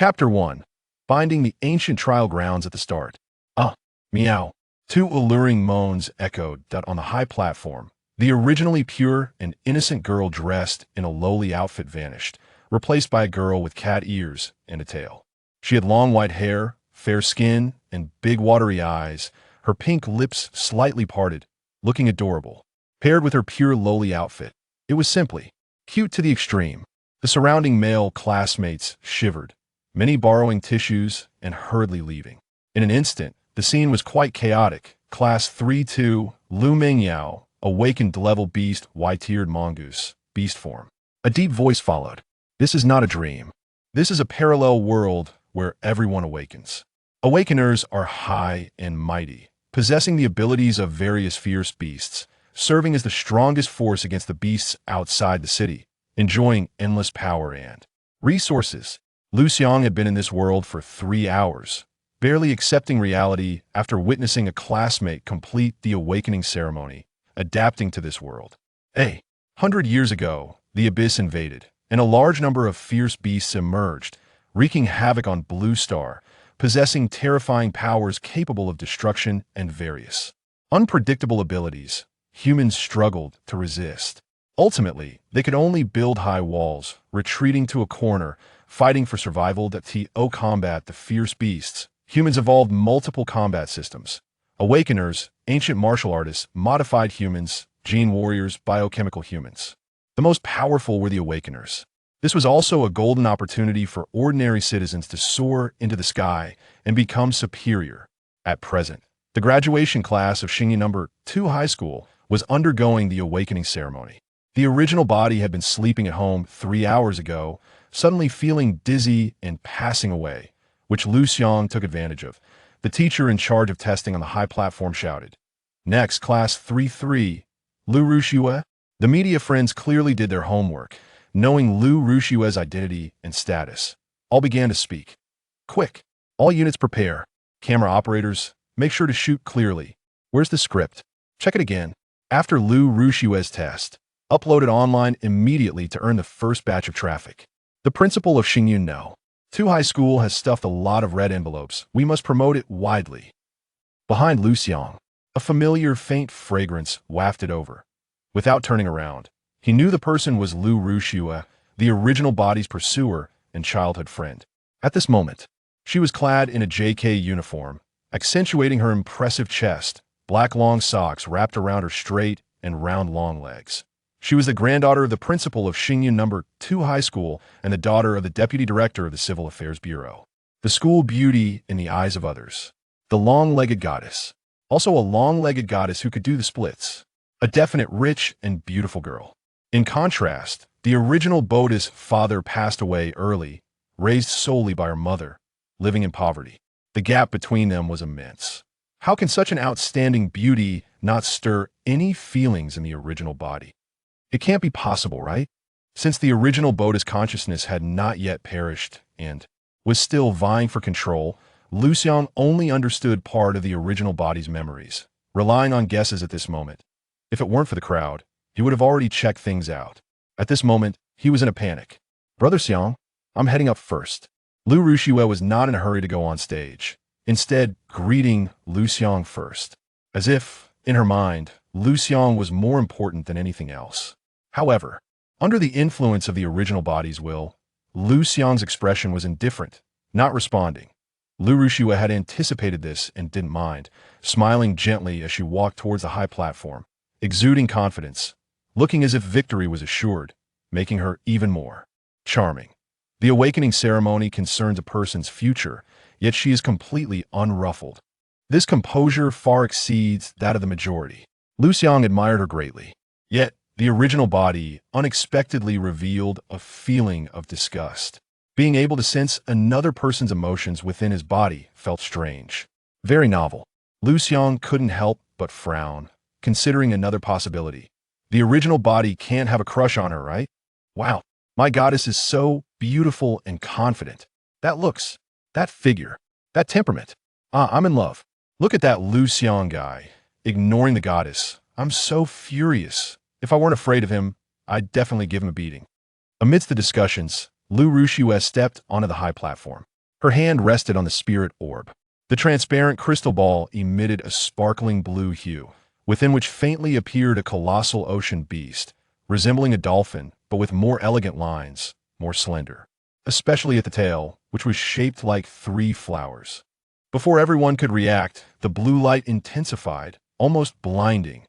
Chapter 1. Finding the ancient trial grounds at the start. Meow. Two alluring moans echoed on the high platform. The originally pure and innocent girl dressed in a lowly outfit vanished, replaced by a girl with cat ears and a tail. She had long white hair, fair skin, and big watery eyes, her pink lips slightly parted, looking adorable. Paired with her pure lowly outfit, it was simply cute to the extreme. The surrounding male classmates shivered, many borrowing tissues and hurriedly leaving. In an instant, the scene was quite chaotic. Class 3-2, Liu Xiang, awakened level beast, white-eared mongoose, beast form. A deep voice followed. This is not a dream. This is a parallel world where everyone awakens. Awakeners are high and mighty, possessing the abilities of various fierce beasts, serving as the strongest force against the beasts outside the city, enjoying endless power and resources. Liu Xiang had been in this world for 3 hours, barely accepting reality after witnessing a classmate complete the awakening ceremony, adapting to this world. 100 years ago, the abyss invaded, and a large number of fierce beasts emerged, wreaking havoc on Blue Star, possessing terrifying powers capable of destruction and various unpredictable abilities. Humans struggled to resist. Ultimately, they could only build high walls, retreating to a corner, fighting for survival to combat the fierce beasts. Humans evolved multiple combat systems. Awakeners, ancient martial artists, modified humans, gene warriors, biochemical humans. The most powerful were the Awakeners. This was also a golden opportunity for ordinary citizens to soar into the sky and become superior. At present, the graduation class of Xingyu No. 2 High School was undergoing the awakening ceremony. The original body had been sleeping at home 3 hours ago, suddenly feeling dizzy and passing away, which Liu Xiang took advantage of. The teacher in charge of testing on the high platform shouted, "Next, class 3-3, Liu Ruxue." The media friends clearly did their homework, knowing Liu Ruxue's identity and status. All began to speak. "Quick! All units prepare. Camera operators, make sure to shoot clearly. Where's the script? Check it again." After Liu Ruxue's test, uploaded online immediately to earn the first batch of traffic. The principal of Xingyu No. 2 High School has stuffed a lot of red envelopes. We must promote it widely. Behind Liu Xiang, a familiar faint fragrance wafted over. Without turning around, he knew the person was Liu Ruxue, the original body's pursuer and childhood friend. At this moment, she was clad in a JK uniform, accentuating her impressive chest, black long socks wrapped around her straight and round long legs. She was the granddaughter of the principal of Xingyu No. 2 High School and the daughter of the deputy director of the Civil Affairs Bureau. The school beauty in the eyes of others. The long-legged goddess. Also a long-legged goddess who could do the splits. A definite rich and beautiful girl. In contrast, the original Boda's father passed away early, raised solely by her mother, living in poverty. The gap between them was immense. How can such an outstanding beauty not stir any feelings in the original body? It can't be possible, right? Since the original Boda's consciousness had not yet perished and was still vying for control, Liu Xiang only understood part of the original body's memories, relying on guesses at this moment. If it weren't for the crowd, he would have already checked things out. At this moment, he was in a panic. "Brother Xiang, I'm heading up first." Liu Ruxue was not in a hurry to go on stage, instead greeting Liu Xiang first. As if, in her mind, Liu Xiang was more important than anything else. However, under the influence of the original body's will, Liu Xiang's expression was indifferent, not responding. Liu Ruxue had anticipated this and didn't mind, smiling gently as she walked towards the high platform, exuding confidence, looking as if victory was assured, making her even more charming. The awakening ceremony concerns a person's future, yet she is completely unruffled. This composure far exceeds that of the majority. Liu Xiang admired her greatly. Yet, the original body unexpectedly revealed a feeling of disgust. Being able to sense another person's emotions within his body felt strange. Very novel. Liu Xiang couldn't help but frown, considering another possibility. The original body can't have a crush on her, right? Wow, my goddess is so beautiful and confident. That looks, that figure, that temperament. I'm in love. Look at that Liu Xiang guy, ignoring the goddess. I'm so furious. If I weren't afraid of him, I'd definitely give him a beating. Amidst the discussions, Liu Ruxue stepped onto the high platform. Her hand rested on the spirit orb. The transparent crystal ball emitted a sparkling blue hue, within which faintly appeared a colossal ocean beast, resembling a dolphin, but with more elegant lines, more slender, especially at the tail, which was shaped like 3 flowers. Before everyone could react, the blue light intensified, almost blinding.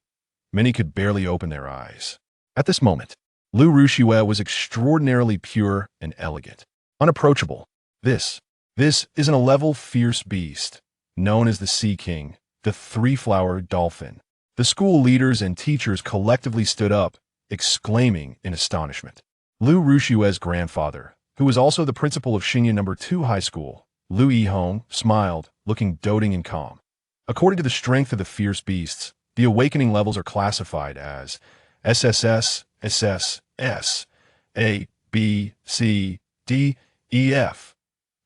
Many could barely open their eyes. At this moment, Liu Xiang was extraordinarily pure and elegant, unapproachable. This is an 11 fierce beast, known as the Sea King, the 3-flowered dolphin. The school leaders and teachers collectively stood up, exclaiming in astonishment. Liu Xiang's grandfather, who was also the principal of Xingyan No. 2 High School, Liu Yihong, smiled, looking doting and calm. According to the strength of the fierce beasts, the awakening levels are classified as SSS, SSS, A, B, C, D, E, F.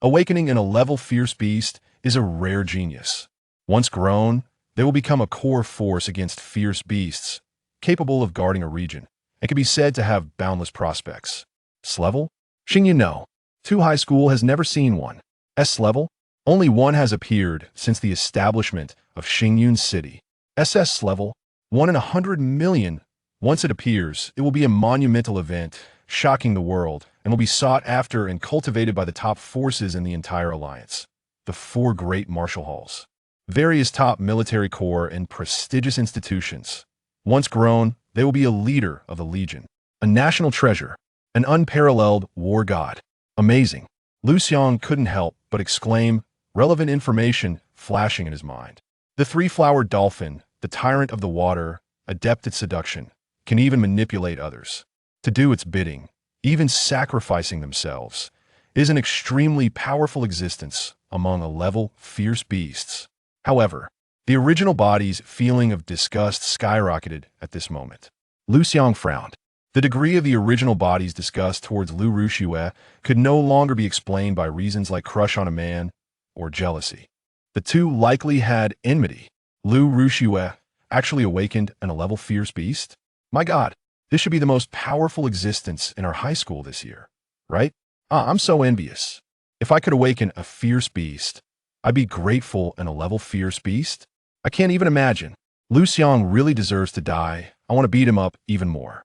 Awakening in a level fierce beast is a rare genius. Once grown, they will become a core force against fierce beasts, capable of guarding a region, and can be said to have boundless prospects. S level? Xingyan No. 2 High School has never seen one. S level? Only one has appeared since the establishment of Xingyun City. SS level? 1 in 100 million. Once it appears, it will be a monumental event, shocking the world, and will be sought after and cultivated by the top forces in the entire alliance. The 4 great martial halls, various top military corps, and prestigious institutions. Once grown, they will be a leader of the Legion, a national treasure, an unparalleled war god. Amazing. Liu Xiang couldn't help but exclaim, relevant information flashing in his mind. The 3-flowered dolphin, the tyrant of the water, adept at seduction, can even manipulate others to do its bidding, even sacrificing themselves, is an extremely powerful existence among a level fierce beasts. However, the original body's feeling of disgust skyrocketed at this moment. Liu Xiang frowned. The degree of the original body's disgust towards Liu Xiang could no longer be explained by reasons like crush on a man or jealousy. The two likely had enmity. Liu Xiang actually awakened an 11 fierce beast? My God, this should be the most powerful existence in our high school this year, right? I'm so envious. If I could awaken a fierce beast, I'd be grateful an 11 fierce beast. I can't even imagine. Liu Xiang really deserves to die. I want to beat him up even more.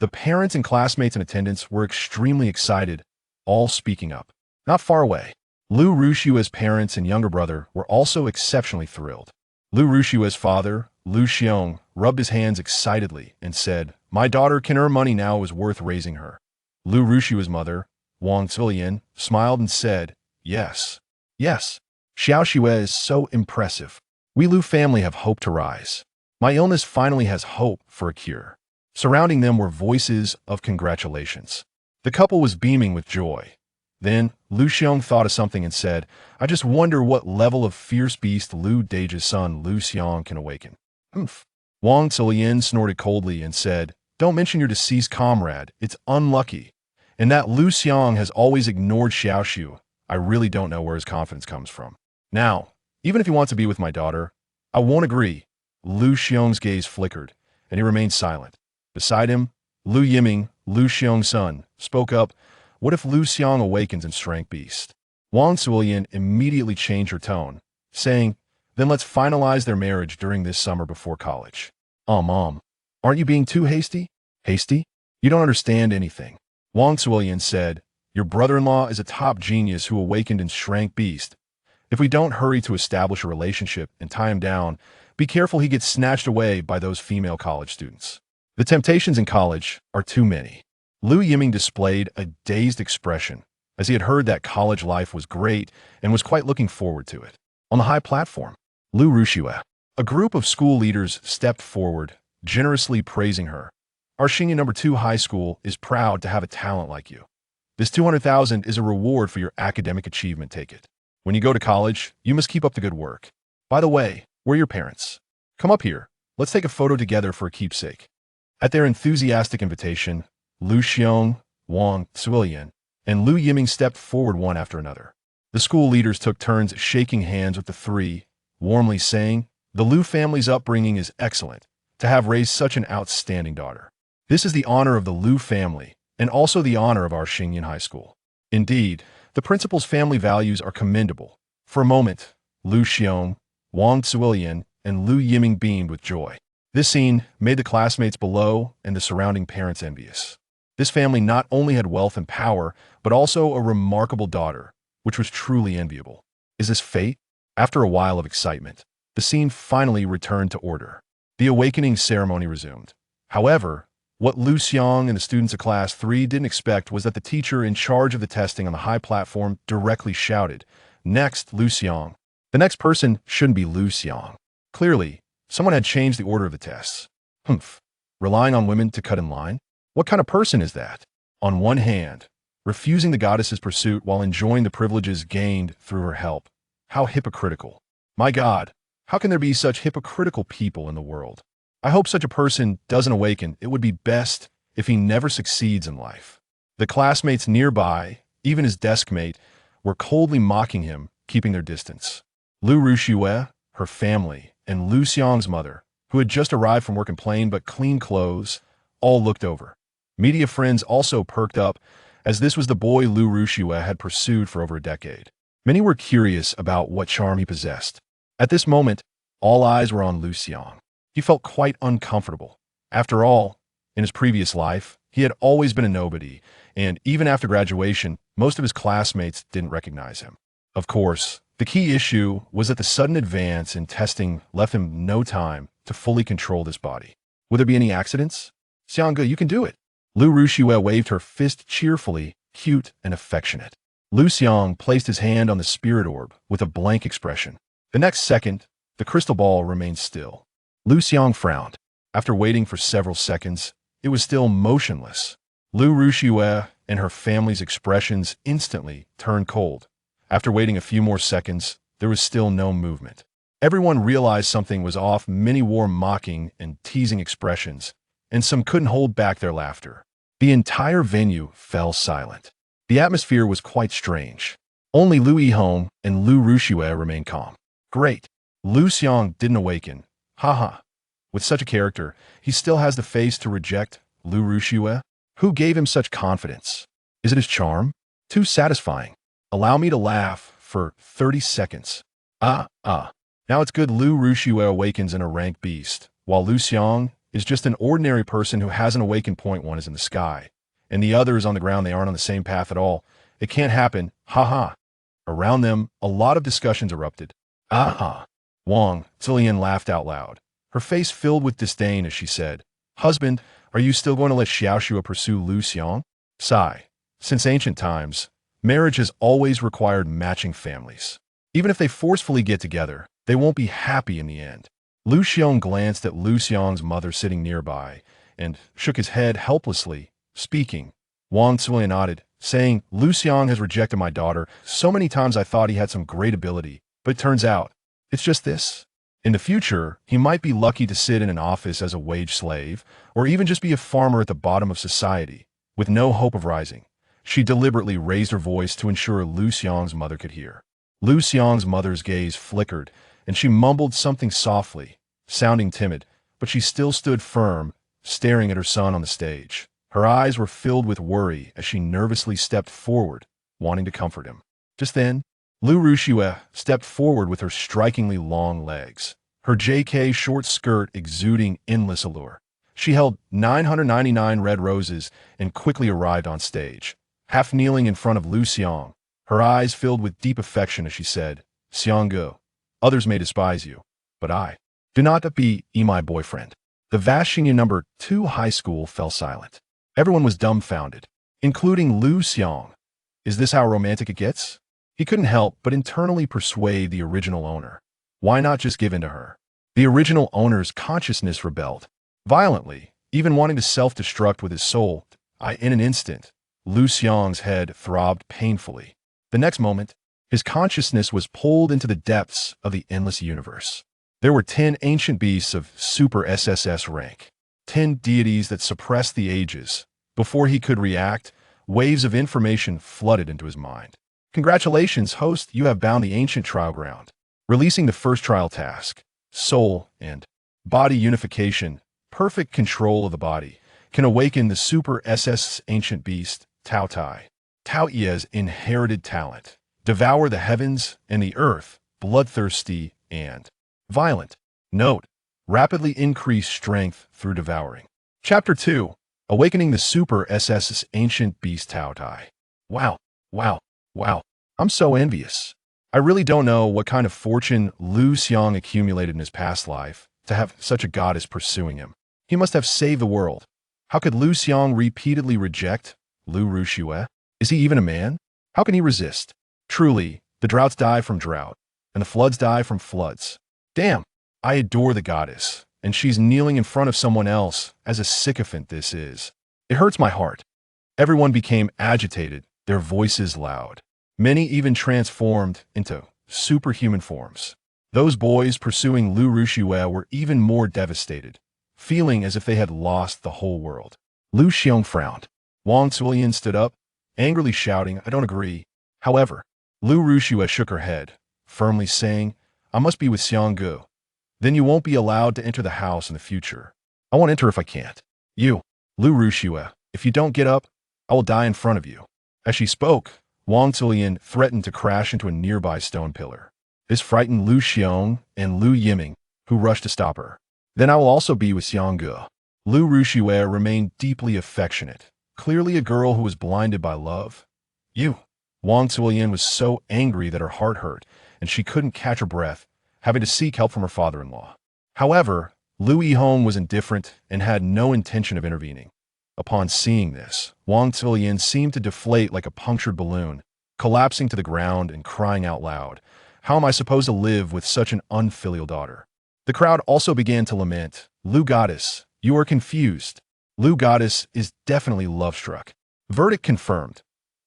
The parents and classmates in attendance were extremely excited, all speaking up. Not far away, Liu Xiang's parents and younger brother were also exceptionally thrilled. Liu Xiang's father, Liu Xiang, rubbed his hands excitedly and said, "My daughter can earn money now, it was worth raising her." Liu Xiang's mother, Wang Zilian, smiled and said, "Yes, yes, Xiao Xue is so impressive. We Liu family have hope to rise. My illness finally has hope for a cure." Surrounding them were voices of congratulations. The couple was beaming with joy. Then, Liu Xiang thought of something and said, "I just wonder what level of fierce beast Liu Dage's son Liu Xiang can awaken." "Humph." Wang Zilian snorted coldly and said, "Don't mention your deceased comrade. It's unlucky. And that Liu Xiang has always ignored Xiao Xu. I really don't know where his confidence comes from. Now, even if he wants to be with my daughter, I won't agree." Liu Xiang's gaze flickered, and he remained silent. Beside him, Liu Yiming, Liu Xiang's son, spoke up, "What if Liu Xiang awakens in Strength Beast?" Wang Zuilian immediately changed her tone, saying, "Then let's finalize their marriage during this summer before college." Mom, aren't you being too hasty?" "Hasty? You don't understand anything." Wang Zuilian said, "Your brother-in-law is a top genius who awakened in Strength Beast. If we don't hurry to establish a relationship and tie him down, be careful he gets snatched away by those female college students. The temptations in college are too many." Liu Yiming displayed a dazed expression, as he had heard that college life was great and was quite looking forward to it. On the high platform, Liu Xiang, a group of school leaders stepped forward, generously praising her. "Our Xingyan No. 2 High School is proud to have a talent like you. This 200,000 is a reward for your academic achievement, take it. When you go to college, you must keep up the good work. By the way, where are your parents? Come up here. Let's take a photo together for a keepsake." At their enthusiastic invitation, Liu Xiang, Wang Zuilian, and Liu Yiming stepped forward one after another. The school leaders took turns shaking hands with the three, warmly saying, "The Liu family's upbringing is excellent, to have raised such an outstanding daughter. This is the honor of the Liu family, and also the honor of our Xingyan High School." Indeed, The principal's family values are commendable. For a moment, Liu Xiang, Wang Zuilian, and Liu Yiming beamed with joy. This scene made the classmates below and the surrounding parents envious. This family not only had wealth and power, but also a remarkable daughter, which was truly enviable. Is this fate? After a while of excitement, the scene finally returned to order. The awakening ceremony resumed. However, what Liu Xiang and the students of Class 3 didn't expect was that the teacher in charge of the testing on the high platform directly shouted, "Next, Liu Xiang." The next person shouldn't be Liu Xiang. Clearly, someone had changed the order of the tests. Humph. Relying on women to cut in line? What kind of person is that? On one hand, refusing the goddess's pursuit while enjoying the privileges gained through her help. How hypocritical. My God, how can there be such hypocritical people in the world? I hope such a person doesn't awaken. It would be best if he never succeeds in life. The classmates nearby, even his desk mate, were coldly mocking him, keeping their distance. Liu Ruxue, her family, and Liu Xiang's mother, who had just arrived from work in plain but clean clothes, all looked over. Media friends also perked up, as this was the boy Liu Ruxue had pursued for over a decade. Many were curious about what charm he possessed. At this moment, all eyes were on Liu Xiang. He felt quite uncomfortable. After all, in his previous life, he had always been a nobody, and even after graduation, most of his classmates didn't recognize him. Of course, the key issue was that the sudden advance in testing left him no time to fully control this body. Would there be any accidents? Xiangge, you can do it. Liu Ruxue waved her fist cheerfully, cute and affectionate. Liu Xiang placed his hand on the spirit orb with a blank expression. The next second, the crystal ball remained still. Liu Xiang frowned. After waiting for several seconds, it was still motionless. Liu Ruxue and her family's expressions instantly turned cold. After waiting a few more seconds, there was still no movement. Everyone realized something was off. Many wore mocking and teasing expressions, and some couldn't hold back their laughter. The entire venue fell silent. The atmosphere was quite strange. Only Liu Yihong and Liu Ruxue remained calm. Great. Liu Xiang didn't awaken. Haha. With such a character, he still has the face to reject Liu Ruxue? Who gave him such confidence? Is it his charm? Too satisfying. Allow me to laugh for 30 seconds. Now it's good Liu Ruxue awakens in a rank beast, while Liu Xiang is just an ordinary person who hasn't awakened. Point one is in the sky, and the other is on the ground. They aren't on the same path at all. It can't happen. Haha. Around them, a lot of discussions erupted. Wang Zuilian laughed out loud, her face filled with disdain as she said, "Husband, are you still going to let Xiaoxue pursue Liu Xiang?" Sigh. Since ancient times, marriage has always required matching families. Even if they forcefully get together, they won't be happy in the end. Liu Xiang glanced at Liu Xiang's mother sitting nearby and shook his head helplessly, speaking. Wang Zuilian nodded, saying, "Liu Xiang has rejected my daughter. So many times I thought he had some great ability, but it turns out it's just this. In the future, he might be lucky to sit in an office as a wage slave, or even just be a farmer at the bottom of society, with no hope of rising." She deliberately raised her voice to ensure Liu Xiang's mother could hear. Liu Xiang's mother's gaze flickered, and she mumbled something softly, sounding timid, but she still stood firm, staring at her son on the stage. Her eyes were filled with worry as she nervously stepped forward, wanting to comfort him. Just then, Liu Ruxue stepped forward with her strikingly long legs, her JK short skirt exuding endless allure. She held 999 red roses and quickly arrived on stage, half kneeling in front of Liu Xiang, her eyes filled with deep affection as she said, "Xiangge, others may despise you, but I do not be my boyfriend." The vast Xingyan number 2 high school fell silent. Everyone was dumbfounded, including Liu Xiang. Is this how romantic it gets? He couldn't help but internally persuade the original owner. Why not just give in to her? The original owner's consciousness rebelled violently, even wanting to self-destruct with his soul. In an instant, Liu Xiang's head throbbed painfully. The next moment, his consciousness was pulled into the depths of the endless universe. There were 10 ancient beasts of super SSS rank, 10 deities that suppressed the ages. Before he could react, waves of information flooded into his mind. Congratulations, host, you have bound the ancient trial ground. Releasing the first trial task, soul and body unification, perfect control of the body, can awaken the super SS ancient beast, Tao Tai. Tao Ye's inherited talent. Devour the heavens and the earth, bloodthirsty and violent. Note, rapidly increase strength through devouring. Chapter 2. Awakening the Super SSS Ancient Beast Tao Tai. Wow, wow, wow. I'm so envious. I really don't know what kind of fortune Liu Xiang accumulated in his past life to have such a goddess pursuing him. He must have saved the world. How could Liu Xiang repeatedly reject Liu Ruxue? Is he even a man? How can he resist? Truly, the droughts die from drought, and the floods die from floods. Damn, I adore the goddess, and she's kneeling in front of someone else as a sycophant this is. It hurts my heart. Everyone became agitated, their voices loud. Many even transformed into superhuman forms. Those boys pursuing Liu Ruxue were even more devastated, feeling as if they had lost the whole world. Liu Xiang frowned. Wang Zulian stood up, angrily shouting, I don't agree. However, Liu Ruxue shook her head, firmly saying, I must be with Xianggu. Then you won't be allowed to enter the house in the future. I won't enter if I can't. You, Liu Ruxue, if you don't get up, I will die in front of you. As she spoke, Wang Zulian threatened to crash into a nearby stone pillar. This frightened Liu Xiang and Liu Yiming, who rushed to stop her. Then I will also be with Xianggu. Liu Ruxue remained deeply affectionate, clearly a girl who was blinded by love. You. Wang Zulian was so angry that her heart hurt, and she couldn't catch her breath, having to seek help from her father-in-law. However, Liu Yihong was indifferent and had no intention of intervening. Upon seeing this, Wang Zulian seemed to deflate like a punctured balloon, collapsing to the ground and crying out loud, how am I supposed to live with such an unfilial daughter? The crowd also began to lament, Liu Goddess, you are confused. Liu Goddess is definitely love-struck. Verdict confirmed.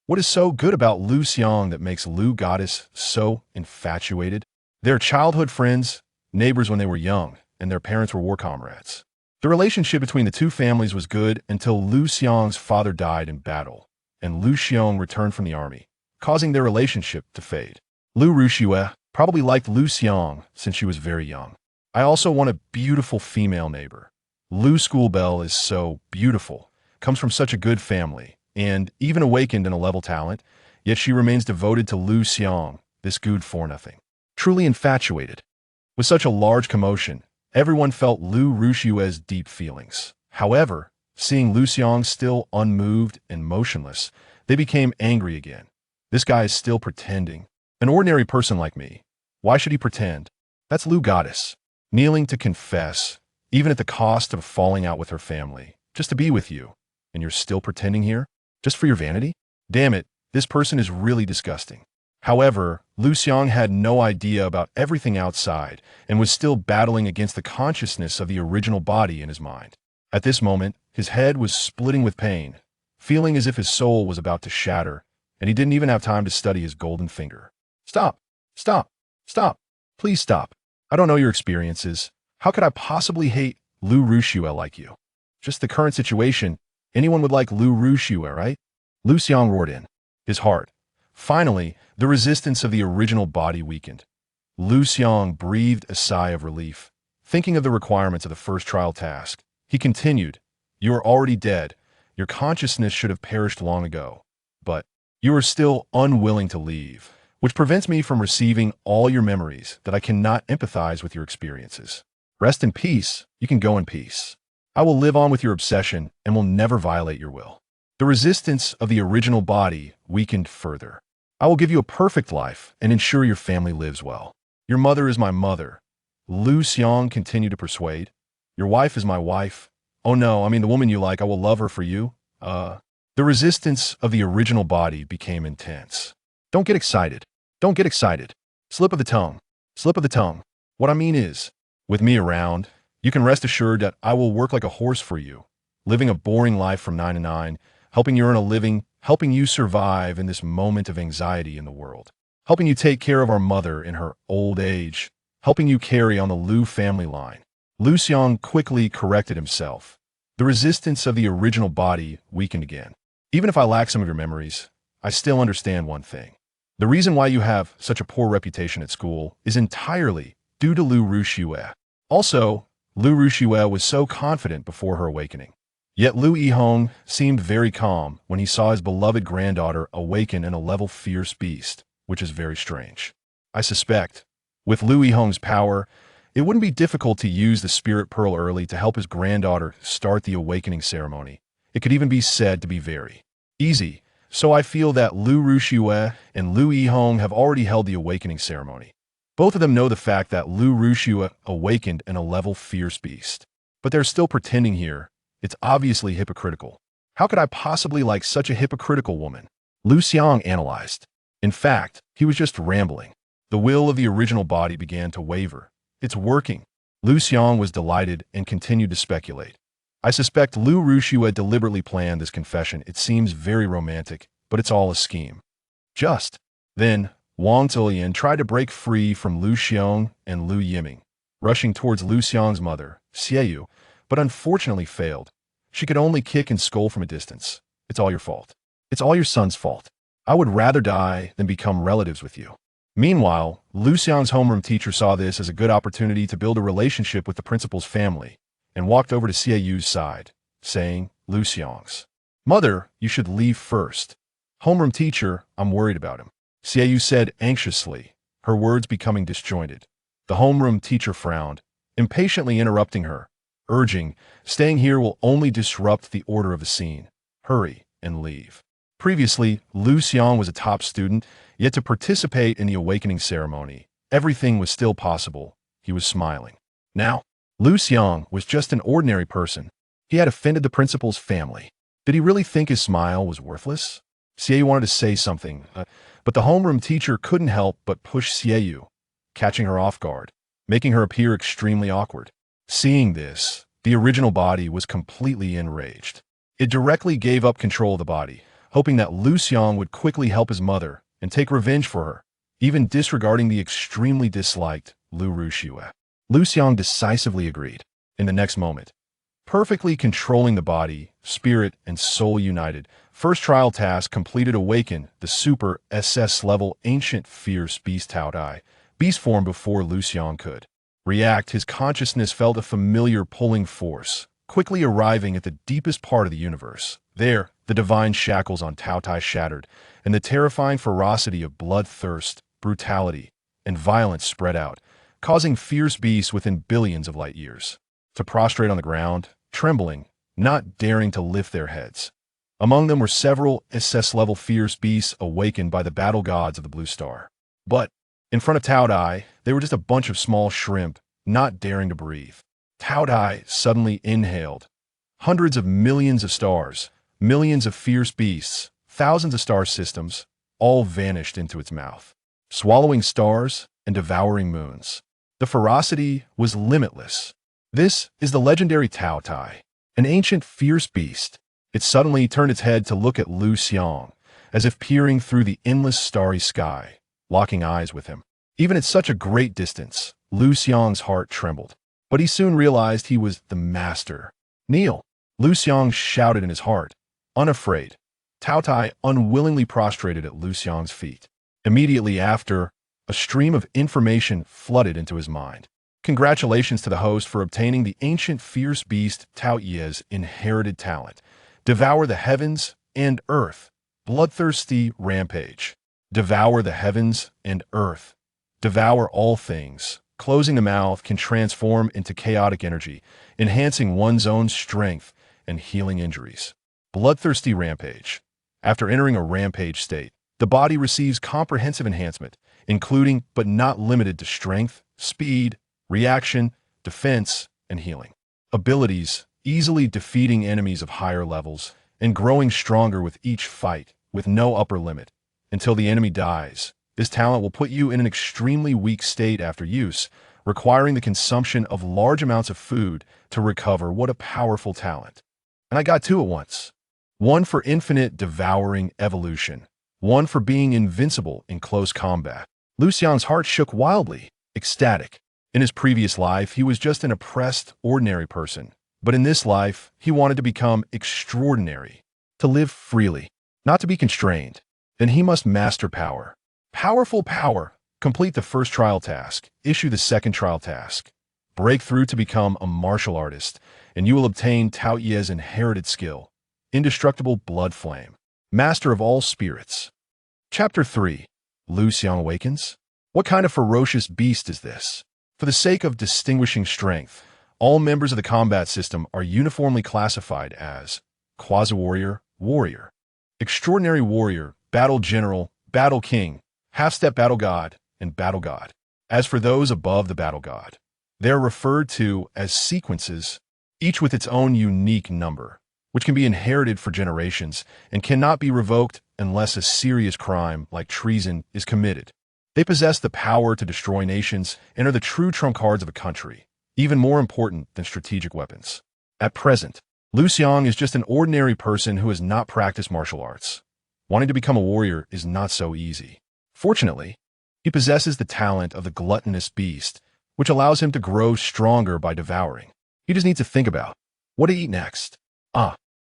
What is so good about Liu Xiang that makes Liu Goddess so infatuated? They're childhood friends, neighbors when they were young, and their parents were war comrades. The relationship between the two families was good until Liu Xiang's father died in battle, and Liu Xiang returned from the army, causing their relationship to fade. Liu Ruxue probably liked Liu Xiang since she was very young. I also want a beautiful female neighbor. Liu Schoolbell is so beautiful, comes from such a good family, and even awakened in a level talent, yet she remains devoted to Liu Xiang, this good for nothing. Truly infatuated. With such a large commotion, everyone felt Liu Ruxue's deep feelings. However, seeing Liu Xiang still unmoved and motionless, they became angry again. This guy is still pretending. An ordinary person like me. Why should he pretend? That's Liu Goddess. Kneeling to confess, even at the cost of falling out with her family, just to be with you. And you're still pretending here? Just for your vanity? Damn it, this person is really disgusting. However, Liu Xiang had no idea about everything outside and was still battling against the consciousness of the original body in his mind. At this moment, his head was splitting with pain, feeling as if his soul was about to shatter, and he didn't even have time to study his golden finger. Stop! Stop! Stop! Please stop. I don't know your experiences. How could I possibly hate Liu Ruxue like you? Just the current situation, anyone would like Liu Ruxue, right? Liu Xiang roared in. His heart. Finally, the resistance of the original body weakened. Liu Xiang breathed a sigh of relief. Thinking of the requirements of the first trial task, he continued, you are already dead. Your consciousness should have perished long ago. But you are still unwilling to leave, which prevents me from receiving all your memories that I cannot empathize with your experiences. Rest in peace. You can go in peace. I will live on with your obsession and will never violate your will. The resistance of the original body weakened further. I will give you a perfect life and ensure your family lives well. Your mother is my mother. Liu Xiang continued to persuade. Your wife is my wife. Oh no, I mean the woman you like, I will love her for you. The resistance of the original body became intense. Don't get excited. Don't get excited. Slip of the tongue. Slip of the tongue. What I mean is, with me around, you can rest assured that I will work like a horse for you, living a boring life from 9 to 9, helping you earn a living, helping you survive in this moment of anxiety in the world, helping you take care of our mother in her old age, helping you carry on the Liu family line. Liu Xiang quickly corrected himself. The resistance of the original body weakened again. Even if I lack some of your memories, I still understand one thing. The reason why you have such a poor reputation at school is entirely due to Liu Ruxue. Also, Liu Ruxue was so confident before her awakening. Yet Liu Xiang seemed very calm when he saw his beloved granddaughter awaken in a level fierce beast, which is very strange. I suspect, with Liu Xiang's power, it wouldn't be difficult to use the spirit pearl early to help his granddaughter start the awakening ceremony. It could even be said to be very easy. So I feel that Liu Ruxue and Liu Xiang have already held the awakening ceremony. Both of them know the fact that Liu Ruxue awakened in a level fierce beast. But they're still pretending here. It's obviously hypocritical. How could I possibly like such a hypocritical woman? Liu Xiang analyzed. In fact, he was just rambling. The will of the original body began to waver. It's working. Liu Xiang was delighted and continued to speculate. I suspect Liu Ruxue deliberately planned this confession. It seems very romantic, but it's all a scheme. Just then, Wang Zilian tried to break free from Liu Xiang and Liu Yiming, rushing towards Liu Xiang's mother, Xieyu, but unfortunately failed. She could only kick and scold from a distance. It's all your fault. It's all your son's fault. I would rather die than become relatives with you. Meanwhile, Liu Xiang's homeroom teacher saw this as a good opportunity to build a relationship with the principal's family and walked over to Xieyu's side, saying, Liu Xiang's mother, you should leave first. Homeroom teacher, I'm worried about him. Xieyu said anxiously, her words becoming disjointed. The homeroom teacher frowned, impatiently interrupting her, urging, staying here will only disrupt the order of the scene. Hurry and leave. Previously, Liu Xiang was a top student, yet to participate in the awakening ceremony, everything was still possible. He was smiling. Now, Liu Xiang was just an ordinary person. He had offended the principal's family. Did he really think his smile was worthless? Xieyu wanted to say something, but the homeroom teacher couldn't help but push Xieyu, catching her off guard, making her appear extremely awkward. Seeing this, the original body was completely enraged. It directly gave up control of the body, hoping that Liu Xiang would quickly help his mother and take revenge for her, even disregarding the extremely disliked Liu Ruxue. Liu Xiang decisively agreed. In the next moment, perfectly controlling the body, spirit, and soul united, first trial task completed. Awaken the super SS level ancient fierce beast Tao Dai, beast form before Liu Xiang could react. His consciousness felt a familiar pulling force, quickly arriving at the deepest part of the universe. There, the divine shackles on Tao Tai shattered, and the terrifying ferocity of bloodthirst, brutality, and violence spread out, causing fierce beasts within billions of light years to prostrate on the ground, trembling, not daring to lift their heads. Among them were several SS-level fierce beasts awakened by the battle gods of the Blue Star. But, in front of Tao Dai, they were just a bunch of small shrimp, not daring to breathe. Tao Dai suddenly inhaled. Hundreds of millions of stars, millions of fierce beasts, thousands of star systems, all vanished into its mouth, swallowing stars and devouring moons. The ferocity was limitless. This is the legendary Tao Tai, an ancient fierce beast. It suddenly turned its head to look at Liu Xiang, as if peering through the endless starry sky, locking eyes with him. Even at such a great distance, Liu Xiang's heart trembled. But he soon realized he was the master. Kneel! Liu Xiang shouted in his heart, unafraid. Tao Tai unwillingly prostrated at Liu Xiang's feet. Immediately after, a stream of information flooded into his mind. Congratulations to the host for obtaining the ancient fierce beast Tao Ye's inherited talent. Devour the heavens and earth. Bloodthirsty rampage. Devour the heavens and earth. Devour all things. Closing the mouth can transform into chaotic energy, enhancing one's own strength and healing injuries. Bloodthirsty rampage. After entering a rampage state, the body receives comprehensive enhancement, including but not limited to strength, speed, reaction, defense, and healing. Abilities, easily defeating enemies of higher levels, and growing stronger with each fight, with no upper limit. Until the enemy dies, this talent will put you in an extremely weak state after use, requiring the consumption of large amounts of food to recover. What a powerful talent. And I got two at once. One for infinite devouring evolution, one for being invincible in close combat. Liu Xiang's heart shook wildly, ecstatic. In his previous life, he was just an oppressed, ordinary person. But in this life, he wanted to become extraordinary, to live freely, not to be constrained. Then he must master power. Powerful power. Complete the first trial task. Issue the second trial task. Break through to become a martial artist, and you will obtain Tao Ye's inherited skill, indestructible blood flame, master of all spirits. Chapter 3. Liu Xiang awakens? What kind of ferocious beast is this? For the sake of distinguishing strength, all members of the combat system are uniformly classified as quasi-warrior, warrior, extraordinary warrior, battle general, battle king, half-step battle god, and battle god. As for those above the battle god, they are referred to as sequences, each with its own unique number, which can be inherited for generations and cannot be revoked unless a serious crime like treason is committed. They possess the power to destroy nations and are the true trump cards of a country, even more important than strategic weapons. At present, Liu Xiang is just an ordinary person who has not practiced martial arts. Wanting to become a warrior is not so easy. Fortunately, he possesses the talent of the gluttonous beast, which allows him to grow stronger by devouring. He just needs to think about what to eat next.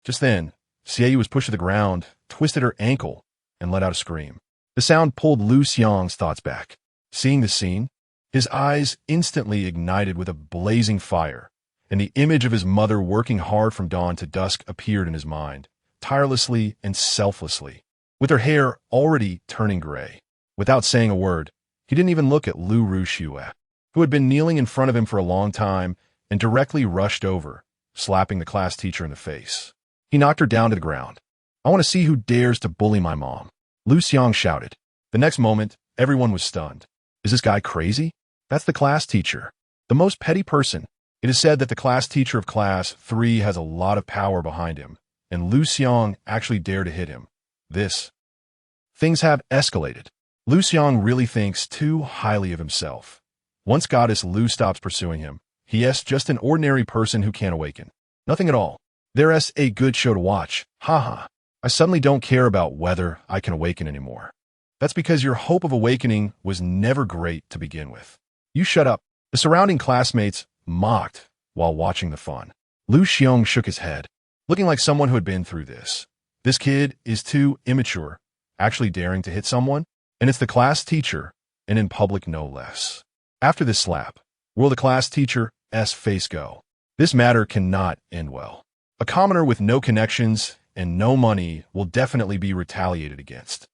Just then, Xie was pushed to the ground, twisted her ankle, and let out a scream. The sound pulled Liu Xiang's thoughts back. Seeing the scene, his eyes instantly ignited with a blazing fire, and the image of his mother working hard from dawn to dusk appeared in his mind, tirelessly and selflessly, with her hair already turning gray. Without saying a word, he didn't even look at Liu Xiang, who had been kneeling in front of him for a long time, and directly rushed over, slapping the class teacher in the face. He knocked her down to the ground. "I want to see who dares to bully my mom," Liu Xiang shouted. The next moment, everyone was stunned. Is this guy crazy? That's the class teacher, the most petty person. It is said that the class teacher of class 3 has a lot of power behind him, and Liu Xiang actually dared to hit him. Things have escalated. Liu Xiang really thinks too highly of himself. Once Goddess Liu stops pursuing him, he is just an ordinary person who can't awaken. Nothing at all. There's a good show to watch. Haha. I suddenly don't care about whether I can awaken anymore. That's because your hope of awakening was never great to begin with. You shut up. The surrounding classmates mocked while watching the fun. Liu Xiang shook his head, looking like someone who had been through this. This kid is too immature, actually daring to hit someone, and it's the class teacher, and in public no less. After this slap, will the class teacher's face go? This matter cannot end well. A commoner with no connections and no money will definitely be retaliated against.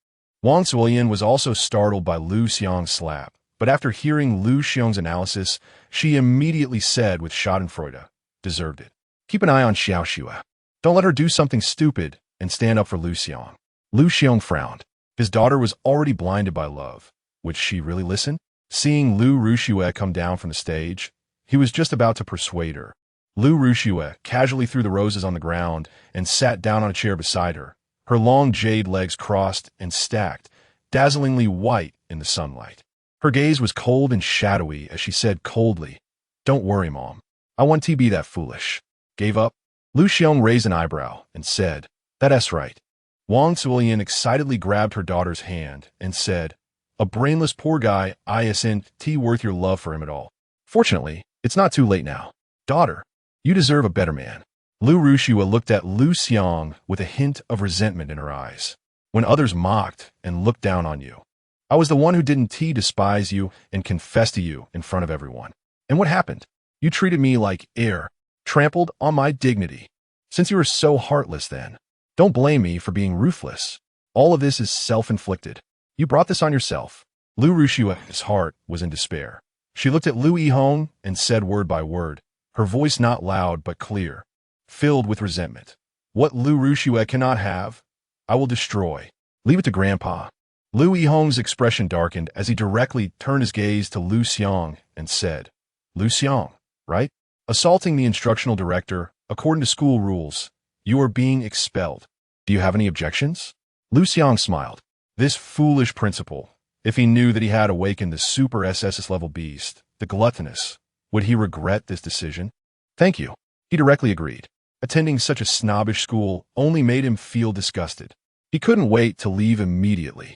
Wang Zuolian was also startled by Liu Xiang's slap, but after hearing Liu Xiang's analysis, she immediately said with schadenfreude, "Deserved it." Keep an eye on Xiao Xue. Don't let her do something stupid and stand up for Liu Xiang. Liu Xiang frowned. His daughter was already blinded by love. Would she really listen? Seeing Liu Xue come down from the stage, he was just about to persuade her. Liu Xue casually threw the roses on the ground and sat down on a chair beside her, her long jade legs crossed and stacked, dazzlingly white in the sunlight. Her gaze was cold and shadowy as she said coldly, "Don't worry, Mom. I want to be that foolish." Gave up? Liu Xiang raised an eyebrow and said, "That's right." Wang Zuolian excitedly grabbed her daughter's hand and said, "A brainless poor guy isn't worth your love for him at all. Fortunately, it's not too late now. Daughter, you deserve a better man." Liu Xue looked at Liu Xiang with a hint of resentment in her eyes. "When others mocked and looked down on you, I was the one who didn't despise you and confess to you in front of everyone. And what happened? You treated me like air, trampled on my dignity. Since you were so heartless then, don't blame me for being ruthless. All of this is self-inflicted. You brought this on yourself." Liu Xue's heart was in despair. She looked at Liu Yihong and said word by word, her voice not loud but clear, filled with resentment. "What Liu Xue cannot have, I will destroy. Leave it to Grandpa." Liu Yihong's expression darkened as he directly turned his gaze to Liu Xiang and said, "Liu Xiang, right? Assaulting the instructional director, according to school rules, you are being expelled. Do you have any objections?" Liu Xiang smiled. This foolish principal, if he knew that he had awakened the super SSS level beast, the gluttonous, would he regret this decision? "Thank you," he directly agreed. Attending such a snobbish school only made him feel disgusted. He couldn't wait to leave immediately.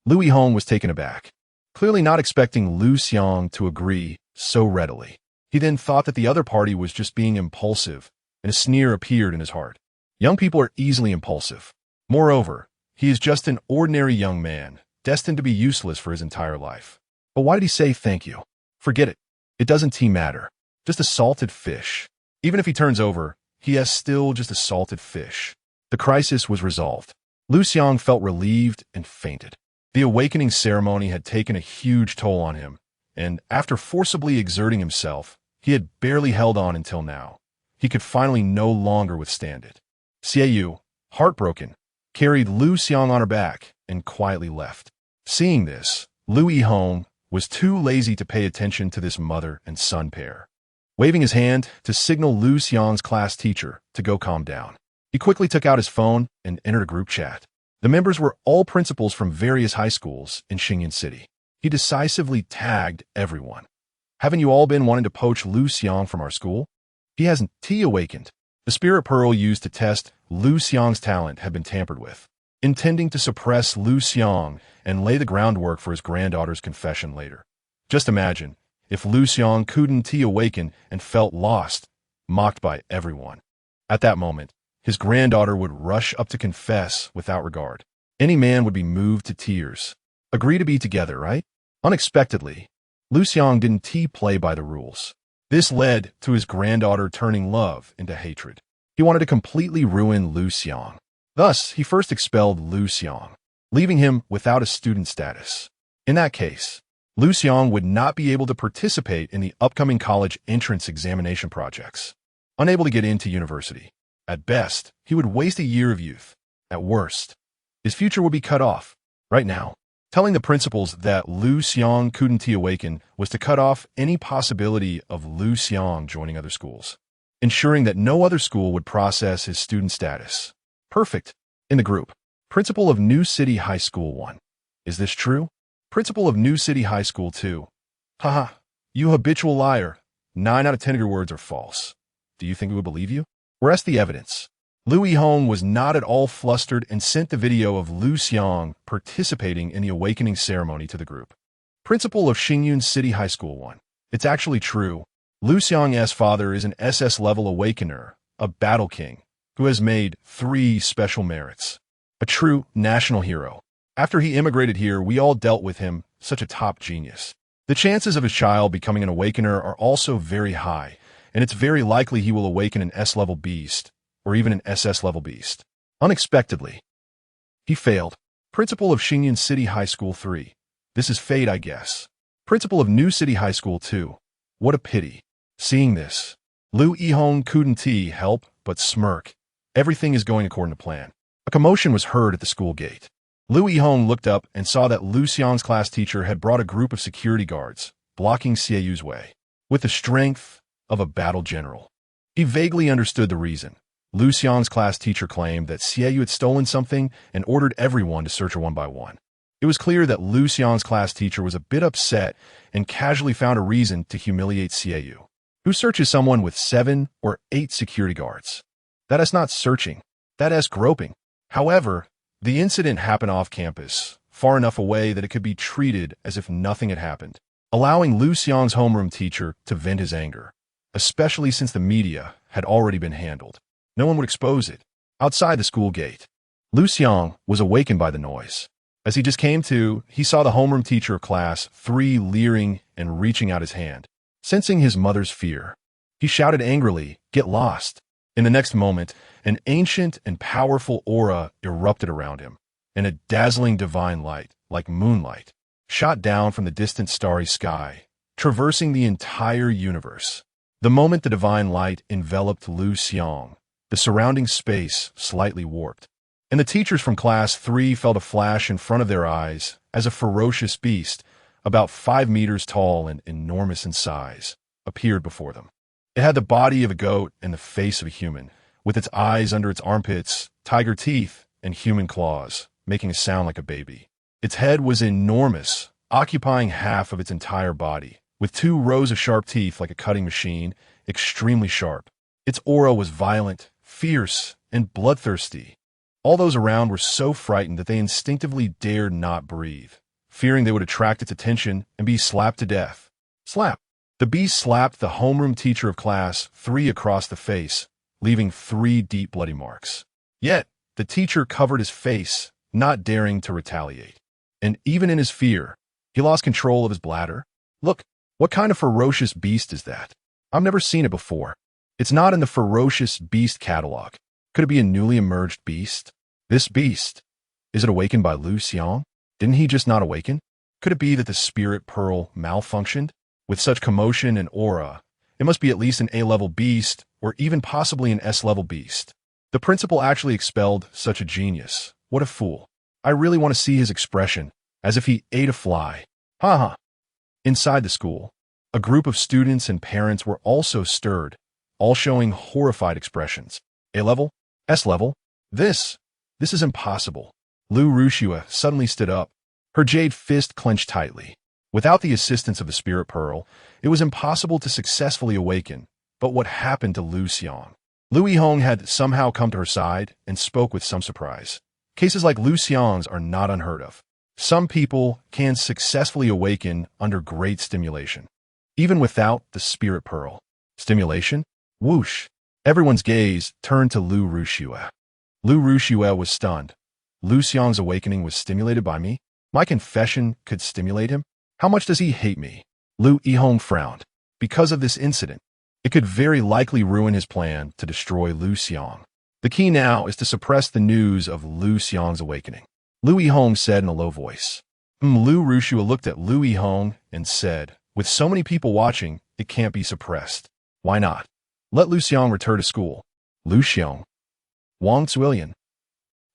Liu Yihong was taken aback, clearly not expecting Liu Xiang to agree so readily. He then thought that the other party was just being impulsive, and a sneer appeared in his heart. Young people are easily impulsive. Moreover, he is just an ordinary young man, destined to be useless for his entire life. But why did he say thank you? Forget it. It doesn't matter. just a salted fish. Even if he turns over, he is still just a salted fish. The crisis was resolved. Liu Xiang felt relieved and fainted. The awakening ceremony had taken a huge toll on him, and after forcibly exerting himself, he had barely held on until now. He could finally no longer withstand it. Xiaoyu, heartbroken, carried Liu Xiang on her back and quietly left. Seeing this, Liu Yihong was too lazy to pay attention to this mother and son pair. Waving his hand to signal Liu Xiang's class teacher to go calm down, he quickly took out his phone and entered a group chat. The members were all principals from various high schools in Xingyun City. He decisively tagged everyone. Haven't you all been wanting to poach Liu Xiang from our school? He hasn't awakened. The spirit pearl used to test Liu Xiang's talent had been tampered with, intending to suppress Liu Xiang and lay the groundwork for his granddaughter's confession later. Just imagine if Liu Xiang couldn't awaken and felt lost, mocked by everyone. At that moment, his granddaughter would rush up to confess without regard. Any man would be moved to tears. Agree to be together, right? Unexpectedly, Liu Xiang didn't play by the rules. This led to his granddaughter turning love into hatred. He wanted to completely ruin Liu Xiang. Thus, he first expelled Liu Xiang, leaving him without a student status. In that case, Liu Xiang would not be able to participate in the upcoming college entrance examination projects. Unable to get into university. At best, he would waste a year of youth. At worst, his future would be cut off. Right now, telling the principals that Liu Xiang couldn't awaken was to cut off any possibility of Liu Xiang joining other schools, ensuring that no other school would process his student status. Perfect. In the group, Principal of New City High School 1. Is this true? Principal of New City High School 2. Haha, you habitual liar. 9 out of 10 of your words are false. Do you think we would believe you? Where's the evidence? Liu Yihong was not at all flustered and sent the video of Liu Xiang participating in the awakening ceremony to the group. Principal of Xingyun City High School 1. It's actually true. Liu Xiang's father is an SS level awakener, a battle king, who has made 3 special merits. A true national hero. After he immigrated here, we all dealt with him, such a top genius. The chances of his child becoming an awakener are also very high, and it's very likely he will awaken an S-level beast, or even an SS-level beast. Unexpectedly, he failed. Principal of Xingyun City High School 3. This is fate, I guess. Principal of New City High School 2. What a pity. Seeing this, Liu Yihong couldn't help but smirk. Everything is going according to plan. A commotion was heard at the school gate. Liu Yihong looked up and saw that Liu Xiang's class teacher had brought a group of security guards, blocking Xiaoyu's way, with the strength of a battle general. He vaguely understood the reason. Liu Xiang's class teacher claimed that Xiaoyu had stolen something and ordered everyone to search her one by one. It was clear that Liu Xiang's class teacher was a bit upset and casually found a reason to humiliate Xiaoyu. Who searches someone with 7 or 8 security guards? That is not searching. That is groping. However, the incident happened off campus, far enough away that it could be treated as if nothing had happened, allowing Liu Xiang's homeroom teacher to vent his anger, especially since the media had already been handled. No one would expose it. Outside the school gate, Liu Xiang was awakened by the noise. As he just came to, he saw the homeroom teacher of class 3 leering and reaching out his hand. Sensing his mother's fear, he shouted angrily, "Get lost!" In the next moment, an ancient and powerful aura erupted around him, and a dazzling divine light, like moonlight, shot down from the distant starry sky, traversing the entire universe. The moment the divine light enveloped Liu Xiang, the surrounding space slightly warped, and the teachers from class 3 felt a flash in front of their eyes as a ferocious beast, about 5 meters tall and enormous in size, appeared before them. It had the body of a goat and the face of a human, with its eyes under its armpits, tiger teeth, and human claws, making a sound like a baby. Its head was enormous, occupying half of its entire body, with 2 rows of sharp teeth like a cutting machine, extremely sharp. Its aura was violent, fierce, and bloodthirsty. All those around were so frightened that they instinctively dared not breathe, fearing they would attract its attention and be slapped to death. Slap! The beast slapped the homeroom teacher of class 3 across the face, leaving 3 deep bloody marks. Yet, the teacher covered his face, not daring to retaliate. And even in his fear, he lost control of his bladder. Look, what kind of ferocious beast is that? I've never seen it before. It's not in the ferocious beast catalog. Could it be a newly emerged beast? This beast. Is it awakened by Liu Xiang? Didn't he just not awaken? Could it be that the spirit pearl malfunctioned? With such commotion and aura, it must be at least an A-level beast, or even possibly an S-level beast. The principal actually expelled such a genius. What a fool. I really want to see his expression, as if he ate a fly. Haha. Inside the school, a group of students and parents were also stirred, all showing horrified expressions. A-level? S-level? This is impossible. Liu Xiang suddenly stood up, her jade fist clenched tightly. Without the assistance of the spirit pearl, it was impossible to successfully awaken. But what happened to Liu Xiang? Liu Yihong had somehow come to her side and spoke with some surprise. Cases like Liu Xiang's are not unheard of. Some people can successfully awaken under great stimulation, even without the spirit pearl. Stimulation? Whoosh! Everyone's gaze turned to Liu Xiang. Liu Xiang was stunned. Liu Xiang's awakening was stimulated by me? My confession could stimulate him? How much does he hate me? Liu Yihong frowned. Because of this incident, it could very likely ruin his plan to destroy Liu Xiang. The key now is to suppress the news of Liu Xiang's awakening. Liu Yihong said in a low voice. Liu Xiang looked at Liu Yihong and said, with so many people watching, it can't be suppressed. Why not? Let Liu Xiang return to school. Liu Xiang. Wang Zuilian.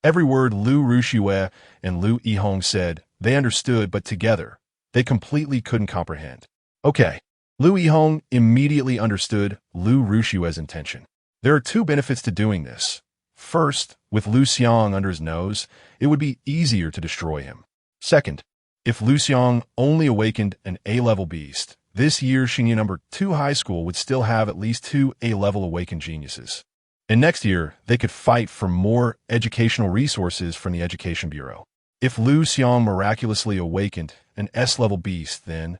Every word Liu Xiang and Liu Yihong said, they understood, but together, they completely couldn't comprehend. Okay. Liu Yihong immediately understood Liu Xiang's intention. There are two benefits to doing this. First, with Liu Xiang under his nose, it would be easier to destroy him. Second, if Liu Xiang only awakened an A-level beast, this year's Xingyu No. 2 high school would still have at least 2 A-level awakened geniuses. And next year, they could fight for more educational resources from the Education Bureau. If Liu Xiang miraculously awakened an S-level beast, then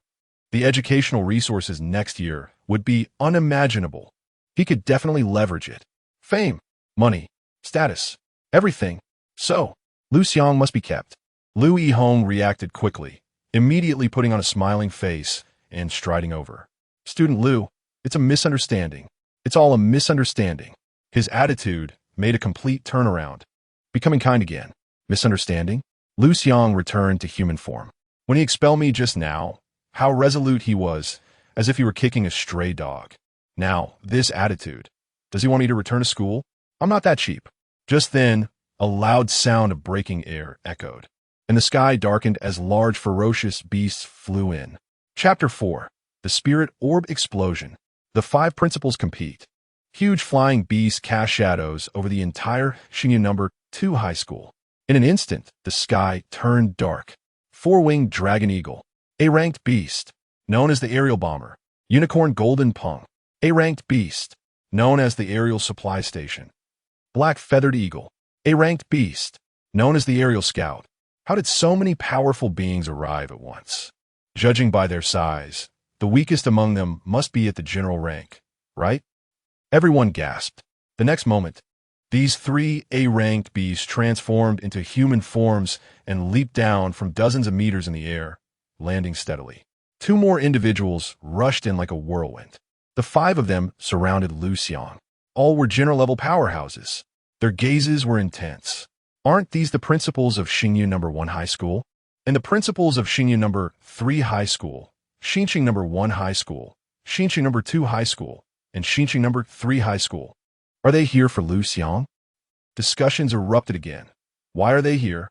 the educational resources next year would be unimaginable. He could definitely leverage it. Fame, money, status, everything. So, Liu Xiang must be kept. Liu Yihong reacted quickly, immediately putting on a smiling face and striding over. Student Liu, it's a misunderstanding. It's all a misunderstanding. His attitude made a complete turnaround, becoming kind again. Misunderstanding? Liu Xiang returned to human form. When he expelled me just now, how resolute he was, as if he were kicking a stray dog. Now, this attitude. Does he want me to return to school? I'm not that cheap. Just then, a loud sound of breaking air echoed, and the sky darkened as large ferocious beasts flew in. Chapter 4. The Spirit Orb Explosion. The 5 principals compete. Huge flying beasts cast shadows over the entire Xingyu No. 2 high school. In an instant, the sky turned dark. 4-winged dragon eagle. A-ranked beast, known as the aerial bomber. Unicorn golden pung. A-ranked beast, known as the aerial supply station. Black feathered eagle. A-ranked beast, known as the aerial scout. How did so many powerful beings arrive at once? Judging by their size, the weakest among them must be at the general rank, right? Everyone gasped. The next moment, these 3 A-ranked beasts transformed into human forms and leaped down from dozens of meters in the air, landing steadily. 2 more individuals rushed in like a whirlwind. The 5 of them surrounded Liu Xiang. All were general-level powerhouses. Their gazes were intense. Aren't these the principals of Xingyu No. 1 High School? And the principals of Xingyu No. 3 High School, Xinqing No. 1 High School, Xinqing No. 2 High School, and Xinqing No. 3 High School. Are they here for Liu Xiang? Discussions erupted again. Why are they here?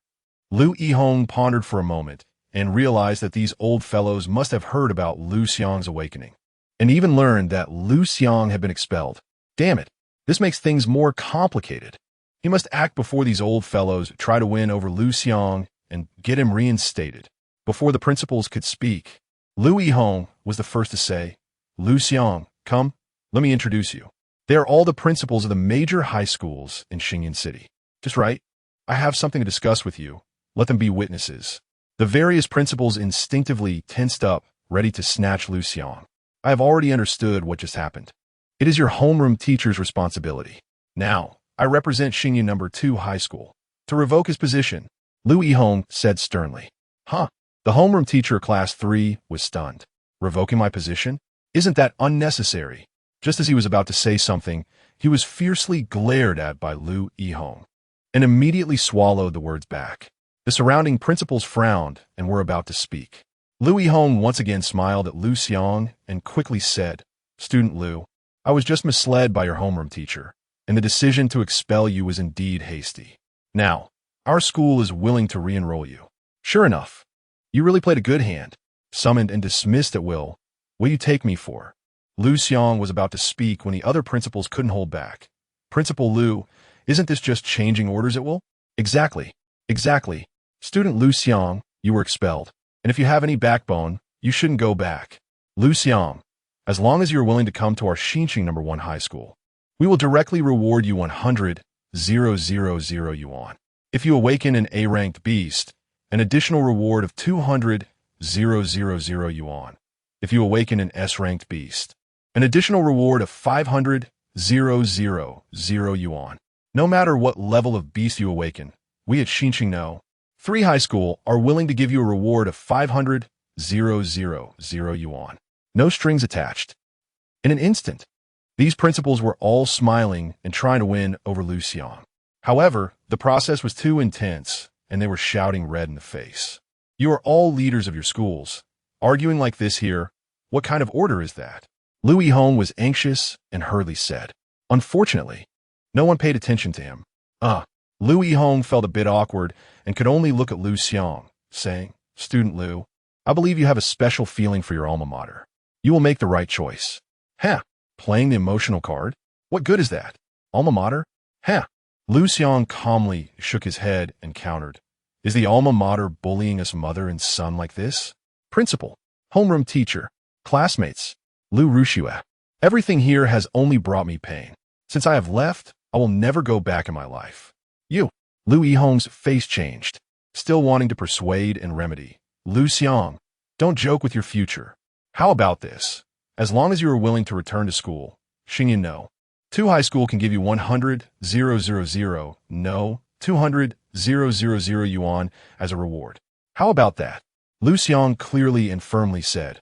Liu Yihong pondered for a moment and realized that these old fellows must have heard about Liu Xiang's awakening, and even learned that Liu Xiang had been expelled. Damn it, this makes things more complicated. He must act before these old fellows try to win over Liu Xiang and get him reinstated. Before the principals could speak, Liu Yihong was the first to say, Liu Xiang, come, let me introduce you. They are all the principals of the major high schools in Xingyan City. Just right. I have something to discuss with you. Let them be witnesses. The various principals instinctively tensed up, ready to snatch Liu Xiang. I have already understood what just happened. It is your homeroom teacher's responsibility. Now, I represent Xingyu No. 2 High School. To revoke his position, Liu Yihong said sternly. Huh? The homeroom teacher of Class 3 was stunned. Revoking my position? Isn't that unnecessary? Just as he was about to say something, he was fiercely glared at by Liu Xiang and immediately swallowed the words back. The surrounding principals frowned and were about to speak. Liu Xiang once again smiled at Liu Xiang and quickly said, "Student Liu, I was just misled by your homeroom teacher, and the decision to expel you was indeed hasty. Now, our school is willing to re-enroll you." Sure enough, you really played a good hand. Summoned and dismissed at will. What do you take me for? Liu Xiang was about to speak when the other principals couldn't hold back. Principal Liu, isn't this just changing orders at will? Exactly. Student Liu Xiang, you were expelled. And if you have any backbone, you shouldn't go back. Liu Xiang, as long as you're willing to come to our Xinqing No. 1 high school, we will directly reward you 100,000 yuan. If you awaken an A-ranked beast, an additional reward of 200,000 yuan. If you awaken an S-ranked beast, an additional reward of 500,000 yuan. No matter what level of beast you awaken, we at Xinqing No. 3 High School are willing to give you a reward of 500,000 yuan. No strings attached. In an instant, these principals were all smiling and trying to win over Liu Xiang. However, the process was too intense, and they were shouting red in the face. You are all leaders of your schools. Arguing like this here, what kind of order is that? Liu Xiang was anxious and hurriedly said. Unfortunately, no one paid attention to him. Liu Xiang felt a bit awkward and could only look at Liu Xiang, saying, "Student Liu, I believe you have a special feeling for your alma mater. You will make the right choice." Playing the emotional card? What good is that? Alma mater? Liu Xiang calmly shook his head and countered. Is the alma mater bullying us mother and son like this? Principal, homeroom teacher, classmates, Liu Rushue. Everything here has only brought me pain. Since I have left, I will never go back in my life. You. Liu Yihong's face changed, still wanting to persuade and remedy. Liu Xiang, don't joke with your future. How about this? As long as you are willing to return to school, Xinyan No. 2 High School can give you 200,000 yuan as a reward. How about that? Liu Xiang clearly and firmly said,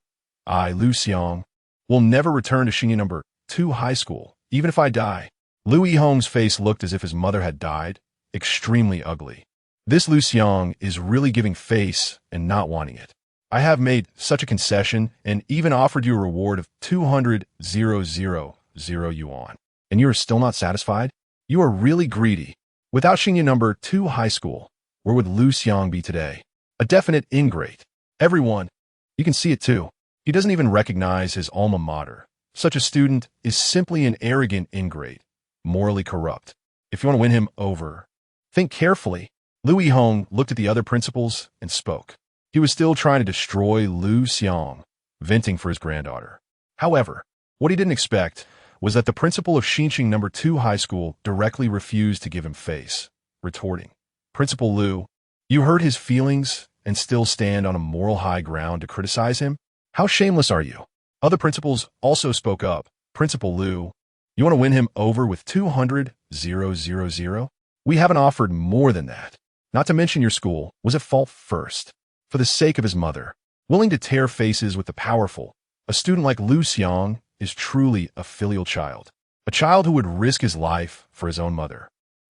I, Liu Xiang, will never return to Xinyan No. 2 High School, even if I die. Liu Yihong's face looked as if his mother had died, extremely ugly. This Liu Xiang is really giving face and not wanting it. I have made such a concession and even offered you a reward of 200,000 yuan. And you are still not satisfied? You are really greedy. Without Xinyan No. 2 High School, where would Liu Xiang be today? A definite ingrate. Everyone, you can see it too. He doesn't even recognize his alma mater. Such a student is simply an arrogant ingrate, morally corrupt. If you want to win him over, think carefully. Liu Yihong looked at the other principals and spoke. He was still trying to destroy Liu Xiang, venting for his granddaughter. However, what he didn't expect was that the principal of Xinqing No. 2 High School directly refused to give him face, retorting, Principal Liu, you hurt his feelings and still stand on a moral high ground to criticize him? How shameless are you? Other principals also spoke up. Principal Liu, you want to win him over with 200,000? We haven't offered more than that. Not to mention your school was at fault first. For the sake of his mother, willing to tear faces with the powerful, a student like Liu Xiang is truly a filial child. A child who would risk his life for his own mother.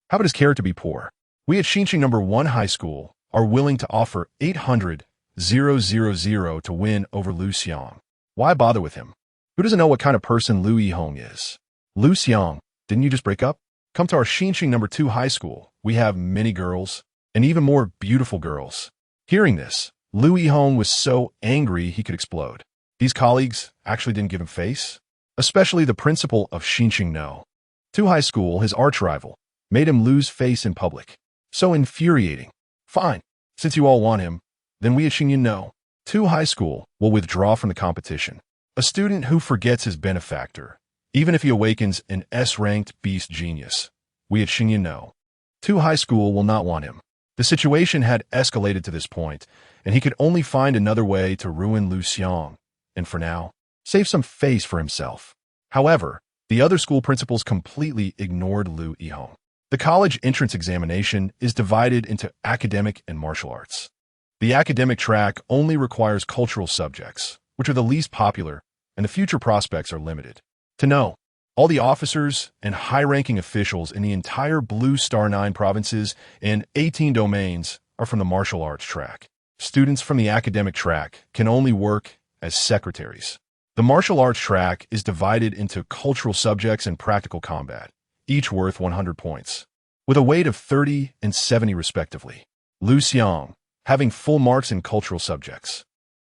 How about his character be poor? We at Xinqing No. 1 High School are willing to offer 800,000 to win over Liu Xiang. Why bother with him? Who doesn't know what kind of person Liu Yihong is? Liu Xiang, didn't you just break up? Come to our Xinqing No. 2 High School. We have many girls, and even more beautiful girls. Hearing this, Liu Yihong was so angry he could explode. These colleagues actually didn't give him face, especially the principal of Xinqing No. 2 High School, his arch-rival, made him lose face in public. So infuriating. Fine, since you all want him, then we at Xinqing No. 2 High School will withdraw from the competition. A student who forgets his benefactor, even if he awakens an S-ranked beast genius, we at Xinqing No. 2 High School will not want him. The situation had escalated to this point, and he could only find another way to ruin Liu Xiang, and for now, save some face for himself. However, the other school principals completely ignored Liu Yihong. The college entrance examination is divided into academic and martial arts. The academic track only requires cultural subjects, which are the least popular, and the future prospects are limited. To know All the officers and high-ranking officials in the entire Blue Star 9 provinces and 18 domains are from the martial arts track. Students from the academic track can only work as secretaries. The martial arts track is divided into cultural subjects and practical combat, each worth 100 points, with a weight of 30 and 70 respectively. Liu Xiang, having full marks in cultural subjects,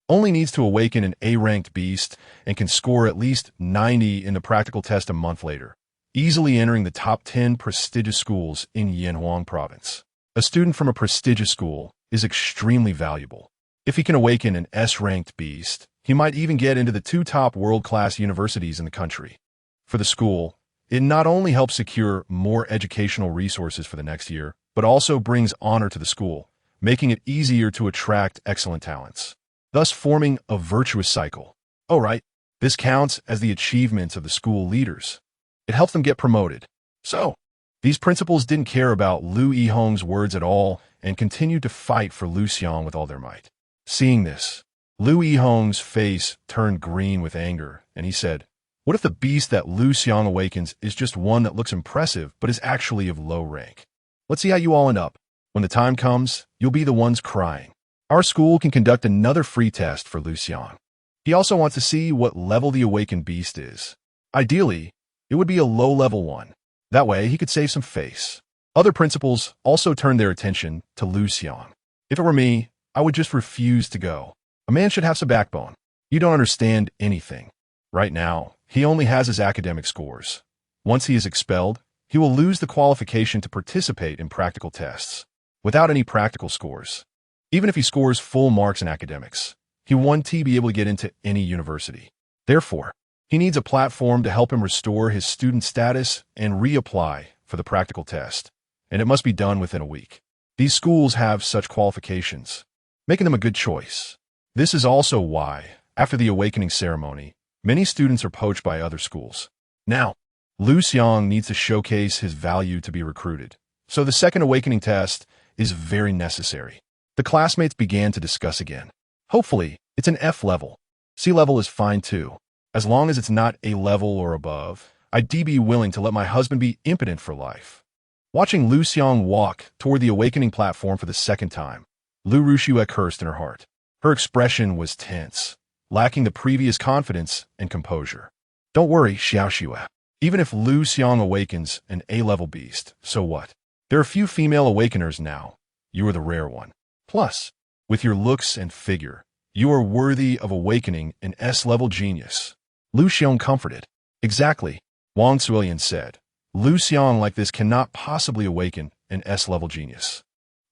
only needs to awaken an A-ranked beast and can score at least 90 in the practical test a month later, easily entering the top 10 prestigious schools in Yanhuang province. A student from a prestigious school is extremely valuable. If he can awaken an S-ranked beast, he might even get into the 2 top world-class universities in the country. For the school, it not only helps secure more educational resources for the next year, but also brings honor to the school, making it easier to attract excellent talents, thus forming a virtuous cycle. Oh, right, this counts as the achievements of the school leaders. It helps them get promoted. So, these principals didn't care about Liu Yihong's words at all and continued to fight for Liu Xiang with all their might. Seeing this, Liu Yihong's face turned green with anger, and he said, "What if the beast that Liu Xiang awakens is just one that looks impressive but is actually of low rank? Let's see how you all end up. When the time comes, you'll be the ones crying." Our school can conduct another free test for Liu Xiang. He also wants to see what level the awakened beast is. Ideally, it would be a low-level one. That way, he could save some face. Other principals also turned their attention to Liu Xiang. If it were me, I would just refuse to go. A man should have some backbone. You don't understand anything. Right now, he only has his academic scores. Once he is expelled, he will lose the qualification to participate in practical tests. Without any practical scores, even if he scores full marks in academics, he won't be able to get into any university. Therefore, he needs a platform to help him restore his student status and reapply for the practical test, and it must be done within a week. These schools have such qualifications, making them a good choice. This is also why, after the awakening ceremony, many students are poached by other schools. Now, Liu Xiang needs to showcase his value to be recruited, so the second awakening test is very necessary. The classmates began to discuss again. Hopefully, it's an F level. C level is fine too. As long as it's not A level or above, I'd be willing to let my husband be impotent for life. Watching Liu Xiang walk toward the awakening platform for the second time, Liu Rushue cursed in her heart. Her expression was tense, lacking the previous confidence and composure. Don't worry, Xiaoxue. Even if Liu Xiang awakens an A-level beast, so what? There are few female awakeners now. You are the rare one. Plus, with your looks and figure, you are worthy of awakening an S-level genius. Liu Xiang comforted. Exactly, Wang Suilian said. Liu Xiang like this cannot possibly awaken an S-level genius.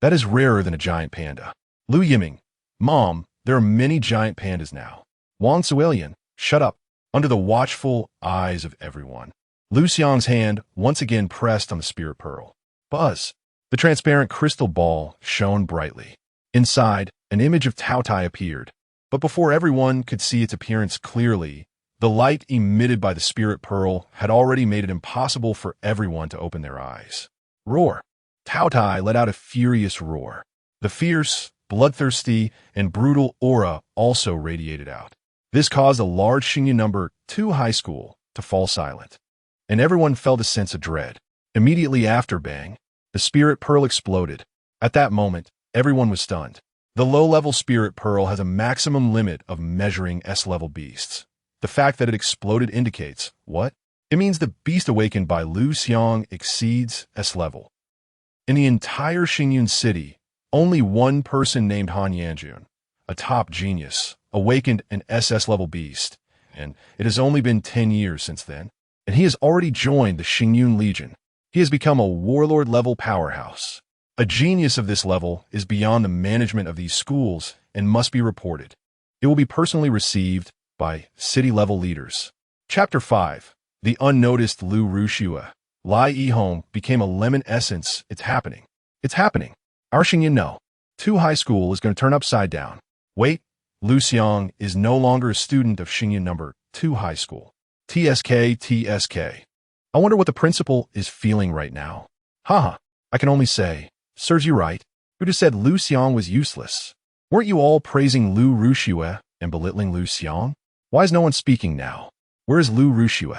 That is rarer than a giant panda. Liu Yiming, Mom, there are many giant pandas now. Wang Suilian, shut up. Under the watchful eyes of everyone, Liu Xiang's hand once again pressed on the spirit pearl. Buzz. The transparent crystal ball shone brightly. Inside, an image of Tao Tai appeared, but before everyone could see its appearance clearly, the light emitted by the spirit pearl had already made it impossible for everyone to open their eyes. Roar! Tao Tai let out a furious roar. The fierce, bloodthirsty, and brutal aura also radiated out. This caused a large Xingyu number 2 high school to fall silent, and everyone felt a sense of dread. Immediately after bang, the spirit pearl exploded. At that moment, everyone was stunned. The low-level spirit pearl has a maximum limit of measuring S-level beasts. The fact that it exploded indicates, what? It means the beast awakened by Liu Xiang exceeds S-level. In the entire Xingyun city, only one person named Han Yanjun, a top genius, awakened an SS-level beast, and it has only been 10 years since then, and he has already joined the Xingyun Legion. He has become a warlord-level powerhouse. A genius of this level is beyond the management of these schools and must be reported. It will be personally received by city-level leaders. Chapter 5. The Unnoticed Liu Rushue. Lai Yihong became a lemon essence. It's happening. It's happening. Our Xingyun No. 2 High School is going to turn upside down. Wait, Liu Xiang is no longer a student of Xingyun number 2 High School. TSK. I wonder what the principal is feeling right now. Haha, I can only say, serves you right. Who just said Liu Xiang was useless? Weren't you all praising Liu Rushue and belittling Liu Xiang? Why is no one speaking now? Where is Liu Rushue?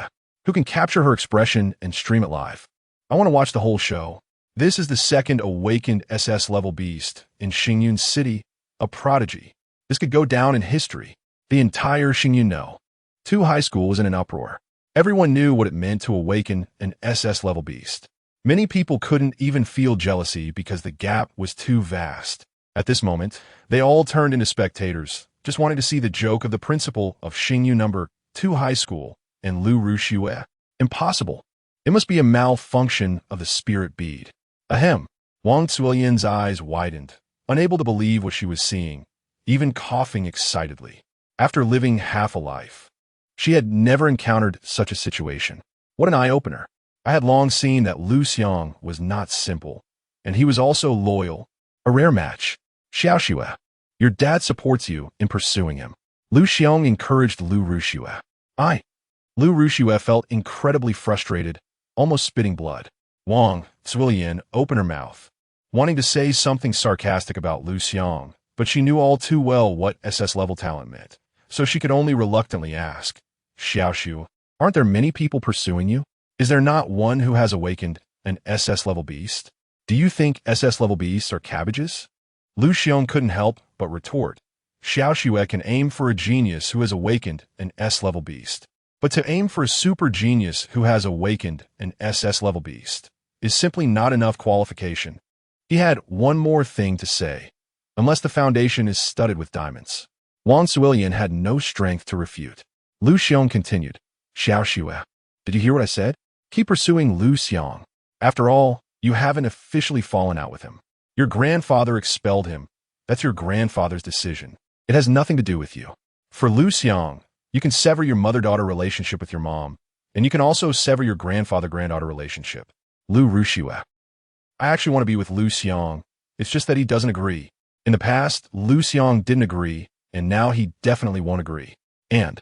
who can capture her expression and stream it live. I want to watch the whole show. This is the second awakened SS level beast in Xingyun City, a prodigy. This could go down in history. The entire Xingyun know. 2 High School was in an uproar. Everyone knew what it meant to awaken an SS level beast. Many people couldn't even feel jealousy because the gap was too vast. At this moment, they all turned into spectators, just wanting to see the joke of the principal of Xingyun number 2 High School and Liu Xiang. Impossible. It must be a malfunction of the spirit bead. Ahem. Wang Zuilian's eyes widened, unable to believe what she was seeing, even coughing excitedly. After living half a life, she had never encountered such a situation. What an eye-opener. I had long seen that Liu Xiang was not simple, and he was also loyal. A rare match. Xiaoxue, your dad supports you in pursuing him. Liu Xiang encouraged Liu Xiang. Liu Xiang felt incredibly frustrated, almost spitting blood. Wang Zuilian opened her mouth, wanting to say something sarcastic about Liu Xiang, but she knew all too well what SS-level talent meant, so she could only reluctantly ask, Xiaoxue, aren't there many people pursuing you? Is there not one who has awakened an SS-level beast? Do you think SS-level beasts are cabbages? Liu Xiang couldn't help but retort. Xiaoxue can aim for a genius who has awakened an S-level beast. But to aim for a super genius who has awakened an SS-level beast is simply not enough qualification. He had one more thing to say. Unless the foundation is studded with diamonds. Wang Zuilian had no strength to refute. Liu Xiang continued. Xiaoxue, did you hear what I said? Keep pursuing Liu Xiang. After all, you haven't officially fallen out with him. Your grandfather expelled him. That's your grandfather's decision. It has nothing to do with you. For Liu Xiang, you can sever your mother-daughter relationship with your mom, and you can also sever your grandfather-granddaughter relationship. Liu Xiang. I actually want to be with Liu Xiang. It's just that he doesn't agree. In the past, Liu Xiang didn't agree, and now he definitely won't agree. And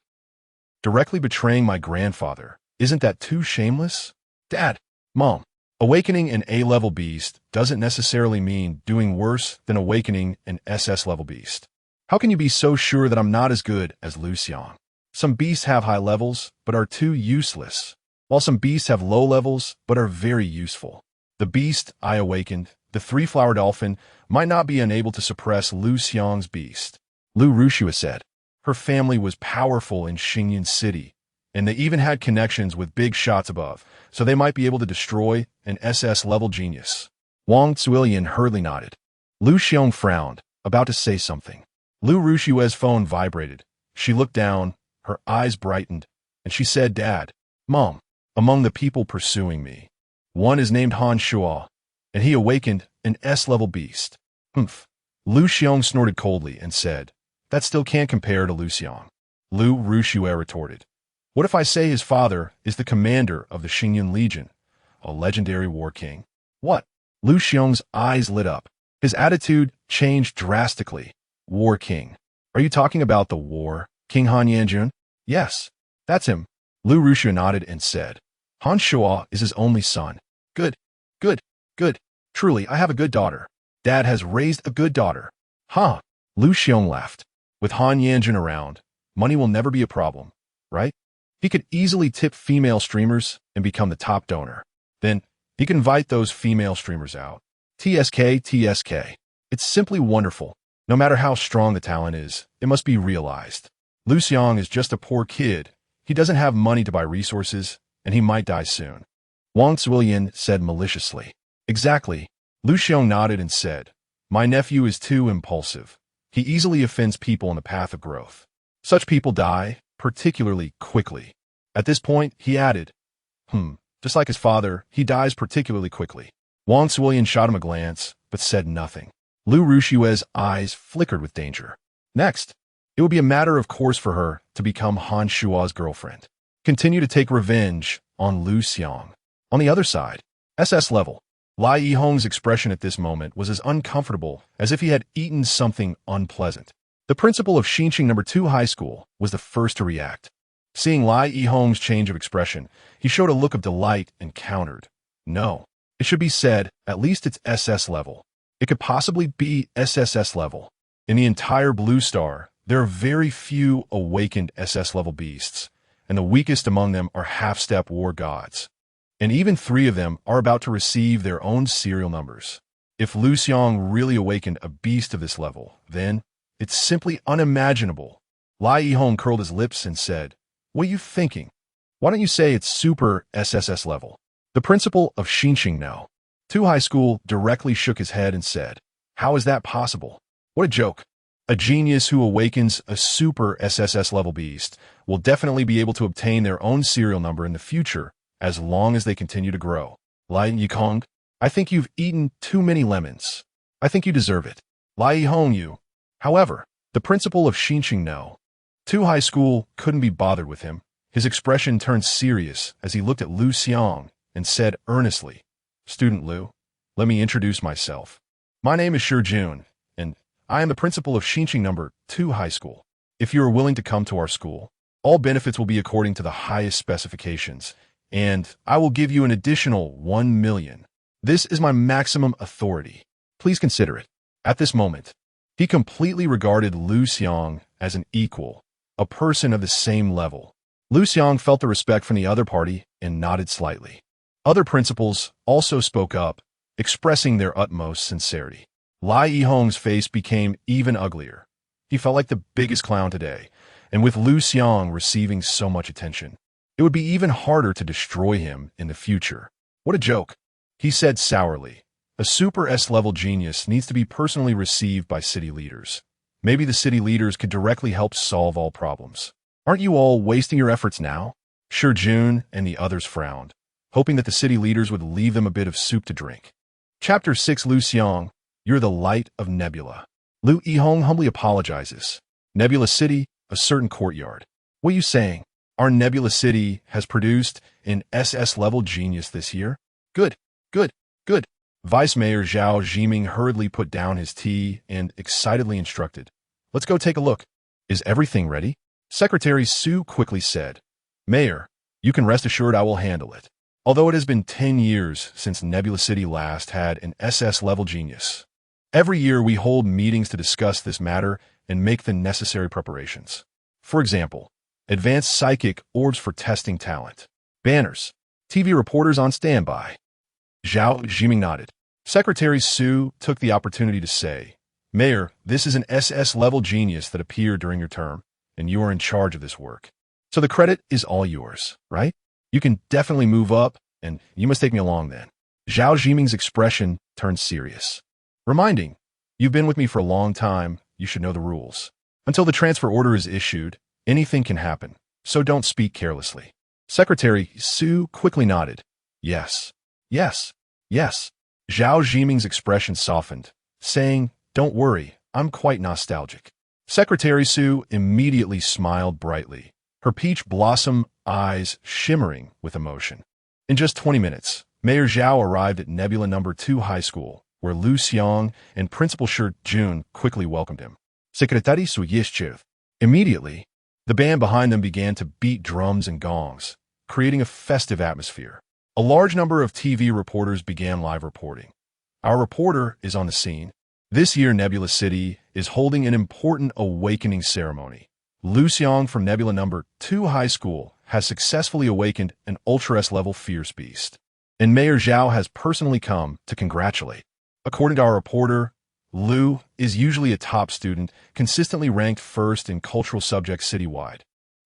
directly betraying my grandfather. Isn't that too shameless? Dad, Mom, awakening an A-level beast doesn't necessarily mean doing worse than awakening an SS-level beast. How can you be so sure that I'm not as good as Liu Xiang? Some beasts have high levels, but are too useless, while some beasts have low levels, but are very useful. The beast I awakened, the 3-flower dolphin, might not be unable to suppress Liu Xiang's beast. Liu Xiang said. Her family was powerful in Xingyun City, and they even had connections with big shots above, so they might be able to destroy an SS-level genius. Wang Zuilian hurriedly nodded. Liu Xiang frowned, about to say something. Liu Xiang's phone vibrated. She looked down, her eyes brightened, and she said, Dad, Mom, among the people pursuing me, one is named Han Shuo, and he awakened an S-level beast. Humph. Liu Xiang snorted coldly and said, that still can't compare to Liu Xiang. Liu Xiang retorted. What if I say his father is the commander of the Xingyun Legion, a legendary war king? What? Liu Xiang's eyes lit up. His attitude changed drastically. War king. Are you talking about the war King Han Yanjun? Yes, that's him. Liu Xiang nodded and said, Han Shuo is his only son. Good, good, good. Truly, I have a good daughter. Dad has raised a good daughter. Huh? Liu Xiang laughed. With Han Yanjun around, money will never be a problem, right? He could easily tip female streamers and become the top donor. Then, he can invite those female streamers out. TSK. It's simply wonderful. No matter how strong the talent is, it must be realized. Liu Xiang is just a poor kid. He doesn't have money to buy resources, and he might die soon. Wang Zuilian said maliciously. Exactly. Liu Xiang nodded and said, my nephew is too impulsive. He easily offends people in the path of growth. Such people die, particularly quickly. At this point, he added, just like his father, he dies particularly quickly. Wang Zuilian shot him a glance, but said nothing. Liu Xiang's eyes flickered with danger. Next, it would be a matter of course for her to become Han Shuo's girlfriend. Continue to take revenge on Liu Xiang. On the other side, SS level. Lai Yihong's expression at this moment was as uncomfortable as if he had eaten something unpleasant. The principal of Xinqing No. 2 High School was the first to react. Seeing Lai Yihong's change of expression, he showed a look of delight and countered. No, it should be said, at least it's SS level. It could possibly be SSS level. In the entire Blue Star, there are very few awakened SS level beasts, and the weakest among them are half-step war gods. And even 3 of them are about to receive their own serial numbers. If Liu Xiang really awakened a beast of this level, then it's simply unimaginable. Liu Xiang curled his lips and said, "What are you thinking? Why don't you say it's super SSS level?" The principal of Xinqing 2 High School directly shook his head and said, "How is that possible? What a joke. A genius who awakens a super SSS level beast will definitely be able to obtain their own serial number in the future as long as they continue to grow. Liu Xiang, I think you've eaten too many lemons. I think you deserve it. Liu Xiang, you." However, the principal of Xinqing 2 High School couldn't be bothered with him. His expression turned serious as he looked at Liu Xiang and said earnestly, "Student Liu, let me introduce myself. My name is Shi Jun, and I am the principal of Xinqing 2 High School. If you are willing to come to our school, all benefits will be according to the highest specifications, and I will give you an additional 1 million. This is my maximum authority. Please consider it." At this moment, he completely regarded Liu Xiang as an equal, a person of the same level. Liu Xiang felt the respect from the other party and nodded slightly. Other principals also spoke up, expressing their utmost sincerity. Liu Xiang's face became even uglier. He felt like the biggest clown today, and with Liu Xiang receiving so much attention, it would be even harder to destroy him in the future. What a joke, he said sourly. A super S-level genius needs to be personally received by city leaders. Maybe the city leaders could directly help solve all problems. Aren't you all wasting your efforts now? Shi Jun and the others frowned, hoping that the city leaders would leave them a bit of soup to drink. Chapter 6. Liu Xiang, you're the light of Nebula. Liu Xiang humbly apologizes. Nebula City, a certain courtyard. What are you saying? Our Nebula City has produced an SS-level genius this year? Good, good, good. Vice Mayor Zhao Zhiming hurriedly put down his tea and excitedly instructed, "Let's go take a look. Is everything ready?" Secretary Su quickly said, "Mayor, you can rest assured I will handle it. Although it has been 10 years since Nebula City last had an SS-level genius. Every year we hold meetings to discuss this matter and make the necessary preparations. For example, advanced psychic orbs for testing talent, banners, TV reporters on standby." Zhao Zhiming nodded. Secretary Su took the opportunity to say, "Mayor, this is an SS-level genius that appeared during your term, and you are in charge of this work. So the credit is all yours, right? You can definitely move up, and you must take me along then." Zhao Zhiming's expression turned serious. Reminding, "You've been with me for a long time, you should know the rules. Until the transfer order is issued, anything can happen, so don't speak carelessly." Secretary Su quickly nodded. "Yes, yes, yes." Zhao Zhiming's expression softened, saying, "Don't worry, I'm quite nostalgic." Secretary Su immediately smiled brightly, her peach blossom eyes shimmering with emotion. In just 20 minutes, Mayor Zhao arrived at Nebula No. 2 High School, where Liu Xiang and Principal Shi Jun quickly welcomed him. Secretary Su Yishchiv. Immediately, the band behind them began to beat drums and gongs, creating a festive atmosphere. A large number of TV reporters began live reporting. Our reporter is on the scene. This year, Nebula City is holding an important awakening ceremony. Liu Xiang from Nebula No. 2 High School has successfully awakened an Ultra S-level fierce beast, and Mayor Zhao has personally come to congratulate. According to our reporter, Liu is usually a top student, consistently ranked first in cultural subjects citywide,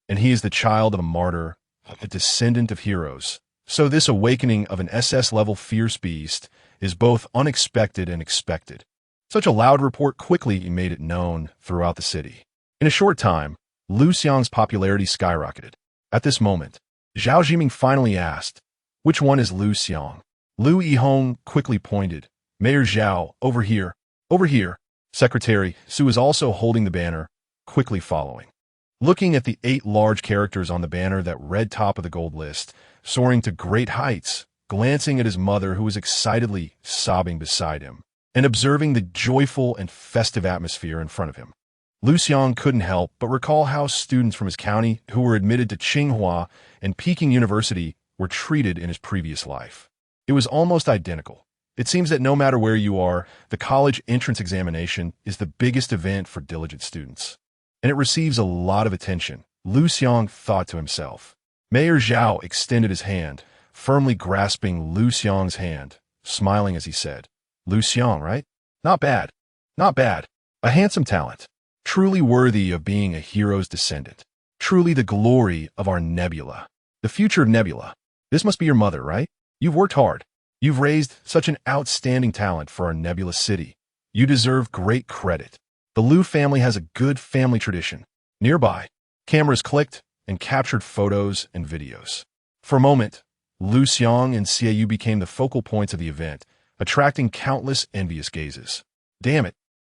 and he is the child of a martyr, a descendant of heroes. So this awakening of an SS-level fierce beast is both unexpected and expected. Such a loud report quickly made it known throughout the city. In a short time, Liu Xiang's popularity skyrocketed. At this moment, Zhao Zhiming finally asked, "Which one is Liu Xiang?" Liu Yihong quickly pointed, "Mayor Zhao, over here, over here." Secretary Su is also holding the banner, quickly following. Looking at the 8 large characters on the banner that read top of the gold list, soaring to great heights, glancing at his mother who was excitedly sobbing beside him, and observing the joyful and festive atmosphere in front of him, Liu Xiang couldn't help but recall how students from his county who were admitted to Tsinghua and Peking University were treated in his previous life. It was almost identical. It seems that no matter where you are, the college entrance examination is the biggest event for diligent students, and it receives a lot of attention. Liu Xiang thought to himself. Mayor Zhao extended his hand, firmly grasping Liu Xiang's hand, smiling as he said, Liu Xiang, right? Not bad. Not bad. A handsome talent. Truly worthy of being a hero's descendant. Truly the glory of our nebula. The future of nebula. This must be your mother, right? You've worked hard. You've raised such an outstanding talent for our nebula city. You deserve great credit. The Liu family has a good family tradition. Nearby, cameras clicked and captured photos and videos. For a moment, Liu Xiang and Xiaoyu became the focal points of the event, attracting countless envious gazes. Damn it.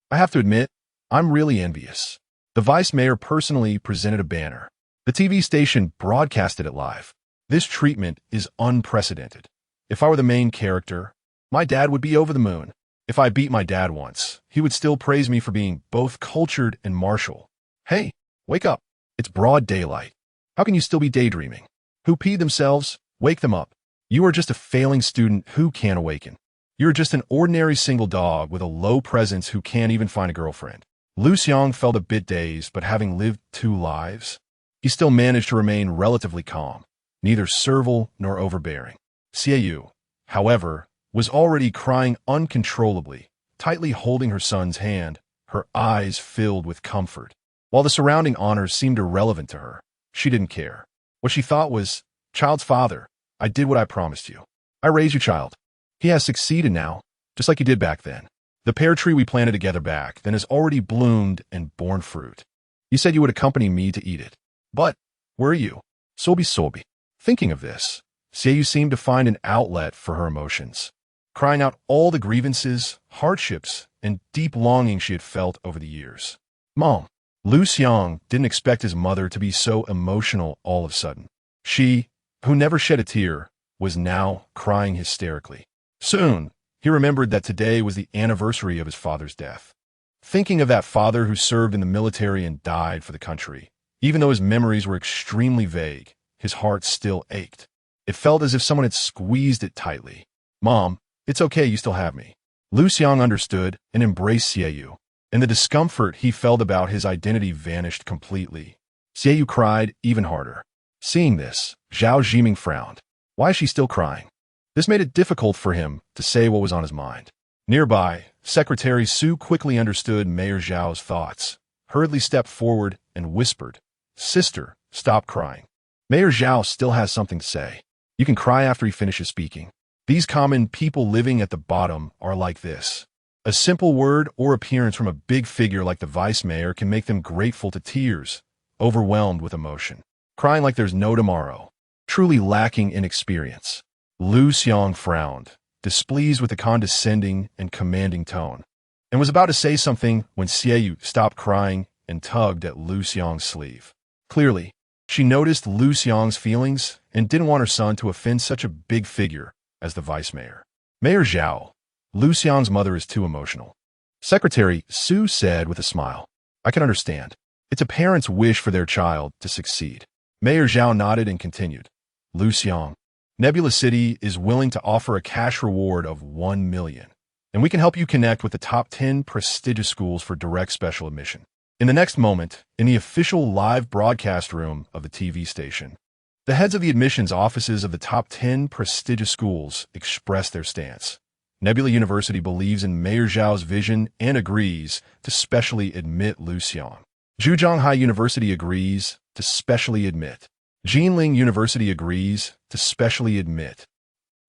I have to admit, I'm really envious. The vice mayor personally presented a banner. The TV station broadcasted it live. This treatment is unprecedented. If I were the main character, my dad would be over the moon. If I beat my dad once, he would still praise me for being both cultured and martial. Hey, wake up. It's broad daylight. How can you still be daydreaming? Who peed themselves? Wake them up. You are just a failing student who can't awaken. You're just an ordinary single dog with a low presence who can't even find a girlfriend. Liu Xiang felt a bit dazed, but having lived 2 lives, he still managed to remain relatively calm, neither servile nor overbearing. Xiaoyu, however, was already crying uncontrollably, tightly holding her son's hand, her eyes filled with comfort. While the surrounding honors seemed irrelevant to her, she didn't care. What she thought was, child's father, I did what I promised you. I raised your child. He has succeeded now, just like you did back then. The pear tree we planted together back then has already bloomed and borne fruit. You said you would accompany me to eat it. But, where are you? Sobi. Thinking of this, Xiaoyu seemed to find an outlet for her emotions, crying out all the grievances, hardships, and deep longing she had felt over the years. Mom. Liu Xiang didn't expect his mother to be so emotional all of a sudden. She, who never shed a tear, was now crying hysterically. Soon, he remembered that today was the anniversary of his father's death. Thinking of that father who served in the military and died for the country, even though his memories were extremely vague, his heart still ached. It felt as if someone had squeezed it tightly. Mom, it's okay, you still have me. Liu Xiang understood and embraced Xiaoyu, and the discomfort he felt about his identity vanished completely. Xiaoyu cried even harder. Seeing this, Zhao Zhiming frowned. Why is she still crying? This made it difficult for him to say what was on his mind. Nearby, Secretary Su quickly understood Mayor Zhao's thoughts, hurriedly stepped forward and whispered, Sister, stop crying. Mayor Zhao still has something to say. You can cry after he finishes speaking. These common people living at the bottom are like this. A simple word or appearance from a big figure like the vice mayor can make them grateful to tears, overwhelmed with emotion, crying like there's no tomorrow, truly lacking in experience. Liu Xiang frowned, displeased with the condescending and commanding tone, and was about to say something when Xiaoyu stopped crying and tugged at Liu Xiang's sleeve. Clearly, she noticed Liu Xiang's feelings and didn't want her son to offend such a big figure as the vice mayor. Mayor Zhao, Liu Xiang's mother is too emotional. Secretary Su said with a smile, I can understand. It's a parent's wish for their child to succeed. Mayor Zhao nodded and continued. Liu Xiang, Nebula City is willing to offer a cash reward of 1 million, and we can help you connect with the top 10 prestigious schools for direct special admission. In the next moment, in the official live broadcast room of the TV station, the heads of the admissions offices of the top 10 prestigious schools expressed their stance. Nebula University believes in Mayor Zhao's vision and agrees to specially admit Liu Xiang. Zhujiang University agrees to specially admit. Jinling University agrees to specially admit.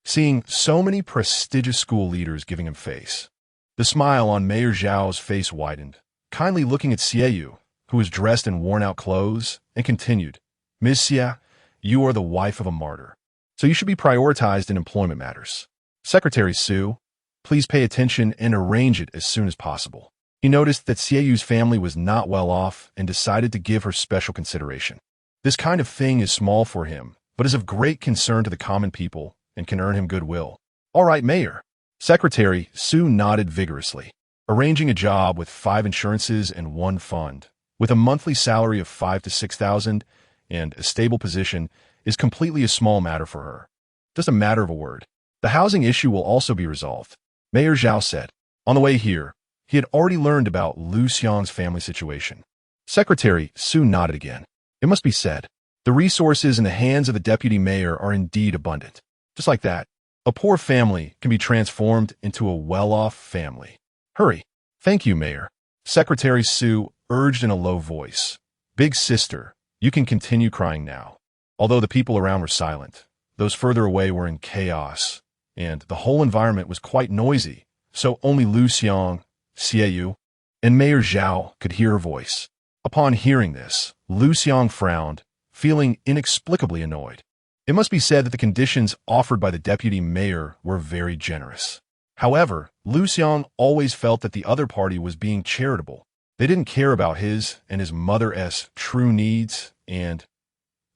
Seeing so many prestigious school leaders giving him face, the smile on Mayor Zhao's face widened, kindly looking at Xiaoyu, who was dressed in worn-out clothes, and continued, Ms. Xia, you are the wife of a martyr, so you should be prioritized in employment matters. Secretary Su, please pay attention and arrange it as soon as possible. He noticed that Xiaoyu's family was not well off and decided to give her special consideration. This kind of thing is small for him, but is of great concern to the common people and can earn him goodwill. All right, Mayor. Secretary Su nodded vigorously. Arranging a job with 5 insurances and 1 fund, with a monthly salary of 5,000 to 6,000 and a stable position is completely a small matter for her. Just a matter of a word. The housing issue will also be resolved, Mayor Zhao said. On the way here, he had already learned about Liu Xiang's family situation. Secretary Su nodded again. It must be said, The resources in the hands of the deputy mayor are indeed abundant. Just like that, a poor family can be transformed into a well-off family. Hurry. Thank you, Mayor. Secretary Sue urged in a low voice. Big sister, you can continue crying now. Although the people around were silent, those further away were in chaos, and the whole environment was quite noisy, so only Liu Xiang, Xiaoyu, and Mayor Zhao could hear her voice. Upon hearing this, Liu Xiang frowned, feeling inexplicably annoyed. It must be said that the conditions offered by the deputy mayor were very generous. However, Liu Xiang always felt that the other party was being charitable. They didn't care about his and his mother's true needs and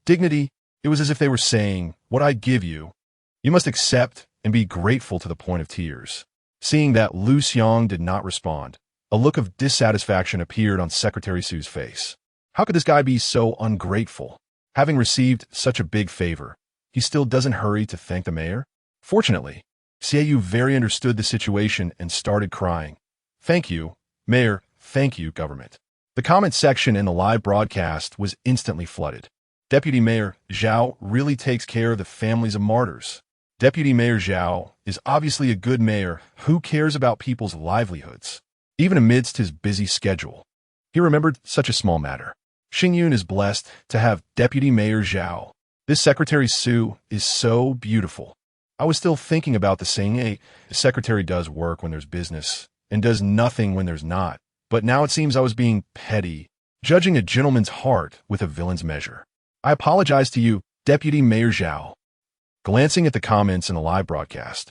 dignity. It was as if they were saying, what I give you, you must accept and be grateful to the point of tears. Seeing that Liu Xiang did not respond, a look of dissatisfaction appeared on Secretary Sue's face. How could this guy be so ungrateful? Having received such a big favor, he still doesn't hurry to thank the mayor? Fortunately, Xiaoyu very understood the situation and started crying. Thank you, Mayor. Thank you, government. The comment section in the live broadcast was instantly flooded. Deputy Mayor Zhao really takes care of the families of martyrs. Deputy Mayor Zhao is obviously a good mayor who cares about people's livelihoods, even amidst his busy schedule. He remembered such a small matter. Xingyun is blessed to have Deputy Mayor Zhao. This Secretary Sue is so beautiful. I was still thinking about the saying, the secretary does work when there's business and does nothing when there's not. But now it seems I was being petty, judging a gentleman's heart with a villain's measure. I apologize to you, Deputy Mayor Zhao. Glancing at the comments in the live broadcast,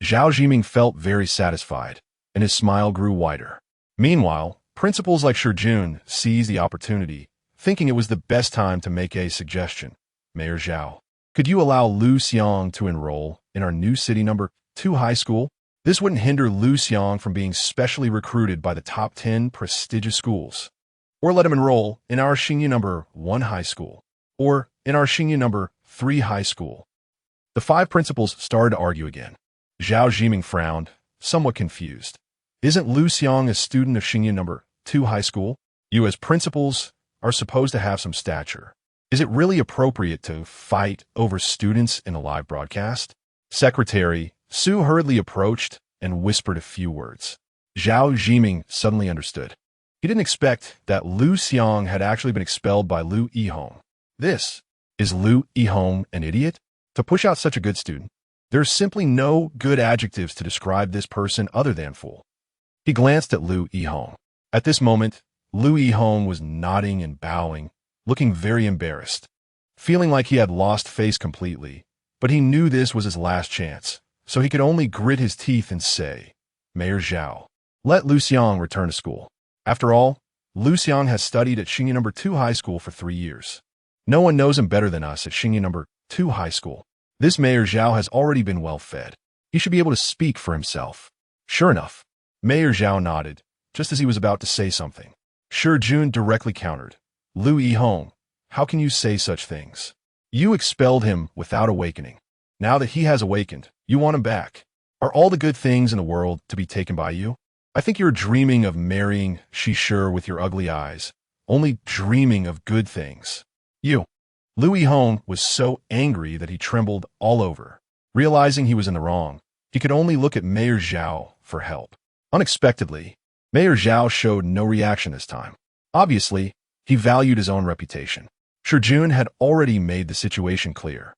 Zhao Zhiming felt very satisfied, and his smile grew wider. Meanwhile, principals like Shijun seized the opportunity, thinking it was the best time to make a suggestion. Mayor Zhao, could you allow Liu Xiang to enroll in our new city number 2 high school? This wouldn't hinder Liu Xiang from being specially recruited by the top 10 prestigious schools. Or let him enroll in our Xingyu number 1 high school. Or in our Xingyu number 3 high school. The 5 principals started to argue again. Zhao Zhiming frowned, somewhat confused. Isn't Liu Xiang a student of Xingyu number 2 high school? You as principals are supposed to have some stature. Is it really appropriate to fight over students in a live broadcast? Secretary Sue hurriedly approached and whispered a few words. Zhao Zhiming suddenly understood. He didn't expect that Liu Xiang had actually been expelled by Liu Yihong. This, is Liu Yihong an idiot? To push out such a good student? There's simply no good adjectives to describe this person other than fool. He glanced at Liu Yihong. At this moment, Liu Yihong was nodding and bowing, looking very embarrassed, feeling like he had lost face completely, but he knew this was his last chance. So he could only grit his teeth and say, Mayor Zhao, let Liu Xiang return to school. After all, Liu Xiang has studied at Xingyu number 2 high school for 3 years. No one knows him better than us at Xingyu number 2 high school. This Mayor Zhao has already been well fed. He should be able to speak for himself. Sure enough, Mayor Zhao nodded, just as he was about to say something. Shijun directly countered. Liu Yihong, how can you say such things? You expelled him without awakening. Now that he has awakened, you want him back. Are all the good things in the world to be taken by you? I think you're dreaming of marrying Shishir with your ugly eyes, only dreaming of good things. You. Liu Yihong was so angry that he trembled all over. Realizing he was in the wrong, he could only look at Mayor Zhao for help. Unexpectedly, Mayor Zhao showed no reaction this time. Obviously, he valued his own reputation. Shijun had already made the situation clear.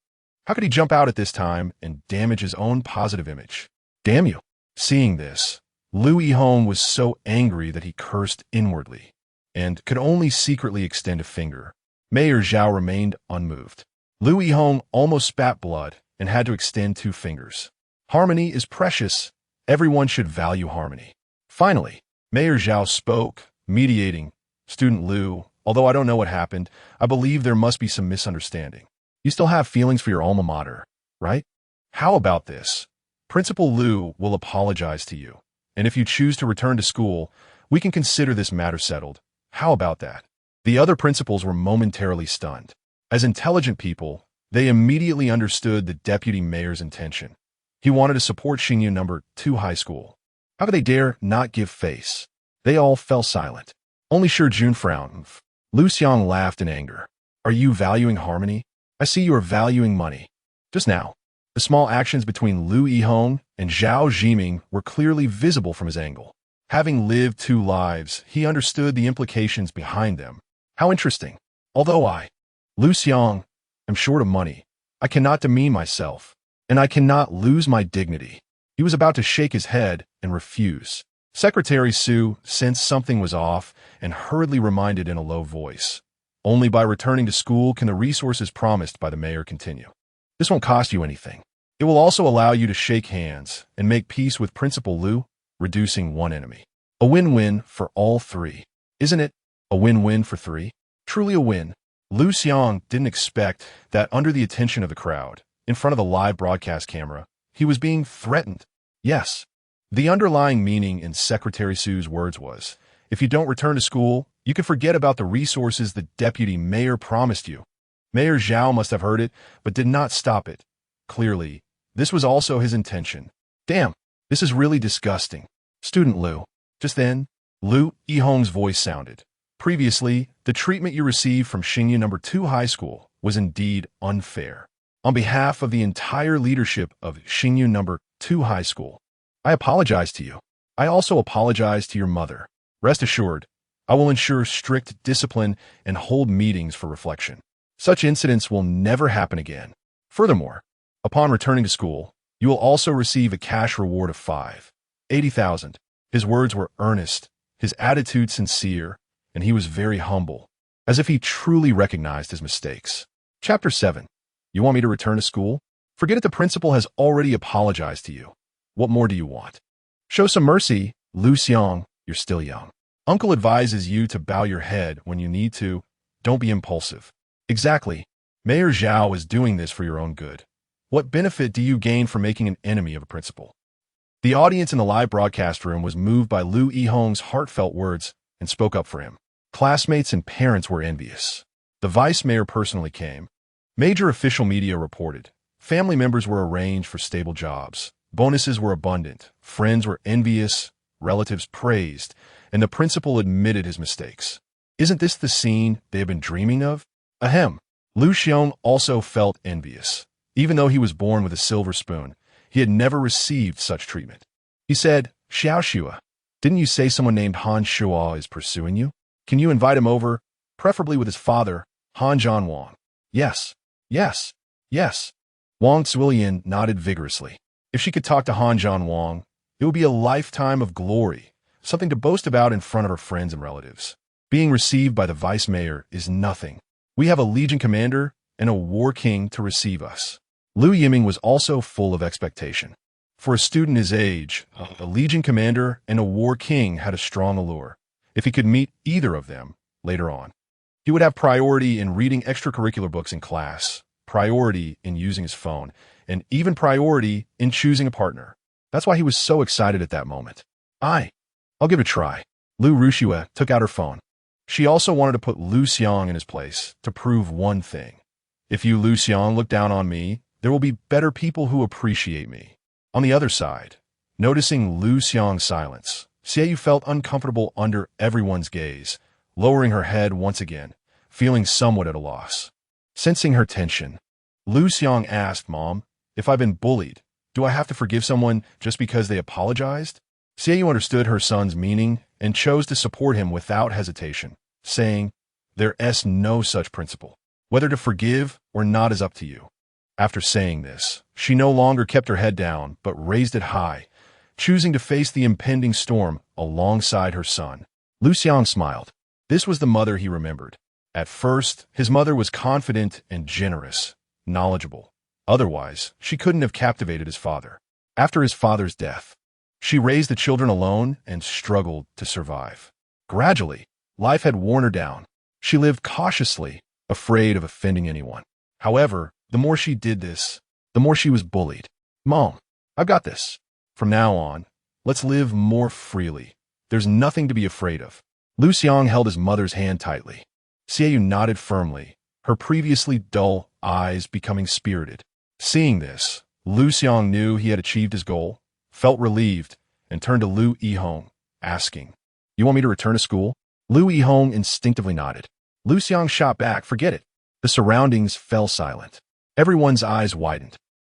How could he jump out at this time and damage his own positive image? Damn you! Seeing this, Liu Yihong was so angry that he cursed inwardly, and could only secretly extend a finger. Mayor Zhao remained unmoved. Liu Yihong almost spat blood and had to extend 2 fingers. Harmony is precious. Everyone should value harmony. Finally, Mayor Zhao spoke, mediating. Student Liu, although I don't know what happened, I believe there must be some misunderstanding. You still have feelings for your alma mater, right? How about this? Principal Liu will apologize to you, and if you choose to return to school, we can consider this matter settled. How about that? The other principals were momentarily stunned. As intelligent people, they immediately understood the deputy mayor's intention. He wanted to support Xingyu number 2 high school. How could they dare not give face? They all fell silent. Only Shijun frowned. Liu Xiang laughed in anger. Are you valuing harmony? I see you are valuing money. Just now, the small actions between Liu Yihong and Zhao Zhiming were clearly visible from his angle. Having lived 2 lives, he understood the implications behind them. How interesting. Although Liu Xiang, am short of money, I cannot demean myself, and I cannot lose my dignity. He was about to shake his head and refuse. Secretary Su sensed something was off and hurriedly reminded in a low voice. Only by returning to school can the resources promised by the mayor continue. This won't cost you anything. It will also allow you to shake hands and make peace with Principal Liu, reducing 1 enemy. A win-win for all 3. Isn't it? A win-win for 3? Truly a win. Liu Xiang didn't expect that under the attention of the crowd, in front of the live broadcast camera, he was being threatened. Yes. The underlying meaning in Secretary Su's words was, if you don't return to school, you can forget about the resources the deputy mayor promised you. Mayor Zhao must have heard it, but did not stop it. Clearly, this was also his intention. Damn, this is really disgusting. Student Liu. Just then, Liu Yihong's voice sounded. Previously, the treatment you received from Xingyu No. 2 High School was indeed unfair. On behalf of the entire leadership of Xingyu No. 2 High School, I apologize to you. I also apologize to your mother. Rest assured, I will ensure strict discipline and hold meetings for reflection. Such incidents will never happen again. Furthermore, upon returning to school, you will also receive a cash reward of 80,000. His words were earnest, his attitude sincere, and he was very humble, as if he truly recognized his mistakes. Chapter 7. You want me to return to school? Forget it, the principal has already apologized to you. What more do you want? Show some mercy, Liu Xiang, you're still young. Uncle advises you to bow your head when you need to. Don't be impulsive. Exactly. Mayor Zhao is doing this for your own good. What benefit do you gain from making an enemy of a principal? The audience in the live broadcast room was moved by Liu Yihong's heartfelt words and spoke up for him. Classmates and parents were envious. The vice mayor personally came. Major official media reported. Family members were arranged for stable jobs. Bonuses were abundant. Friends were envious. Relatives praised. And the principal admitted his mistakes. Isn't this the scene they have been dreaming of? Ahem. Liu Xiang also felt envious. Even though he was born with a silver spoon, he had never received such treatment. He said, Xiao Xua, didn't you say someone named Han Shuo is pursuing you? Can you invite him over, preferably with his father, Han Zhan Wang? Yes, yes, yes. Wang Zuilian nodded vigorously. If she could talk to Han Zhan Wang, it would be a lifetime of glory, something to boast about in front of her friends and relatives. Being received by the vice mayor is nothing. We have a legion commander and a war king to receive us. Liu Yiming was also full of expectation. For a student his age, a legion commander and a war king had a strong allure. If he could meet either of them later on, he would have priority in reading extracurricular books in class, priority in using his phone, and even priority in choosing a partner. That's why he was so excited at that moment. I'll give it a try. Liu Ruxue took out her phone. She also wanted to put Liu Xiang in his place to prove one thing. If you, Liu Xiang, look down on me, there will be better people who appreciate me. On the other side, noticing Liu Xiang's silence, Xie felt uncomfortable under everyone's gaze, lowering her head once again, feeling somewhat at a loss. Sensing her tension, Liu Xiang asked, Mom, if I've been bullied, do I have to forgive someone just because they apologized? Xie understood her son's meaning and chose to support him without hesitation, saying, There's no such principle. Whether to forgive or not is up to you. After saying this, she no longer kept her head down, but raised it high, choosing to face the impending storm alongside her son. Liu Xiang smiled. This was the mother he remembered. At first, his mother was confident and generous, knowledgeable. Otherwise, she couldn't have captivated his father. After his father's death, she raised the children alone and struggled to survive. Gradually, life had worn her down. She lived cautiously, afraid of offending anyone. However, the more she did this, the more she was bullied. Mom, I've got this. From now on, let's live more freely. There's nothing to be afraid of. Liu Xiang held his mother's hand tightly. Xie nodded firmly, her previously dull eyes becoming spirited. Seeing this, Liu Xiang knew he had achieved his goal, felt relieved, and turned to Liu Yihong, asking, You want me to return to school? Liu Yihong instinctively nodded. Liu Xiang shot back, Forget it. The surroundings fell silent. Everyone's eyes widened,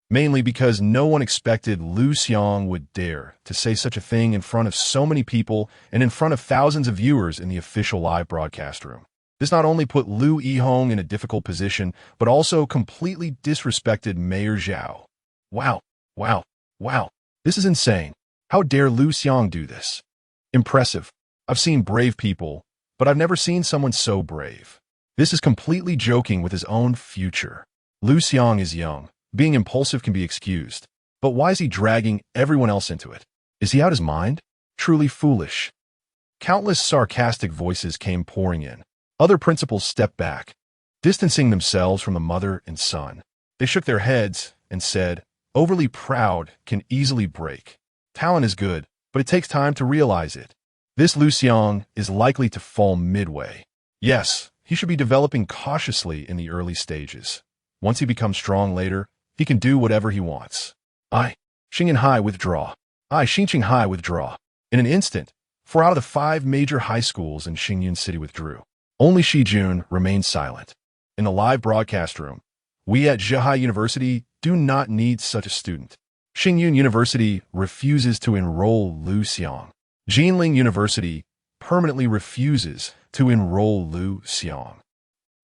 mainly because no one expected Liu Xiang would dare to say such a thing in front of so many people and in front of thousands of viewers in the official live broadcast room. This not only put Liu Yihong in a difficult position, but also completely disrespected Mayor Zhao. Wow, wow, wow. This is insane. How dare Liu Xiang do this? Impressive. I've seen brave people, but I've never seen someone so brave. This is completely joking with his own future. Liu Xiang is young. Being impulsive can be excused. But why is he dragging everyone else into it? Is he out his mind? Truly foolish. Countless sarcastic voices came pouring in. Other principals stepped back, distancing themselves from the mother and son. They shook their heads and said, "Overly proud can easily break. Talent is good, but it takes time to realize it. This Liu Xiang is likely to fall midway. Yes, he should be developing cautiously in the early stages. Once he becomes strong later, he can do whatever he wants." Xingyang withdraw. Xinqing withdraw. In an instant, 4 out of the 5 major high schools in Xingyun City withdrew. Only Shijun remained silent. In the live broadcast room, we at Zhehai University do not need such a student. Xingyun University refuses to enroll Liu Xiang. Jinling University permanently refuses to enroll Liu Xiang.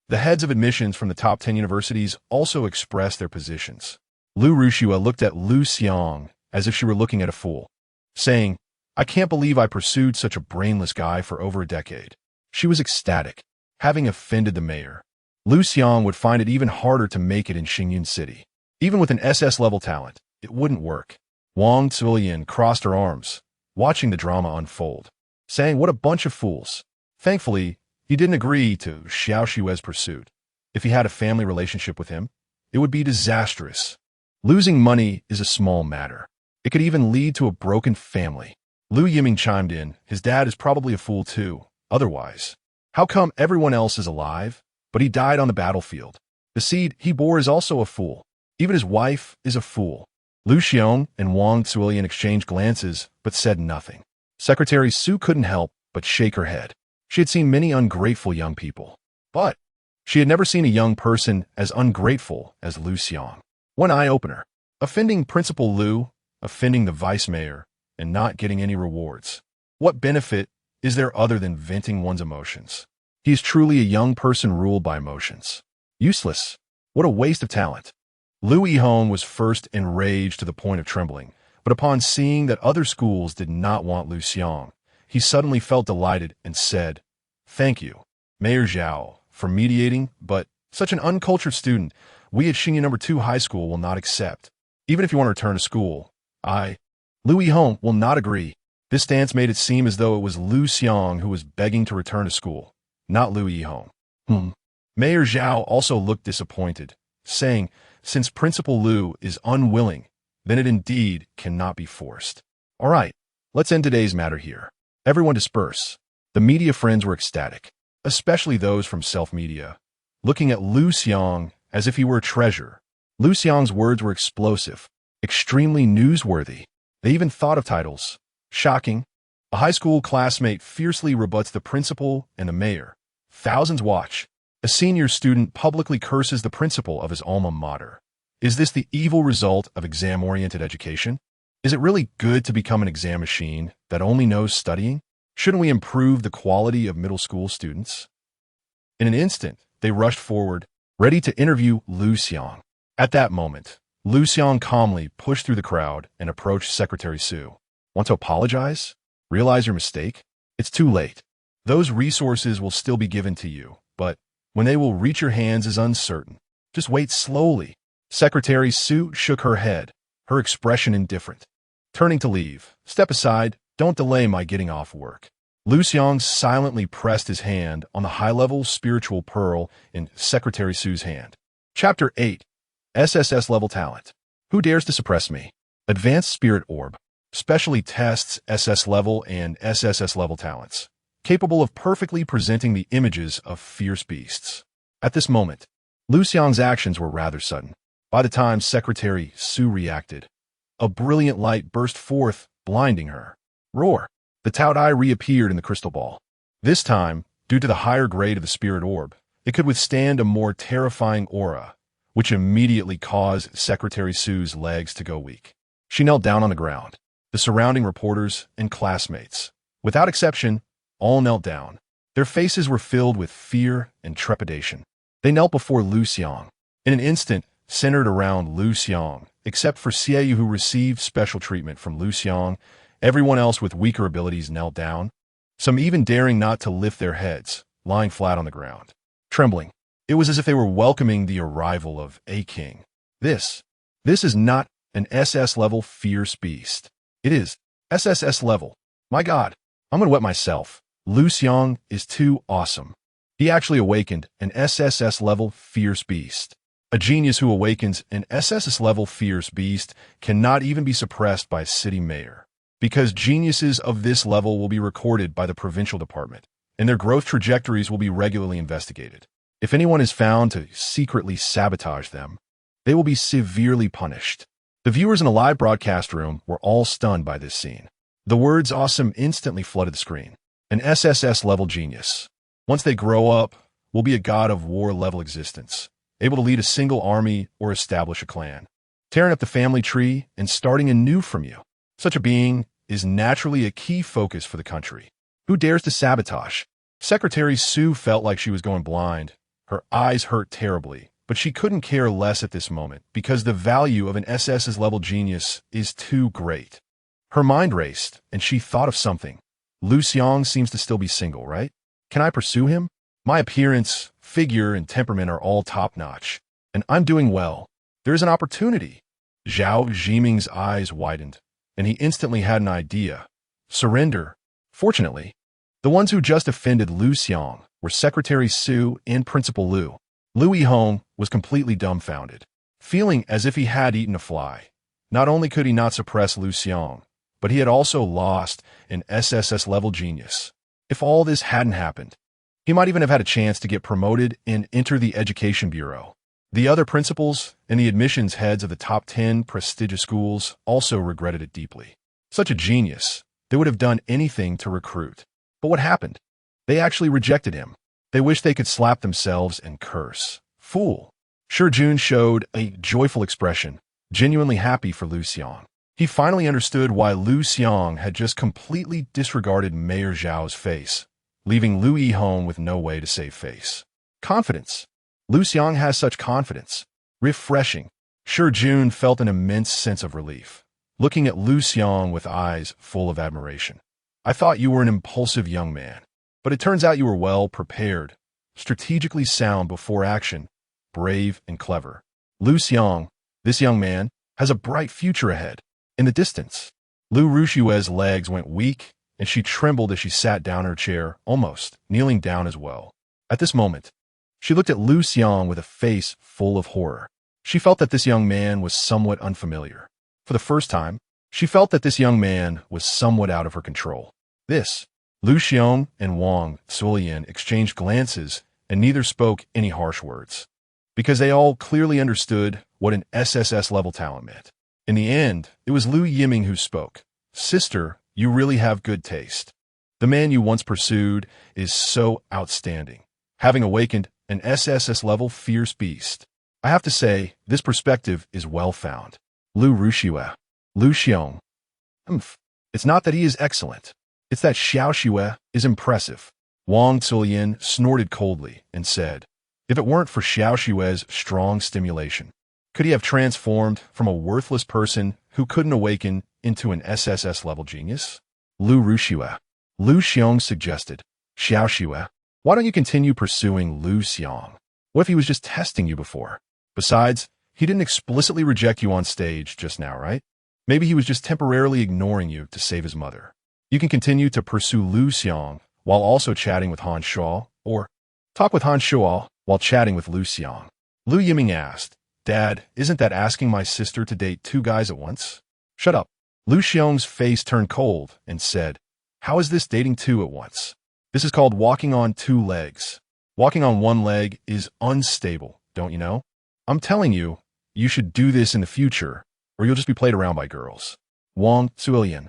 The heads of admissions from the top 10 universities also expressed their positions. Liu Rushua looked at Liu Xiang as if she were looking at a fool, saying, "I can't believe I pursued such a brainless guy for over a decade." She was ecstatic, having offended the mayor. Liu Xiang would find it even harder to make it in Xingyun City. Even with an SS-level talent, it wouldn't work. Wang Zuilian crossed her arms, watching the drama unfold, saying, "What a bunch of fools." Thankfully, he didn't agree to Xiao Xue's pursuit. If he had a family relationship with him, it would be disastrous. Losing money is a small matter. It could even lead to a broken family. Liu Yiming chimed in, "His dad is probably a fool too. Otherwise, how come everyone else is alive, but he died on the battlefield? The seed he bore is also a fool. Even his wife is a fool." Liu Xiang and Wang Zuilian exchanged glances, but said nothing. Secretary Su couldn't help but shake her head. She had seen many ungrateful young people, but she had never seen a young person as ungrateful as Liu Xiang. One eye-opener. Offending Principal Liu, offending the vice mayor, and not getting any rewards. What benefit is there other than venting one's emotions? He is truly a young person ruled by emotions. Useless. What a waste of talent. Liu Yihong was first enraged to the point of trembling, but upon seeing that other schools did not want Liu Xiang, he suddenly felt delighted and said, "Thank you, Mayor Zhao, for mediating, but such an uncultured student, we at Xingyun No. 2 High School will not accept. Even if you want to return to school, Liu Yihong will not agree." This stance made it seem as though it was Liu Xiang who was begging to return to school, not Liu Yihong. Mayor Zhao also looked disappointed, saying, "Since Principal Liu is unwilling, then it indeed cannot be forced. All right, let's end today's matter here. Everyone disperse." The media friends were ecstatic, especially those from self-media, looking at Liu Xiang as if he were a treasure. Liu Xiang's words were explosive, extremely newsworthy. They even thought of titles. Shocking. A high school classmate fiercely rebuts the principal and the mayor. Thousands watch. A senior student publicly curses the principal of his alma mater. Is this the evil result of exam-oriented education? Is it really good to become an exam machine that only knows studying? Shouldn't we improve the quality of middle school students? In an instant, they rushed forward, ready to interview Liu Xiang. At that moment, Liu Xiang calmly pushed through the crowd and approached Secretary Su. "Want to apologize? Realize your mistake? It's too late. Those resources will still be given to you, but when they will reach your hands is uncertain. Just wait slowly." Secretary Su shook her head, her expression indifferent. Turning to leave, "Step aside, don't delay my getting off work." Liu Xiang silently pressed his hand on the high-level spiritual pearl in Secretary Su's hand. Chapter 8. SSS Level Talent. Who dares to suppress me? Advanced Spirit Orb. Specially tests SS level and SSS level talents, capable of perfectly presenting the images of fierce beasts. At this moment, Liu Xiang's actions were rather sudden. By the time Secretary Su reacted, a brilliant light burst forth, blinding her. Roar! The Tao'Dai reappeared in the crystal ball. This time, due to the higher grade of the spirit orb, it could withstand a more terrifying aura, which immediately caused Secretary Sue's legs to go weak. She knelt down on the ground. The surrounding reporters and classmates, without exception, all knelt down. Their faces were filled with fear and trepidation. They knelt before Liu Xiang. In an instant, centered around Liu Xiang, except for Xiaoyu who received special treatment from Liu Xiang, everyone else with weaker abilities knelt down, some even daring not to lift their heads, lying flat on the ground. Trembling. It was as if they were welcoming the arrival of a king. This is not an SS-level fierce beast. It is SSS level. My God, I'm gonna wet myself. Liu Xiang is too awesome. He actually awakened an SSS-level fierce beast. A genius who awakens an SSS-level fierce beast cannot even be suppressed by a city mayor, because geniuses of this level will be recorded by the provincial department, and their growth trajectories will be regularly investigated. If anyone is found to secretly sabotage them, they will be severely punished. The viewers in a live broadcast room were all stunned by this scene. The words awesome instantly flooded the screen. An SSS-level genius. Once they grow up, will be a god of war-level existence, able to lead a single army or establish a clan, tearing up the family tree and starting anew from you. Such a being is naturally a key focus for the country. Who dares to sabotage? Secretary Sue felt like she was going blind. Her eyes hurt terribly, but she couldn't care less at this moment because the value of an SSS-level genius is too great. Her mind raced, and she thought of something. Liu Xiang seems to still be single, right? Can I pursue him? My appearance, figure, and temperament are all top-notch, and I'm doing well. There is an opportunity. Zhao Zhiming's eyes widened, and he instantly had an idea. Surrender. Fortunately, the ones who just offended Liu Xiang were Secretary Sue and Principal Liu. Liu Yihong was completely dumbfounded, feeling as if he had eaten a fly. Not only could he not suppress Liu Xiang, but he had also lost an SSS-level genius. If all this hadn't happened, he might even have had a chance to get promoted and enter the Education Bureau. The other principals and the admissions heads of the top 10 prestigious schools also regretted it deeply. Such a genius, they would have done anything to recruit. But what happened? They actually rejected him. They wished they could slap themselves and curse. Fool. Jun showed a joyful expression, genuinely happy for Liu Xiang. He finally understood why Liu Xiang had just completely disregarded Mayor Zhao's face, leaving Liu Yihong with no way to save face. Confidence. Liu Xiang has such confidence. Refreshing. Jun felt an immense sense of relief, looking at Liu Xiang with eyes full of admiration. I thought you were an impulsive young man, but it turns out you were well prepared, strategically sound before action, brave and clever. Liu Xiang, this young man, has a bright future ahead. In the distance, Liu Rushue's legs went weak, and she trembled as she sat down in her chair, almost kneeling down as well. At this moment, she looked at Liu Xiang with a face full of horror. She felt that this young man was somewhat unfamiliar. For the first time, she felt that this young man was somewhat out of her control. Liu Xiang and Wang Zuolian exchanged glances, and neither spoke any harsh words, because they all clearly understood what an SSS-level talent meant. In the end, it was Liu Yiming who spoke. Sister, you really have good taste. The man you once pursued is so outstanding, having awakened an SSS-level fierce beast. I have to say, this perspective is well found. Liu Rushue. Liu Xiang. It's not that he is excellent. It's that Xiao Xue is impressive. Wang Zuolian snorted coldly and said, if it weren't for Xiao Xue's strong stimulation, could he have transformed from a worthless person who couldn't awaken into an SSS-level genius? Liu Rushue. Liu Xiang suggested, Xiao Xue, why don't you continue pursuing Liu Xiang? What if he was just testing you before? Besides, he didn't explicitly reject you on stage just now, right? Maybe he was just temporarily ignoring you to save his mother. You can continue to pursue Liu Xiang while also chatting with Han Shuo, or talk with Han Shuo while chatting with Liu Xiang. Liu Yiming asked, Dad, isn't that asking my sister to date two guys at once? Shut up. Liu Xiang's face turned cold and said, how is this dating two at once? This is called walking on two legs. Walking on one leg is unstable, don't you know? I'm telling you, you should do this in the future, or you'll just be played around by girls. Wang Zuolian.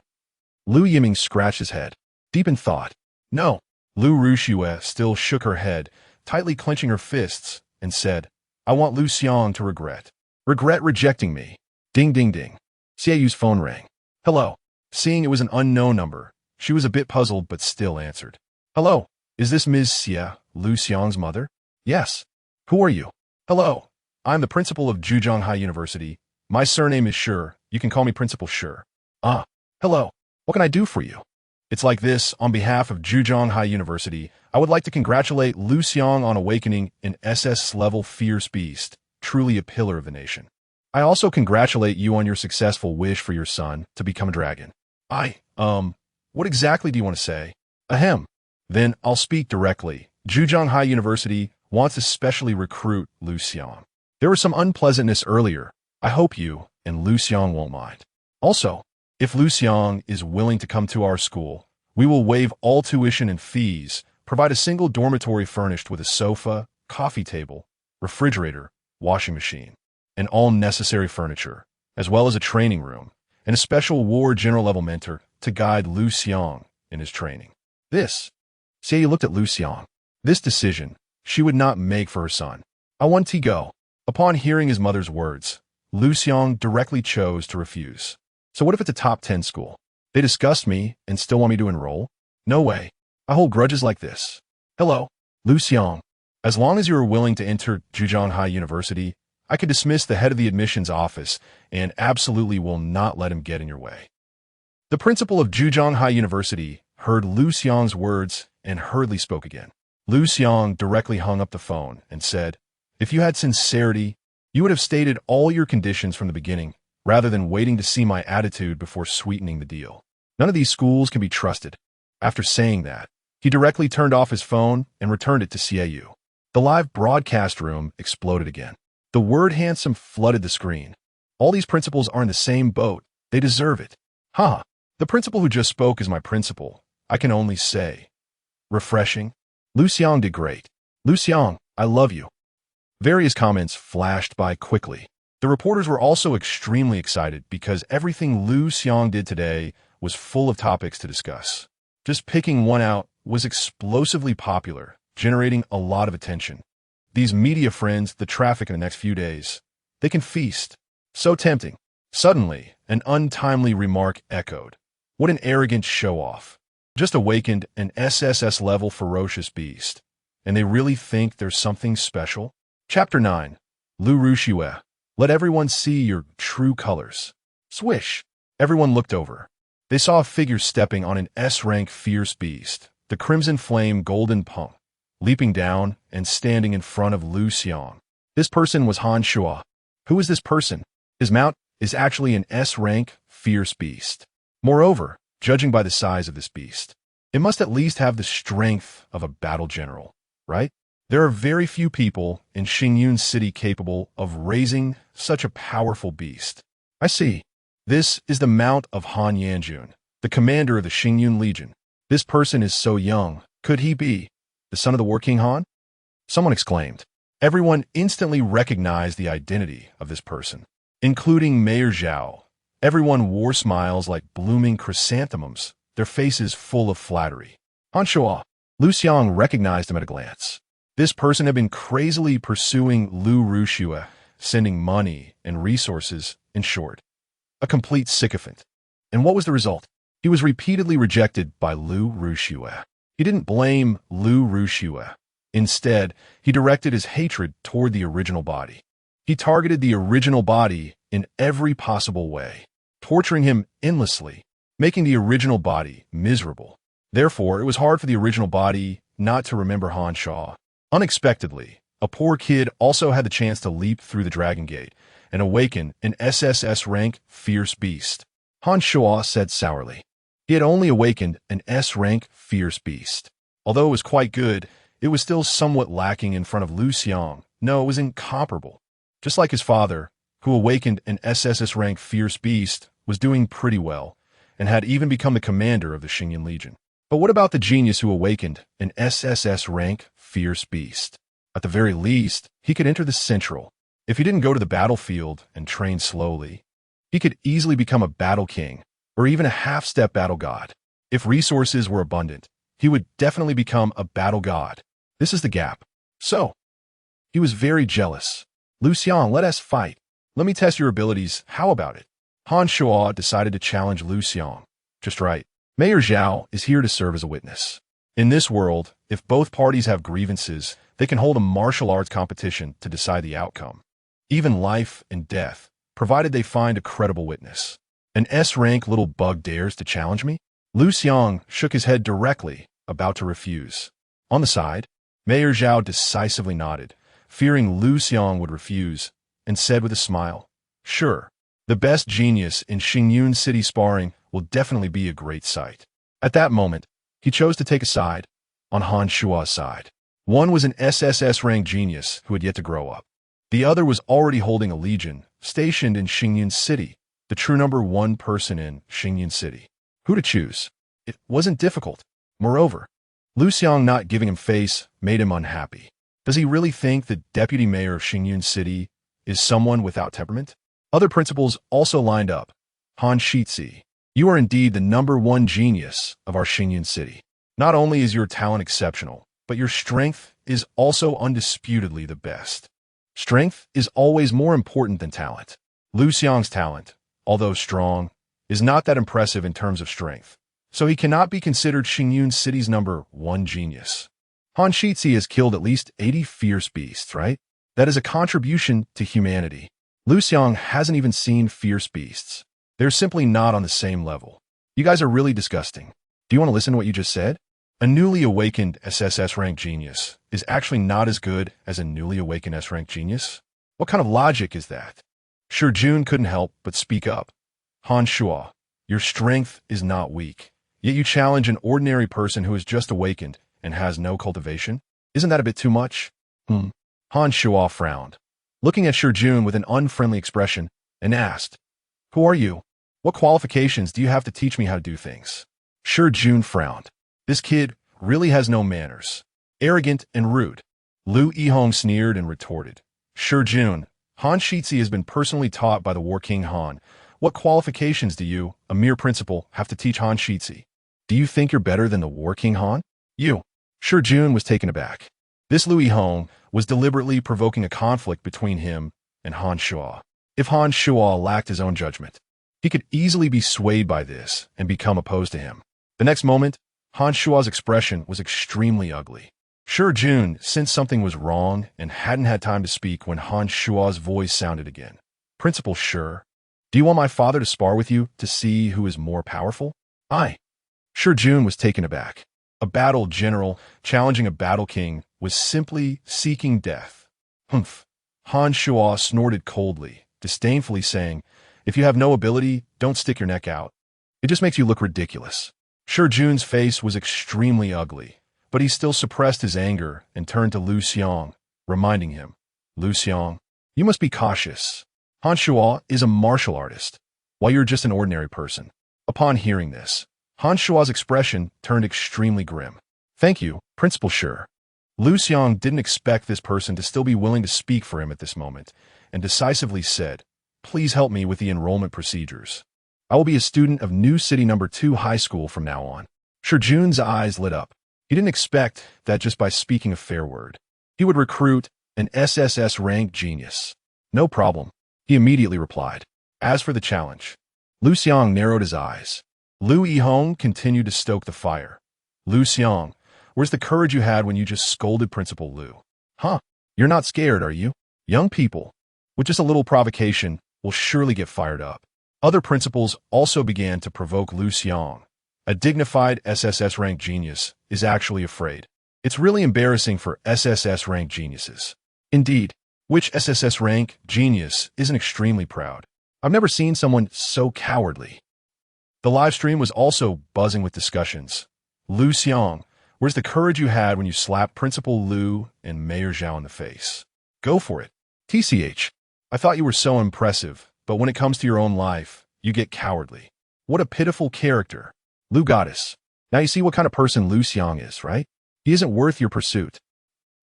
Liu Yiming scratched his head, deep in thought. No. Liu Rushue still shook her head, tightly clenching her fists, and said, "I want Liu Xiang to regret rejecting me." Ding ding ding. Xiaoyu's phone rang. "Hello." Seeing it was an unknown number, she was a bit puzzled but still answered. "Hello, is this Ms. Xia, Liu Xiang's mother?" "Yes." "Who are you?" "Hello, I'm the principal of High University. My surname is Sure. You can call me Principal Sure." "Ah, hello. What can I do for you?" "It's like this. On behalf of High University, I would like to congratulate Liu Xiang on awakening an SS level fierce beast, truly a pillar of the nation. I also congratulate you on your successful wish for your son to become a dragon." What exactly do you want to say?" "Ahem. Then I'll speak directly. High University wants to specially recruit Liu Xiang. There was some unpleasantness earlier. I hope you and Liu Xiang won't mind. Also, if Liu Xiang is willing to come to our school, we will waive all tuition and fees, provide a single dormitory furnished with a sofa, coffee table, refrigerator, washing machine, and all necessary furniture, as well as a training room, and a special war general level mentor to guide Liu Xiang in his training." Xiaoyu looked at Liu Xiang. This decision she would not make for her son. "I want to go." Upon hearing his mother's words, Liu Xiang directly chose to refuse. "So what if it's a top 10 school? They disgust me and still want me to enroll? No way. I hold grudges like this." "Hello, Liu Xiang. As long as you are willing to enter High University, I could dismiss the head of the admissions office and absolutely will not let him get in your way." The principal of High University heard Liu Xiang's words and hurriedly spoke again. Liu Xiang directly hung up the phone and said, "If you had sincerity, you would have stated all your conditions from the beginning, rather than waiting to see my attitude before sweetening the deal. None of these schools can be trusted." After saying that, he directly turned off his phone and returned it to Xiaoyu. The live broadcast room exploded again. The word handsome flooded the screen. "All these principals are in the same boat. They deserve it. Ha! The principal who just spoke is my principal. I can only say, refreshing. Liu Xiang did great. Liu Xiang, I love you." Various comments flashed by quickly. The reporters were also extremely excited because everything Liu Xiang did today was full of topics to discuss. Just picking one out was explosively popular, generating a lot of attention. These media friends, the traffic in the next few days, they can feast. So tempting. Suddenly, an untimely remark echoed. "What an arrogant show-off. Just awakened an SSS level ferocious beast. And they really think there's something special?" Chapter 9. Liu Ruxue. Let everyone see your true colors. Swish. Everyone looked over. They saw a figure stepping on an S-rank fierce beast, the crimson flame golden punk, leaping down and standing in front of Liu Xiang. This person was Han Shuo. Who is this person? His mount is actually an S-rank fierce beast. Moreover, judging by the size of this beast, it must at least have the strength of a battle general, right? There are very few people in Xingyun City capable of raising such a powerful beast. I see. This is the mount of Han Yanjun, the commander of the Xingyun Legion. This person is so young. Could he be the son of the War King Han? Someone exclaimed. Everyone instantly recognized the identity of this person, including Mayor Zhao. Everyone wore smiles like blooming chrysanthemums, their faces full of flattery. Han Shuo. Liu Xiang recognized him at a glance. This person had been crazily pursuing Liu Ruxue, sending money and resources, in short. A complete sycophant. And what was the result? He was repeatedly rejected by Liu Ruxue. He didn't blame Liu Ruxue. Instead, he directed his hatred toward the original body. He targeted the original body in every possible way, torturing him endlessly, making the original body miserable. Therefore, it was hard for the original body not to remember Han Shuo. Unexpectedly, a poor kid also had the chance to leap through the Dragon Gate and awaken an SSS rank fierce beast. Han Shuo said sourly. He had only awakened an S rank fierce beast. Although it was quite good, it was still somewhat lacking in front of Liu Xiang. No, it was incomparable. Just like his father, who awakened an SSS rank fierce beast, was doing pretty well, and had even become the commander of the Xingyun Legion. But what about the genius who awakened an SSS rank fierce beast? At the very least, he could enter the Central. If he didn't go to the battlefield and train slowly, he could easily become a battle king, or even a half-step battle god. If resources were abundant, he would definitely become a battle god. This is the gap. So, he was very jealous. Liu Xiang, let us fight. Let me test your abilities. How about it? Han Shuo decided to challenge Liu Xiang. Just right. Mayor Zhao is here to serve as a witness. In this world, if both parties have grievances, they can hold a martial arts competition to decide the outcome. Even life and death, provided they find a credible witness. An S-rank little bug dares to challenge me? Liu Xiang shook his head directly, about to refuse. On the side, Mayor Zhao decisively nodded, fearing Liu Xiang would refuse, and said with a smile, "Sure, the best genius in Xingyun City sparring will definitely be a great sight." At that moment, he chose to take a side, on Han Shua's side. One was an SSS-rank genius who had yet to grow up. The other was already holding a legion, stationed in Xingyun City, the true #1 person in Xingyun City. Who to choose? It wasn't difficult. Moreover, Liu Xiang not giving him face made him unhappy. Does he really think the deputy mayor of Xingyun City is someone without temperament? Other principals also lined up. Han Shitzi, you are indeed the #1 genius of our Xingyun City. Not only is your talent exceptional, but your strength is also undisputedly the best. Strength is always more important than talent. Liu Xiang's talent, although strong, is not that impressive in terms of strength, so he cannot be considered Xingyun City's #1 genius. Han Shitzi has killed at least 80 fierce beasts, right? That is a contribution to humanity. Liu Xiang hasn't even seen fierce beasts. They're simply not on the same level. You guys are really disgusting. Do you want to listen to what you just said? A newly awakened SSS rank genius is actually not as good as a newly awakened S rank genius? What kind of logic is that? Shi Jun couldn't help but speak up. Han Shuo, your strength is not weak, yet you challenge an ordinary person who has just awakened and has no cultivation? Isn't that a bit too much? Han Shuo frowned, looking at Shi Jun with an unfriendly expression, and asked, "Who are you? What qualifications do you have to teach me how to do things?" Shi Jun frowned. This kid really has no manners. Arrogant and rude. Liu Yihong sneered and retorted, "Shi Jun, Han Shitzi has been personally taught by the War King Han. What qualifications do you, a mere principal, have to teach Han Shitzi? Do you think you're better than the War King Han? You." Shi Jun was taken aback. This Liu Yihong was deliberately provoking a conflict between him and Han Shuo. If Han Shuo lacked his own judgment, he could easily be swayed by this and become opposed to him. The next moment, Han Shuo's expression was extremely ugly. Shi Jun sensed something was wrong and hadn't had time to speak when Han Shuo's voice sounded again. "Principal Shi, do you want my father to spar with you to see who is more powerful?" Shi Jun was taken aback. A battle general challenging a battle king was simply seeking death. Humph. Han Shuo snorted coldly, disdainfully saying, "If you have no ability, don't stick your neck out. It just makes you look ridiculous." Shi Jun's face was extremely ugly, but he still suppressed his anger and turned to Liu Xiang, reminding him, "Liu Xiang, you must be cautious. Han Shuo is a martial artist, while you're just an ordinary person." Upon hearing this, Han Shuo's expression turned extremely grim. "Thank you, Principal Shi." Liu Xiang didn't expect this person to still be willing to speak for him at this moment, and decisively said, "Please help me with the enrollment procedures. I will be a student of New City #2 High School from now on." Shi Jun's eyes lit up. He didn't expect that just by speaking a fair word, he would recruit an SSS rank genius. "No problem," he immediately replied. As for the challenge, Liu Xiang narrowed his eyes. Liu Yihong continued to stoke the fire. "Liu Xiang, where's the courage you had when you just scolded Principal Liu? You're not scared, are you? Young people, with just a little provocation, will surely get fired up." Other principals also began to provoke Liu Xiang. A dignified SSS rank genius is actually afraid. It's really embarrassing for SSS rank geniuses. Indeed, which SSS rank genius isn't extremely proud? I've never seen someone so cowardly. The live stream was also buzzing with discussions. "Liu Xiang, where's the courage you had when you slapped Principal Liu and Mayor Zhao in the face? Go for it. TCH, I thought you were so impressive, but when it comes to your own life, you get cowardly. What a pitiful character. Liu Goddess. Now you see what kind of person Liu Xiang is, right? He isn't worth your pursuit.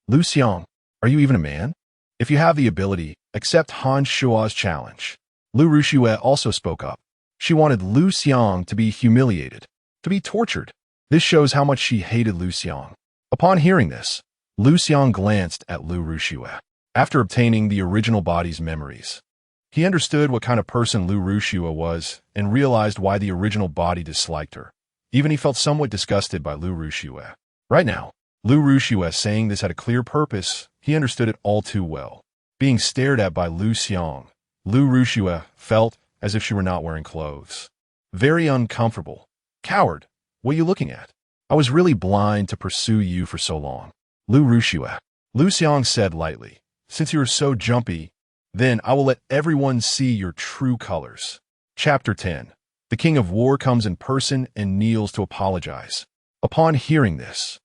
Liu Xiang, are you even a man? If you have the ability, accept Han Shuo's challenge." Liu Ruxue also spoke up. She wanted Liu Xiang to be humiliated, to be tortured. This shows how much she hated Liu Xiang. Upon hearing this, Liu Xiang glanced at Liu Ruxue. After obtaining the original body's memories, he understood what kind of person Liu Ruxue was and realized why the original body disliked her. Even he felt somewhat disgusted by Liu Ruxue. Right now, Liu Ruxue saying this had a clear purpose. He understood it all too well. Being stared at by Liu Xiang, Liu Ruxue felt as if she were not wearing clothes. Very uncomfortable. Coward, what are you looking at? I was really blind to pursue you for so long. Liu Ruxue. Liu Xiang said lightly, since you are so jumpy, then I will let everyone see your true colors. Chapter 10. The King of War comes in person and kneels to apologize. Upon hearing this,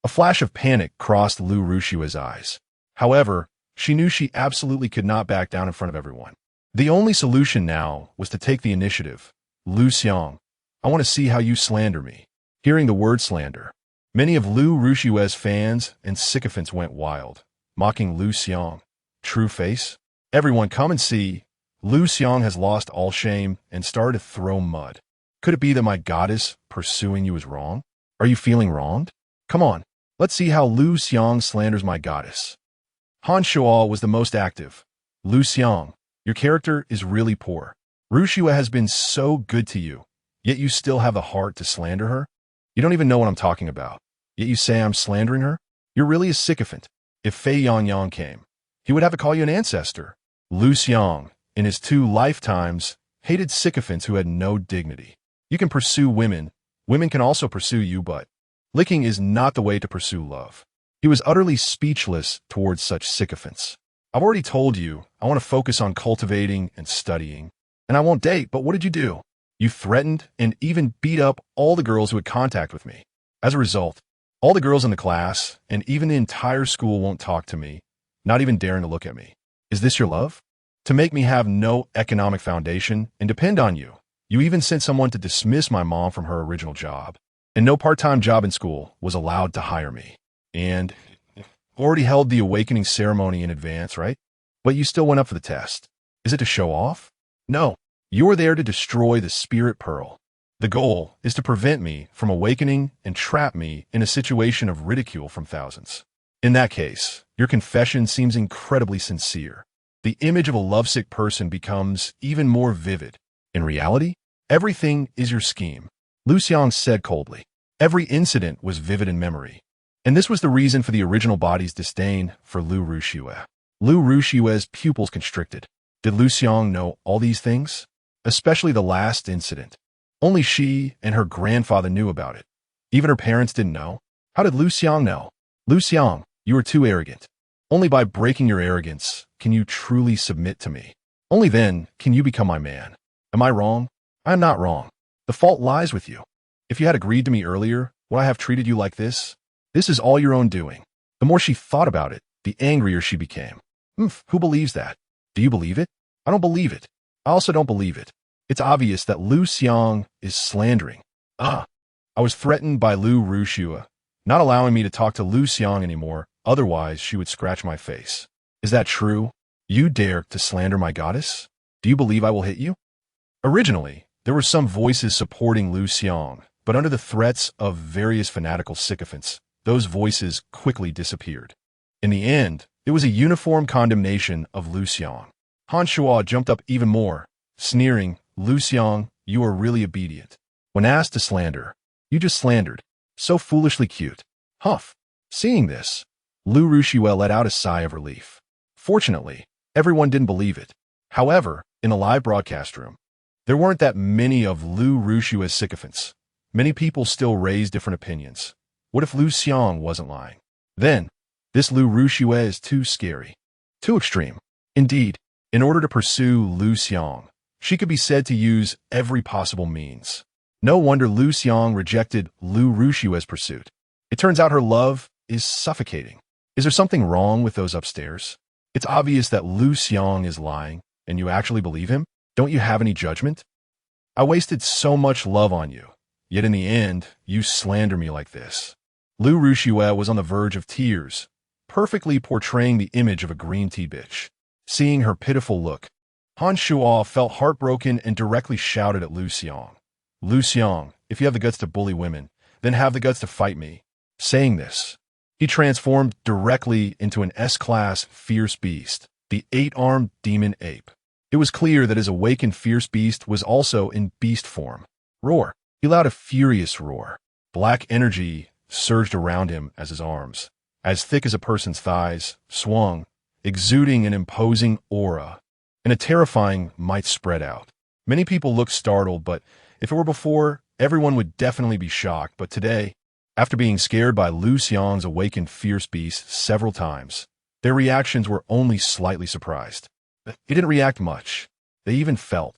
a flash of panic crossed Liu Ruxue's eyes. However, she knew she absolutely could not back down in front of everyone. The only solution now was to take the initiative. Liu Xiang, I want to see how you slander me. Hearing the word slander, many of Liu Ruxue's fans and sycophants went wild, mocking Liu Xiang. True face? Everyone come and see. Liu Xiang has lost all shame and started to throw mud. Could it be that my goddess pursuing you is wrong? Are you feeling wronged? Come on, let's see how Liu Xiang slanders my goddess. Han Shuo was the most active. Liu Xiang, your character is really poor. Ruxue has been so good to you, yet you still have the heart to slander her? You don't even know what I'm talking about, yet you say I'm slandering her? You're really a sycophant. If Fei Yangyang came, he would have to call you an ancestor. Liu Xiang, in his 2 lifetimes, hated sycophants who had no dignity. You can pursue women. Women can also pursue you, but licking is not the way to pursue love. He was utterly speechless towards such sycophants. I've already told you, I want to focus on cultivating and studying, and I won't date, but what did you do? You threatened and even beat up all the girls who had contact with me. As a result, all the girls in the class and even the entire school won't talk to me, not even daring to look at me. Is this your love? To make me have no economic foundation and depend on you. You even sent someone to dismiss my mom from her original job, and no part-time job in school was allowed to hire me. And already held the awakening ceremony in advance, right? But you still went up for the test. Is it to show off? No, you were there to destroy the spirit pearl. The goal is to prevent me from awakening and trap me in a situation of ridicule from thousands. In that case, your confession seems incredibly sincere. The image of a lovesick person becomes even more vivid. In reality, everything is your scheme. Liu Xiang said coldly. Every incident was vivid in memory. And this was the reason for the original body's disdain for Liu Ruxue. Liu Ruxue's pupils constricted. Did Liu Xiang know all these things? Especially the last incident. Only she and her grandfather knew about it. Even her parents didn't know. How did Liu Xiang know? Liu Xiang, you are too arrogant. Only by breaking your arrogance can you truly submit to me. Only then can you become my man. Am I wrong? I am not wrong. The fault lies with you. If you had agreed to me earlier, would I have treated you like this? This is all your own doing. The more she thought about it, the angrier she became. Who believes that? Do you believe it? I don't believe it. I also don't believe it. It's obvious that Liu Xiang is slandering. I was threatened by Liu Ruxue, not allowing me to talk to Liu Xiang anymore, otherwise she would scratch my face. Is that true? You dare to slander my goddess? Do you believe I will hit you? Originally, there were some voices supporting Liu Xiang, but under the threats of various fanatical sycophants, those voices quickly disappeared. In the end, it was a uniform condemnation of Liu Xiang. Han Shuo jumped up even more, sneering, Liu Xiang, you are really obedient. When asked to slander, you just slandered. So foolishly cute. Huff. Seeing this, Liu Ruxue let out a sigh of relief. Fortunately, everyone didn't believe it. However, in the live broadcast room, there weren't that many of Liu Ruxue's sycophants. Many people still raised different opinions. What if Liu Xiang wasn't lying? Then, this Liu Ruxue is too scary. Too extreme. Indeed, in order to pursue Liu Xiang, she could be said to use every possible means. No wonder Liu Xiang rejected Liu Ruxue's pursuit. It turns out her love is suffocating. Is there something wrong with those upstairs? It's obvious that Liu Xiang is lying, and you actually believe him? Don't you have any judgment? I wasted so much love on you, yet in the end, you slander me like this. Liu Ruxue was on the verge of tears, perfectly portraying the image of a green tea bitch. Seeing her pitiful look, Han Shuo felt heartbroken and directly shouted at Liu Xiang. Liu Xiang, if you have the guts to bully women, then have the guts to fight me. Saying this, he transformed directly into an S-class fierce beast, the 8-armed demon ape. It was clear that his awakened fierce beast was also in beast form. Roar. He let out a furious roar. Black energy surged around him as his arms, as thick as a person's thighs, swung, exuding an imposing aura, and a terrifying might spread out. Many people looked startled, but if it were before, everyone would definitely be shocked. But today, after being scared by Liu Xiang's awakened fierce beast several times, their reactions were only slightly surprised. He didn't react much. They even felt.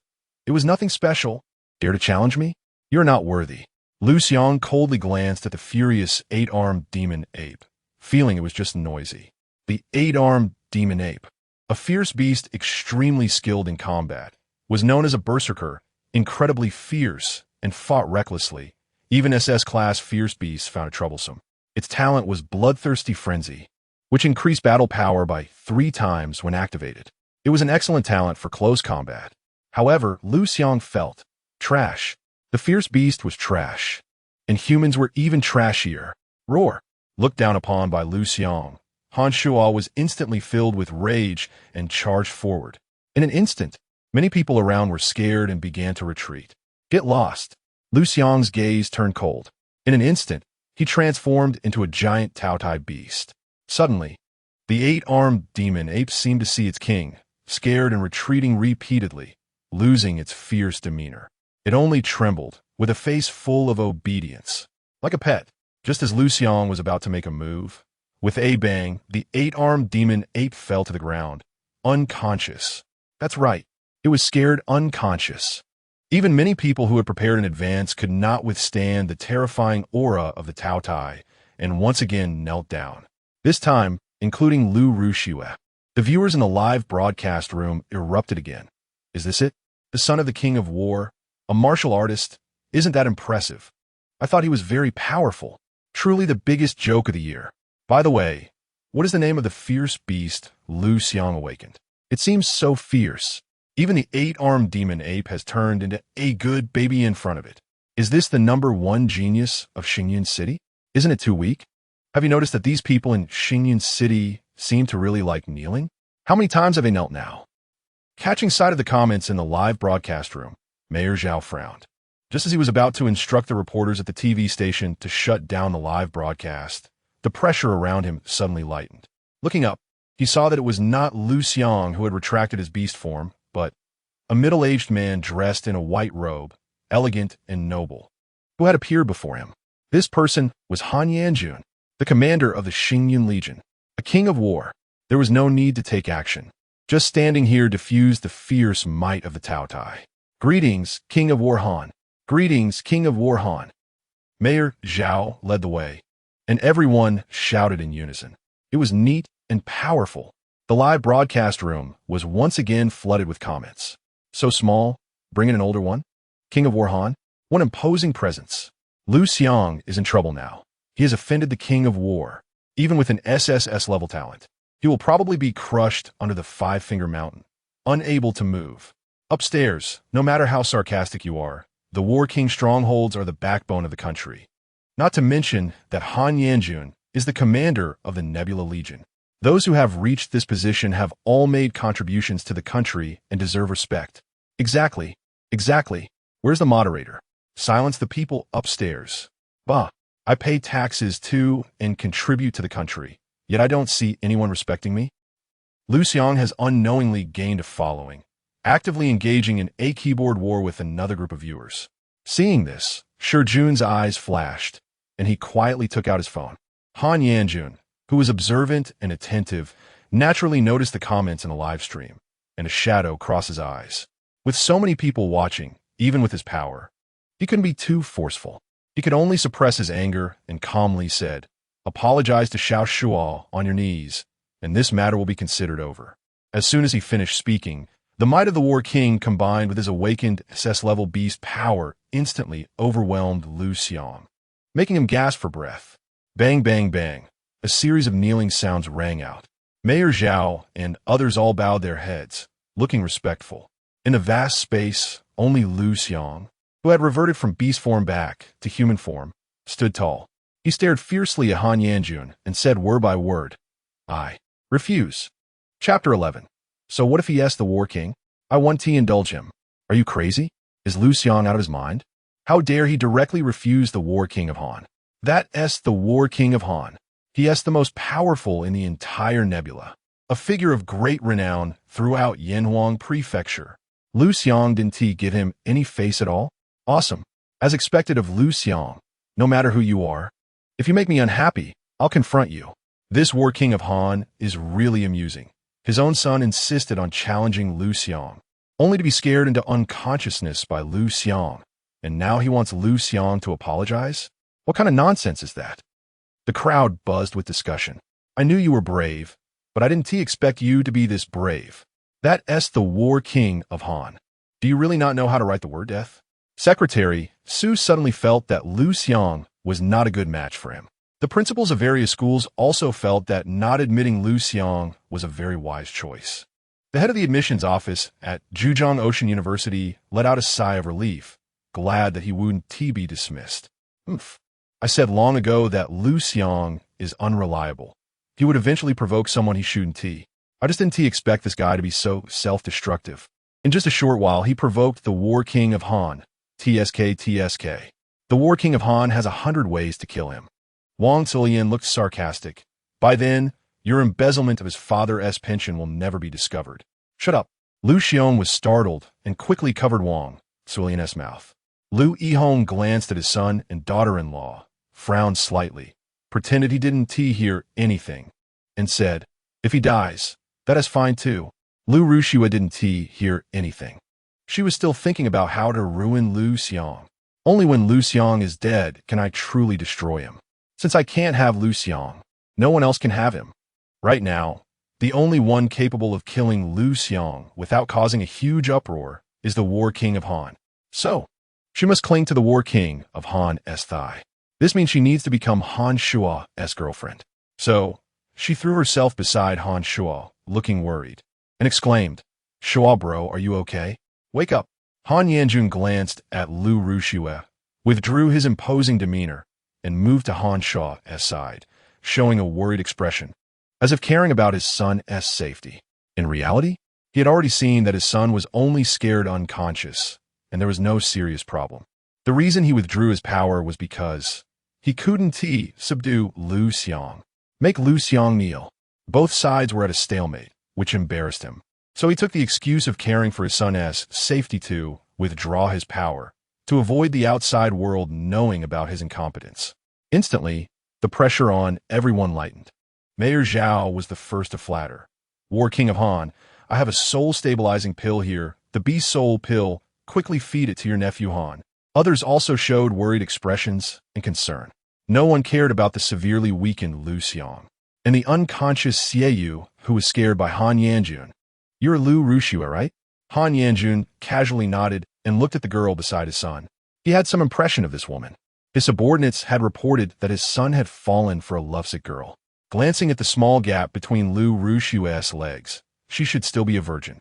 It was nothing special. Dare to challenge me? You're not worthy. Liu Xiang coldly glanced at the furious 8-armed demon ape, feeling it was just noisy. The 8-armed demon ape, a fierce beast extremely skilled in combat, was known as a berserker, incredibly fierce, and fought recklessly. Even SS-class fierce beasts found it troublesome. Its talent was bloodthirsty frenzy, which increased battle power by 3 times when activated. It was an excellent talent for close combat. However, Liu Xiang felt trash. The fierce beast was trash, and humans were even trashier. Roar. Looked down upon by Liu Xiang, Han Shuo was instantly filled with rage and charged forward. In an instant, many people around were scared and began to retreat. Get lost. Liu Xiang's gaze turned cold. In an instant, he transformed into a giant Taotai beast. Suddenly, the 8-armed demon ape seemed to see its king, scared and retreating repeatedly, losing its fierce demeanor. It only trembled, with a face full of obedience, like a pet. Just as Liu Xiang was about to make a move, with a bang, the 8-armed demon ape fell to the ground, unconscious. That's right, it was scared unconscious. Even many people who had prepared in advance could not withstand the terrifying aura of the Taotai, and once again knelt down. This time, including Liu Ruxue. The viewers in the live broadcast room erupted again. Is this it? The son of the king of war? A martial artist? Isn't that impressive? I thought he was very powerful. Truly the biggest joke of the year. By the way, what is the name of the fierce beast Liu Xiang awakened? It seems so fierce. Even the 8-armed demon ape has turned into a good baby in front of it. Is this the #1 genius of Xingyun City? Isn't it too weak? Have you noticed that these people in Xingyun City seem to really like kneeling? How many times have they knelt now? Catching sight of the comments in the live broadcast room, Mayor Zhao frowned. Just as he was about to instruct the reporters at the TV station to shut down the live broadcast, the pressure around him suddenly lightened. Looking up, he saw that it was not Liu Xiang who had retracted his beast form, but a middle-aged man dressed in a white robe, elegant and noble, who had appeared before him. This person was Han Yanjun, the commander of the Xingyun Legion, a king of war. There was no need to take action. Just standing here diffused the fierce might of the Taotai. Greetings, King of War Han. Greetings, King of War Han. Mayor Zhao led the way, and everyone shouted in unison. It was neat and powerful. The live broadcast room was once again flooded with comments. So small, bring in an older one? King of War Han? What imposing presence. Liu Xiang is in trouble now. He has offended the King of War, even with an SSS level talent. He will probably be crushed under the Five-Finger Mountain, unable to move. Upstairs, no matter how sarcastic you are, the War King strongholds are the backbone of the country. Not to mention that Han Yanjun is the commander of the Nebula Legion. Those who have reached this position have all made contributions to the country and deserve respect. Exactly. Where's the moderator? Silence the people upstairs. Bah, I pay taxes too and contribute to the country, yet I don't see anyone respecting me. Liu Xiang has unknowingly gained a following, actively engaging in a keyboard war with another group of viewers. Seeing this, Shijun's eyes flashed, and he quietly took out his phone. Han Yanjun, who was observant and attentive, naturally noticed the comments in the live stream, and a shadow crossed his eyes. With so many people watching, even with his power, he couldn't be too forceful. He could only suppress his anger and calmly said, "Apologize to Xiao Shuo on your knees, and this matter will be considered over." As soon as he finished speaking, the might of the War King combined with his awakened SS-level beast power instantly overwhelmed Liu Xiang, making him gasp for breath. Bang, bang, bang. A series of kneeling sounds rang out. Mayor Zhao and others all bowed their heads, looking respectful. In the vast space, only Liu Xiang, who had reverted from beast form back to human form, stood tall. He stared fiercely at Han Yanjun and said word by word, "I refuse." Chapter 11. So what if he asked the War King? I want to indulge him. Are you crazy? Is Liu Xiang out of his mind? How dare he directly refuse the War King of Han? That's the War King of Han. He is the most powerful in the entire nebula. A figure of great renown throughout Yanhuang Prefecture. Liu Xiang didn't give him any face at all? Awesome. As expected of Liu Xiang, no matter who you are. If you make me unhappy, I'll confront you. This War King of Han is really amusing. His own son insisted on challenging Liu Xiang, only to be scared into unconsciousness by Liu Xiang. And now he wants Liu Xiang to apologize? What kind of nonsense is that? The crowd buzzed with discussion. I knew you were brave, but I didn't expect you to be this brave. That's the War King of Han. Do you really not know how to write the word death? Secretary Su suddenly felt that Liu Xiang was not a good match for him. The principals of various schools also felt that not admitting Liu Xiang was a very wise choice. The head of the admissions office at Zhejiang Ocean University let out a sigh of relief, glad that he wouldn't be dismissed. Oomph. I said long ago that Liu Xiang is unreliable. He would eventually provoke someone he shouldn't. I just didn't expect this guy to be so self-destructive. In just a short while, he provoked the War King of Han. TSK. The War King of Han has 100 ways to kill him. Wang Zilian looked sarcastic. By then, your embezzlement of his father's pension will never be discovered. Shut up. Liu Xiang was startled and quickly covered Wang Zilian's mouth. Liu Yihong glanced at his son and daughter-in-law, frowned slightly, pretended he didn't hear anything, and said, "If he dies, that is fine too." Liu Rushua didn't hear anything. She was still thinking about how to ruin Liu Xiang. Only when Liu Xiang is dead can I truly destroy him. Since I can't have Liu Xiang, no one else can have him. Right now, the only one capable of killing Liu Xiang without causing a huge uproar is the War King of Han. So, she must cling to the War King of Han's thigh. This means she needs to become Han Shua's girlfriend. So, she threw herself beside Han Shua, looking worried, and exclaimed, "Shua bro, are you okay? Wake up." Han Yanjun glanced at Liu Rushua, withdrew his imposing demeanor, and moved to Han Shua's side, showing a worried expression, as if caring about his son's safety. In reality, he had already seen that his son was only scared unconscious, and there was no serious problem. The reason he withdrew his power was because he couldn't subdue Liu Xiang, make Liu Xiang kneel. Both sides were at a stalemate, which embarrassed him. So he took the excuse of caring for his son's safety to withdraw his power, to avoid the outside world knowing about his incompetence. Instantly, the pressure on everyone lightened. Mayor Zhao was the first to flatter. "War King of Han, I have a soul-stabilizing pill here, the Beast Soul pill. Quickly feed it to your nephew Han." Others also showed worried expressions and concern. No one cared about the severely weakened Liu Xiang and the unconscious Xieyu, who was scared by Han Yanjun. "You're Liu Rushua, right?" Han Yanjun casually nodded and looked at the girl beside his son. He had some impression of this woman. His subordinates had reported that his son had fallen for a lovesick girl. Glancing at the small gap between Liu Rushua's legs, she should still be a virgin.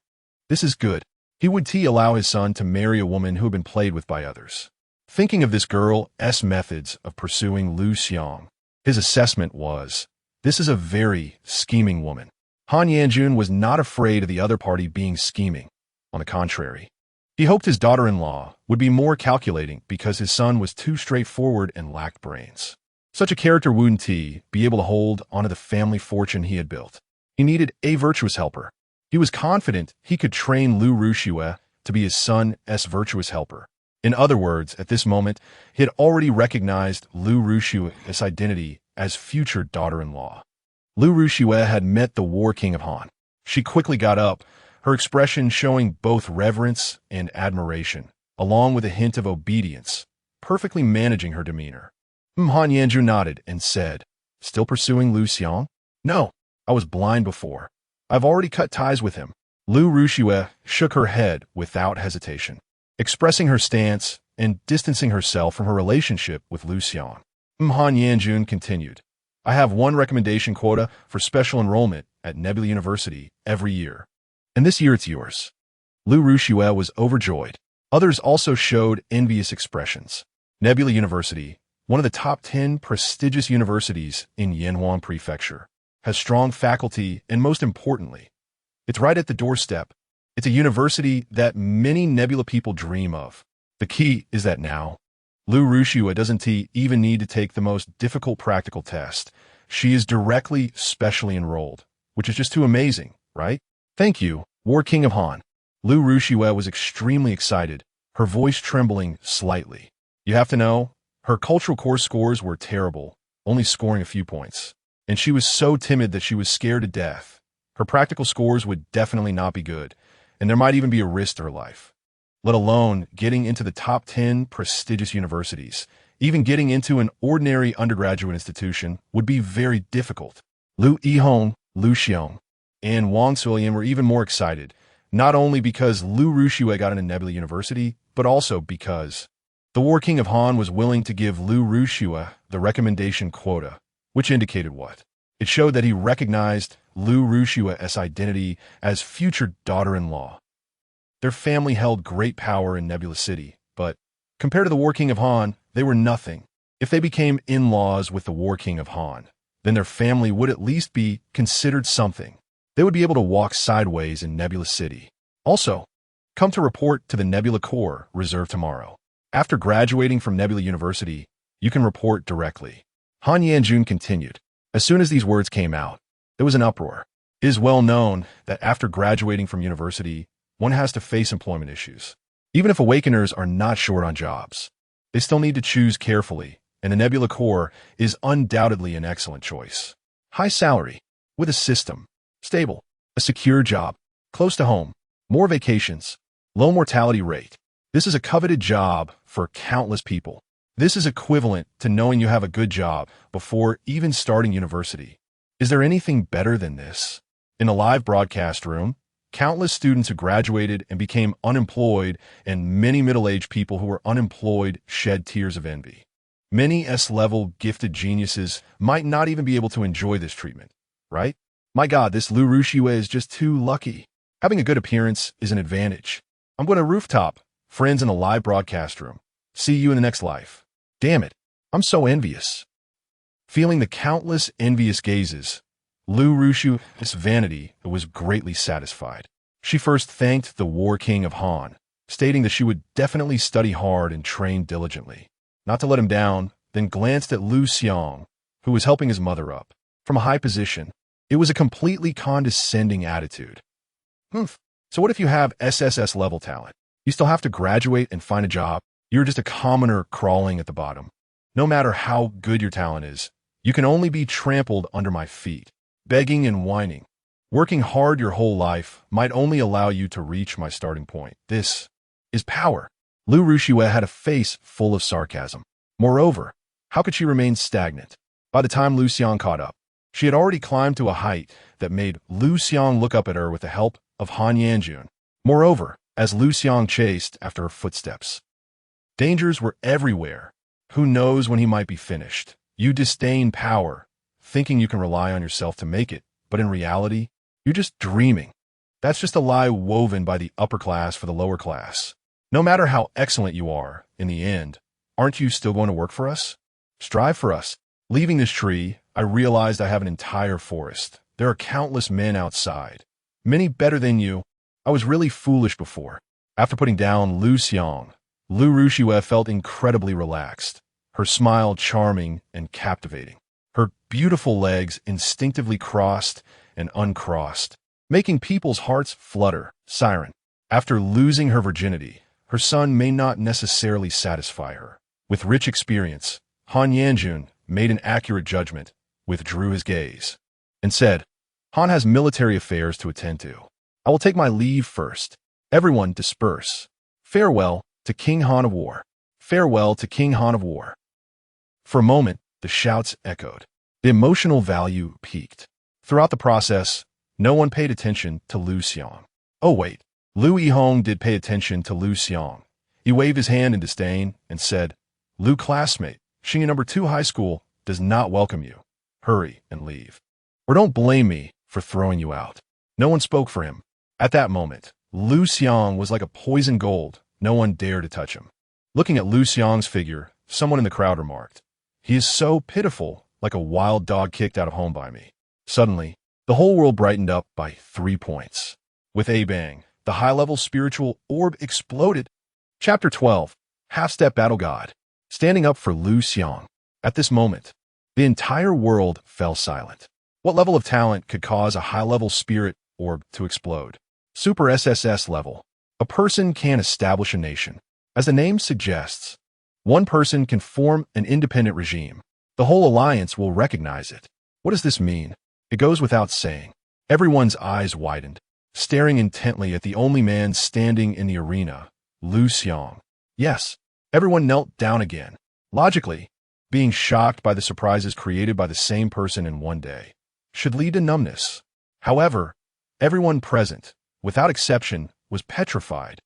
This is good. He would allow his son to marry a woman who had been played with by others. Thinking of this girl's methods of pursuing Liu Xiang, his assessment was, this is a very scheming woman. Han Yanjun was not afraid of the other party being scheming. On the contrary, he hoped his daughter-in-law would be more calculating because his son was too straightforward and lacked brains. Such a character wouldn't be able to hold onto the family fortune he had built. He needed a virtuous helper. He was confident he could train Liu Rushua to be his son's virtuous helper. In other words, at this moment, he had already recognized Liu Rushua's identity as future daughter-in-law. Liu Rushua had met the War King of Han. She quickly got up, her expression showing both reverence and admiration, along with a hint of obedience, perfectly managing her demeanor. Han Yanjun nodded and said, "Still pursuing Liu Xiang?" "No, I was blind before. I've already cut ties with him." Liu Rushua shook her head without hesitation, expressing her stance and distancing herself from her relationship with Liu Xiang. Han Yanjun continued, "I have one recommendation quota for special enrollment at Nebula University every year. And this year it's yours." Liu Rushua was overjoyed. Others also showed envious expressions. Nebula University, one of the top 10 prestigious universities in Yanhuan Prefecture, has strong faculty, and most importantly, it's right at the doorstep. It's a university that many Nebula people dream of. The key is that now, Liu Xiang doesn't even need to take the most difficult practical test. She is directly specially enrolled, which is just too amazing, right? Thank you, War King of Han. Liu Xiang was extremely excited, her voice trembling slightly. You have to know, her cultural course scores were terrible, only scoring a few points. And she was so timid that she was scared to death. Her practical scores would definitely not be good, and there might even be a risk to her life. Let alone getting into the top 10 prestigious universities. Even getting into an ordinary undergraduate institution would be very difficult. Liu Xiang, and Wang Suilian were even more excited, not only because Liu Xiang got into Nebula University, but also because the War King of Han was willing to give Liu Xiang the recommendation quota, which indicated what? It showed that he recognized Liu Xiang's identity as future daughter-in-law. Their family held great power in Nebula City, but compared to the War King of Han, they were nothing. If they became in-laws with the War King of Han, then their family would at least be considered something. They would be able to walk sideways in Nebula City. Also, come to report to the Nebula Corps reserved tomorrow. After graduating from Nebula University, you can report directly. Han Yanjun continued. As soon as these words came out, there was an uproar. It is well known that after graduating from university, one has to face employment issues. Even if awakeners are not short on jobs, they still need to choose carefully, and the Nebula Corps is undoubtedly an excellent choice. High salary, with a system, stable, a secure job, close to home, more vacations, low mortality rate. This is a coveted job for countless people. This is equivalent to knowing you have a good job before even starting university. Is there anything better than this? In a live broadcast room, countless students who graduated and became unemployed, and many middle-aged people who were unemployed shed tears of envy. Many S-level gifted geniuses might not even be able to enjoy this treatment, right? My God, this Liu Xiang is just too lucky. Having a good appearance is an advantage. I'm going to rooftop, friends in a live broadcast room. See you in the next life. Damn it, I'm so envious. Feeling the countless envious gazes, Liu Xiang's vanity was greatly satisfied. She first thanked the War King of Han, stating that she would definitely study hard and train diligently. Not to let him down, then glanced at Liu Xiang, who was helping his mother up. From a high position, it was a completely condescending attitude. So what if you have SSS level talent? You still have to graduate and find a job. You're just a commoner crawling at the bottom. No matter how good your talent is, you can only be trampled under my feet. Begging and whining. Working hard your whole life might only allow you to reach my starting point. This is power. Liu Xiang had a face full of sarcasm. Moreover, how could she remain stagnant? By the time Liu Xiang caught up, she had already climbed to a height that made Liu Xiang look up at her with the help of Han Yanjun. Moreover, as Liu Xiang chased after her footsteps, dangers were everywhere. Who knows when he might be finished? You disdain power, thinking you can rely on yourself to make it, but in reality, you're just dreaming. That's just a lie woven by the upper class for the lower class. No matter how excellent you are, in the end, aren't you still going to work for us? Strive for us. Leaving this tree, I realized I have an entire forest. There are countless men outside. Many better than you. I was really foolish before. After putting down Liu Xiang, Liu Xiang felt incredibly relaxed, her smile charming and captivating. Her beautiful legs instinctively crossed and uncrossed, making people's hearts flutter. Siren. After losing her virginity, her son may not necessarily satisfy her. With rich experience, Han Yanjun made an accurate judgment, withdrew his gaze, and said, Han has military affairs to attend to. I will take my leave first. Everyone disperse. Farewell to King Han of War. Farewell to King Han of War. For a moment, the shouts echoed. The emotional value peaked. Throughout the process, no one paid attention to Liu Xiang. Oh wait, Liu Xiang did pay attention to Liu Xiang. He waved his hand in disdain and said, Liu classmate, Xingyi No. 2 High School does not welcome you. Hurry and leave. Or don't blame me for throwing you out. No one spoke for him. At that moment, Liu Xiang was like a poison gold. No one dared to touch him. Looking at Liu Xiang's figure, someone in the crowd remarked, He is so pitiful, like a wild dog kicked out of home by me. Suddenly, the whole world brightened up by 3 points. With a bang, the high-level spiritual orb exploded. Chapter 12. Half-Step Battle God. Standing up for Liu Xiang. At this moment, the entire world fell silent. What level of talent could cause a high-level spirit orb to explode? Super SSS level. A person can establish a nation. As the name suggests, one person can form an independent regime. The whole alliance will recognize it. What does this mean? It goes without saying. Everyone's eyes widened, staring intently at the only man standing in the arena, Liu Xiang. Yes, everyone knelt down again, logically, being shocked by the surprises created by the same person in one day should lead to numbness. However, everyone present, without exception, was petrified,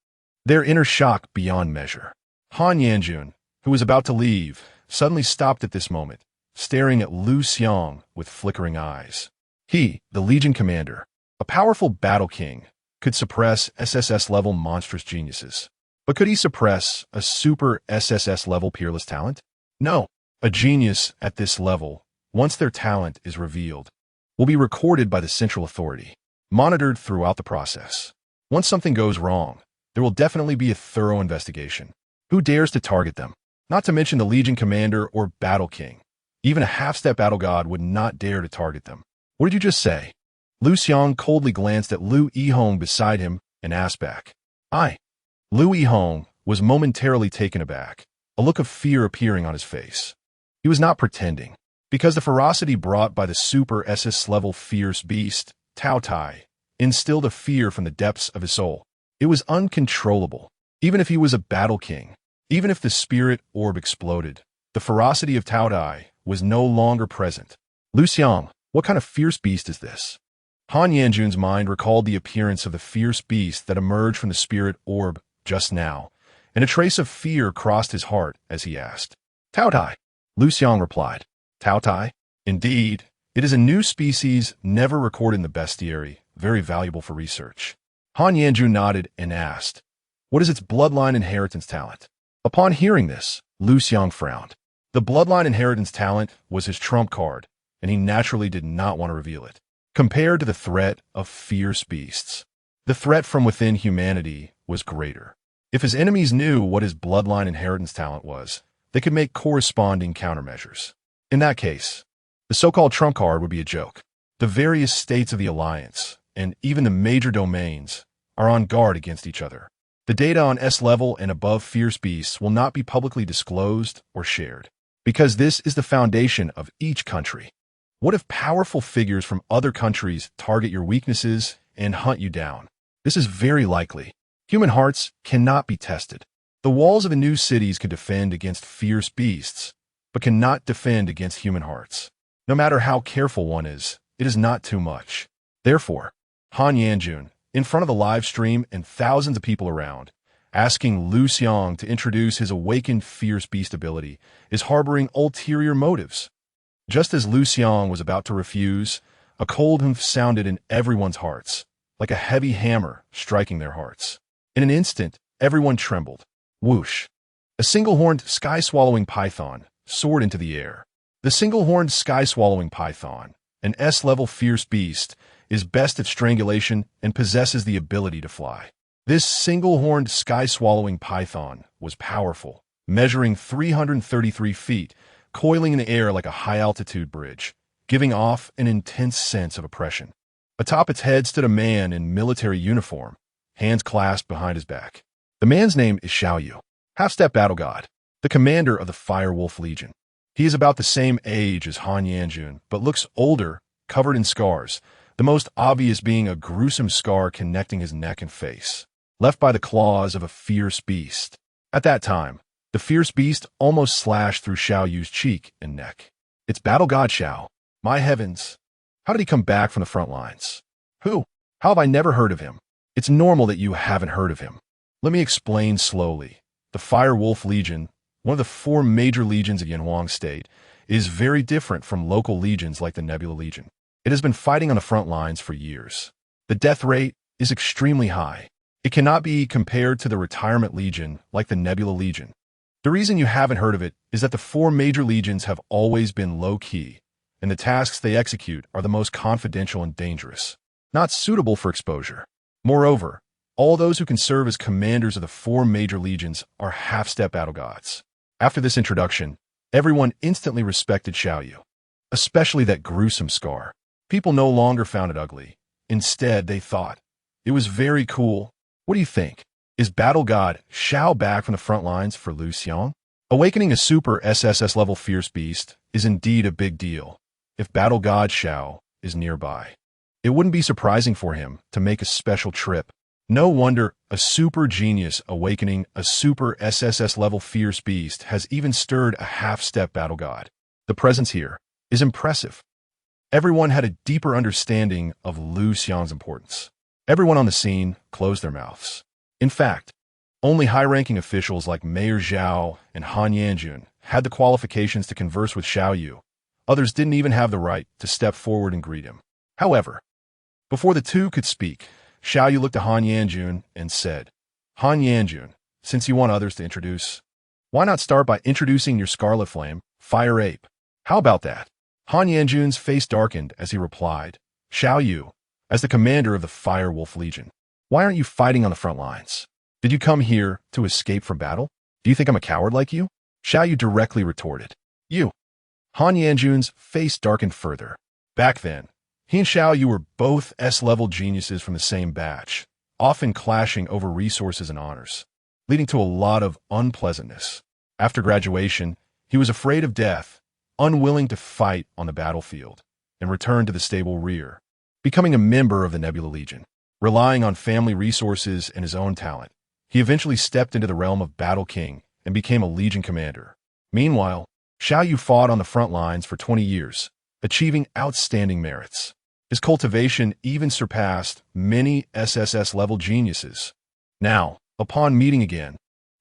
their inner shock beyond measure. Han Yanjun, who was about to leave, suddenly stopped at this moment, staring at Liu Xiang with flickering eyes. He, the Legion commander, a powerful battle king, could suppress SSS-level monstrous geniuses. But could he suppress a super SSS-level peerless talent? No. A genius at this level, once their talent is revealed, will be recorded by the central authority, monitored throughout the process. Once something goes wrong, there will definitely be a thorough investigation. Who dares to target them? Not to mention the Legion commander or battle king. Even a half-step battle god would not dare to target them. What did you just say? Liu Xiang coldly glanced at Liu Yihong beside him and asked back. Liu Yihong was momentarily taken aback, a look of fear appearing on his face. He was not pretending, because the ferocity brought by the super SS-level fierce beast, Tao Tai, instilled a fear from the depths of his soul. It was uncontrollable. Even if he was a battle king, even if the spirit orb exploded, the ferocity of Tao Tai was no longer present. Liu Xiang, what kind of fierce beast is this? Han Yanjun's mind recalled the appearance of the fierce beast that emerged from the spirit orb just now, and a trace of fear crossed his heart as he asked. Tao Tai. Liu Xiang replied. Tao Tai? Indeed, it is a new species never recorded in the bestiary, very valuable for research. Han Yanjun nodded and asked, what is its bloodline inheritance talent? Upon hearing this, Liu Xiang frowned. The bloodline inheritance talent was his trump card, and he naturally did not want to reveal it. Compared to the threat of fierce beasts, the threat from within humanity was greater. If his enemies knew what his bloodline inheritance talent was, they could make corresponding countermeasures. In that case, the so-called trump card would be a joke. The various states of the alliance, and even the major domains, are on guard against each other. The data on S-level and above fierce beasts will not be publicly disclosed or shared, because this is the foundation of each country. What if powerful figures from other countries target your weaknesses and hunt you down? This is very likely. Human hearts cannot be tested. The walls of the new cities can defend against fierce beasts, but cannot defend against human hearts. No matter how careful one is, it is not too much. Therefore, Han Yanjun, in front of the live stream and thousands of people around, asking Liu Xiang to introduce his awakened fierce beast ability, is harboring ulterior motives. Just as Liu Xiang was about to refuse, a cold humph sounded in everyone's hearts, like a heavy hammer striking their hearts. In an instant, everyone trembled. Whoosh! A single-horned sky-swallowing python soared into the air. The single-horned sky-swallowing python, an S-level fierce beast, is best at strangulation and possesses the ability to fly. This single-horned sky-swallowing python was powerful, measuring 333 feet, coiling in the air like a high-altitude bridge, giving off an intense sense of oppression. Atop its head stood a man in military uniform, hands clasped behind his back. The man's name is Xiaoyu, half-step battle god, the commander of the Fire Wolf Legion. He is about the same age as Han Yanjun, but looks older, covered in scars, the most obvious being a gruesome scar connecting his neck and face, left by the claws of a fierce beast. At that time, the fierce beast almost slashed through Xiaoyu's cheek and neck. It's battle god Xiao. My heavens! How did he come back from the front lines? Who? How have I never heard of him? It's normal that you haven't heard of him. Let me explain slowly. The Fire Wolf Legion, one of the 4 major legions of Yanhuang State, is very different from local legions like the Nebula Legion. It has been fighting on the front lines for years. The death rate is extremely high. It cannot be compared to the Retirement Legion like the Nebula Legion. The reason you haven't heard of it is that the four major legions have always been low-key, and the tasks they execute are the most confidential and dangerous, not suitable for exposure. Moreover, all those who can serve as commanders of the four major legions are half-step battle gods. After this introduction, everyone instantly respected Xiao Yu, especially that gruesome scar. People no longer found it ugly. Instead, they thought, it was very cool. What do you think? Is battle god Xiao back from the front lines for Liu Xiang? Awakening a super SSS level fierce beast is indeed a big deal. If battle god Xiao is nearby, it wouldn't be surprising for him to make a special trip. No wonder a super genius awakening a super SSS level fierce beast has even stirred a half-step battle god. The presence here is impressive. Everyone had a deeper understanding of Liu Xiang's importance. Everyone on the scene closed their mouths. In fact, only high-ranking officials like Mayor Zhao and Han Yanjun had the qualifications to converse with Xiao Yu. Others didn't even have the right to step forward and greet him. However, before the two could speak, Xiao Yu looked to Han Yanjun and said, Han Yanjun, since you want others to introduce, why not start by introducing your Scarlet Flame, Fire Ape? How about that? Han Yanjun's face darkened as he replied, Xiao Yu, as the commander of the Fire Wolf Legion, why aren't you fighting on the front lines? Did you come here to escape from battle? Do you think I'm a coward like you? Xiao Yu directly retorted. You. Han Yanjun's face darkened further. Back then, he and Xiao Yu were both S-level geniuses from the same batch, often clashing over resources and honors, leading to a lot of unpleasantness. After graduation, he was afraid of death, unwilling to fight on the battlefield, and returned to the stable rear, becoming a member of the Nebula Legion. Relying on family resources and his own talent, he eventually stepped into the realm of Battle King and became a Legion commander. Meanwhile, Xiao Yu fought on the front lines for 20 years, achieving outstanding merits. His cultivation even surpassed many SSS-level geniuses. Now, upon meeting again,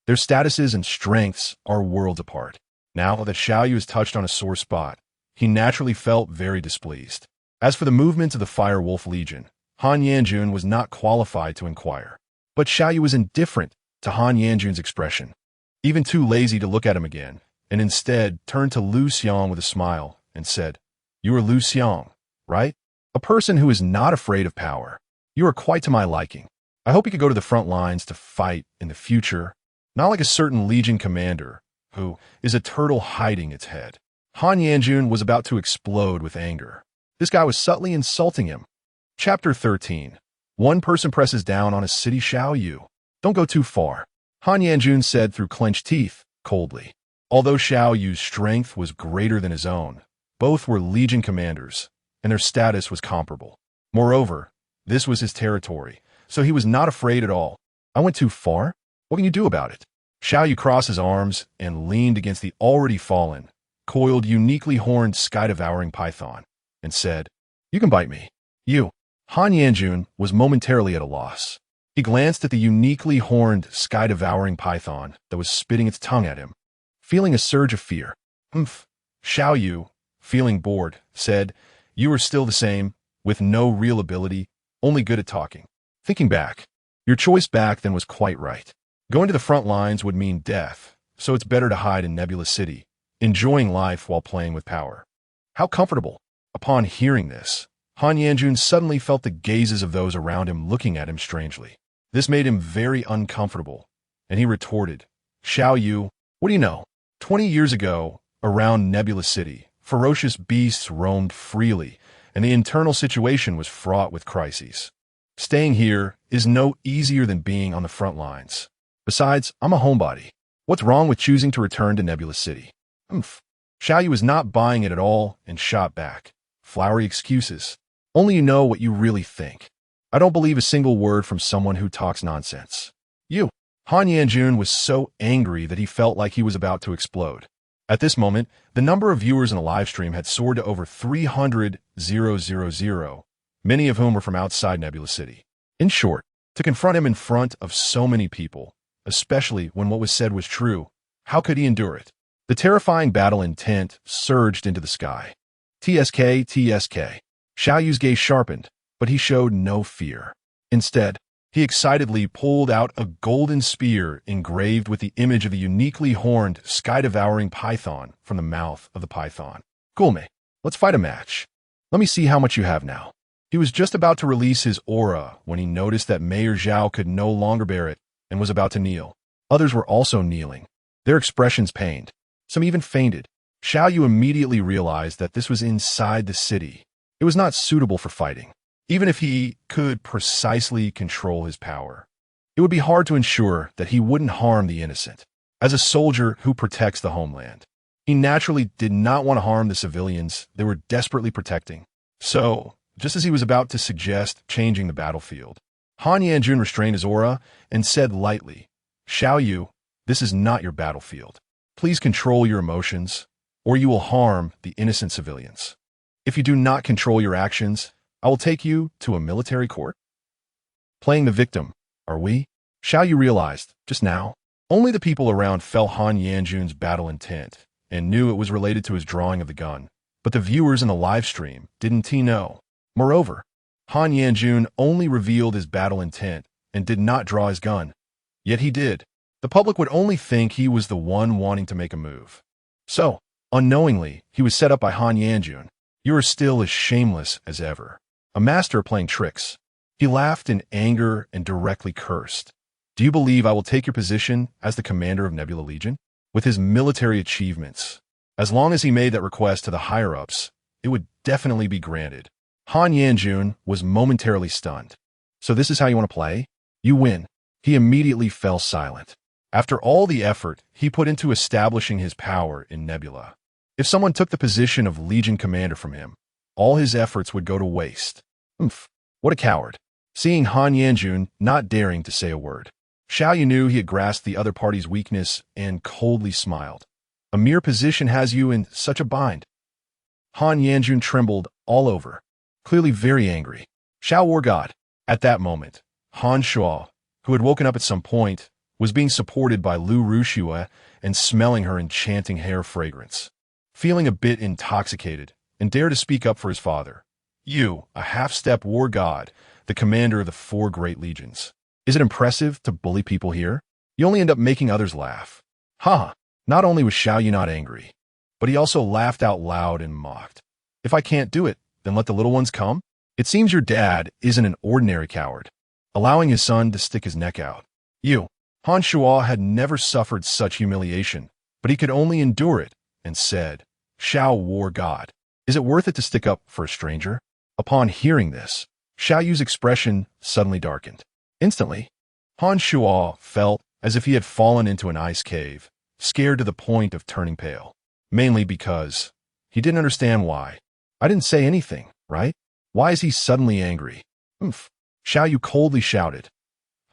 their statuses and strengths are worlds apart. Now that Xiao Yu has touched on a sore spot, he naturally felt very displeased. As for the movements of the Fire Wolf Legion, Han Yanjun was not qualified to inquire. But Xiao Yu was indifferent to Han Yanjun's expression, even too lazy to look at him again, and instead turned to Liu Xiang with a smile and said, You are Liu Xiang, right? A person who is not afraid of power. You are quite to my liking. I hope you could go to the front lines to fight in the future, not like a certain Legion commander who is a turtle hiding its head. Han Yanjun was about to explode with anger. This guy was subtly insulting him. Chapter 13. One person presses down on a city Xiao Yu. Don't go too far, Han Yanjun said through clenched teeth, coldly. Although Xiao Yu's strength was greater than his own, both were Legion commanders, and their status was comparable. Moreover, this was his territory, so he was not afraid at all. I went too far? What can you do about it? Xiao Yu crossed his arms and leaned against the already fallen, coiled, uniquely horned sky-devouring python, and said, You can bite me. You. Han Yanjun was momentarily at a loss. He glanced at the uniquely horned, sky-devouring python that was spitting its tongue at him, feeling a surge of fear. Xiao Yu, feeling bored, said, You are still the same, with no real ability, only good at talking. Thinking back, your choice back then was quite right. Going to the front lines would mean death, so it's better to hide in Nebula City, enjoying life while playing with power. How comfortable. Upon hearing this, Han Yanjun suddenly felt the gazes of those around him looking at him strangely. This made him very uncomfortable, and he retorted, Xiao Yu, what do you know? 20 years ago, around Nebula City, ferocious beasts roamed freely, and the internal situation was fraught with crises. Staying here is no easier than being on the front lines. Besides, I'm a homebody. What's wrong with choosing to return to Nebula City? Xiao Yu was not buying it at all and shot back. Flowery excuses. Only you know what you really think. I don't believe a single word from someone who talks nonsense. You. Han Yanjun was so angry that he felt like he was about to explode. At this moment, the number of viewers in the live stream had soared to over 300,000, many of whom were from outside Nebula City. In short, to confront him in front of so many people, especially when what was said was true, how could he endure it? The terrifying battle intent surged into the sky. TSK. Xiao Yu's gaze sharpened, but he showed no fear. Instead, He excitedly pulled out a golden spear engraved with the image of the uniquely horned, sky-devouring python from the mouth of the python. Gulme, let's fight a match. Let me see how much you have now. He was just about to release his aura when he noticed that Mayor Zhao could no longer bear it and was about to kneel. Others were also kneeling, their expressions pained. Some even fainted. Xiao Yu immediately realized that this was inside the city. It was not suitable for fighting. Even if he could precisely control his power, it would be hard to ensure that he wouldn't harm the innocent. As a soldier who protects the homeland, he naturally did not want to harm the civilians they were desperately protecting. So, just as he was about to suggest changing the battlefield, Han Yanjun restrained his aura and said lightly, "Xiao Yu, this is not your battlefield. Please control your emotions, or you will harm the innocent civilians. If you do not control your actions, I will take you to a military court." Playing the victim, are we? Xiao Yu realized, just now, only the people around felt Han Yanjun's battle intent and knew it was related to his drawing of the gun, but the viewers in the live stream didn't know. Moreover, Han Yanjun only revealed his battle intent and did not draw his gun. Yet he did. The public would only think he was the one wanting to make a move. So, unknowingly, he was set up by Han Yanjun. You are still as shameless as ever. A master playing tricks. He laughed in anger and directly cursed. Do you believe I will take your position as the commander of Nebula Legion? With his military achievements, as long as he made that request to the higher-ups, it would definitely be granted. Han Yanjun was momentarily stunned. So this is how you want to play? You win. He immediately fell silent. After all the effort he put into establishing his power in Nebula, if someone took the position of Legion commander from him, all his efforts would go to waste. What a coward. Seeing Han Yanjun not daring to say a word, Xiao Yu knew he had grasped the other party's weakness and coldly smiled. A mere position has you in such a bind. Han Yanjun trembled all over, clearly very angry. Xiao War God. At that moment, Han Shuo, who had woken up at some point, was being supported by Lu Rushua and smelling her enchanting hair fragrance. Feeling a bit intoxicated, and dared to speak up for his father. You, a half-step war god, the commander of the 4 great legions. Is it impressive to bully people here? You only end up making others laugh. Ha! Not only was Xiao Yu not angry, but he also laughed out loud and mocked. If I can't do it, then let the little ones come? It seems your dad isn't an ordinary coward, allowing his son to stick his neck out. You, Han Shuo had never suffered such humiliation, but he could only endure it, and said, Xiao War God, is it worth it to stick up for a stranger? Upon hearing this, Xiao Yu's expression suddenly darkened. Instantly, Han Shuo felt as if he had fallen into an ice cave, scared to the point of turning pale. Mainly because he didn't understand why. I didn't say anything, right? Why is he suddenly angry? Xiao Yu coldly shouted.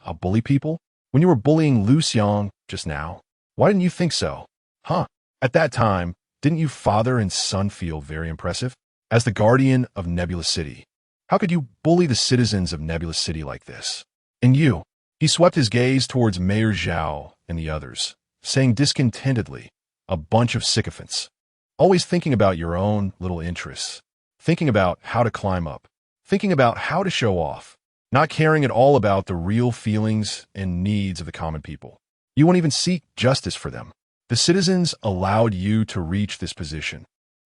I'll bully people? When you were bullying Liu Xiang just now, why didn't you think so? At that time, didn't you father and son feel very impressive? As the guardian of Nebula City, how could you bully the citizens of Nebula City like this? And you? He swept his gaze towards Mayor Zhao and the others, saying discontentedly, a bunch of sycophants. Always thinking about your own little interests, thinking about how to climb up, thinking about how to show off, not caring at all about the real feelings and needs of the common people. You won't even seek justice for them. The citizens allowed you to reach this position,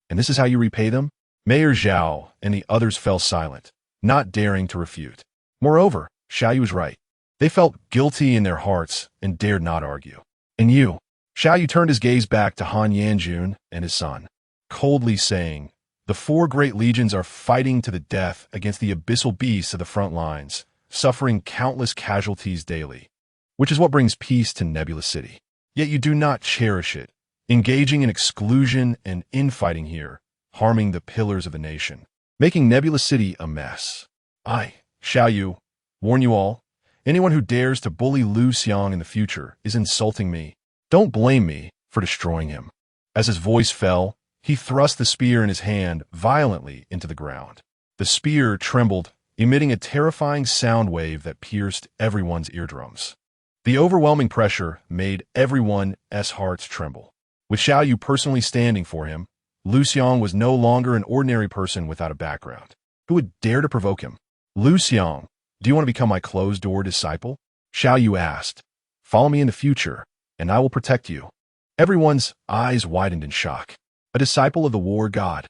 and this is how you repay them? Mayor Zhao and the others fell silent, not daring to refute. Moreover, Xiao Yu was right. They felt guilty in their hearts and dared not argue. And you? Xiao Yu turned his gaze back to Han Yanjun and his son, coldly saying, the 4 great legions are fighting to the death against the abyssal beasts of the front lines, suffering countless casualties daily, which is what brings peace to Nebula City. Yet you do not cherish it, engaging in exclusion and infighting here, harming the pillars of the nation, making Nebula City a mess. I, Xiao Yu, warn you all, anyone who dares to bully Liu Xiang in the future is insulting me. Don't blame me for destroying him. As his voice fell, he thrust the spear in his hand violently into the ground. The spear trembled, emitting a terrifying sound wave that pierced everyone's eardrums. The overwhelming pressure made everyone's hearts tremble. With Xiao Yu personally standing for him, Liu Xiang was no longer an ordinary person without a background. Who would dare to provoke him? Liu Xiang, Do you want to become my closed-door disciple? Xiao Yu asked. Follow me in the future, and I will protect you. Everyone's eyes widened in shock. A disciple of the war god.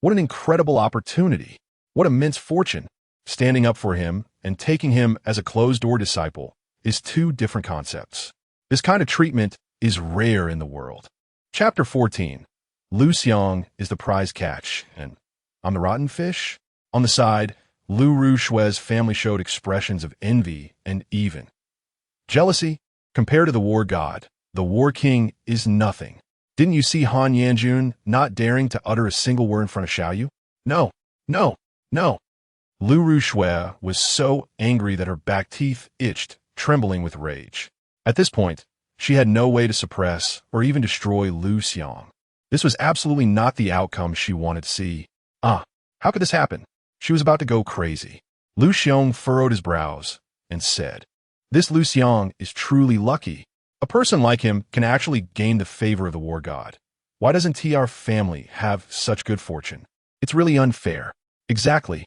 What an incredible opportunity. What immense fortune. Standing up for him and taking him as a closed-door disciple is two different concepts. This kind of treatment is rare in the world. Chapter 14. Liu Xiang is the prize catch, and I'm the rotten fish? On the side, Liu Shui's family showed expressions of envy and even jealousy. Compared to the war god, the war king is nothing. Didn't you see Han Yanjun not daring to utter a single word in front of Xiao Yu? No, no, no. Liu Shui was so angry that her back teeth itched, trembling with rage. At this point, she had no way to suppress or even destroy Liu Xiang. This was absolutely not the outcome she wanted to see. How could this happen? She was about to go crazy. Liu Xiang furrowed his brows and said, This Liu Xiang is truly lucky. A person like him can actually gain the favor of the war god. Why doesn't our family have such good fortune? It's really unfair. Exactly.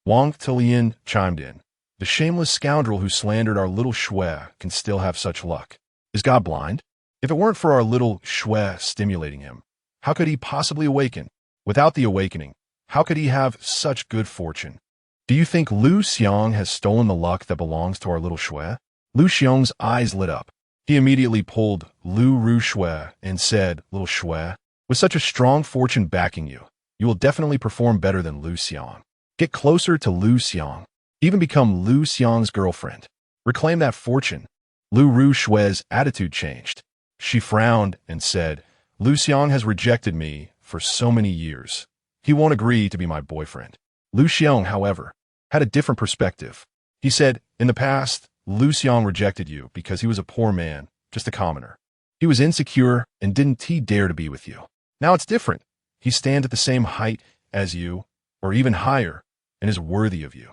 Wang Tilian chimed in. The shameless scoundrel who slandered our little Shui can still have such luck. Is God blind? If it weren't for our little Shui stimulating him, how could he possibly awaken? Without the awakening, how could he have such good fortune? Do you think Liu Xiang has stolen the luck that belongs to our little Shui? Liu Xiang's eyes lit up. He immediately pulled Liu Shui and said, Little Shui, with such a strong fortune backing you, you will definitely perform better than Liu Xiang. Get closer to Liu Xiang. Even become Liu Xiang's girlfriend. Reclaim that fortune. Liu Shui's attitude changed. She frowned and said, Liu Xiang has rejected me for so many years. He won't agree to be my boyfriend. Liu Xiang, however, had a different perspective. He said, in the past, Liu Xiang rejected you because he was a poor man, just a commoner. He was insecure and didn't dare to be with you. Now it's different. He stands at the same height as you, or even higher, and is worthy of you.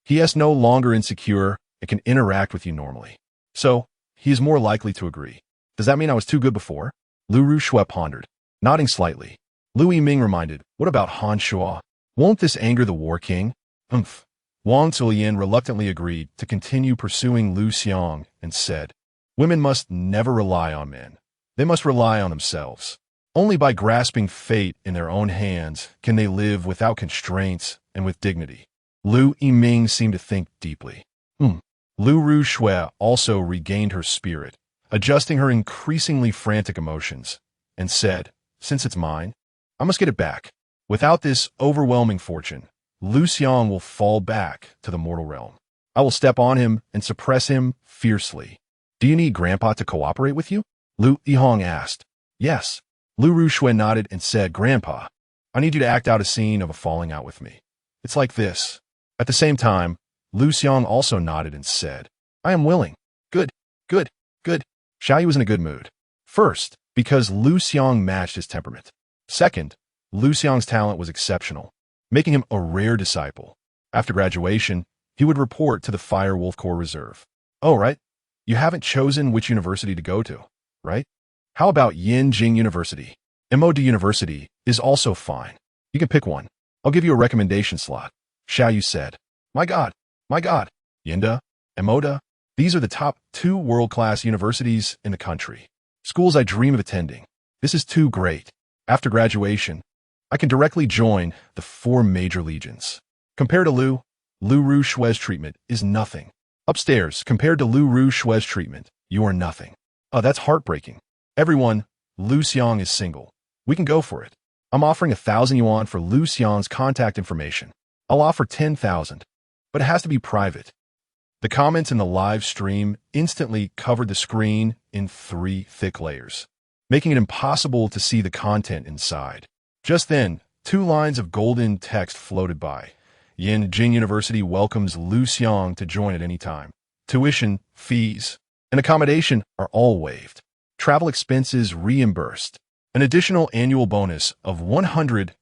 He is no longer insecure and can interact with you normally. So, he is more likely to agree. Does that mean I was too good before? Liu Shui pondered, nodding slightly. Liu Yiming reminded, what about Han Shuo? Won't this anger the war king? Wang Zulian reluctantly agreed to continue pursuing Liu Xiang and said, Women must never rely on men. They must rely on themselves. Only by grasping fate in their own hands can they live without constraints and with dignity. Liu Yiming seemed to think deeply. Liu Shui also regained her spirit, adjusting her increasingly frantic emotions, and said, Since it's mine, I must get it back. Without this overwhelming fortune, Liu Xiang will fall back to the mortal realm. I will step on him and suppress him fiercely. Do you need Grandpa to cooperate with you? Liu Yihong asked. Yes. Liu Shui nodded and said, Grandpa, I need you to act out a scene of a falling out with me. It's like this. At the same time, Liu Xiang also nodded and said, I am willing. Good. Xiao Yu was in a good mood. First, because Liu Xiang matched his temperament. Second, Liu Xiang's talent was exceptional, making him a rare disciple. After graduation, he would report to the Fire Wolf Corps Reserve. Oh, right. You haven't chosen which university to go to, right? How about Yinjing University? MOD University is also fine. You can pick one. I'll give you a recommendation slot. Xiao Yu said. My God. Yinda, Emoda, these are the top 2 world-class universities in the country. Schools I dream of attending. This is too great. After graduation, I can directly join the 4 major legions. Compared to Liu Shui's treatment is nothing. Upstairs, compared to Liu Shui's treatment, you are nothing. Oh, that's heartbreaking. Everyone, Liu Xiang is single. We can go for it. I'm offering 1,000 yuan for Liu Xiang's contact information. I'll offer 10,000, but it has to be private. The comments in the live stream instantly covered the screen in 3 thick layers, making it impossible to see the content inside. Just then, 2 lines of golden text floated by. Yinjing University welcomes Liu Xiang to join at any time. Tuition, fees, and accommodation are all waived. Travel expenses reimbursed. An additional annual bonus of 100,000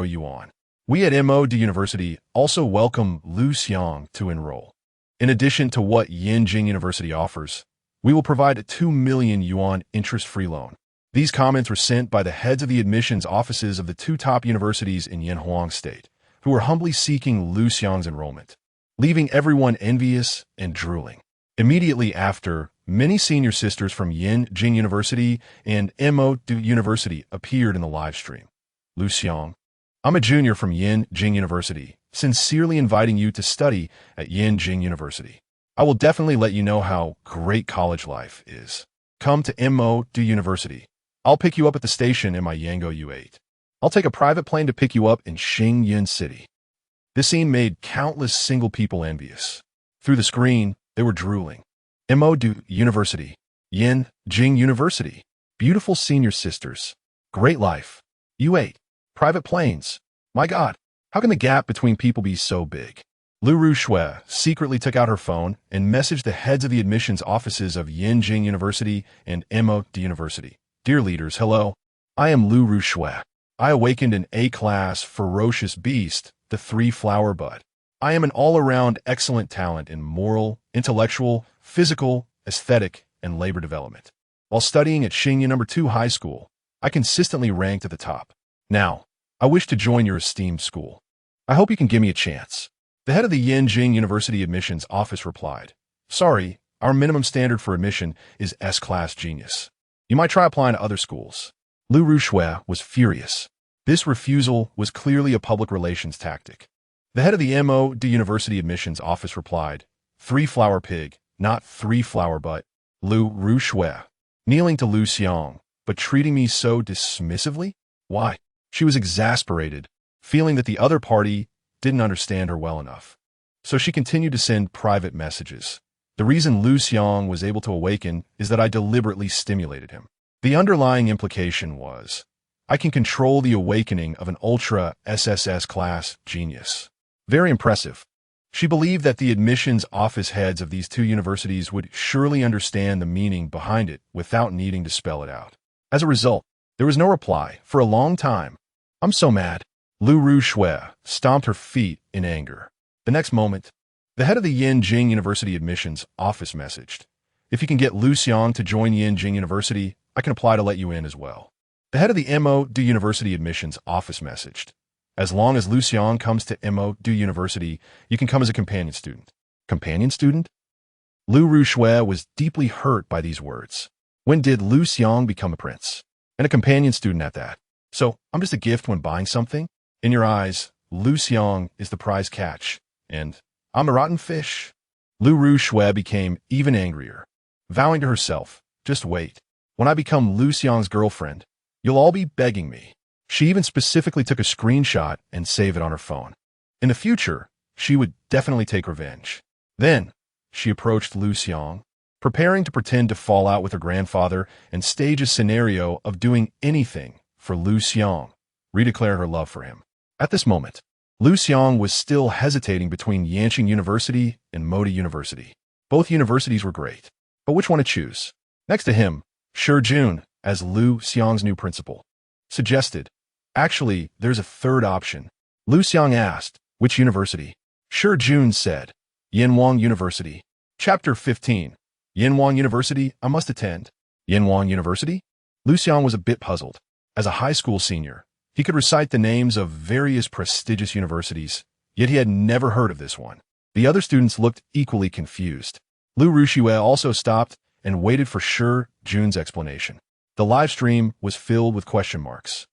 yuan. We at MOD University also welcome Liu Xiang to enroll. In addition to what Yinjing University offers, we will provide a 2 million yuan interest-free loan. These comments were sent by the heads of the admissions offices of the 2 top universities in Yanhuang State, who were humbly seeking Liu Xiang's enrollment, leaving everyone envious and drooling. Immediately after, many senior sisters from Jing University and Mo University appeared in the live stream. Liu Xiang, I'm a junior from Jing University, sincerely inviting you to study at Jing University. I will definitely let you know how great college life is. Come to Mo University. I'll pick you up at the station in my Yango U8. I'll take a private plane to pick you up in Xingyun City. This scene made countless single people envious. Through the screen, they were drooling. Mo University. Jing University. Beautiful senior sisters. Great life. U8. Private planes. My God, how can the gap between people be so big? Liu Xiang secretly took out her phone and messaged the heads of the admissions offices of Jing University and Mo University. Dear leaders, hello. I am Liu Xiang. I awakened an A-class ferocious beast, the three-flower bud. I am an all-around excellent talent in moral, intellectual, physical, aesthetic, and labor development. While studying at Xingyun No. 2 High School, I consistently ranked at the top. Now, I wish to join your esteemed school. I hope you can give me a chance. The head of the Jing University admissions office replied, Sorry, our minimum standard for admission is S-class genius. You might try applying to other schools. Liu Xiang was furious. This refusal was clearly a public relations tactic. The head of the Mo University admissions office replied, Three-flower pig, not three-flower butt. Liu Xiang. Kneeling to Liu Xiang, but treating me so dismissively? Why? She was exasperated, feeling that the other party didn't understand her well enough. So she continued to send private messages. The reason Liu Xiang was able to awaken is that I deliberately stimulated him. The underlying implication was, I can control the awakening of an ultra SSS class genius. Very impressive. She believed that the admissions office heads of these two universities would surely understand the meaning behind it without needing to spell it out. As a result, there was no reply for a long time. I'm so mad. Liu Xiang stomped her feet in anger. The next moment, the head of the Jing University admissions office messaged, If you can get Liu Xiang to join Jing University, I can apply to let you in as well. The head of the Mo University admissions office messaged, As long as Liu Xiang comes to Mo University, you can come as a companion student. Companion student? Liu Xiang was deeply hurt by these words. When did Liu Xiang become a prince? And a companion student at that. So, I'm just a gift when buying something? In your eyes, Liu Xiang is the prize catch, and I'm a rotten fish. Liu Xiang became even angrier, vowing to herself, Just wait. When I become Liu Xiang's girlfriend, you'll all be begging me. She even specifically took a screenshot and saved it on her phone. In the future, she would definitely take revenge. Then, she approached Liu Xiang, preparing to pretend to fall out with her grandfather and stage a scenario of doing anything for Liu Xiang, redeclare her love for him. At this moment, Liu Xiang was still hesitating between Yanqing University and Mo University. Both universities were great, but which one to choose? Next to him, Shi Jun, as Liu Xiang's new principal, suggested, Actually, there's a third option. Liu Xiang asked, Which university? Shi Jun said, Yanwang University. Chapter 15. Yanwang University, I must attend. Yanwang University? Liu Xiang was a bit puzzled. As a high school senior, he could recite the names of various prestigious universities, yet he had never heard of this one. The other students looked equally confused. Liu Xiang also stopped and waited for Shi Jun's explanation. The live stream was filled with question marks,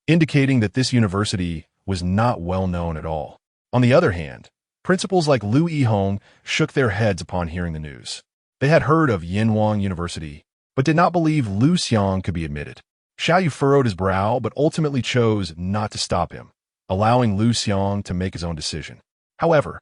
indicating that this university was not well known at all. On the other hand, principals like Liu Yihong shook their heads upon hearing the news. They had heard of Yanwang University, but did not believe Liu Xiang could be admitted. Xiaoyu furrowed his brow, but ultimately chose not to stop him, allowing Liu Xiang to make his own decision. However,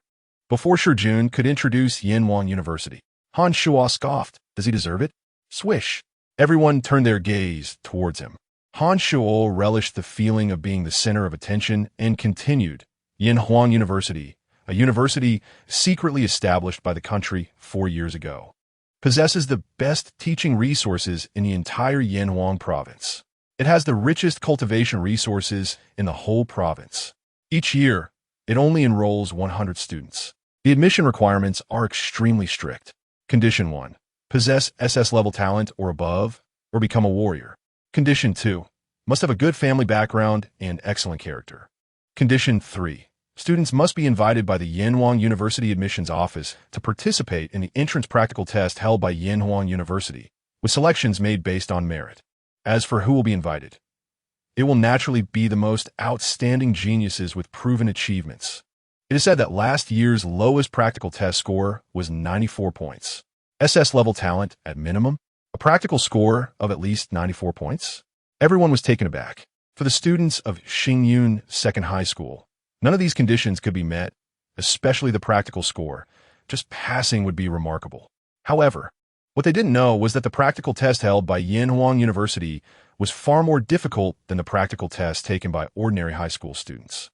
before Shi Jun could introduce Yanwang University, Han Shuo scoffed. Does he deserve it? Swish. Everyone turned their gaze towards him. Han Shuo relished the feeling of being the center of attention and continued, Yanwang University, a university secretly established by the country 4 years ago, possesses the best teaching resources in the entire Yanwang province. It has the richest cultivation resources in the whole province. Each year, it only enrolls 100 students. The admission requirements are extremely strict. Condition 1. Possess SS level talent or above, or become a warrior. Condition 2. Must have a good family background and excellent character. Condition 3. Students must be invited by the Yanhuang University admissions office to participate in the entrance practical test held by Yanhuang University, with selections made based on merit. As for who will be invited, it will naturally be the most outstanding geniuses with proven achievements. It is said that last year's lowest practical test score was 94 points. SS level talent at minimum, a practical score of at least 94 points. Everyone was taken aback. For the students of Xingyun Second High School, none of these conditions could be met, especially the practical score. Just passing would be remarkable. However, what they didn't know was that the practical test held by Yanhuang University was far more difficult than the practical test taken by ordinary high school students.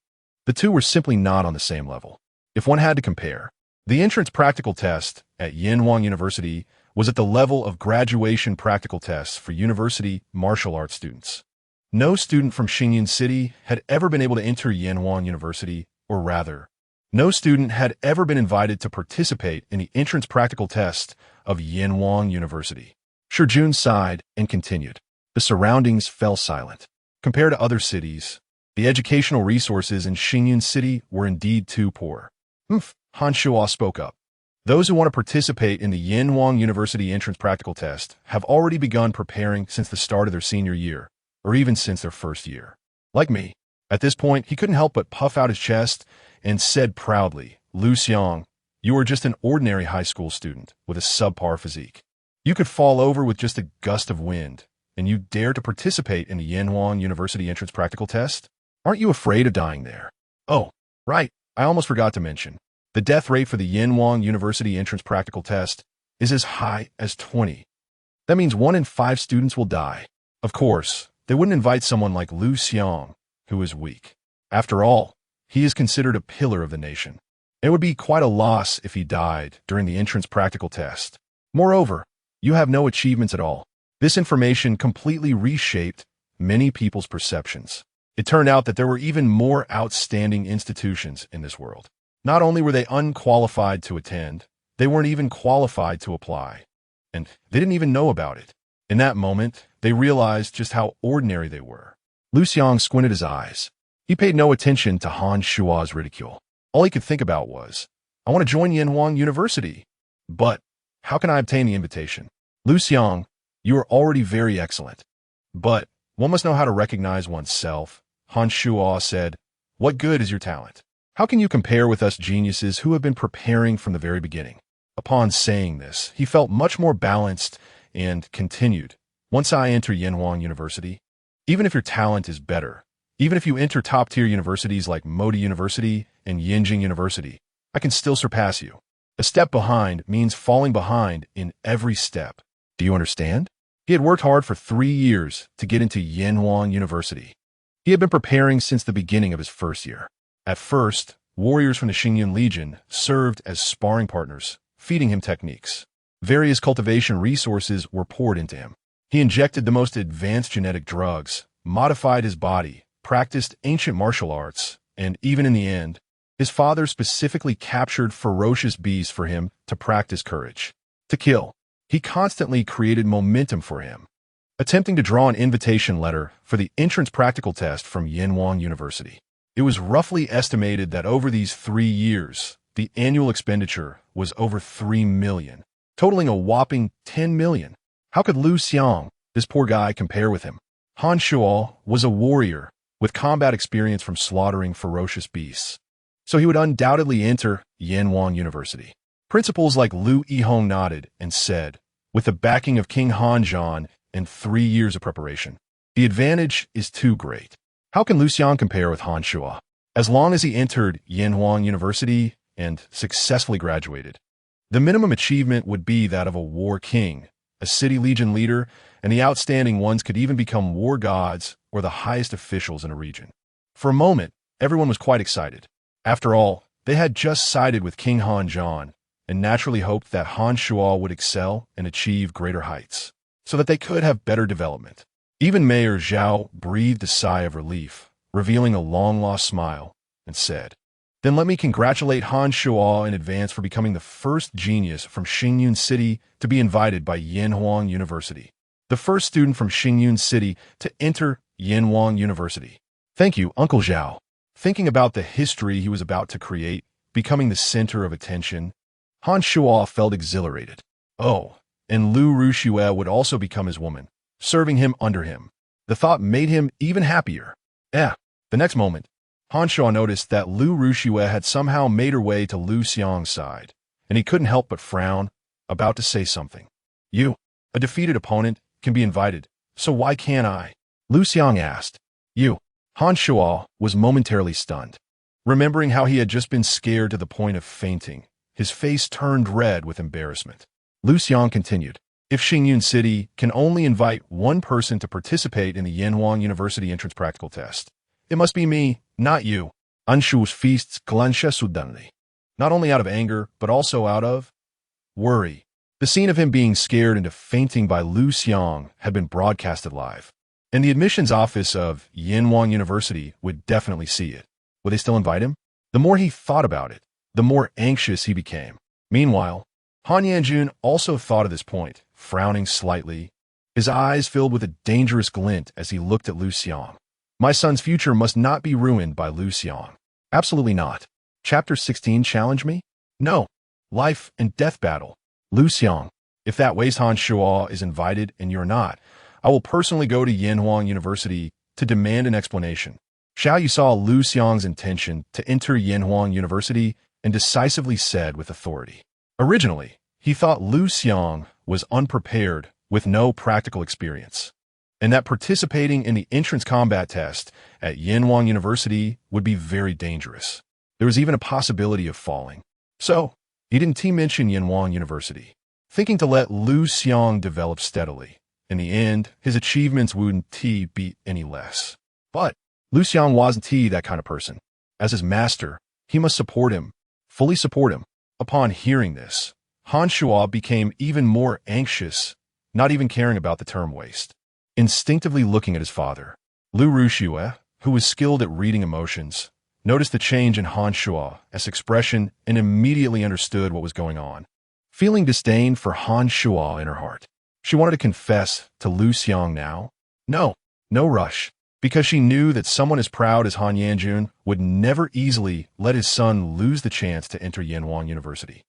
The two were simply not on the same level. If one had to compare, the entrance practical test at Yanhuang University was at the level of graduation practical tests for university martial arts students. No student from Xingyun City had ever been able to enter Yanhuang University, or rather, no student had ever been invited to participate in the entrance practical test of Yanhuang University. Shijun sighed and continued. The surroundings fell silent. Compared to other cities, the educational resources in Xingyun City were indeed too poor. Han Shuo spoke up. Those who want to participate in the Yanhuang University entrance practical test have already begun preparing since the start of their senior year, or even since their first year. Like me. At this point, he couldn't help but puff out his chest and said proudly, Liu Xiang, you are just an ordinary high school student with a subpar physique. You could fall over with just a gust of wind, and you dare to participate in the Yanhuang University entrance practical test? Aren't you afraid of dying there? Oh, right, I almost forgot to mention. The death rate for the Yanhuang University entrance practical test is as high as 20. That means 1 in 5 students will die. Of course, they wouldn't invite someone like Liu Xiang, who is weak. After all, he is considered a pillar of the nation. It would be quite a loss if he died during the entrance practical test. Moreover, you have no achievements at all. This information completely reshaped many people's perceptions. It turned out that there were even more outstanding institutions in this world. Not only were they unqualified to attend, they weren't even qualified to apply. And they didn't even know about it. In that moment, they realized just how ordinary they were. Liu Xiang squinted his eyes. He paid no attention to Han Shua's ridicule. All he could think about was, I want to join Yanhuang University. But how can I obtain the invitation? Liu Xiang, you are already very excellent. But one must know how to recognize oneself. Han Shua said, what good is your talent? How can you compare with us geniuses who have been preparing from the very beginning? Upon saying this, he felt much more balanced and continued. Once I enter Yanhuang University, even if your talent is better, even if you enter top-tier universities like Modi University and Yinjing University, I can still surpass you. A step behind means falling behind in every step. Do you understand? He had worked hard for 3 years to get into Yanhuang University. He had been preparing since the beginning of his first year. At first, warriors from the Xingyun Legion served as sparring partners, feeding him techniques. Various cultivation resources were poured into him. He injected the most advanced genetic drugs, modified his body, practiced ancient martial arts, and even in the end, his father specifically captured ferocious beasts for him to practice courage. To kill. He constantly created momentum for him, attempting to draw an invitation letter for the entrance practical test from Yanhuang University. It was roughly estimated that over these 3 years, the annual expenditure was over 3 million, totaling a whopping 10 million. How could Liu Xiang, this poor guy, compare with him? Han Shuo was a warrior with combat experience from slaughtering ferocious beasts, so he would undoubtedly enter Yanhuang University. Principals like Liu Yihong nodded and said, with the backing of King Hanzhan and 3 years of preparation, the advantage is too great. How can Liu Xiang compare with Han Shuo? As long as he entered Yanhuang University and successfully graduated, the minimum achievement would be that of a war king, a city legion leader, and the outstanding ones could even become war gods or the highest officials in a region. For a moment, everyone was quite excited. After all, they had just sided with King Hanzhan and naturally hoped that Han Shuo would excel and achieve greater heights, so that they could have better development. Even Mayor Zhao breathed a sigh of relief, revealing a long-lost smile, and said, then let me congratulate Han Shuo in advance for becoming the first genius from Xingyun City to be invited by Yanhuang University. The first student from Xingyun City to enter Yanhuang University. Thank you, Uncle Zhao. Thinking about the history he was about to create, becoming the center of attention, Han Shuo felt exhilarated. Oh, and Liu Xiang would also become his woman, serving him under him. The thought made him even happier. The next moment, Han Shuo noticed that Liu Xiang had somehow made her way to Liu Xiang's side, and he couldn't help but frown, about to say something. You, a defeated opponent, can be invited, so why can't I? Liu Xiang asked. You. Han Shuo was momentarily stunned. Remembering how he had just been scared to the point of fainting, his face turned red with embarrassment. Liu Xiang continued. If Xingyun City can only invite one person to participate in the University entrance practical test, it must be me, not you. Anshu's feasts glansha suddenly. Not only out of anger, but also out of worry. The scene of him being scared into fainting by Liu Xiang had been broadcasted live, and the admissions office of University would definitely see it. Would they still invite him? The more he thought about it, the more anxious he became. Meanwhile, Han Yanjun also thought of this point, frowning slightly. His eyes filled with a dangerous glint as he looked at Liu Xiang. My son's future must not be ruined by Liu Xiang. Absolutely not. Chapter 16 challenge me? No. Life and death battle. Liu Xiang, if that weighs Han Shuo is invited and you're not, I will personally go to University to demand an explanation. Xiao Yu saw Liu Xiang's intention to enter University and decisively said with authority. Originally, he thought Liu Xiang was unprepared with no practical experience, and that participating in the entrance combat test at University would be very dangerous. There was even a possibility of falling. So, he didn't mention University, thinking to let Liu Xiang develop steadily. In the end, his achievements wouldn't beat any less. But Liu Xiang wasn't that kind of person. As his master, he must support him, fully support him. Upon hearing this, Han Shuo became even more anxious, not even caring about the term waste. Instinctively looking at his father, Liu Xiang, who was skilled at reading emotions, noticed the change in Han Shuo's expression and immediately understood what was going on. Feeling disdain for Han Shuo in her heart, she wanted to confess to Liu Xiang now. No rush, because she knew that someone as proud as Han Yanjun would never easily let his son lose the chance to enter University.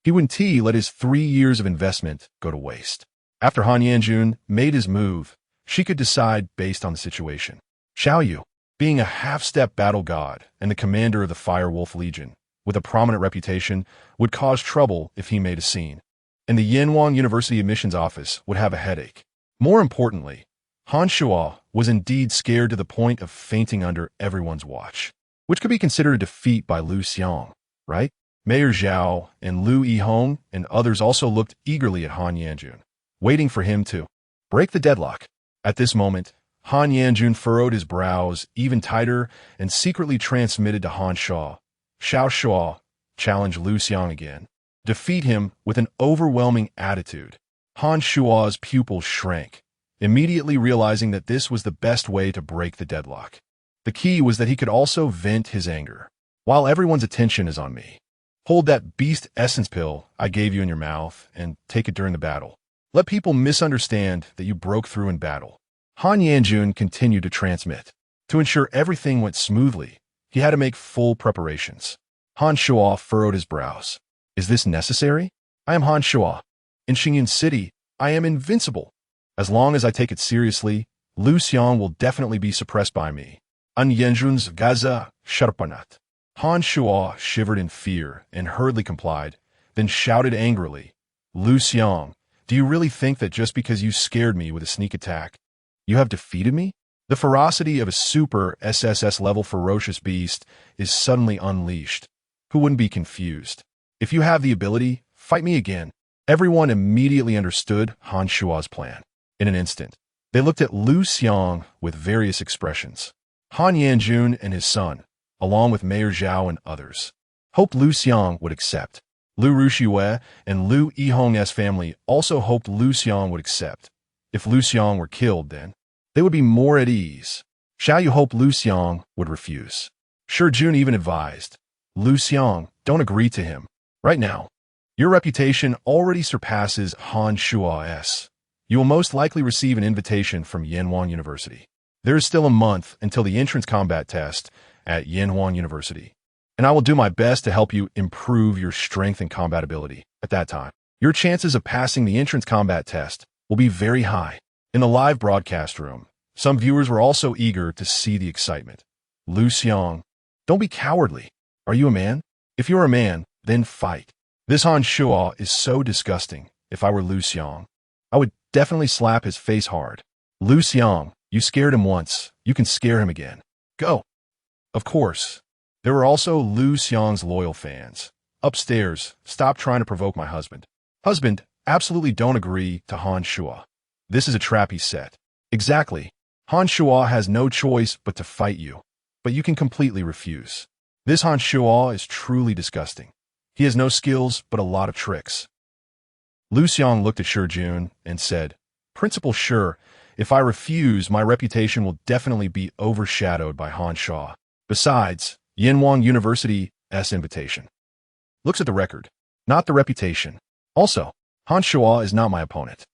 He wouldn't let his 3 years of investment go to waste. After Han Yanjun made his move, she could decide based on the situation. Xiao Yu, being a half-step battle god and the commander of the Firewolf Legion, with a prominent reputation, would cause trouble if he made a scene, and the University admissions office would have a headache. More importantly, Han Shuo was indeed scared to the point of fainting under everyone's watch, which could be considered a defeat by Liu Xiang, right? Mayor Zhao and Liu Yihong and others also looked eagerly at Han Yanjun, waiting for him to break the deadlock. At this moment, Han Yanjun furrowed his brows even tighter and secretly transmitted to Han Shuo. Xiao Shuo challenged Liu Xiang again. Defeat him with an overwhelming attitude. Han Shuo's pupils shrank, immediately realizing that this was the best way to break the deadlock. The key was that he could also vent his anger. While everyone's attention is on me, hold that beast essence pill I gave you in your mouth and take it during the battle. Let people misunderstand that you broke through in battle. Han Yanjun continued to transmit. To ensure everything went smoothly, he had to make full preparations. Han Shuo furrowed his brows. Is this necessary? I am Han Shuo. In Xingyun City, I am invincible. As long as I take it seriously, Liu Xiang will definitely be suppressed by me. An Yanjun's Gaza Sharpanat. Han Shuo shivered in fear and hurriedly complied, then shouted angrily, Liu Xiang, do you really think that just because you scared me with a sneak attack, you have defeated me? The ferocity of a super SSS level ferocious beast is suddenly unleashed. Who wouldn't be confused? If you have the ability, fight me again. Everyone immediately understood Han Shuo's plan. In an instant, they looked at Liu Xiang with various expressions. Han Yanjun and his son, along with Mayor Zhao and others, hoped Liu Xiang would accept. Liu Xiang and Liu Yihong's family also hoped Liu Xiang would accept. If Liu Xiang were killed, then they would be more at ease. Xiao Yu hoped Liu Xiang would refuse. Shi Jun even advised, Liu Xiang, don't agree to him. Right now, your reputation already surpasses Han Shuo's. You will most likely receive an invitation from University. There is still a month until the entrance combat test at Yenhuang University, and I will do my best to help you improve your strength and combat ability at that time. Your chances of passing the entrance combat test will be very high. In the live broadcast room, some viewers were also eager to see the excitement. Liu Xiang, don't be cowardly. Are you a man? If you're a man, then fight. This Han Shuo is so disgusting. If I were Liu Xiang, I would definitely slap his face hard. Liu Xiang, you scared him once. You can scare him again. Go. Of course. There were also Liu Xiang's loyal fans. Upstairs, stop trying to provoke my husband. Husband, absolutely don't agree to Han Shuo. This is a trap he set. Exactly. Han Shuo has no choice but to fight you. But you can completely refuse. This Han Shuo is truly disgusting. He has no skills, but a lot of tricks. Liu Xiang looked at Shi Jun and said, Principal Shi, if I refuse, my reputation will definitely be overshadowed by Han Shuo. Besides, Yenhuang University.His invitation looks at the record, not the reputation. Also, Han Shuo is not my opponent.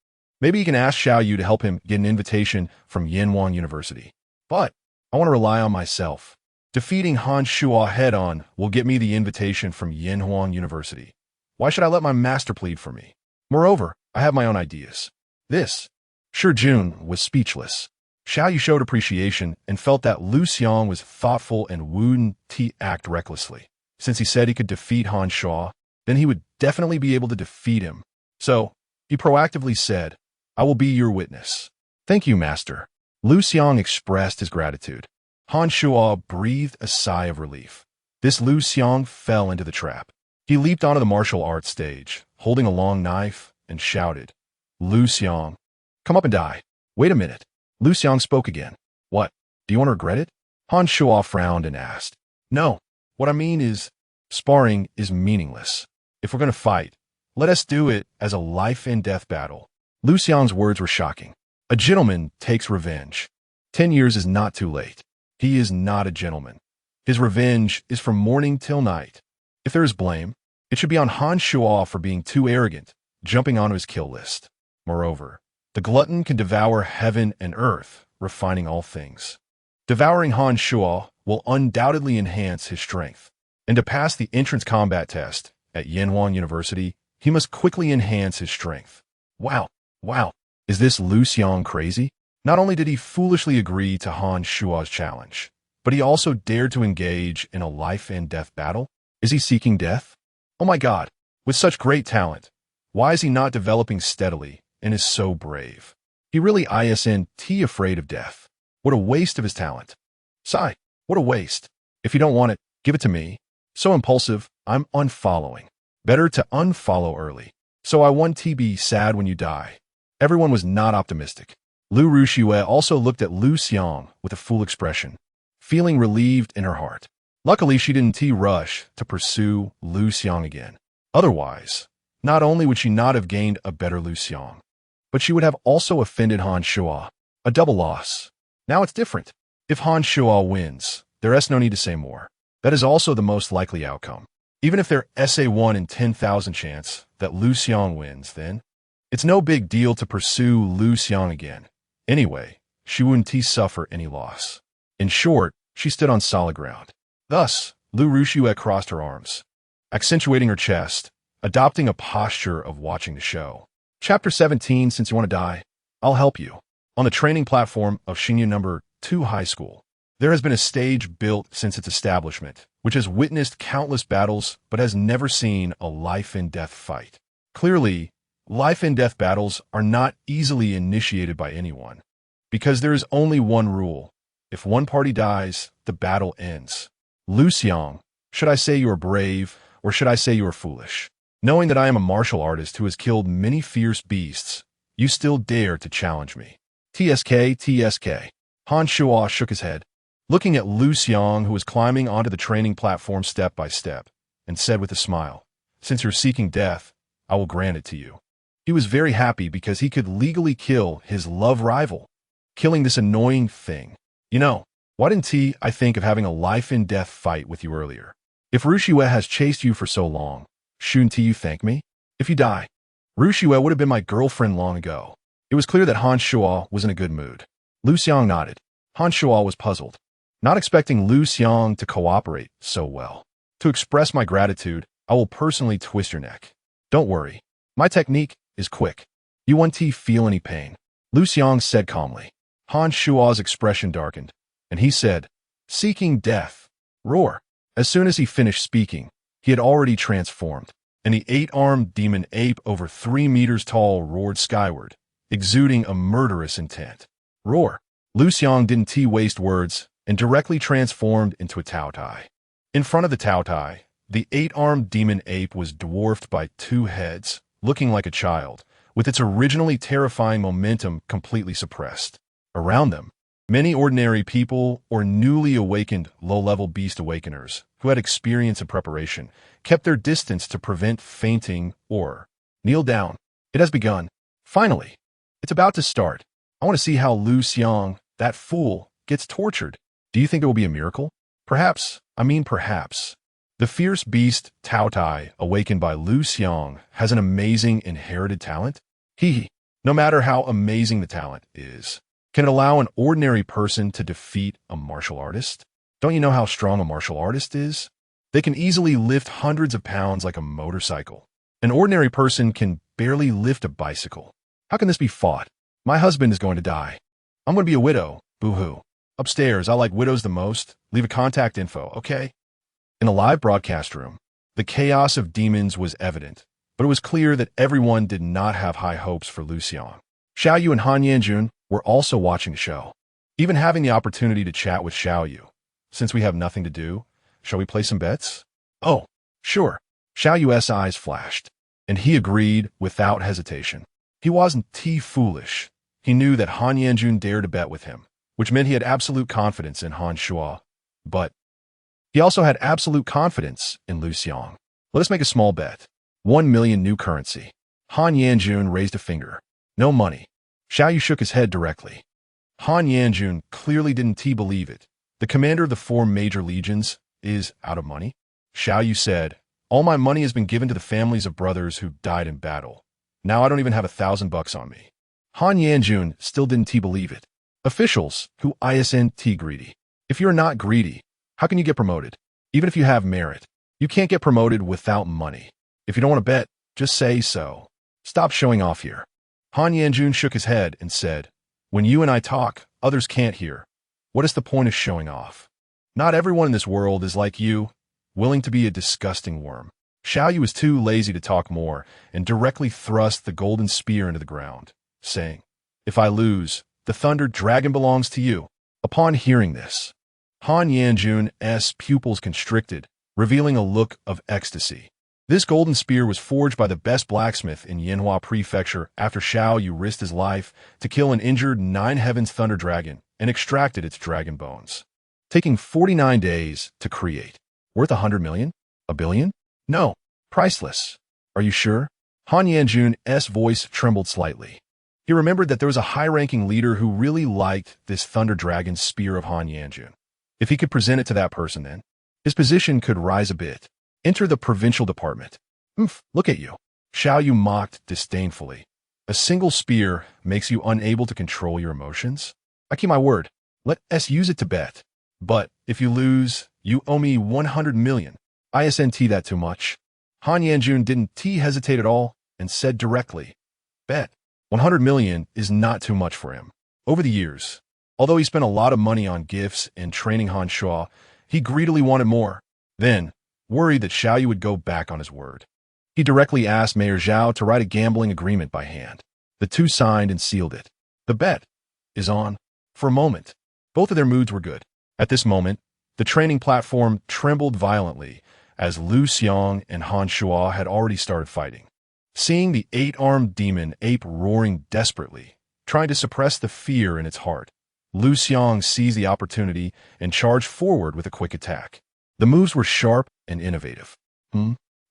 Maybe you can ask Xiao Yu to help him get an invitation from Yenhuang University. But I want to rely on myself. Defeating Han Shuo head-on will get me the invitation from Yenhuang University. Why should I let my master plead for me? Moreover, I have my own ideas. Shi Jun was speechless. Xiao Yu showed appreciation and felt that Liu Xiang was thoughtful and wouldn't act recklessly. Since he said he could defeat Han Shuo, then he would definitely be able to defeat him. So, he proactively said, I will be your witness. Thank you, master. Liu Xiang expressed his gratitude. Han Shuo breathed a sigh of relief. This Liu Xiang fell into the trap. He leaped onto the martial arts stage, holding a long knife, and shouted, Liu Xiang, come up and die. Wait a minute. Liu Xiang spoke again. What? Do you want to regret it? Han Shuo frowned and asked. No. What I mean is, sparring is meaningless. If we're going to fight, let us do it as a life-and-death battle. Liu Xiang's words were shocking. A gentleman takes revenge. 10 years is not too late. He is not a gentleman. His revenge is from morning till night. If there is blame, it should be on Han Shuo for being too arrogant, jumping onto his kill list. Moreover, the glutton can devour heaven and earth, refining all things. Devouring Han Shuo will undoubtedly enhance his strength. And to pass the entrance combat test at Yenhuang University, he must quickly enhance his strength. Wow. Is this Liu Xiang crazy? Not only did he foolishly agree to Han Shuo's challenge, but he also dared to engage in a life-and-death battle? Is he seeking death? Oh my God, with such great talent, why is he not developing steadily and is so brave? He really isn't afraid of death. What a waste of his talent. Sigh, what a waste. If you don't want it, give it to me. So impulsive, I'm unfollowing. Better to unfollow early. So I want to be sad when you die. Everyone was not optimistic. Liu Ruxue also looked at Liu Xiang with a full expression, feeling relieved in her heart. Luckily, she didn't rush to pursue Liu Xiang again. Otherwise, not only would she not have gained a better Liu Xiang, but she would have also offended Han Shuo. A double loss. Now it's different. If Han Shuo wins, there is no need to say more. That is also the most likely outcome. Even if there's a 1 in 10,000 chance that Liu Xiang wins, then it's no big deal to pursue Liu Xiang again. Anyway, she wouldn't suffer any loss. In short, she stood on solid ground. Thus, Liu Ruxue crossed her arms, accentuating her chest, adopting a posture of watching the show. Chapter 17, Since you want to die, I'll help you. On the training platform of Xingyu No. 2 High School, there has been a stage built since its establishment, which has witnessed countless battles but has never seen a life-and-death fight. Clearly, life-and-death battles are not easily initiated by anyone, because there is only one rule. If one party dies, the battle ends. Liu Xiang, should I say you are brave, or should I say you are foolish? Knowing that I am a martial artist who has killed many fierce beasts, you still dare to challenge me. TSK. Han Shuo shook his head, looking at Liu Xiang, who was climbing onto the training platform step by step, and said with a smile, Since you're seeking death, I will grant it to you. He was very happy because he could legally kill his love rival, killing this annoying thing. You know, why didn't I think of having a life-and-death fight with you earlier? If Ruxue has chased you for so long, shouldn't you thank me? If you die, Ruxue would have been my girlfriend long ago. It was clear that Han Shuo was in a good mood. Liu Xiang nodded. Han Shuo was puzzled. not expecting Liu Xiang to cooperate so well. To express my gratitude, I will personally twist your neck. Don't worry. My technique is quick. You won't feel any pain. Liu Xiang said calmly. Han Shua's expression darkened, and he said, seeking death. Roar. As soon as he finished speaking, he had already transformed, and the 8-armed demon ape over 3 meters tall roared skyward, exuding a murderous intent. Roar. Liu Xiang didn't waste words and directly transformed into a Taotai. In front of the Taotai, the 8-armed demon ape was dwarfed by 2 heads, looking like a child, with its originally terrifying momentum completely suppressed. Around them, many ordinary people or newly awakened low-level beast awakeners who had experience and preparation kept their distance to prevent fainting or kneel down. It has begun. Finally, it's about to start. I want to see how Liu Xiang, that fool, gets tortured. Do you think it will be a miracle? Perhaps. The fierce beast Taotai, awakened by Liu Xiang, has an amazing inherited talent. No matter how amazing the talent is, can it allow an ordinary person to defeat a martial artist? Don't you know how strong a martial artist is? They can easily lift hundreds of pounds like a motorcycle. An ordinary person can barely lift a bicycle. How can this be fought? My husband is going to die. I'm going to be a widow. Boo-hoo. Upstairs, I like widows the most. Leave a contact info, okay? In a live broadcast room, the chaos of demons was evident, but it was clear that everyone did not have high hopes for Liu Xiang. Xiaoyu and Han Yanjun were also watching the show. Even having the opportunity to chat with Xiaoyu. Since we have nothing to do, shall we play some bets? Oh, sure. Xiaoyu's eyes flashed, and he agreed without hesitation. He wasn't foolish. He knew that Han Yanjun dared to bet with him, which meant he had absolute confidence in Han Shua. But he also had absolute confidence in Liu Xiang. Let us make a small bet. 1 million new currency. Han Yanjun raised a finger. No money. Xiaoyu shook his head directly. Han Yanjun clearly didn't believe it. The commander of the 4 major legions is out of money. Xiaoyu said, all my money has been given to the families of brothers who died in battle. Now I don't even have $1,000 on me. Han Yanjun still didn't believe it. Officials who isn't greedy. If you're not greedy, how can you get promoted? Even if you have merit, you can't get promoted without money. If you don't want to bet, just say so. Stop showing off here. Han Yanjun shook his head and said, when you and I talk, others can't hear. What is the point of showing off? Not everyone in this world is like you, willing to be a disgusting worm. Xiaoyu was too lazy to talk more and directly thrust the golden spear into the ground, saying, if I lose, the thunder dragon belongs to you. Upon hearing this, Han Yanjun's pupils constricted, revealing a look of ecstasy. This golden spear was forged by the best blacksmith in Yanhua Prefecture after Xiaoyu risked his life to kill an injured 9 Heavens Thunder Dragon and extracted its dragon bones. Taking 49 days to create. Worth 100 million? A billion? No. Priceless. Are you sure? Han Yanjun's voice trembled slightly. He remembered that there was a high-ranking leader who really liked this Thunder Dragon spear of Han Yanjun. If he could present it to that person then, his position could rise a bit. Enter the provincial department. Look at you. Xiaoyu mocked disdainfully. A single spear makes you unable to control your emotions? I keep my word. Let us use it to bet. But if you lose, you owe me 100 million. Isn't that too much? Han Yanjun didn't hesitate at all and said directly, bet. 100 million is not too much for him. Over the years, although he spent a lot of money on gifts and training Han Shua, he greedily wanted more. Then, worried that Xiaoyu would go back on his word, he directly asked Mayor Zhao to write a gambling agreement by hand. The two signed and sealed it. The bet is on. For a moment, both of their moods were good. At this moment, the training platform trembled violently as Liu Xiang and Han Shua had already started fighting. Seeing the 8-armed demon ape roaring desperately, trying to suppress the fear in its heart, Liu Xiang seized the opportunity and charged forward with a quick attack. The moves were sharp and innovative.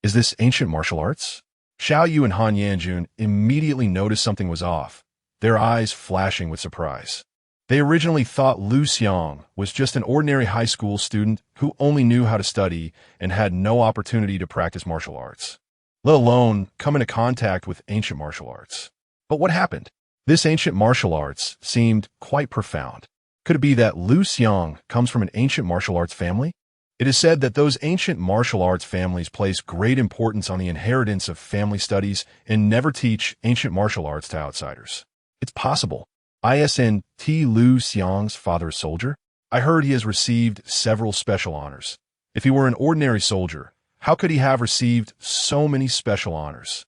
Is this ancient martial arts? Xiaoyu and Han Yanjun immediately noticed something was off, their eyes flashing with surprise. They originally thought Liu Xiang was just an ordinary high school student who only knew how to study and had no opportunity to practice martial arts, let alone come into contact with ancient martial arts. But what happened? This ancient martial arts seemed quite profound. Could it be that Liu Xiang comes from an ancient martial arts family? It is said that those ancient martial arts families place great importance on the inheritance of family studies and never teach ancient martial arts to outsiders. It's possible. Isn't Liu Xiang's father a soldier? I heard he has received several special honors. If he were an ordinary soldier, how could he have received so many special honors?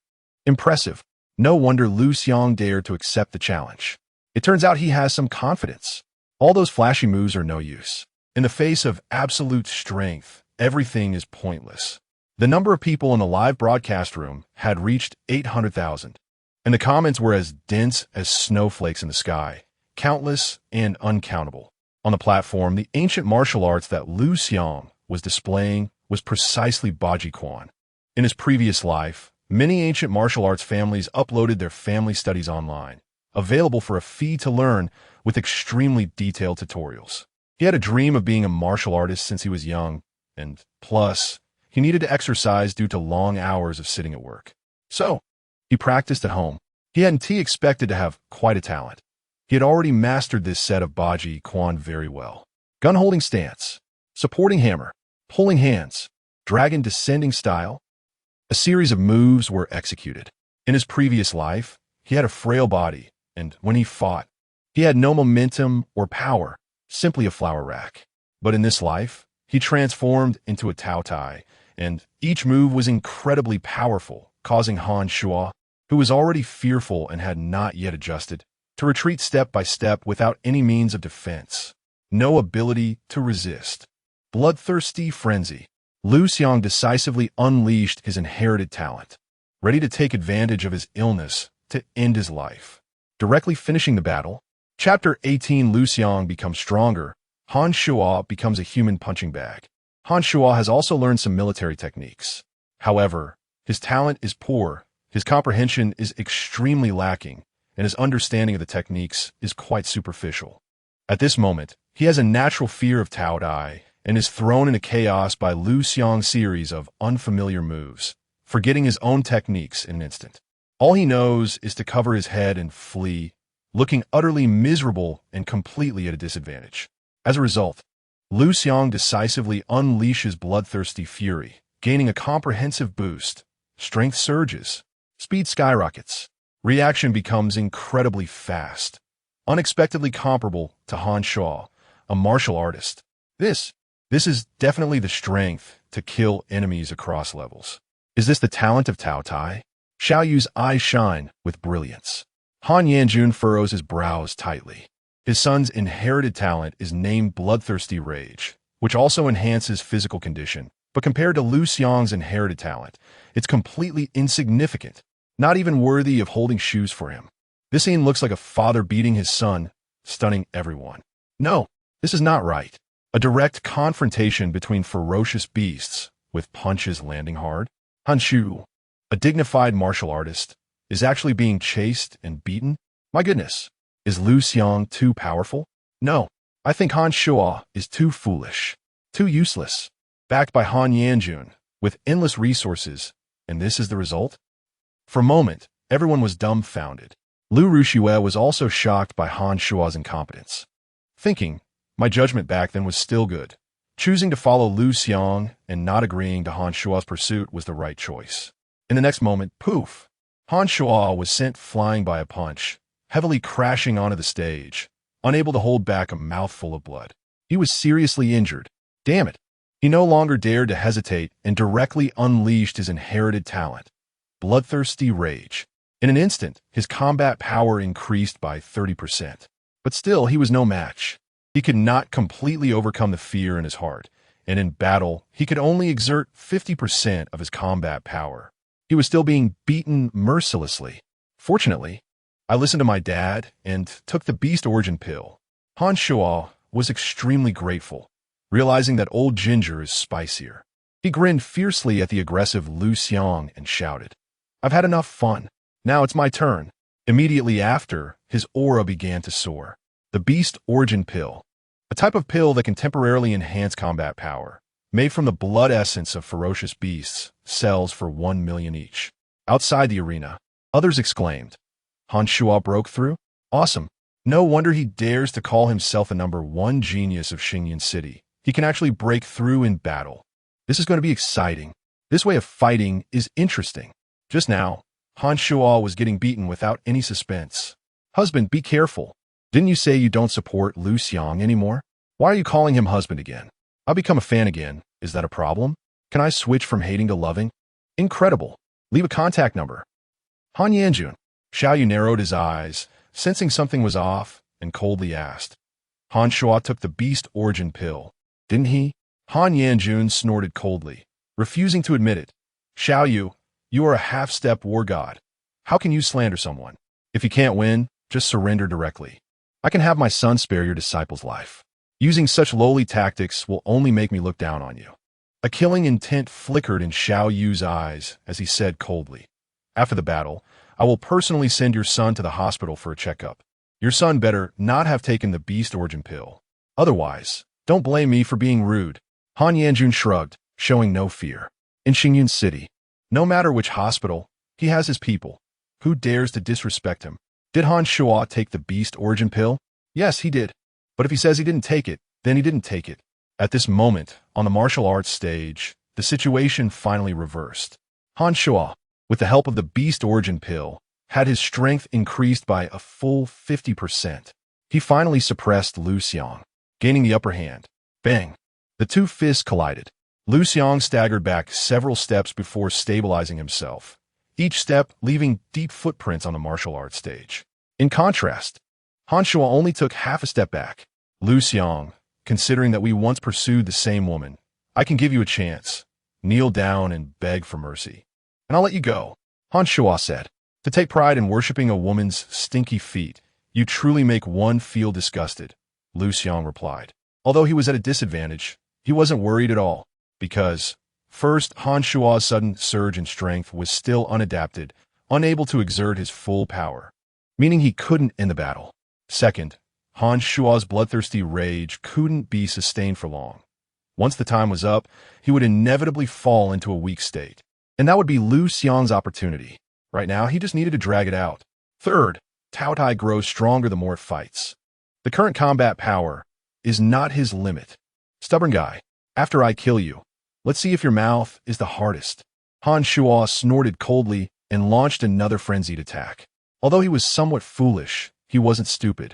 Impressive. No wonder Liu Xiang dared to accept the challenge. It turns out he has some confidence. All those flashy moves are no use. In the face of absolute strength, everything is pointless. The number of people in the live broadcast room had reached 800,000, and the comments were as dense as snowflakes in the sky, countless and uncountable. On the platform, the ancient martial arts that Liu Xiang was displaying was precisely Baji Quan. In his previous life, many ancient martial arts families uploaded their family studies online, available for a fee to learn with extremely detailed tutorials. He had a dream of being a martial artist since he was young, and plus, he needed to exercise due to long hours of sitting at work. So, he practiced at home. He hadn't expected to have quite a talent. He had already mastered this set of Baji Quan very well. Gun-holding stance, supporting hammer, pulling hands, dragon descending style. A series of moves were executed. In his previous life, he had a frail body, and when he fought, he had no momentum or power, simply a flower rack. But in this life, he transformed into a Tao Tai, and each move was incredibly powerful, causing Han Shuo, who was already fearful and had not yet adjusted, to retreat step by step without any means of defense. No ability to resist. Bloodthirsty frenzy. Liu Xiang decisively unleashed his inherited talent, ready to take advantage of his illness to end his life. Directly finishing the battle, Chapter 18 Liu Xiang becomes stronger. Han Shuo becomes a human punching bag. Han Shuo has also learned some military techniques. However, his talent is poor, his comprehension is extremely lacking, and his understanding of the techniques is quite superficial. At this moment, he has a natural fear of Tao Tai and is thrown into chaos by Liu Xiang's series of unfamiliar moves, forgetting his own techniques in an instant. All he knows is to cover his head and flee, looking utterly miserable and completely at a disadvantage. As a result, Liu Xiang decisively unleashes bloodthirsty fury, gaining a comprehensive boost. Strength surges, speed skyrockets, reaction becomes incredibly fast, unexpectedly comparable to Han Shuo, a martial artist. This is definitely the strength to kill enemies across levels. Is this the talent of Tao Tai? Xiao Yu's eyes shine with brilliance. Han Yanjun furrows his brows tightly. His son's inherited talent is named Bloodthirsty Rage, which also enhances physical condition, but compared to Liu Xiang's inherited talent, it's completely insignificant, not even worthy of holding shoes for him. This scene looks like a father beating his son, stunning everyone. No, this is not right. A direct confrontation between ferocious beasts, with punches landing hard. Han Shu, a dignified martial artist, is actually being chased and beaten? My goodness, is Liu Xiang too powerful? No, I think Han Shuo is too foolish, too useless. Backed by Han Yanjun, with endless resources, and this is the result? For a moment, everyone was dumbfounded. Liu Ruxue was also shocked by Han Shuo's incompetence. Thinking, my judgment back then was still good. Choosing to follow Liu Xiang and not agreeing to Han Shuo's pursuit was the right choice. In the next moment, poof! Han Shuo was sent flying by a punch, heavily crashing onto the stage, unable to hold back a mouthful of blood. He was seriously injured. Damn it! He no longer dared to hesitate and directly unleashed his inherited talent, Bloodthirsty Rage. In an instant, his combat power increased by 30%. But still, he was no match. He could not completely overcome the fear in his heart, and in battle, he could only exert 50% of his combat power. He was still being beaten mercilessly. Fortunately, I listened to my dad and took the Beast Origin pill. Han Shuo was extremely grateful, realizing that old ginger is spicier. He grinned fiercely at the aggressive Liu Xiang and shouted, "I've had enough fun. Now it's my turn." Immediately after, his aura began to soar. The Beast Origin pill, a type of pill that can temporarily enhance combat power, made from the blood essence of ferocious beasts, sells for 1 million each. Outside the arena, others exclaimed, Han Shuo broke through? Awesome. No wonder he dares to call himself a #1 genius of Xingyan City. He can actually break through in battle. This is going to be exciting. This way of fighting is interesting. Just now, Han Shuo was getting beaten without any suspense. Husband, be careful. Didn't you say you don't support Liu Xiang anymore? Why are you calling him husband again? I'll become a fan again. Is that a problem? Can I switch from hating to loving? Incredible. Leave a contact number. Han Yanjun. Xiaoyu narrowed his eyes, sensing something was off, and coldly asked. Han Shuo took the beast origin pill. Didn't he? Han Yanjun snorted coldly, refusing to admit it. Xiaoyu, you are a half-step war god. How can you slander someone? If you can't win, just surrender directly. I can have my son spare your disciple's life. Using such lowly tactics will only make me look down on you. A killing intent flickered in Xiaoyu's eyes as he said coldly. After the battle, I will personally send your son to the hospital for a checkup. Your son better not have taken the beast origin pill. Otherwise, don't blame me for being rude. Han Yanjun shrugged, showing no fear. In Xingyan City, no matter which hospital, he has his people. Who dares to disrespect him? Did Han Shuo take the beast origin pill? Yes, he did. But if he says he didn't take it, then he didn't take it. At this moment, on the martial arts stage, the situation finally reversed. Han Shuo, with the help of the beast origin pill, had his strength increased by a full 50%. He finally suppressed Liu Xiang, gaining the upper hand. Bang! The two fists collided. Liu Xiang staggered back several steps before stabilizing himself, each step leaving deep footprints on the martial arts stage. In contrast, Han Shuo only took half a step back. Liu Xiang, considering that we once pursued the same woman, I can give you a chance. Kneel down and beg for mercy, and I'll let you go. Han Shuo said. To take pride in worshipping a woman's stinky feet, you truly make one feel disgusted, Liu Xiang replied. Although he was at a disadvantage, he wasn't worried at all, because, first, Han Shuo's sudden surge in strength was still unadapted, unable to exert his full power, meaning he couldn't end the battle. Second, Han Shuo's bloodthirsty rage couldn't be sustained for long. Once the time was up, he would inevitably fall into a weak state, and that would be Liu Xiang's opportunity. Right now, he just needed to drag it out. Third, Tao Tai grows stronger the more it fights. The current combat power is not his limit. Stubborn guy, after I kill you, let's see if your mouth is the hardest. Han Shuo snorted coldly and launched another frenzied attack. Although he was somewhat foolish, he wasn't stupid.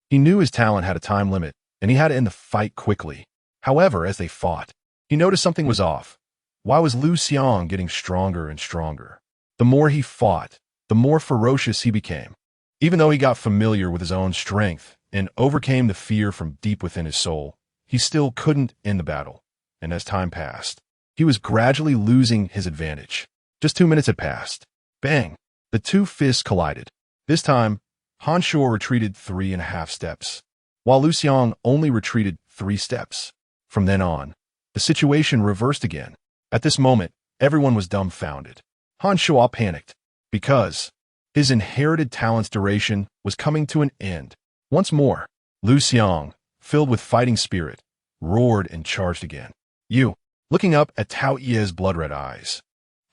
He knew his talent had a time limit, and he had to end the fight quickly. However, as they fought, he noticed something was off. Why was Liu Xiang getting stronger and stronger? The more he fought, the more ferocious he became. Even though he got familiar with his own strength and overcame the fear from deep within his soul, he still couldn't end the battle. And as time passed, he was gradually losing his advantage. Just 2 minutes had passed. Bang! The two fists collided. This time, Han Shuo retreated 3.5 steps, while Liu Xiang only retreated 3 steps. From then on, the situation reversed again. At this moment, everyone was dumbfounded. Han Shuo panicked, because his inherited talent's duration was coming to an end. Once more, Liu Xiang, filled with fighting spirit, roared and charged again. You, looking up at Tao Ye's blood-red eyes.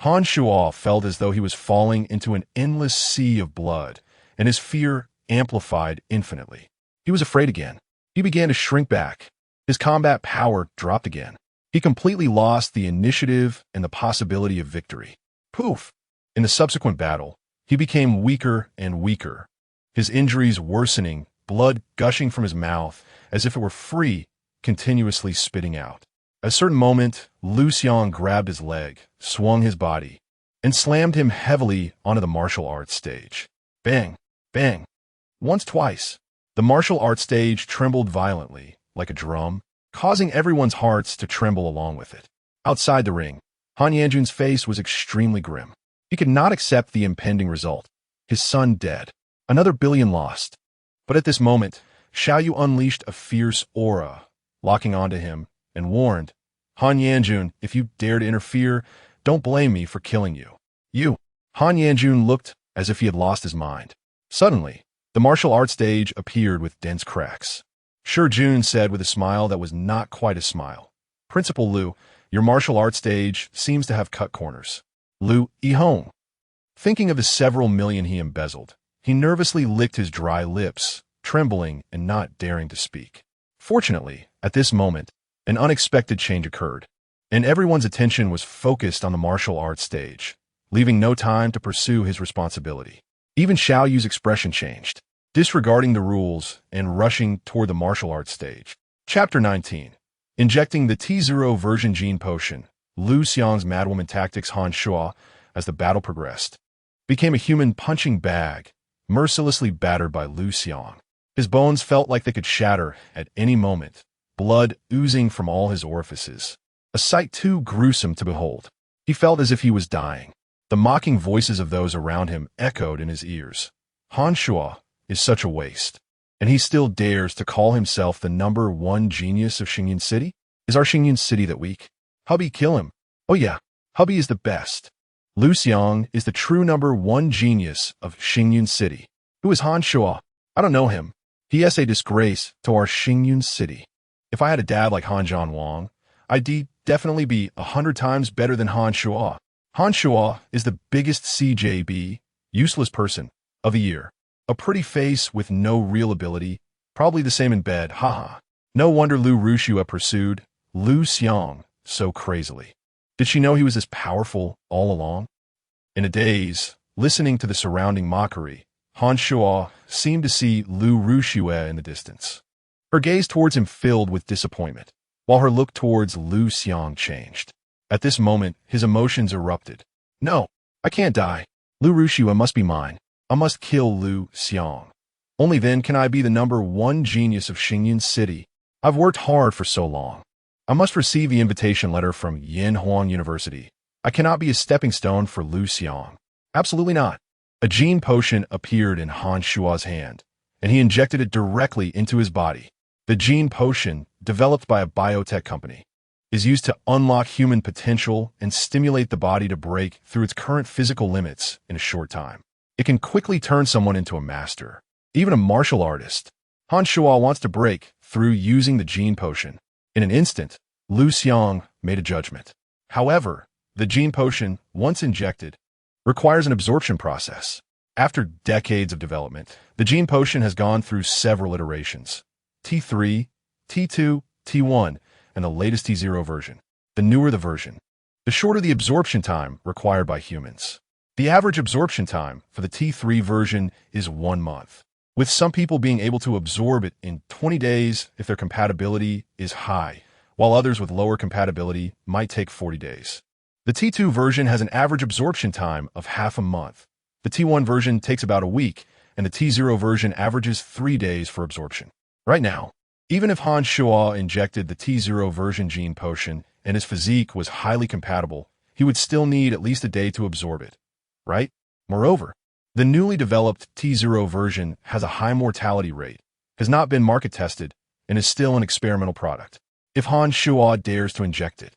Han Shuo felt as though he was falling into an endless sea of blood, and his fear amplified infinitely. He was afraid again. He began to shrink back. His combat power dropped again. He completely lost the initiative and the possibility of victory. Poof! In the subsequent battle, he became weaker and weaker, his injuries worsening, blood gushing from his mouth as if it were free, continuously spitting out. At a certain moment, Liu Xiang grabbed his leg, swung his body, and slammed him heavily onto the martial arts stage. Bang! Bang! Once, twice. The martial arts stage trembled violently, like a drum, causing everyone's hearts to tremble along with it. Outside the ring, Han Yanjun's face was extremely grim. He could not accept the impending result. His son dead. Another billion lost. But at this moment, Xiaoyu unleashed a fierce aura, locking onto him, and warned, Han Yanjun, if you dare to interfere, don't blame me for killing you. You. Han Yanjun looked as if he had lost his mind. Suddenly, the martial arts stage appeared with dense cracks. Shi Jun said with a smile that was not quite a smile. Principal Liu, your martial arts stage seems to have cut corners. Liu Yihong. Thinking of the several million he embezzled, he nervously licked his dry lips, trembling and not daring to speak. Fortunately, at this moment, an unexpected change occurred, and everyone's attention was focused on the martial arts stage, leaving no time to pursue his responsibility. Even Xiao Yu's expression changed, disregarding the rules and rushing toward the martial arts stage. Chapter 19. Injecting the T0 version gene potion, Liu Xiang's madwoman tactics. Han Shuo, as the battle progressed, became a human punching bag, mercilessly battered by Liu Xiang. His bones felt like they could shatter at any moment, blood oozing from all his orifices. A sight too gruesome to behold. He felt as if he was dying. The mocking voices of those around him echoed in his ears. Han Shuo is such a waste. And he still dares to call himself the #1 genius of Xingyun City? Is our Xingyun City that weak? Hubby, kill him. Oh yeah, hubby is the best. Liu Xiang is the true #1 genius of Xingyun City. Who is Han Shuo? I don't know him. He is a disgrace to our Xingyun City. If I had a dad like Han Zhanwang, I'd definitely be 100 times better than Han Shuo. Han Shuo is the biggest CJB, useless person, of the year. A pretty face with no real ability, probably the same in bed, haha. No wonder Liu Rushua pursued Liu Xiang so crazily. Did she know he was this powerful all along? In a daze, listening to the surrounding mockery, Han Shuo seemed to see Liu Rushua in the distance. Her gaze towards him filled with disappointment, while her look towards Liu Xiang changed. At this moment, his emotions erupted. No, I can't die. Liu Rushua must be mine. I must kill Liu Xiang. Only then can I be the #1 genius of Xingyun City. I've worked hard for so long. I must receive the invitation letter from Yanhuan University. I cannot be a stepping stone for Liu Xiang. Absolutely not. A gene potion appeared in Han Shuo's hand, and he injected it directly into his body. The gene potion, developed by a biotech company, is used to unlock human potential and stimulate the body to break through its current physical limits in a short time. It can quickly turn someone into a master, even a martial artist. Han Shuo wants to break through using the gene potion. In an instant, Liu Xiang made a judgment. However, the gene potion, once injected, requires an absorption process. After decades of development, the gene potion has gone through several iterations. T3, T2, T1, and the latest T0 version. The newer the version, the shorter the absorption time required by humans. The average absorption time for the T3 version is 1 month, with some people being able to absorb it in 20 days if their compatibility is high, while others with lower compatibility might take 40 days. The T2 version has an average absorption time of half a month. The T1 version takes about a week, and the T0 version averages 3 days for absorption. Right now, even if Han Shuo injected the T0 version gene potion and his physique was highly compatible, he would still need at least a day to absorb it, right? Moreover, the newly developed T0 version has a high mortality rate, has not been market tested, and is still an experimental product. If Han Shuo dares to inject it,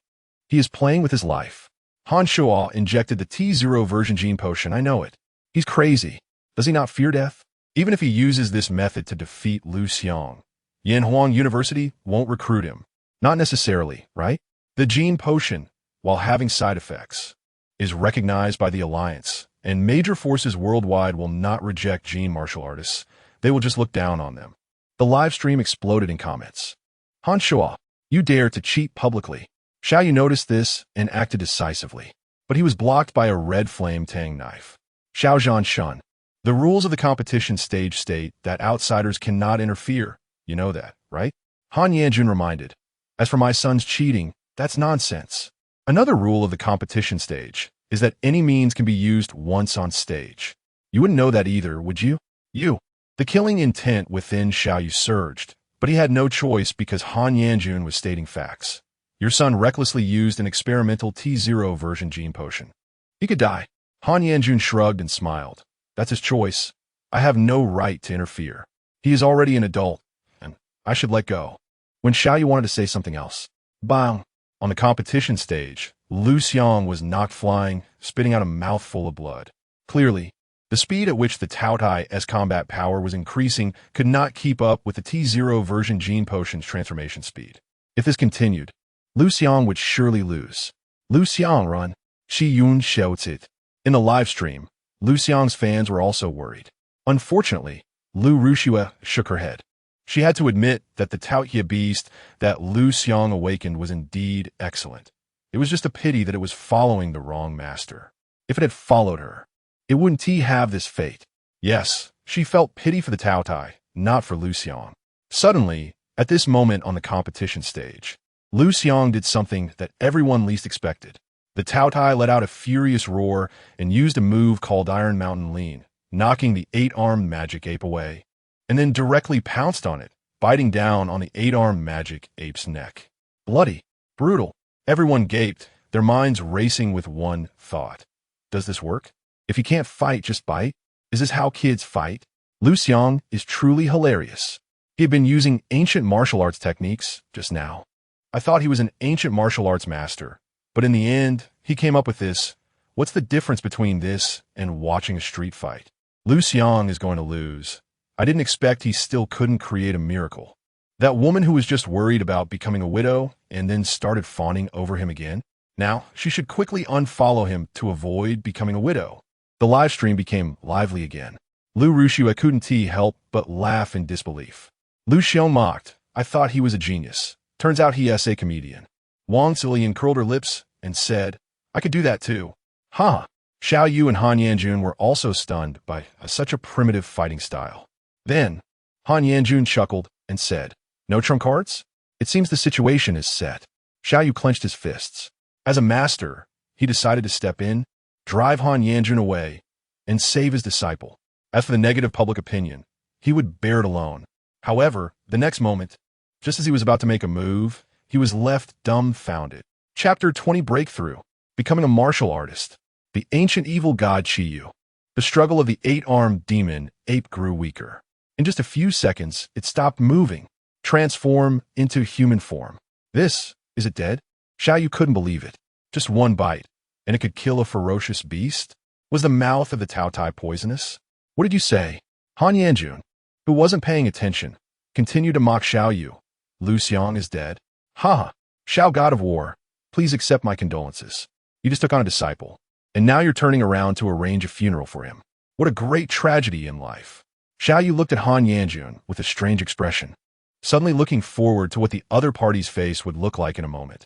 he is playing with his life. Han Shuo injected the T0 version gene potion, I know it. He's crazy. Does he not fear death? Even if he uses this method to defeat Liu Xiang, Yanhuan University won't recruit him. Not necessarily, right? The gene potion, while having side effects, is recognized by the Alliance, and major forces worldwide will not reject gene martial artists. They will just look down on them. The live stream exploded in comments. Han Shuo, you dare to cheat publicly. Xiao Yu noticed this and acted decisively, but he was blocked by a red flame tang knife. Xiao Zhanshan, the rules of the competition stage state that outsiders cannot interfere. You know that, right? Han Yanjun reminded. As for my son's cheating, that's nonsense. Another rule of the competition stage is that any means can be used once on stage. You wouldn't know that either, would you? The killing intent within Xiao Yu surged, but he had no choice because Han Yanjun was stating facts. Your son recklessly used an experimental T0 version gene potion. He could die. Han Yanjun shrugged and smiled. That's his choice. I have no right to interfere. He is already an adult, and I should let go. When Xiao Yu wanted to say something else, bang! On the competition stage, Liu Xiang was knocked flying, spitting out a mouthful of blood. Clearly, the speed at which the Taotai's combat power was increasing could not keep up with the T0 version gene potion's transformation speed. If this continued, Liu Xiang would surely lose. Liu Xiang run. Shi Yun shouts it. In the live stream, Liu Xiang's fans were also worried. Unfortunately, Liu Xiang shook her head. She had to admit that the Taotia beast that Liu Xiang awakened was indeed excellent. It was just a pity that it was following the wrong master. If it had followed her, it wouldn't he have this fate? Yes, she felt pity for the Taotai, not for Liu Xiang. Suddenly, at this moment on the competition stage, Liu Xiang did something that everyone least expected. The Taotai let out a furious roar and used a move called Iron Mountain Lean, knocking the 8-armed magic ape away, and then directly pounced on it, biting down on the 8-armed magic ape's neck. Bloody, brutal. Everyone gaped, their minds racing with one thought. Does this work? If you can't fight, just bite? Is this how kids fight? Liu Xiang is truly hilarious. He had been using ancient martial arts techniques just now. I thought he was an ancient martial arts master, but in the end, he came up with this. What's the difference between this and watching a street fight? Liu Xiang is going to lose. I didn't expect he still couldn't create a miracle. That woman who was just worried about becoming a widow and then started fawning over him again? Now, she should quickly unfollow him to avoid becoming a widow. The live stream became lively again. Liu Xiang couldn't help but laugh in disbelief. Liu Xiang mocked. I thought he was a genius. Turns out he is a comedian. Wang Zilian curled her lips and said, I could do that too. Huh. Xiao Yu and Han Yanjun were also stunned by such a primitive fighting style. Then, Han Yanjun chuckled and said, no trump cards? It seems the situation is set. Xiao Yu clenched his fists. As a master, he decided to step in, drive Han Yanjun away, and save his disciple. As for the negative public opinion, he would bear it alone. However, the next moment, just as he was about to make a move, he was left dumbfounded. Chapter 20 Breakthrough. Becoming a martial artist. The ancient evil god Qiyu. The struggle of the 8-armed demon ape grew weaker. In just a few seconds, it stopped moving, transform into human form. Is it dead? Xiao Yu couldn't believe it. Just one bite, and it could kill a ferocious beast? Was the mouth of the Taotai poisonous? What did you say? Han Yanjun, who wasn't paying attention, continued to mock Xiao Yu. Liu Xiang is dead. Ha! Xiao God of War, please accept my condolences. You just took on a disciple, and now you're turning around to arrange a funeral for him. What a great tragedy in life. Xiao Yu looked at Han Yanjun with a strange expression, suddenly looking forward to what the other party's face would look like in a moment.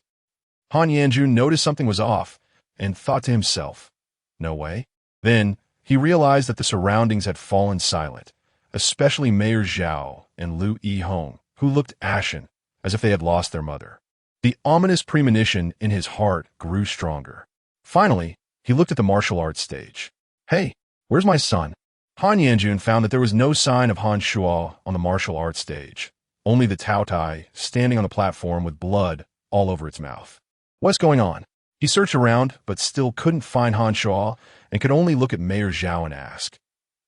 Han Yanjun noticed something was off and thought to himself, no way. Then, he realized that the surroundings had fallen silent, especially Mayor Zhao and Liu Yihong, who looked ashen, as if they had lost their mother. The ominous premonition in his heart grew stronger. Finally, he looked at the martial arts stage. Hey, where's my son? Han Yanjun found that there was no sign of Han Shuo on the martial arts stage, only the Taotai standing on the platform with blood all over its mouth. What's going on? He searched around, but still couldn't find Han Shuo and could only look at Mayor Zhao and ask,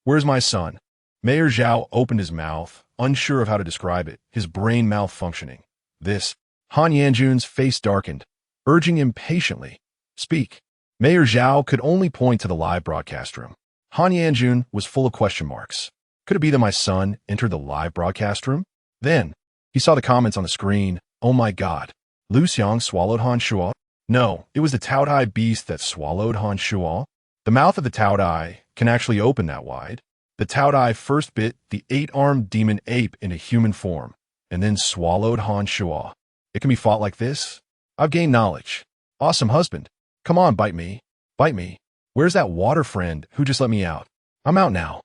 where's my son? Mayor Zhao opened his mouth, unsure of how to describe it, his brain malfunctioning. Han Yanjun's face darkened, urging impatiently, speak. Mayor Zhao could only point to the live broadcast room. Han Yanjun was full of question marks. Could it be that my son entered the live broadcast room? Then, he saw the comments on the screen. Oh my god. Liu Xiang swallowed Han Shuo? No, it was the Taotai beast that swallowed Han Shuo. The mouth of the Taotai can actually open that wide. The Taotai first bit the 8-armed demon ape into human form, and then swallowed Han Shuo. It can be fought like this? I've gained knowledge. Awesome husband. Come on, bite me. Bite me. Where's that water friend who just let me out? I'm out now.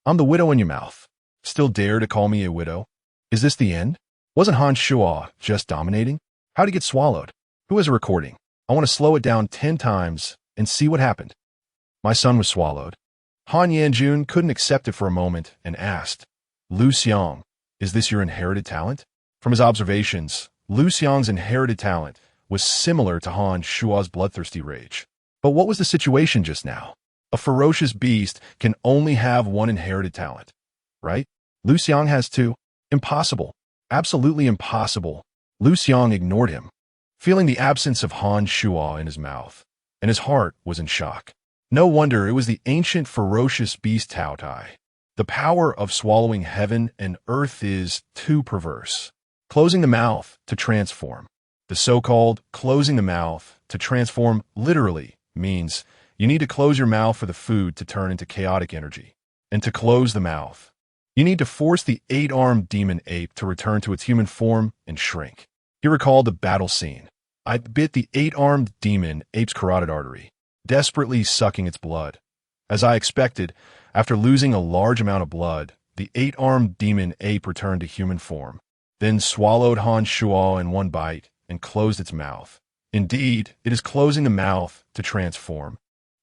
I'm the widow in your mouth. Still dare to call me a widow? Is this the end? Wasn't Han Shuo just dominating? How'd he get swallowed? Who has a recording? I want to slow it down 10 times and see what happened. My son was swallowed. Han Yanjun couldn't accept it for a moment and asked, Liu Xiang, is this your inherited talent? From his observations, Liu Xiang's inherited talent was similar to Han Shuo's bloodthirsty rage. But what was the situation just now? A ferocious beast can only have one inherited talent, right? Liu Xiang has two. Impossible. Absolutely impossible. Liu Xiang ignored him, feeling the absence of Han Shuo in his mouth, and his heart was in shock. No wonder it was the ancient ferocious beast Taotai. The power of swallowing heaven and earth is too perverse. Closing the mouth to transform. The so-called closing the mouth to transform literally means you need to close your mouth for the food to turn into chaotic energy. And to close the mouth You need to force the 8-armed demon ape to return to its human form and shrink. He recalled the battle scene. I bit the 8-armed demon ape's carotid artery, desperately sucking its blood. As I expected, after losing a large amount of blood, the 8-armed demon ape returned to human form, then swallowed Han Shuo in one bite and closed its mouth. Indeed, it is closing the mouth to transform.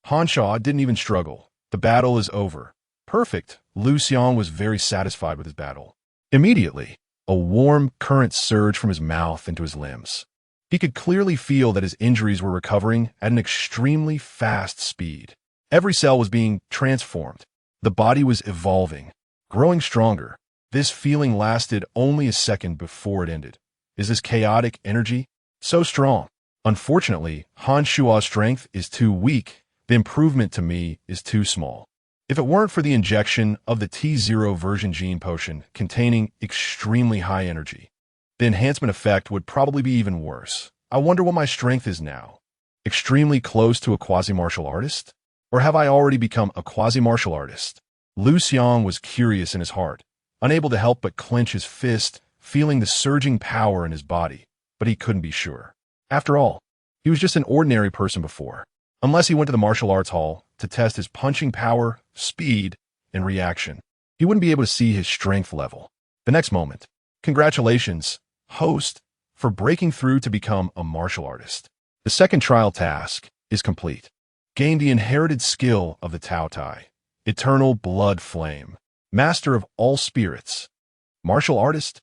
Han Shuo didn't even struggle. The battle is over. Perfect. Liu Xiang was very satisfied with his battle. Immediately, a warm current surged from his mouth into his limbs. He could clearly feel that his injuries were recovering at an extremely fast speed. Every cell was being transformed. The body was evolving, growing stronger. This feeling lasted only a second before it ended. Is this chaotic energy so strong? Unfortunately, Han Shuo's strength is too weak. The improvement to me is too small. If it weren't for the injection of the T0 version gene potion containing extremely high energy, the enhancement effect would probably be even worse. I wonder what my strength is now. Extremely close to a quasi-martial artist? Or have I already become a quasi-martial artist? Liu Xiang was curious in his heart, unable to help but clench his fist, feeling the surging power in his body, but he couldn't be sure. After all, he was just an ordinary person before, unless he went to the martial arts hall to test his punching power, speed, and reaction. He wouldn't be able to see his strength level. The next moment, congratulations, host, for breaking through to become a martial artist. The second trial task is complete. Gain the inherited skill of the Tao Tai, eternal blood flame, master of all spirits. Martial artist?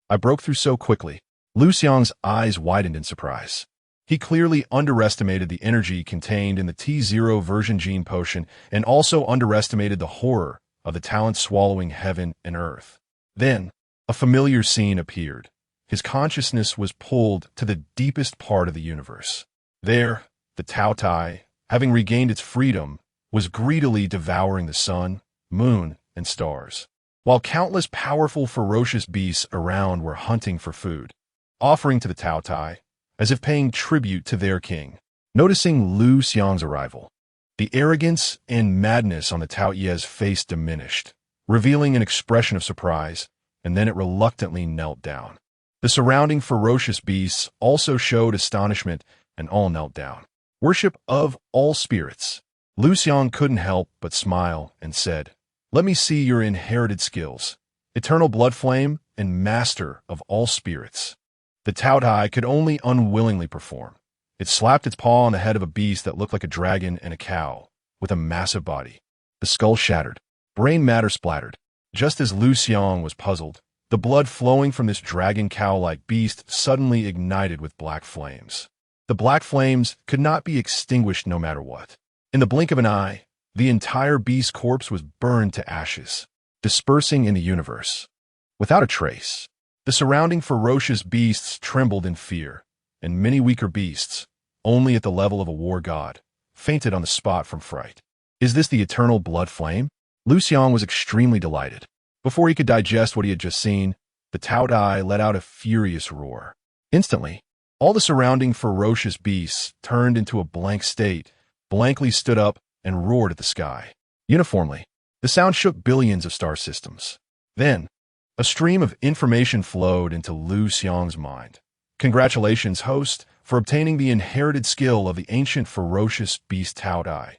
I broke through so quickly. Liu Xiang's eyes widened in surprise. He clearly underestimated the energy contained in the T0 version gene potion and also underestimated the horror of the talent swallowing heaven and earth. Then, a familiar scene appeared. His consciousness was pulled to the deepest part of the universe. There, the Tao Tai, having regained its freedom, was greedily devouring the sun, moon, and stars, while countless powerful, ferocious beasts around were hunting for food, offering to the Tao Tai, as if paying tribute to their king. Noticing Liu Xiang's arrival, the arrogance and madness on the Tao Ye's face diminished, revealing an expression of surprise, and then it reluctantly knelt down. The surrounding ferocious beasts also showed astonishment and all knelt down. Worship of all spirits. Liu Xiang couldn't help but smile and said, "Let me see your inherited skills, eternal blood flame and master of all spirits." The Tao Tai could only unwillingly perform. It slapped its paw on the head of a beast that looked like a dragon and a cow, with a massive body. The skull shattered, brain matter splattered. Just as Liu Xiang was puzzled, the blood flowing from this dragon cow-like beast suddenly ignited with black flames. The black flames could not be extinguished no matter what. In the blink of an eye, the entire beast's corpse was burned to ashes, dispersing in the universe, without a trace. The surrounding ferocious beasts trembled in fear, and many weaker beasts, only at the level of a war god, fainted on the spot from fright. Is this the eternal blood flame? Liu Xiang was extremely delighted. Before he could digest what he had just seen, the Tao Tai let out a furious roar. Instantly, all the surrounding ferocious beasts turned into a blank state, blankly stood up and roared at the sky. Uniformly, the sound shook billions of star systems. Then, a stream of information flowed into Liu Xiang's mind. Congratulations, host, for obtaining the inherited skill of the ancient ferocious beast Tao Tai,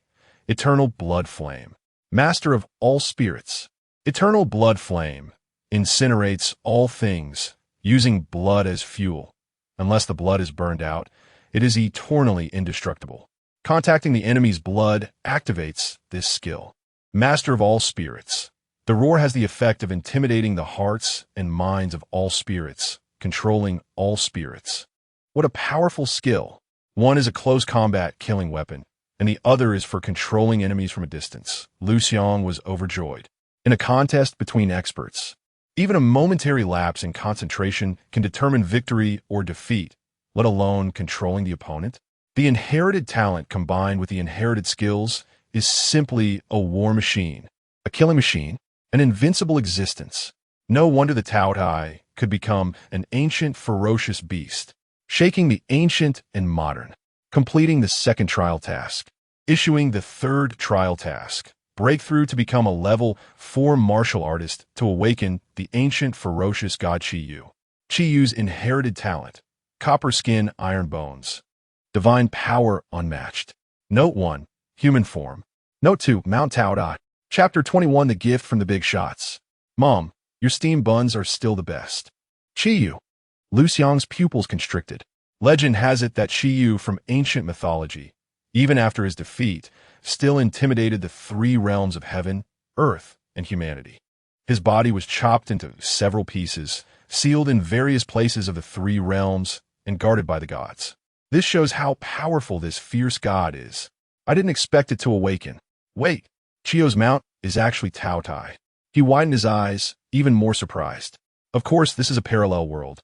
eternal blood flame, master of all spirits. Eternal blood flame incinerates all things, using blood as fuel. Unless the blood is burned out, it is eternally indestructible. Contacting the enemy's blood activates this skill. Master of all spirits. The roar has the effect of intimidating the hearts and minds of all spirits, controlling all spirits. What a powerful skill. One is a close combat killing weapon, and the other is for controlling enemies from a distance. Liu Xiang was overjoyed. In a contest between experts, even a momentary lapse in concentration can determine victory or defeat, let alone controlling the opponent. The inherited talent combined with the inherited skills is simply a war machine, a killing machine, an invincible existence. No wonder the Tao Tai could become an ancient ferocious beast, shaking the ancient and modern, completing the second trial task, issuing the third trial task, Breakthrough to become a level 4 martial artist to awaken the ancient ferocious god Qiyu. Qiyu's inherited talent. Copper skin, iron bones. Divine power unmatched. Note 1. Human form. Note 2. Mount Taoda. Chapter 21. The gift from the big shots. Mom, your steamed buns are still the best. Qiyu. Liu Xiang's pupils constricted. Legend has it that Qiyu from ancient mythology, even after his defeat, still intimidated the 3 realms of heaven, earth, and humanity. His body was chopped into several pieces, sealed in various places of the 3 realms, and guarded by the gods. This shows how powerful this fierce god is. I didn't expect it to awaken. Wait, Qiyu's mount is actually Tao Tai. He widened his eyes, even more surprised. Of course, this is a parallel world,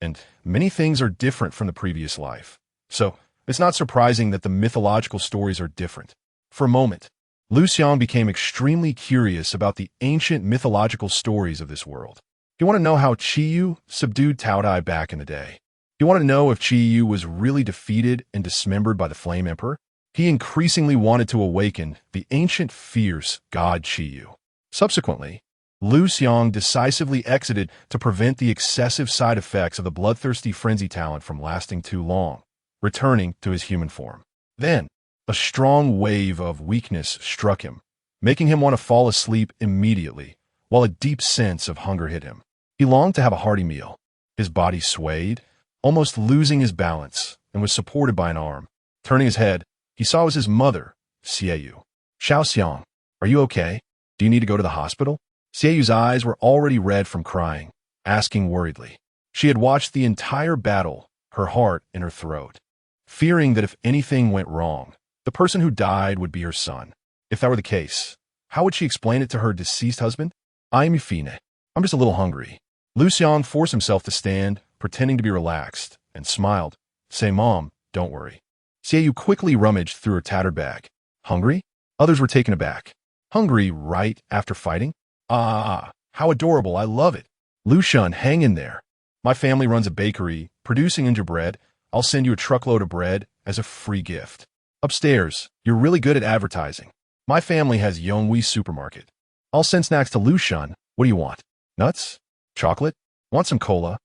and many things are different from the previous life. So, it's not surprising that the mythological stories are different. For a moment, Liu Xiang became extremely curious about the ancient mythological stories of this world. He wanted to know how Qiyu subdued Tao Tai back in the day. He wanted to know if Qiyu was really defeated and dismembered by the Flame Emperor. He increasingly wanted to awaken the ancient fierce god Qiyu. Subsequently, Liu Xiang decisively exited to prevent the excessive side effects of the bloodthirsty frenzy talent from lasting too long, returning to his human form. Then, a strong wave of weakness struck him, making him want to fall asleep immediately, while a deep sense of hunger hit him. He longed to have a hearty meal. His body swayed, almost losing his balance, and was supported by an arm. Turning his head, he saw it was his mother, Xiaoyu. Xiao Xiang, are you okay? Do you need to go to the hospital? Xiaoyu's eyes were already red from crying, asking worriedly. She had watched the entire battle, her heart in her throat, fearing that if anything went wrong, the person who died would be her son. If that were the case, how would she explain it to her deceased husband? I'm fine. I'm just a little hungry. Liu Xiang forced himself to stand, pretending to be relaxed, and smiled. Say, Mom, don't worry. Xiaoyu quickly rummaged through her tattered bag. Hungry? Others were taken aback. Hungry right after fighting? Ah, how adorable. I love it. Liu Xiang, hang in there. My family runs a bakery, producing gingerbread. I'll send you a truckload of bread as a free gift. Upstairs, you're really good at advertising. My family has Yonghui Supermarket. I'll send snacks to Liu Xiang. What do you want? Nuts? Chocolate? Want some cola?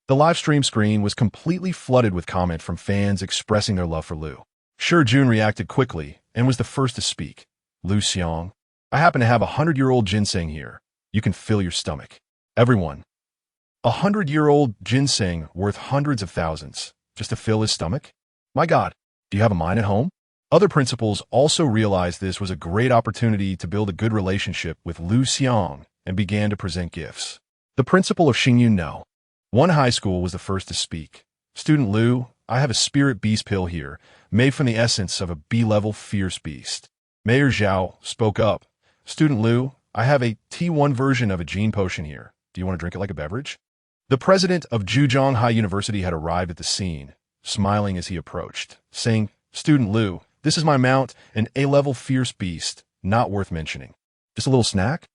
The live stream screen was completely flooded with comment from fans expressing their love for Liu. Sure Jun reacted quickly and was the first to speak. Liu Xiang, I happen to have 100-year-old ginseng here. You can fill your stomach. Everyone. 100-year-old ginseng worth hundreds of thousands, just to fill his stomach? My God, do you have a mine at home? Other principals also realized this was a great opportunity to build a good relationship with Liu Xiang and began to present gifts. The principal of Xingyu No. One high school was the first to speak. Student Liu, I have a spirit beast pill here, made from the essence of a B-level fierce beast. Mayor Zhao spoke up. Student Liu, I have a T1 version of a gene potion here. Do you want to drink it like a beverage? The president of Zhejiang High University had arrived at the scene, smiling as he approached, saying, Student Liu, this is my mount, an A-level fierce beast, not worth mentioning. Just a little snack?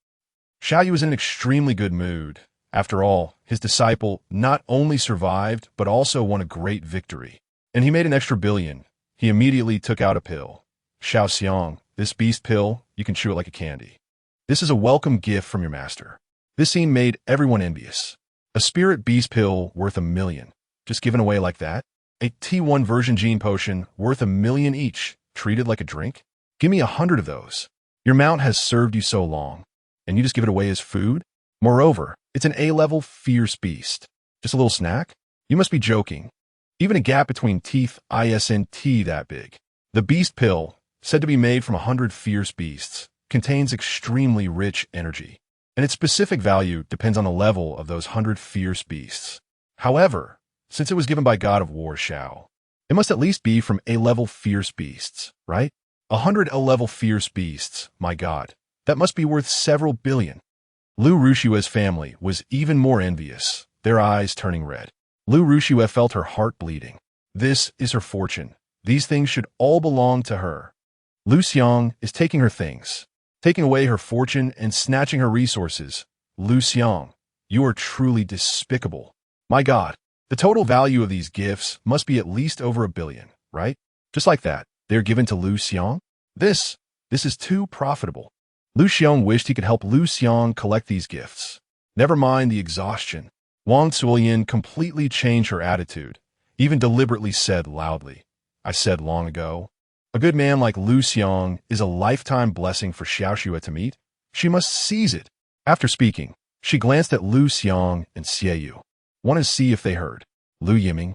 Xiaoyu was in an extremely good mood. After all, his disciple not only survived, but also won a great victory. And he made an extra billion. He immediately took out a pill. Xiao Xiang, this beast pill, you can chew it like a candy. This is a welcome gift from your master. This scene made everyone envious. A spirit beast pill worth $1 million. Just given away like that? A T1 version gene potion worth $1 million each, treated like a drink? Give me 100 of those. Your mount has served you so long, and you just give it away as food? Moreover, it's an A-level fierce beast. Just a little snack? You must be joking. Even a gap between teeth isn't that big. The beast pill, said to be made from 100 fierce beasts, contains extremely rich energy, and its specific value depends on the level of those 100 fierce beasts. However, since it was given by God of War Shao, it must at least be from A-level fierce beasts, right? 100 A-level fierce beasts, my God, that must be worth several billion. Liu Rushue's family was even more envious, their eyes turning red. Liu Rushue felt her heart bleeding. This is her fortune. These things should all belong to her. Liu Xiang is taking her things, taking away her fortune and snatching her resources. Liu Xiang, you are truly despicable. My God, the total value of these gifts must be at least over $1 billion, right? Just like that, they're given to Liu Xiang? This is too profitable. Liu Xiang wished he could help Liu Xiang collect these gifts. Never mind the exhaustion. Wang Zuolian completely changed her attitude, even deliberately said loudly, "I said long ago. A good man like Liu Xiang is a lifetime blessing for Xiaoxue to meet. She must seize it." After speaking, she glanced at Liu Xiang and Xieyu. "Want to see if they heard." Liu Yiming.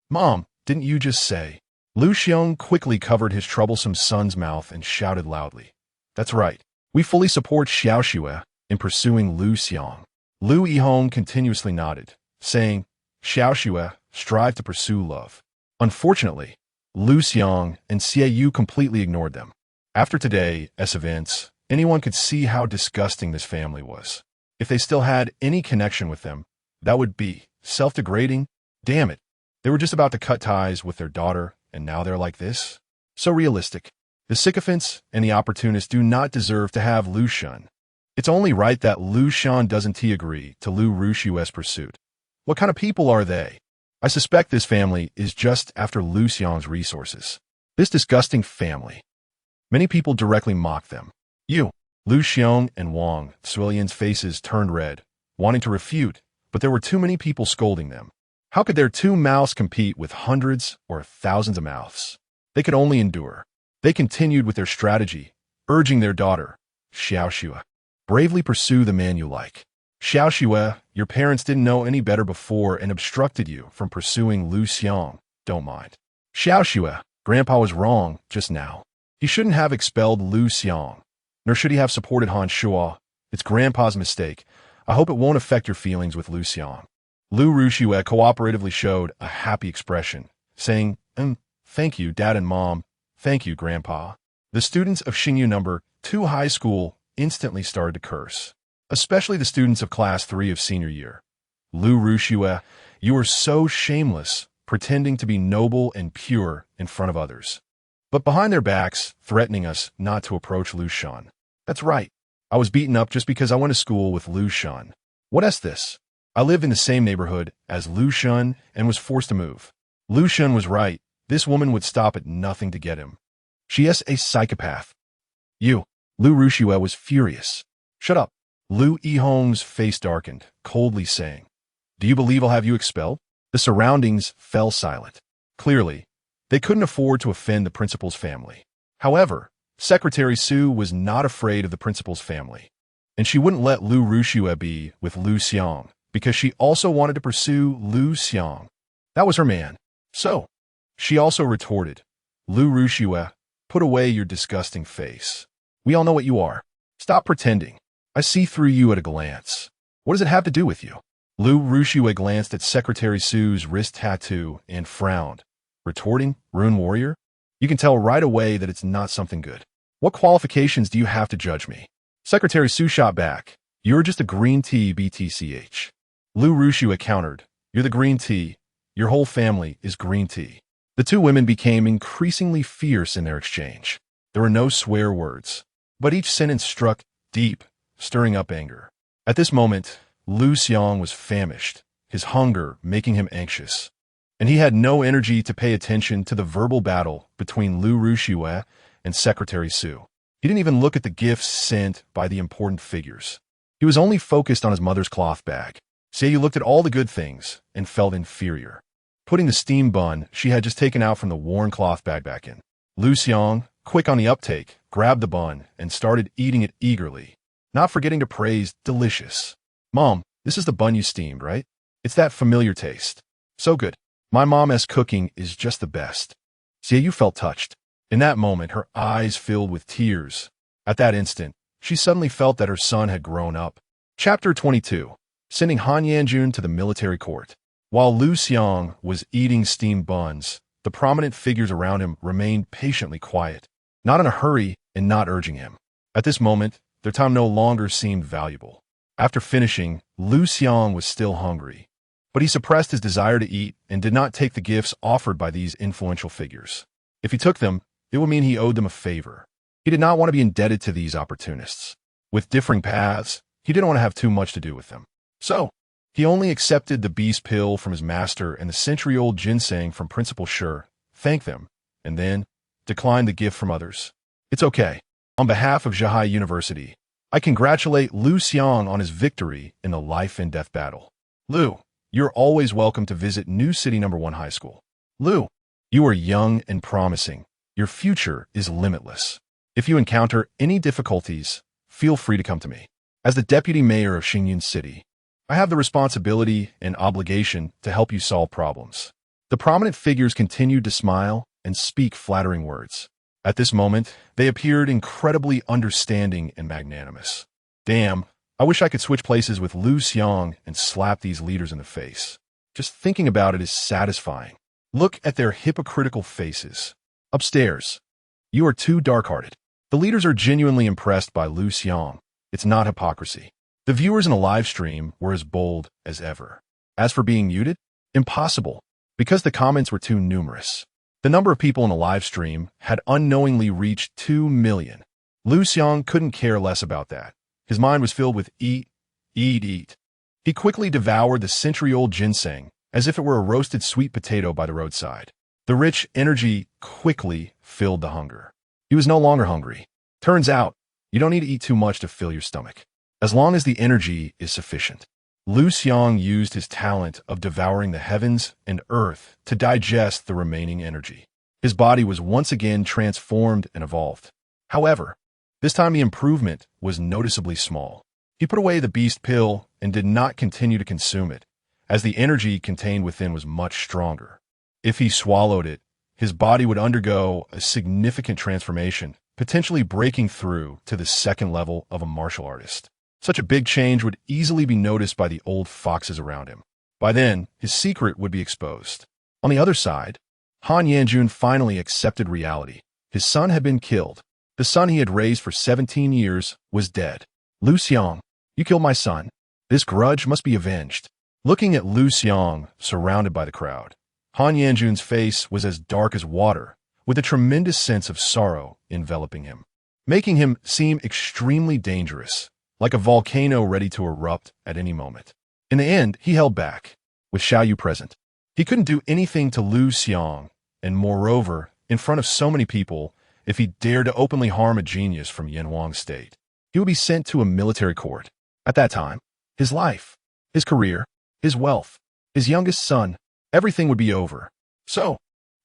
"Mom, didn't you just say?" Liu Xiang quickly covered his troublesome son's mouth and shouted loudly, "That's right. We fully support Xiaoxue in pursuing Liu Xiang." Liu Yihong continuously nodded, saying, "Xiaoxue, strive to pursue love." Unfortunately, Liu Xiang and Xieyu completely ignored them. After today's events, anyone could see how disgusting this family was. If they still had any connection with them, that would be self-degrading. Damn it. They were just about to cut ties with their daughter, and now they're like this? So realistic. The sycophants and the opportunists do not deserve to have Liu Shan. It's only right that Liu Shan doesn't agree to Liu Rushue's pursuit. What kind of people are they? I suspect this family is just after Liu Xiang's resources. This disgusting family. Many people directly mock them. Liu Xiang and Wang Zuolian's faces turned red, wanting to refute, but there were too many people scolding them. How could their two mouths compete with hundreds or thousands of mouths? They could only endure. They continued with their strategy, urging their daughter, Xiaoxue, bravely pursue the man you like. Xiaoxue, your parents didn't know any better before and obstructed you from pursuing Liu Xiang. Don't mind. Xiaoxue, Grandpa was wrong just now. He shouldn't have expelled Liu Xiang, nor should he have supported Han Shuo. It's Grandpa's mistake. I hope it won't affect your feelings with Liu Xiang. Liu Rushue cooperatively showed a happy expression, saying, Thank you, Dad and Mom. Thank you, Grandpa." The students of Xingyu No. 2 High School instantly started to curse, especially the students of Class 3 of senior year. "Liu Rushue, you are so shameless, pretending to be noble and pure in front of others, but behind their backs, threatening us not to approach Liu Shan. That's right. I was beaten up just because I went to school with Liu Shan. What is this? I live in the same neighborhood as Liu Shan and was forced to move. Liu Shan was right. This woman would stop at nothing to get him. She is a psychopath." Liu Rushue was furious. "Shut up." Liu Yihong's face darkened, coldly saying, "Do you believe I'll have you expelled?" The surroundings fell silent. Clearly, they couldn't afford to offend the principal's family. However, Secretary Su was not afraid of the principal's family, and she wouldn't let Liu Rushue be with Liu Xiang because she also wanted to pursue Liu Xiang. That was her man. So, she also retorted, "Liu Rushue, put away your disgusting face. We all know what you are. Stop pretending. I see through you at a glance. What does it have to do with you?" Liu Rushue glanced at Secretary Su's wrist tattoo and frowned, retorting, "Rune warrior? You can tell right away that it's not something good. What qualifications do you have to judge me?" Secretary Su shot back, "You're just a green tea BTCH. Liu Rushue countered, "You're the green tea. Your whole family is green tea." The two women became increasingly fierce in their exchange. There were no swear words, but each sentence struck deep, stirring up anger. At this moment, Liu Xiang was famished, his hunger making him anxious, and he had no energy to pay attention to the verbal battle between Liu Rushue and Secretary Su. He didn't even look at the gifts sent by the important figures. He was only focused on his mother's cloth bag. Xieyu looked at all the good things and felt inferior, putting the steamed bun she had just taken out from the worn cloth bag back in. Liu Xiang, quick on the uptake, grabbed the bun and started eating it eagerly, not forgetting to praise delicious. "Mom, this is the bun you steamed, right? It's that familiar taste. So good. My mom's cooking is just the best." Xieyu felt touched. In that moment, her eyes filled with tears. At that instant, she suddenly felt that her son had grown up. Chapter 22. Sending Han Yanjun to the military court. While Liu Xiang was eating steamed buns, the prominent figures around him remained patiently quiet, not in a hurry and not urging him. At this moment, their time no longer seemed valuable. After finishing, Liu Xiang was still hungry, but he suppressed his desire to eat and did not take the gifts offered by these influential figures. If he took them, it would mean he owed them a favor. He did not want to be indebted to these opportunists. With differing paths, he didn't want to have too much to do with them. So, he only accepted the beast pill from his master and the century-old ginseng from Principal Shi, thanked them, and then declined the gift from others. "It's okay. On behalf of Zhihai University, I congratulate Liu Xiang on his victory in the life and death battle. Liu, you're always welcome to visit New City No. 1 High School. Liu, you are young and promising. Your future is limitless. If you encounter any difficulties, feel free to come to me. As the deputy mayor of Xingyun City, I have the responsibility and obligation to help you solve problems. The prominent figures continued to smile and speak flattering words. At this moment, they appeared incredibly understanding and magnanimous. Damn, I wish I could switch places with Liu Xiang and slap these leaders in the face. Just thinking about it is satisfying. Look at their hypocritical faces. Upstairs, you are too dark-hearted. The leaders are genuinely impressed by Liu Xiang. It's not hypocrisy. The viewers in a live stream were as bold as ever. As for being muted, impossible, because the comments were too numerous. The number of people in a live stream had unknowingly reached 2 million. Liu Xiang couldn't care less about that. His mind was filled with eat, eat, eat. He quickly devoured the century-old ginseng as if it were a roasted sweet potato by the roadside. The rich energy quickly filled the hunger. He was no longer hungry. Turns out, you don't need to eat too much to fill your stomach, as long as the energy is sufficient. Liu Xiang used his talent of devouring the heavens and earth to digest the remaining energy. His body was once again transformed and evolved. However, this time the improvement was noticeably small. He put away the beast pill and did not continue to consume it, as the energy contained within was much stronger. If he swallowed it, his body would undergo a significant transformation, potentially breaking through to the second level of a martial artist. Such a big change would easily be noticed by the old foxes around him. By then, his secret would be exposed. On the other side, Han Yanjun finally accepted reality. His son had been killed. The son he had raised for 17 years was dead. Liu Xiang, you killed my son. This grudge must be avenged. Looking at Liu Xiang, surrounded by the crowd, Han Yanjun's face was as dark as water, with a tremendous sense of sorrow enveloping him, making him seem extremely dangerous, like a volcano ready to erupt at any moment. In the end, he held back, with Xiaoyu present. He couldn't do anything to Liu Xiang, and moreover, in front of so many people, if he dared to openly harm a genius from Yanhuang State, he would be sent to a military court. At that time, his life, his career, his wealth, his youngest son, everything would be over. So,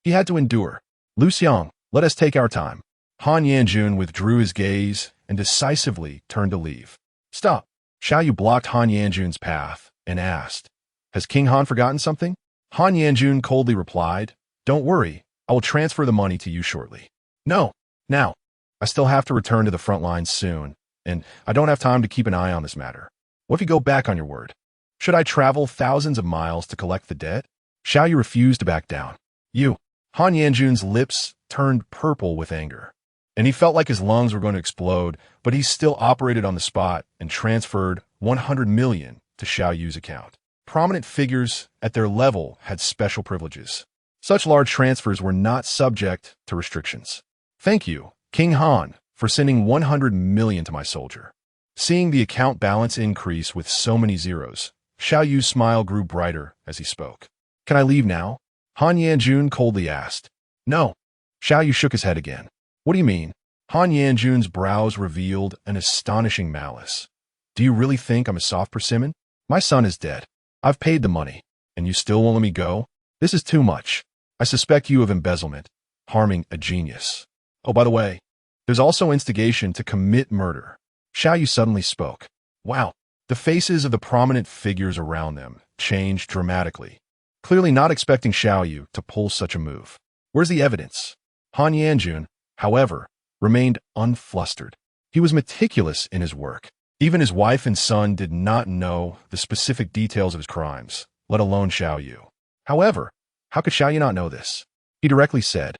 he had to endure. Liu Xiang, let us take our time. Han Yanjun withdrew his gaze and decisively turned to leave. Stop. Xiaoyu blocked Han Yanjun's path and asked, Has King Han forgotten something? Han Yanjun coldly replied, Don't worry, I will transfer the money to you shortly. No, now. I still have to return to the front lines soon, and I don't have time to keep an eye on this matter. What if you go back on your word? Should I travel thousands of miles to collect the debt? Xiaoyu refused to back down. You. Han Yanjun's lips turned purple with anger, and he felt like his lungs were going to explode, but he still operated on the spot and transferred 100 million to Xiaoyu's account. Prominent figures at their level had special privileges. Such large transfers were not subject to restrictions. Thank you, King Han, for sending 100 million to my soldier. Seeing the account balance increase with so many zeros, Xiaoyu's smile grew brighter as he spoke. Can I leave now? Han Yanjun coldly asked. No. Xiaoyu shook his head again. What do you mean? Han Yanjun's brows revealed an astonishing malice. Do you really think I'm a soft persimmon? My son is dead. I've paid the money, and you still won't let me go? This is too much. I suspect you of embezzlement, harming a genius. Oh, by the way, there's also instigation to commit murder. Xiaoyu suddenly spoke. Wow. The faces of the prominent figures around them changed dramatically, clearly not expecting Xiaoyu to pull such a move. Where's the evidence? Han Yanjun, however, remained unflustered. He was meticulous in his work. Even his wife and son did not know the specific details of his crimes, let alone Xiaoyu. However, how could Xiaoyu not know this? He directly said,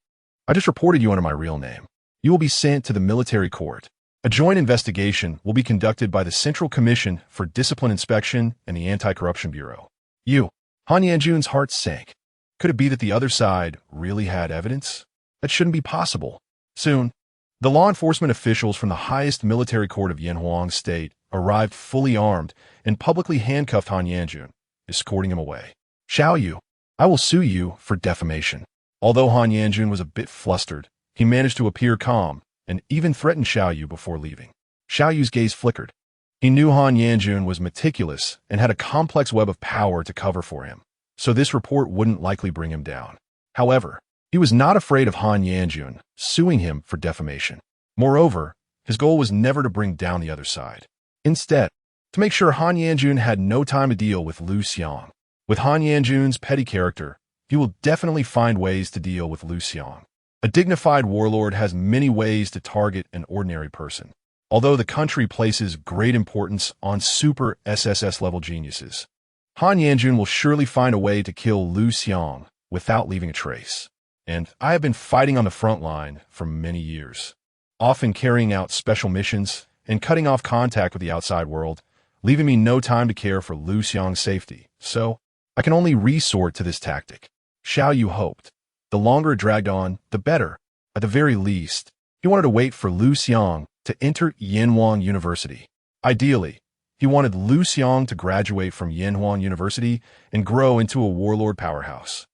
I just reported you under my real name. You will be sent to the military court. A joint investigation will be conducted by the Central Commission for Discipline Inspection and the Anti-Corruption Bureau. Han Yanjun's heart sank. Could it be that the other side really had evidence? That shouldn't be possible. Soon, the law enforcement officials from the highest military court of Yanhuang State arrived fully armed and publicly handcuffed Han Yanjun, escorting him away. Xiaoyu, I will sue you for defamation. Although Han Yanjun was a bit flustered, he managed to appear calm and even threatened Xiao Yu before leaving. Xiao Yu's gaze flickered. He knew Han Yanjun was meticulous and had a complex web of power to cover for him, so this report wouldn't likely bring him down. However, he was not afraid of Han Yanjun suing him for defamation. Moreover, his goal was never to bring down the other side. Instead, to make sure Han Yanjun had no time to deal with Liu Xiang. With Han Yanjun's petty character, he will definitely find ways to deal with Liu Xiang. A dignified warlord has many ways to target an ordinary person. Although the country places great importance on super SSS level geniuses, Han Yanjun will surely find a way to kill Liu Xiang without leaving a trace. And I have been fighting on the front line for many years, often carrying out special missions and cutting off contact with the outside world, leaving me no time to care for Liu Xiang's safety. So, I can only resort to this tactic. Xiao Yu hoped. The longer it dragged on, the better. At the very least, he wanted to wait for Liu Xiang to enter Yenhuang University. Ideally, he wanted Liu Xiang to graduate from Yenhuang University and grow into a warlord powerhouse.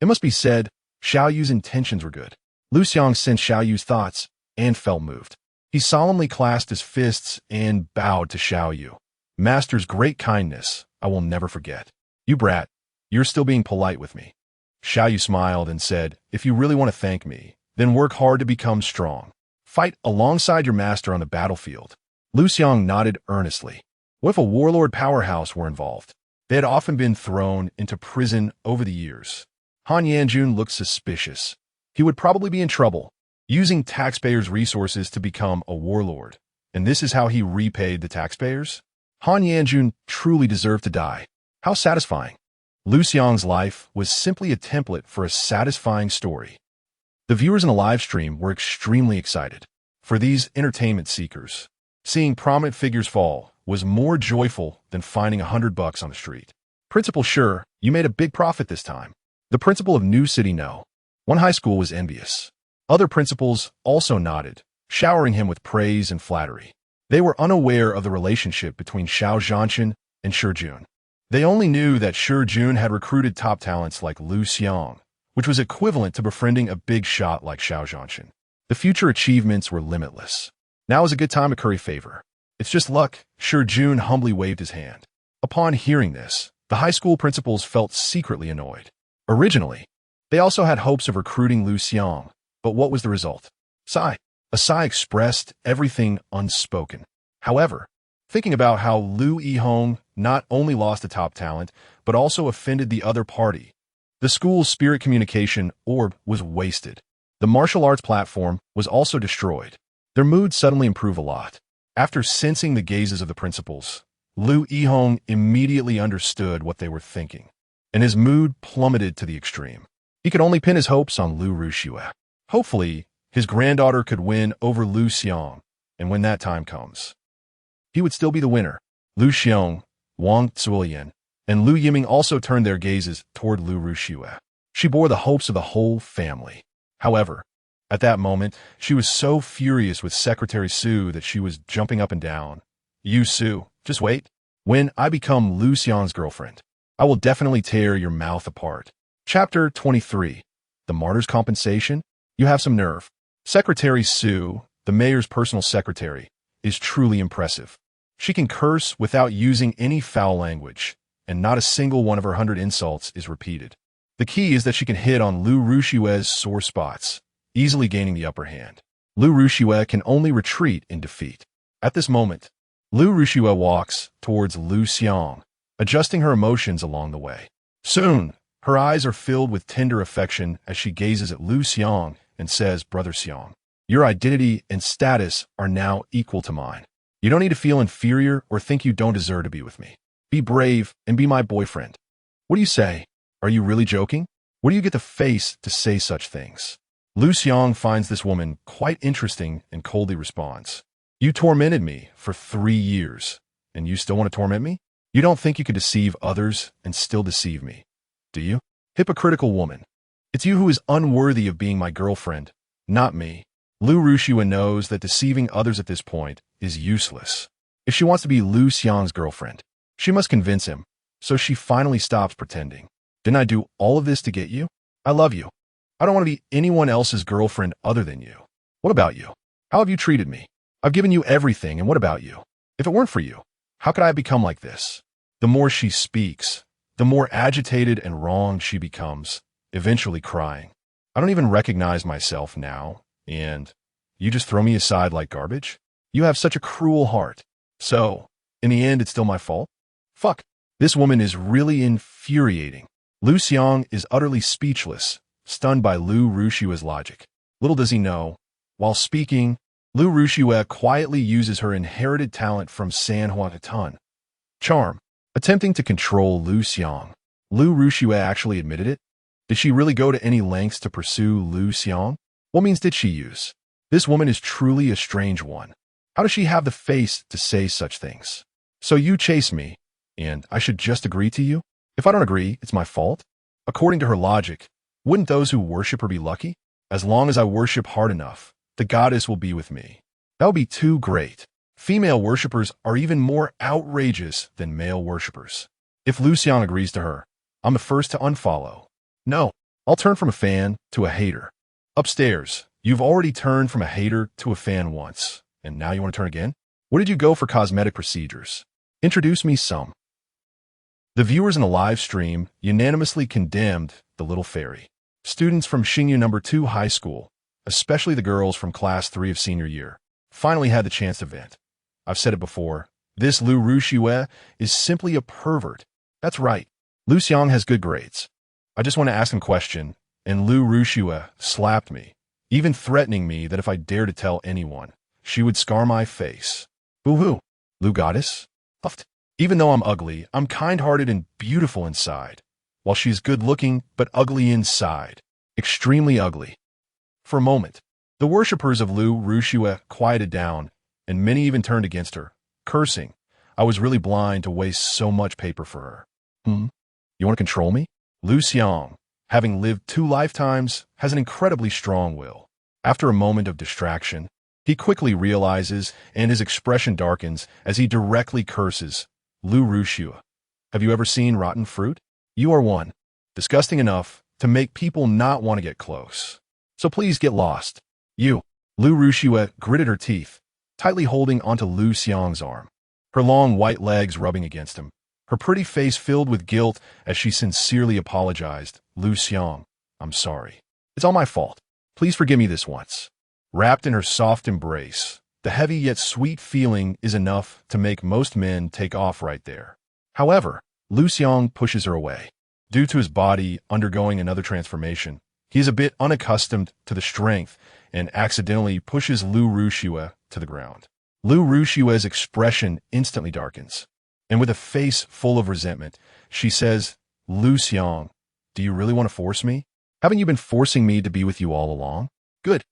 It must be said, Xiao Yu's intentions were good. Liu Xiang sensed Xiao Yu's thoughts and felt moved. He solemnly clasped his fists and bowed to Xiao Yu. Master's great kindness, I will never forget. You brat, you're still being polite with me. Xiao Yu smiled and said, if you really want to thank me, then work hard to become strong. Fight alongside your master on the battlefield. Liu Xiang nodded earnestly. What if a warlord powerhouse were involved? They had often been thrown into prison over the years. Han Yanjun looked suspicious. He would probably be in trouble, using taxpayers' resources to become a warlord. And this is how he repaid the taxpayers? Han Yanjun truly deserved to die. How satisfying. Liu Xiang's life was simply a template for a satisfying story. The viewers in the live stream were extremely excited. For these entertainment seekers, seeing prominent figures fall was more joyful than finding $100 on the street. Principal, sure, you made a big profit this time. The principal of New City, no. One high school was envious. Other principals also nodded, showering him with praise and flattery. They were unaware of the relationship between Xiao Zhanshan and Shi Jun. They only knew that Shi Jun had recruited top talents like Liu Xiang, which was equivalent to befriending a big shot like Xiao Zhanshan. The future achievements were limitless. Now is a good time to curry favor. It's just luck. Shi Jun humbly waved his hand. Upon hearing this, the high school principals felt secretly annoyed. Originally, they also had hopes of recruiting Liu Xiang, but what was the result? Sigh. A sigh expressed everything unspoken. However, thinking about how Liu Yihong not only lost a top talent, but also offended the other party, the school's spirit communication orb was wasted. The martial arts platform was also destroyed. Their mood suddenly improved a lot. After sensing the gazes of the principals, Liu Yihong immediately understood what they were thinking, and his mood plummeted to the extreme. He could only pin his hopes on Liu Ruxue. Hopefully, his granddaughter could win over Liu Xiang, and when that time comes, he would still be the winner. Liu Xiang, Wang Zuolian, and Liu Yiming also turned their gazes toward Liu Ruxue. She bore the hopes of the whole family. However, at that moment, she was so furious with Secretary Su that she was jumping up and down. You, Su, just wait. When I become Liu Xiang's girlfriend, I will definitely tear your mouth apart. Chapter 23. The Martyr's Compensation? You have some nerve. Secretary Su, the mayor's personal secretary, is truly impressive. She can curse without using any foul language, and not a single one of her 100 insults is repeated. The key is that she can hit on Liu Ruxue's sore spots, easily gaining the upper hand. Liu Ruxue can only retreat in defeat. At this moment, Liu Ruxue walks towards Liu Xiang, adjusting her emotions along the way. Soon, her eyes are filled with tender affection as she gazes at Liu Xiang and says, Brother Xiang, your identity and status are now equal to mine. You don't need to feel inferior or think you don't deserve to be with me. Be brave and be my boyfriend. What do you say? Are you really joking? Where do you get the face to say such things? Liu Xiang finds this woman quite interesting and coldly responds, You tormented me for 3 years, and you still want to torment me? You don't think you could deceive others and still deceive me, do you? Hypocritical woman. It's you who is unworthy of being my girlfriend, not me. Liu Ruxue knows that deceiving others at this point is useless. If she wants to be Liu Xiang's girlfriend, she must convince him, so she finally stops pretending. Didn't I do all of this to get you? I love you. I don't want to be anyone else's girlfriend other than you. What about you? How have you treated me? I've given you everything, and what about you? If it weren't for you, how could I have become like this? The more she speaks, the more agitated and wronged she becomes, eventually crying. I don't even recognize myself now, and you just throw me aside like garbage? You have such a cruel heart. So, in the end, it's still my fault? Fuck. This woman is really infuriating. Liu Xiang is utterly speechless, stunned by Liu Rushua's logic. Little does he know, while speaking, Liu Rushua quietly uses her inherited talent from San Huatan, charm, attempting to control Liu Xiang. Liu Rushua actually admitted it? Did she really go to any lengths to pursue Liu Xiang? What means did she use? This woman is truly a strange one. How does she have the face to say such things? So you chase me, and I should just agree to you? If I don't agree, it's my fault? According to her logic, wouldn't those who worship her be lucky? As long as I worship hard enough, the goddess will be with me. That would be too great. Female worshippers are even more outrageous than male worshippers. If Liu Xiang agrees to her, I'm the first to unfollow. No, I'll turn from a fan to a hater. Upstairs, you've already turned from a hater to a fan once, and now you want to turn again? Where did you go for cosmetic procedures? Introduce me some. The viewers in the live stream unanimously condemned the little fairy. Students from Xingyu No. 2 High School, especially the girls from Class 3 of senior year, finally had the chance to vent. I've said it before, this Liu Rushua is simply a pervert. That's right, Liu Xiang has good grades. I just want to ask him a question, and Liu Rushua slapped me, even threatening me that if I dare to tell anyone, she would scar my face. Boo-hoo, Liu Goddess? Huffed. Even though I'm ugly, I'm kind-hearted and beautiful inside, while she's good-looking but ugly inside. Extremely ugly. For a moment, the worshippers of Liu Rushua quieted down, and many even turned against her, cursing. I was really blind to waste so much paper for her. You want to control me? Liu Xiang, having lived 2 lifetimes, has an incredibly strong will. After a moment of distraction, he quickly realizes, and his expression darkens as he directly curses Liu Rushua. Have you ever seen rotten fruit? You are one. Disgusting enough to make people not want to get close. So please get lost. You. Liu Rushua gritted her teeth, tightly holding onto Liu Xiang's arm, her long white legs rubbing against him, her pretty face filled with guilt as she sincerely apologized. Liu Xiang, I'm sorry. It's all my fault. Please forgive me this once. Wrapped in her soft embrace, the heavy yet sweet feeling is enough to make most men take off right there. However, Liu Xiang pushes her away. Due to his body undergoing another transformation, he is a bit unaccustomed to the strength and accidentally pushes Liu Rushua to the ground. Liu Rushua's expression instantly darkens, and with a face full of resentment, she says, Liu Xiang, do you really want to force me? Haven't you been forcing me to be with you all along? Good.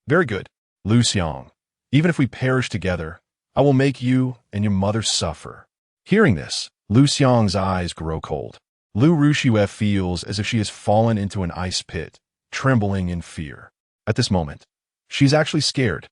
Very good. Liu Xiang, even if we perish together, I will make you and your mother suffer. Hearing this, Liu Xiang's eyes grow cold. Liu Rushua feels as if she has fallen into an ice pit, trembling in fear. At this moment, she's actually scared.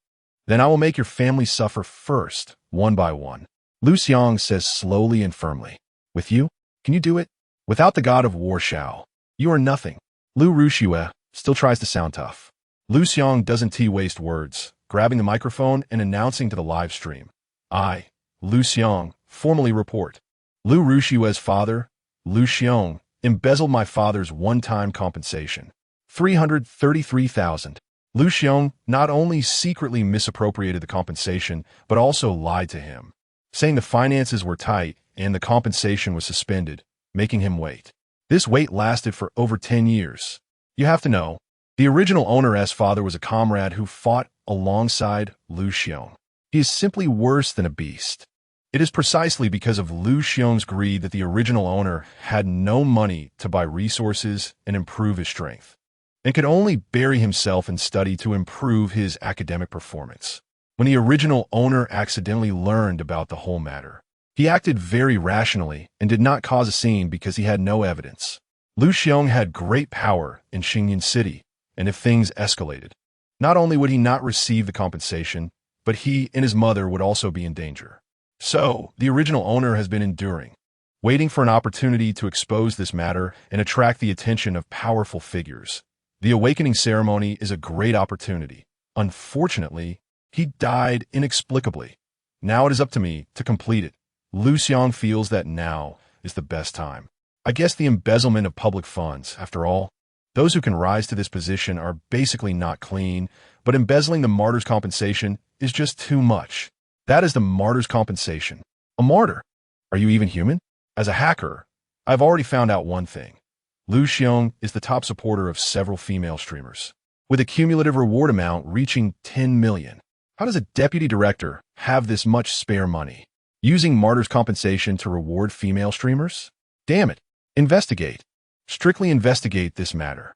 Then I will make your family suffer first, one by one. Liu Xiang says slowly and firmly. With you? Can you do it? Without the god of war Shao, you are nothing. Liu Rushua still tries to sound tough. Liu Xiang doesn't waste words, grabbing the microphone and announcing to the live stream. I, Liu Xiang, formally report. Liu Rushua's father, Liu Xiang, embezzled my father's one-time compensation. 333,000. Liu Xiang not only secretly misappropriated the compensation, but also lied to him, saying the finances were tight and the compensation was suspended, making him wait. This wait lasted for over 10 years. You have to know, the original owner's father was a comrade who fought alongside Liu Xiang. He is simply worse than a beast. It is precisely because of Liu Xiang's greed that the original owner had no money to buy resources and improve his strength, and could only bury himself in study to improve his academic performance. When the original owner accidentally learned about the whole matter, he acted very rationally and did not cause a scene because he had no evidence. Liu Xiang had great power in Xingyan City, and if things escalated, not only would he not receive the compensation, but he and his mother would also be in danger. So, the original owner has been enduring, waiting for an opportunity to expose this matter and attract the attention of powerful figures. The awakening ceremony is a great opportunity. Unfortunately, He died inexplicably. Now it is up to me to complete it. Liu Xiang feels that now is the best time. I guess the embezzlement of public funds, after all. Those who can rise to this position are basically not clean, but embezzling the martyr's compensation is just too much. That is the martyr's compensation. A martyr? Are you even human? As a hacker, I've already found out one thing. Liu Xiang is the top supporter of several female streamers, with a cumulative reward amount reaching 10 million. How does a deputy director have this much spare money? Using martyr's compensation to reward female streamers? Damn it. Investigate. Strictly investigate this matter.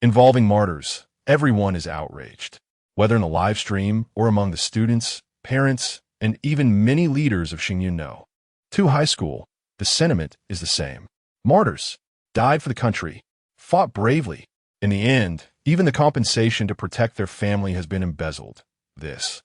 Involving martyrs, everyone is outraged. Whether in a live stream or among the students, parents, and even many leaders of Xingyun know. To high school, the sentiment is the same. Martyrs died for the country, fought bravely. In the end, even the compensation to protect their family has been embezzled. This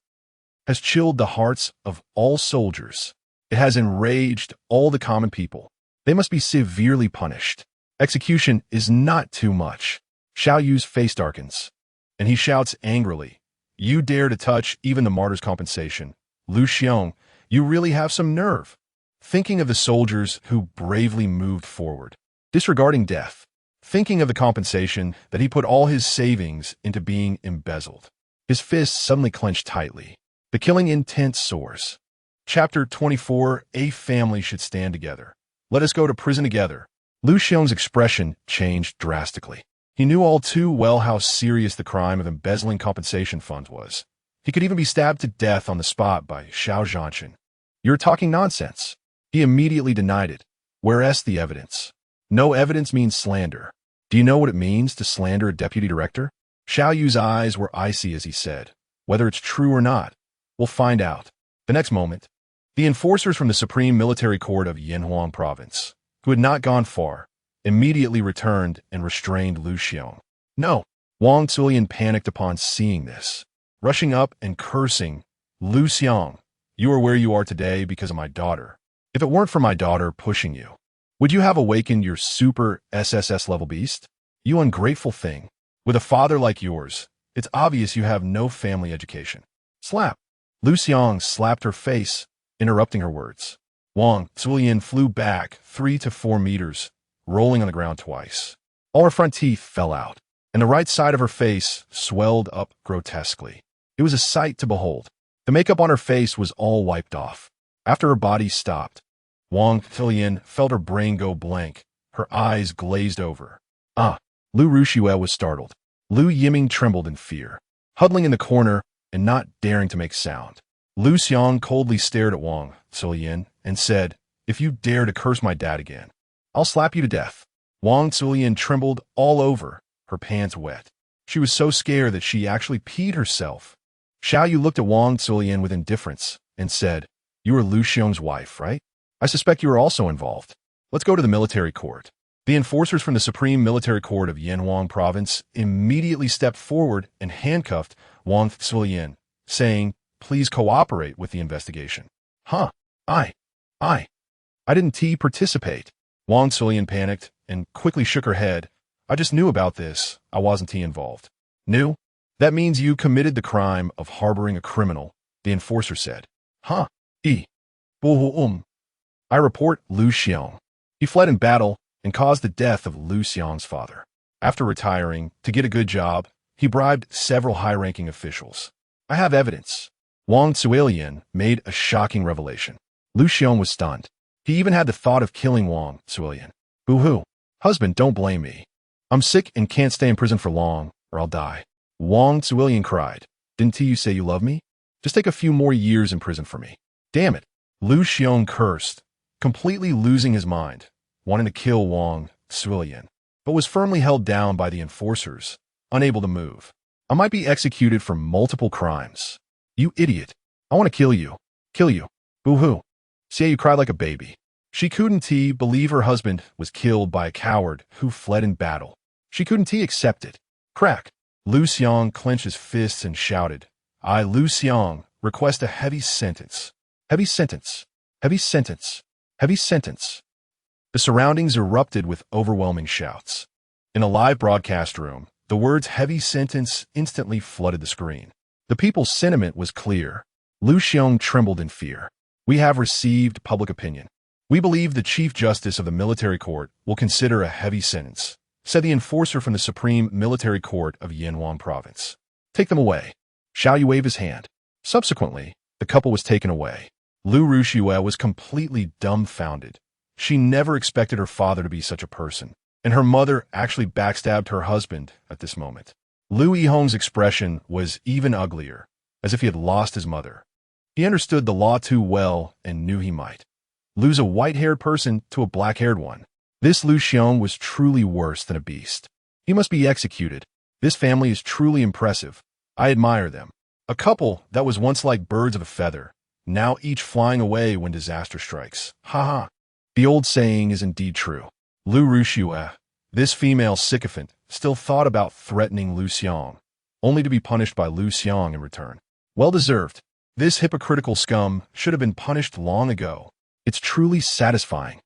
has chilled the hearts of all soldiers. It has enraged all the common people. They must be severely punished. Execution is not too much. Xiao Yu's face darkens, and he shouts angrily, "You dare to touch even the martyr's compensation. Liu Xiang, you really have some nerve." Thinking of the soldiers who bravely moved forward, disregarding death, thinking of the compensation that he put all his savings into being embezzled. His fists suddenly clenched tightly. The killing intent soars. Chapter 24, A family should stand together. Let us go to prison together. Liu Xiang's expression changed drastically. He knew all too well how serious the crime of embezzling compensation funds was. He could even be stabbed to death on the spot by Xiao Zhanchen. "You're talking nonsense." He immediately denied it. "Where's the evidence?" "No evidence means slander. Do you know what it means to slander a deputy director?" Xiao Yu's eyes were icy as he said, "Whether it's true or not, we'll find out." The next moment, the enforcers from the Supreme Military Court of Yanhuang Province, who had not gone far, immediately returned and restrained Liu Xiang. "No!" Wang Zulian panicked upon seeing this. Rushing up and cursing, "Liu Xiang, you are where you are today because of my daughter. If it weren't for my daughter pushing you, would you have awakened your super SSS level beast? You ungrateful thing. With a father like yours, it's obvious you have no family education." Slap! Liu Xiang slapped her face, interrupting her words. Wang Zulian flew back 3 to 4 meters, rolling on the ground twice. All her front teeth fell out, and the right side of her face swelled up grotesquely. It was a sight to behold. The makeup on her face was all wiped off. After her body stopped, Wang Zulian felt her brain go blank, her eyes glazed over. Lu Rushue was startled. Lu Yiming trembled in fear, huddling in the corner and not daring to make sound. Liu Xiang coldly stared at Wang Zulian and said, "If you dare to curse my dad again, I'll slap you to death." Wang Zulian trembled all over, her pants wet. She was so scared that she actually peed herself. Xiao Yu looked at Wang Zulian with indifference and said, "You are Liu Xiang's wife, right? I suspect you are also involved. Let's go to the military court." The enforcers from the Supreme Military Court of Yanhuang Province immediately stepped forward and handcuffed Wang Zulian, saying, "Please cooperate with the investigation." I didn't participate. Wang Zulian panicked and quickly shook her head. "I just knew about this. I wasn't involved." "Knew? That means you committed the crime of harboring a criminal," the enforcer said. I report Liu Xiang. He fled in battle and caused the death of Liu Xiang's father. After retiring, to get a good job, he bribed several high-ranking officials. I have evidence. Wang Zuilian made a shocking revelation. Liu Xiang was stunned. He even had the thought of killing Wang Zuilian. Boo-hoo. Husband, don't blame me. I'm sick and can't stay in prison for long, or I'll die. Wang Zuilian cried. Didn't you say you love me? Just take a few more years in prison for me. Damn it. Liu Xiang cursed, completely losing his mind, wanting to kill Wang Zuilian, but was firmly held down by the enforcers, unable to move. I might be executed for multiple crimes. You idiot. I want to kill you. Kill you. Boo-hoo. See how you cried like a baby. She couldn't believe her husband was killed by a coward who fled in battle. She couldn't accept it. Crack. Liu Xiang clenched his fists and shouted, I, Liu Xiang, request a heavy sentence. Heavy sentence. Heavy sentence. Heavy sentence. The surroundings erupted with overwhelming shouts. In a live broadcast room, the words heavy sentence instantly flooded the screen. The people's sentiment was clear. Liu Xiang trembled in fear. We have received public opinion. We believe the Chief Justice of the Military Court will consider a heavy sentence, said the enforcer from the Supreme Military Court of Yanwan Province. Take them away. Xiao Yu waved his hand. Subsequently, the couple was taken away. Liu Ruxue was completely dumbfounded. She never expected her father to be such a person, and her mother actually backstabbed her husband at this moment. Liu Yihong's expression was even uglier, as if he had lost his mother. He understood the law too well and knew he might lose a white-haired person to a black-haired one. This Liu Xiang was truly worse than a beast. He must be executed. This family is truly impressive. I admire them. A couple that was once like birds of a feather, now each flying away when disaster strikes. Ha ha. The old saying is indeed true. Liu Ruxue, this female sycophant, still thought about threatening Liu Xiang, only to be punished by Liu Xiang in return. Well deserved. This hypocritical scum should have been punished long ago. It's truly satisfying.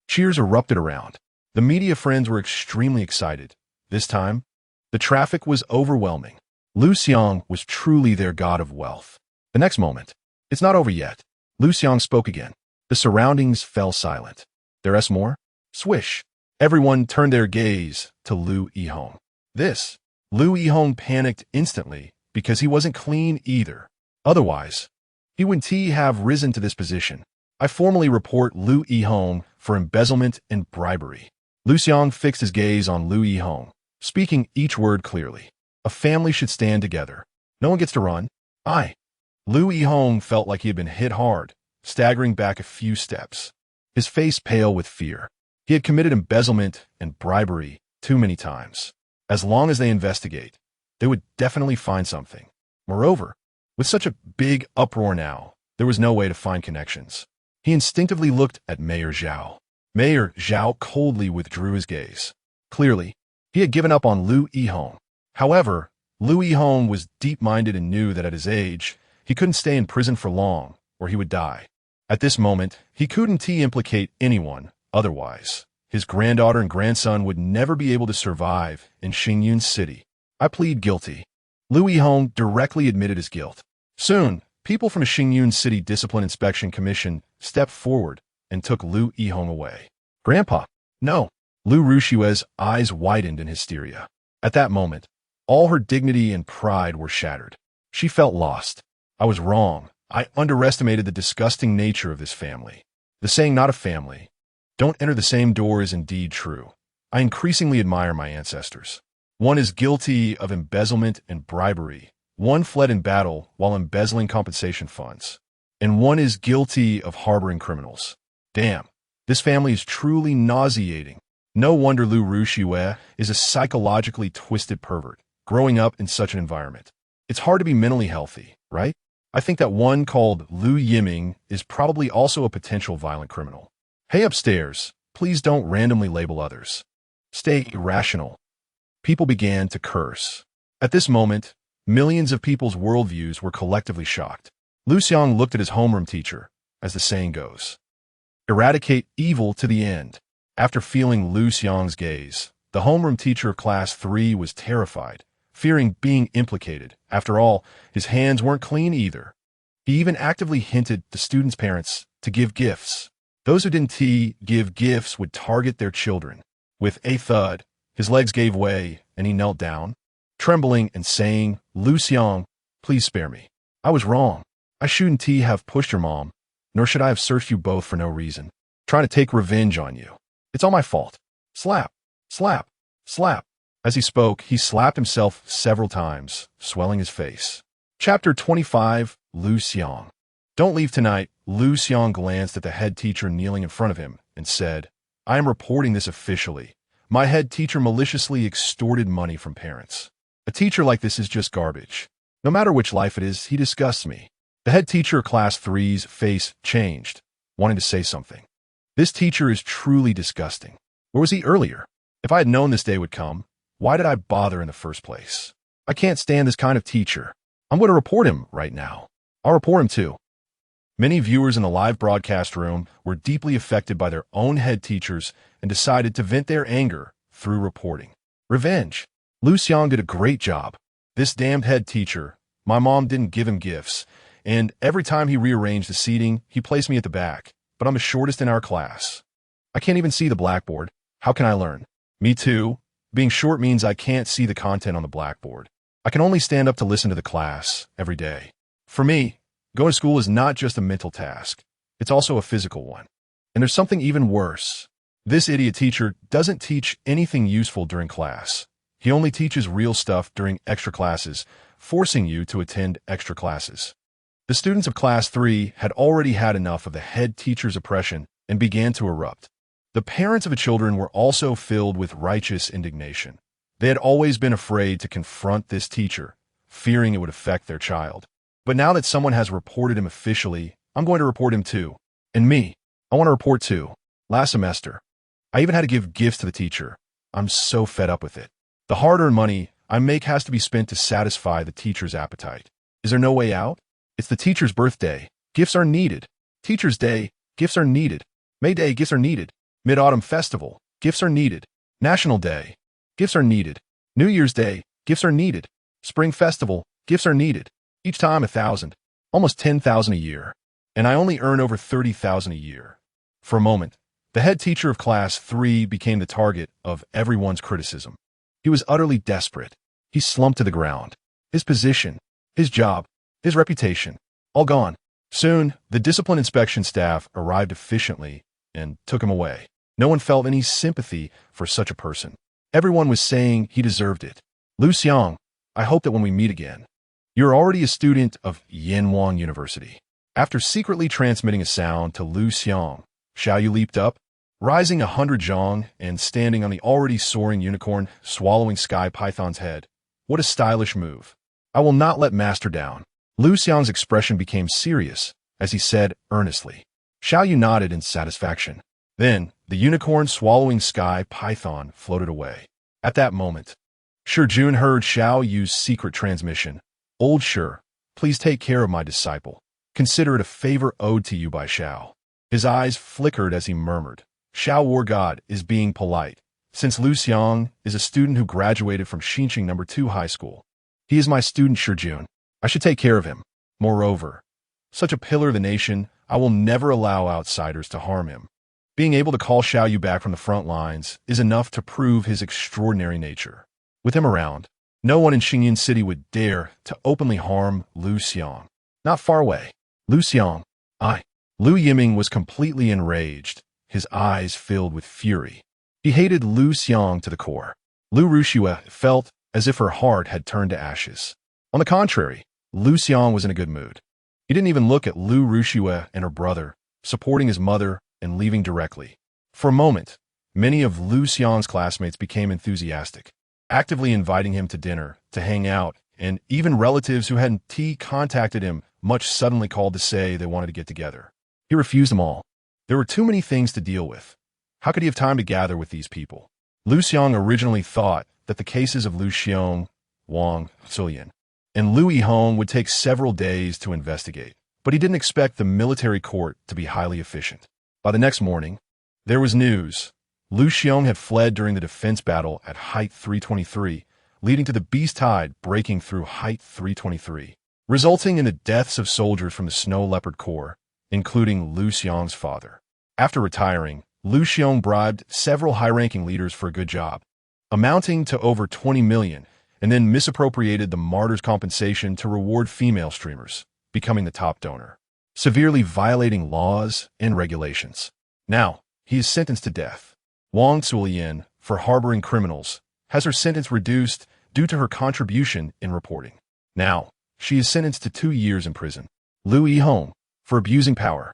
Cheers erupted around. The media friends were extremely excited. This time, the traffic was overwhelming. Liu Xiang was truly their god of wealth. The next moment, it's not over yet. Liu Xiang spoke again. The surroundings fell silent. There's more? Swish. Everyone turned their gaze to Liu Yihong. Liu Yihong panicked instantly because he wasn't clean either. Otherwise, he wouldn't have risen to this position. I formally report Liu Yihong for embezzlement and bribery. Liu Xiang fixed his gaze on Liu Yihong, speaking each word clearly. A family should stand together. No one gets to run. Liu Yihong felt like he had been hit hard, staggering back a few steps, his face pale with fear. He had committed embezzlement and bribery too many times. As long as they investigate, they would definitely find something. Moreover, with such a big uproar now, there was no way to find connections. He instinctively looked at Mayor Zhao. Mayor Zhao coldly withdrew his gaze. Clearly, he had given up on Liu Yihong. However, Liu Yihong was deep-minded and knew that at his age, he couldn't stay in prison for long, or he would die. At this moment, he couldn't implicate anyone, otherwise his granddaughter and grandson would never be able to survive in Xingyun City. I plead guilty. Liu Yihong directly admitted his guilt. Soon, people from the Xingyun City Discipline Inspection Commission stepped forward and took Liu Yihong away. Grandpa, no. Liu Ruxue's eyes widened in hysteria. At that moment, all her dignity and pride were shattered. She felt lost. I was wrong. I underestimated the disgusting nature of this family. The saying not a family, don't enter the same door is indeed true. I increasingly admire my ancestors. One is guilty of embezzlement and bribery. One fled in battle while embezzling compensation funds. And one is guilty of harboring criminals. Damn, this family is truly nauseating. No wonder Liu Ruxue is a psychologically twisted pervert, growing up in such an environment. It's hard to be mentally healthy, right? I think that one called Liu Yiming is probably also a potential violent criminal. Hey upstairs, please don't randomly label others. Stay irrational. People began to curse. At this moment, millions of people's worldviews were collectively shocked. Liu Xiang looked at his homeroom teacher, as the saying goes. Eradicate evil to the end. After feeling Liu Xiang's gaze, the homeroom teacher of Class 3 was terrified, fearing being implicated. After all, his hands weren't clean either. He even actively hinted to students' parents to give gifts. Those who didn't give gifts would target their children. With a thud, his legs gave way, and he knelt down, trembling and saying, Liu Xiang, please spare me. I was wrong. I shouldn't have pushed your mom, nor should I have searched you both for no reason, trying to take revenge on you. It's all my fault. Slap, slap, slap. As he spoke, he slapped himself several times, swelling his face. Chapter 25, Liu Xiang. Don't leave tonight. Liu Xiang glanced at the head teacher kneeling in front of him and said, I am reporting this officially. My head teacher maliciously extorted money from parents. A teacher like this is just garbage. No matter which life it is, he disgusts me. The head teacher of Class 3's face changed, wanting to say something. This teacher is truly disgusting. Where was he earlier? If I had known this day would come, why did I bother in the first place? I can't stand this kind of teacher. I'm going to report him right now. I'll report him too. Many viewers in the live broadcast room were deeply affected by their own head teachers and decided to vent their anger through reporting. Revenge. Liu Xiang did a great job. This damned head teacher My mom didn't give him gifts, and every time he rearranged the seating, he placed me at the back, but I'm the shortest in our class. I can't even see the blackboard. How can I learn? Me too. Being short means I can't see the content on the blackboard. I can only stand up to listen to the class every day. For me, going to school is not just a mental task. It's also a physical one. And there's something even worse. This idiot teacher doesn't teach anything useful during class. He only teaches real stuff during extra classes, forcing you to attend extra classes. The students of Class 3 had already had enough of the head teacher's oppression and began to erupt. The parents of the children were also filled with righteous indignation. They had always been afraid to confront this teacher, fearing it would affect their child. But now that someone has reported him officially, I'm going to report him too. And me, I want to report too. Last semester, I even had to give gifts to the teacher. I'm so fed up with it. The hard-earned money I make has to be spent to satisfy the teacher's appetite. Is there no way out? It's the teacher's birthday. Gifts are needed. Teacher's Day, gifts are needed. May Day, gifts are needed. Mid-Autumn Festival, gifts are needed. National Day, gifts are needed. New Year's Day, gifts are needed. Spring Festival, gifts are needed. Each time 1,000, almost 10,000 a year. And I only earn over 30,000 a year. For a moment, the head teacher of Class 3 became the target of everyone's criticism. He was utterly desperate. He slumped to the ground. His position, his job, his reputation, all gone. Soon, the discipline inspection staff arrived efficiently and took him away. No one felt any sympathy for such a person. Everyone was saying he deserved it. Liu Xiang, I hope that when we meet again, you're already a student of University. After secretly transmitting a sound to Liu Xiang, Xiao Yu leaped up, rising 100 zhong and standing on the already soaring unicorn, swallowing sky python's head. What a stylish move. I will not let master down. Liu Xiang's expression became serious as he said earnestly. Xiao Yu nodded in satisfaction. Then, the unicorn swallowing sky python floated away. At that moment, Shi Jun heard Xiao Yu's secret transmission. Old Shi, please take care of my disciple. Consider it a favor owed to you by Xiao. His eyes flickered as he murmured, Xiao War God is being polite, since Liu Xiang is a student who graduated from Xinqing No. 2 High School. He is my student Shi Jun. I should take care of him. Moreover, such a pillar of the nation, I will never allow outsiders to harm him. Being able to call Xiao Yu back from the front lines is enough to prove his extraordinary nature. With him around, no one in Xingyan City would dare to openly harm Liu Xiang. Not far away, Liu Xiang, Liu Yiming was completely enraged, his eyes filled with fury. He hated Liu Xiang to the core. Liu Rushua felt as if her heart had turned to ashes. On the contrary, Liu Xiang was in a good mood. He didn't even look at Liu Rushua and her brother, supporting his mother and leaving directly. For a moment, many of Liu Xiang's classmates became enthusiastic, actively inviting him to dinner, to hang out, and even relatives who hadn't contacted him much suddenly called to say they wanted to get together. He refused them all. There were too many things to deal with. How could he have time to gather with these people? Liu Xiang originally thought that the cases of Liu Xiang, Wang Sulian, and Liu Yihong would take several days to investigate, but he didn't expect the military court to be highly efficient. By the next morning, there was news. Liu Xiang had fled during the defense battle at Height 323, leading to the Beast Tide breaking through Height 323, resulting in the deaths of soldiers from the Snow Leopard Corps, including Liu Xiang's father. After retiring, Liu Xiang bribed several high-ranking leaders for a good job, amounting to over 20 million, and then misappropriated the martyr's compensation to reward female streamers, becoming the top donor, severely violating laws and regulations. Now, he is sentenced to death. Wang Zulian, for harboring criminals, has her sentence reduced due to her contribution in reporting. Now, she is sentenced to 2 years in prison. Liu Yihong, for abusing power,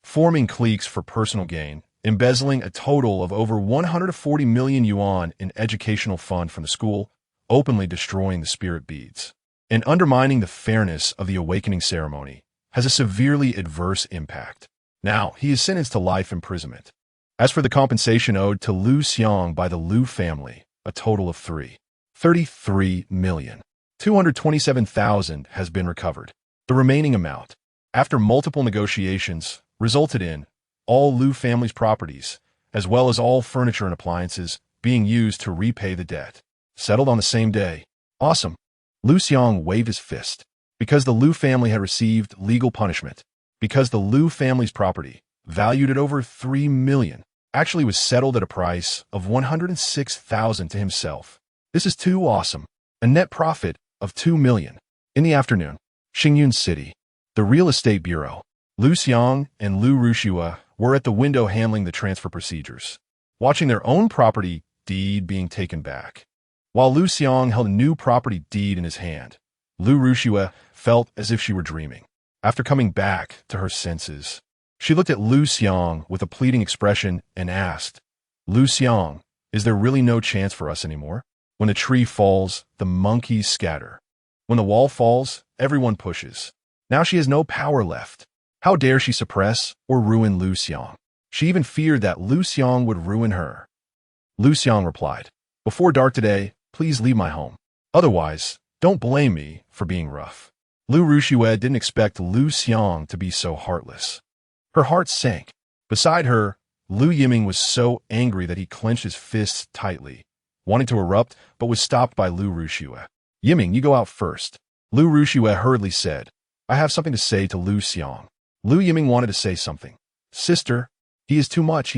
forming cliques for personal gain, embezzling a total of over 140 million yuan in educational fund from the school, openly destroying the spirit beads, and undermining the fairness of the awakening ceremony, has a severely adverse impact. Now, he is sentenced to life imprisonment. As for the compensation owed to Liu Xiang by the Liu family, a total of 33,227,000 has been recovered. The remaining amount, after multiple negotiations, resulted in all Liu family's properties, as well as all furniture and appliances, being used to repay the debt. Settled on the same day. Awesome. Liu Xiang waved his fist. Because the Liu family had received legal punishment. Because the Liu family's property, valued at over 3 million, actually was settled at a price of 106,000 to himself. This is too awesome. A net profit of 2 million. In the afternoon, Xingyun City, the real estate bureau, Liu Xiang and Liu Rushua were at the window handling the transfer procedures, watching their own property deed being taken back. While Liu Xiang held a new property deed in his hand, Liu Rushua felt as if she were dreaming. After coming back to her senses, she looked at Liu Xiang with a pleading expression and asked, "Liu Xiang, is there really no chance for us anymore? When the tree falls, the monkeys scatter. When the wall falls, everyone pushes. Now she has no power left. How dare she suppress or ruin Liu Xiang?" She even feared that Liu Xiang would ruin her. Liu Xiang replied, "Before dark today, please leave my home. Otherwise, don't blame me for being rough." Liu Rushua didn't expect Liu Xiang to be so heartless. Her heart sank. Beside her, Liu Yiming was so angry that he clenched his fists tightly, wanting to erupt, but was stopped by Liu Rushua. "Yiming, you go out first." Liu Rushua hurriedly said, "I have something to say to Liu Xiang." Liu Yiming wanted to say something. "Sister, he is too much."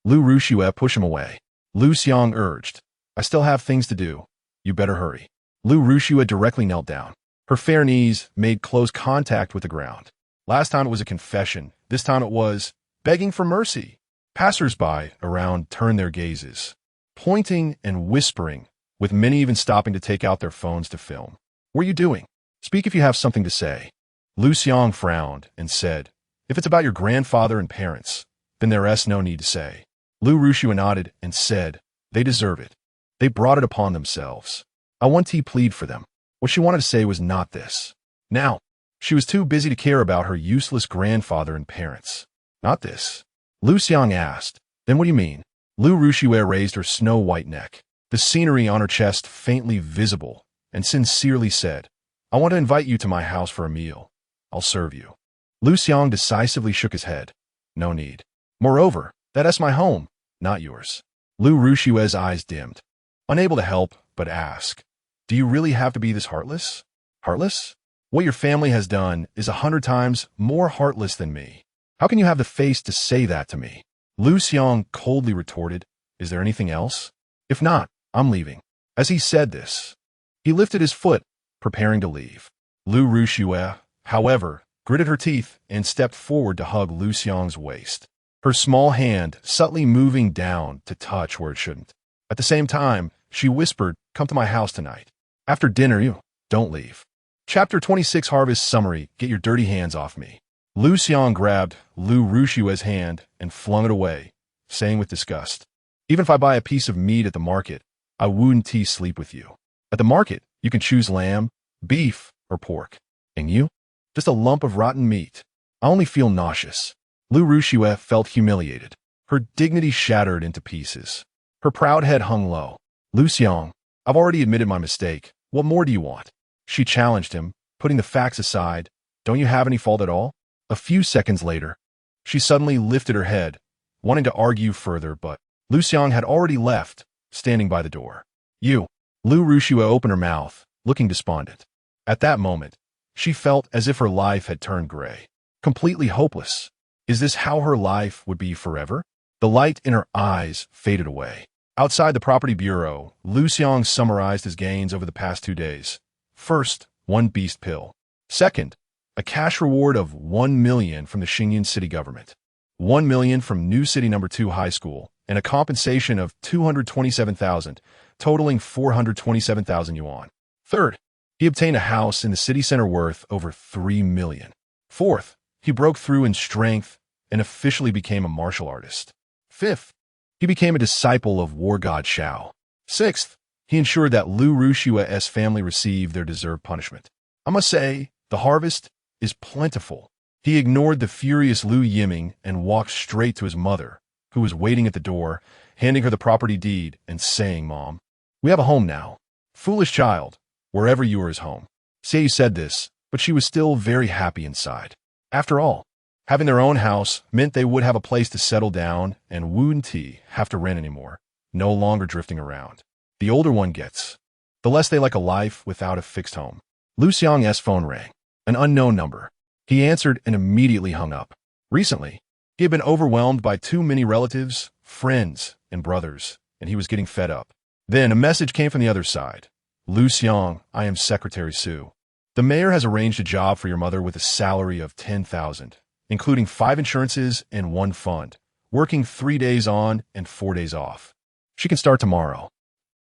Liu Rushua pushed him away. Liu Xiang urged, "I still have things to do. You better hurry." Liu Rushua directly knelt down. Her fair knees made close contact with the ground. Last time it was a confession. This time it was begging for mercy. Passers-by around turned their gazes, pointing and whispering, with many even stopping to take out their phones to film. "What are you doing? Speak if you have something to say." Liu Xiang frowned and said, "If it's about your grandfather and parents, then there's no need to say." Liu Rushua nodded and said, "They deserve it. They brought it upon themselves. I want to plead for them." What she wanted to say was not this. Now, she was too busy to care about her useless grandfather and parents. Not this. Liu Xiang asked, "Then what do you mean?" Liu Rushua raised her snow-white neck, the scenery on her chest faintly visible, and sincerely said, "I want to invite you to my house for a meal. I'll serve you." Liu Xiang decisively shook his head. "No need. Moreover, that's my home, not yours." Liu Rushua's eyes dimmed, unable to help but ask, "Do you really have to be this heartless?" "Heartless? What your family has done is 100 times more heartless than me. How can you have the face to say that to me?" Liu Xiang coldly retorted, "Is there anything else? If not, I'm leaving." As he said this, he lifted his foot, preparing to leave. Liu Rushua, however, gritted her teeth and stepped forward to hug Liu Xiang's waist, her small hand subtly moving down to touch where it shouldn't. At the same time, she whispered, "Come to my house tonight. After dinner, you don't leave." Chapter 26 Harvest Summary. Get your dirty hands off me. Liu Xiang grabbed Liu Rushua's hand and flung it away, saying with disgust, "Even if I buy a piece of meat at the market, I wouldn't sleep with you. At the market, you can choose lamb, beef, or pork. And you? Just a lump of rotten meat. I only feel nauseous." Liu Rushua felt humiliated. Her dignity shattered into pieces. Her proud head hung low. "Liu Xiang, I've already admitted my mistake. What more do you want?" She challenged him, putting the facts aside. "Don't you have any fault at all?" A few seconds later, she suddenly lifted her head, wanting to argue further, but Liu Xiang had already left, standing by the door. "You." Liu Rushua opened her mouth, looking despondent. At that moment, she felt as if her life had turned gray, completely hopeless. Is this how her life would be forever? The light in her eyes faded away. Outside the property bureau, Liu Xiang summarized his gains over the past 2 days. First, 1 beast pill. Second, a cash reward of 1 million from the Xingyun city government, 1 million from New City No. 2 High School, and a compensation of 227,000, totaling 427,000 yuan. Third, he obtained a house in the city center worth over 3 million. Fourth, he broke through in strength and officially became a martial artist. Fifth, he became a disciple of war god Xiao. Sixth, he ensured that Liu Rushua's family received their deserved punishment. I must say, the harvest is plentiful. He ignored the furious Liu Yiming and walked straight to his mother, who was waiting at the door, handing her the property deed and saying, "Mom, we have a home now. Foolish child, wherever you are is home." Seiyu said this, but she was still very happy inside. After all, having their own house meant they would have a place to settle down and wouldn't have to rent anymore, no longer drifting around. The older one gets, the less they like a life without a fixed home. Liu Xiang's phone rang. An unknown number. He answered and immediately hung up. Recently, he had been overwhelmed by too many relatives, friends, and brothers, and he was getting fed up. Then a message came from the other side. Liu Xiang, I am Secretary Su. The mayor has arranged a job for your mother with a salary of 10,000, including 5 insurances and 1 fund, working 3 days on and 4 days off. She can start tomorrow.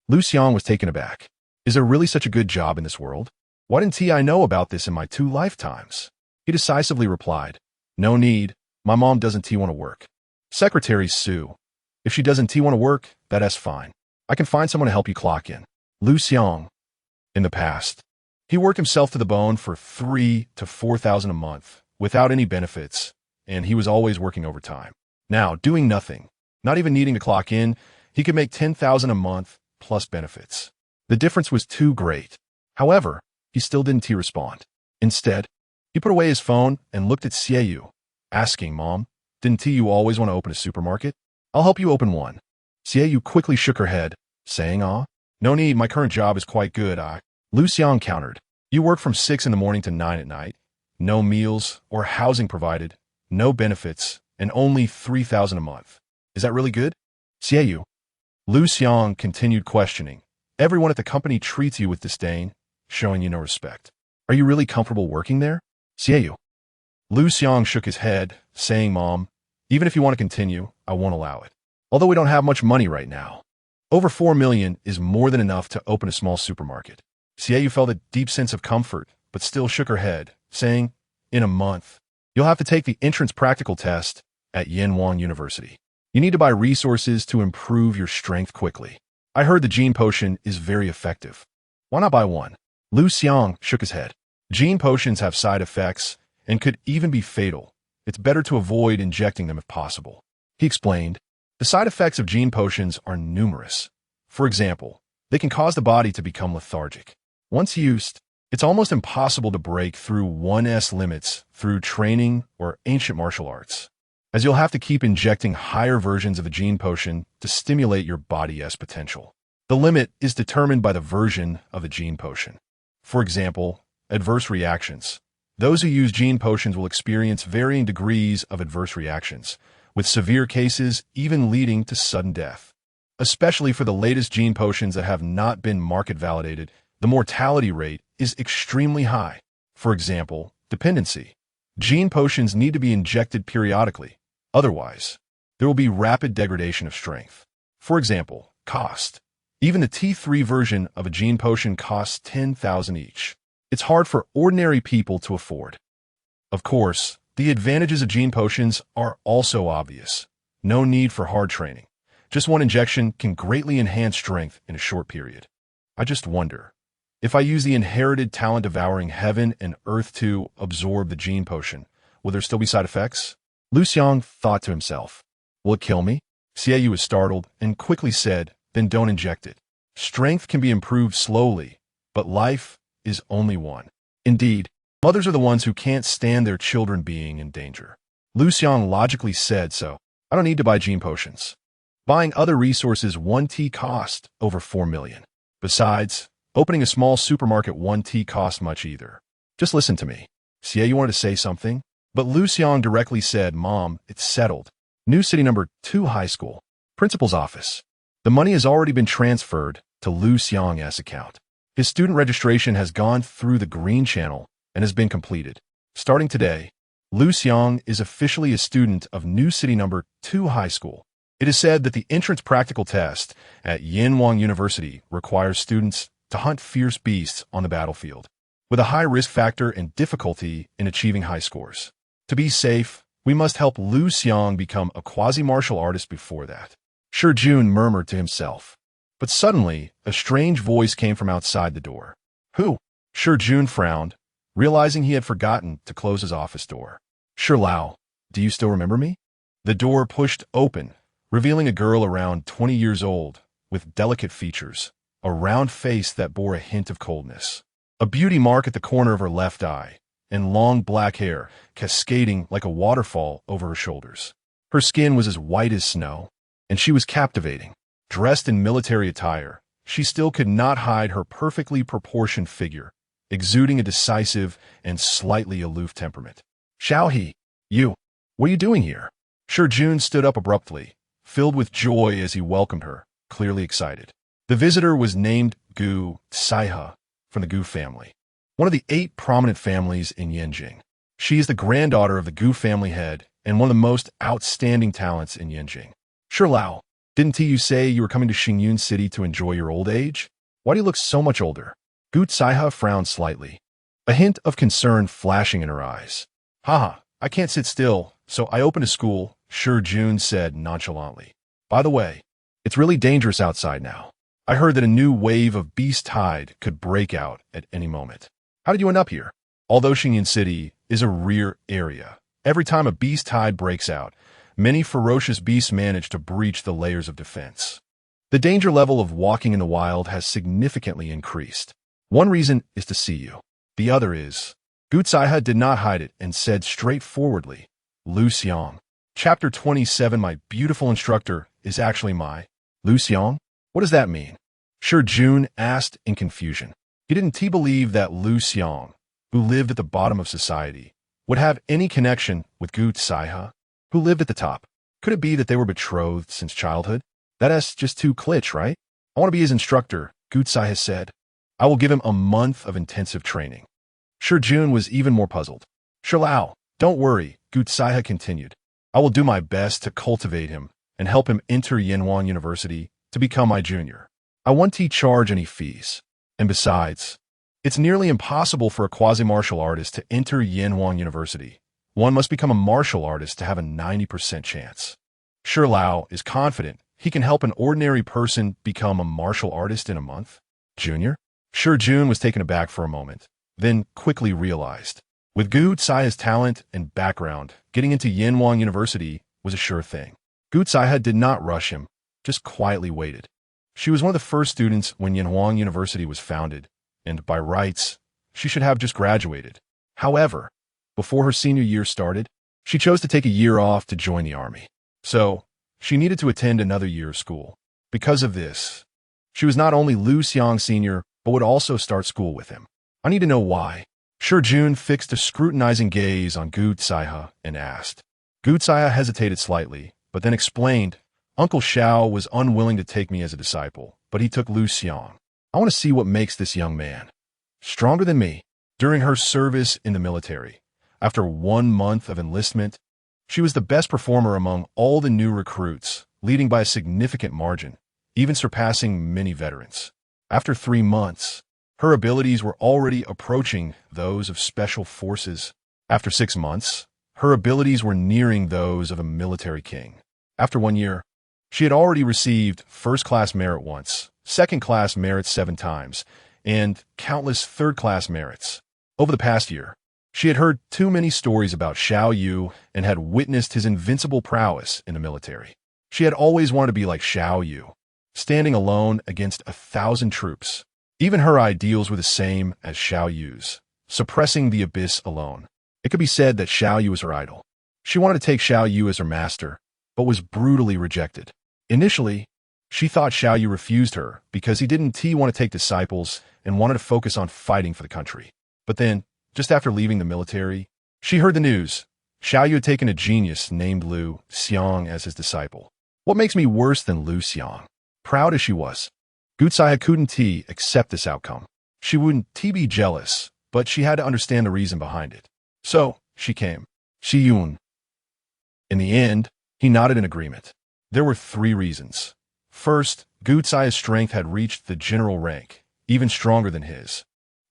Liu Xiang was taken aback. Is there really such a good job in this world? Why didn't I know about this in my 2 lifetimes? He decisively replied, no need. My mom doesn't want to work. Secretary Su, if she doesn't want to work, that's fine. I can find someone to help you clock in. Liu Xiang. In the past, he worked himself to the bone for 3,000 to 4,000 a month without any benefits, and he was always working overtime. Now, doing nothing, not even needing to clock in, he could make 10,000 a month plus benefits. The difference was too great. However, he still didn't respond. Instead, he put away his phone and looked at Xiaoyu, asking, Mom, didn't you always want to open a supermarket? I'll help you open one. Xiaoyu quickly shook her head, saying, no need, my current job is quite good. Liu Xiang countered, you work from 6 in the morning to 9 at night. No meals or housing provided, no benefits, and only 3,000 a month. Is that really good? Xiaoyu. Liu Xiang continued questioning. Everyone at the company treats you with disdain, showing you no respect. Are you really comfortable working there? Xiaoyu. Liu Xiang shook his head, saying, Mom, even if you want to continue, I won't allow it. Although we don't have much money right now. Over 4 million is more than enough to open a small supermarket. Xiaoyu felt a deep sense of comfort, but still shook her head, saying, in a month, you'll have to take the entrance practical test at Yenwang University. You need to buy resources to improve your strength quickly. I heard the gene potion is very effective. Why not buy one? Liu Xiang shook his head. Gene potions have side effects and could even be fatal. It's better to avoid injecting them if possible. He explained, the side effects of gene potions are numerous. For example, they can cause the body to become lethargic. Once used, it's almost impossible to break through one's limits through training or ancient martial arts, as you'll have to keep injecting higher versions of the gene potion to stimulate your body's potential. The limit is determined by the version of the gene potion. For example, adverse reactions. Those who use gene potions will experience varying degrees of adverse reactions, with severe cases even leading to sudden death. Especially for the latest gene potions that have not been market validated, the mortality rate is extremely high. For example, dependency. Gene potions need to be injected periodically. Otherwise, there will be rapid degradation of strength. For example, cost. Even the T3 version of a gene potion costs 10,000 each. It's hard for ordinary people to afford. Of course, the advantages of gene potions are also obvious. No need for hard training. Just one injection can greatly enhance strength in a short period. I just wonder, if I use the inherited talent devouring heaven and earth to absorb the gene potion, will there still be side effects? Liu Xiang thought to himself, will it kill me? Xiaoyu was startled and quickly said, then don't inject it. Strength can be improved slowly, but life is only one. Indeed, mothers are the ones who can't stand their children being in danger. Liu Xiang logically said, so I don't need to buy gene potions. Buying other resources 1T cost over 4 million. Besides, opening a small supermarket 1T costs much either. Just listen to me. Xiaoyu wanted to say something, but Liu Xiang directly said, Mom, it's settled. New city number 2 high school. Principal's office. The money has already been transferred to Liu Xiang's account. His student registration has gone through the green channel and has been completed. Starting today, Liu Xiang is officially a student of new city number 2 high school. It is said that the entrance practical test at Yenwang University requires students to hunt fierce beasts on the battlefield, with a high risk factor and difficulty in achieving high scores. To be safe, we must help Liu Xiang become a quasi-martial artist before that. Jun murmured to himself. But suddenly, a strange voice came from outside the door. Who? Jun frowned, realizing he had forgotten to close his office door. Lao, do you still remember me? The door pushed open, revealing a girl around 20 years old, with delicate features, a round face that bore a hint of coldness, a beauty mark at the corner of her left eye, and long black hair cascading like a waterfall over her shoulders. Her skin was as white as snow, and she was captivating. Dressed in military attire, she still could not hide her perfectly proportioned figure, exuding a decisive and slightly aloof temperament. Xiao, you, what are you doing here? Shi Jun stood up abruptly, filled with joy as he welcomed her, clearly excited. The visitor was named Gu Saihe, from the Gu family, one of the 8 prominent families in Yanjing. She is the granddaughter of the Gu family head and one of the most outstanding talents in Yanjing. Lao, didn't you say you were coming to Xingyun City to enjoy your old age? Why do you look so much older? Gu Saihe frowned slightly, a hint of concern flashing in her eyes. Haha, I can't sit still, so I opened a school, Shi Jun said nonchalantly. By the way, it's really dangerous outside now. I heard that a new wave of beast tide could break out at any moment. How did you end up here? Although Xingyun City is a rare area, every time a beast tide breaks out, many ferocious beasts manage to breach the layers of defense. The danger level of walking in the wild has significantly increased. One reason is to see you. The other is, Gu Saihe did not hide it and said straightforwardly, Liu Xiang. Chapter 27. My beautiful instructor is actually my Liu Xiang? What does that mean? Shi Jun asked in confusion. He didn't believe that Liu Xiang, who lived at the bottom of society, would have any connection with Gu Saihe, who lived at the top. Could it be that they were betrothed since childhood? That's just too klitsch, right? I want to be his instructor, Gu Saihe said. I will give him a month of intensive training. Shi Jun was even more puzzled. Lao, don't worry, Gu Saihe continued. I will do my best to cultivate him and help him enter Yanwan University to become my junior. I won't charge any fees. And besides, it's nearly impossible for a quasi-martial artist to enter Yanwan University. One must become a martial artist to have a 90% chance. Lao is confident he can help an ordinary person become a martial artist in a month. Junior? Shi Jun was taken aback for a moment, then quickly realized. With Gu Saihe's talent and background, getting into Yanwan University was a sure thing. Gu Saihe did not rush him, just quietly waited. She was one of the first students when Yanwan University was founded, and by rights, she should have just graduated. However, before her senior year started, she chose to take a year off to join the army. So, she needed to attend another year of school. Because of this, she was not only Liu Xiang Sr., but would also start school with him. I need to know why. Shi Jun fixed a scrutinizing gaze on Gu Saihe and asked. Gu Saihe hesitated slightly, but then explained, Uncle Xiao was unwilling to take me as a disciple, but he took Liu Xiang. I want to see what makes this young man stronger than me. During her service in the military, after 1 month of enlistment, she was the best performer among all the new recruits, leading by a significant margin, even surpassing many veterans. After 3 months, her abilities were already approaching those of special forces. After 6 months, her abilities were nearing those of a military king. After 1 year, she had already received first-class merit once, second-class merit 7 times, and countless third-class merits. Over the past year, she had heard too many stories about Xiao Yu and had witnessed his invincible prowess in the military. She had always wanted to be like Xiao Yu, standing alone against 1,000 troops. Even her ideals were the same as Xiao Yu's, suppressing the abyss alone. It could be said that Xiao Yu was her idol. She wanted to take Xiao Yu as her master, but was brutally rejected. Initially, she thought Xiao Yu refused her because he didn't want to take disciples and wanted to focus on fighting for the country. But then, just after leaving the military, she heard the news. Xiao Yu had taken a genius named Liu Xiang as his disciple. What makes me worse than Liu Xiang? Proud as she was, Gu Saihe couldn't accept this outcome. She wouldn't be jealous, but she had to understand the reason behind it. So, she came. Xiyun. In the end, he nodded in agreement. There were 3 reasons. First, Gu Saihe's strength had reached the general rank, even stronger than his,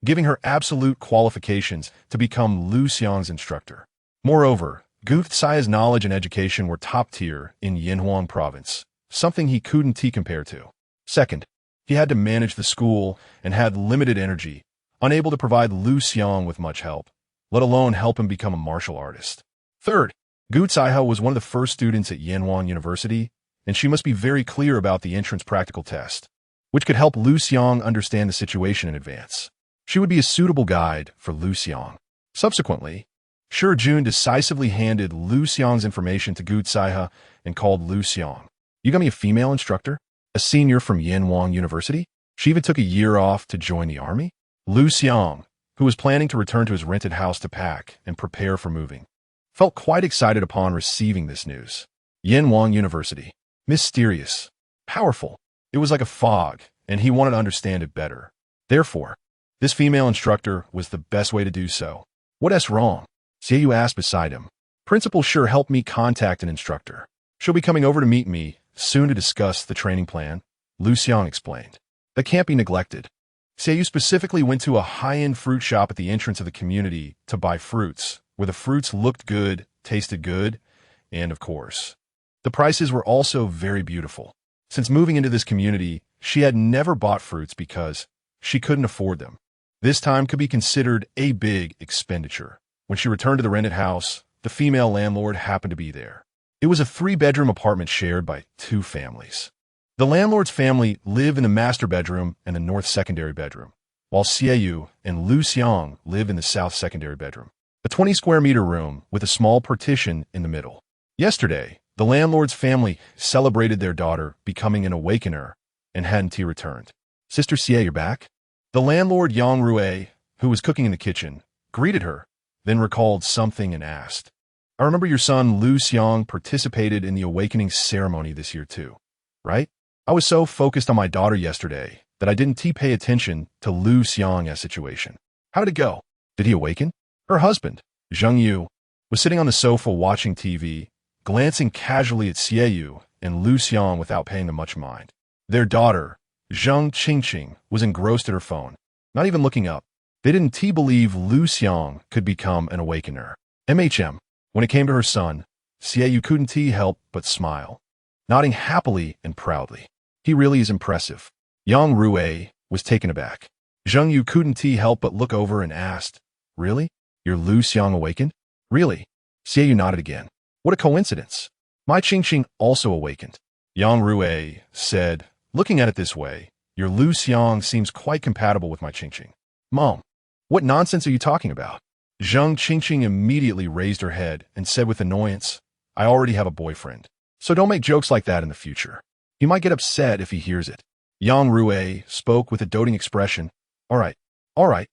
giving her absolute qualifications to become Liu Xiang's instructor. Moreover, Gu Saihe's knowledge and education were top tier in Yanhuang province, something he couldn't compare to. Second, he had to manage the school and had limited energy, unable to provide Liu Xiang with much help, let alone help him become a martial artist. Third, Gu Saihe was one of the first students at Yanwan University, and she must be very clear about the entrance practical test, which could help Liu Xiang understand the situation in advance. She would be a suitable guide for Liu Xiang. Subsequently, Shi Jun decisively handed Liu Xiang's information to Gu Saihe and called Liu Xiang. You got me a female instructor? A senior from Yanwan University? She even took a year off to join the army? Liu Xiang, who was planning to return to his rented house to pack and prepare for moving, felt quite excited upon receiving this news. Yenwang University. Mysterious. Powerful. It was like a fog, and he wanted to understand it better. Therefore, this female instructor was the best way to do so. What's wrong? Xiaoyu asked beside him. Principal sure helped me contact an instructor. She'll be coming over to meet me soon to discuss the training plan, Liu Xiang explained. That can't be neglected. Xiaoyu specifically went to a high-end fruit shop at the entrance of the community to buy fruits, where the fruits looked good, tasted good, and of course, the prices were also very beautiful. Since moving into this community, she had never bought fruits because she couldn't afford them. This time could be considered a big expenditure. When she returned to the rented house, the female landlord happened to be there. It was a 3-bedroom apartment shared by 2 families. The landlord's family lived in the master bedroom and the north secondary bedroom, while Xiaoyu and Liu Xiang lived in the south secondary bedroom, a 20-square-meter room with a small partition in the middle. Yesterday, the landlord's family celebrated their daughter becoming an awakener and hadn't he returned. Sister Xie, you're back? The landlord Yang Rui, who was cooking in the kitchen, greeted her, then recalled something and asked, I remember your son Liu Xiang participated in the awakening ceremony this year too, right? I was so focused on my daughter yesterday that I didn't pay attention to Liu Xiang's situation. How did it go? Did he awaken? Her husband, Zheng Yu, was sitting on the sofa watching TV, glancing casually at Xiaoyu and Liu Xiang without paying them much mind. Their daughter, Zheng Qingqing, was engrossed at her phone, not even looking up. They didn't believe Liu Xiang could become an awakener. When it came to her son, Xiaoyu couldn't help but smile, nodding happily and proudly. He really is impressive. Yang Rui was taken aback. Zheng Yu couldn't help but look over and asked, Really? Your Liu Xiang awakened? Really? Xiaoyu nodded again. What a coincidence. My Qingqing also awakened. Yang Rui said, looking at it this way, your Liu Xiang seems quite compatible with my Qingqing. Mom, what nonsense are you talking about? Zheng Qingqing immediately raised her head and said with annoyance, I already have a boyfriend, so don't make jokes like that in the future. He might get upset if he hears it. Yang Rui spoke with a doting expression. All right.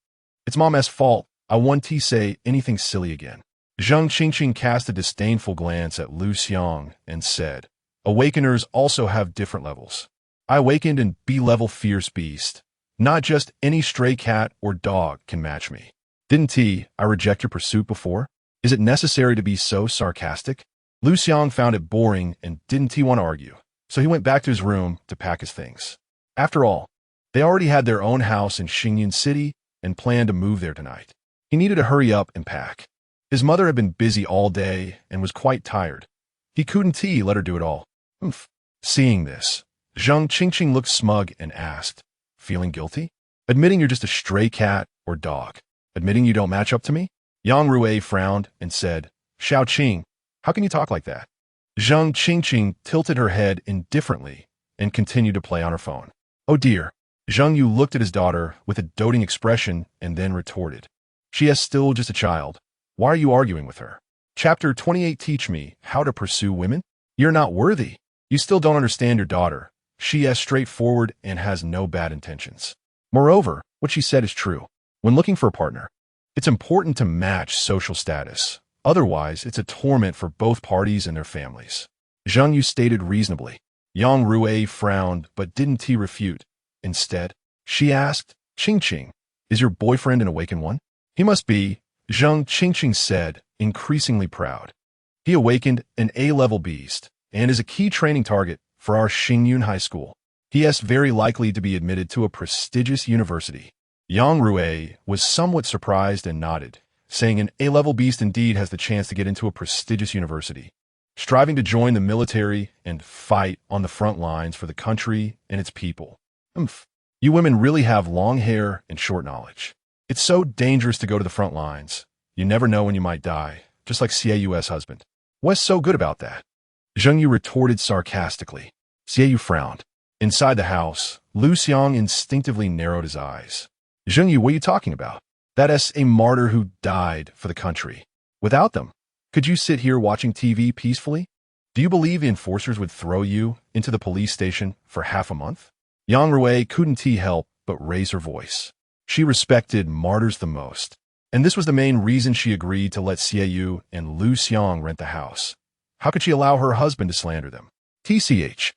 It's Mom's fault. I won't say anything silly again. Zheng Qingqing cast a disdainful glance at Liu Xiang and said, Awakeners also have different levels. I awakened in B-level fierce beast. Not just any stray cat or dog can match me. Didn't I reject your pursuit before? Is it necessary to be so sarcastic? Liu Xiang found it boring and didn't want to argue, so he went back to his room to pack his things. After all, they already had their own house in Xingyun City and planned to move there tonight. He needed to hurry up and pack. His mother had been busy all day and was quite tired. He couldn't let her do it all. Seeing this, Zheng Qingqing looked smug and asked, Feeling guilty? Admitting you're just a stray cat or dog? Admitting you don't match up to me? Yang Rui frowned and said, Xiao Qing, how can you talk like that? Zheng Qingqing tilted her head indifferently and continued to play on her phone. Oh dear. Zheng Yu looked at his daughter with a doting expression and then retorted. She is still just a child. Why are you arguing with her? Chapter 28 Teach me how to pursue women? You're not worthy. You still don't understand your daughter. She is straightforward and has no bad intentions. Moreover, what she said is true. When looking for a partner, it's important to match social status. Otherwise, it's a torment for both parties and their families. Zheng Yu stated reasonably. Yang Rui frowned but didn't refute. Instead, she asked, Qingqing, is your boyfriend an awakened one? He must be, Zheng Qingqing said, increasingly proud. He awakened an A-level beast and is a key training target for our Xingyun High School. He is very likely to be admitted to a prestigious university. Yang Rui was somewhat surprised and nodded, saying an A-level beast indeed has the chance to get into a prestigious university, striving to join the military and fight on the front lines for the country and its people. You women really have long hair and short knowledge. It's so dangerous to go to the front lines. You never know when you might die, just like Xiaoyu's husband. What's so good about that? Zheng Yu retorted sarcastically. Xiaoyu frowned. Inside the house, Liu Xiang instinctively narrowed his eyes. Zheng Yu, what are you talking about? That is a martyr who died for the country. Without them, could you sit here watching TV peacefully? Do you believe the enforcers would throw you into the police station for half a month? Yang Rui couldn't help but raise her voice. She respected martyrs the most, and this was the main reason she agreed to let Xiaoyu and Liu Xiang rent the house. How could she allow her husband to slander them? TCH.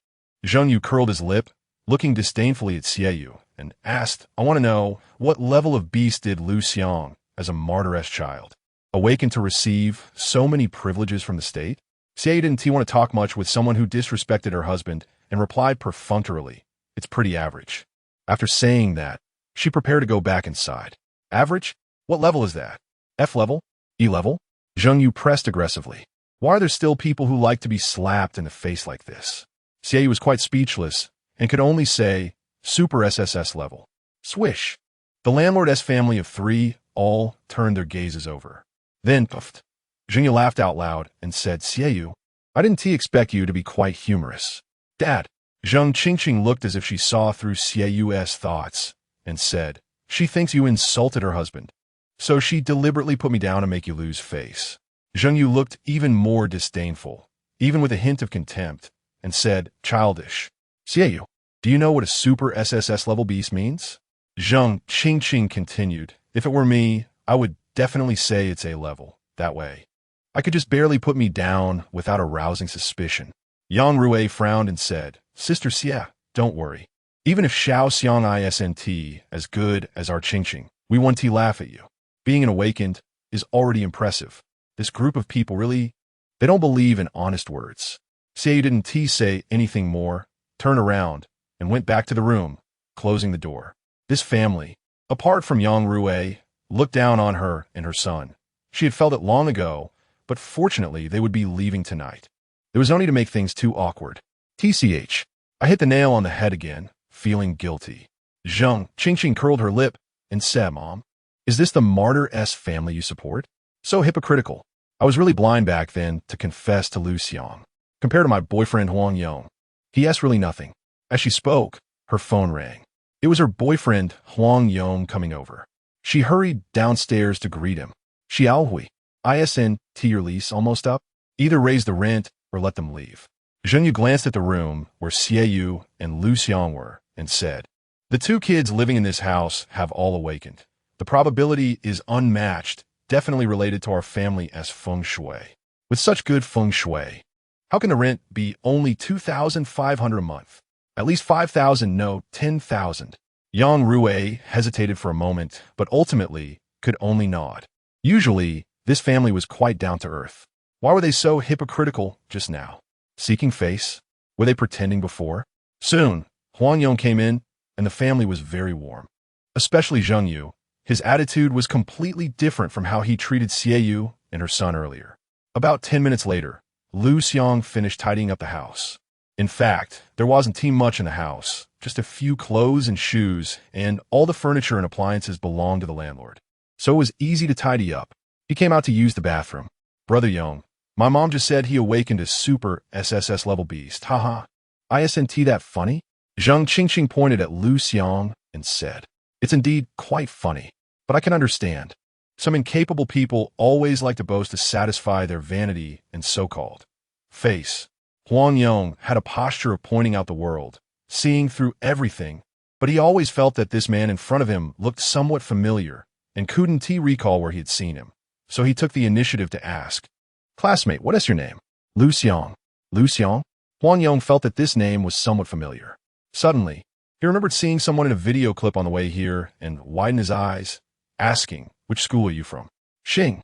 Zhengyu curled his lip, looking disdainfully at Xiaoyu, and asked, I want to know, what level of beast did Liu Xiang as a martyress child? Awaken to receive so many privileges from the state? Xiaoyu didn't want to talk much with someone who disrespected her husband and replied perfunctorily, it's pretty average. After saying that, she prepared to go back inside. Average? What level is that? F level? E level? Zhengyu pressed aggressively. Why are there still people who like to be slapped in the face like this? Xiaoyu was quite speechless and could only say, super SSS level. Swish. The landlord's family of 3 all turned their gazes over. Then, puffed. Zhengyu laughed out loud and said, Xiaoyu, I didn't expect you to be quite humorous. Dad. Zheng Qingqing looked as if she saw through Xiaoyu's thoughts and said, she thinks you insulted her husband. So she deliberately put me down to make you lose face. Zhengyu looked even more disdainful, even with a hint of contempt, and said, childish. Xiaoyu, do you know what a super SSS level beast means? Zheng Qingqing continued, if it were me, I would definitely say it's A level. That way, I could just barely put me down without arousing suspicion. Yang Rui frowned and said, Sister Xia, don't worry. Even if Xiao Xiang isn't as good as our Qingqing, we won't laugh at you. Being an awakened is already impressive. This group of people really, they don't believe in honest words. Xiaoyu didn't say anything more, turned around, and went back to the room, closing the door. This family, apart from Yang Rui, looked down on her and her son. She had felt it long ago, but fortunately they would be leaving tonight. It was only to make things too awkward. TCH. I hit the nail on the head again, feeling guilty. Zheng Qingqing curled her lip and said, Mom, is this the martyr-s family you support? So hypocritical. I was really blind back then to confess to Liu Xiang. Compared to my boyfriend Huang Yong, he asked really nothing. As she spoke, her phone rang. It was her boyfriend Huang Yong coming over. She hurried downstairs to greet him. Xiaohui, isn't your lease almost up? Either raise the rent or let them leave. Zhengyu glanced at the room where Xiaoyu and Liu Xiang were and said, the 2 kids living in this house have all awakened. The probability is unmatched, definitely related to our family as feng shui. With such good feng shui, how can the rent be only 2,500 a month? At least 5,000, no, 10,000. Yang Rui hesitated for a moment, but ultimately could only nod. Usually, this family was quite down to earth. Why were they so hypocritical just now? Seeking face? Were they pretending before? Soon, Huang Yong came in, and the family was very warm. Especially Zhengyu. His attitude was completely different from how he treated Xiaoyu and her son earlier. About 10 minutes later, Liu Xiang finished tidying up the house. In fact, there wasn't too much in the house, just a few clothes and shoes, and all the furniture and appliances belonged to the landlord. So it was easy to tidy up. He came out to use the bathroom. Brother Yong, my mom just said he awakened a super SSS level beast. Haha. Isn't that funny? Zheng Qingqing pointed at Liu Xiang and said, it's indeed quite funny, but I can understand. Some incapable people always like to boast to satisfy their vanity and so-called face. Huang Yong had a posture of pointing out the world, seeing through everything, but he always felt that this man in front of him looked somewhat familiar and couldn't recall where he had seen him. So he took the initiative to ask, classmate, what is your name? Liu Xiang. Liu Xiang? Huang Yong felt that this name was somewhat familiar. Suddenly, he remembered seeing someone in a video clip on the way here and widened his eyes, asking, which school are you from? Xing.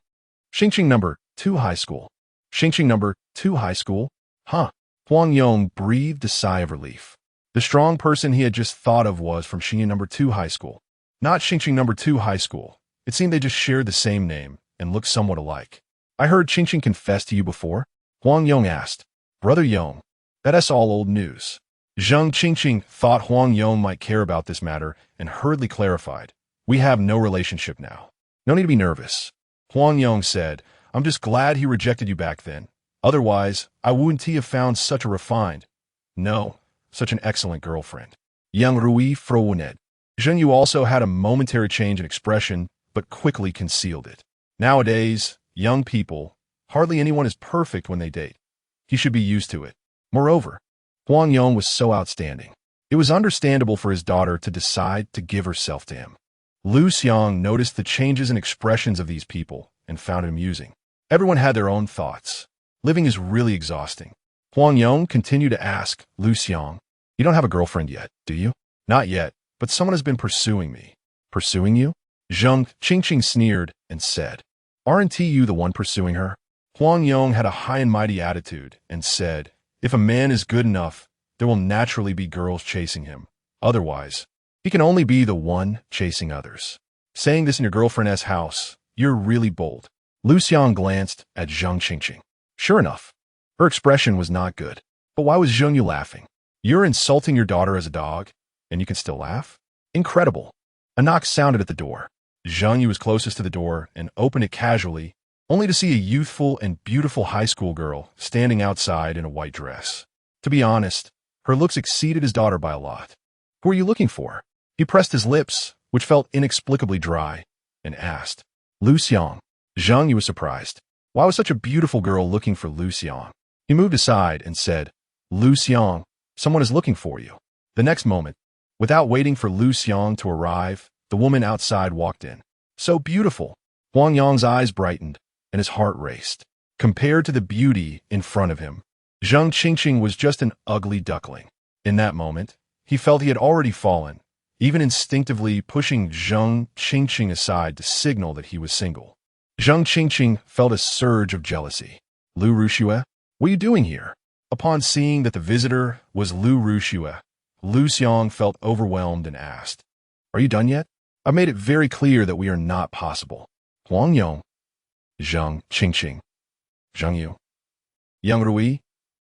Xingqing number 2 high school. Xingqing number 2 high school? Huh. Huang Yong breathed a sigh of relief. The strong person he had just thought of was from Xingqing number 2 high school, not Xingqing number 2 high school. It seemed they just shared the same name and looked somewhat alike. I heard Qingqing confess to you before? Huang Yong asked. Brother Yong, that's all old news. Zheng Qingqing thought Huang Yong might care about this matter and hurriedly clarified. We have no relationship now. No need to be nervous. Huang Yong said, I'm just glad he rejected you back then. Otherwise, I wouldn't have found such a refined, no, such an excellent girlfriend. Yang Rui frowned. Zhengyu also had a momentary change in expression, but quickly concealed it. Nowadays, young people, hardly anyone is perfect when they date. He should be used to it. Moreover, Huang Yong was so outstanding. It was understandable for his daughter to decide to give herself to him. Liu Xiang noticed the changes in expressions of these people and found it amusing. Everyone had their own thoughts. Living is really exhausting. Huang Yong continued to ask Liu Xiang, "You don't have a girlfriend yet, do you?" "Not yet, but someone has been pursuing me." "Pursuing you?" Zheng Qingqing sneered and said, "Aren't you the one pursuing her?" Huang Yong had a high and mighty attitude and said, "If a man is good enough, there will naturally be girls chasing him. Otherwise, he can only be the one chasing others. Saying this in your girlfriend's house, you're really bold." Liu Xiang glanced at Zheng Qingqing. Sure enough, her expression was not good. But why was Zheng Yu laughing? "You're insulting your daughter as a dog, and you can still laugh? Incredible." A knock sounded at the door. Zheng Yu was closest to the door and opened it casually, only to see a youthful and beautiful high school girl standing outside in a white dress. To be honest, her looks exceeded his daughter by a lot. "Who are you looking for?" He pressed his lips, which felt inexplicably dry, and asked. "Liu Xiang." Zheng Yu was surprised. Why was such a beautiful girl looking for Liu Xiang? He moved aside and said, "Liu Xiang, someone is looking for you." The next moment, without waiting for Liu Xiang to arrive, the woman outside walked in. So beautiful. Huang Yong's eyes brightened, and his heart raced. Compared to the beauty in front of him, Zheng Qingqing was just an ugly duckling. In that moment, he felt he had already fallen, even instinctively pushing Zheng Qingqing aside to signal that he was single. Zheng Qingqing felt a surge of jealousy. "Liu Ruxue, what are you doing here?" Upon seeing that the visitor was Liu Ruxue, Liu Xiang felt overwhelmed and asked, "Are you done yet? I've made it very clear that we are not possible." Huang Yong. Zheng Qingqing. Zheng Yu. Yang Rui.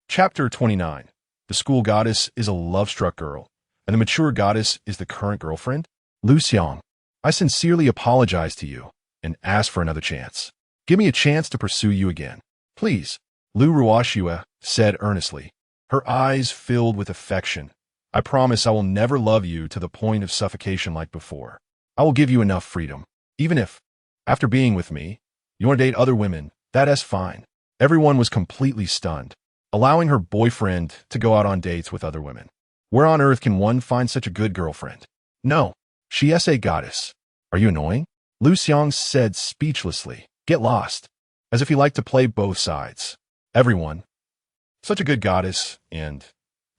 Chapter 29. The school goddess is a love-struck girl, and the mature goddess is the current girlfriend? Liu Xiang, I sincerely apologize to you and ask for another chance. Give me a chance to pursue you again. Please. Liu Ruoxue said earnestly, her eyes filled with affection. I promise I will never love you to the point of suffocation like before. I will give you enough freedom. Even if, after being with me, you want to date other women, that's fine. Everyone was completely stunned, allowing her boyfriend to go out on dates with other women. Where on earth can one find such a good girlfriend? No, she is a goddess. Are you annoying? Liu Xiang said speechlessly. Get lost. As if he liked to play both sides. Everyone. Such a good goddess, and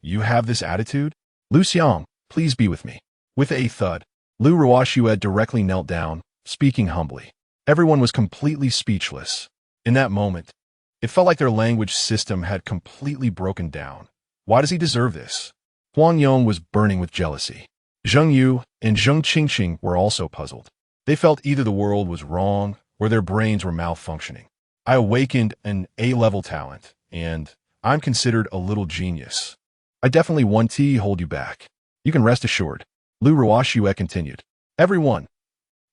you have this attitude? Liu Xiang, please be with me. With a thud, Liu Ruoxue directly knelt down, speaking humbly. Everyone was completely speechless. In that moment, it felt like their language system had completely broken down. Why does he deserve this? Huang Yong was burning with jealousy. Zheng Yu and Zheng Qingqing were also puzzled. They felt either the world was wrong or their brains were malfunctioning. I awakened an A-level talent, and I'm considered a little genius. I definitely won't hold you back. You can rest assured. Liu Ruoxue continued. Everyone.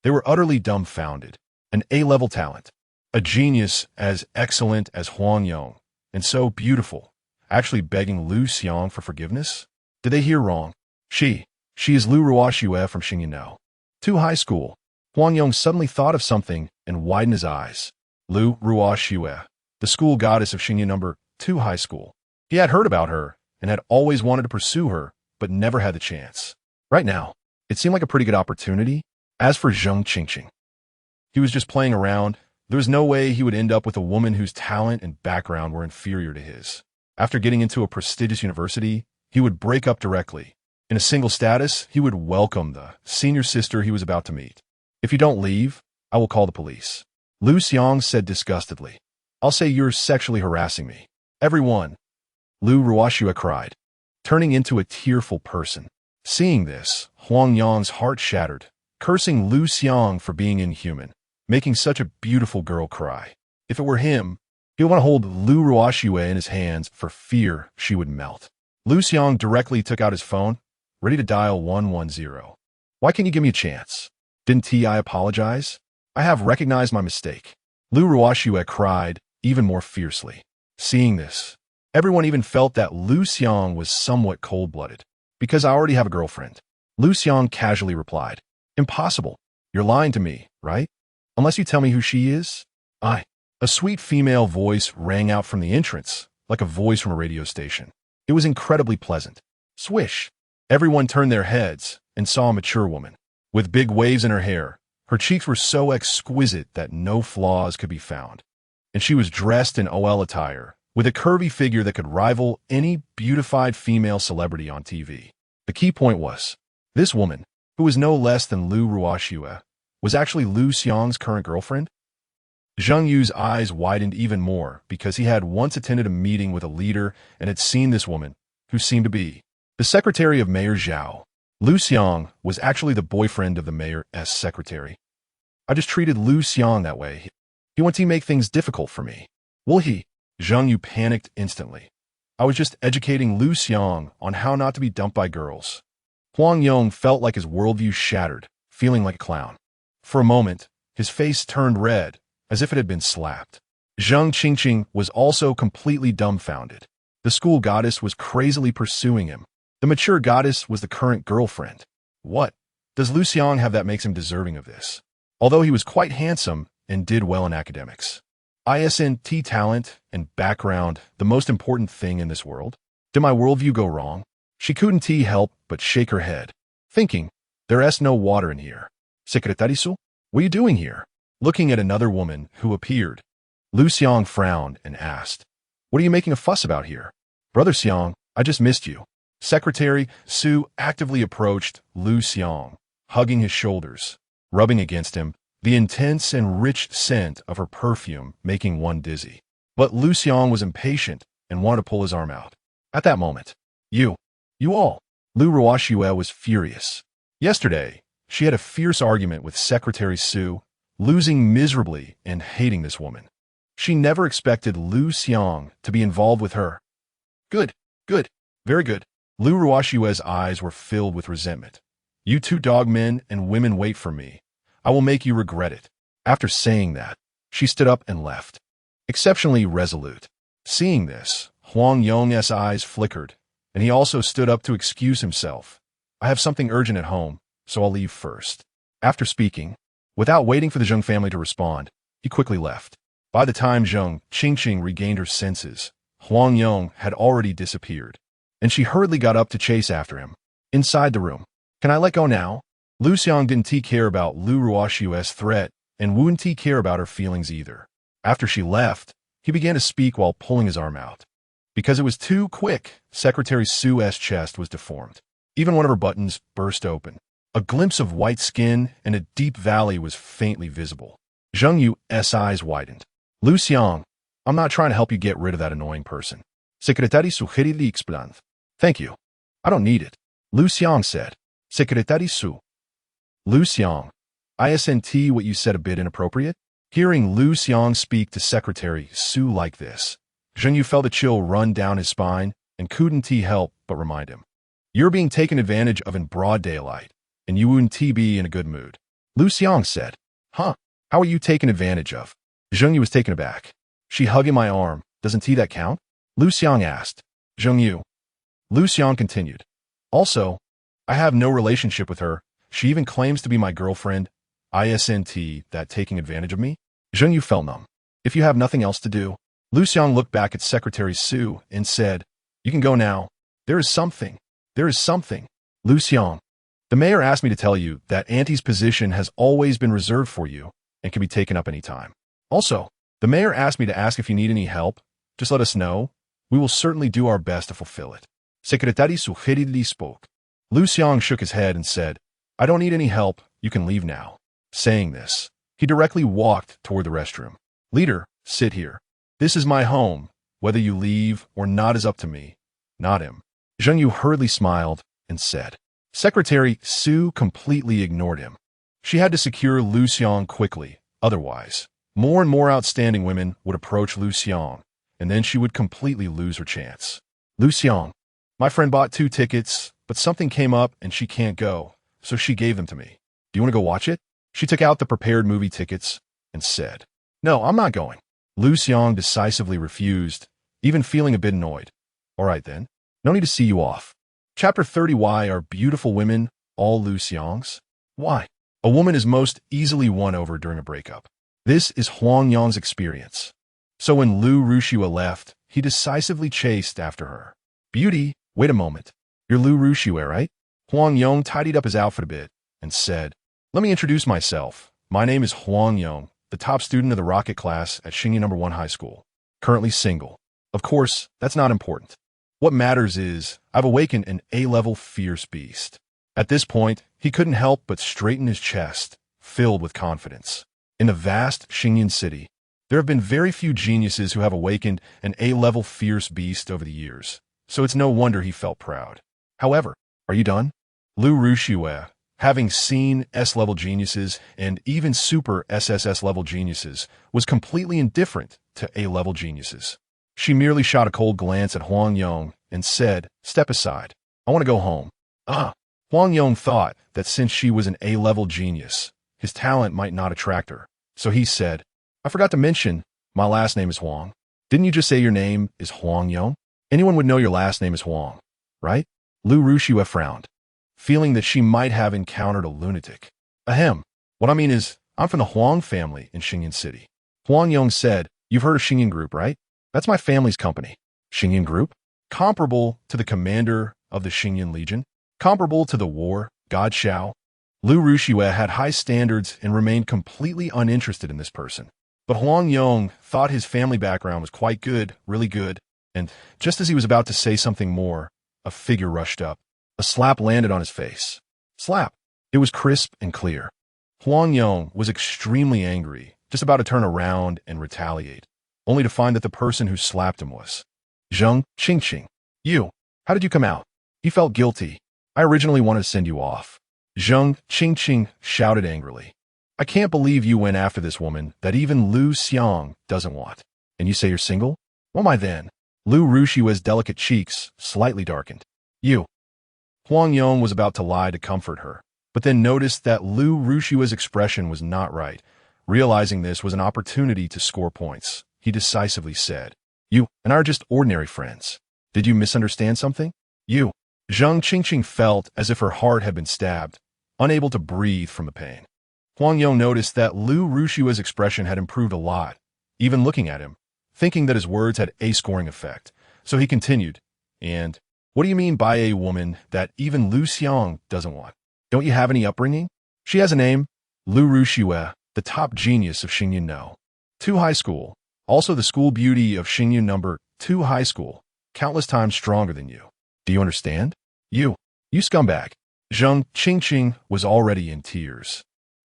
They were utterly dumbfounded. An A-level talent. A genius as excellent as Huang Yong, and so beautiful, actually begging Liu Xiang for forgiveness? Did they hear wrong? She is Liu Ruoxue from Xingyuan. To high school. Huang Yong suddenly thought of something and widened his eyes. Liu Ruoxue, the school goddess of Xingyuan number 2 high school. He had heard about her and had always wanted to pursue her, but never had the chance. Right now, it seemed like a pretty good opportunity. As for Zheng Qingqing, he was just playing around. There was no way he would end up with a woman whose talent and background were inferior to his. After getting into a prestigious university, he would break up directly. In a single status, he would welcome the senior sister he was about to meet. If you don't leave, I will call the police. Liu Xiang said disgustedly. I'll say you're sexually harassing me. Everyone. Liu Ruoxue cried, turning into a tearful person. Seeing this, Huang Yong's heart shattered, cursing Liu Xiang for being inhuman, making such a beautiful girl cry. If it were him, he would want to hold Liu Ruoxue in his hands for fear she would melt. Liu Xiang directly took out his phone, ready to dial 110. Why can't you give me a chance? Didn't I apologize? I have recognized my mistake. Liu Ruoxue cried even more fiercely. Seeing this, everyone even felt that Liu Xiang was somewhat cold-blooded. Because I already have a girlfriend. Liu Xiang casually replied. Impossible. You're lying to me, right? Unless you tell me who she is? A sweet female voice rang out from the entrance, like a voice from a radio station. It was incredibly pleasant. Swish. Everyone turned their heads and saw a mature woman. with big waves in her hair. Her cheeks were so exquisite that no flaws could be found. And she was dressed in OL attire, with a curvy figure that could rival any beautified female celebrity on TV. The key point was, this woman, who was no less than Liu Xiang, was actually Liu Xiang's current girlfriend? Zheng Yu's eyes widened even more because he had once attended a meeting with a leader and had seen this woman, who seemed to be the secretary of Mayor Zhao. Liu Xiang was actually the boyfriend of the mayor's secretary. I just treated Liu Xiang that way. He wanted to make things difficult for me. Will he? Zheng Yu panicked instantly. I was just educating Liu Xiang on how not to be dumped by girls. Huang Yong felt like his worldview shattered, feeling like a clown. For a moment, his face turned red, as if it had been slapped. Zheng Qingqing was also completely dumbfounded. The school goddess was crazily pursuing him. The mature goddess was the current girlfriend. What? Does Liu Xiang have that makes him deserving of this? Although he was quite handsome and did well in academics. Isn't talent and background the most important thing in this world? Did my worldview go wrong? She couldn't help but shake her head, thinking, there's no water in here. Secretarisu? What are you doing here? Looking at another woman who appeared, Liu Xiang frowned and asked, what are you making a fuss about here? Brother Xiang, I just missed you. Secretary Su actively approached Liu Xiang, hugging his shoulders, rubbing against him, the intense and rich scent of her perfume making one dizzy. But Liu Xiang was impatient and wanted to pull his arm out. At that moment, you all. Liu Xiang was furious. Yesterday, she had a fierce argument with Secretary Su, losing miserably and hating this woman. She never expected Liu Xiang to be involved with her. Good, very good. Liu Xiang's eyes were filled with resentment. You two dogmen and women wait for me. I will make you regret it. After saying that, she stood up and left. Exceptionally resolute. Seeing this, Huang Yong's eyes flickered, and he also stood up to excuse himself. I have something urgent at home, so I'll leave first. After speaking, without waiting for the Zheng family to respond, he quickly left. By the time Zheng Qingqing regained her senses, Huang Yong had already disappeared, and she hurriedly got up to chase after him. Inside the room, can I let go now? Liu Xiang didn't care about Liu Xiang's threat and wouldn't care about her feelings either. After she left, he began to speak while pulling his arm out. Because it was too quick, Secretary Su's chest was deformed. Even one of her buttons burst open. A glimpse of white skin and a deep valley was faintly visible. Zheng Yu's eyes widened. Liu Xiang, I'm not trying to help you get rid of that annoying person. Secretary expelled. Thank you. I don't need it. Liu Xiang said. Secretary Su. Liu Xiang, isn't what you said a bit inappropriate? Hearing Liu Xiang speak to Secretary Su like this, Zheng Yu felt a chill run down his spine and couldn't help but remind him. You're being taken advantage of in broad daylight, and you wouldn't be in a good mood. Liu Xiang said. Huh? How are you taken advantage of? Zheng Yu was taken aback. She hugging my arm. Doesn't that count? Liu Xiang asked. Zheng Yu. Liu Xiang continued. Also, I have no relationship with her. She even claims to be my girlfriend. Isn't that taking advantage of me? Zheng Yu felt numb. If you have nothing else to do. Liu Xiang looked back at Secretary Su and said, you can go now. There is something. Liu Xiang. The mayor asked me to tell you that Auntie's position has always been reserved for you and can be taken up any time. Also, the mayor asked me to ask if you need any help. Just let us know. We will certainly do our best to fulfill it. Secretary Su spoke. Liu Xiang shook his head and said, I don't need any help. You can leave now. Saying this, he directly walked toward the restroom. Leader, sit here. This is my home. Whether you leave or not is up to me, not him. Zheng Yu hurriedly smiled and said. Secretary Su completely ignored him. She had to secure Liu Xiang quickly, otherwise, more and more outstanding women would approach Liu Xiang, and then she would completely lose her chance. Liu Xiang, my friend bought 2 tickets, but something came up and she can't go, so she gave them to me. Do you want to go watch it? She took out the prepared movie tickets and said, No, I'm not going. Liu Xiang decisively refused, even feeling a bit annoyed. All right then, no need to see you off. Chapter 30. Why are beautiful women all Liu Xiang's? Why? A woman is most easily won over during a breakup. This is Huang Yong's experience. So when Liu Xiang left, he decisively chased after her. Beauty, wait a moment. You're Liu Xiang, right? Huang Yong tidied up his outfit a bit and said, Let me introduce myself. My name is Huang Yong, the top student of the rocket class at Xingyan No. 1 High School. Currently single. Of course, that's not important. What matters is, I've awakened an A-level fierce beast. At this point, he couldn't help but straighten his chest, filled with confidence. In the vast Xingyan city, there have been very few geniuses who have awakened an A-level fierce beast over the years, so it's no wonder he felt proud. However, are you done? Liu Xiang, having seen S-level geniuses and even super SSS-level geniuses, was completely indifferent to A-level geniuses. She merely shot a cold glance at Huang Yong and said, "Step aside. I want to go home." Huang Yong thought that since she was an A-level genius, his talent might not attract her. So he said, "I forgot to mention, my last name is Huang. Didn't you just say your name is Huang Yong? Anyone would know your last name is Huang, right?" Liu Xiang frowned, feeling that she might have encountered a lunatic. Ahem. What I mean is, I'm from the Huang family in Xingyan City. Huang Yong said, "You've heard of Xingyan Group, right? That's my family's company." Xingyan Group? Comparable to the commander of the Xingyan Legion? Comparable to the war god Xiao? Liu Xiang had high standards and remained completely uninterested in this person. But Huang Yong thought his family background was quite good, really good, and just as he was about to say something more, a figure rushed up. A slap landed on his face. Slap. It was crisp and clear. Huang Yong was extremely angry, just about to turn around and retaliate, only to find that the person who slapped him was Zheng Qingqing. "You, how did you come out?" He felt guilty. "I originally wanted to send you off." Zheng Qingqing shouted angrily. "I can't believe you went after this woman that even Liu Xiang doesn't want. And you say you're single? What am I then?" Liu Xiang's delicate cheeks slightly darkened. "You." Huang Yong was about to lie to comfort her, but then noticed that Liu Xiang's expression was not right. Realizing this was an opportunity to score points, he decisively said, "You and I are just ordinary friends. Did you misunderstand something?" "You." Zheng Qingqing felt as if her heart had been stabbed, unable to breathe from the pain. Huang Yong noticed that Liu Xiang's expression had improved a lot, even looking at him, thinking that his words had a scoring effect. So he continued, "And what do you mean by a woman that even Liu Xiang doesn't want? Don't you have any upbringing?" "She has a name, Liu Xiang, the top genius of Xingyan No. 2 High School, also the school beauty of Xingyan No. 2 High School, countless times stronger than you. Do you understand? You scumbag." Zheng Qingqing was already in tears,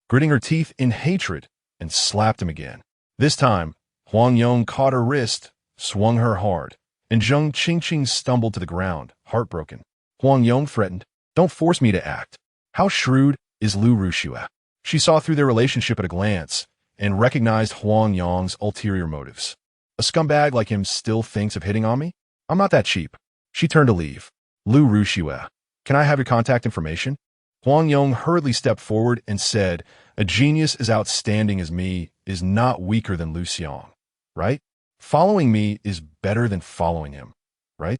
gritting her teeth in hatred, and slapped him again. This time, Huang Yong caught her wrist, swung her hard, and Zheng Qingqing stumbled to the ground, heartbroken. Huang Yong threatened, "Don't force me to act." How shrewd is Liu Xiang? She saw through their relationship at a glance and recognized Huang Yong's ulterior motives. A scumbag like him still thinks of hitting on me? I'm not that cheap. She turned to leave. Liu Xiang, "Can I have your contact information?" Huang Yong hurriedly stepped forward and said, "A genius as outstanding as me is not weaker than Liu Xiang, right? Following me is better than following him, right?"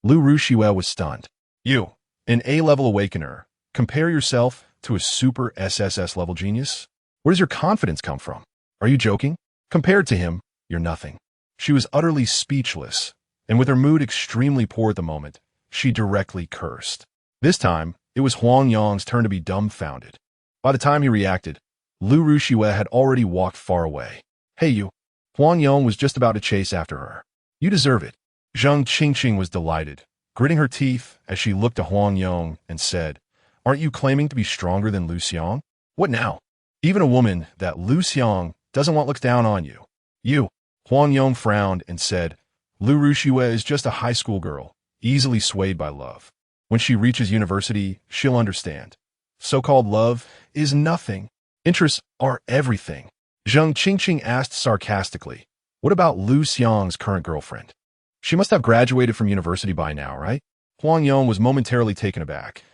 Liu Xiang was stunned. "You, an A-level awakener, compare yourself to a super SSS level genius? Where does your confidence come from? Are you joking? Compared to him, you're nothing." She was utterly speechless, and with her mood extremely poor at the moment, she directly cursed. This time, it was Huang Yong's turn to be dumbfounded. By the time he reacted, Liu Xiang had already walked far away. "Hey you." Huang Yong was just about to chase after her. "You deserve it." Zheng Qingqing was delighted, gritting her teeth as she looked at Huang Yong and said, "Aren't you claiming to be stronger than Liu Xiang? What now? Even a woman that Liu Xiang doesn't want looks down on you." "You." Huang Yong frowned and said, "Liu Xiang is just a high school girl, easily swayed by love. When she reaches university, she'll understand. So-called love is nothing. Interests are everything." Zheng Qingqing asked sarcastically, "What about Liu Xiang's current girlfriend? She must have graduated from university by now, right?" Huang Yong was momentarily taken aback.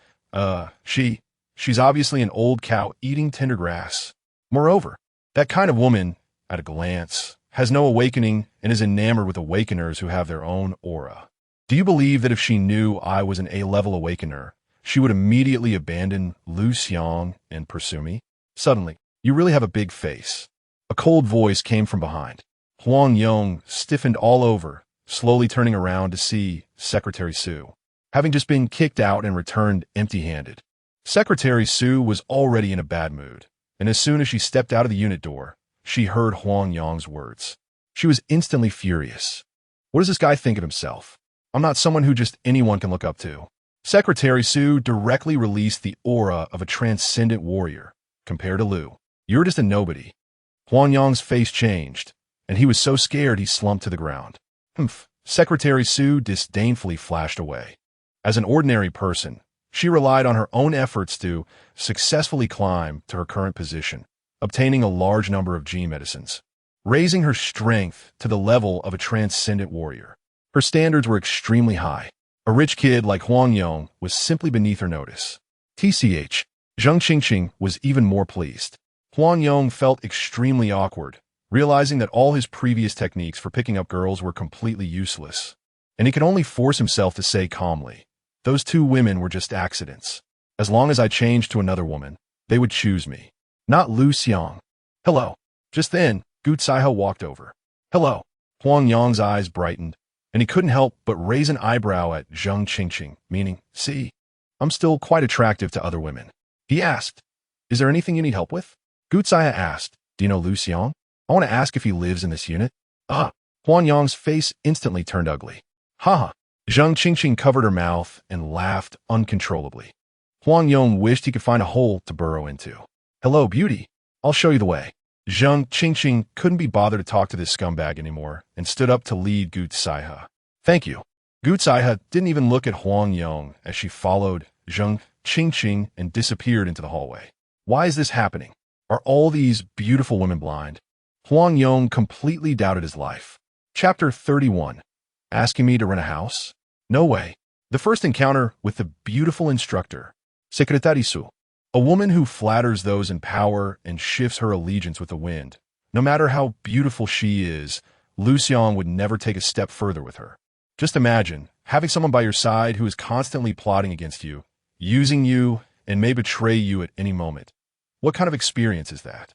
She's obviously an old cow eating tender grass. Moreover, that kind of woman, at a glance, has no awakening and is enamored with awakeners who have their own aura. Do you believe that if she knew I was an A-level awakener, she would immediately abandon Liu Xiang and pursue me? Suddenly, you really have a big face. A cold voice came from behind. Huang Yong stiffened all over, slowly turning around to see Secretary Su, having just been kicked out and returned empty-handed. Secretary Su was already in a bad mood, and as soon as she stepped out of the unit door, she heard Huang Yang's words. She was instantly furious. What does this guy think of himself? I'm not someone who just anyone can look up to. Secretary Su directly released the aura of a transcendent warrior. Compared to Liu, you're just a nobody. Huang Yang's face changed, and he was so scared he slumped to the ground. Humph. Secretary Su disdainfully flashed away. As an ordinary person, she relied on her own efforts to successfully climb to her current position, obtaining a large number of gene medicines, raising her strength to the level of a transcendent warrior. Her standards were extremely high. A rich kid like Huang Yang was simply beneath her notice. TCH, Zheng Qingqing was even more pleased. Huang Yang felt extremely awkward, realizing that all his previous techniques for picking up girls were completely useless. And he could only force himself to say calmly, those two women were just accidents. As long as I changed to another woman, they would choose me. Not Liu Xiang. Hello. Just then, Gu Caihe walked over. Hello. Huang Yang's eyes brightened, and he couldn't help but raise an eyebrow at Zheng Qingqing, meaning, see, I'm still quite attractive to other women. He asked, is there anything you need help with? Gu Caihe asked, do you know Liu Xiang? I want to ask if he lives in this unit. Huang Yang's face instantly turned ugly. Haha. Zheng Qingqing covered her mouth and laughed uncontrollably. Huang Yang wished he could find a hole to burrow into. Hello, beauty. I'll show you the way. Zheng Qingqing couldn't be bothered to talk to this scumbag anymore and stood up to lead Gu Caihe. Thank you. Gu Caihe didn't even look at Huang Yang as she followed Zheng Qingqing and disappeared into the hallway. Why is this happening? Are all these beautiful women blind? Huang Yang completely doubted his life. Chapter 31. Asking me to rent a house? No way. The first encounter with the beautiful instructor, Secretary Su, a woman who flatters those in power and shifts her allegiance with the wind. No matter how beautiful she is, Liu Xiang would never take a step further with her. Just imagine having someone by your side who is constantly plotting against you, using you, and may betray you at any moment. What kind of experience is that?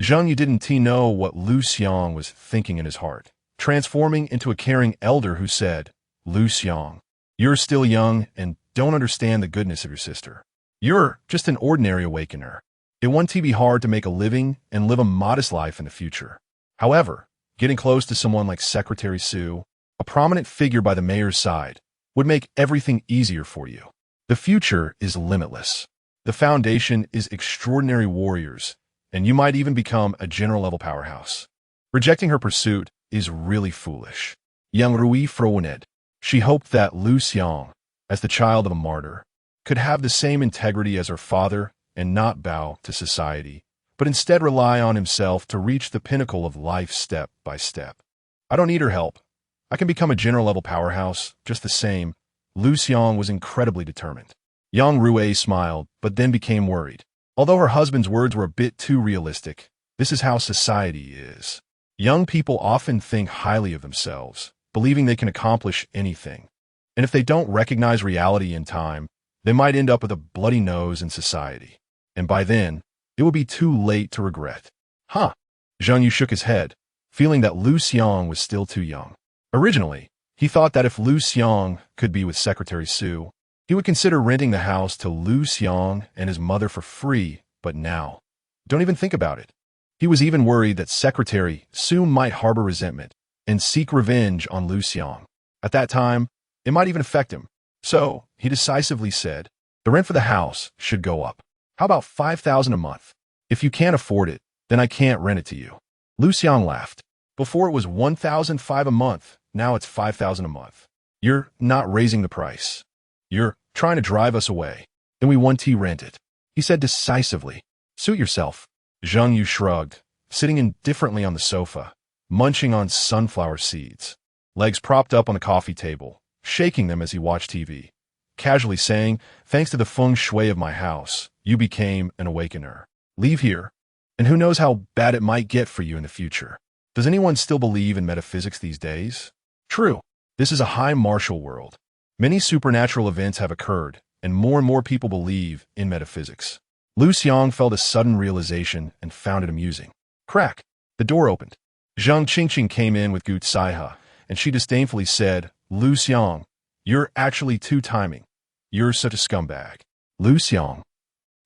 Zheng, you didn't know what Liu Xiang was thinking in his heart, transforming into a caring elder who said, Liu Xiang, you're still young and don't understand the goodness of your sister. You're just an ordinary awakener. It won't be hard to make a living and live a modest life in the future. However, getting close to someone like Secretary Su, a prominent figure by the mayor's side, would make everything easier for you. The future is limitless. The foundation is extraordinary warriors, and you might even become a general-level powerhouse. Rejecting her pursuit is really foolish. Yang Rui frowned. She hoped that Liu Xiang, as the child of a martyr, could have the same integrity as her father and not bow to society, but instead rely on himself to reach the pinnacle of life step by step. I don't need her help. I can become a general-level powerhouse just the same. Liu Xiang was incredibly determined. Yang Rui smiled, but then became worried. Although her husband's words were a bit too realistic, this is how society is. Young people often think highly of themselves, believing they can accomplish anything. And if they don't recognize reality in time, they might end up with a bloody nose in society. And by then, it will be too late to regret. Zheng Yu shook his head, feeling that Liu Xiang was still too young. Originally, he thought that if Liu Xiang could be with Secretary Su, he would consider renting the house to Liu Xiang and his mother for free, but now, don't even think about it. He was even worried that Secretary Su might harbor resentment and seek revenge on Liu Xiang. At that time, it might even affect him. So, he decisively said, the rent for the house should go up. How about $5,000 a month? If you can't afford it, then I can't rent it to you. Liu Xiang laughed. Before it was $1,500 a month, now it's $5,000 a month. You're not raising the price. You're trying to drive us away. Then we want to rent it. He said decisively. Suit yourself. Zheng Yu shrugged, sitting indifferently on the sofa, munching on sunflower seeds, legs propped up on the coffee table, shaking them as he watched TV, casually saying, thanks to the feng shui of my house, you became an awakener. Leave here, and who knows how bad it might get for you in the future. Does anyone still believe in metaphysics these days? True, this is a high martial world. Many supernatural events have occurred, and more people believe in metaphysics. Liu Xiang felt a sudden realization and found it amusing. Crack! The door opened. Zheng Qingqing came in with Gu Caihe, and she disdainfully said, Liu Xiang, you're actually two-timing. You're such a scumbag. Liu Xiang,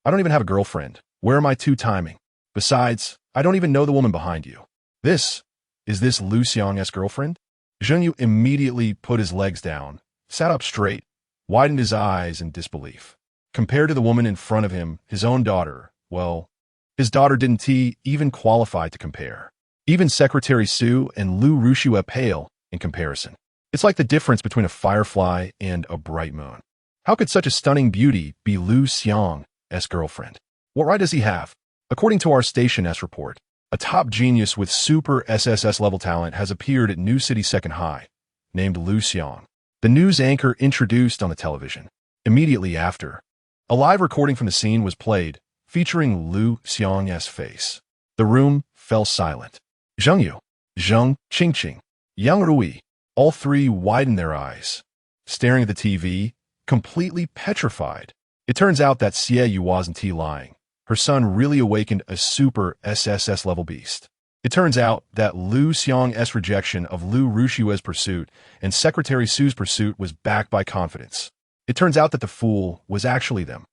I don't even have a girlfriend. Where am I to timing? Besides, I don't even know the woman behind you. Is this Liu Xiang's girlfriend? Zheng Yu immediately put his legs down, sat up straight, widened his eyes in disbelief. Compared to the woman in front of him, his own daughter, well, his daughter didn't even qualify to compare. Even Secretary Su and Liu Ruxue pale in comparison. It's like the difference between a firefly and a bright moon. How could such a stunning beauty be Liu Xiang's girlfriend? What right does he have? According to our Station S report, a top genius with super SSS level talent has appeared at New City Second High, named Liu Xiang. The news anchor introduced on the television. Immediately after, a live recording from the scene was played, featuring Liu Xiang's face. The room fell silent. Zheng Yu, Zheng Qingqing, Yang Rui, all three widened their eyes, staring at the TV, completely petrified. It turns out that Xie Yu wasn't lying. Her son really awakened a super SSS level beast. It turns out that Liu Xiang's rejection of Liu Ruxue's pursuit and Secretary Su's pursuit was backed by confidence. It turns out that the fool was actually them.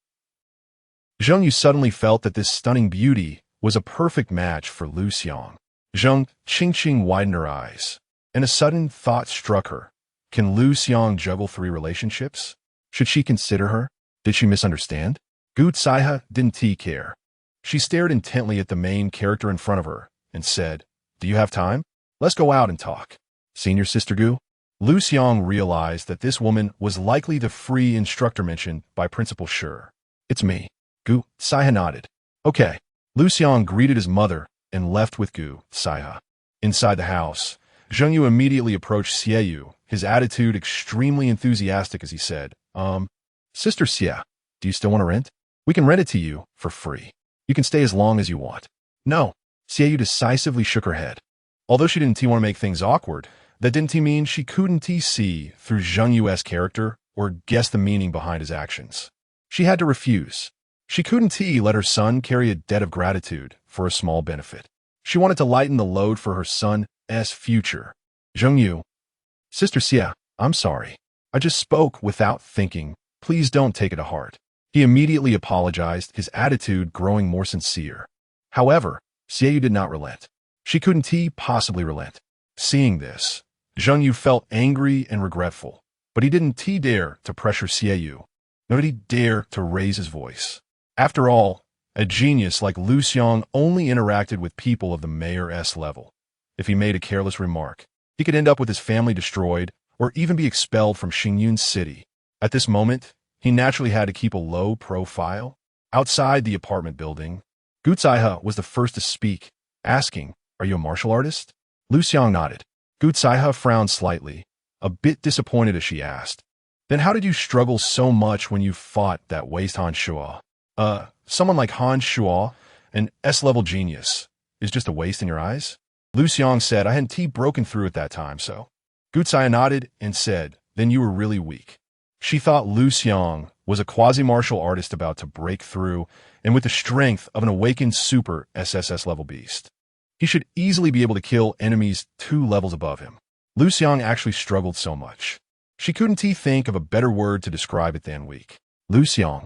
Zheng Yu suddenly felt that this stunning beauty was a perfect match for Liu Xiang. Zheng Qingqing widened her eyes, and a sudden thought struck her. Can Liu Xiang juggle 3 relationships? Should she consider her? Did she misunderstand? Gu Zaihe didn't care. She stared intently at the main character in front of her and said, "Do you have time? Let's go out and talk." Senior Sister Gu? Liu Xiang realized that this woman was likely the free instructor mentioned by Principal Shi. "It's me." Gu Zaihe nodded. "Okay." Liu Xiang greeted his mother and left with Gu Zaihe. Inside the house, Zheng Yu immediately approached Xie Yu, his attitude extremely enthusiastic as he said, Sister Xie, do you still want to rent? We can rent it to you for free. You can stay as long as you want." "No." Xie Yu decisively shook her head. Although she didn't want to make things awkward, that didn't mean she couldn't see through Zheng Yu's character or guess the meaning behind his actions. She had to refuse. She couldn't let her son carry a debt of gratitude for a small benefit. She wanted to lighten the load for her son's future. "Zheng Yu." "Sister Xie, I'm sorry. I just spoke without thinking. Please don't take it to heart." He immediately apologized, his attitude growing more sincere. However, Xie Yu did not relent. She couldn't possibly relent. Seeing this, Zheng Yu felt angry and regretful, but he didn't dare to pressure Xie Yu, nor did he dare to raise his voice. After all, a genius like Liu Xiang only interacted with people of the mayor's level. If he made a careless remark, he could end up with his family destroyed or even be expelled from Xingyun City. At this moment, he naturally had to keep a low profile. Outside the apartment building, Gu Zaihe was the first to speak, asking, "Are you a martial artist?" Liu Xiang nodded. Gu Zaihe frowned slightly, a bit disappointed as she asked, "Then how did you struggle so much when you fought that waste Han Shuo?" Someone like Han Shuo, an S-level genius, is just a waste in your eyes?" Liu Xiang said, "I hadn't broken through at that time, so." Gu Zaihe nodded and said, "Then you were really weak." She thought Liu Xiang was a quasi-martial artist about to break through and with the strength of an awakened super SSS level beast. He should easily be able to kill enemies 2 levels above him. Liu Xiang actually struggled so much. She couldn't think of a better word to describe it than weak. "Liu Xiang,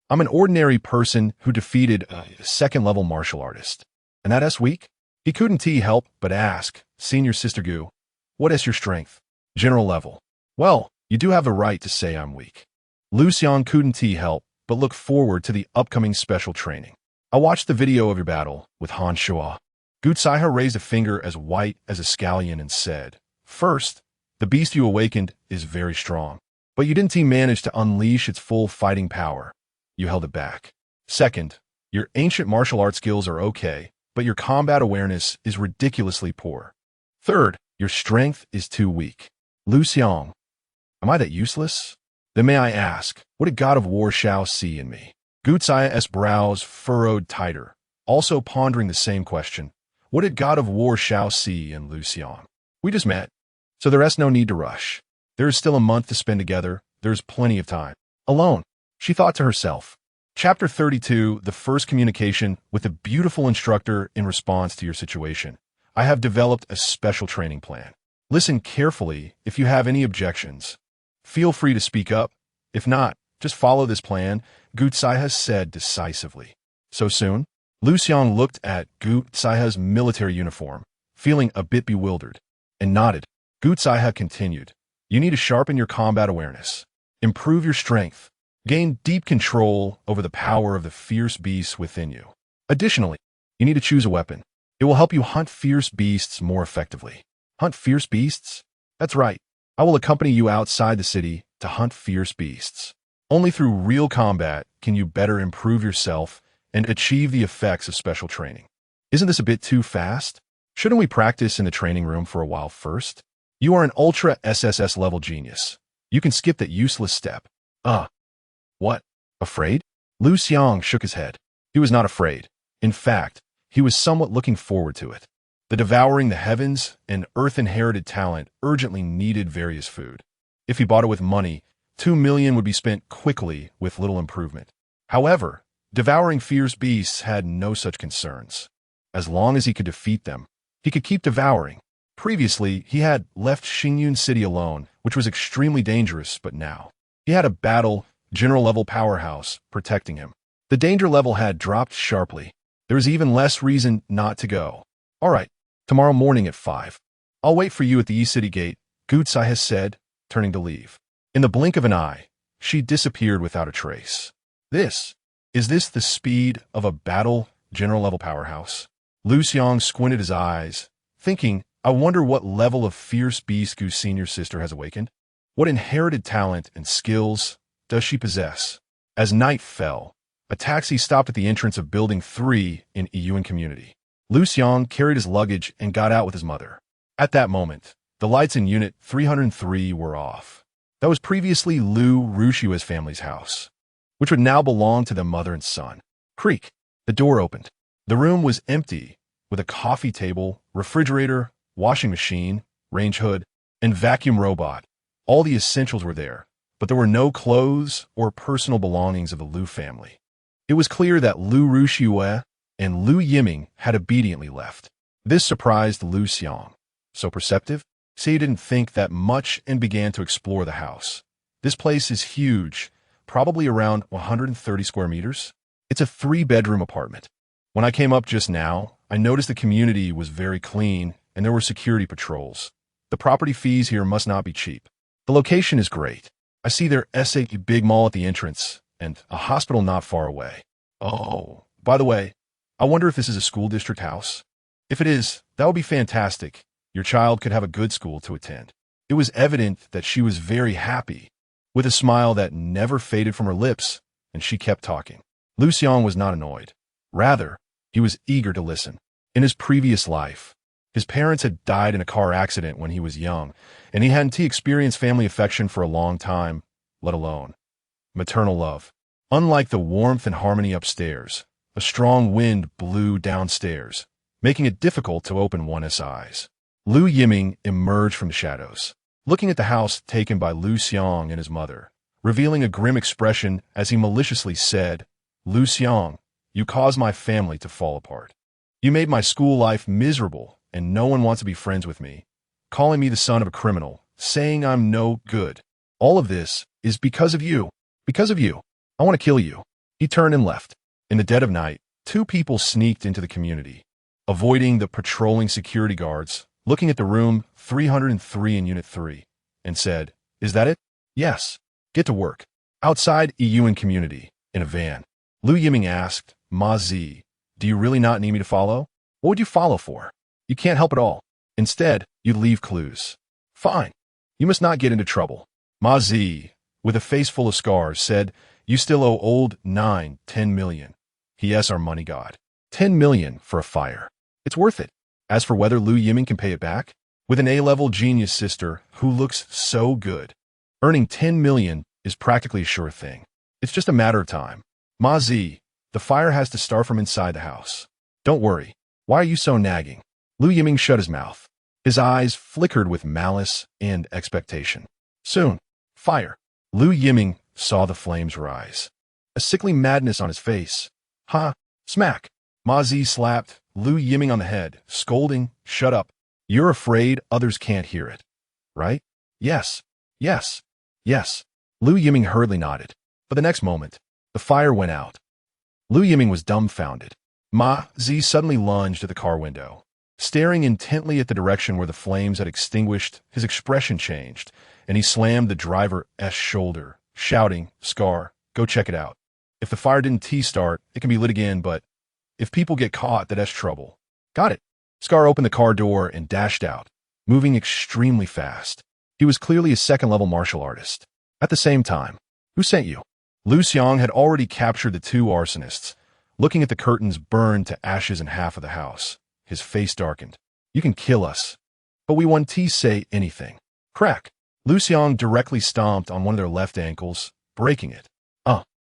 I'm an ordinary person who defeated a 2nd-level martial artist. And that's weak?" He couldn't help but ask, "Senior Sister Gu, what is your strength?" "General level." "Well, you do have the right to say I'm weak." Liu Xiang couldn't help but look forward to the upcoming special training. "I watched the video of your battle with Han Shuo." Gu Zaihe raised a finger as white as a scallion and said, "First, the beast you awakened is very strong, but you didn't manage to unleash its full fighting power. You held it back. Second, your ancient martial arts skills are okay, but your combat awareness is ridiculously poor. Third, your strength is too weak." "Liu Xiang, am I that useless? Then may I ask, what did God of War Shao see in me?" Gu Zaihe's brows furrowed tighter, also pondering the same question. What did God of War Shao see in Liu Xiang? "We just met, so there is no need to rush. There is still a month to spend together. There is plenty of time." Alone, she thought to herself. Chapter 32, the first communication with a beautiful instructor in response to your situation. I have developed a special training plan. Listen carefully if you have any objections. Feel free to speak up. If not, just follow this plan Xiang said decisively. So soon? Liu Xiang looked at Xiang's military uniform, feeling a bit bewildered, and nodded. Xiang continued. You need to sharpen your combat awareness, improve your strength, gain deep control over the power of the fierce beasts within you. Additionally, you need to choose a weapon. It will help you hunt fierce beasts more effectively. Hunt fierce beasts? That's right. I will accompany you outside the city to hunt fierce beasts. Only through real combat can you better improve yourself and achieve the effects of special training. Isn't this a bit too fast? Shouldn't we practice in the training room for a while first? You are an ultra SSS level genius. You can skip that useless step. What? Afraid? Liu Xiang shook his head. He was not afraid. In fact, he was somewhat looking forward to it. The devouring the heavens and earth-inherited talent urgently needed various food. If he bought it with money, 2 million would be spent quickly with little improvement. However, devouring fierce beasts had no such concerns. As long as he could defeat them, he could keep devouring. Previously, he had left Xingyun City alone, which was extremely dangerous, but now he had a battle, general-level powerhouse protecting him. The danger level had dropped sharply. There was even less reason not to go. All right, tomorrow morning at 5. I'll wait for you at the E-City gate, Xiang said, turning to leave. In the blink of an eye, she disappeared without a trace. Is this the speed of a battle general-level powerhouse? Liu Xiang squinted his eyes, thinking, I wonder what level of fierce beast Gu's senior sister has awakened? What inherited talent and skills does she possess? As night fell, a taxi stopped at the entrance of Building 3 in Yuan Community. Liu Xiang carried his luggage and got out with his mother. At that moment, the lights in Unit 303 were off. That was previously Liu Rushua's family's house, which would now belong to the mother and son. Creak. The door opened. The room was empty, with a coffee table, refrigerator, washing machine, range hood, and vacuum robot. All the essentials were there, but there were no clothes or personal belongings of the Liu family. It was clear that Liu Rushua and Liu Yiming had obediently left. This surprised Liu Xiang. So perceptive? He didn't think that much and began to explore the house. This place is huge, probably around 130 square meters. It's a 3-bedroom apartment. When I came up just now, I noticed the community was very clean and there were security patrols. The property fees here must not be cheap. The location is great. I see there's a big mall at the entrance and a hospital not far away. Oh, by the way, I wonder if this is a school district house. If it is, that would be fantastic. Your child could have a good school to attend. It was evident that she was very happy, with a smile that never faded from her lips, and she kept talking. Liu Xiang was not annoyed. Rather, he was eager to listen. In his previous life, his parents had died in a car accident when he was young, and he hadn't experienced family affection for a long time, let alone maternal love. Unlike the warmth and harmony upstairs, a strong wind blew downstairs, making it difficult to open one's eyes. Liu Yiming emerged from the shadows, looking at the house taken by Liu Xiang and his mother, revealing a grim expression as he maliciously said, Liu Xiang, you caused my family to fall apart. You made my school life miserable, and no one wants to be friends with me, calling me the son of a criminal, saying I'm no good. All of this is because of you. Because of you. I want to kill you. He turned and left. In the dead of night, 2 people sneaked into the community, avoiding the patrolling security guards, looking at the room 303 in Unit 3, and said, Is that it? Yes. Get to work. Outside Yuan Community, in a van, Liu Yiming asked, Ma Zi, do you really not need me to follow? What would you follow for? You can't help at all. Instead, you'd leave clues. Fine. You must not get into trouble. Ma Zi, with a face full of scars, said, You still owe old 10 million. He is our money god. 10 million for a fire. It's worth it. As for whether Liu Yiming can pay it back, with an A-level genius sister who looks so good, earning 10 million is practically a sure thing. It's just a matter of time. Ma Zi, the fire has to start from inside the house. Don't worry. Why are you so nagging? Liu Yiming shut his mouth. His eyes flickered with malice and expectation. Soon, fire. Liu Yiming saw the flames rise. A sickly madness on his face. Ha! Smack! Ma Zi slapped Liu Yiming on the head, scolding, Shut up. You're afraid others can't hear it. Right? Yes. Yes. Yes. Liu Yiming hurriedly nodded. But the next moment, The fire went out. Liu Yiming was dumbfounded. Ma Zi suddenly lunged at the car window. Staring intently at the direction where the flames had extinguished, his expression changed, and he slammed the driver's shoulder, shouting, "Scar, go check it out. If the fire didn't T-start, it can be lit again, but if people get caught, that's trouble." "Got it." Scar opened the car door and dashed out, moving extremely fast. He was clearly a second-level martial artist. At the same time, "Who sent you?" Liu Xiang had already captured the two arsonists. Looking at the curtains burned to ashes in half of the house, his face darkened. "You can kill us, but we won't say anything." Crack. Liu Xiang directly stomped on one of their left ankles, breaking it.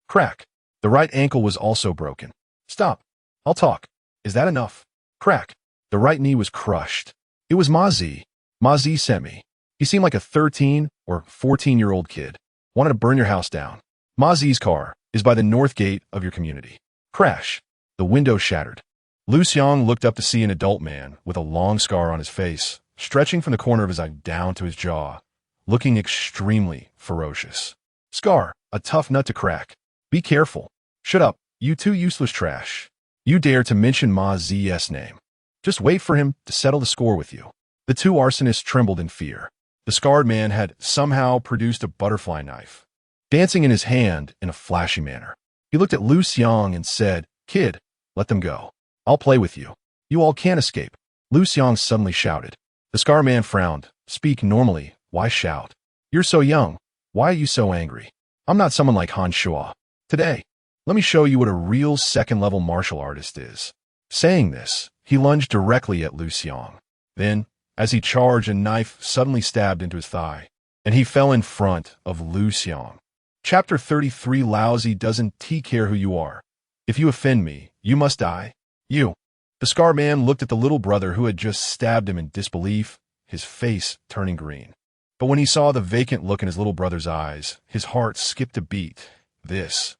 Crack. The right ankle was also broken. "Stop. I'll talk. Is that enough?" Crack. The right knee was crushed. "It was Ma Zi. Ma Zi sent me. He seemed like a 13 or 14-year-old kid. Wanted to burn your house down. Ma Zi's car is by the north gate of your community." Crash. The window shattered. Liu Xiang looked up to see an adult man with a long scar on his face, stretching from the corner of his eye down to his jaw, looking extremely ferocious. "Scar, a tough nut to crack. Be careful. Shut up, you two useless trash. You dare to mention Ma Z's name. Just wait for him to settle the score with you." The two arsonists trembled in fear. The scarred man had somehow produced a butterfly knife, dancing in his hand in a flashy manner. He looked at Liu Xiang and said, "Kid, let them go. I'll play with you. You all can't escape." Liu Xiang suddenly shouted. The scar man frowned. "Speak normally. Why shout? You're so young. Why are you so angry? I'm not someone like Han Shua. Today, let me show you what a real second-level martial artist is." Saying this, he lunged directly at Liu Xiang. Then, as he charged, a knife suddenly stabbed into his thigh, and he fell in front of Liu Xiang. Chapter 33. Lousy doesn't care who you are. If you offend me, you must die. You. The scar man looked at the little brother who had just stabbed him in disbelief, his face turning green. But when he saw the vacant look in his little brother's eyes, his heart skipped a beat. This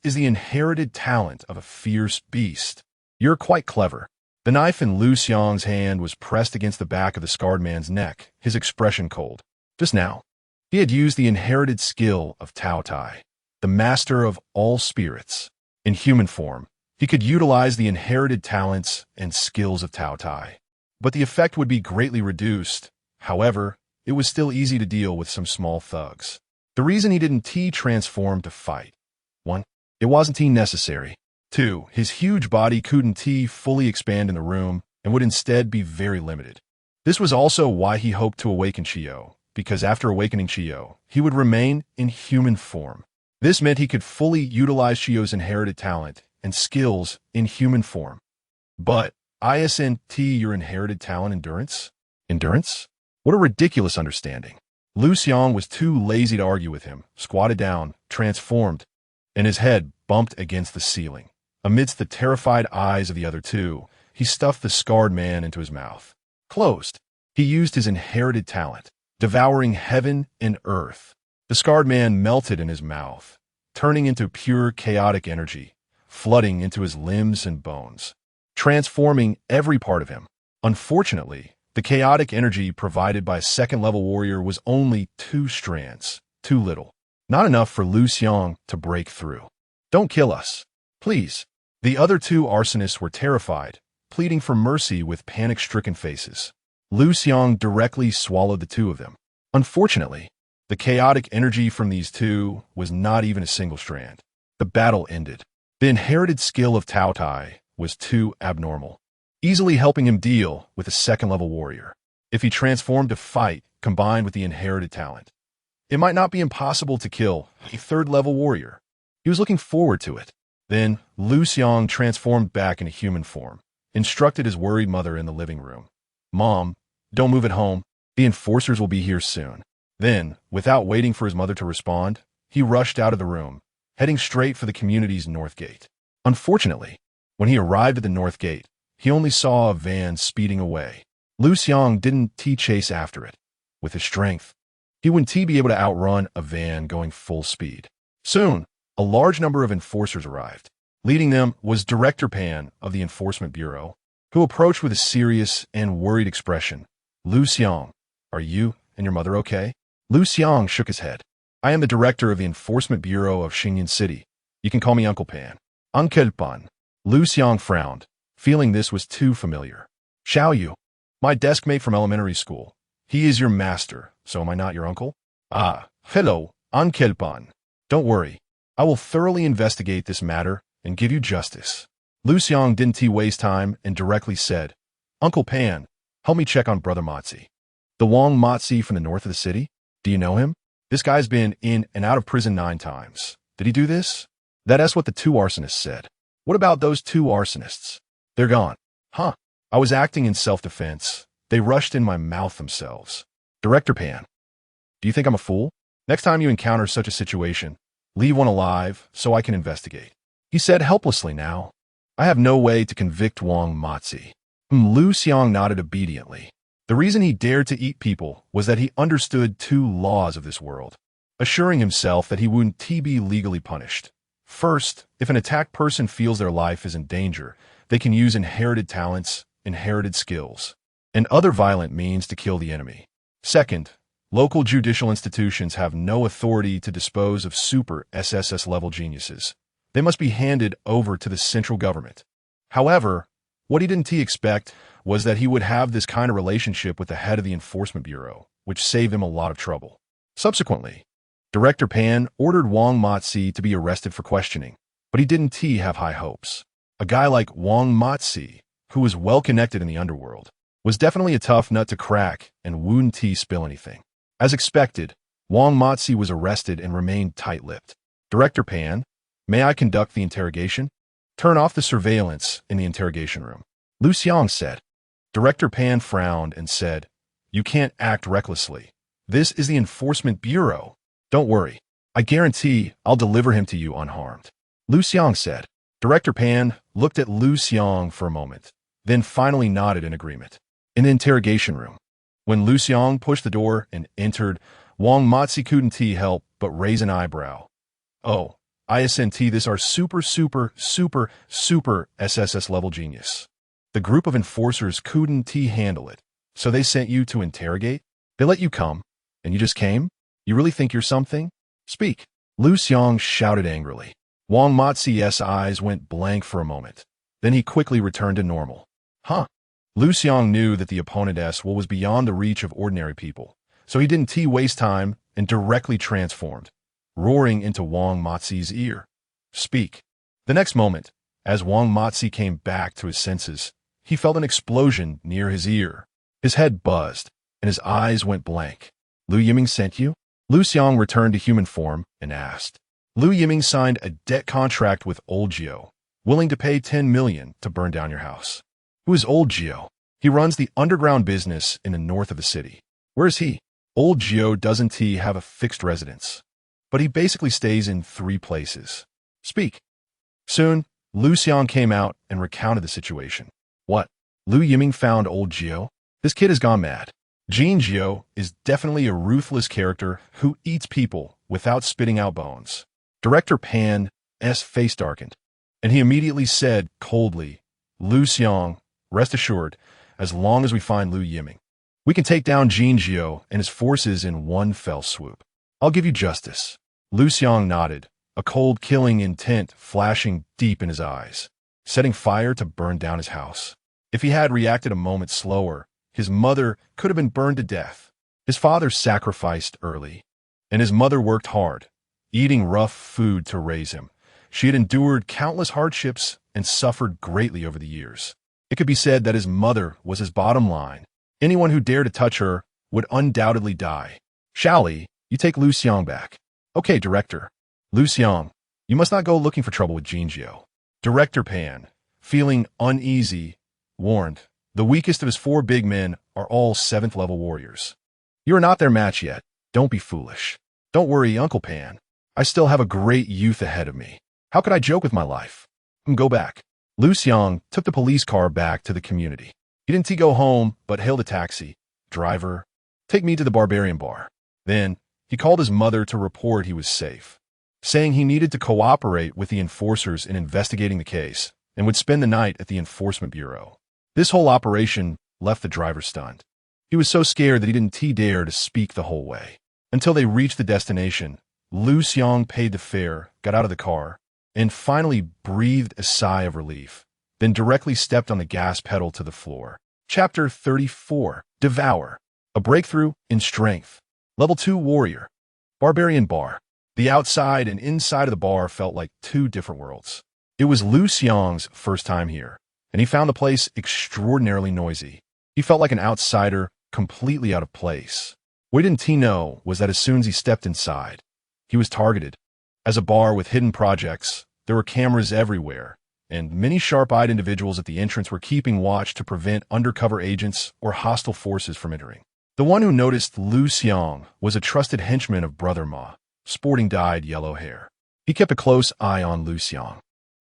is the inherited talent of a fierce beast. You're quite clever. The knife in Liu Xiang's hand was pressed against the back of the scarred man's neck, his expression cold. Just now, he had used the inherited skill of Tao Tai, the master of all spirits. In human form, he could utilize the inherited talents and skills of Tao Tai, but the effect would be greatly reduced. However, it was still easy to deal with some small thugs. The reason he didn't transform to fight: 1. It wasn't necessary. 2. His huge body couldn't fully expand in the room and would instead be very limited. This was also why he hoped to awaken Chiyo, because after awakening Chiyo, he would remain in human form. This meant he could fully utilize Chiyo's inherited talent and skills in human form. But, isn't your inherited talent endurance? Endurance? What a ridiculous understanding. Liu Xiang was too lazy to argue with him, squatted down, transformed, and his head bumped against the ceiling. Amidst the terrified eyes of the other two, he stuffed the scarred man into his mouth. Closed. He used his inherited talent, devouring heaven and earth. The scarred man melted in his mouth, turning into pure chaotic energy, flooding into his limbs and bones, transforming every part of him. Unfortunately, the chaotic energy provided by a second-level warrior was only 2 strands, too little. Not enough for Liu Xiang to break through. "Don't kill us, please." The other 2 arsonists were terrified, pleading for mercy with panic-stricken faces. Liu Xiang directly swallowed the 2 of them. Unfortunately, the chaotic energy from these 2 was not even a single strand. The battle ended. The inherited skill of Tao Tai was too abnormal, easily helping him deal with a second-level warrior. If he transformed to fight, combined with the inherited talent, it might not be impossible to kill a third-level warrior. He was looking forward to it. Then, Liu Xiang transformed back into human form, instructed his worried mother in the living room. "Mom, don't move at home. The enforcers will be here soon." Then, without waiting for his mother to respond, he rushed out of the room, heading straight for the community's north gate. Unfortunately, when he arrived at the north gate, he only saw a van speeding away. Liu Xiang didn't chase after it. With his strength, he wouldn't be able to outrun a van going full speed. Soon, a large number of enforcers arrived. Leading them was Director Pan of the Enforcement Bureau, who approached with a serious and worried expression. "Liu Xiang, are you and your mother okay?" Liu Xiang shook his head. "I am the director of the Enforcement Bureau of Xingyan City. You can call me Uncle Pan. Uncle Pan. Liu Xiang frowned, feeling this was too familiar. Xiao Yu. My desk mate from elementary school. He is your master, so am I not your uncle? Ah, hello, Uncle Pan. Don't worry. I will thoroughly investigate this matter and give you justice. Liu Xiang didn't waste time and directly said, Uncle Pan, help me check on Brother Motzi. The Wang Motzi from the north of the city? Do you know him? This guy's been in and out of prison 9 times. Did he do this? That's what the 2 arsonists said. What about those 2 arsonists? They're gone. Huh. I was acting in self-defense. They rushed in my mouth themselves. Director Pan. Do you think I'm a fool? Next time you encounter such a situation, leave one alive so I can investigate. He said helplessly now. I have no way to convict Wang Motzi. Liu Xiang nodded obediently. The reason he dared to eat people was that he understood 2 laws of this world, assuring himself that he wouldn't be legally punished. First, if an attacked person feels their life is in danger, they can use inherited talents, inherited skills, and other violent means to kill the enemy. Second, local judicial institutions have no authority to dispose of super SSS level geniuses. They must be handed over to the central government. However, what he didn't expect was that he would have this kind of relationship with the head of the Enforcement Bureau, which saved him a lot of trouble. Subsequently, Director Pan ordered Wang Motzi to be arrested for questioning, but he didn't have high hopes. A guy like Wang Motzi, who was well-connected in the underworld, was definitely a tough nut to crack and wouldn't spill anything. As expected, Wang Motzi was arrested and remained tight-lipped. Director Pan, may I conduct the interrogation? Turn off the surveillance in the interrogation room. Liu Xiang said. Director Pan frowned and said, You can't act recklessly. This is the Enforcement Bureau. Don't worry. I guarantee I'll deliver him to you unharmed. Liu Xiang said. Director Pan looked at Liu Xiang for a moment, then finally nodded in agreement. In the interrogation room, when Liu Xiang pushed the door and entered, Wang Motzi couldn't help but raise an eyebrow. Oh, ISNT, this are super SSS level genius. The group of enforcers couldn't handle it, so they sent you to interrogate? They let you come, and you just came? You really think you're something? Speak. Liu Xiang shouted angrily. Wang Motzi's eyes went blank for a moment. Then he quickly returned to normal. Huh. Liu Xiang knew that the opponent's will was beyond the reach of ordinary people, so he didn't waste time and directly transformed, roaring into Wang Motzi's ear. Speak. The next moment, as Wang Motzi came back to his senses, he felt an explosion near his ear. His head buzzed, and his eyes went blank. Liu Yiming sent you? Liu Xiang returned to human form and asked. Liu Yiming signed a debt contract with Old Geo, willing to pay 10 million to burn down your house. Who is Old Geo? He runs the underground business in the north of the city. Where is he? Old Geo doesn't have a fixed residence, but he basically stays in 3 places. Speak. Soon, Liu Xiang came out and recounted the situation. What? Liu Yiming found Old Geo? This kid has gone mad. Jean Geo is definitely a ruthless character who eats people without spitting out bones. Director Pan's face darkened, and he immediately said coldly, Liu Xiang, rest assured, as long as we find Liu Yiming, we can take down Jean Geo and his forces in one fell swoop. I'll give you justice. Liu Xiang nodded, a cold killing intent flashing deep in his eyes, setting fire to burn down his house. If he had reacted a moment slower, his mother could have been burned to death. His father sacrificed early, and his mother worked hard, eating rough food to raise him. She had endured countless hardships and suffered greatly over the years. It could be said that his mother was his bottom line. Anyone who dared to touch her would undoubtedly die. Xiaoli, you take Liu Xiang back. Okay, Director. Liu Xiang, you must not go looking for trouble with Jean Geo. Director Pan, feeling uneasy, warned, the weakest of his 4 big men are all 7th level warriors. You are not their match yet. Don't be foolish. Don't worry, Uncle Pan. I still have a great youth ahead of me. How could I joke with my life? Go back. Liu Xiang took the police car back to the community. He didn't go home, but hailed a taxi. Driver, take me to the Barbarian Bar. Then, he called his mother to report he was safe, saying he needed to cooperate with the enforcers in investigating the case and would spend the night at the Enforcement Bureau. This whole operation left the driver stunned. He was so scared that he didn't dare to speak the whole way. Until they reached the destination, Liu Xiang paid the fare, got out of the car, and finally breathed a sigh of relief, then directly stepped on the gas pedal to the floor. Chapter 34. Devour. A breakthrough in strength. Level 2 Warrior. Barbarian Bar. The outside and inside of the bar felt like two different worlds. It was Liu Xiang's first time here, and he found the place extraordinarily noisy. He felt like an outsider, completely out of place. What didn't he know was that as soon as he stepped inside, he was targeted. As a bar with hidden projects, there were cameras everywhere, and many sharp-eyed individuals at the entrance were keeping watch to prevent undercover agents or hostile forces from entering. The one who noticed Liu Xiang was a trusted henchman of Brother Ma, sporting dyed yellow hair. He kept a close eye on Liu Xiang.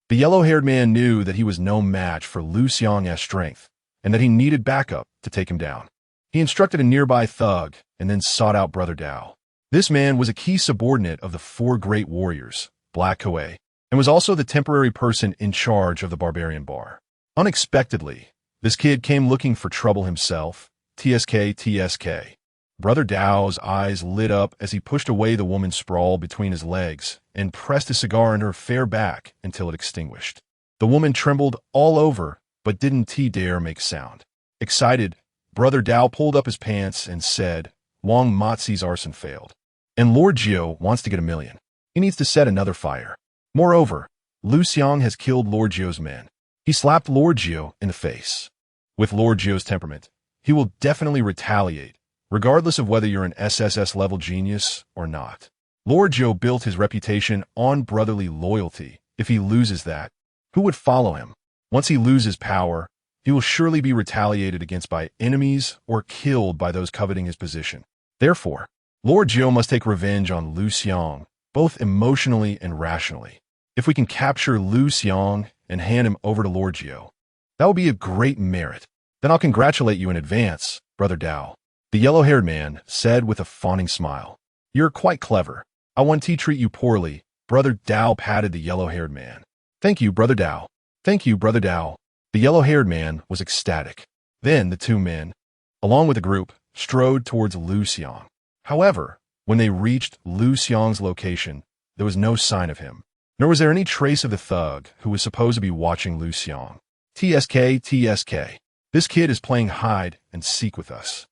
The yellow-haired man knew that he was no match for Liu Xiang's strength, and that he needed backup to take him down. He instructed a nearby thug and then sought out Brother Dao. This man was a key subordinate of the four great warriors, Black Koei, and was also the temporary person in charge of the barbarian bar. Unexpectedly, this kid came looking for trouble himself. TSK. Brother Dao's eyes lit up as he pushed away the woman sprawled between his legs and pressed a cigar in her fair back until it extinguished. The woman trembled all over, but didn't dare make sound. Excited, Brother Dao pulled up his pants and said, Wang Mozi's arson failed, and Lord Jiu wants to get $1 million. He needs to set another fire. Moreover, Liu Xiang has killed Lord Jiu's men. He slapped Lord Jiu in the face. With Lord Jiu's temperament, he will definitely retaliate, regardless of whether you're an SSS level genius or not. Lord Jiu built his reputation on brotherly loyalty. If he loses that, who would follow him? Once he loses power, he will surely be retaliated against by enemies or killed by those coveting his position. Therefore, Lord Jiu must take revenge on Liu Xiang, both emotionally and rationally. If we can capture Liu Xiang and hand him over to Lord Jiu, that will be a great merit. Then I'll congratulate you in advance, Brother Dao. The yellow-haired man said with a fawning smile. You're quite clever. I won't treat you poorly. Brother Dao patted the yellow-haired man. Thank you, Brother Dao. Thank you, Brother Dao. The yellow-haired man was ecstatic. Then the two men, along with the group, strode towards Liu Xiang. However, when they reached Liu Xiang's location, there was no sign of him, nor was there any trace of the thug who was supposed to be watching Liu Xiang. TSK. This kid is playing hide and seek with us.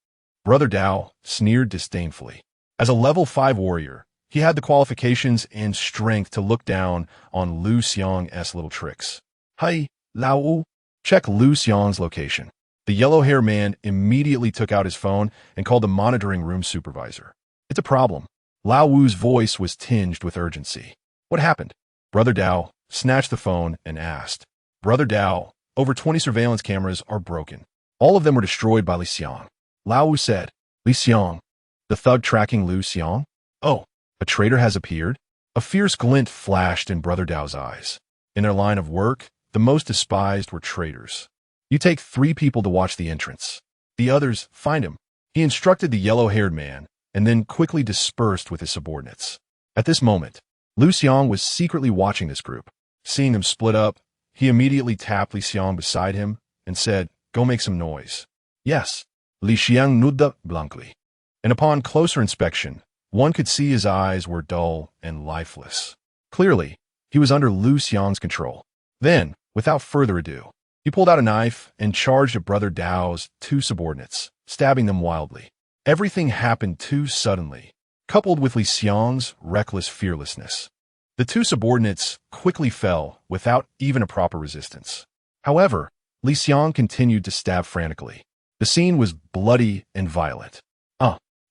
Brother Dao sneered disdainfully. As a level 5 warrior, he had the qualifications and strength to look down on Liu Xiang's little tricks. Hi, Lao Wu. Check Liu Xiang's location. The yellow-haired man immediately took out his phone and called the monitoring room supervisor. It's a problem. Lao Wu's voice was tinged with urgency. What happened? Brother Dao snatched the phone and asked. Brother Dao, over 20 surveillance cameras are broken. All of them were destroyed by Liu Xiang. Lao Wu said, Liu Xiang, the thug tracking Liu Xiang? Oh, a traitor has appeared? A fierce glint flashed in Brother Dao's eyes. In their line of work, the most despised were traitors. You take 3 people to watch the entrance. The others, find him. He instructed the yellow-haired man, and then quickly dispersed with his subordinates. At this moment, Liu Xiang was secretly watching this group. Seeing them split up, he immediately tapped Liu Xiang beside him and said, Go make some noise. Yes, Liu Xiang nodded blankly. And upon closer inspection, one could see his eyes were dull and lifeless. Clearly, he was under Liu Xiang's control. Then, without further ado, he pulled out a knife and charged at Brother Dao's 2 subordinates, stabbing them wildly. Everything happened too suddenly, coupled with Liu Xiang's reckless fearlessness. The 2 subordinates quickly fell without even a proper resistance. However, Liu Xiang continued to stab frantically. The scene was bloody and violent.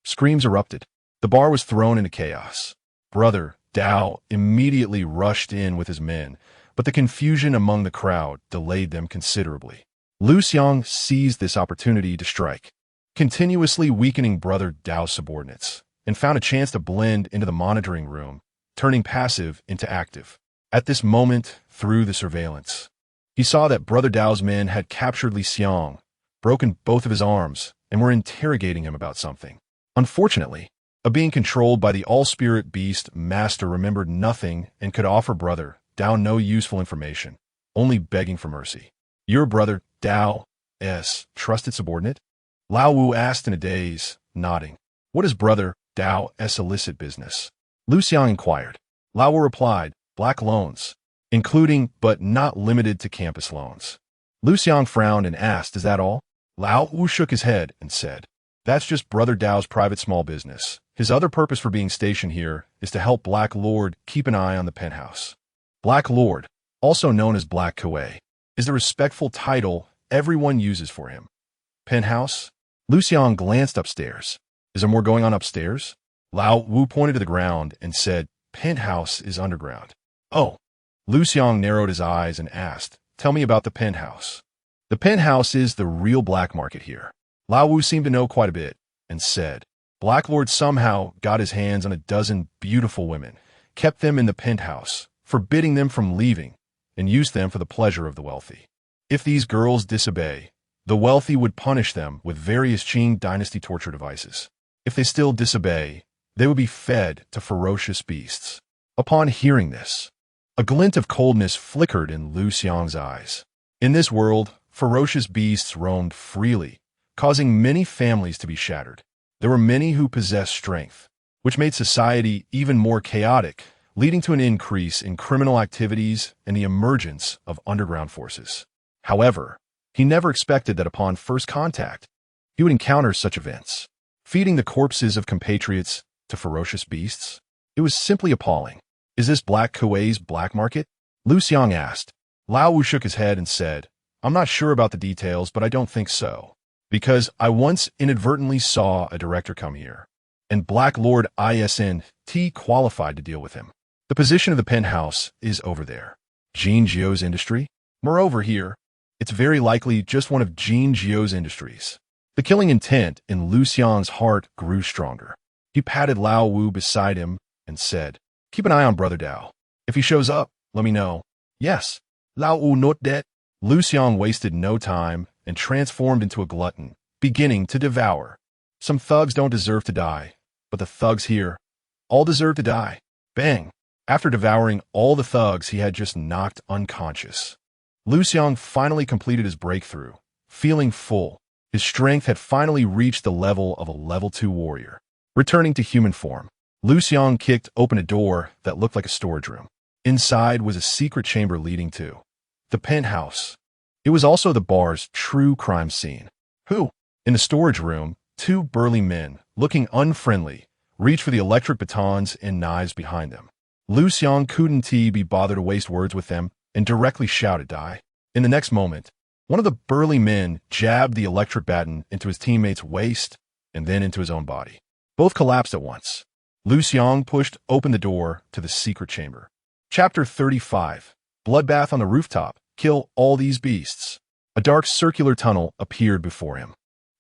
Screams erupted. The bar was thrown into chaos. Brother Dao immediately rushed in with his men, but the confusion among the crowd delayed them considerably. Liu Xiang seized this opportunity to strike, continuously weakening Brother Dao's subordinates, and found a chance to blend into the monitoring room, turning passive into active. At this moment, through the surveillance, he saw that Brother Dao's men had captured Liu Xiang, broken both of his arms, and were interrogating him about something. Unfortunately, a being controlled by the all-spirit beast master remembered nothing and could offer Brother Dao no useful information, only begging for mercy. Your Brother Dao's trusted subordinate? Lao Wu asked in a daze, nodding. What is Brother Dao's illicit business? Liu Xiang inquired. Lao Wu replied, Black loans. including but not limited to campus loans. Liu Xiang frowned and asked, "Is that all?" Lao Wu shook his head and said, "That's just Brother Dao's private small business. His other purpose for being stationed here is to help Black Lord keep an eye on the penthouse." Black Lord, also known as Black Kuei, is the respectful title everyone uses for him. Penthouse? Liu Xiang glanced upstairs. "Is there more going on upstairs?" Lao Wu pointed to the ground and said, "Penthouse is underground." "Oh." Liu Xiang narrowed his eyes and asked, "Tell me about the penthouse." "The penthouse is the real black market here." Lao Wu seemed to know quite a bit and said, "Black Lord somehow got his hands on a dozen beautiful women, kept them in the penthouse, forbidding them from leaving, and used them for the pleasure of the wealthy. If these girls disobey, the wealthy would punish them with various Qing dynasty torture devices. If they still disobey, they would be fed to ferocious beasts." Upon hearing this, a glint of coldness flickered in Liu Xiang's eyes. In this world, ferocious beasts roamed freely, causing many families to be shattered. There were many who possessed strength, which made society even more chaotic, leading to an increase in criminal activities and the emergence of underground forces. However, he never expected that upon first contact, he would encounter such events. Feeding the corpses of compatriots to ferocious beasts? It was simply appalling. "Is this Black Kuei's black market?" Liu Xiang asked. Lao Wu shook his head and said, "I'm not sure about the details, but I don't think so. Because I once inadvertently saw a director come here, and Black Lord Isnt qualified to deal with him. The position of the penthouse is over there. Jin Jiu's industry? Moreover here, it's very likely just one of Jin Jiu's industries." The killing intent in Liu Xiang's heart grew stronger. He patted Lao Wu beside him and said, "Keep an eye on Brother Dao. If he shows up, let me know." "Yes." Lao Wu note that. Liu Xiang wasted no time and transformed into a glutton, beginning to devour. Some thugs don't deserve to die, but the thugs here all deserve to die. Bang! After devouring all the thugs he had just knocked unconscious, Liu Xiang finally completed his breakthrough, feeling full. His strength had finally reached the level of a level 2 warrior. Returning to human form, Liu Xiang kicked open a door that looked like a storage room. Inside was a secret chamber leading to the penthouse. It was also the bar's true crime scene. Who? In the storage room, two burly men, looking unfriendly, reached for the electric batons and knives behind them. Liu Xiang couldn't be bothered to waste words with them and directly shouted, "Die." In the next moment, one of the burly men jabbed the electric baton into his teammate's waist and then into his own body. Both collapsed at once. Liu Xiang pushed open the door to the secret chamber. Chapter 35. Bloodbath on the Rooftop. Kill all these beasts. A dark circular tunnel appeared before him.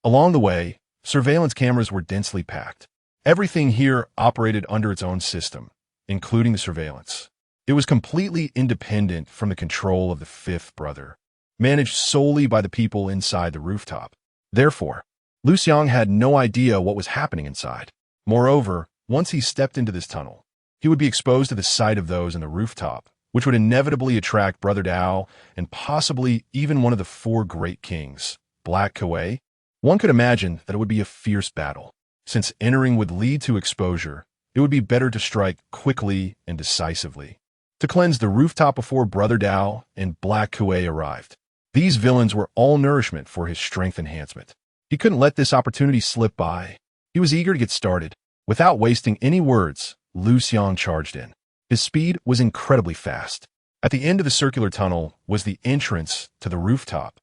Along the way, surveillance cameras were densely packed. Everything here operated under its own system, including the surveillance. It was completely independent from the control of the fifth brother, managed solely by the people inside the rooftop. Therefore, Liu Xiang had no idea what was happening inside. Moreover, once he stepped into this tunnel, he would be exposed to the sight of those in the rooftop, which would inevitably attract Brother Dao and possibly even one of the four great kings, Black Kuei. One could imagine that it would be a fierce battle. Since entering would lead to exposure, it would be better to strike quickly and decisively, to cleanse the rooftop before Brother Dao and Black Kuei arrived. These villains were all nourishment for his strength enhancement. He couldn't let this opportunity slip by. He was eager to get started. Without wasting any words, Liu Xiang charged in. His speed was incredibly fast. At the end of the circular tunnel was the entrance to the rooftop,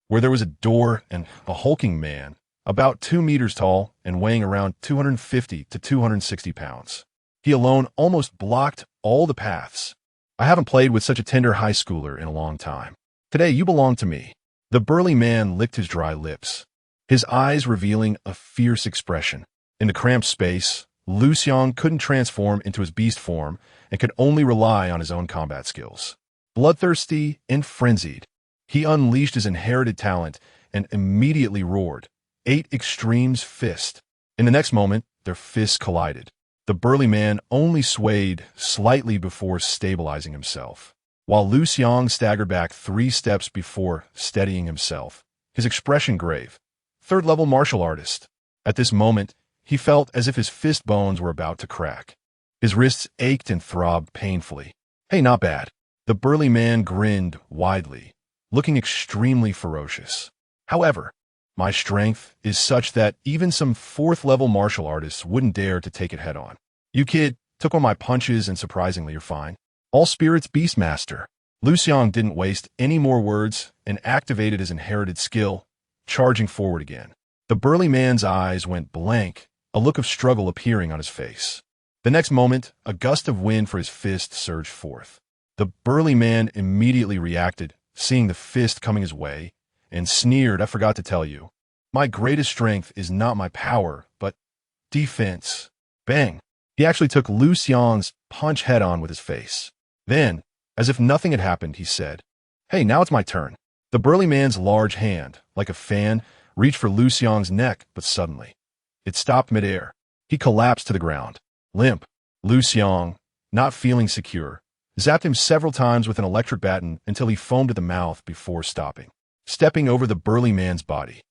where there was a door and a hulking man, about 2 meters tall and weighing around 250 to 260 pounds. He alone almost blocked all the paths. "I haven't played with such a tender high schooler in a long time. Today you belong to me." The burly man licked his dry lips, his eyes revealing a fierce expression. In the cramped space, Liu Xiang couldn't transform into his beast form and could only rely on his own combat skills. Bloodthirsty and frenzied, he unleashed his inherited talent and immediately roared, 8 Extremes Fist. In the next moment, their fists collided. The burly man only swayed slightly before stabilizing himself, while Liu Xiang staggered back 3 steps before steadying himself, his expression grave. Third-level martial artist. At this moment, he felt as if his fist bones were about to crack. His wrists ached and throbbed painfully. "Hey, not bad." The burly man grinned widely, looking extremely ferocious. However, my strength is such that even some fourth-level martial artists wouldn't dare to take it head-on. You kid, took on my punches and surprisingly you're fine. All spirits Beastmaster. Liu Xiang didn't waste any more words and activated his inherited skill, charging forward again. The burly man's eyes went blank, a look of struggle appearing on his face. The next moment, a gust of wind for his fist surged forth. The burly man immediately reacted, seeing the fist coming his way, and sneered, "I forgot to tell you. My greatest strength is not my power, but defense." Bang! He actually took Liu Xiang's punch head-on with his face. Then, as if nothing had happened, he said, "Hey, now it's my turn." The burly man's large hand, like a fan, reached for Liu Xiang's neck, but suddenly, it stopped midair. He collapsed to the ground, limp. Liu Xiang, not feeling secure, zapped him several times with an electric baton until he foamed at the mouth before stopping. Stepping over the burly man's body,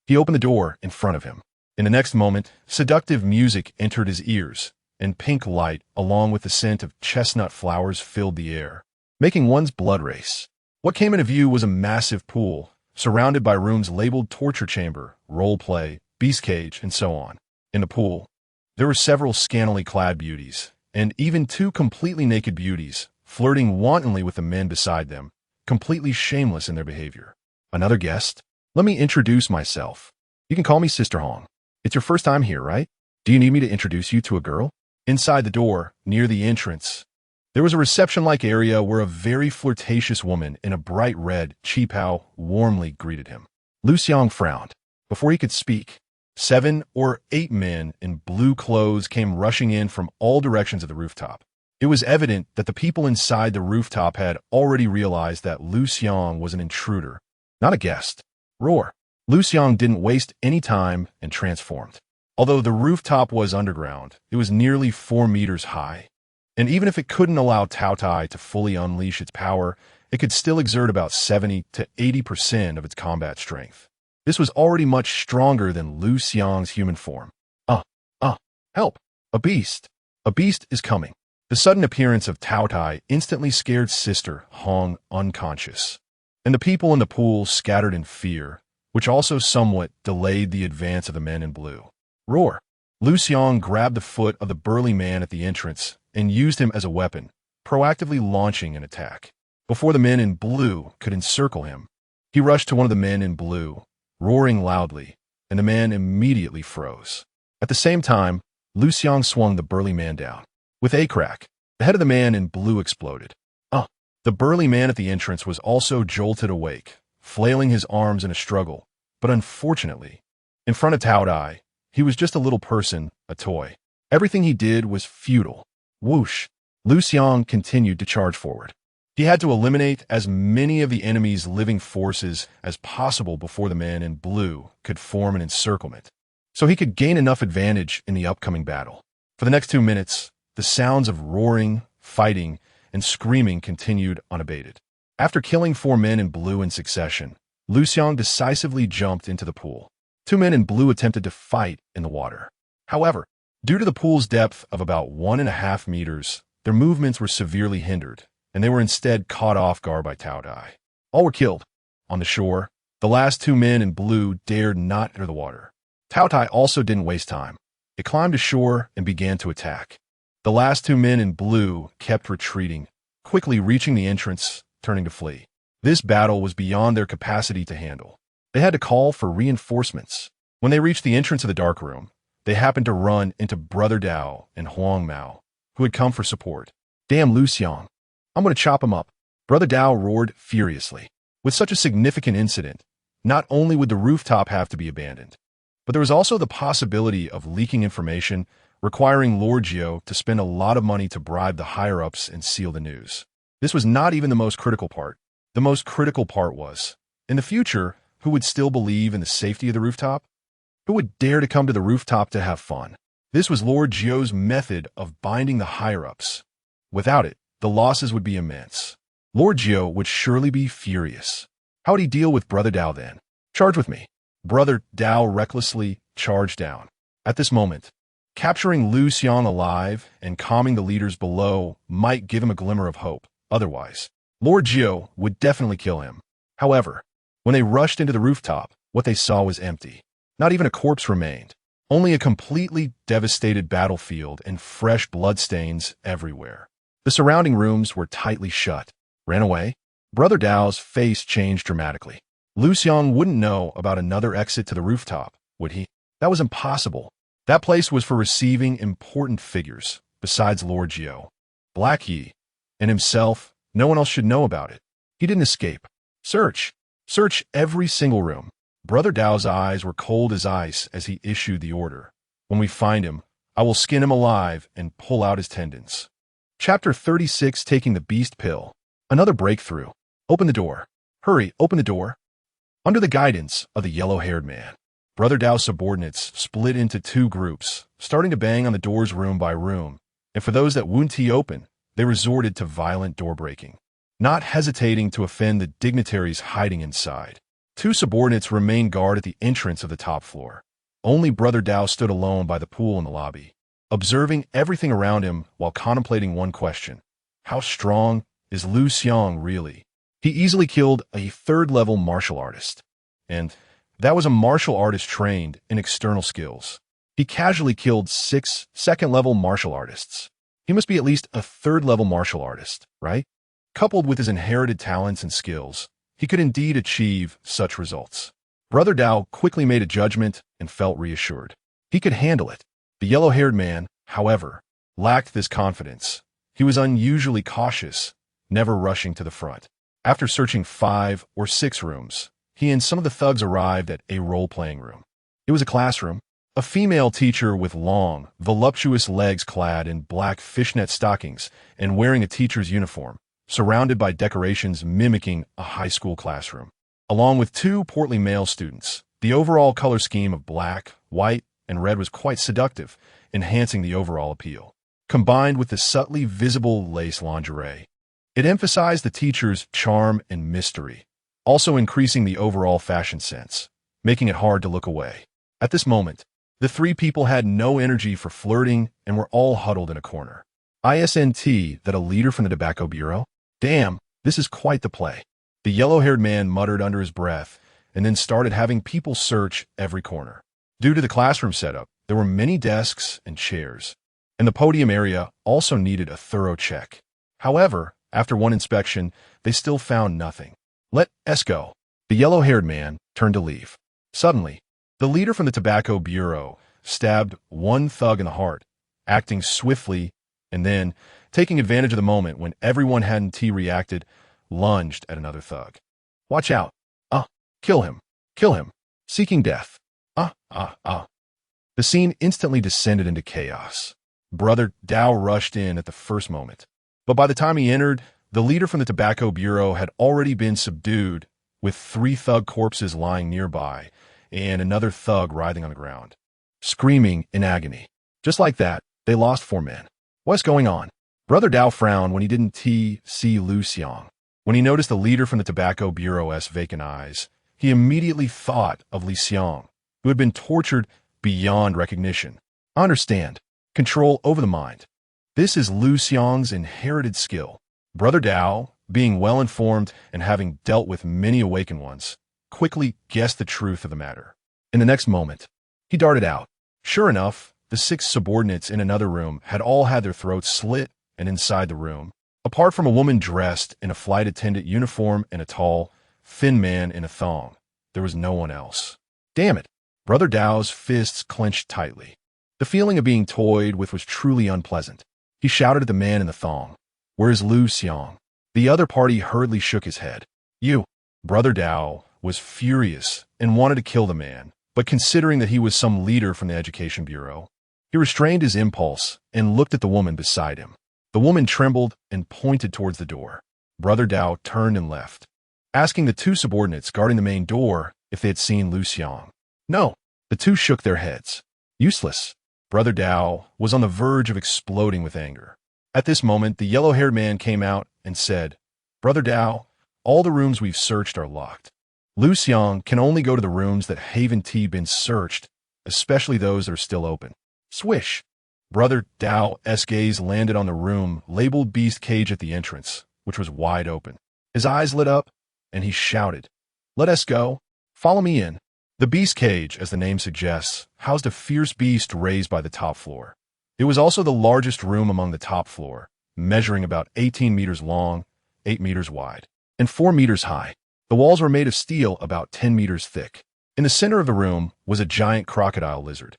he opened the door in front of him. In the next moment, seductive music entered his ears, and pink light, along with the scent of chestnut flowers, filled the air, making one's blood race. What came into view was a massive pool, surrounded by rooms labeled torture chamber, role play, beast cage, and so on. In the pool, there were several scantily clad beauties, and even two completely naked beauties, flirting wantonly with the men beside them, completely shameless in their behavior. Another guest? Let me introduce myself. You can call me Sister Hong. It's your first time here, right? Do you need me to introduce you to a girl? Inside the door, near the entrance, there was a reception-like area where a very flirtatious woman in a bright red qipao warmly greeted him. Liu Xiang frowned. Before he could speak, 7 or 8 men in blue clothes came rushing in from all directions of the rooftop. It was evident that the people inside the rooftop had already realized that Liu Xiang was an intruder, not a guest. Roar! Liu Xiang didn't waste any time and transformed. Although the rooftop was underground, it was nearly 4 meters high. And even if it couldn't allow Tao Tai to fully unleash its power, it could still exert about 70 to 80% of its combat strength. This was already much stronger than Liu Xiang's human form. Help! A beast! A beast is coming. The sudden appearance of Tao Tai instantly scared Sister Hong unconscious, and the people in the pool scattered in fear, which also somewhat delayed the advance of the men in blue. Roar! Liu Xiang grabbed the foot of the burly man at the entrance and used him as a weapon, proactively launching an attack. Before the men in blue could encircle him, he rushed to one of the men in blue, roaring loudly, and the man immediately froze. At the same time, Liu Xiang swung the burly man down. With a crack, the head of the man in blue exploded. The burly man at the entrance was also jolted awake, flailing his arms in a struggle, but unfortunately, in front of Tao Tai, he was just a little person, a toy. Everything he did was futile. Whoosh! Liu Xiang continued to charge forward. He had to eliminate as many of the enemy's living forces as possible before the man in blue could form an encirclement, so he could gain enough advantage in the upcoming battle. For the next 2 minutes, the sounds of roaring, fighting, and screaming continued unabated. After killing 4 men in blue in succession, Liu Xiang decisively jumped into the pool. 2 men in blue attempted to fight in the water. However, due to the pool's depth of about 1.5 meters, their movements were severely hindered, and they were instead caught off guard by Tao Tai. All were killed. On the shore, the last 2 men in blue dared not enter the water. Tao Tai also didn't waste time. It climbed ashore and began to attack. The last 2 men in blue kept retreating, quickly reaching the entrance, turning to flee. This battle was beyond their capacity to handle. They had to call for reinforcements. When they reached the entrance of the dark room, they happened to run into Brother Dao and Huang Mao, who had come for support. "Damn Liu Xiang! I'm going to chop him up." Brother Dao roared furiously. With such a significant incident, not only would the rooftop have to be abandoned, but there was also the possibility of leaking information, requiring Lord Jiao to spend a lot of money to bribe the higher-ups and seal the news. This was not even the most critical part. The most critical part was, in the future, who would still believe in the safety of the rooftop? Who would dare to come to the rooftop to have fun? This was Lord Jiao's method of binding the higher-ups. Without it, the losses would be immense. Lord Jiao would surely be furious. How would he deal with Brother Dao then? "Charge with me." Brother Dao recklessly charged down. At this moment, capturing Liu Xiang alive and calming the leaders below might give him a glimmer of hope. Otherwise, Lord Jiu would definitely kill him. However, when they rushed into the rooftop, what they saw was empty. Not even a corpse remained. Only a completely devastated battlefield and fresh bloodstains everywhere. The surrounding rooms were tightly shut. Ran away? Brother Dao's face changed dramatically. Liu Xiang wouldn't know about another exit to the rooftop, would he? That was impossible. That place was for receiving important figures, besides Lord Jiu. Black Yi. And himself, no one else should know about it. He didn't escape. Search. Search every single room. Brother Dao's eyes were cold as ice as he issued the order. When we find him, I will skin him alive and pull out his tendons. Chapter 36, Taking the Beast Pill. Another breakthrough. Open the door. Hurry, open the door. Under the guidance of the yellow-haired man, Brother Dao's subordinates split into two groups, starting to bang on the doors room by room, and for those that wouldn't open, they resorted to violent door-breaking, not hesitating to offend the dignitaries hiding inside. Two subordinates remained guard at the entrance of the top floor. Only Brother Dao stood alone by the pool in the lobby, observing everything around him while contemplating one question. How strong is Liu Xiang really? He easily killed a third-level martial artist, and that was a martial artist trained in external skills. He casually killed 6 second-level martial artists. He must be at least a third-level martial artist, right? Coupled with his inherited talents and skills, he could indeed achieve such results. Brother Dao quickly made a judgment and felt reassured. He could handle it. The yellow-haired man, however, lacked this confidence. He was unusually cautious, never rushing to the front. After searching 5 or 6 rooms, he and some of the thugs arrived at a role-playing room. It was a classroom. A female teacher with long, voluptuous legs clad in black fishnet stockings and wearing a teacher's uniform, surrounded by decorations mimicking a high school classroom, along with 2 portly male students. The overall color scheme of black, white, and red was quite seductive, enhancing the overall appeal. Combined with the subtly visible lace lingerie, it emphasized the teacher's charm and mystery, also increasing the overall fashion sense, making it hard to look away. At this moment, the 3 people had no energy for flirting and were all huddled in a corner. Isn't that a leader from the Tobacco Bureau? Damn, this is quite the play. The yellow-haired man muttered under his breath and then started having people search every corner. Due to the classroom setup, there were many desks and chairs, and the podium area also needed a thorough check. However, after one inspection, they still found nothing. Let us go. The yellow-haired man turned to leave. Suddenly, the leader from the Tobacco Bureau stabbed one thug in the heart, acting swiftly, and then, taking advantage of the moment when everyone hadn't reacted, lunged at another thug. Watch out. Kill him. Kill him. Seeking death. The scene instantly descended into chaos. Brother Dao rushed in at the first moment, but by the time he entered, the leader from the Tobacco Bureau had already been subdued, with 3 thug corpses lying nearby, and another thug writhing on the ground, screaming in agony. Just like that, they lost 4 men. What's going on? Brother Dao frowned when he didn't see Liu Xiang. When he noticed the leader from the Tobacco Bureau's vacant eyes, he immediately thought of Liu Xiang, who had been tortured beyond recognition. Understand. Control over the mind. This is Liu Xiang's inherited skill. Brother Dao, being well-informed and having dealt with many awakened ones, quickly guessed the truth of the matter. In the next moment, he darted out. Sure enough, the 6 subordinates in another room had all had their throats slit, and inside the room, apart from a woman dressed in a flight attendant uniform and a tall, thin man in a thong, there was no one else. Damn it! Brother Dao's fists clenched tightly. The feeling of being toyed with was truly unpleasant. He shouted at the man in the thong, "Where's Liu Xiang?" The other party hurriedly shook his head. "You." Brother Dao was furious and wanted to kill the man, but considering that he was some leader from the Education Bureau, he restrained his impulse and looked at the woman beside him. The woman trembled and pointed towards the door. Brother Dao turned and left, asking the 2 subordinates guarding the main door if they had seen Liu Xiang. No, the 2 shook their heads. Useless. Brother Dao was on the verge of exploding with anger. At this moment, the yellow-haired man came out and said, "Brother Dao, all the rooms we've searched are locked. Liu Xiang can only go to the rooms that haven't been searched, especially those that are still open." Swish! Brother Dao's gaze landed on the room labeled Beast Cage at the entrance, which was wide open. His eyes lit up, and he shouted, "Let us go. Follow me in." The beast cage, as the name suggests, housed a fierce beast raised by the top floor. It was also the largest room among the top floor, measuring about 18 meters long, 8 meters wide, and 4 meters high. The walls were made of steel about 10 meters thick. In the center of the room was a giant crocodile lizard,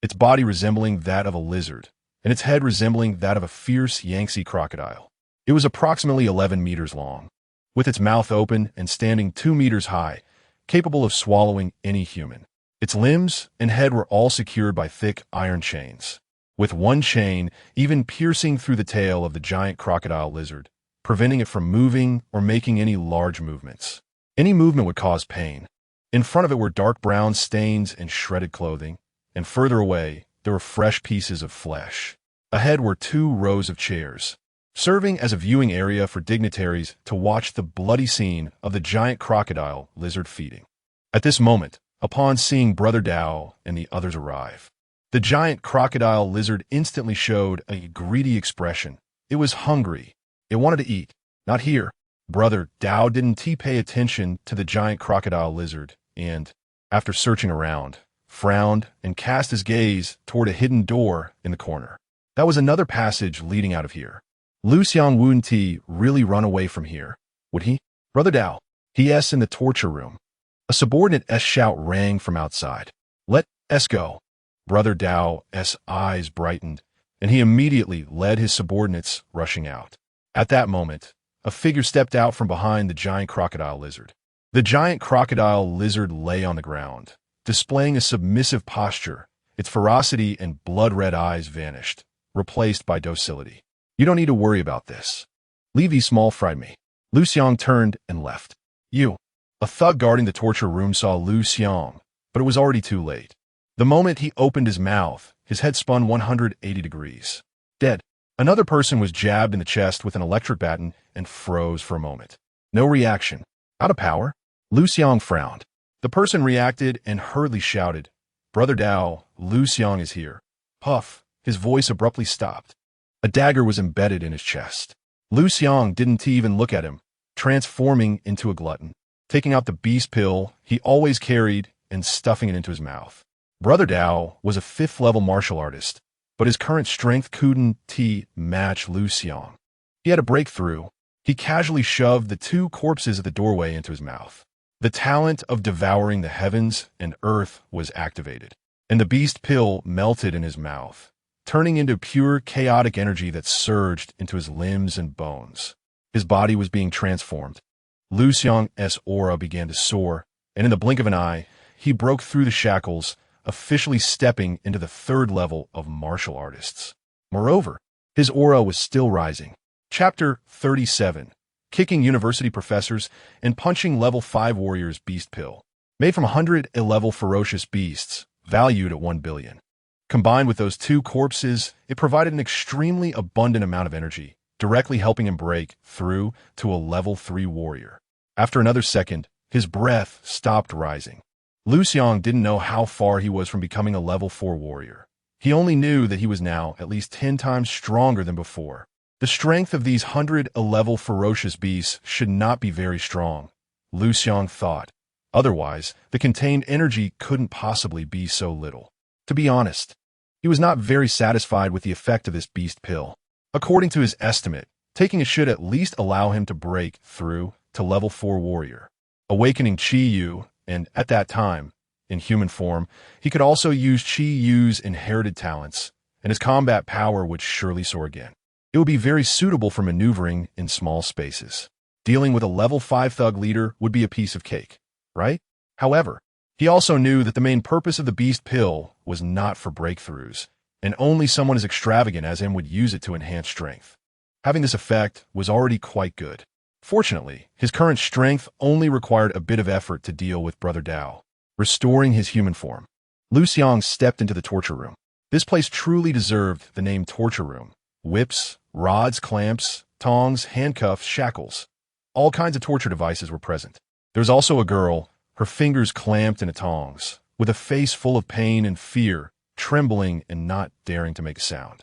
its body resembling that of a lizard, and its head resembling that of a fierce Yangtze crocodile. It was approximately 11 meters long, with its mouth open and standing 2 meters high, capable of swallowing any human. Its limbs and head were all secured by thick iron chains, with one chain even piercing through the tail of the giant crocodile lizard, preventing it from moving or making any large movements. Any movement would cause pain. In front of it were dark brown stains and shredded clothing, and further away, there were fresh pieces of flesh. Ahead were 2 rows of chairs, serving as a viewing area for dignitaries to watch the bloody scene of the giant crocodile lizard feeding. At this moment, upon seeing Brother Dao and the others arrive, the giant crocodile lizard instantly showed a greedy expression. It was hungry. It wanted to eat. Not here. Brother Dao didn't pay attention to the giant crocodile lizard and, after searching around, frowned and cast his gaze toward a hidden door in the corner. That was another passage leading out of here. Liu Xiang wouldn't really run away from here, would he? Brother Dao, he in the torture room. A subordinate's shout rang from outside. Let us go. Brother Dao's eyes brightened, and he immediately led his subordinates rushing out. At that moment, a figure stepped out from behind the giant crocodile lizard. The giant crocodile lizard lay on the ground, displaying a submissive posture. Its ferocity and blood-red eyes vanished, replaced by docility. You don't need to worry about this. Leave these small fry me. Liu Xiang turned and left. You. A thug guarding the torture room saw Liu Xiang, but it was already too late. The moment he opened his mouth, his head spun 180 degrees. Dead. Another person was jabbed in the chest with an electric baton and froze for a moment. No reaction. Out of power? Liu Xiang frowned. The person reacted and hurriedly shouted, Brother Dao, Liu Xiang is here. Puff. His voice abruptly stopped. A dagger was embedded in his chest. Liu Xiang didn't even look at him, transforming into a glutton, taking out the beast pill he always carried and stuffing it into his mouth. Brother Dao was a 5th-level martial artist, but his current strength couldn't match Liu Xiang. He had a breakthrough. He casually shoved the 2 corpses at the doorway into his mouth. The talent of devouring the heavens and earth was activated, and the beast pill melted in his mouth, turning into pure chaotic energy that surged into his limbs and bones. His body was being transformed. Liu Xiang's aura began to soar, and in the blink of an eye, he broke through the shackles, officially stepping into the 3rd level of martial artists. Moreover, his aura was still rising. Chapter 37. Kicking university professors and punching level 5 warriors beast pill. Made from 100 level ferocious beasts, valued at 1 billion. Combined with those 2 corpses, it provided an extremely abundant amount of energy, directly helping him break through to a level 3 warrior. After another second, his breath stopped rising. Liu Xiang didn't know how far he was from becoming a level 4 warrior. He only knew that he was now at least 10 times stronger than before. The strength of these 100-level ferocious beasts should not be very strong, Liu Xiang thought. Otherwise, the contained energy couldn't possibly be so little. To be honest, he was not very satisfied with the effect of this beast pill. According to his estimate, taking it should at least allow him to break through to level 4 warrior, awakening Qi Yu, and at that time, in human form, he could also use Qi Yu's inherited talents, and his combat power would surely soar again. It would be very suitable for maneuvering in small spaces. Dealing with a level 5 thug leader would be a piece of cake, right? However, he also knew that the main purpose of the beast pill was not for breakthroughs, and only someone as extravagant as him would use it to enhance strength. Having this effect was already quite good. Fortunately, his current strength only required a bit of effort to deal with Brother Dao, restoring his human form. Liu Xiang stepped into the torture room. This place truly deserved the name torture room. Whips, rods, clamps, tongs, handcuffs, shackles. All kinds of torture devices were present. There was also a girl, her fingers clamped in tongs, with a face full of pain and fear, trembling and not daring to make a sound.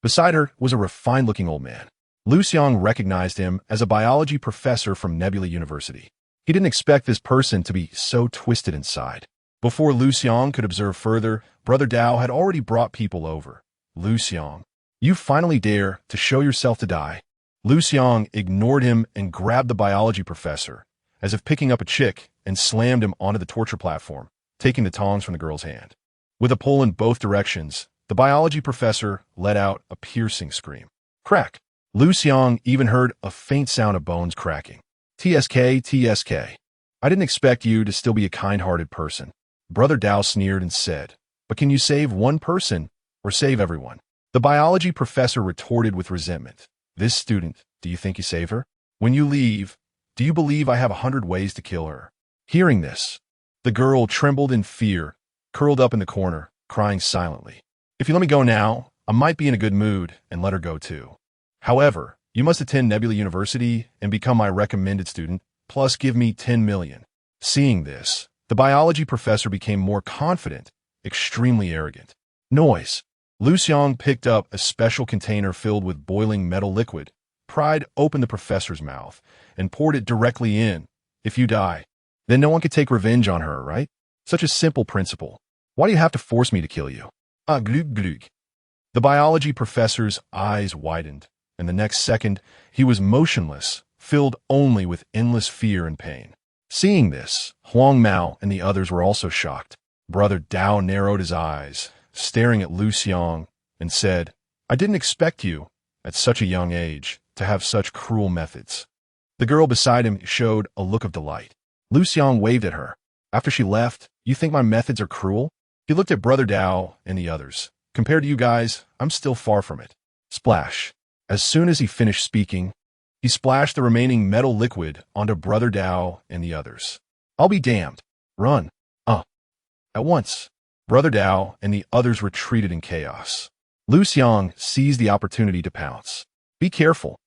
Beside her was a refined-looking old man. Liu Xiang recognized him as a biology professor from Nebula University. He didn't expect this person to be so twisted inside. Before Liu Xiang could observe further, Brother Dao had already brought people over. Liu Xiang, you finally dare to show yourself to die. Liu Xiang ignored him and grabbed the biology professor, as if picking up a chick, and slammed him onto the torture platform, taking the tongs from the girl's hand. With a pull in both directions, the biology professor let out a piercing scream. Crack! Liu Xiang even heard a faint sound of bones cracking. TSK, TSK. I didn't expect you to still be a kind-hearted person. Brother Dao sneered and said, but can you save one person or save everyone? The biology professor retorted with resentment. This student, do you think you save her? When you leave, do you believe I have 100 ways to kill her? Hearing this, the girl trembled in fear, curled up in the corner, crying silently. If you let me go now, I might be in a good mood and let her go too. However, you must attend Nebula University and become my recommended student, plus give me 10 million. Seeing this, the biology professor became more confident, extremely arrogant. Noise. Liu Xiang picked up a special container filled with boiling metal liquid, pried open the professor's mouth, and poured it directly in. If you die, then no one could take revenge on her, right? Such a simple principle. Why do you have to force me to kill you? Glug glug. The biology professor's eyes widened, and the next second, he was motionless, filled only with endless fear and pain. Seeing this, Huang Mao and the others were also shocked. Brother Dao narrowed his eyes, staring at Liu Xiang, and said, I didn't expect you, at such a young age, to have such cruel methods. The girl beside him showed a look of delight. Liu Xiang waved at her. After she left, you think my methods are cruel? He looked at Brother Dao and the others. Compared to you guys, I'm still far from it. Splash. As soon as he finished speaking, he splashed the remaining metal liquid onto Brother Dao and the others. I'll be damned. Run. At once, Brother Dao and the others retreated in chaos. Liu Xiang seized the opportunity to pounce. Be careful.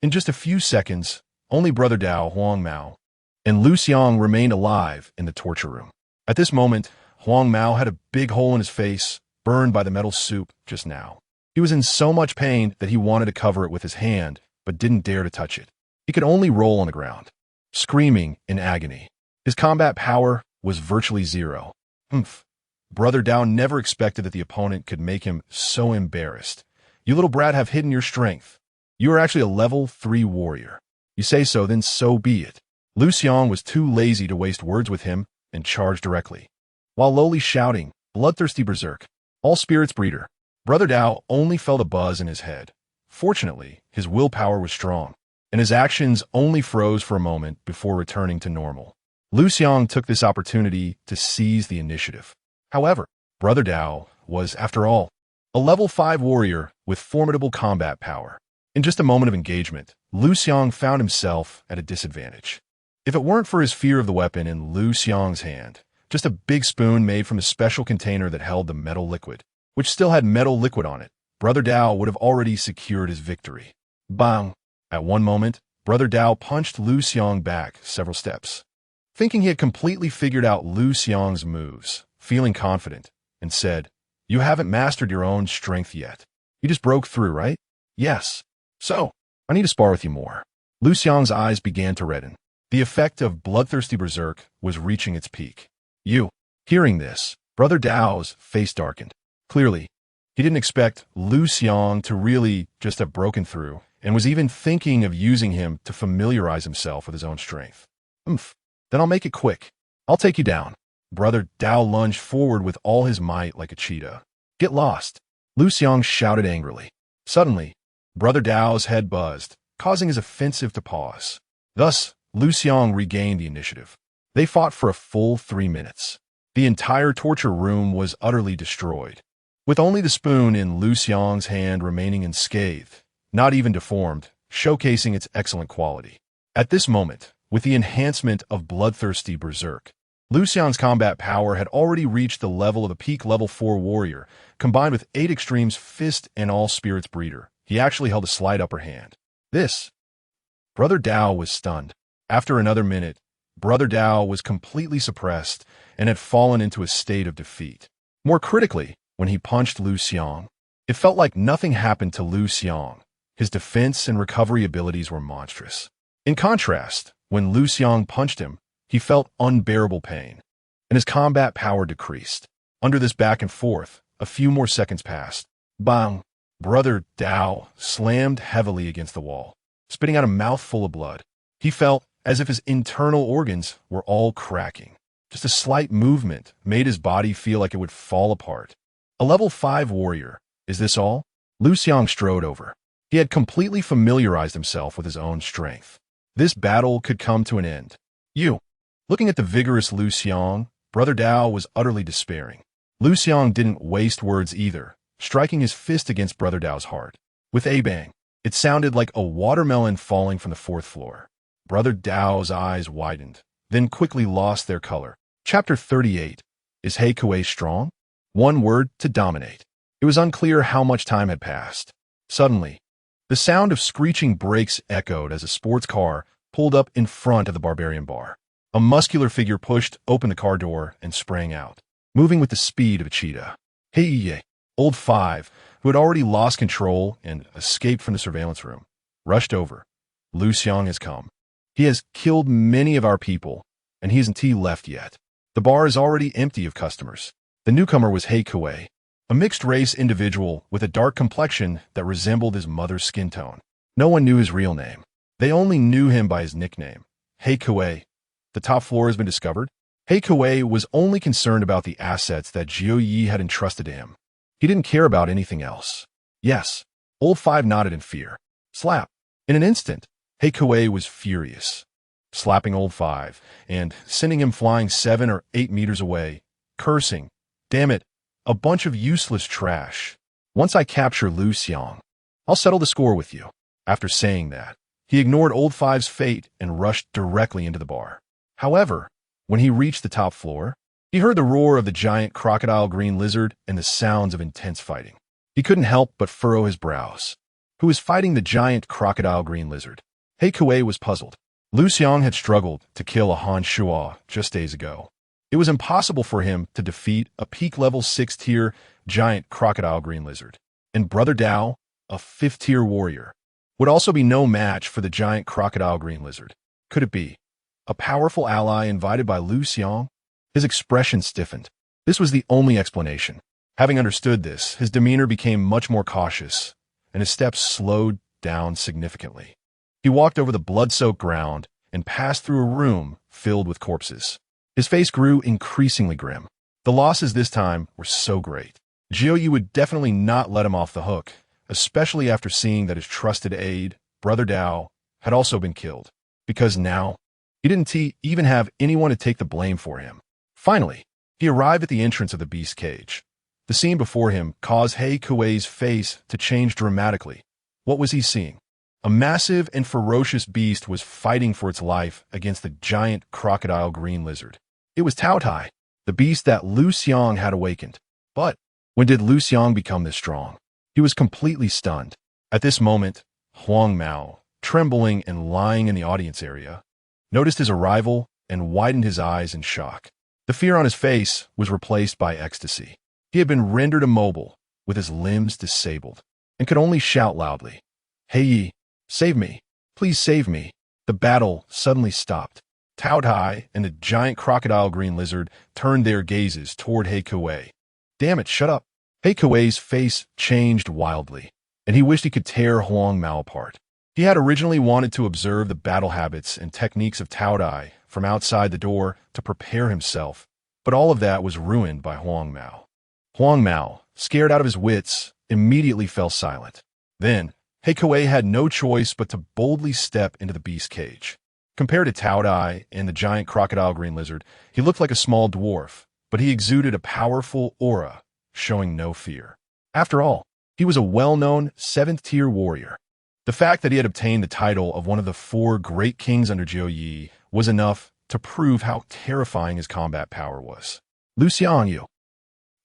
In just a few seconds, only Brother Dao, Huang Mao, and Liu Xiang remained alive in the torture room. At this moment, Huang Mao had a big hole in his face, burned by the metal soup just now. He was in so much pain that he wanted to cover it with his hand, but didn't dare to touch it. He could only roll on the ground, screaming in agony. His combat power was virtually zero. Brother Dao never expected that the opponent could make him so embarrassed. You little brat have hidden your strength. You are actually a level 3 warrior. You say so, then so be it. Liu Xiang was too lazy to waste words with him and charged directly. While lowly shouting, bloodthirsty berserk, all spirits breeder, Brother Dao only felt a buzz in his head. Fortunately, his willpower was strong, and his actions only froze for a moment before returning to normal. Liu Xiang took this opportunity to seize the initiative. However, Brother Dao was, after all, a level 5 warrior with formidable combat power. In just a moment of engagement, Liu Xiang found himself at a disadvantage. If it weren't for his fear of the weapon in Liu Xiang's hand, just a big spoon made from a special container that held the metal liquid, which still had metal liquid on it, Brother Dao would have already secured his victory. Bang! At one moment, Brother Dao punched Liu Xiang back several steps. Thinking he had completely figured out Liu Xiang's moves, feeling confident, and said, You haven't mastered your own strength yet. You just broke through, right? Yes. So, I need to spar with you more. Liu Xiang's eyes began to redden. The effect of bloodthirsty berserk was reaching its peak. Hearing this, Brother Dao's face darkened. Clearly, he didn't expect Liu Xiang to really just have broken through, and was even thinking of using him to familiarize himself with his own strength. Then I'll make it quick. I'll take you down. Brother Dao lunged forward with all his might like a cheetah. Get lost. Liu Xiang shouted angrily. Suddenly, Brother Dao's head buzzed, causing his offensive to pause. Thus, Liu Xiang regained the initiative. They fought for a full 3 minutes. The entire torture room was utterly destroyed, with only the spoon in Liu Xiang's hand remaining unscathed, not even deformed, showcasing its excellent quality. At this moment, with the enhancement of bloodthirsty berserk, Liu Xiang's combat power had already reached the level of a peak level 4 warrior, combined with 8 extremes fist and all spirits breeder. He actually held a slight upper hand. Brother Dao was stunned. After another minute, Brother Dao was completely suppressed and had fallen into a state of defeat. More critically, when he punched Liu Xiang, it felt like nothing happened to Liu Xiang. His defense and recovery abilities were monstrous. In contrast, when Liu Xiang punched him, he felt unbearable pain, and his combat power decreased. Under this back and forth, a few more seconds passed. Bang! Brother Dao slammed heavily against the wall, spitting out a mouthful of blood. He felt as if his internal organs were all cracking. Just a slight movement made his body feel like it would fall apart. A level 5 warrior. Is this all? Liu Xiang strode over. He had completely familiarized himself with his own strength. This battle could come to an end. You. Looking at the vigorous Liu Xiang, Brother Dao was utterly despairing. Liu Xiang didn't waste words either, striking his fist against Brother Dao's heart. With a bang, it sounded like a watermelon falling from the 4th floor. Brother Dao's eyes widened, then quickly lost their color. Chapter 38. Is He Kuei strong? One word: to dominate. It was unclear how much time had passed. Suddenly, the sound of screeching brakes echoed as a sports car pulled up in front of the barbarian bar. A muscular figure pushed open the car door and sprang out, moving with the speed of a cheetah. Hey, Old Five, who had already lost control and escaped from the surveillance room, rushed over. Liu Xiang has come. He has killed many of our people, and he isn't left yet. The bar is already empty of customers. The newcomer was He Kuei, a mixed-race individual with a dark complexion that resembled his mother's skin tone. No one knew his real name. They only knew him by his nickname, He Kuei. The top floor has been discovered. He Kuei was only concerned about the assets that Jiu Yi had entrusted to him. He didn't care about anything else. Yes. Old Five nodded in fear. Slap. In an instant, He Kuei was furious, slapping Old Five and sending him flying 7 or 8 meters away, cursing, "Damn it, a bunch of useless trash. Once I capture Liu Xiang, I'll settle the score with you." After saying that, he ignored Old Five's fate and rushed directly into the bar. However, when he reached the top floor, he heard the roar of the giant crocodile green lizard and the sounds of intense fighting. He couldn't help but furrow his brows. Who was fighting the giant crocodile green lizard? He Kuei was puzzled. Liu Xiang had struggled to kill a Han Shuo just days ago. It was impossible for him to defeat a peak-level 6th-tier giant crocodile green lizard. And Brother Dao, a 5th-tier warrior, would also be no match for the giant crocodile green lizard. Could it be a powerful ally invited by Liu Xiang? His expression stiffened. This was the only explanation. Having understood this, his demeanor became much more cautious, and his steps slowed down significantly. He walked over the blood-soaked ground and passed through a room filled with corpses. His face grew increasingly grim. The losses this time were so great. Jiu Yi would definitely not let him off the hook, especially after seeing that his trusted aide, Brother Dao, had also been killed. Because now, he didn't even have anyone to take the blame for him. Finally, he arrived at the entrance of the beast cage. The scene before him caused He Kuei's face to change dramatically. What was he seeing? A massive and ferocious beast was fighting for its life against the giant crocodile green lizard. It was Tao Tai, the beast that Liu Xiang had awakened. But when did Liu Xiang become this strong? He was completely stunned. At this moment, Huang Mao, trembling and lying in the audience area, noticed his arrival and widened his eyes in shock. The fear on his face was replaced by ecstasy. He had been rendered immobile, with his limbs disabled, and could only shout loudly, "Hey Yi, save me, please save me." The battle suddenly stopped. Tao Tai and the giant crocodile green lizard turned their gazes toward He Kuei. "Damn it, shut up." He Kuei's face changed wildly, and he wished he could tear Huang Mao apart. He had originally wanted to observe the battle habits and techniques of Tao Tai from outside the door to prepare himself, but all of that was ruined by Huang Mao. Huang Mao, scared out of his wits, immediately fell silent. Then, He Kuei had no choice but to boldly step into the beast cage. Compared to Tao Tai and the giant crocodile green lizard, he looked like a small dwarf, but he exuded a powerful aura, showing no fear. After all, he was a well-known 7th-tier warrior. The fact that he had obtained the title of one of the 4 great kings under Jiu Yi was enough to prove how terrifying his combat power was. "Liu Xiang, you."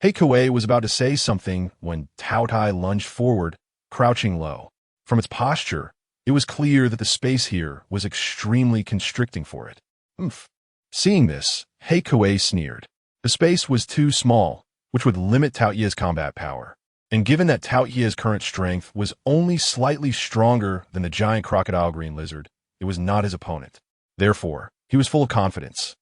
He Kuei was about to say something when Tao Tai lunged forward, crouching low. From its posture, it was clear that the space here was extremely constricting for it. "Oomph." Seeing this, He Kuei sneered. The space was too small, which would limit Tao Yi's combat power. And given that Taoyia's current strength was only slightly stronger than the giant crocodile green lizard, it was not his opponent. Therefore, he was full of confidence.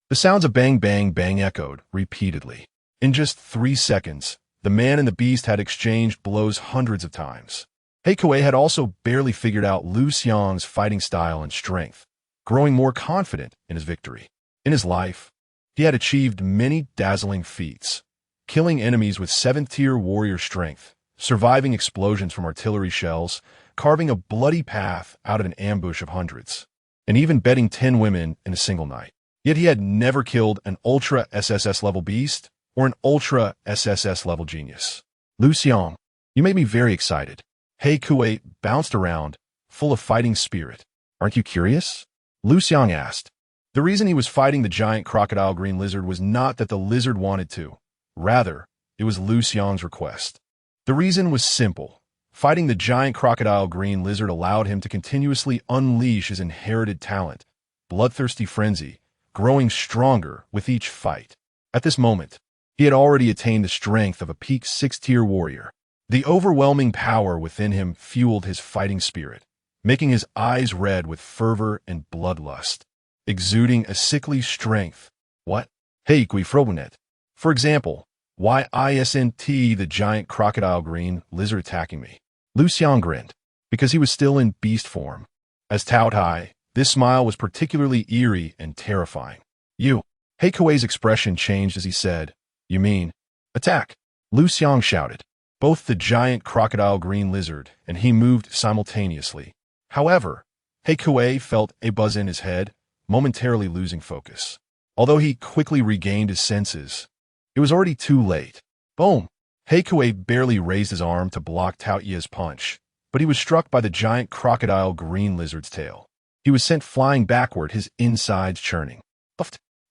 The sounds of bang bang bang echoed repeatedly. In just 3 seconds, the man and the beast had exchanged blows hundreds of times. Kuei had also barely figured out Liu Xiang's fighting style and strength, growing more confident in his victory. In his life, he had achieved many dazzling feats, killing enemies with 7th-tier warrior strength, surviving explosions from artillery shells, carving a bloody path out of an ambush of hundreds, and even bedding 10 women in a single night. Yet he had never killed an Ultra SSS level beast or an Ultra SSS level genius. Liu Xiang, you made me very excited. Kuei bounced around, full of fighting spirit. Aren't you curious? Liu Xiang asked. The reason he was fighting the giant crocodile green lizard was not that the lizard wanted to. Rather, it was Liu Xiang's request. The reason was simple. Fighting the giant crocodile green lizard allowed him to continuously unleash his inherited talent, bloodthirsty frenzy, growing stronger with each fight. At this moment, he had already attained the strength of a peak 6th-tier warrior. The overwhelming power within him fueled his fighting spirit, making his eyes red with fervor and bloodlust, exuding a sickly strength. What? Kui frobenet. For example, why isn't the giant crocodile green lizard attacking me? Liu Xiang grinned, because he was still in beast form. As Tao Tai, this smile was particularly eerie and terrifying. Kuei's expression changed as he said, You mean, attack? Liu Xiang shouted. Both the giant crocodile green lizard and he moved simultaneously. However, Kuei felt a buzz in his head, momentarily losing focus. Although he quickly regained his senses, it was already too late. Boom! Kuei barely raised his arm to block Taoyia's punch, but he was struck by the giant crocodile green lizard's tail. He was sent flying backward, his insides churning.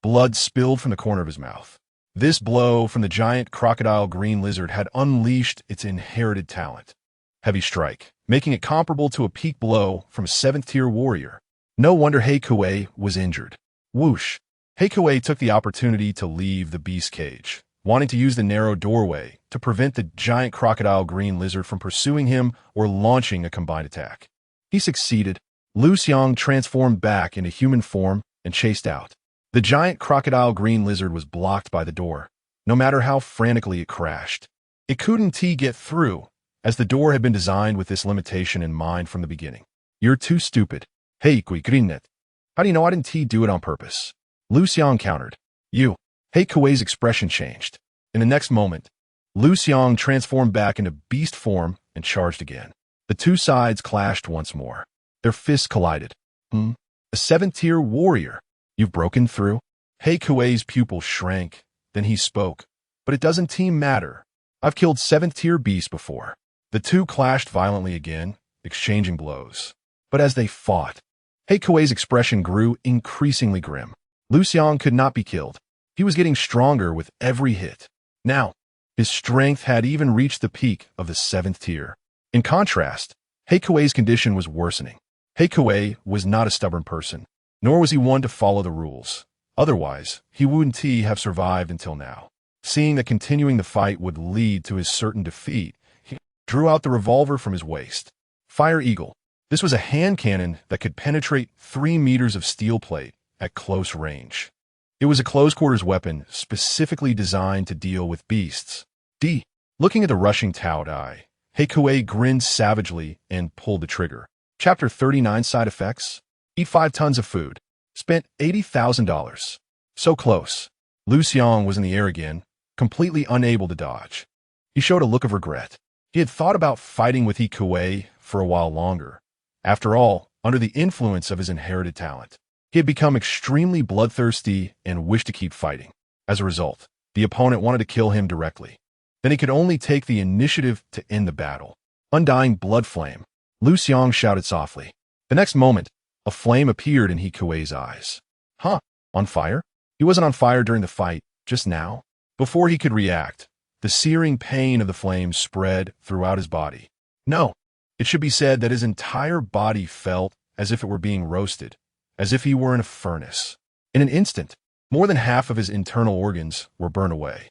Blood spilled from the corner of his mouth. This blow from the giant crocodile green lizard had unleashed its inherited talent. Heavy strike, making it comparable to a peak blow from a 7th-tier warrior. No wonder Kuei was injured. Whoosh! Kuei took the opportunity to leave the beast cage, wanting to use the narrow doorway to prevent the giant crocodile green lizard from pursuing him or launching a combined attack. He succeeded. Liu Xiang transformed back into human form and chased out. The giant crocodile green lizard was blocked by the door, no matter how frantically it crashed. It couldn't get through, as the door had been designed with this limitation in mind from the beginning. You're too stupid. Kui grinnet. How do you know I didn't do it on purpose? Liu Xiang countered. Kuei's expression changed. In the next moment, Liu Xiang transformed back into beast form and charged again. The two sides clashed once more. Their fists collided. A 7th-tier warrior. You've broken through? Kuei's pupil shrank. Then he spoke. But it doesn't matter. I've killed 7th-tier beasts before. The two clashed violently again, exchanging blows. But as they fought, Kuei's expression grew increasingly grim. Liu Xiang could not be killed. He was getting stronger with every hit. Now, his strength had even reached the peak of the 7th tier. In contrast, Kuei's condition was worsening. Kuei was not a stubborn person, nor was he one to follow the rules. Otherwise, he wouldn't have survived until now. Seeing that continuing the fight would lead to his certain defeat, he drew out the revolver from his waist. Fire Eagle. This was a hand cannon that could penetrate 3 meters of steel plate at close range. It was a close-quarters weapon specifically designed to deal with beasts. Looking at the rushing Tao Dai, Kuei grinned savagely and pulled the trigger. Chapter 39 Side Effects. Eat 5 tons of food. Spent $80,000. So close. Liu Xiang was in the air again, completely unable to dodge. He showed a look of regret. He had thought about fighting with Kuei for a while longer. After all, under the influence of his inherited talent, he had become extremely bloodthirsty and wished to keep fighting. As a result, the opponent wanted to kill him directly. Then he could only take the initiative to end the battle. Undying blood flame. Liu Xiang shouted softly. The next moment, a flame appeared in Kuei's eyes. On fire? He wasn't on fire during the fight, just now. Before he could react, the searing pain of the flame spread throughout his body. No, it should be said that his entire body felt as if it were being roasted, as if he were in a furnace. In an instant, more than half of his internal organs were burned away.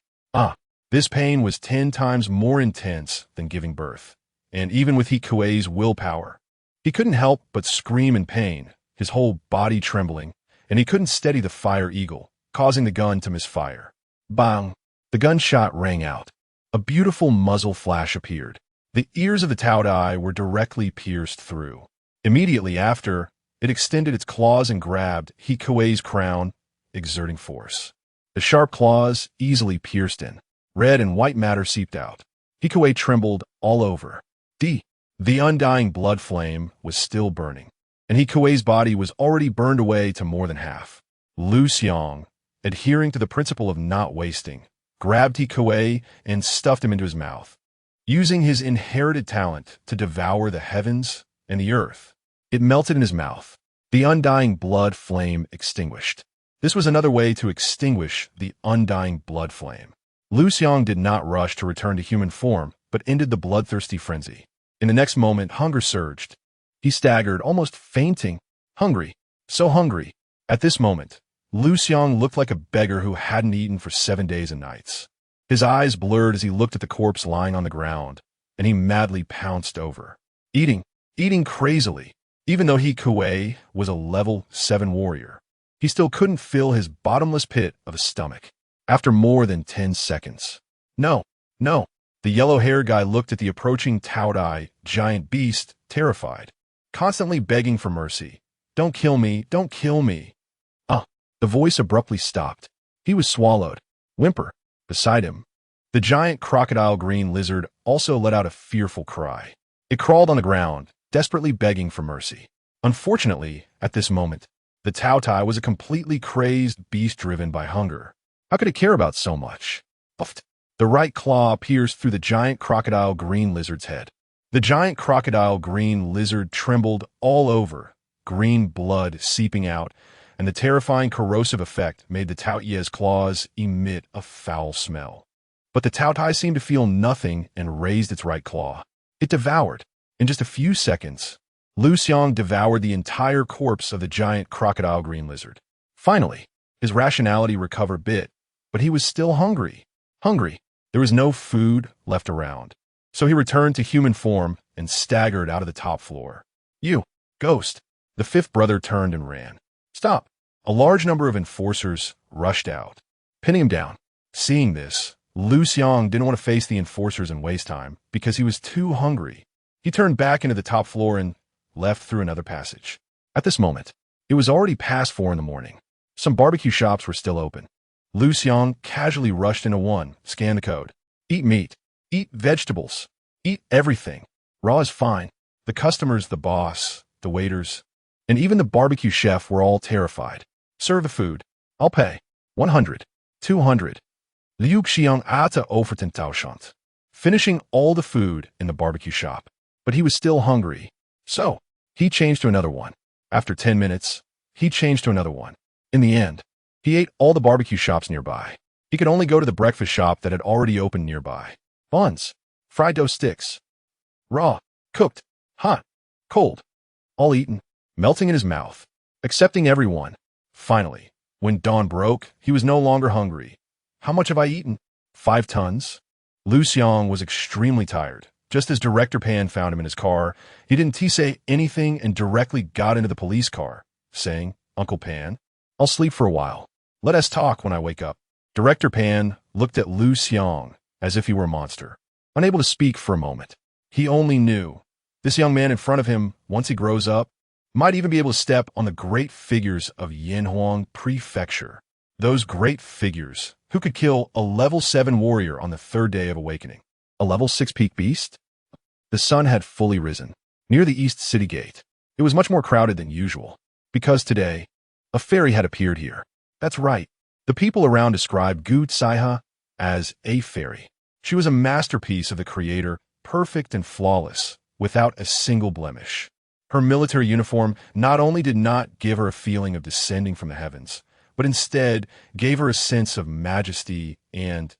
This pain was 10 times more intense than giving birth, and even with He Kuei's willpower, he couldn't help but scream in pain, his whole body trembling, and he couldn't steady the fire eagle, causing the gun to misfire. Bang! The gunshot rang out. A beautiful muzzle flash appeared. The ears of the Taodai were directly pierced through. Immediately after, it extended its claws and grabbed He Kuei's crown, exerting force. The sharp claws easily pierced in. Red and white matter seeped out. He Kuei trembled all over. The undying blood flame was still burning, and He Kuei's body was already burned away to more than half. Liu Xiang, adhering to the principle of not wasting, grabbed He Kuei and stuffed him into his mouth. Using his inherited talent to devour the heavens and the earth, it melted in his mouth. The undying blood flame extinguished. This was another way to extinguish the undying blood flame. Liu Xiang did not rush to return to human form, but ended the bloodthirsty frenzy. In the next moment, hunger surged. He staggered, almost fainting. Hungry. So hungry. At this moment, Liu Xiang looked like a beggar who hadn't eaten for 7 days and nights. His eyes blurred as he looked at the corpse lying on the ground, and he madly pounced over. Eating crazily. Even though He Kuei was a level 7 warrior, he still couldn't fill his bottomless pit of a stomach. After more than 10 seconds. No. The yellow-haired guy looked at the approaching Taodai giant beast, terrified, constantly begging for mercy. Don't kill me, don't kill me. The voice abruptly stopped. He was swallowed. Whimper. Beside him, the giant crocodile green lizard also let out a fearful cry. It crawled on the ground, desperately begging for mercy. Unfortunately, at this moment, the Taotai was a completely crazed beast driven by hunger. How could it care about so much? Puffed. The right claw pierced through the giant crocodile green lizard's head. The giant crocodile green lizard trembled all over, green blood seeping out, and the terrifying corrosive effect made the Taoye's claws emit a foul smell. But the Taotai seemed to feel nothing and raised its right claw. It devoured. In just a few seconds, Liu Xiang devoured the entire corpse of the giant crocodile green lizard. Finally, his rationality recovered a bit, but he was still hungry. There was no food left around. So he returned to human form and staggered out of the top floor. You, ghost. The fifth brother turned and ran. Stop. A large number of enforcers rushed out, pinning him down. Seeing this, Liu Xiang didn't want to face the enforcers and waste time because he was too hungry. He turned back into the top floor and left through another passage. At this moment, it was already past 4 in the morning. Some barbecue shops were still open. Liu Xiang casually rushed into one, scanned the code. Eat meat. Eat vegetables. Eat everything. Raw is fine. The customers, the boss, the waiters, and even the barbecue chef were all terrified. Serve the food. I'll pay. 100. 200. Liu Xiang ate offerten tauschant, finishing all the food in the barbecue shop. But he was still hungry. So, he changed to another one. After 10 minutes, he changed to another one. In the end, he ate all the barbecue shops nearby. He could only go to the breakfast shop that had already opened nearby. Buns, fried dough sticks, raw, cooked, hot, cold, all eaten, melting in his mouth, accepting everyone. Finally, when dawn broke, he was no longer hungry. How much have I eaten? 5 tons? Liu Xiang was extremely tired. Just as Director Pan found him in his car, he didn't say anything and directly got into the police car, saying, Uncle Pan, I'll sleep for a while. Let us talk when I wake up. Director Pan looked at Liu Xiang as if he were a monster, unable to speak for a moment. He only knew this young man in front of him, once he grows up, might even be able to step on the great figures of Yanhuang Prefecture. Those great figures who could kill a level 7 warrior on the 3rd day of awakening. A level 6 peak beast? The sun had fully risen. Near the east city gate, it was much more crowded than usual, because today, a fairy had appeared here. That's right. The people around described Gu Tsaiha as a fairy. She was a masterpiece of the creator, perfect and flawless, without a single blemish. Her military uniform not only did not give her a feeling of descending from the heavens, but instead gave her a sense of majesty and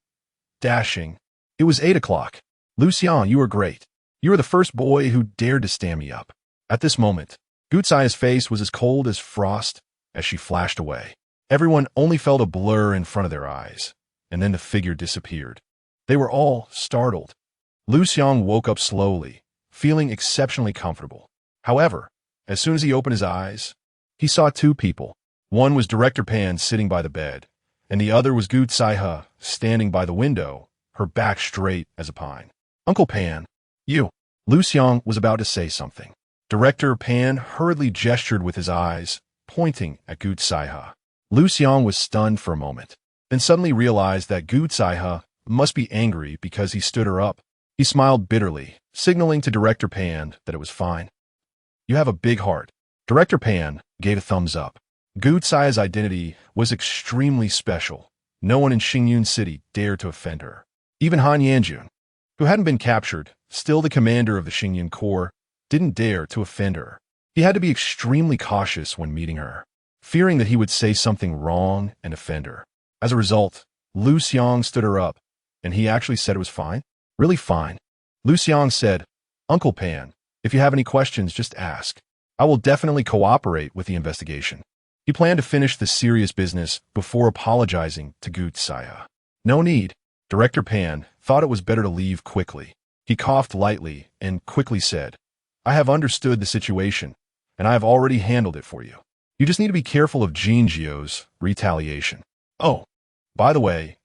dashing. It was 8 o'clock. Liu Xiang, you are great. You are the first boy who dared to stand me up. At this moment, Gu Tsai's face was as cold as frost as she flashed away. Everyone only felt a blur in front of their eyes, and then the figure disappeared. They were all startled. Liu Xiang woke up slowly, feeling exceptionally comfortable. However, as soon as he opened his eyes, he saw two people. One was Director Pan sitting by the bed, and the other was Gu Tsaihe standing by the window, her back straight as a pine. Uncle Pan, you. Liu Xiang was about to say something. Director Pan hurriedly gestured with his eyes, pointing at Gu Tsaihe. Liu Xiang was stunned for a moment, then suddenly realized that Gu Tsaihe must be angry because he stood her up. He smiled bitterly, signaling to Director Pan that it was fine. You have a big heart. Director Pan gave a thumbs up. Gu Tsaihe's identity was extremely special. No one in Xingyun City dared to offend her. Even Han Yanjun, who hadn't been captured, still the commander of the Xingyun Corps, didn't dare to offend her. He had to be extremely cautious when meeting her, fearing that he would say something wrong and offend her. As a result, Liu Xiang stood her up, and he actually said it was fine. Really fine. Liu Xiang said, Uncle Pan, if you have any questions, just ask. I will definitely cooperate with the investigation. He planned to finish the serious business before apologizing to Gu Tsaihe. No need. Director Pan thought it was better to leave quickly. He coughed lightly and quickly said, I have understood the situation, and I have already handled it for you. You just need to be careful of Jinjiu's retaliation. Oh, by the way,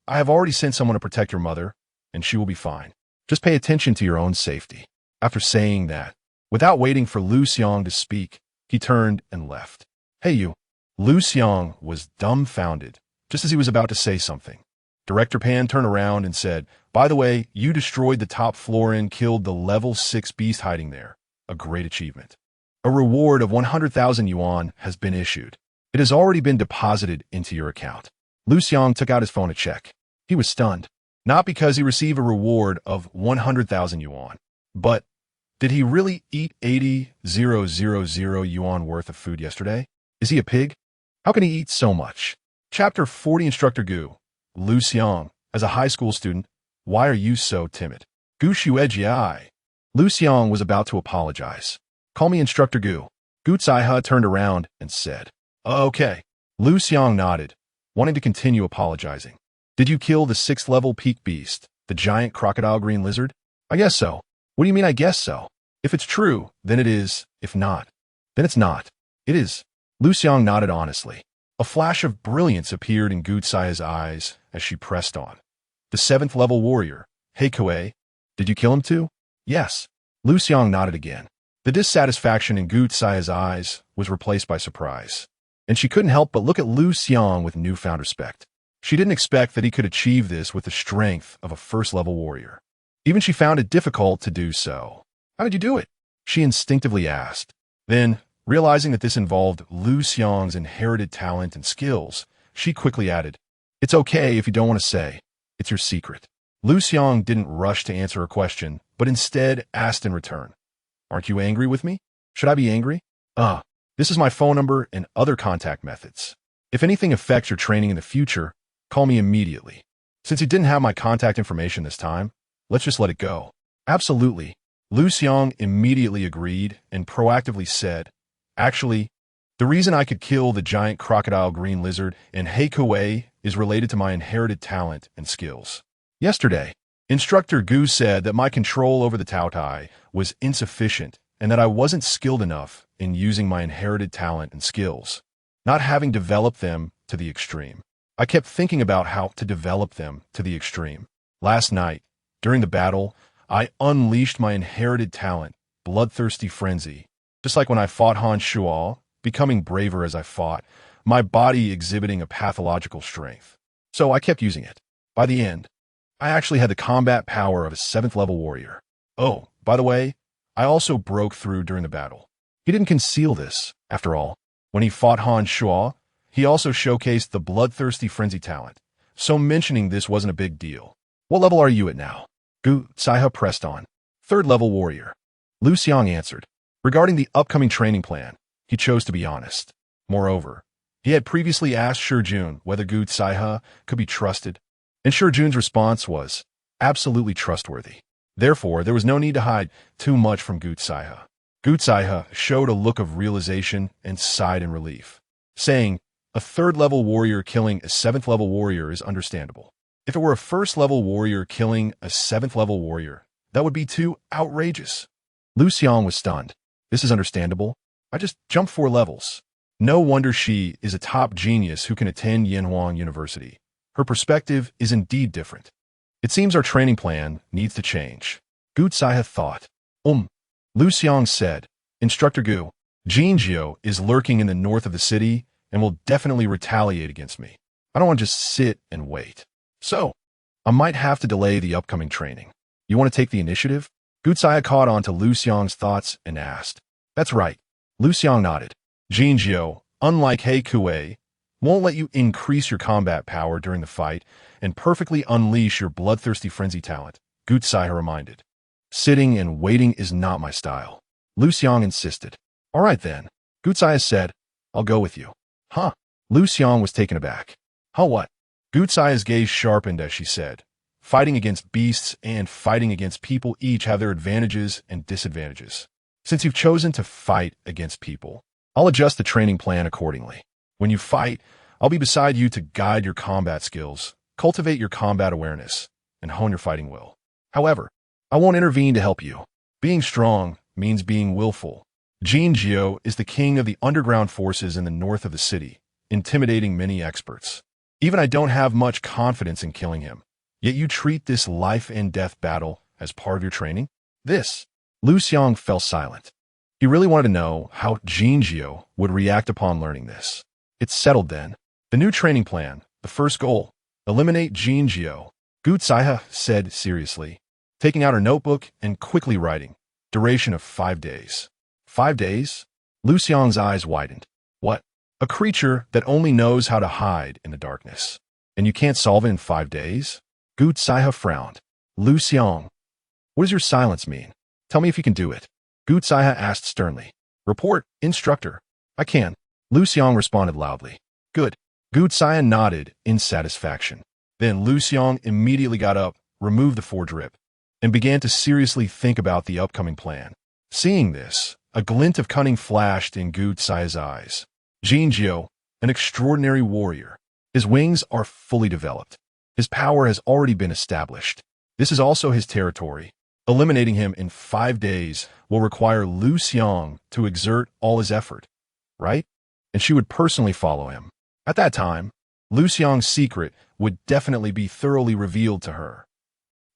I have already sent someone to protect your mother, and she will be fine. Just pay attention to your own safety. After saying that, without waiting for Liu Xiang to speak, he turned and left. Hey you. Liu Xiang was dumbfounded, just as he was about to say something. Director Pan turned around and said, By the way, you destroyed the top floor and killed the level 6 beast hiding there. A great achievement. A reward of 100,000 yuan has been issued. It has already been deposited into your account. Liu Xiang took out his phone to check. He was stunned. Not because he received a reward of 100,000 yuan, but did he really eat 80,000 yuan worth of food yesterday? Is he a pig? How can he eat so much? Chapter 40 Instructor Gu. Liu Xiang, as a high school student, why are you so timid? Gu Shuejiai. Liu Xiang was about to apologize. Call me Instructor Gu. Gu Tsaihe turned around and said, Okay. Liu Xiang nodded, wanting to continue apologizing. Did you kill the 6th level peak beast, the giant crocodile green lizard? I guess so. What do you mean I guess so? If it's true, then it is. If not, then it's not. It is. Liu Xiang nodded honestly. A flash of brilliance appeared in Gu Tsaihe's eyes as she pressed on. The 7th level warrior, Heikue, did you kill him too? Yes. Liu Xiang nodded again. The dissatisfaction in Gu Tsaihe's eyes was replaced by surprise, and she couldn't help but look at Liu Xiang with newfound respect. She didn't expect that he could achieve this with the strength of a 1st level warrior. Even she found it difficult to do so. How did you do it? She instinctively asked. Then, realizing that this involved Liu Xiang's inherited talent and skills, she quickly added, It's okay if you don't want to say. It's your secret. Liu Xiang didn't rush to answer her question, but instead asked in return, Aren't you angry with me? Should I be angry? This is my phone number and other contact methods. If anything affects your training in the future, call me immediately. Since you didn't have my contact information this time, let's just let it go. Absolutely. Liu Xiang immediately agreed and proactively said, Actually, the reason I could kill the giant crocodile green lizard in Heikue is related to my inherited talent and skills. Yesterday, Instructor Gu said that my control over the Taotai was insufficient and that I wasn't skilled enough in using my inherited talent and skills, not having developed them to the extreme. I kept thinking about how to develop them to the extreme. Last night, during the battle, I unleashed my inherited talent, bloodthirsty frenzy. Just like when I fought Han Shuo, becoming braver as I fought, my body exhibiting a pathological strength. So I kept using it. By the end, I actually had the combat power of a 7th level warrior. Oh, by the way, I also broke through during the battle. He didn't conceal this, after all. When he fought Han Shuo, he also showcased the bloodthirsty frenzy talent, so mentioning this wasn't a big deal. What level are you at now? Gu Tsaihe pressed on. 3rd level warrior. Liu Xiang answered. Regarding the upcoming training plan, he chose to be honest. Moreover, he had previously asked Shijun whether Gu Tsaihe could be trusted, and Shijun's response was absolutely trustworthy. Therefore, there was no need to hide too much from Gu Tsaihe. Gu Tsaihe showed a look of realization and sighed in relief, saying, A 3rd level warrior killing a 7th level warrior is understandable. If it were a first-level warrior killing a seventh-level warrior, that would be too outrageous. Liu Xiang was stunned. This is understandable. I just jumped 4 levels. No wonder she is a top genius who can attend Yanhuang University. Her perspective is indeed different. It seems our training plan needs to change. Gu Zaihe thought. Liu Xiang said, Instructor Gu, Jinjiu is lurking in the north of the city and will definitely retaliate against me. I don't want to just sit and wait. So, I might have to delay the upcoming training. You want to take the initiative? Gu Zaihe caught on to Liu Xiang's thoughts and asked. That's right. Liu Xiang nodded. Jinjiu, unlike He Kuei, won't let you increase your combat power during the fight and perfectly unleash your bloodthirsty frenzy talent, Gu Zaihe reminded. Sitting and waiting is not my style. Liu Xiang insisted. All right then, Gu Zaihe said, I'll go with you. Huh? Liu Xiang was taken aback. Huh what? Gu Zaihe's gaze sharpened as she said, fighting against beasts and fighting against people each have their advantages and disadvantages. Since you've chosen to fight against people, I'll adjust the training plan accordingly. When you fight, I'll be beside you to guide your combat skills, cultivate your combat awareness, and hone your fighting will. However, I won't intervene to help you. Being strong means being willful. Jinjiu is the king of the underground forces in the north of the city, intimidating many experts. Even I don't have much confidence in killing him. Yet you treat this life and death battle as part of your training? Liu Xiang fell silent. He really wanted to know how Jinjiu would react upon learning this. It's settled then. The new training plan, the first goal, eliminate Jinjiu, Gu Zaihe said seriously, taking out her notebook and quickly writing, duration of 5 days. 5 days? Liu Xiang's eyes widened. What? A creature that only knows how to hide in the darkness. And you can't solve it in 5 days? Gu Zaihe frowned. Liu Xiang, what does your silence mean? Tell me if you can do it. Gu Zaihe asked sternly. Report, instructor. I can. Liu Xiang responded loudly. Good. Gu Zaihe nodded in satisfaction. Then Liu Xiang immediately got up, removed the foredrip, and began to seriously think about the upcoming plan. Seeing this, a glint of cunning flashed in Gu Zaihe's eyes. Jinjiu, an extraordinary warrior. His wings are fully developed. His power has already been established. This is also his territory. Eliminating him in 5 days will require Liu Xiang to exert all his effort, right? And she would personally follow him. At that time, Liu Xiang's secret would definitely be thoroughly revealed to her.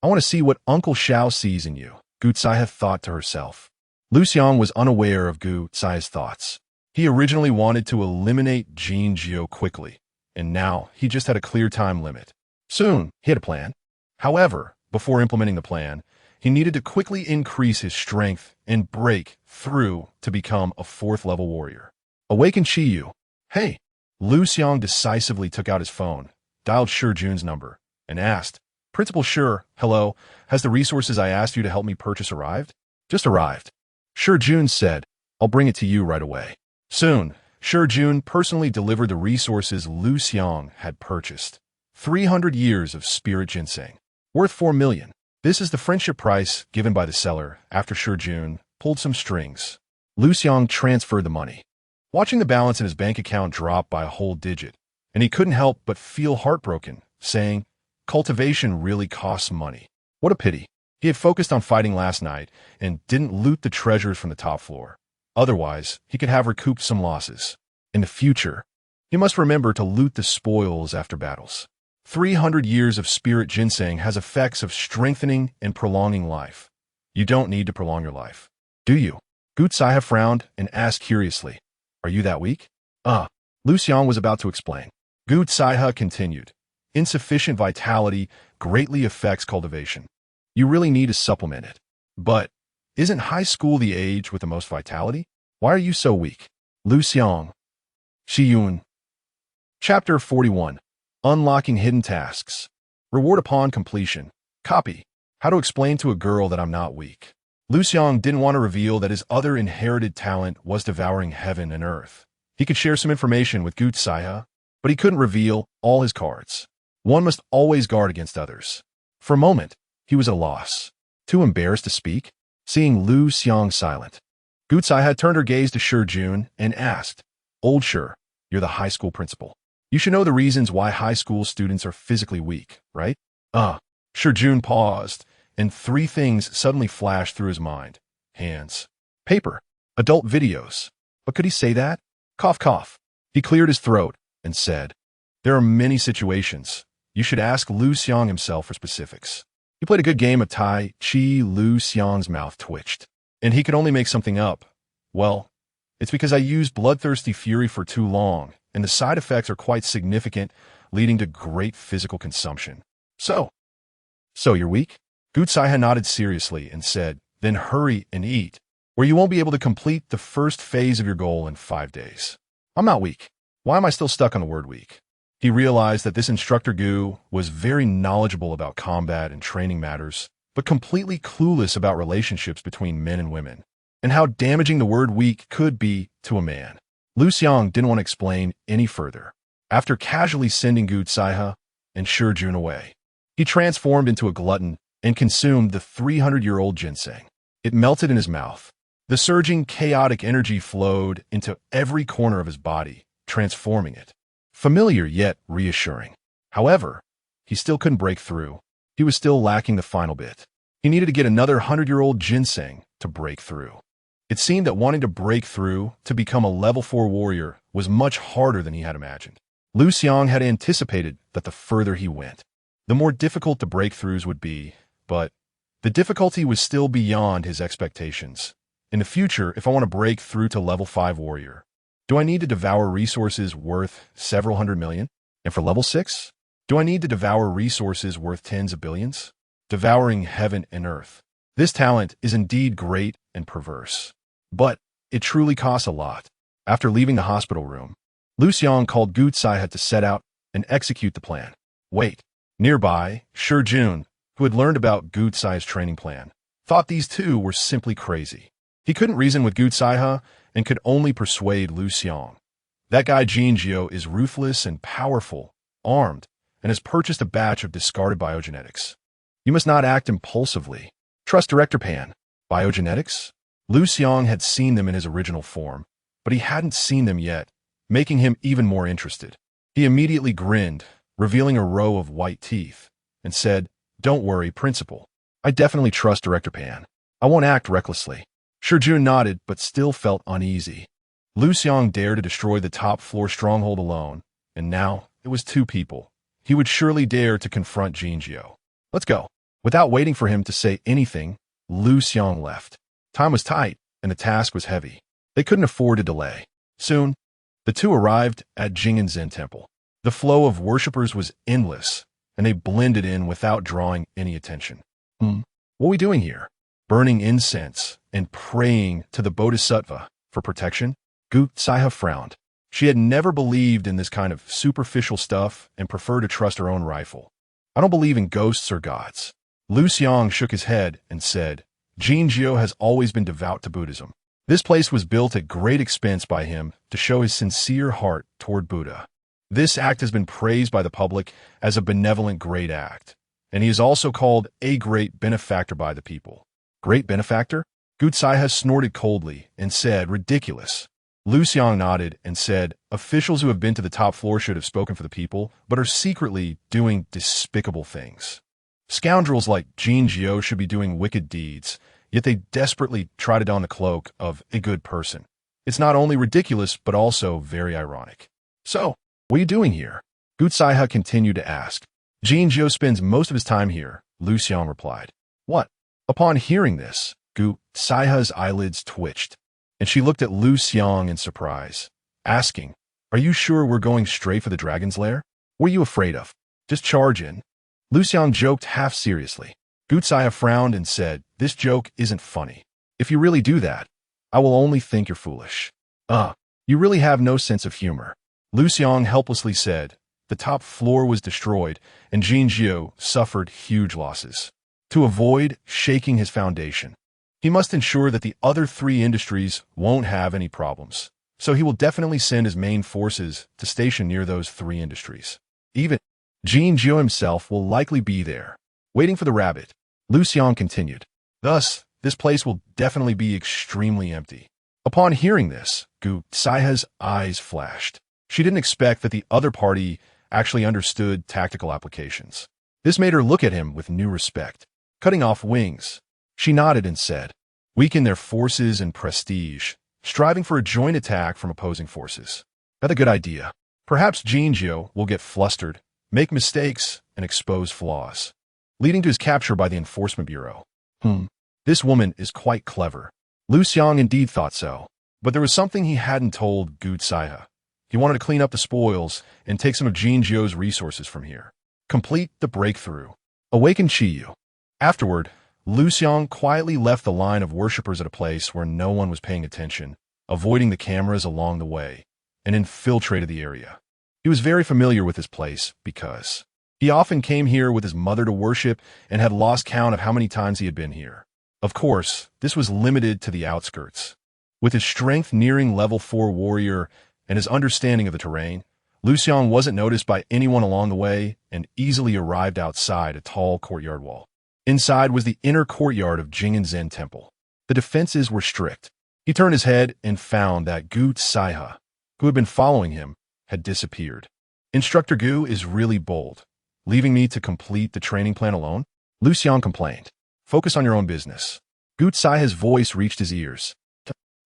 I want to see what Uncle Xiao sees in you, Gu Zaihe thought to herself. Liu Xiang was unaware of Gu Zaihe's thoughts. He originally wanted to eliminate Jinjiu quickly, and now he just had a clear time limit. Soon, he had a plan. However, before implementing the plan, he needed to quickly increase his strength and break through to become a 4th-level warrior. Awaken Qiyu. Hey! Liu Xiang decisively took out his phone, dialed Shi Jun's number, and asked, Principal Shi, hello, has the resources I asked you to help me purchase arrived? Just arrived. Shi Jun said, I'll bring it to you right away. Soon, Shi Jun personally delivered the resources Liu Xiang had purchased. 300 years of spirit ginseng, worth 4 million. This is the friendship price given by the seller after Shi Jun pulled some strings. Liu Xiang transferred the money. Watching the balance in his bank account drop by a whole digit, and he couldn't help but feel heartbroken, saying, cultivation really costs money. What a pity. He had focused on fighting last night and didn't loot the treasures from the top floor. Otherwise, he could have recouped some losses. In the future, he must remember to loot the spoils after battles. 300 years of spirit ginseng has effects of strengthening and prolonging life. You don't need to prolong your life, do you? Gu Zaihe frowned and asked curiously, Are you that weak? Liu Xiang was about to explain. Gu Zaihe continued, Insufficient vitality greatly affects cultivation. You really need to supplement it. But isn't high school the age with the most vitality? Why are you so weak? Liu Xiang. Xiyun. Chapter 41. Unlocking Hidden Tasks. Reward upon completion. Copy. How to explain to a girl that I'm not weak. Liu Xiang didn't want to reveal that his other inherited talent was devouring heaven and earth. He could share some information with Gu Zaihe, but he couldn't reveal all his cards. One must always guard against others. For a moment, he was at a loss. Too embarrassed to speak, seeing Liu Xiang silent. Gu Zaihe turned her gaze to Shi Jun and asked, Old Shi, you're the high school principal. You should know the reasons why high school students are physically weak, right? Jun paused, and three things suddenly flashed through his mind. Hands. Paper. Adult videos. But could he say that? Cough, cough. He cleared his throat and said, there are many situations. You should ask Liu Xiang himself for specifics. He played a good game of Tai Chi. Liu Xiang's mouth twitched. And he could only make something up. Well, it's because I used bloodthirsty fury for too long, and the side effects are quite significant, leading to great physical consumption. So you're weak? Gu Tsaiha nodded seriously and said, then hurry and eat, or you won't be able to complete the first phase of your goal in 5 days. I'm not weak. Why am I still stuck on the word weak? He realized that this instructor Gu was very knowledgeable about combat and training matters, but completely clueless about relationships between men and women, and how damaging the word weak could be to a man. Liu Xiang didn't want to explain any further. After casually sending Gu Tsaiha and Jun away, he transformed into a glutton and consumed the 300-year-old ginseng. It melted in his mouth. The surging, chaotic energy flowed into every corner of his body, transforming it. Familiar yet reassuring. However, he still couldn't break through. He was still lacking the final bit. He needed to get another 100-year-old ginseng to break through. It seemed that wanting to break through to become a level 4 warrior was much harder than he had imagined. Liu Xiang had anticipated that the further he went, the more difficult the breakthroughs would be, but the difficulty was still beyond his expectations. In the future, if I want to break through to level 5 warrior, do I need to devour resources worth several hundred million? And for level 6, do I need to devour resources worth tens of billions? Devouring heaven and earth. This talent is indeed great and perverse, but it truly costs a lot. After leaving the hospital room, Liu Xiang called Gu Tsaiha to set out and execute the plan. Wait. Nearby, Jun, who had learned about Gu Tsaiha's training plan, thought these two were simply crazy. He couldn't reason with Gu Tsaiha and could only persuade Liu Xiang. That guy Jinjiu is ruthless and powerful, armed, and has purchased a batch of discarded biogenetics. You must not act impulsively. Trust Director Pan. Biogenetics? Liu Xiang had seen them in his original form, but he hadn't seen them yet, making him even more interested. He immediately grinned, revealing a row of white teeth, and said, don't worry, Principal. I definitely trust Director Pan. I won't act recklessly. Jun nodded, but still felt uneasy. Liu Xiang dared to destroy the top-floor stronghold alone, and now it was 2 people. He would surely dare to confront Jinjiu. Let's go. Without waiting for him to say anything, Liu Xiang left. Time was tight, and the task was heavy. They couldn't afford to delay. Soon, the two arrived at Jing'an Zen Temple. The flow of worshippers was endless, and they blended in without drawing any attention. What are we doing here? Burning incense and praying to the Bodhisattva for protection? Gu Tsaiha frowned. She had never believed in this kind of superficial stuff and preferred to trust her own rifle. I don't believe in ghosts or gods. Liu Xiang shook his head and said, Jinjiu has always been devout to Buddhism. This place was built at great expense by him to show his sincere heart toward Buddha. This act has been praised by the public as a benevolent great act, and he is also called a great benefactor by the people. Great benefactor? Gu Tsaiha snorted coldly and said, ridiculous. Liu Xiang nodded and said, officials who have been to the top floor should have spoken for the people, but are secretly doing despicable things. Scoundrels like Jinjiu should be doing wicked deeds, yet they desperately try to don the cloak of a good person. It's not only ridiculous, but also very ironic. So, what are you doing here? Gu Tsaiha continued to ask. Jinjiu spends most of his time here, Liu Xiang replied. What? Upon hearing this, Gu Tsaiha's eyelids twitched, and she looked at Liu Xiang in surprise, asking, are you sure we're going straight for the dragon's lair? What are you afraid of? Just charge in. Liu Xiang joked half seriously. Gu Tsaiha frowned and said, this joke isn't funny. If you really do that, I will only think you're foolish. You really have no sense of humor. Liu Xiang helplessly said, the top floor was destroyed, and Jinjiu suffered huge losses. To avoid shaking his foundation, he must ensure that the other 3 industries won't have any problems. So he will definitely send his main forces to station near those 3 industries. Even Jinjiu himself will likely be there, waiting for the rabbit. Liu Xiang continued. Thus, this place will definitely be extremely empty. Upon hearing this, Gu Tsaiha's eyes flashed. She didn't expect that the other party actually understood tactical applications. This made her look at him with new respect. Cutting off wings, she nodded and said, weaken their forces and prestige, striving for a joint attack from opposing forces. That's a good idea. Perhaps Jinjiu will get flustered, make mistakes, and expose flaws, leading to his capture by the Enforcement Bureau. This woman is quite clever. Liu Xiang indeed thought so. But there was something he hadn't told Gu Zaihe. He wanted to clean up the spoils and take some of Jinjiu's resources from here. Complete the breakthrough. Awaken Qiyu. Afterward, Liu Xiang quietly left the line of worshippers at a place where no one was paying attention, avoiding the cameras along the way, and infiltrated the area. He was very familiar with this place because he often came here with his mother to worship and had lost count of how many times he had been here. Of course, this was limited to the outskirts. With his strength nearing level 4 warrior and his understanding of the terrain, Liu Xiang wasn't noticed by anyone along the way and easily arrived outside a tall courtyard wall. Inside was the inner courtyard of Jing'an Zen Temple. The defenses were strict. He turned his head and found that Gu Zaihe, who had been following him, had disappeared. Instructor Gu is really bold, leaving me to complete the training plan alone? Liu Xiang complained. Focus on your own business. Gu Zaihe's voice reached his ears.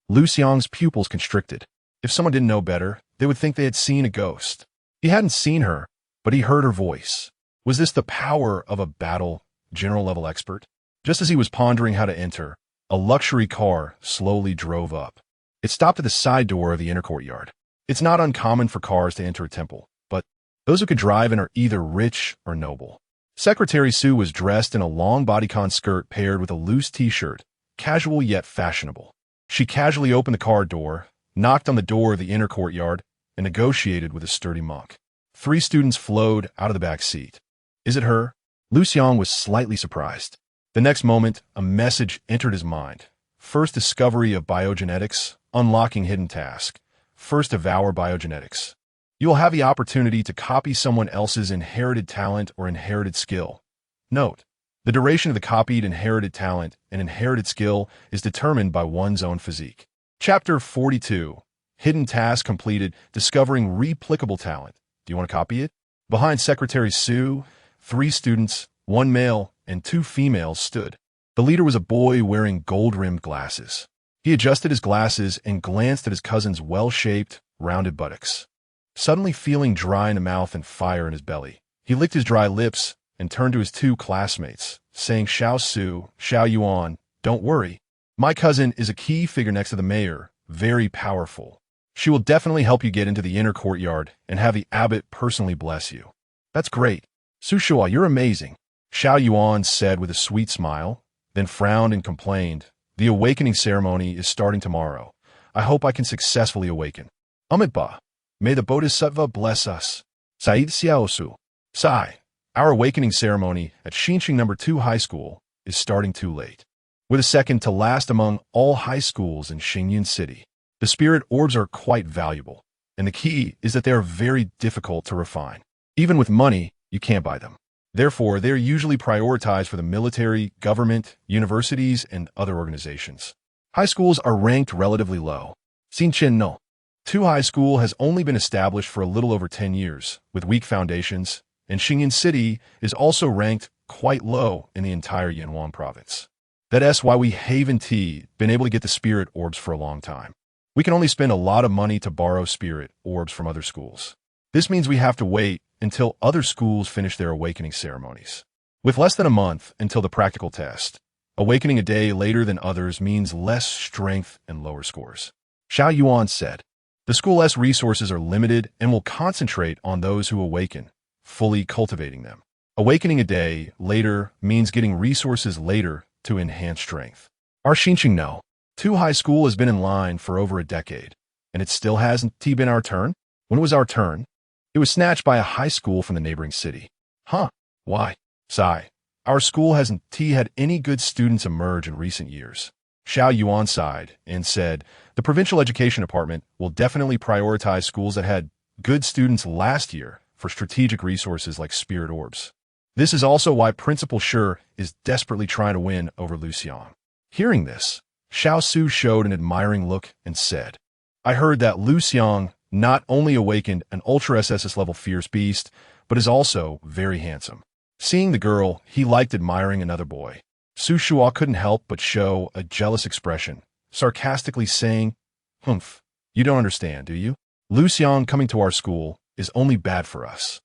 Liu Xiang's pupils constricted. If someone didn't know better, they would think they had seen a ghost. He hadn't seen her, but he heard her voice. Was this the power of a battle general-level expert? Just as he was pondering how to enter, a luxury car slowly drove up. It stopped at the side door of the inner courtyard. It's not uncommon for cars to enter a temple, but those who could drive in are either rich or noble. Secretary Su was dressed in a long bodycon skirt paired with a loose t-shirt, casual yet fashionable. She casually opened the car door, knocked on the door of the inner courtyard, and negotiated with a sturdy monk. 3 students flowed out of the back seat. Is it her? Liu Xiang was slightly surprised. The next moment, a message entered his mind. First discovery of biogenetics, unlocking hidden task. First devour biogenetics. You will have the opportunity to copy someone else's inherited talent or inherited skill. Note, the duration of the copied inherited talent and inherited skill is determined by one's own physique. Chapter 42. Hidden task completed, discovering replicable talent. Do you want to copy it? Behind Secretary Su, 3 students, 1 male and 2 females stood. The leader was a boy wearing gold-rimmed glasses. He adjusted his glasses and glanced at his cousin's well-shaped, rounded buttocks. Suddenly feeling dry in the mouth and fire in his belly, he licked his dry lips and turned to his 2 classmates, saying, Xiao Su, Xiao Yuan, don't worry. My cousin is a key figure next to the mayor, very powerful. She will definitely help you get into the inner courtyard and have the abbot personally bless you. That's great. Su Shua, you're amazing. Xiao Yuan said with a sweet smile, then frowned and complained. The awakening ceremony is starting tomorrow. I hope I can successfully awaken. Amitabha. May the Bodhisattva bless us. Said Xiaosu. Sai. Our awakening ceremony at Xinqing No. 2 High School is starting too late. We're the second to last among all high schools in Xingyun City. The spirit orbs are quite valuable, and the key is that they are very difficult to refine. Even with money, you can't buy them. Therefore, they are usually prioritized for the military, government, universities, and other organizations. High schools are ranked relatively low. Xinqian No. 2 High School has only been established for a little over 10 years, with weak foundations, and Xingyun City is also ranked quite low in the entire Yanwan province. That's why we haven't been able to get the spirit orbs for a long time. We can only spend a lot of money to borrow spirit orbs from other schools. This means we have to wait until other schools finish their awakening ceremonies. With less than a month until the practical test, awakening a day later than others means less strength and lower scores. Xiao Yuan said, the school's resources are limited and will concentrate on those who awaken, fully cultivating them. Awakening a day later means getting resources later to enhance strength. Our Xinqing No. 2 High School has been in line for over a decade, and it still hasn't been our turn? When it was our turn, it was snatched by a high school from the neighboring city. Huh? Why? Sigh. Our school hasn't had any good students emerge in recent years. Xiao Yuan sighed and said, the Provincial Education Department will definitely prioritize schools that had good students last year for strategic resources like spirit orbs. This is also why Principal Shi is desperately trying to win over Liu Xiang. Hearing this, Xiao Su showed an admiring look and said, I heard that Liu Xiang not only awakened an ultra SSS level fierce beast, but is also very handsome. Seeing the girl he liked admiring another boy, Su Shua couldn't help but show a jealous expression, sarcastically saying, "Humph, you don't understand, do you? Liu Xiang coming to our school is only bad for us."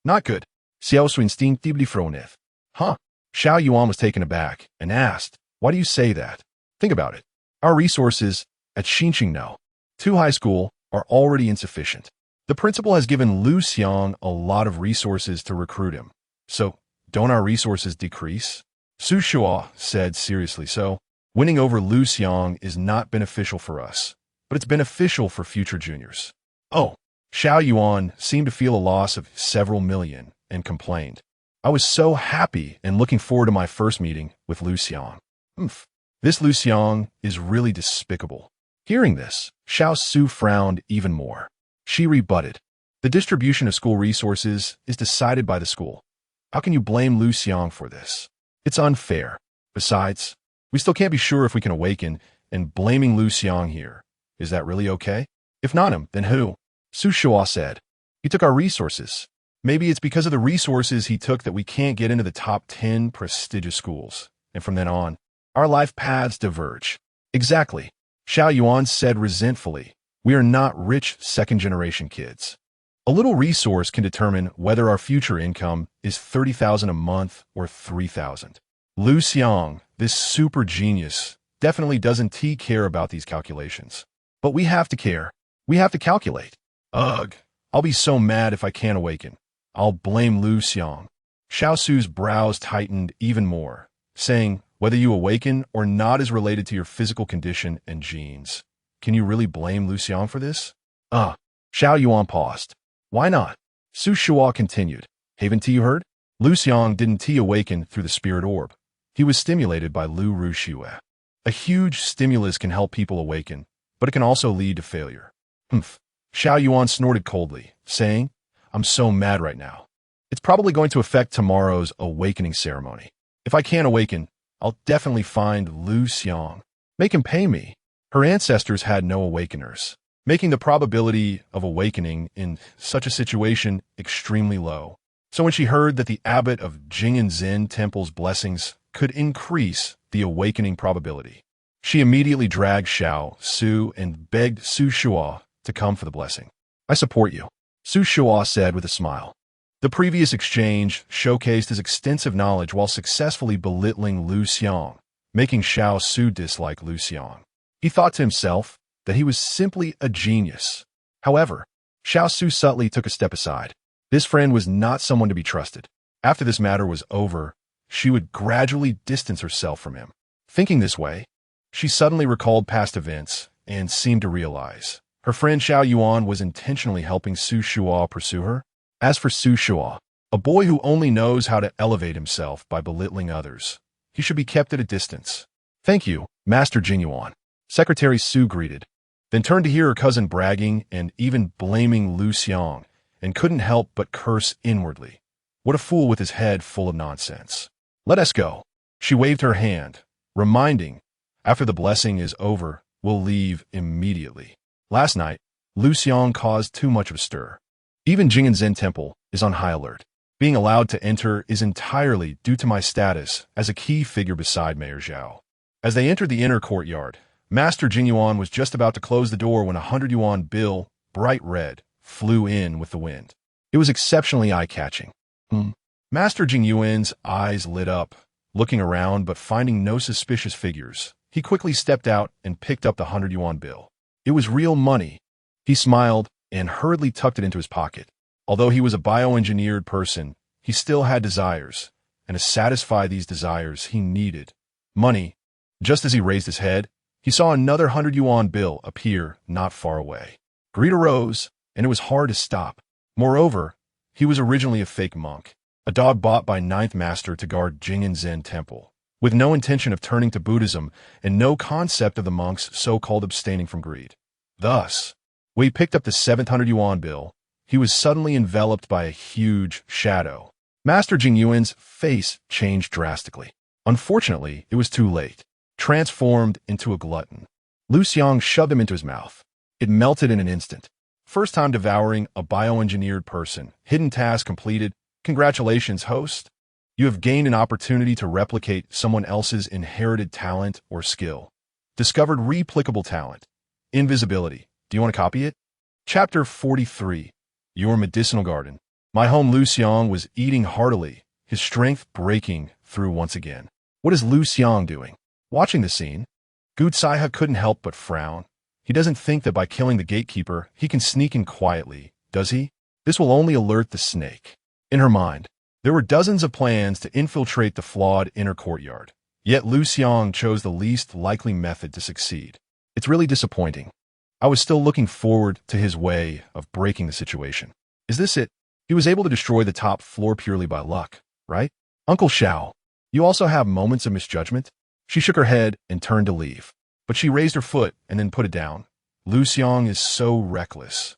"Not good." Xiao Su instinctively froneth. "Huh?" Xiao Yuan was taken aback and asked, "Why do you say that? Think about it. Our resources at Xinqingno, 2 high school, are already insufficient. The principal has given Liu Xiang a lot of resources to recruit him. So, don't our resources decrease?" Su Shua said seriously, "So, winning over Liu Xiang is not beneficial for us, but it's beneficial for future juniors." "Oh." Xiao Yuan seemed to feel a loss of several million and complained, "I was so happy and looking forward to my first meeting with Liu Xiang. Humph. This Liu Xiang is really despicable." Hearing this, Xiao Su frowned even more. She rebutted, "The distribution of school resources is decided by the school. How can you blame Liu Xiang for this? It's unfair. Besides, we still can't be sure if we can awaken, and blaming Liu Xiang here, is that really okay? If not him, then who?" Su Shua said, "He took our resources. Maybe it's because of the resources he took that we can't get into the top 10 prestigious schools, and from then on, our life paths diverge." "Exactly," Xiao Yuan said resentfully. "We are not rich second-generation kids. A little resource can determine whether our future income is 30,000 a month or 3,000. Liu Xiang, this super genius, definitely doesn't care about these calculations. But we have to care. We have to calculate. Ugh, I'll be so mad if I can't awaken. I'll blame Liu Xiang." Xiao Su's brows tightened even more, saying, "Whether you awaken or not is related to your physical condition and genes. Can you really blame Liu Xiang for this?" Xiao Yuan paused. "Why not?" Su Shua continued. "Haven't you heard? Liu Xiang didn't awaken through the spirit orb. He was stimulated by Liu Ruxue. A huge stimulus can help people awaken, but it can also lead to failure." "Humph." Xiao Yuan snorted coldly, saying, "I'm so mad right now. It's probably going to affect tomorrow's awakening ceremony. If I can't awaken, I'll definitely find Liu Xiang. Make him pay me." Her ancestors had no awakeners, making the probability of awakening in such a situation extremely low. So when she heard that the abbot of Jing'an Zen Temple's blessings could increase the awakening probability, she immediately dragged Xiao Su and begged Su Shua to come for the blessing. "I support you," Su Shua said with a smile. The previous exchange showcased his extensive knowledge while successfully belittling Liu Xiang, making Xiao Su dislike Liu Xiang. He thought to himself that he was simply a genius. However, Xiao Su subtly took a step aside. This friend was not someone to be trusted. After this matter was over, she would gradually distance herself from him. Thinking this way, she suddenly recalled past events and seemed to realize her friend Xiao Yuan was intentionally helping Su Shua pursue her. As for Su Shua, a boy who only knows how to elevate himself by belittling others, he should be kept at a distance. "Thank you, Master Jingyuan," Secretary Su greeted, then turned to hear her cousin bragging and even blaming Liu Xiang, and couldn't help but curse inwardly. What a fool with his head full of nonsense. "Let us go." She waved her hand, reminding, "After the blessing is over, we'll leave immediately." Last night, Liu Xiang caused too much of a stir. Even Jing'an Zen Temple is on high alert. Being allowed to enter is entirely due to my status as a key figure beside Mayor Zhao. As they entered the inner courtyard, Master Jingyuan was just about to close the door when a 100 yuan bill, bright red, flew in with the wind. It was exceptionally eye-catching. Master Jingyuan's eyes lit up, looking around but finding no suspicious figures. He quickly stepped out and picked up the 100 yuan bill. It was real money. He smiled and hurriedly tucked it into his pocket. Although he was a bioengineered person, he still had desires, and to satisfy these desires he needed money. Just as he raised his head, he saw another 100 yuan bill appear not far away. Greed arose, and it was hard to stop. Moreover, he was originally a fake monk, a dog bought by Ninth Master to guard Jing'an Zen Temple, with no intention of turning to Buddhism and no concept of the monks so-called abstaining from greed. Thus, when he picked up the 700 yuan bill, he was suddenly enveloped by a huge shadow. Master Jingyuan's face changed drastically. Unfortunately, it was too late. Transformed into a glutton, Liu Xiang shoved him into his mouth. It melted in an instant. First time devouring a bioengineered person. Hidden task completed. Congratulations, host. You have gained an opportunity to replicate someone else's inherited talent or skill. Discovered replicable talent. Invisibility. Do you want to copy it? Chapter 43. Your Medicinal Garden. My home Liu Xiang was eating heartily, his strength breaking through once again. What is Liu Xiang doing? Watching the scene, Gutsaiha couldn't help but frown. He doesn't think that by killing the gatekeeper, he can sneak in quietly, does he? This will only alert the snake. In her mind, there were dozens of plans to infiltrate the flawed inner courtyard. Yet Liu Xiang chose the least likely method to succeed. It's really disappointing. I was still looking forward to his way of breaking the situation. Is this it? He was able to destroy the top floor purely by luck, right? Uncle Xiao, you also have moments of misjudgment? She shook her head and turned to leave. But she raised her foot and then put it down. Liu Xiang is so reckless.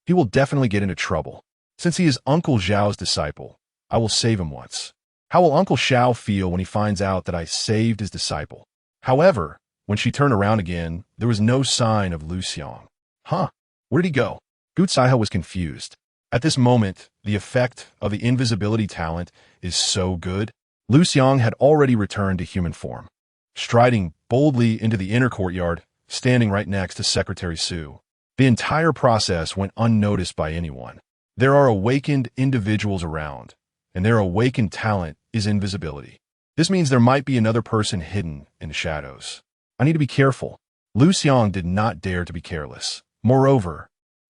He will definitely get into trouble. Since he is Uncle Xiao's disciple, I will save him once. How will Uncle Xiao feel when he finds out that I saved his disciple? However, when she turned around again, there was no sign of Liu Xiang. Huh? Where did he go? Gutsaiha was confused. At this moment, the effect of the invisibility talent is so good. Liu Xiang had already returned to human form, striding boldly into the inner courtyard, standing right next to Secretary Su. The entire process went unnoticed by anyone. There are awakened individuals around, and their awakened talent is invisibility. This means there might be another person hidden in the shadows. I need to be careful. Liu Xiang did not dare to be careless. Moreover,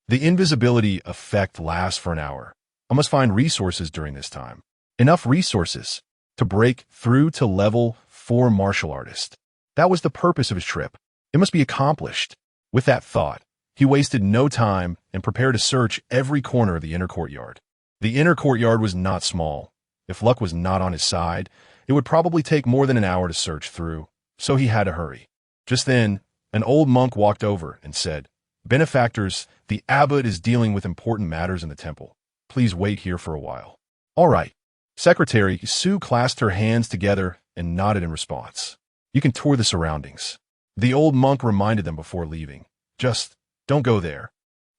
the invisibility effect lasts for an hour. I must find resources during this time. Enough resources to break through to level 4 martial artist. That was the purpose of his trip. It must be accomplished. With that thought, he wasted no time and prepared to search every corner of the inner courtyard. The inner courtyard was not small. If luck was not on his side, it would probably take more than an hour to search through, so he had to hurry. Just then, an old monk walked over and said, "Benefactors, the abbot is dealing with important matters in the temple. Please wait here for a while." All right. Secretary Su clasped her hands together and nodded in response. You can tour the surroundings. The old monk reminded them before leaving. Just don't go there.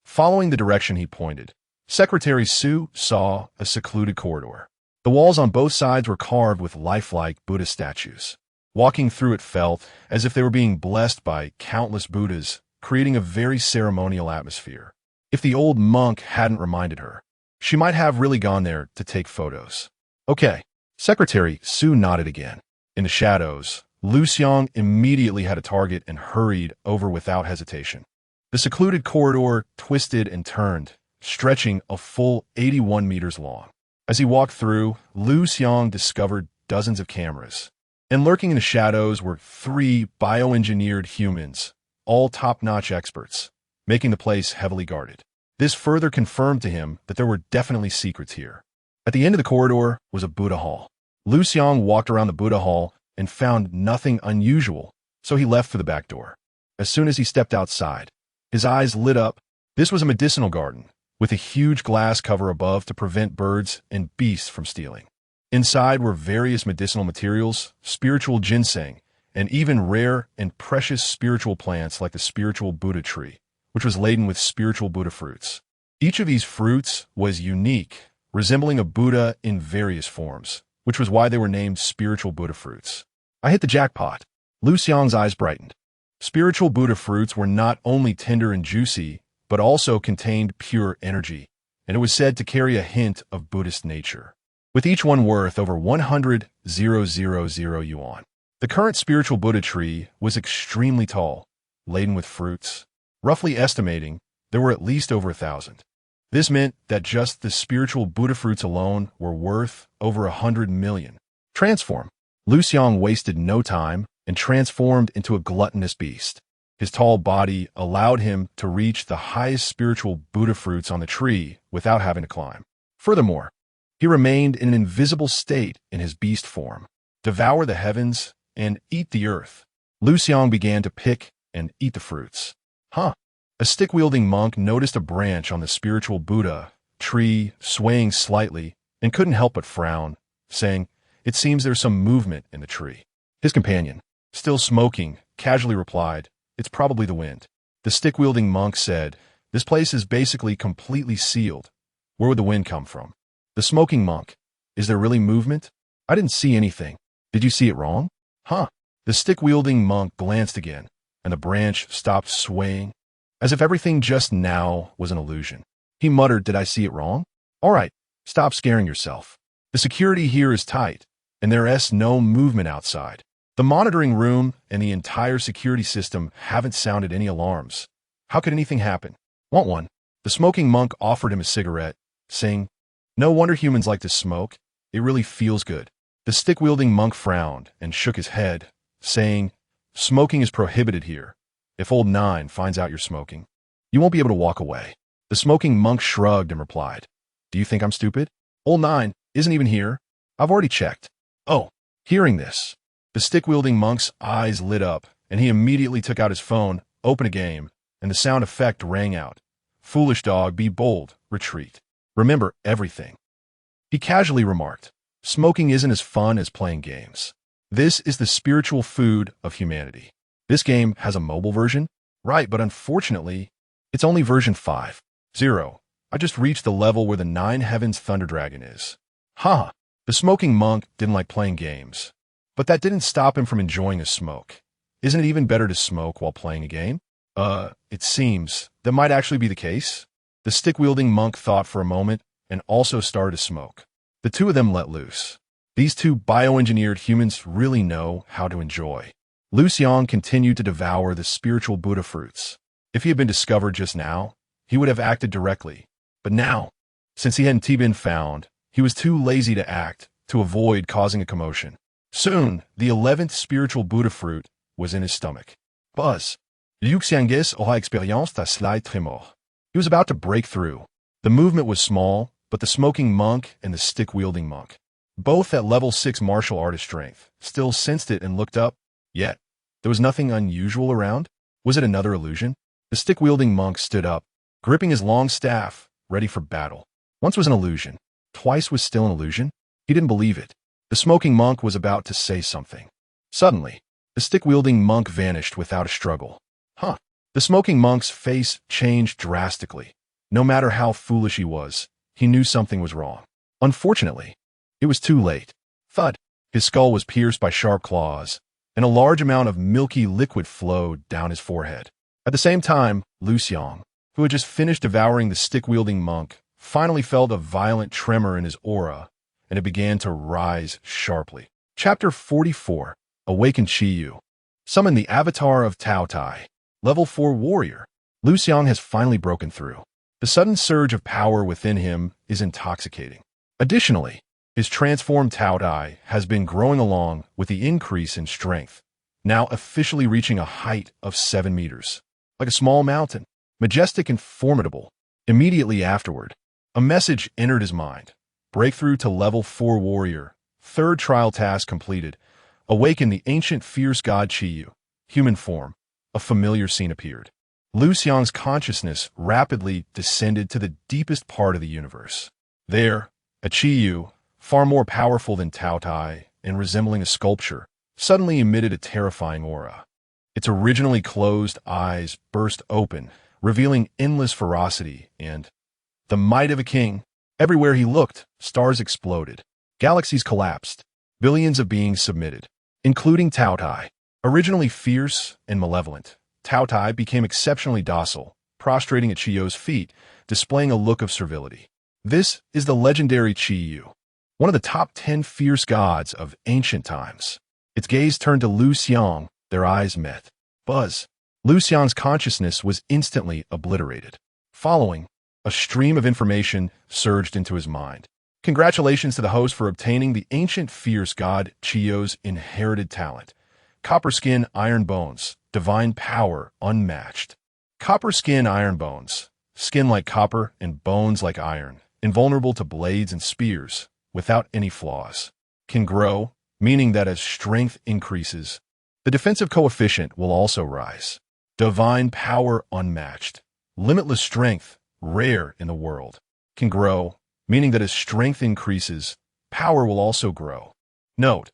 Following the direction he pointed, Secretary Su saw a secluded corridor. The walls on both sides were carved with lifelike Buddha statues. Walking through it felt as if they were being blessed by countless Buddhas, creating a very ceremonial atmosphere. If the old monk hadn't reminded her, she might have really gone there to take photos. Okay. Secretary Su nodded again. In the shadows, Liu Xiang immediately had a target and hurried over without hesitation. The secluded corridor twisted and turned, stretching a full 81 meters long. As he walked through, Liu Xiang discovered dozens of cameras. And lurking in the shadows were 3 bioengineered humans, all top-notch experts, making the place heavily guarded. This further confirmed to him that there were definitely secrets here. At the end of the corridor was a Buddha hall. Liu Xiang walked around the Buddha hall and found nothing unusual, so he left for the back door. As soon as he stepped outside, his eyes lit up. This was a medicinal garden, with a huge glass cover above to prevent birds and beasts from stealing. Inside were various medicinal materials, spiritual ginseng, and even rare and precious spiritual plants like the spiritual Buddha tree, which was laden with spiritual Buddha fruits. Each of these fruits was unique, resembling a Buddha in various forms, which was why they were named spiritual Buddha fruits. I hit the jackpot. Liu Xiang's eyes brightened. Spiritual Buddha fruits were not only tender and juicy, but also contained pure energy, and it was said to carry a hint of Buddhist nature, with each one worth over 100,000 yuan. The current spiritual Buddha tree was extremely tall, laden with fruits. Roughly estimating, there were at least over 1,000. This meant that just the spiritual Buddha fruits alone were worth over 100 million. Transform. Liu Xiang wasted no time and transformed into a gluttonous beast. His tall body allowed him to reach the highest spiritual Buddha fruits on the tree without having to climb. Furthermore, he remained in an invisible state in his beast form. Devour the heavens and eat the earth. Liu Xiang began to pick and eat the fruits. Huh. A stick-wielding monk noticed a branch on the spiritual Buddha tree swaying slightly and couldn't help but frown, saying, "It seems there's some movement in the tree." His companion, still smoking, casually replied, "It's probably the wind." The stick-wielding monk said, This place is basically completely sealed. Where would the wind come from? The smoking monk. Is there really movement? I didn't see anything. Did you see it wrong? Huh. The stick-wielding monk glanced again, and the branch stopped swaying, as if everything just now was an illusion. He muttered, "Did I see it wrong? All right, stop scaring yourself. The security here is tight, and there is no movement outside. The monitoring room and the entire security system haven't sounded any alarms. How could anything happen? Want one?" The smoking monk offered him a cigarette, saying, "No wonder humans like to smoke. It really feels good." The stick-wielding monk frowned and shook his head, saying, "Smoking is prohibited here. If old 9 finds out you're smoking, you won't be able to walk away." The smoking monk shrugged and replied, "Do you think I'm stupid? Old 9 isn't even here. I've already checked." Oh, hearing this, the stick-wielding monk's eyes lit up, and he immediately took out his phone, opened a game, and the sound effect rang out. "Foolish dog, be bold, retreat. Remember everything." He casually remarked, "Smoking isn't as fun as playing games. This is the spiritual food of humanity." This game has a mobile version? Right, but unfortunately, it's only version 5.0. I just reached the level where the 9 Heavens Thunder Dragon is. Haha. The smoking monk didn't like playing games, but that didn't stop him from enjoying a smoke. Isn't it even better to smoke while playing a game? It seems that might actually be the case. The stick-wielding monk thought for a moment and also started to smoke. The two of them let loose. These two bioengineered humans really know how to enjoy. Liu Xiang continued to devour the spiritual Buddha fruits. If he had been discovered just now, he would have acted directly. But now, since he hadn't been found, he was too lazy to act, to avoid causing a commotion. Soon, the 11th spiritual Buddha fruit was in his stomach. Buzz. Liu Xiang aura expérience ta slide tremor. He was about to break through. The movement was small, but the smoking monk and the stick-wielding monk, both at level 6 martial artist strength, still sensed it and looked up. Yet, there was nothing unusual around. Was it another illusion? The stick-wielding monk stood up, gripping his long staff, ready for battle. Once was an illusion. Twice was still an illusion. He didn't believe it. The smoking monk was about to say something. Suddenly, the stick-wielding monk vanished without a struggle. Huh. The smoking monk's face changed drastically. No matter how foolish he was, he knew something was wrong. Unfortunately, it was too late. Thud. His skull was pierced by sharp claws, and a large amount of milky liquid flowed down his forehead. At the same time, Liu Xiang, who had just finished devouring the stick-wielding monk, finally felt a violent tremor in his aura, and it began to rise sharply. Chapter 44. Awaken Chi-Yu. Summon the avatar of Tao Tai. Level 4 warrior. Liu Xiang has finally broken through. The sudden surge of power within him is intoxicating. Additionally, his transformed Tao Tai has been growing along with the increase in strength, now officially reaching a height of 7 meters. Like a small mountain, majestic and formidable. Immediately afterward, a message entered his mind. Breakthrough to level 4 warrior. Third trial task completed. Awaken the ancient fierce god Chi-Yu. Human form. A familiar scene appeared. Liu Xiang's consciousness rapidly descended to the deepest part of the universe. There, a Chi-Yu, far more powerful than Tao Tai and resembling a sculpture, suddenly emitted a terrifying aura. Its originally closed eyes burst open, revealing endless ferocity and the might of a king. Everywhere he looked, stars exploded. Galaxies collapsed. Billions of beings submitted, including Tao Tai. Originally fierce and malevolent, Tao Tai became exceptionally docile, prostrating at Chi-Yu's feet, displaying a look of servility. This is the legendary Chi-Yu, one of the top 10 fierce gods of ancient times. Its gaze turned to Liu Xiang. Their eyes met. Buzz. Liu Xiang's consciousness was instantly obliterated. Following, a stream of information surged into his mind. Congratulations to the host for obtaining the ancient fierce god Chi-Yu's inherited talent. Copper skin, iron bones, divine power unmatched. Copper skin, iron bones, skin like copper and bones like iron, invulnerable to blades and spears, without any flaws. Can grow, meaning that as strength increases, the defensive coefficient will also rise. Divine power unmatched. Limitless strength, rare in the world. Can grow, meaning that as strength increases, power will also grow. Note,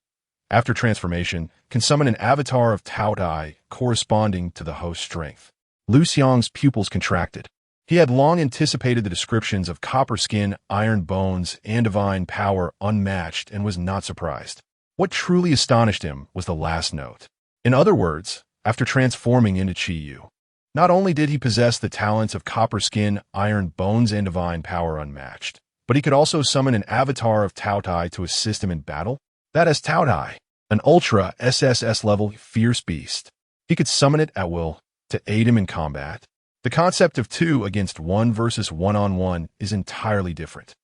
after transformation, can summon an avatar of Tao Tai corresponding to the host's strength. Liu Xiang's pupils contracted. He had long anticipated the descriptions of copper skin, iron bones, and divine power unmatched and was not surprised. What truly astonished him was the last note. In other words, after transforming into Chi-Yu, not only did he possess the talents of copper skin, iron bones, and divine power unmatched, but he could also summon an avatar of Tao Tai to assist him in battle. That is Tao Tai, an ultra SSS level fierce beast. He could summon it at will to aid him in combat. The concept of 2 against 1 versus 1-on-1 is entirely different.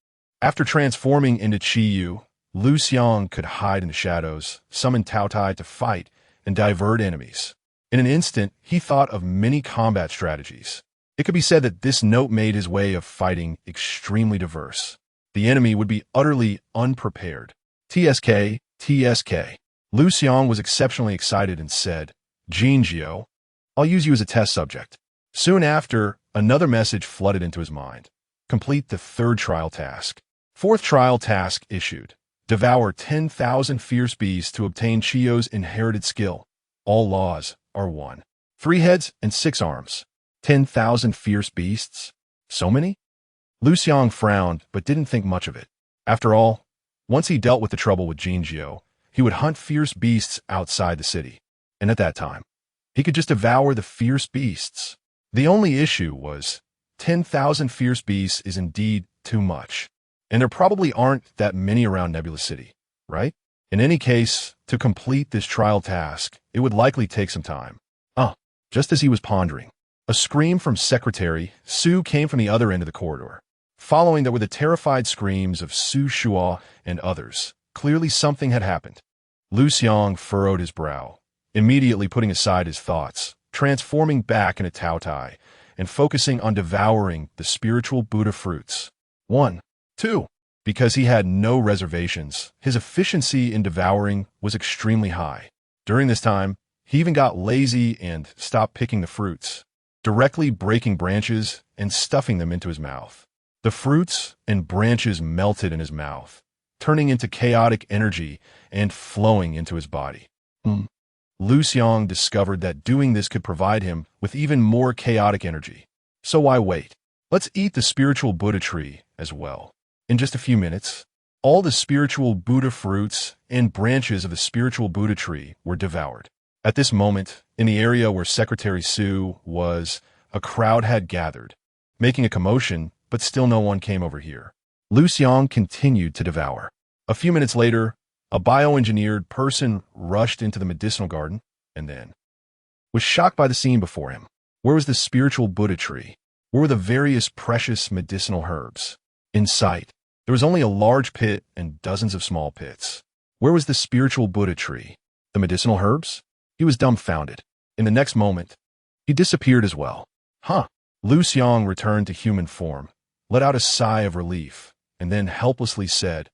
After transforming into Chi-Yu, Liu Xiang could hide in the shadows, summon Tao Tai to fight, and divert enemies. In an instant, he thought of many combat strategies. It could be said that this note made his way of fighting extremely diverse. The enemy would be utterly unprepared. TSK, TSK. Liu Xiang was exceptionally excited and said, "Jinjiu, I'll use you as a test subject." Soon after, another message flooded into his mind. Complete the 3rd trial task. 4th trial task issued. Devour 10,000 fierce beasts to obtain Chi-Yu's inherited skill. All laws are 1. 3 heads and 6 arms. 10,000 fierce beasts? So many? Liu Xiang frowned, but didn't think much of it. After all, once he dealt with the trouble with Jinjiu, he would hunt fierce beasts outside the city. And at that time, he could just devour the fierce beasts. The only issue was 10,000 fierce beasts is indeed too much. And there probably aren't that many around Nebula City, right? In any case, to complete this trial task, it would likely take some time. Just as he was pondering, a scream from Secretary Su came from the other end of the corridor. Following that were the terrified screams of Su Shua and others. Clearly something had happened. Liu Xiang furrowed his brow, immediately putting aside his thoughts, transforming back into Tao Tai, and focusing on devouring the spiritual Buddha fruits. 1, 2. Because he had no reservations, his efficiency in devouring was extremely high. During this time, he even got lazy and stopped picking the fruits, directly breaking branches and stuffing them into his mouth. The fruits and branches melted in his mouth, turning into chaotic energy and flowing into his body. Liu Xiang discovered that doing this could provide him with even more chaotic energy. So why wait? Let's eat the spiritual Buddha tree as well. In just a few minutes, all the spiritual Buddha fruits and branches of the spiritual Buddha tree were devoured. At this moment, in the area where Secretary Su was, a crowd had gathered, making a commotion, but still no one came over here. Liu Xiang continued to devour. A few minutes later, a bioengineered person rushed into the medicinal garden and then was shocked by the scene before him. Where was the spiritual Buddha tree? Where were the various precious medicinal herbs? In sight, there was only a large pit and dozens of small pits. Where was the spiritual Buddha tree? The medicinal herbs? He was dumbfounded. In the next moment, he disappeared as well. Liu Xiang returned to human form, let out a sigh of relief, and then helplessly said,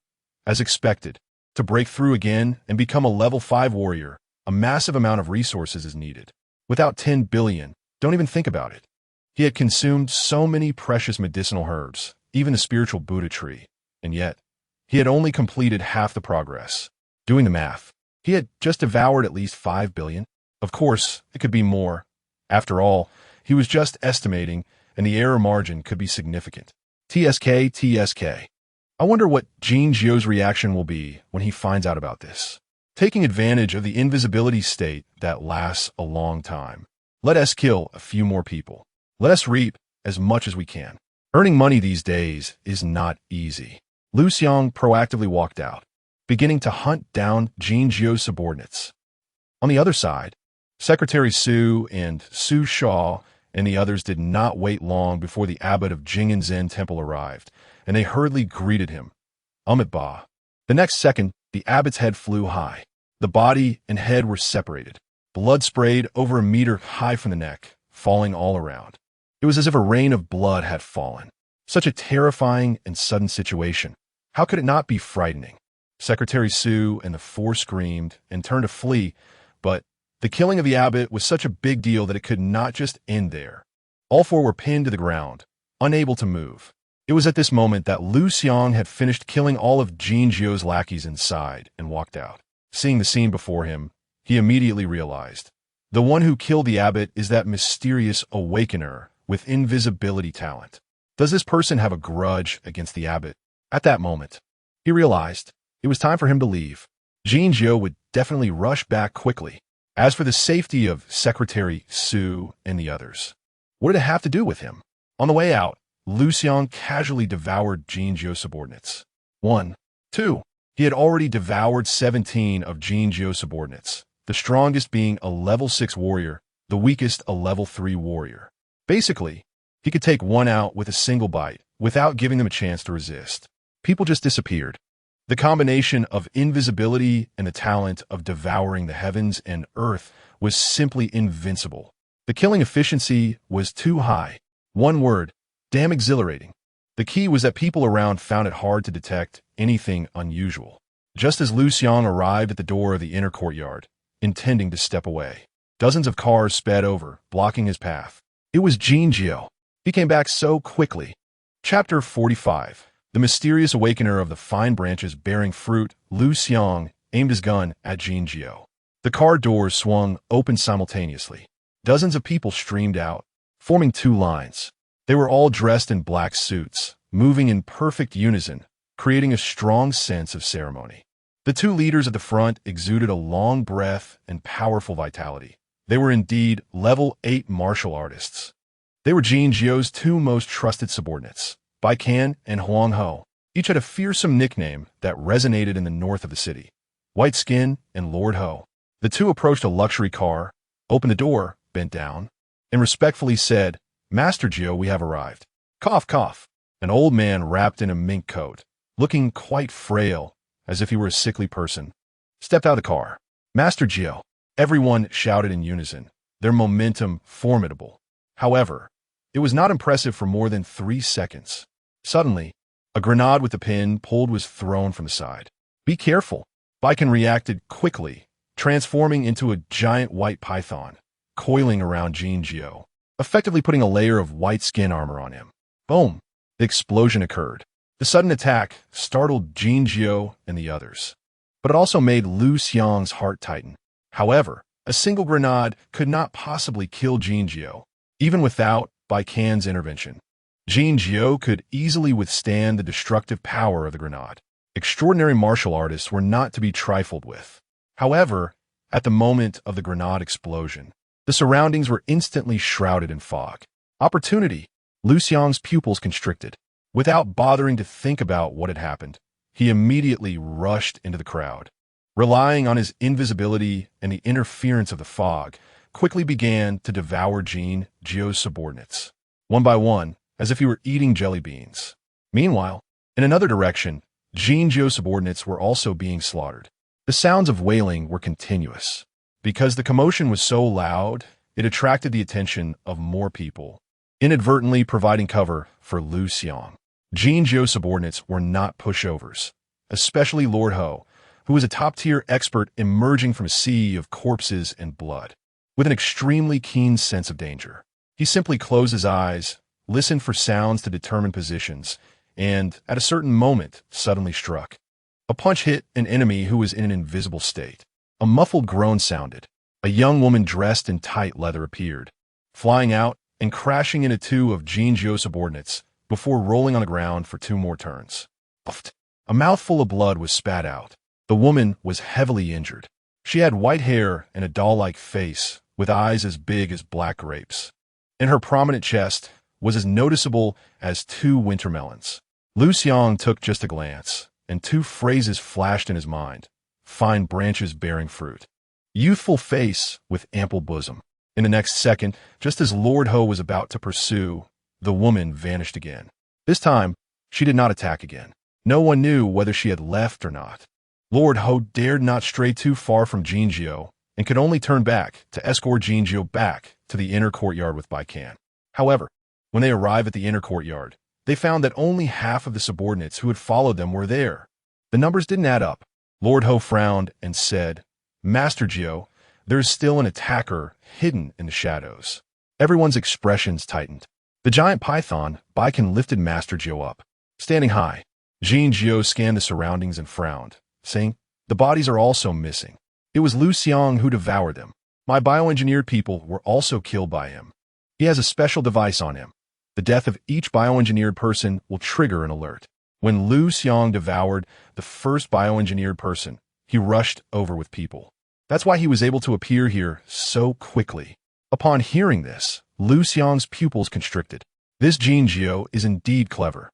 as expected, to break through again and become a level 5 warrior, a massive amount of resources is needed. Without 10 billion, don't even think about it. He had consumed so many precious medicinal herbs, even the spiritual Buddha tree, and yet, he had only completed half the progress. Doing the math, he had just devoured at least 5 billion. Of course, it could be more. After all, he was just estimating, and the error margin could be significant. TSK, TSK. I wonder what Jinjiu's reaction will be when he finds out about this. Taking advantage of the invisibility state that lasts a long time. Let us kill a few more people. Let us reap as much as we can. Earning money these days is not easy. Liu Xiang proactively walked out, beginning to hunt down Jinjiu's subordinates. On the other side, Secretary Su and Su Shaw and the others did not wait long before the abbot of Jing'an Zen Temple arrived, and they hurriedly greeted him. Ba. The next second, the abbot's head flew high. The body and head were separated. Blood sprayed over a meter high from the neck, falling all around. It was as if a rain of blood had fallen. Such a terrifying and sudden situation. How could it not be frightening? Secretary Su and the 4 screamed and turned to flee, but the killing of the abbot was such a big deal that it could not just end there. All 4 were pinned to the ground, unable to move. It was at this moment that Liu Xiang had finished killing all of Jinjiu's lackeys inside and walked out. Seeing the scene before him, he immediately realized, the one who killed the abbot is that mysterious awakener with invisibility talent. Does this person have a grudge against the abbot? At that moment, he realized it was time for him to leave. Jin Jiao would definitely rush back quickly. As for the safety of Secretary Su and the others, what did it have to do with him? On the way out, Liu Xiang casually devoured Jin Jiao's subordinates. 1. 2. He had already devoured 17 of Jin Jiao's subordinates, the strongest being a level 6 warrior, the weakest a level 3 warrior. Basically, he could take one out with a single bite without giving them a chance to resist. People just disappeared. The combination of invisibility and the talent of devouring the heavens and earth was simply invincible. The killing efficiency was too high. One word, damn exhilarating. The key was that people around found it hard to detect anything unusual. Just as Liu Xiang arrived at the door of the inner courtyard, intending to step away, dozens of cars sped over, blocking his path. It was Jin Jiao. He came back so quickly. Chapter 45. The mysterious awakener of the fine branches bearing fruit. Liu Xiang aimed his gun at Jin Jiao. The car doors swung open simultaneously. Dozens of people streamed out, forming two lines. They were all dressed in black suits, moving in perfect unison, creating a strong sense of ceremony. The two leaders at the front exuded a long breath and powerful vitality. They were indeed level 8 martial artists. They were Jin Jiao's two most trusted subordinates, Bai Can and Huang Ho. Each had a fearsome nickname that resonated in the north of the city, White Skin and Lord Ho. The two approached a luxury car, opened the door, bent down, and respectfully said, "Master Jiao, we have arrived." Cough, cough. An old man wrapped in a mink coat, looking quite frail, as if he were a sickly person, stepped out of the car. "Master Jiao." Everyone shouted in unison, their momentum formidable. However, it was not impressive for more than 3 seconds. Suddenly, a grenade with the pin pulled was thrown from the side. "Be careful." Baiken reacted quickly, transforming into a giant white python, coiling around Jin Jiao, effectively putting a layer of white skin armor on him. Boom! The explosion occurred. The sudden attack startled Jin Jiao and the others, but it also made Liu Xiang's heart tighten. However, a single grenade could not possibly kill Jin Jiao, even without Bai Can's intervention. Jin Jiao could easily withstand the destructive power of the grenade. Extraordinary martial artists were not to be trifled with. However, at the moment of the grenade explosion, the surroundings were instantly shrouded in fog. Opportunity. Liu Xiang's pupils constricted. Without bothering to think about what had happened, he immediately rushed into the crowd. Relying on his invisibility and the interference of the fog, quickly began to devour Jin Jiao's subordinates, one by one, as if he were eating jelly beans. Meanwhile, in another direction, Jin Jiao's subordinates were also being slaughtered. The sounds of wailing were continuous. Because the commotion was so loud, it attracted the attention of more people, inadvertently providing cover for Liu Xiang. Jin Jiao's subordinates were not pushovers, especially Lord Ho, who was a top-tier expert emerging from a sea of corpses and blood. With an extremely keen sense of danger, he simply closed his eyes, listened for sounds to determine positions, and, at a certain moment, suddenly struck. A punch hit an enemy who was in an invisible state. A muffled groan sounded. A young woman dressed in tight leather appeared, flying out and crashing into two of Jin Jiao's subordinates before rolling on the ground for 2 more turns. Puffed. A mouthful of blood was spat out. The woman was heavily injured. She had white hair and a doll-like face with eyes as big as black grapes. And her prominent chest was as noticeable as 2 winter melons. Liu Xiang took just a glance, and 2 phrases flashed in his mind. Fine branches bearing fruit. Youthful face with ample bosom. In the next second, just as Lord Ho was about to pursue, the woman vanished again. This time, she did not attack again. No one knew whether she had left or not. Lord Ho dared not stray too far from Jin Jiao and could only turn back to escort Jin Jiao back to the inner courtyard with Bai Can. However, when they arrived at the inner courtyard, they found that only half of the subordinates who had followed them were there. The numbers didn't add up. Lord Ho frowned and said, "Master Jiao, there is still an attacker hidden in the shadows." Everyone's expressions tightened. The giant python, Bai Can, lifted Master Jiao up. Standing high, Jin Jiao scanned the surroundings and frowned, saying, "The bodies are also missing. It was Liu Xiang who devoured them. My bioengineered people were also killed by him." He has a special device on him. The death of each bioengineered person will trigger an alert. When Liu Xiang devoured the first bioengineered person, he rushed over with people. That's why he was able to appear here so quickly. Upon hearing this, Liu Xiang's pupils constricted. This Jin Jiao is indeed clever.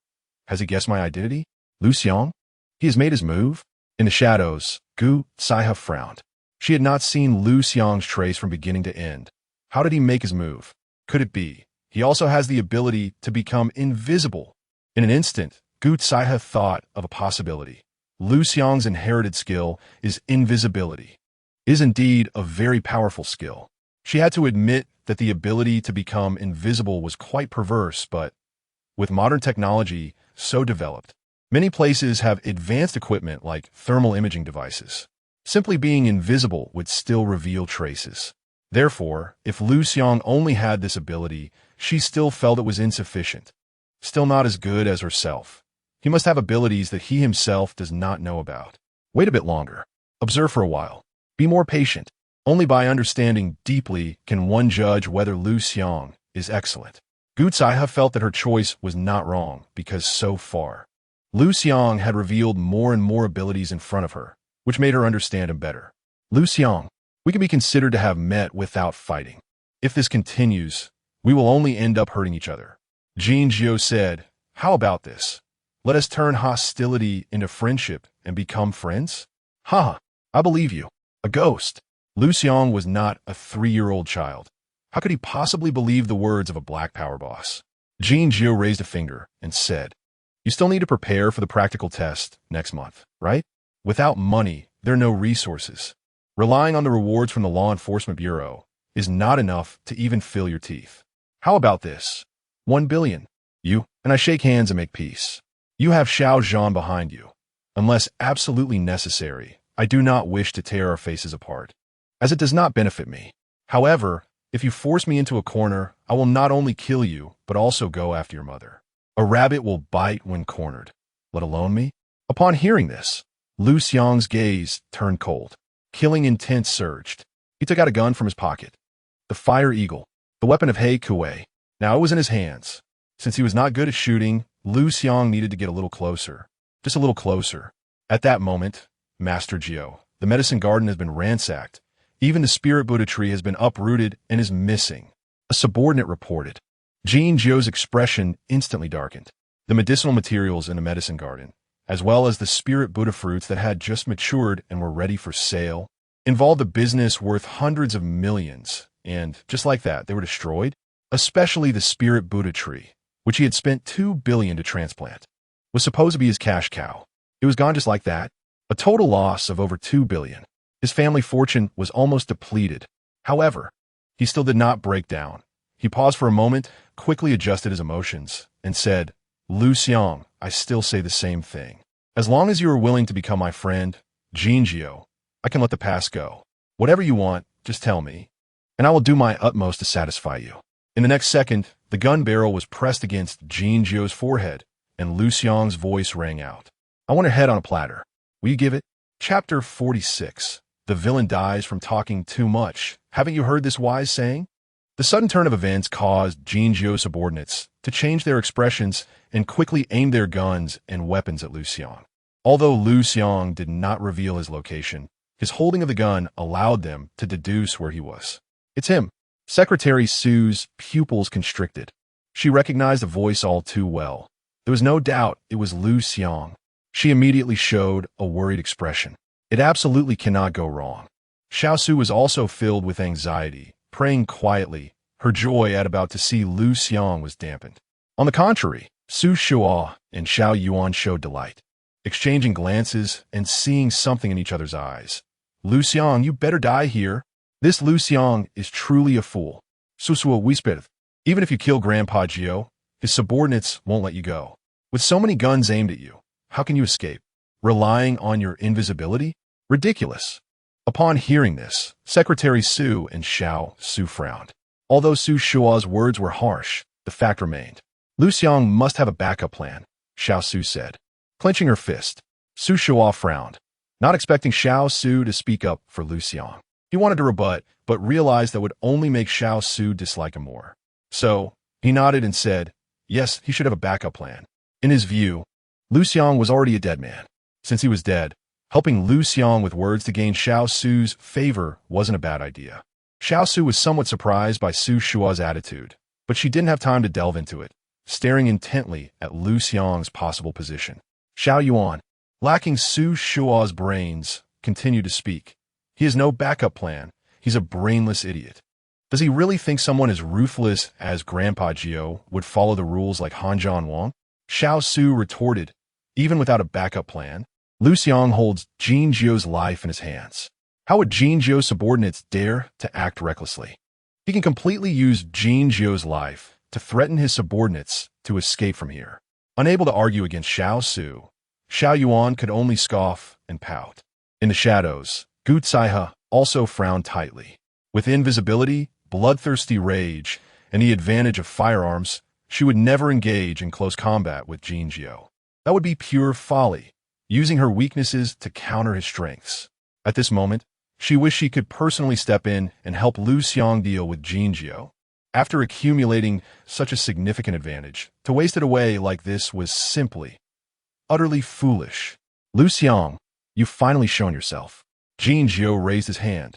Has he guessed my identity? Liu Xiang? He has made his move? In the shadows, Gu Saiha frowned. She had not seen Liu Xiang's trace from beginning to end. How did he make his move? Could it be he also has the ability to become invisible? In an instant, Gu Saiha thought of a possibility. Liu Xiang's inherited skill is invisibility. It is indeed a very powerful skill. She had to admit that the ability to become invisible was quite perverse, but with modern technology so developed, many places have advanced equipment like thermal imaging devices. Simply being invisible would still reveal traces. Therefore, if Liu Xiang only had this ability, she still felt it was insufficient. Still not as good as herself. He must have abilities that he himself does not know about. Wait a bit longer. Observe for a while. Be more patient. Only by understanding deeply can one judge whether Liu Xiang is excellent. Gu Saiha felt that her choice was not wrong because so far, Liu Xiang had revealed more and more abilities in front of her, which made her understand him better. Liu Xiang, we can be considered to have met without fighting. If this continues, we will only end up hurting each other. Jin Jiao said, how about this? Let us turn hostility into friendship and become friends? Ha! I believe you. A ghost. Liu Xiang was not a 3-year-old child. How could he possibly believe the words of a black power boss? Jin Jiao raised a finger and said, you still need to prepare for the practical test next month, right? Without money, there are no resources. Relying on the rewards from the Law Enforcement Bureau is not enough to even fill your teeth. How about this? 1 billion. You and I shake hands and make peace. You have Xiao Zhan behind you. Unless absolutely necessary, I do not wish to tear our faces apart, as it does not benefit me. However, if you force me into a corner, I will not only kill you, but also go after your mother. A rabbit will bite when cornered, let alone me. Upon hearing this, Liu Xiang's gaze turned cold. Killing intent surged. He took out a gun from his pocket. The Fire Eagle, the weapon of He Kuei. Now it was in his hands. Since he was not good at shooting, Liu Xiang needed to get a little closer. Just a little closer. At that moment, Master Jiao, the medicine garden has been ransacked. Even the spirit Buddha tree has been uprooted and is missing. A subordinate reported. Jin Jiao's expression instantly darkened. The medicinal materials in the medicine garden, as well as the spirit Buddha fruits that had just matured and were ready for sale, involved a business worth hundreds of millions, and just like that, they were destroyed, especially the spirit Buddha tree, which he had spent 2 billion to transplant, was supposed to be his cash cow. It was gone just like that. A total loss of over 2 billion. His family fortune was almost depleted. However, he still did not break down. He paused for a moment, quickly adjusted his emotions, and said, Liu Xiang, I still say the same thing. As long as you are willing to become my friend, Jin Jiao, I can let the past go. Whatever you want, just tell me, and I will do my utmost to satisfy you. In the next second, the gun barrel was pressed against Jin Jiao's forehead, and Liu Xiang's voice rang out. I want her head on a platter. Will you give it? Chapter 46. The villain dies from talking too much. Haven't you heard this wise saying? The sudden turn of events caused Jin Jiao's subordinates to change their expressions and quickly aim their guns and weapons at Liu Xiang. Although Liu Xiang did not reveal his location, his holding of the gun allowed them to deduce where he was. It's him. Secretary Su's pupils constricted. She recognized the voice all too well. There was no doubt it was Liu Xiang. She immediately showed a worried expression. It absolutely cannot go wrong. Xiao Su was also filled with anxiety, praying quietly. Her joy at about to see Liu Xiang was dampened. On the contrary, Su Shua and Xiao Yuan showed delight, exchanging glances and seeing something in each other's eyes. Liu Xiang, you better die here. This Liu Xiang is truly a fool. Susua whispered, even if you kill Grandpa Jiao, his subordinates won't let you go. With so many guns aimed at you, how can you escape? Relying on your invisibility? Ridiculous. Upon hearing this, Secretary Su and Xiao Su frowned. Although Su Shua's words were harsh, the fact remained. Liu Xiang must have a backup plan, Xiao Su said. Clenching her fist, Su Shua frowned, not expecting Xiao Su to speak up for Liu Xiang. He wanted to rebut, but realized that would only make Xiao Su dislike him more. So, he nodded and said, yes, he should have a backup plan. In his view, Liu Xiang was already a dead man. Since he was dead, helping Liu Xiang with words to gain Xiao Su's favor wasn't a bad idea. Xiao Su was somewhat surprised by Su Shua's attitude, but she didn't have time to delve into it, staring intently at Liu Xiang's possible position. Xiao Yuan, lacking Su Shua's brains, continued to speak. He has no backup plan. He's a brainless idiot. Does he really think someone as ruthless as Grandpa Jiao would follow the rules like Hanzhan Wang? Xiao Su retorted, even without a backup plan, Liu Xiang holds Jin Jiao's life in his hands. How would Jin Jiao's subordinates dare to act recklessly? He can completely use Jin Jiao's life to threaten his subordinates to escape from here. Unable to argue against Xiao Su, Xiao Yuan could only scoff and pout. In the shadows, Gu Caihe also frowned tightly. With invisibility, bloodthirsty rage, and the advantage of firearms, she would never engage in close combat with Jin Jiao. That would be pure folly, using her weaknesses to counter his strengths. At this moment, she wished she could personally step in and help Liu Xiang deal with Jin Jiao. After accumulating such a significant advantage, to waste it away like this was simply, utterly foolish. Liu Xiang, you've finally shown yourself. Jin Jiao raised his hand,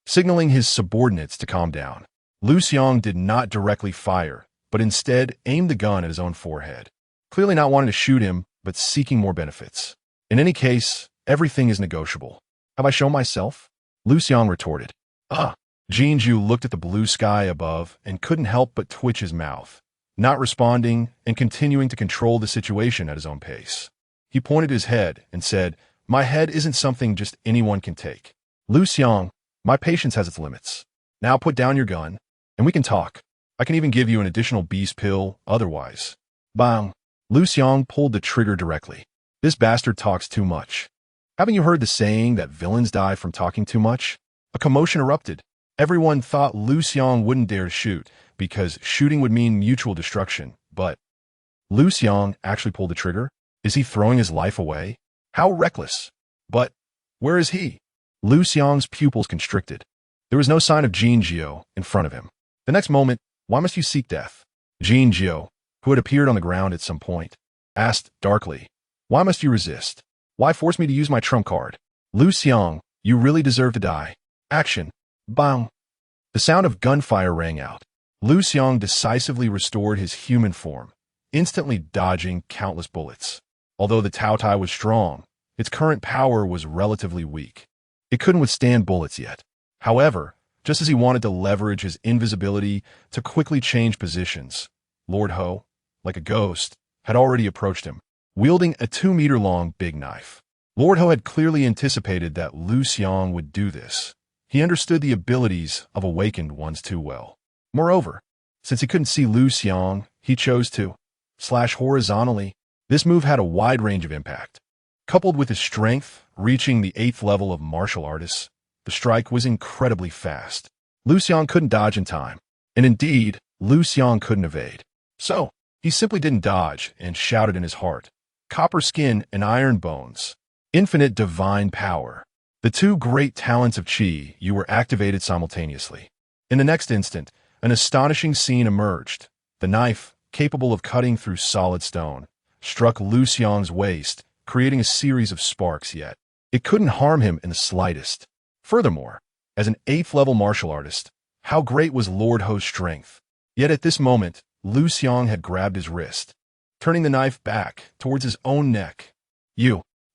signaling his subordinates to calm down. Liu Xiang did not directly fire, but instead aimed the gun at his own forehead, clearly not wanting to shoot him, but seeking more benefits. In any case, everything is negotiable. Have I shown myself? Liu Xiang retorted. Jin Jiao looked at the blue sky above and couldn't help but twitch his mouth, not responding and continuing to control the situation at his own pace. He pointed his head and said, my head isn't something just anyone can take. Liu Xiang, my patience has its limits. Now put down your gun, and we can talk. I can even give you an additional beast pill otherwise. Bang! Liu Xiang pulled the trigger directly. This bastard talks too much. Haven't you heard the saying that villains die from talking too much? A commotion erupted. Everyone thought Liu Xiang wouldn't dare to shoot, because shooting would mean mutual destruction, but Liu Xiang actually pulled the trigger? Is he throwing his life away? How reckless! But where is he? Liu Xiang's pupils constricted. There was no sign of Jin Jiao in front of him. The next moment, why must you seek death? Jin Jiao, who had appeared on the ground at some point, asked darkly, why must you resist? Why force me to use my trump card? Liu Xiang, you really deserve to die. Action. Bang. The sound of gunfire rang out. Liu Xiang decisively restored his human form, instantly dodging countless bullets. Although the Tao Tai was strong, its current power was relatively weak. It couldn't withstand bullets yet. However, just as he wanted to leverage his invisibility to quickly change positions, Lord Ho, like a ghost, had already approached him, wielding a 2-meter-long big knife. Lord Ho had clearly anticipated that Liu Xiang would do this. He understood the abilities of awakened ones too well. Moreover, since he couldn't see Liu Xiang, he chose to slash horizontally. This move had a wide range of impact. Coupled with his strength, reaching the 8th level of martial artists, the strike was incredibly fast. Liu Xiang couldn't dodge in time, and indeed, Liu Xiang couldn't evade. So, he simply didn't dodge and shouted in his heart, copper skin and iron bones, infinite divine power. The two great talents of Qi you were activated simultaneously. In the next instant, an astonishing scene emerged. The knife, capable of cutting through solid stone, struck Liu Xiang's waist, creating a series of sparks, yet it couldn't harm him in the slightest. Furthermore, as an 8th-level martial artist, how great was Lord Ho's strength? Yet at this moment, Liu Xiang had grabbed his wrist, turning the knife back towards his own neck.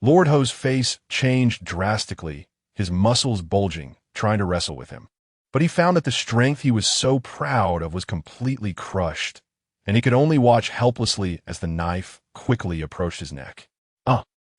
Lord Ho's face changed drastically, his muscles bulging, trying to wrestle with him. But he found that the strength he was so proud of was completely crushed, and he could only watch helplessly as the knife quickly approached his neck.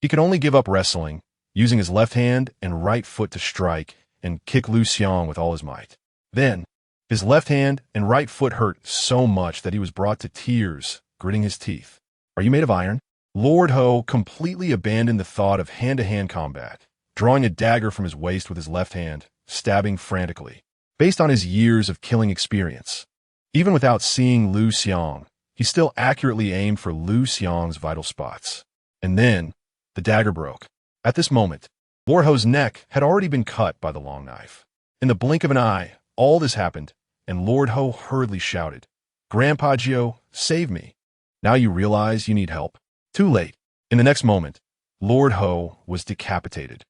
He could only give up wrestling, using his left hand and right foot to strike and kick Liu Xiang with all his might. Then, his left hand and right foot hurt so much that he was brought to tears, gritting his teeth. Are you made of iron? Lord Ho completely abandoned the thought of hand-to-hand combat, drawing a dagger from his waist with his left hand, stabbing frantically. Based on his years of killing experience, even without seeing Liu Xiang, he still accurately aimed for Liu Xiang's vital spots. And then, the dagger broke. At this moment, Lord Ho's neck had already been cut by the long knife. In the blink of an eye, all this happened, and Lord Ho hurriedly shouted, Grandpa Gio, save me. Now you realize you need help. Too late. In the next moment, Lord Ho was decapitated.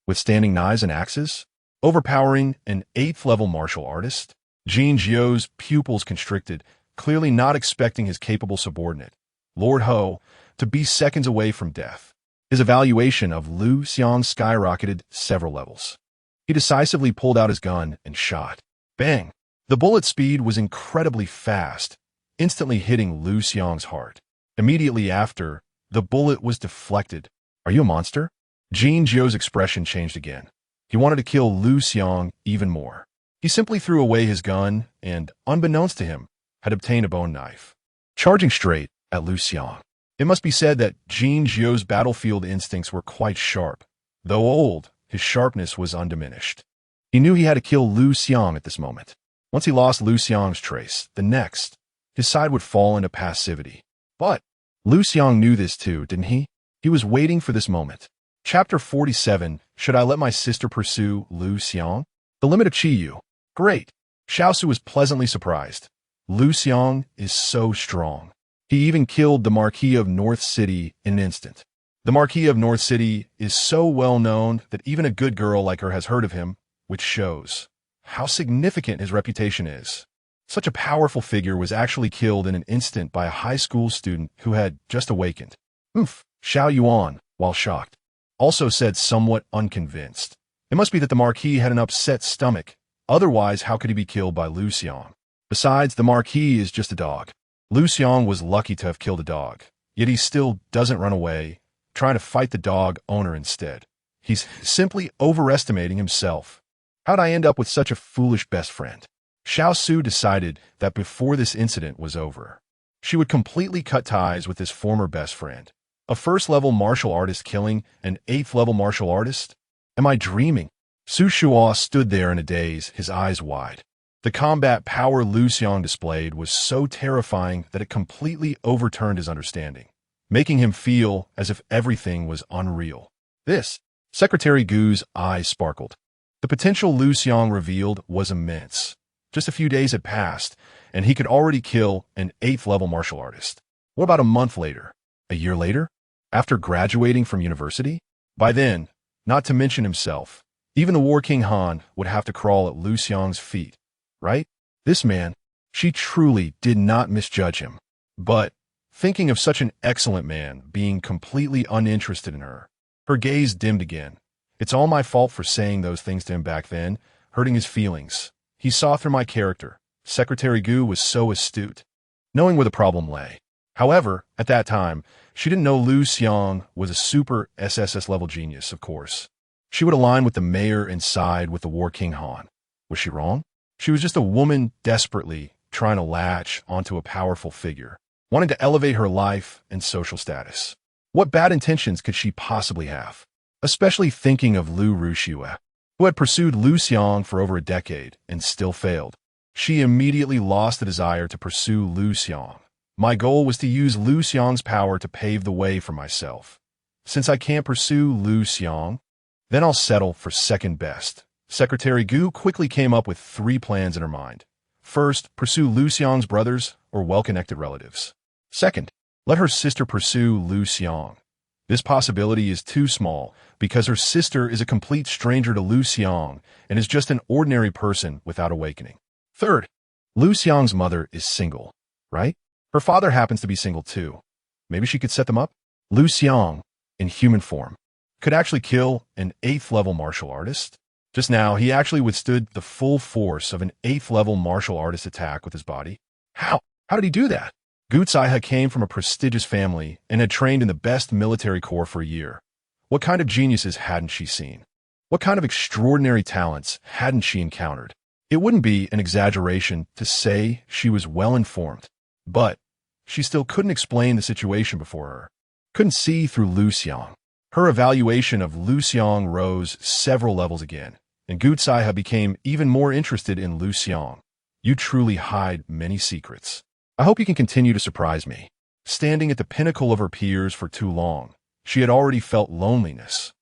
Withstanding knives and axes, overpowering an 8th-level martial artist, Jin Jio's pupils constricted, clearly not expecting his capable subordinate, Lord Ho, to be seconds away from death. His evaluation of Liu Xiang skyrocketed several levels. He decisively pulled out his gun and shot. Bang! The bullet speed was incredibly fast, instantly hitting Liu Xiang's heart. Immediately after, the bullet was deflected. Are you a monster? Jin Jio's expression changed again. He wanted to kill Liu Xiang even more. He simply threw away his gun and, unbeknownst to him, had obtained a bone knife. Charging straight at Liu Xiang. It must be said that Jin Jio's battlefield instincts were quite sharp. Though old, his sharpness was undiminished. He knew he had to kill Liu Xiang at this moment. Once he lost Liu Xiang's trace, the next, his side would fall into passivity. But Liu Xiang knew this too, didn't he? He was waiting for this moment. Chapter 47, Should I Let My Sister Pursue Liu Xiang? The Limit of Qi Yu. Great. Xiaosu was pleasantly surprised. Liu Xiang is so strong. He even killed the Marquis of North City in an instant. The Marquis of North City is so well known that even a good girl like her has heard of him, which shows how significant his reputation is. Such a powerful figure was actually killed in an instant by a high school student who had just awakened. Oof, Xiao Yuan, while shocked, also said somewhat unconvinced. It must be that the Marquis had an upset stomach. Otherwise, how could he be killed by Liu Xiang? Besides, the Marquis is just a dog. Liu Xiang was lucky to have killed a dog, yet he still doesn't run away, trying to fight the dog owner instead. He's simply overestimating himself. How'd I end up with such a foolish best friend? Xiaosu decided that before this incident was over, she would completely cut ties with his former best friend. A first-level martial artist killing an 8th-level martial artist? Am I dreaming? Su Shuo stood there in a daze, his eyes wide. The combat power Liu Xiang displayed was so terrifying that it completely overturned his understanding, making him feel as if everything was unreal. This, Secretary Gu's eyes sparkled. The potential Liu Xiang revealed was immense. Just a few days had passed, and he could already kill an 8th-level martial artist. What about a month later? A year later? After graduating from university? By then, not to mention himself, even the War King Han would have to crawl at Liu Xiang's feet, right? This man, she truly did not misjudge him. But, thinking of such an excellent man being completely uninterested in her, her gaze dimmed again. It's all my fault for saying those things to him back then, hurting his feelings. He saw through my character. Secretary Gu was so astute, knowing where the problem lay. However, at that time, she didn't know Liu Xiang was a super SSS level genius, of course. She would align with the mayor and side with the War King Han. Was she wrong? She was just a woman desperately trying to latch onto a powerful figure, wanting to elevate her life and social status. What bad intentions could she possibly have? Especially thinking of Liu Ruxue, who had pursued Liu Xiang for over a decade and still failed. She immediately lost the desire to pursue Liu Xiang. My goal was to use Liu Xiang's power to pave the way for myself. Since I can't pursue Liu Xiang, then I'll settle for second best. Secretary Gu quickly came up with 3 plans in her mind. First, pursue Liu Xiang's brothers or well-connected relatives. Second, let her sister pursue Liu Xiang. This possibility is too small because her sister is a complete stranger to Liu Xiang and is just an ordinary person without awakening. Third, Liu Xiang's mother is single, right? Her father happens to be single too. Maybe she could set them up? Liu Xiang, in human form, could actually kill an 8th-level martial artist. Just now, he actually withstood the full force of an 8th-level martial artist attack with his body. How? How did he do that? Gu Zaihe came from a prestigious family and had trained in the best military corps for a year. What kind of geniuses hadn't she seen? What kind of extraordinary talents hadn't she encountered? It wouldn't be an exaggeration to say she was well-informed, but she still couldn't explain the situation before her, couldn't see through Liu Xiang. Her evaluation of Liu Xiang rose several levels again, and Gu Zaihe became even more interested in Liu Xiang. You truly hide many secrets. I hope you can continue to surprise me. Standing at the pinnacle of her peers for too long, she had already felt loneliness.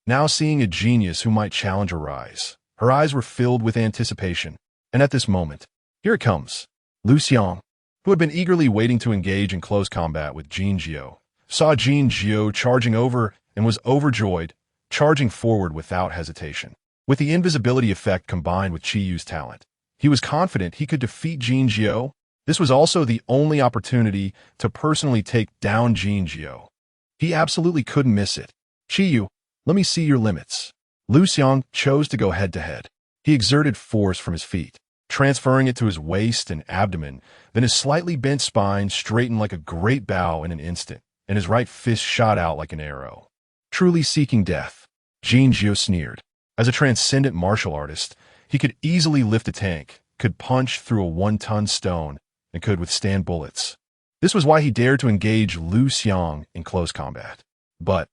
Now seeing a genius who might challenge her rise, her eyes were filled with anticipation. And at this moment, here it comes. Liu Xiang. who had been eagerly waiting to engage in close combat with Jin Jiao, saw Jin Jiao charging over and was overjoyed, charging forward without hesitation. With the invisibility effect combined with Qi Yu's talent, he was confident he could defeat Jin Jiao. This was also the only opportunity to personally take down Jin Jiao. He absolutely couldn't miss it. Qi Yu, let me see your limits. Liu Xiang chose to go head-to-head. He exerted force from his feet, transferring it to his waist and abdomen, then his slightly bent spine straightened like a great bow in an instant, and his right fist shot out like an arrow. Truly seeking death, Jin Jiao sneered. As a transcendent martial artist, he could easily lift a tank, could punch through a 1-ton stone, and could withstand bullets. This was why he dared to engage Liu Xiang in close combat. But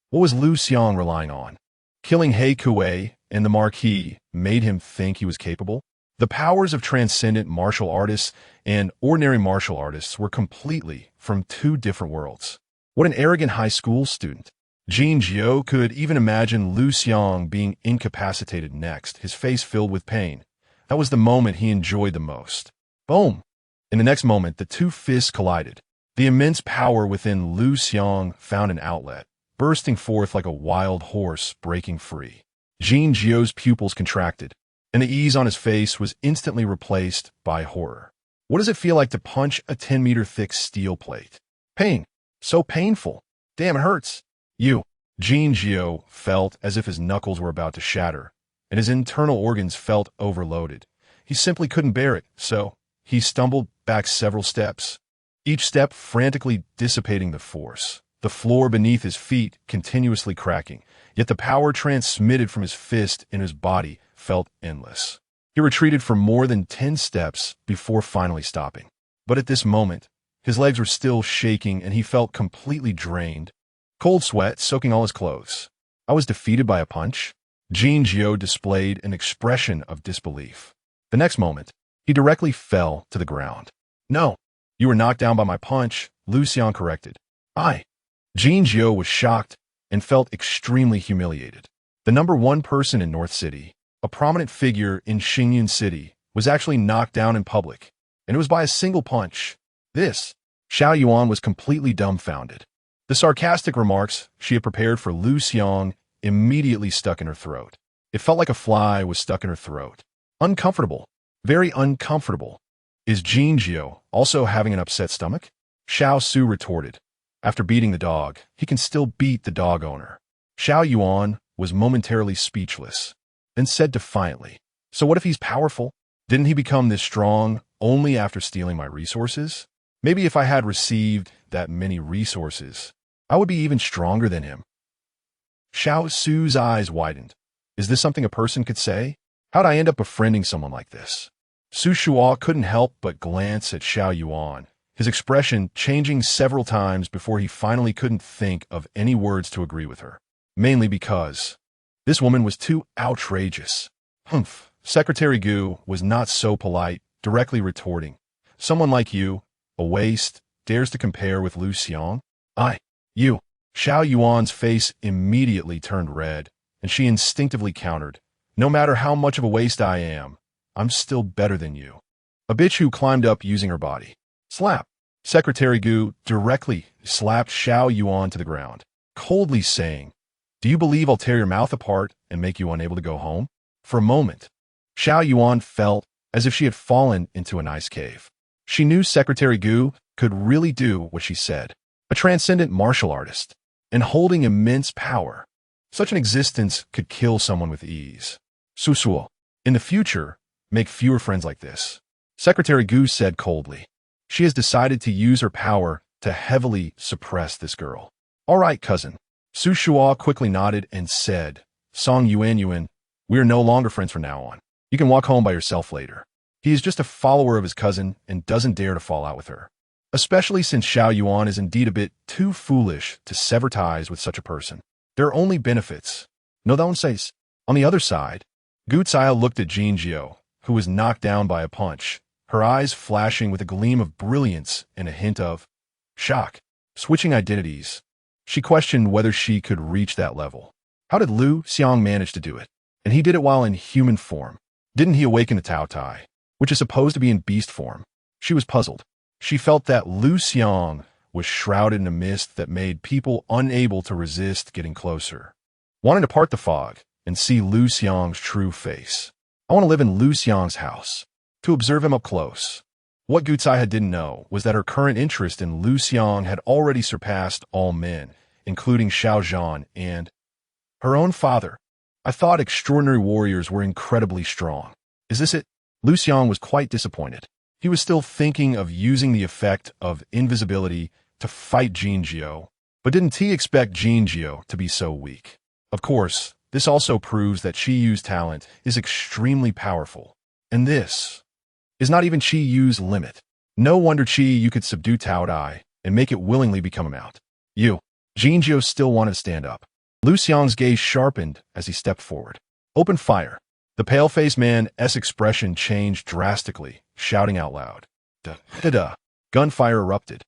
what was Liu Xiang relying on? Killing He Kuei and the Marquis made him think he was capable? The powers of transcendent martial artists and ordinary martial artists were completely from two different worlds. What an arrogant high school student. Jin Jiao could even imagine Liu Xiang being incapacitated next, his face filled with pain. That was the moment he enjoyed the most. Boom! In the next moment, the two fists collided. The immense power within Liu Xiang found an outlet, bursting forth like a wild horse breaking free. Jin Jiao's pupils contracted, and the ease on his face was instantly replaced by horror. What does it feel like to punch a 10-meter thick steel plate? Pain. So painful. Damn, it hurts. Jin Jiao felt as if his knuckles were about to shatter, and his internal organs felt overloaded. He simply couldn't bear it, so he stumbled back several steps, each step frantically dissipating the force, the floor beneath his feet continuously cracking, yet the power transmitted from his fist in his body felt endless. He retreated for more than 10 steps before finally stopping. But at this moment, his legs were still shaking and he felt completely drained, cold sweat soaking all his clothes. I was defeated by a punch? Jin Jiao displayed an expression of disbelief. The next moment, he directly fell to the ground. No, you were knocked down by my punch, Liu Xiang corrected. Jin Jiao was shocked and felt extremely humiliated. The #1 person in North City, a prominent figure in Xingyun City, was actually knocked down in public, and it was by a single punch. Xiao Yuan was completely dumbfounded. The sarcastic remarks she had prepared for Liu Xiang immediately stuck in her throat. It felt like a fly was stuck in her throat. Uncomfortable. Very uncomfortable. Is Jin Jiao also having an upset stomach? Xiao Su retorted. After beating the dog, he can still beat the dog owner. Xiao Yuan was momentarily speechless, then said defiantly, so what if he's powerful? Didn't he become this strong only after stealing my resources? Maybe if I had received that many resources, I would be even stronger than him. Xiao Su's eyes widened. Is this something a person could say? How'd I end up befriending someone like this? Su Shuo couldn't help but glance at Xiao Yuan, his expression changing several times before he finally couldn't think of any words to agree with her. Mainly because this woman was too outrageous. Humph. Secretary Gu was not so polite, directly retorting. Someone like you, a waste, dares to compare with Liu Xiang? Xiao Yuan's face immediately turned red, and she instinctively countered. No matter how much of a waste I am, I'm still better than you. A bitch who climbed up using her body. Slap. Secretary Gu directly slapped Xiao Yuan to the ground, coldly saying, do you believe I'll tear your mouth apart and make you unable to go home? For a moment, Xiao Yuan felt as if she had fallen into an ice cave. She knew Secretary Gu could really do what she said. A transcendent martial artist, and holding immense power. Such an existence could kill someone with ease. Susuo, in the future, make fewer friends like this. Secretary Gu said coldly. She has decided to use her power to heavily suppress this girl. All right, cousin. Su Shuo quickly nodded and said, Song Yuan, we are no longer friends from now on. You can walk home by yourself later. He is just a follower of his cousin and doesn't dare to fall out with her. Especially since Xiao Yuan is indeed a bit too foolish to sever ties with such a person. There are only benefits. No downsides. On the other side, Gu Tsaya looked at Jin Jiao, who was knocked down by a punch, her eyes flashing with a gleam of brilliance and a hint of shock. Switching identities, she questioned whether she could reach that level. How did Liu Xiang manage to do it? And he did it while in human form. Didn't he awaken the Tao Tai, which is supposed to be in beast form? She was puzzled. She felt that Liu Xiang was shrouded in a mist that made people unable to resist getting closer. Wanting to part the fog and see Liu Xiang's true face. I want to live in Liu Xiang's house, to observe him up close. What Gucai didn't know was that her current interest in Liu Xiang had already surpassed all men, including Xiao Zhan and her own father. I thought extraordinary warriors were incredibly strong. Is this it? Liu Xiang was quite disappointed. He was still thinking of using the effect of invisibility to fight Jinjiu, but didn't he expect Jinjiu to be so weak? Of course, this also proves that Qi Yu's talent is extremely powerful. And this is not even Qi Yu's limit. No wonder Qi Yu could subdue Tao Dai and make it willingly become a mount. Jinjiu still wanted to stand up. Liu Xiang's gaze sharpened as he stepped forward. Open fire. The pale-faced man's expression changed drastically, shouting out loud. Da-da-da. Gunfire erupted.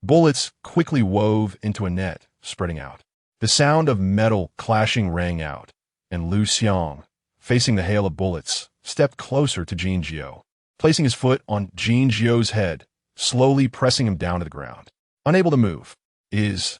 Bullets quickly wove into a net, spreading out. The sound of metal clashing rang out, and Liu Xiang, facing the hail of bullets, stepped closer to Jinjiu, placing his foot on Jinjiu's head, slowly pressing him down to the ground. Unable to move. Is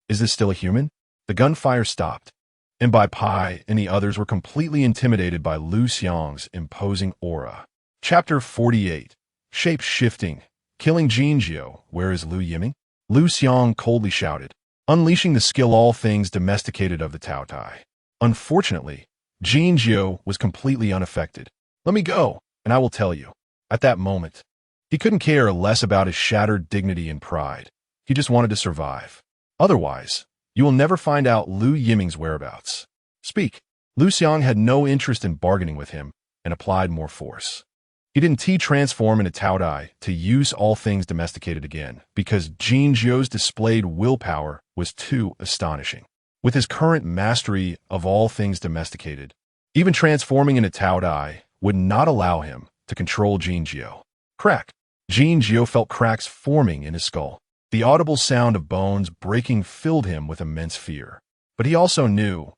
this still a human? The gunfire stopped, and Pai and the others were completely intimidated by Liu Xiang's imposing aura. Chapter 48. Shape-shifting. Killing Jinjiu. Where is Liu Yiming? Liu Xiang coldly shouted, unleashing the skill all things domesticated of the Tao Tai. Unfortunately, Jinjiu was completely unaffected. Let me go, and I will tell you. At that moment, he couldn't care less about his shattered dignity and pride. He just wanted to survive. Otherwise, you will never find out Liu Yiming's whereabouts. Speak. Liu Xiang had no interest in bargaining with him and applied more force. He didn't transform into Tao Dai to use all things domesticated again, because Jinjiu's displayed willpower was too astonishing. With his current mastery of all things domesticated, even transforming into Tao Dai would not allow him to control Jinjiu. Crack. Jinjiu felt cracks forming in his skull. The audible sound of bones breaking filled him with immense fear. But he also knew,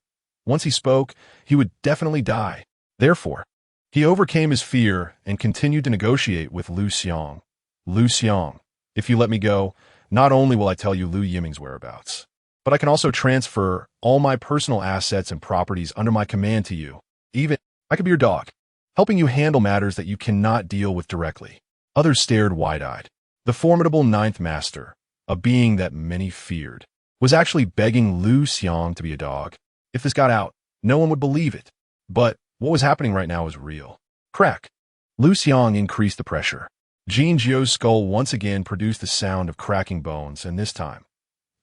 once he spoke, he would definitely die. Therefore, he overcame his fear and continued to negotiate with Liu Xiang. Liu Xiang, if you let me go, not only will I tell you Liu Yiming's whereabouts, but I can also transfer all my personal assets and properties under my command to you. Even, I could be your dog, helping you handle matters that you cannot deal with directly. Others stared wide-eyed. The formidable ninth master, a being that many feared, was actually begging Liu Xiang to be a dog. If this got out, no one would believe it. But what was happening right now was real. Crack. Liu Xiang increased the pressure. Jinjiu's skull once again produced the sound of cracking bones, and this time,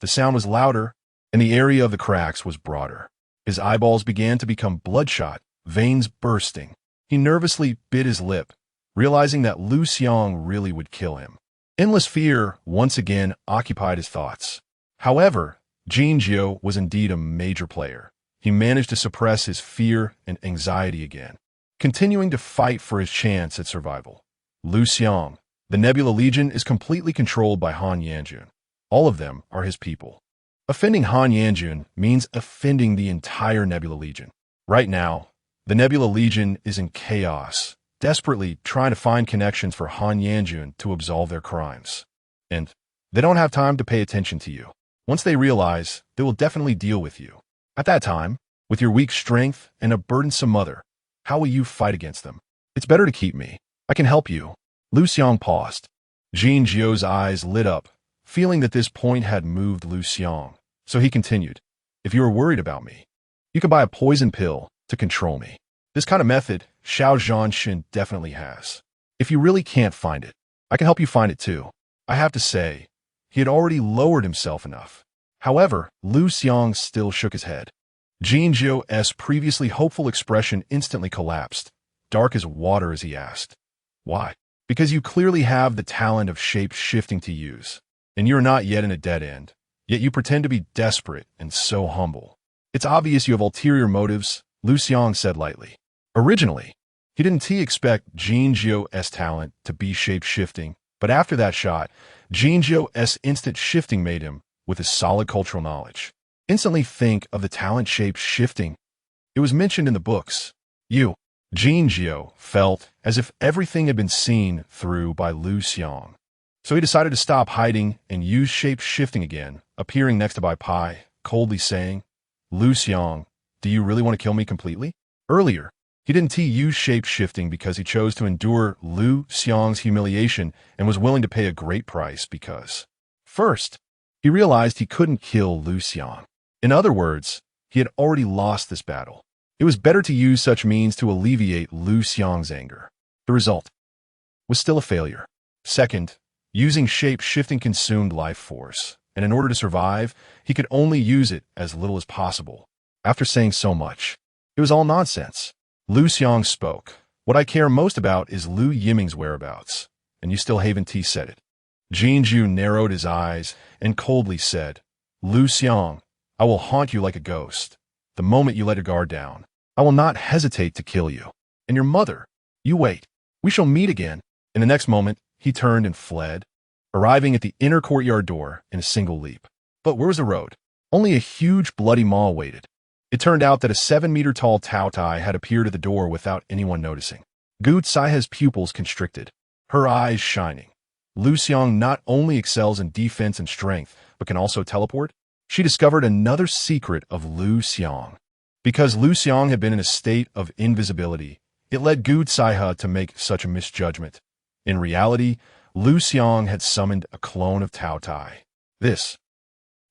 the sound was louder, and the area of the cracks was broader. His eyeballs began to become bloodshot, veins bursting. He nervously bit his lip, realizing that Liu Xiang really would kill him. Endless fear once again occupied his thoughts. However, Jinjiu was indeed a major player. He managed to suppress his fear and anxiety again, continuing to fight for his chance at survival. Liu Xiang, the Nebula Legion is completely controlled by Han Yanjun. All of them are his people. Offending Han Yanjun means offending the entire Nebula Legion. Right now, the Nebula Legion is in chaos, desperately trying to find connections for Han Yanjun to absolve their crimes. And they don't have time to pay attention to you. Once they realize, they will definitely deal with you. At that time, with your weak strength and a burdensome mother, how will you fight against them? It's better to keep me. I can help you. Liu Xiang paused. Jinjiu's eyes lit up, feeling that this point had moved Liu Xiang. So he continued, if you are worried about me, you can buy a poison pill to control me. This kind of method, Xiao Zhanshin definitely has. If you really can't find it, I can help you find it too. I have to say, he had already lowered himself enough. However, Liu Xiang still shook his head. Jinjiu's previously hopeful expression instantly collapsed, dark as water as he asked, why? Because you clearly have the talent of shape-shifting to use, and you're not yet in a dead end, yet you pretend to be desperate and so humble. It's obvious you have ulterior motives, Liu Xiang said lightly. Originally, he didn't expect Jinjiu's talent to be shape-shifting, but after that shot, Jinjiu's instant shifting made him, with his solid cultural knowledge, instantly think of the talent shape-shifting. It was mentioned in the books. Jinjiu felt as if everything had been seen through by Liu Xiang. So he decided to stop hiding and use shape-shifting again, appearing next to Bai Pai, coldly saying, Liu Xiang, do you really want to kill me completely? Earlier, he didn't use shape-shifting because he chose to endure Liu Xiang's humiliation and was willing to pay a great price because, first, he realized he couldn't kill Liu Xiang. In other words, he had already lost this battle. It was better to use such means to alleviate Liu Xiang's anger. The result was still a failure. Second, using shape-shifting consumed life force, and in order to survive, he could only use it as little as possible. After saying so much, it was all nonsense. Liu Xiang spoke. What I care most about is Liu Yiming's whereabouts, and you still haven't said it. Jinju narrowed his eyes and coldly said, Liu Xiang, I will haunt you like a ghost. The moment you let your guard down, I will not hesitate to kill you. And your mother, you wait. We shall meet again. In the next moment, he turned and fled, arriving at the inner courtyard door in a single leap. But where was the road? Only a huge bloody maw waited. It turned out that a 7-meter-tall Tao Tai had appeared at the door without anyone noticing. Gu Tsaiha's pupils constricted, her eyes shining. Liu Xiang not only excels in defense and strength, but can also teleport. She discovered another secret of Liu Xiang. Because Liu Xiang had been in a state of invisibility, it led Gu Tsaiha to make such a misjudgment. In reality, Liu Xiang had summoned a clone of Tao Tai.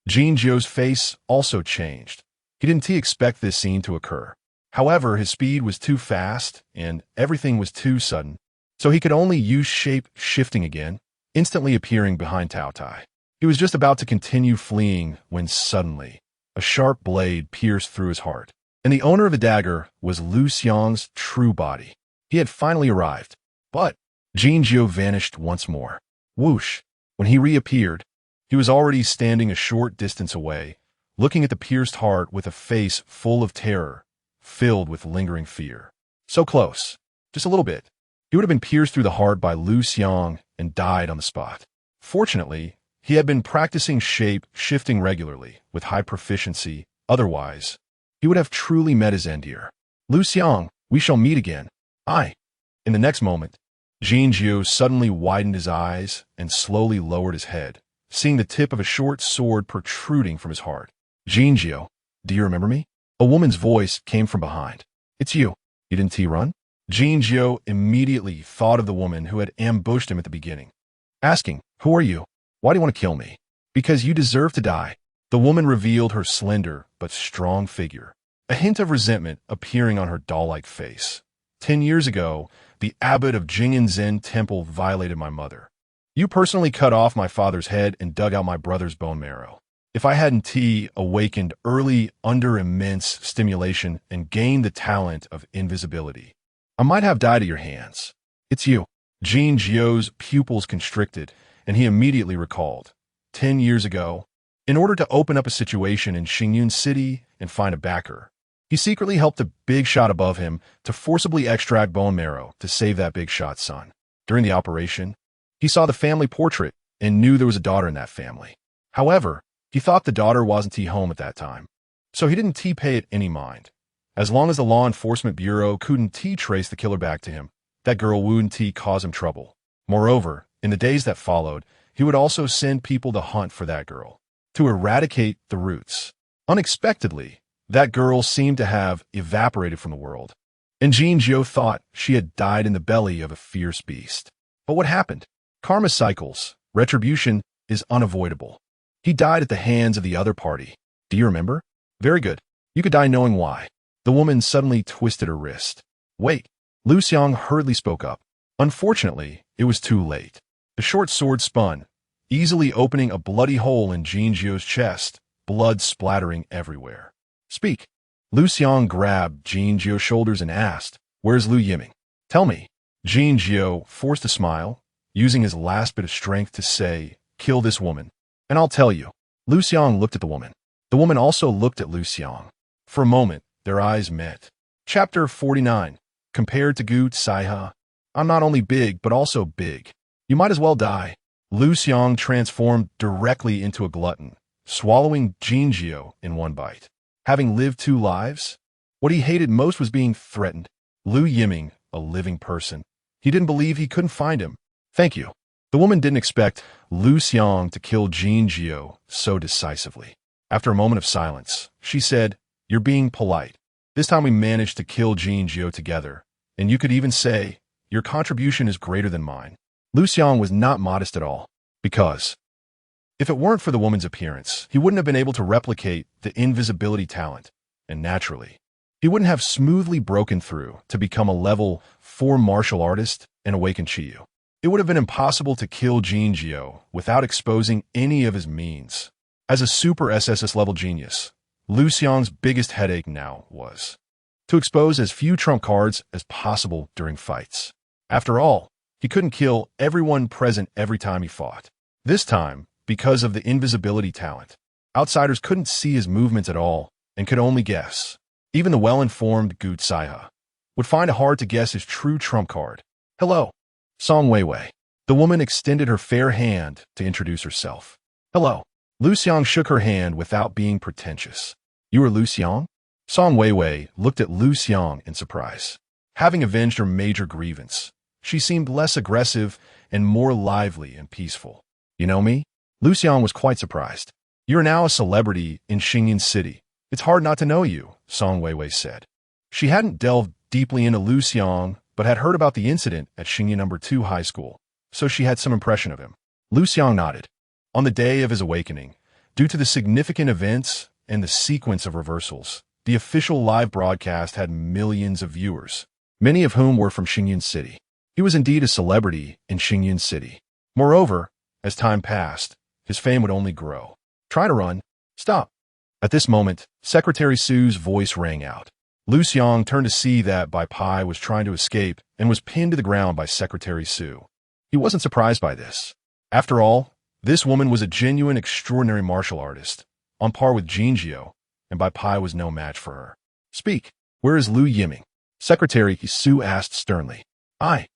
Jin Jiu's face also changed. He didn't expect this scene to occur. However, his speed was too fast, and everything was too sudden, so he could only use shape-shifting again, instantly appearing behind Tao Tai. He was just about to continue fleeing when suddenly, a sharp blade pierced through his heart, and the owner of the dagger was Liu Xiang's true body. He had finally arrived, but Jin Jiu vanished once more. Whoosh! When he reappeared, he was already standing a short distance away, looking at the pierced heart with a face full of terror, filled with lingering fear. So close, just a little bit. He would have been pierced through the heart by Liu Xiang and died on the spot. Fortunately, he had been practicing shape-shifting regularly, with high proficiency. Otherwise, he would have truly met his end here. Liu Xiang, we shall meet again. In the next moment, Jin Jiu suddenly widened his eyes and slowly lowered his head, seeing the tip of a short sword protruding from his heart. Jin Jiu, do you remember me? A woman's voice came from behind. It's you. You didn't run? Jin Jiu immediately thought of the woman who had ambushed him at the beginning, asking, Who are you? Why do you want to kill me? Because you deserve to die. The woman revealed her slender but strong figure, a hint of resentment appearing on her doll-like face. 10 years ago, the abbot of Jing'an Zen Temple violated my mother. You personally cut off my father's head and dug out my brother's bone marrow. If I hadn't awakened early under immense stimulation and gained the talent of invisibility, I might have died at your hands. It's you. Jin Jiu's pupils constricted, and he immediately recalled. 10 years ago, in order to open up a situation in Xingyun City and find a backer, he secretly helped the big shot above him to forcibly extract bone marrow to save that big shot's son. During the operation, he saw the family portrait and knew there was a daughter in that family. However, he thought the daughter wasn't home at that time, so he didn't pay it any mind. As long as the law enforcement bureau couldn't trace the killer back to him, that girl wouldn't cause him trouble. Moreover, in the days that followed, he would also send people to hunt for that girl, to eradicate the roots. Unexpectedly, that girl seemed to have evaporated from the world, and Jin Jiu thought she had died in the belly of a fierce beast. But what happened? Karma cycles. Retribution is unavoidable. He died at the hands of the other party. Do you remember? Very good. You could die knowing why. The woman suddenly twisted her wrist. Wait. Liu Xiang hurriedly spoke up. Unfortunately, it was too late. The short sword spun, easily opening a bloody hole in Jin Jiu's chest, blood splattering everywhere. Speak. Liu Xiang grabbed Jin Jiu's shoulders and asked, Where's Liu Yiming? Tell me. Jin Jiu forced a smile, using his last bit of strength to say, Kill this woman, and I'll tell you. Liu Xiang looked at the woman. The woman also looked at Liu Xiang. For a moment, their eyes met. Chapter 49. Compared to Gu Tsaiha, I'm not only big, but also big. You might as well die. Liu Xiang transformed directly into a glutton, swallowing Jin Jiu in one bite. Having lived 2 lives, what he hated most was being threatened. Liu Yiming, a living person. He didn't believe he couldn't find him. Thank you. The woman didn't expect Liu Xiang to kill Jin Jiao so decisively. After a moment of silence, she said, "You're being polite. This time we managed to kill Jin Jiao together, and you could even say, your contribution is greater than mine." Liu Xiang was not modest at all, because if it weren't for the woman's appearance, he wouldn't have been able to replicate the invisibility talent, and naturally, he wouldn't have smoothly broken through to become a level 4 martial artist and awaken Chiyu. It would have been impossible to kill Jin Jiao without exposing any of his means. As a super SSS level genius, Liu Xiang's biggest headache now was to expose as few trump cards as possible during fights. After all, he couldn't kill everyone present every time he fought. This time, because of the invisibility talent, outsiders couldn't see his movements at all and could only guess. Even the well-informed Gu Saiha would find it hard to guess his true trump card. "Hello, Song Weiwei." The woman extended her fair hand to introduce herself. "Hello." Liu Xiang shook her hand without being pretentious. "You are Liu Xiang?" Song Weiwei looked at Liu Xiang in surprise. Having avenged her major grievance, she seemed less aggressive and more lively and peaceful. "You know me?" Liu Xiang was quite surprised. "You're now a celebrity in Xingyan City. It's hard not to know you," Song Weiwei said. She hadn't delved deeply into Liu Xiang, but had heard about the incident at Xingyan No. 2 High School, so she had some impression of him. Liu Xiang nodded. On the day of his awakening, due to the significant events and the sequence of reversals, the official live broadcast had millions of viewers, many of whom were from Xingyan City. He was indeed a celebrity in Xingyan City. Moreover, as time passed, his fame would only grow. "Try to run. Stop." At this moment, Secretary Su's voice rang out. Liu Xiang turned to see that Bai Pai was trying to escape and was pinned to the ground by Secretary Su. He wasn't surprised by this. After all, this woman was a genuine, extraordinary martial artist, on par with Jin Jiao, and Bai Pai was no match for her. "Speak. Where is Liu Yiming?" Secretary Su asked sternly. "I."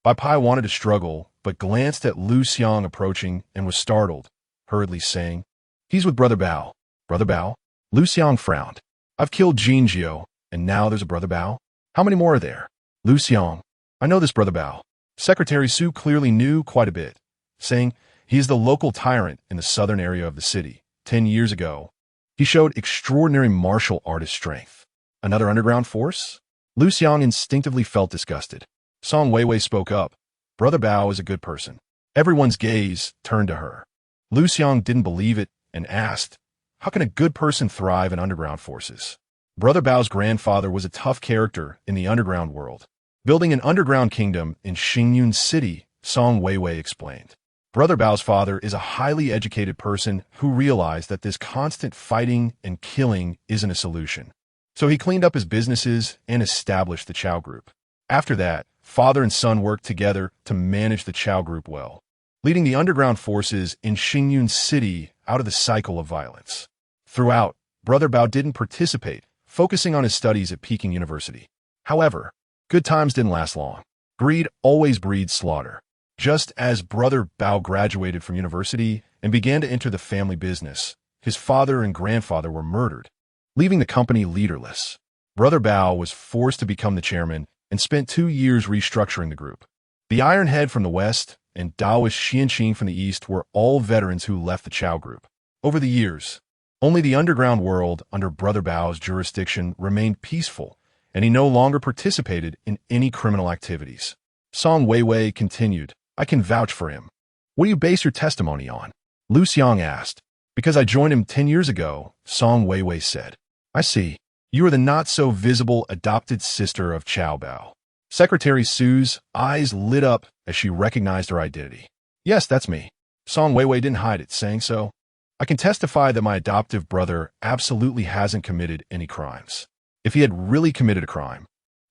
Bai Pai wanted to struggle, but glanced at Liu Xiang approaching and was startled, hurriedly saying, "He's with Brother Bao." "Brother Bao?" Liu Xiang frowned. "I've killed Jin Jiao, and now there's a Brother Bao? How many more are there?" "Liu Xiang, I know this Brother Bao." Secretary Su clearly knew quite a bit, saying, "He is the local tyrant in the southern area of the city. 10 years ago, he showed extraordinary martial artist strength." "Another underground force?" Liu Xiang instinctively felt disgusted. Song Weiwei spoke up. "Brother Bao is a good person." Everyone's gaze turned to her. Liu Xiang didn't believe it and asked, "How can a good person thrive in underground forces?" Brother Bao's grandfather was a tough character in the underground world, building an underground kingdom in Xingyan City, Song Weiwei explained. Brother Bao's father is a highly educated person who realized that this constant fighting and killing isn't a solution. So he cleaned up his businesses and established the Chao Group. After that, father and son worked together to manage the Chao Group well, leading the underground forces in Xingyan City out of the cycle of violence. Throughout, Brother Bao didn't participate, focusing on his studies at Peking University. However, good times didn't last long. Greed always breeds slaughter. Just as Brother Bao graduated from university and began to enter the family business, his father and grandfather were murdered, leaving the company leaderless. Brother Bao was forced to become the chairman and spent 2 years restructuring the group. The Iron Head from the west and Taoist Xianqing from the east were all veterans who left the Chao Group. Over the years, only the underground world under Brother Bao's jurisdiction remained peaceful, and he no longer participated in any criminal activities. Song Weiwei continued, "I can vouch for him." "What do you base your testimony on?" Liu Xiang asked. "Because I joined him 10 years ago," Song Weiwei said. "I see. You are the not-so-visible adopted sister of Chao Bao." Secretary Su's eyes lit up as she recognized her identity. "Yes, that's me." Song Weiwei didn't hide it, saying so. "I can testify that my adoptive brother absolutely hasn't committed any crimes. If he had really committed a crime,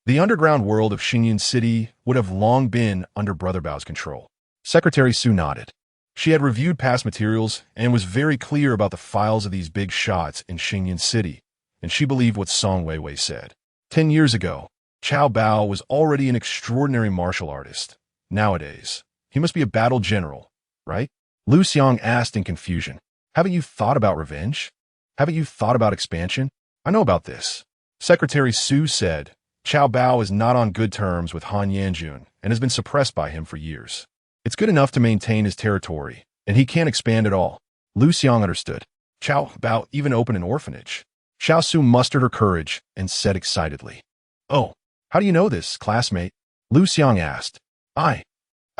the underground world of Xingyan City would have long been under Brother Bao's control." Secretary Su nodded. She had reviewed past materials and was very clear about the files of these big shots in Xingyan City, and she believed what Song Weiwei said. 10 years ago, Chao Bao was already an extraordinary martial artist. Nowadays, he must be a battle general, right? Liu Xiang asked in confusion. "Haven't you thought about revenge? Haven't you thought about expansion?" "I know about this." Secretary Su said, "Chao Bao is not on good terms with Han Yanjun and has been suppressed by him for years. It's good enough to maintain his territory, and he can't expand at all. Liu Xiang understood. Xiao Bao even opened an orphanage. Xiao Su mustered her courage and said excitedly, "Oh, how do you know this, classmate?" Liu Xiang asked. I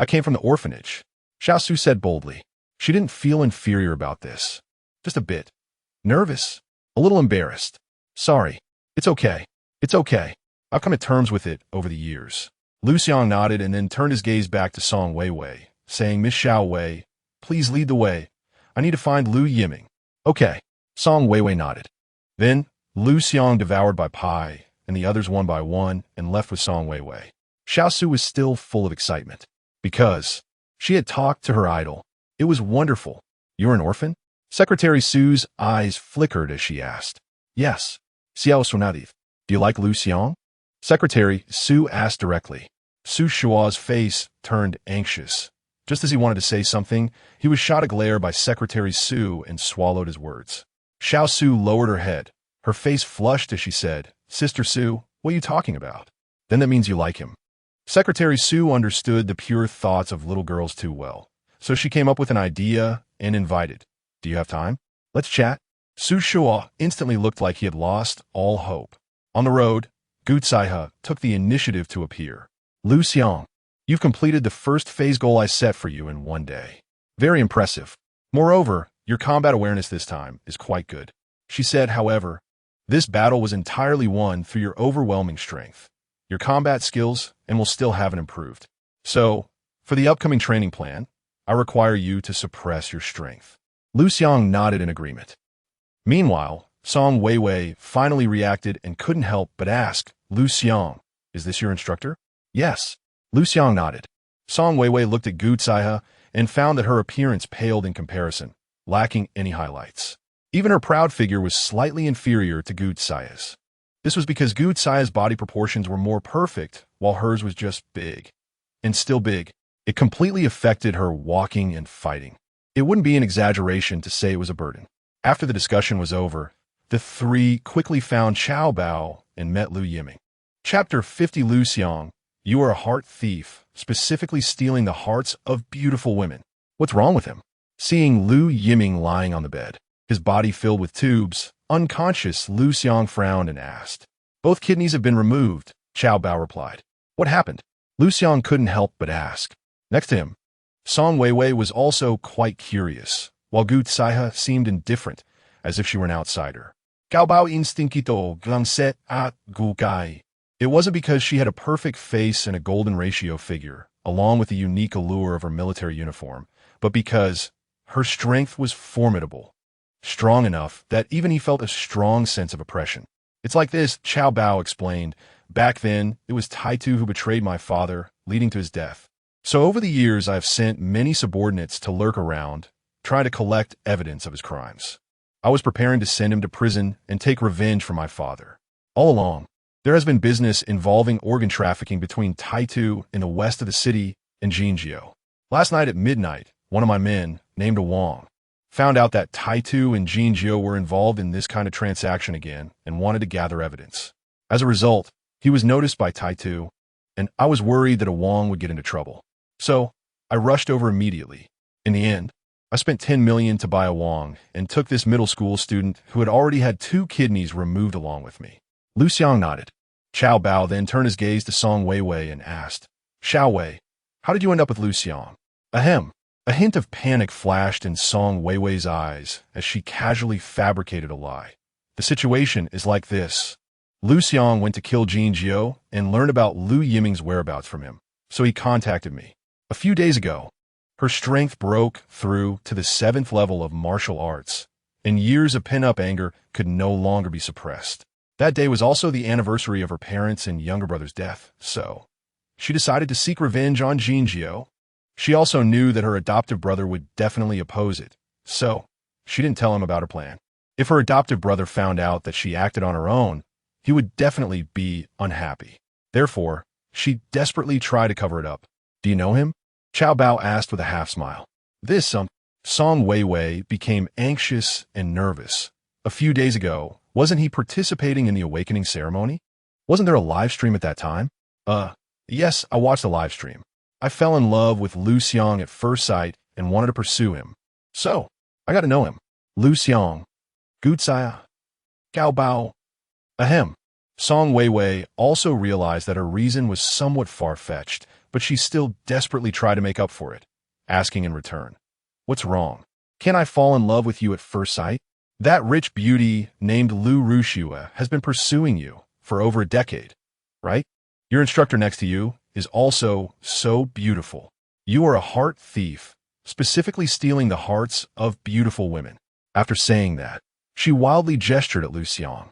came from the orphanage," Xiao Su said boldly. She didn't feel inferior about this. Just a bit. Nervous. A little embarrassed. "Sorry. It's okay. It's okay. I've come to terms with it over the years." Liu Xiang nodded and then turned his gaze back to Song Weiwei, saying, "Miss Xiao Wei, please lead the way. I need to find Liu Yiming." "Okay." Song Weiwei nodded. Then, Liu Xiang devoured by pie, and the others one by one, and left with Song Weiwei. Xiao Su was still full of excitement, because she had talked to her idol. It was wonderful. "You're an orphan?" Secretary Su's eyes flickered as she asked. "Yes." Xiao Sunadiv. "Do you like Liu Xiang?" Secretary Su asked directly. Su Shua's face turned anxious. Just as he wanted to say something, he was shot a glare by Secretary Su and swallowed his words. Xiao Su lowered her head. Her face flushed as she said, "Sister Su, what are you talking about?" "Then that means you like him." Secretary Su understood the pure thoughts of little girls too well, so she came up with an idea and invited. "Do you have time? Let's chat." Su Shua instantly looked like he had lost all hope. On the road, Gu Tsaihe took the initiative to appear. "Liu Xiang, you've completed the first phase goal I set for you in one day. Very impressive. Moreover, your combat awareness this time is quite good." She said, "However, this battle was entirely won through your overwhelming strength. Your combat skills and will still haven't improved. So, for the upcoming training plan, I require you to suppress your strength." Liu Xiang nodded in agreement. Meanwhile, Song Weiwei finally reacted and couldn't help but ask, "Liu Xiang, is this your instructor?" "Yes." Liu Xiang nodded. Song Weiwei looked at Gu Tsaihe and found that her appearance paled in comparison, lacking any highlights. Even her proud figure was slightly inferior to Gu Tsaihe's. This was because Gu Tsaihe's body proportions were more perfect, while hers was just big. And still big. It completely affected her walking and fighting. It wouldn't be an exaggeration to say it was a burden. After the discussion was over, the three quickly found Xiao Bao and met Liu Yiming. Chapter 50. Liu Xiang, you are a heart thief, specifically stealing the hearts of beautiful women. What's wrong with him? Seeing Liu Yiming lying on the bed, his body filled with tubes, unconscious, Liu Xiang frowned and asked. "Both kidneys have been removed," Xiao Bao replied. "What happened?" Liu Xiang couldn't help but ask. Next to him, Song Weiwei was also quite curious, while Gu Tsaihe seemed indifferent, as if she were an outsider. "Gao Bao instinquito glanset at Gu Gai." It wasn't because she had a perfect face and a golden ratio figure, along with the unique allure of her military uniform, but because her strength was formidable. Strong enough that even he felt a strong sense of oppression. "It's like this," Xiao Bao explained. "Back then, it was Taitu who betrayed my father, leading to his death. So over the years, I have sent many subordinates to lurk around, trying to collect evidence of his crimes. I was preparing to send him to prison and take revenge for my father. All along, there has been business involving organ trafficking between Taitu in the west of the city and Jinjiu. Last night at midnight, one of my men, named Wang, found out that Taitu and Jinjiu were involved in this kind of transaction again and wanted to gather evidence. As a result, he was noticed by Taitu, and I was worried that Wang would get into trouble. So, I rushed over immediately. In the end, I spent 10 million to buy Wang and took this middle school student who had already had 2 kidneys removed along with me." Liu Xiang nodded. Xiao Bao then turned his gaze to Song Weiwei and asked, "Xiao Wei, how did you end up with Liu Xiang?" Ahem. A hint of panic flashed in Song Weiwei's eyes as she casually fabricated a lie. "The situation is like this. Liu Xiang went to kill Jinjiu and learned about Liu Yiming's whereabouts from him, so he contacted me. A few days ago, her strength broke through to the 7th level of martial arts, and years of pent-up anger could no longer be suppressed. That day was also the anniversary of her parents' and younger brother's death, so she decided to seek revenge on Jinjiu. She also knew that her adoptive brother would definitely oppose it, so she didn't tell him about her plan. If her adoptive brother found out that she acted on her own, he would definitely be unhappy. Therefore, she desperately tried to cover it up. Do you know him? Xiao Bao asked with a half-smile. Song Weiwei became anxious and nervous. A few days ago, wasn't he participating in the awakening ceremony? Wasn't there a live stream at that time? Yes, I watched the live stream. I fell in love with Liu Xiang at first sight and wanted to pursue him. So, I got to know him. Liu Xiang. Gutsaya. Gao Bao. Ahem. Song Weiwei also realized that her reason was somewhat far-fetched, but she still desperately tried to make up for it, asking in return, "What's wrong? Can't I fall in love with you at first sight? That rich beauty named Lu Rushua has been pursuing you for over a decade, right? Your instructor next to you is also so beautiful. You are a heart thief, specifically stealing the hearts of beautiful women." After saying that, she wildly gestured at Liu Xiang.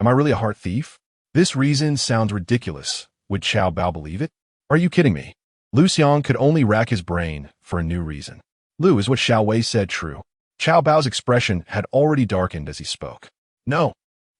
Am I really a heart thief? This reason sounds ridiculous. Would Xiao Bao believe it? Are you kidding me? Liu Xiang could only rack his brain for a new reason. Lu, is what Xiao Wei said true? Xiao Bao's expression had already darkened as he spoke. No.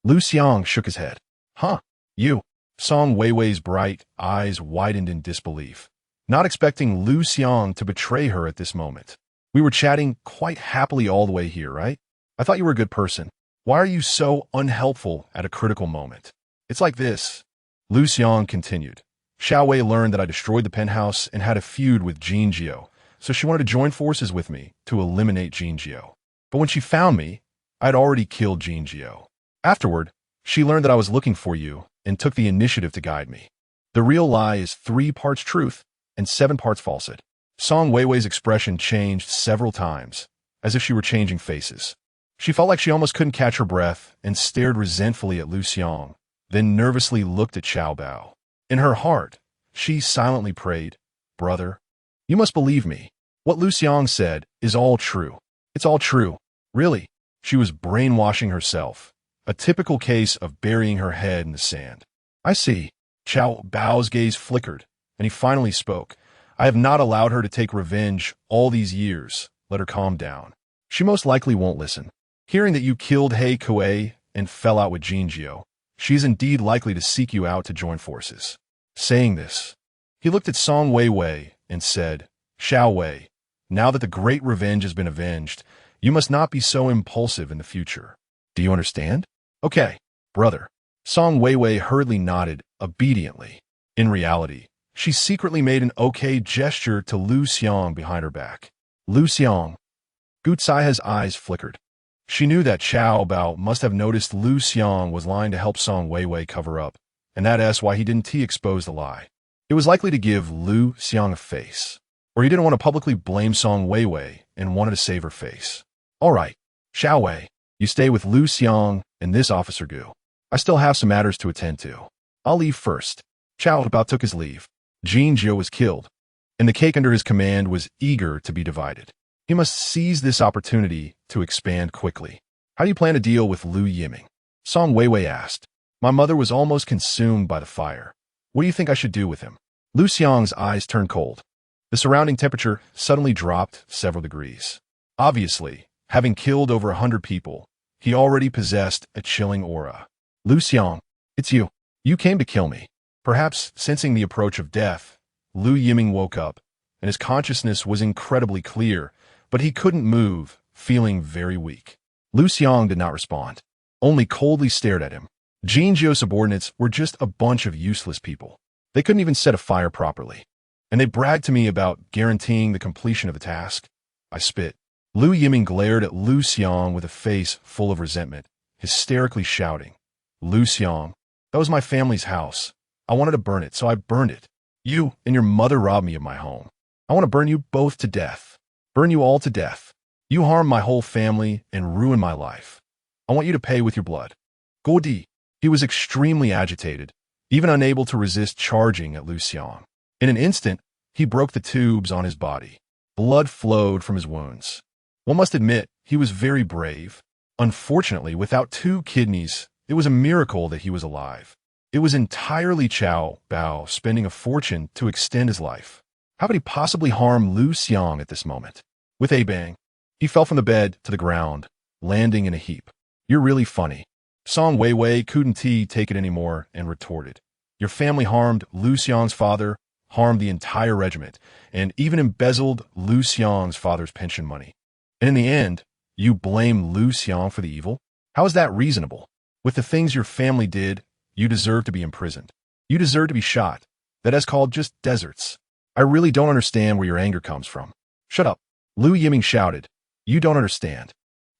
Liu Xiang shook his head. Huh? You? Song Weiwei's bright eyes widened in disbelief, not expecting Liu Xiang to betray her at this moment. We were chatting quite happily all the way here, right? I thought you were a good person. Why are you so unhelpful at a critical moment? It's like this. Liu Xiang continued. Xiao Wei learned that I destroyed the penthouse and had a feud with Jin Jiao, so she wanted to join forces with me to eliminate Jin Jiao. But when she found me, I had already killed Jin Jiao. Afterward, she learned that I was looking for you and took the initiative to guide me. The real lie is 3 parts truth and 7 parts falsehood. Song Weiwei's expression changed several times, as if she were changing faces. She felt like she almost couldn't catch her breath and stared resentfully at Liu Xiang, then nervously looked at Xiao Bao. In her heart, she silently prayed, "Brother, you must believe me. What Liu Xiang said is all true. It's all true." Really, she was brainwashing herself, a typical case of burying her head in the sand. I see. Xiao Bao's gaze flickered, and he finally spoke. I have not allowed her to take revenge all these years. Let her calm down. She most likely won't listen. Hearing that you killed He Kuei and fell out with Jin Jiao, she is indeed likely to seek you out to join forces. Saying this, he looked at Song Weiwei and said, Xiao Wei, now that the great revenge has been avenged, you must not be so impulsive in the future. Do you understand? Okay, brother. Song Weiwei hurriedly nodded, obediently. In reality, she secretly made an okay gesture to Liu Xiang behind her back. Liu Xiang. Gutsaya's eyes flickered. She knew that Xiao Bao must have noticed Liu Xiang was lying to help Song Weiwei cover up, and that's why he didn't expose the lie. It was likely to give Liu Xiang a face, or he didn't want to publicly blame Song Weiwei and wanted to save her face. All right, Xiao Wei, you stay with Liu Xiang and this Officer Gu. I still have some matters to attend to. I'll leave first. Xiao Bao took his leave. Jin Jiao was killed, and the cake under his command was eager to be divided. He must seize this opportunity to expand quickly. How do you plan to deal with Liu Yiming? Song Weiwei asked. My mother was almost consumed by the fire. What do you think I should do with him? Liu Xiang's eyes turned cold. The surrounding temperature suddenly dropped several degrees. Obviously, having killed over 100 people, he already possessed a chilling aura. Liu Xiang, it's you. You came to kill me. Perhaps sensing the approach of death, Liu Yiming woke up, and his consciousness was incredibly clear, but he couldn't move, feeling very weak. Liu Xiang did not respond, only coldly stared at him. Jin Jiao's subordinates were just a bunch of useless people. They couldn't even set a fire properly. And they bragged to me about guaranteeing the completion of a task. I spit. Liu Yiming glared at Liu Xiang with a face full of resentment, hysterically shouting, Liu Xiang, that was my family's house. I wanted to burn it, so I burned it. You and your mother robbed me of my home. I want to burn you both to death. Burn you all to death. You harmed my whole family and ruined my life. I want you to pay with your blood. Godi. He was extremely agitated, even unable to resist charging at Liu Xiang. In an instant, he broke the tubes on his body. Blood flowed from his wounds. One must admit, he was very brave. Unfortunately, without 2 kidneys, it was a miracle that he was alive. It was entirely Xiao Bao spending a fortune to extend his life. How could he possibly harm Liu Xiang at this moment? With a bang, he fell from the bed to the ground, landing in a heap. You're really funny. Song Weiwei couldn't take it anymore and retorted. Your family harmed Liu Xiang's father, harmed the entire regiment, and even embezzled Liu Xiang's father's pension money. And in the end, you blame Liu Xiang for the evil? How is that reasonable? With the things your family did, you deserve to be imprisoned. You deserve to be shot. That is called just deserts. I really don't understand where your anger comes from. Shut up. Liu Yiming shouted. You don't understand.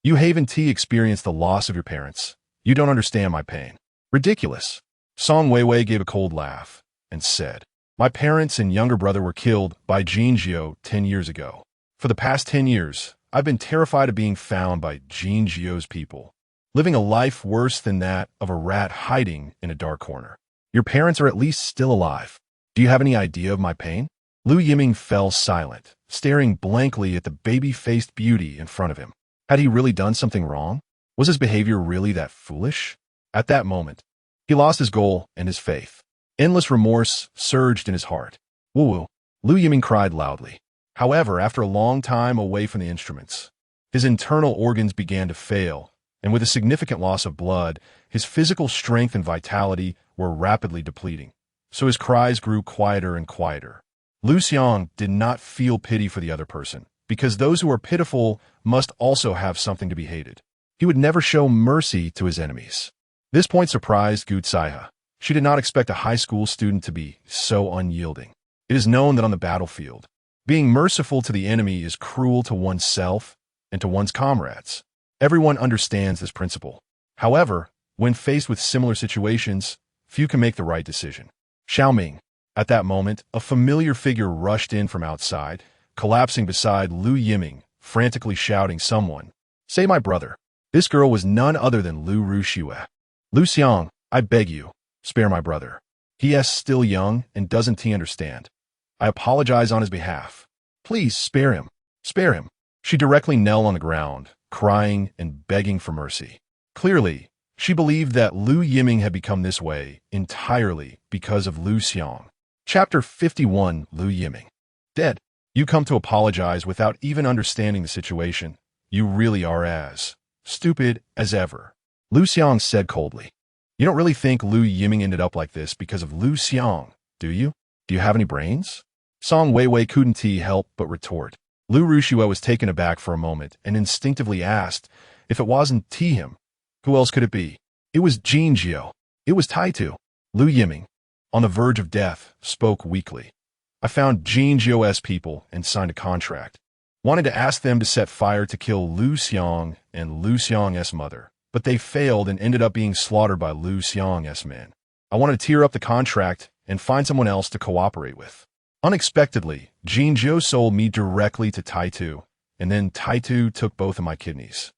You haven't experienced the loss of your parents. You don't understand my pain. Ridiculous. Song Weiwei gave a cold laugh and said, my parents and younger brother were killed by Jin Jiao 10 years ago. For the past 10 years, I've been terrified of being found by Jin Jiao's people, living a life worse than that of a rat hiding in a dark corner. Your parents are at least still alive. Do you have any idea of my pain? Liu Yiming fell silent, staring blankly at the baby-faced beauty in front of him. Had he really done something wrong? Was his behavior really that foolish? At that moment, he lost his goal and his faith. Endless remorse surged in his heart. Woo-woo, Liu Yiming cried loudly. However, after a long time away from the instruments, his internal organs began to fail, and with a significant loss of blood, his physical strength and vitality were rapidly depleting. So his cries grew quieter and quieter. Liu Xiang did not feel pity for the other person, because those who are pitiful must also have something to be hated. He would never show mercy to his enemies. This point surprised Gucaiha. She did not expect a high school student to be so unyielding. It is known that on the battlefield, being merciful to the enemy is cruel to oneself and to one's comrades. Everyone understands this principle. However, when faced with similar situations, few can make the right decision. Xiaoming. At that moment, a familiar figure rushed in from outside, collapsing beside Liu Yiming, frantically shouting, someone, say my brother. This girl was none other than Liu Rushue. Liu Xiang, I beg you, spare my brother. He is still young and doesn't he understand. I apologize on his behalf. Please spare him. Spare him. She directly knelt on the ground, crying and begging for mercy. Clearly, she believed that Liu Yiming had become this way entirely because of Liu Xiang. Chapter 51, Liu Yiming. Dead. You come to apologize without even understanding the situation. You really are as stupid as ever. Liu Xiang said coldly. You don't really think Liu Yiming ended up like this because of Liu Xiang, do you? Do you have any brains? Song Weiwei couldn't help but retort. Liu Rushue was taken aback for a moment and instinctively asked, if it wasn't him, who else could it be? It was Jin Jiao. It was Taitu. Liu Yiming, on the verge of death, spoke weakly. I found Jin Jiao's people and signed a contract. Wanted to ask them to set fire to kill Liu Xiang and Liu Xiang's mother, but they failed and ended up being slaughtered by Liu Xiang's men. I wanted to tear up the contract and find someone else to cooperate with. Unexpectedly, Jin Jiao sold me directly to Taitu, and then Taitu took both of my kidneys.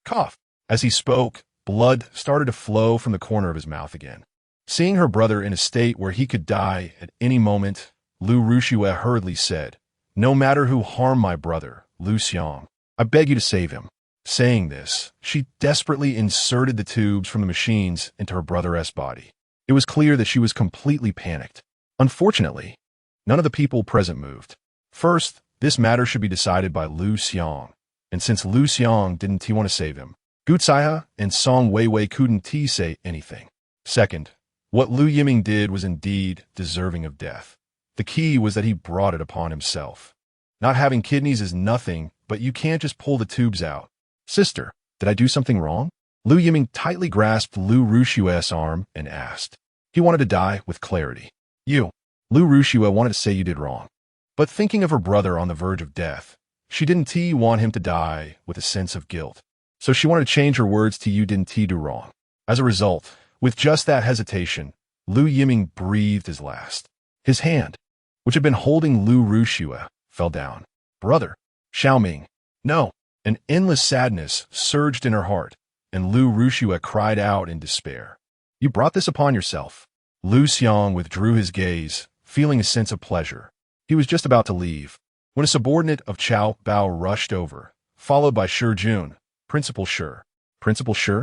Cough. As he spoke, blood started to flow from the corner of his mouth again. Seeing her brother in a state where he could die at any moment, Liu Rushue hurriedly said, no matter who harmed my brother, Liu Xiang, I beg you to save him. Saying this, she desperately inserted the tubes from the machines into her brother's body. It was clear that she was completely panicked. Unfortunately, none of the people present moved. First, this matter should be decided by Liu Xiang, and since Liu Xiang didn't want to save him, Gucaiha and Song Weiwei couldn't say anything. Second, what Liu Yiming did was indeed deserving of death. The key was that he brought it upon himself. Not having kidneys is nothing, but you can't just pull the tubes out. Sister, did I do something wrong? Liu Yiming tightly grasped Liu Rushue's arm and asked. He wanted to die with clarity. You. Liu Rushue wanted to say you did wrong. But thinking of her brother on the verge of death, she didn't want him to die with a sense of guilt. So she wanted to change her words to you didn't do wrong. As a result, with just that hesitation, Liu Yiming breathed his last. His hand, which had been holding Liu Rushue, fell down. Brother. Xiaoming. No. An endless sadness surged in her heart, and Liu Rushue cried out in despair. You brought this upon yourself. Liu Xiang withdrew his gaze, feeling a sense of pleasure. He was just about to leave, when a subordinate of Cao Bao rushed over, followed by Shi Jun. Principal Shi. Principal Shi?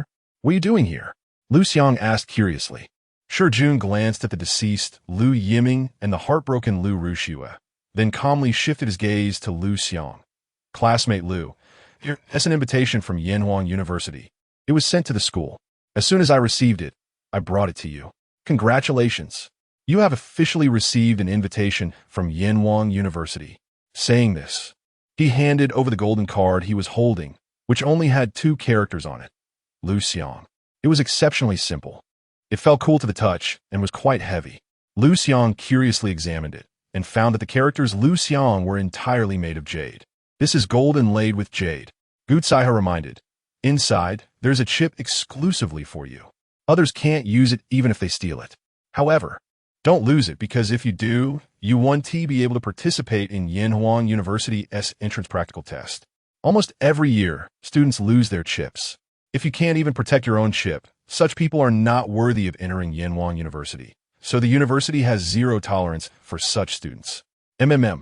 What are you doing here? Liu Xiang asked curiously. Shi Jun glanced at the deceased Liu Yiming and the heartbroken Liu Rushue, then calmly shifted his gaze to Liu Xiang. Classmate Liu, here's an invitation from Yanhuang University. It was sent to the school. As soon as I received it, I brought it to you. Congratulations. You have officially received an invitation from Yanhuang University. Saying this, he handed over the golden card he was holding, which only had 2 characters on it. Liu Xiang. It was exceptionally simple. It felt cool to the touch and was quite heavy. Liu Xiang curiously examined it, and found that the characters Liu Xiang were entirely made of jade. This is gold inlaid with jade. Gu Tsaiha reminded. Inside, there's a chip exclusively for you. Others can't use it even if they steal it. However, don't lose it, because if you do, you won't be able to participate in university.His entrance practical test. Almost every year, students lose their chips. If you can't even protect your own chip, such people are not worthy of entering University. So the university has zero tolerance for such students. Liu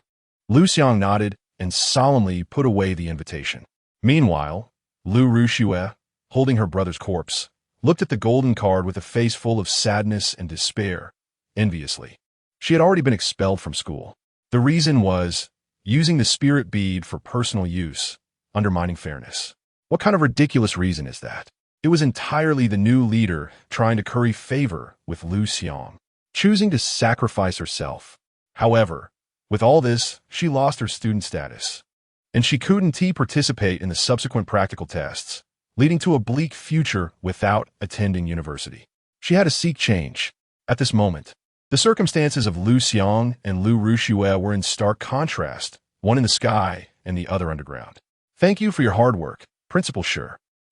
Xiang nodded and solemnly put away the invitation. Meanwhile, Liu Ruxue, holding her brother's corpse, looked at the golden card with a face full of sadness and despair, enviously. She had already been expelled from school. The reason was using the spirit bead for personal use, undermining fairness. What kind of ridiculous reason is that? It was entirely the new leader trying to curry favor with Liu Xiang, choosing to sacrifice herself. However, with all this, she lost her student status, and she couldn't participate in the subsequent practical tests, leading to a bleak future without attending university. She had to seek change. At this moment, the circumstances of Liu Xiang and Liu Ruxue were in stark contrast, one in the sky and the other underground. Thank you for your hard work, Principal Shi.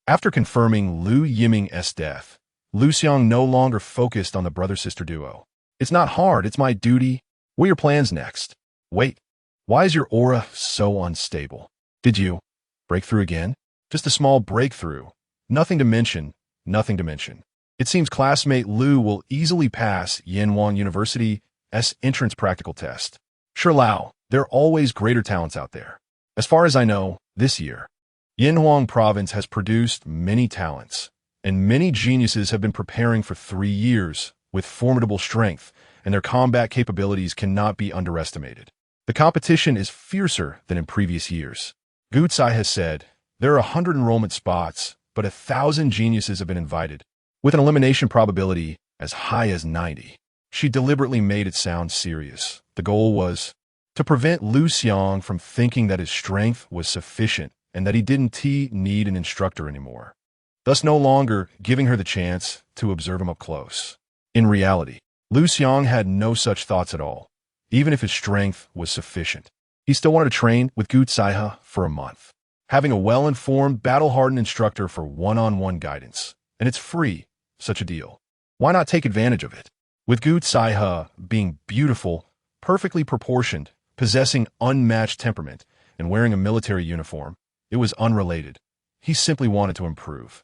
After confirming Liu Yiming's death, Liu Xiang no longer focused on the brother-sister duo. It's not hard, it's my duty. What are your plans next? Wait, why is your aura so unstable? Did you break through again? Just a small breakthrough. Nothing to mention, nothing to mention. It seems classmate Liu will easily pass University.His entrance practical test. Sure Lao, there are always greater talents out there. As far as I know, this year, Yinhuang province has produced many talents, and many geniuses have been preparing for 3 years with formidable strength, and their combat capabilities cannot be underestimated. The competition is fiercer than in previous years. Gu Tsai has said, there are 100 enrollment spots, but 1,000 geniuses have been invited, with an elimination probability as high as 90. She deliberately made it sound serious. The goal was to prevent Liu Xiang from thinking that his strength was sufficient and that he didn't need an instructor anymore, thus no longer giving her the chance to observe him up close. In reality, Liu Xiang had no such thoughts at all. Even if his strength was sufficient, he still wanted to train with Gu Tsaiha for a month, having a well-informed, battle-hardened instructor for one-on-one guidance. And it's free, such a deal. Why not take advantage of it? With Gu Tsaiha being beautiful, perfectly proportioned, possessing unmatched temperament, and wearing a military uniform, it was unrelated. He simply wanted to improve.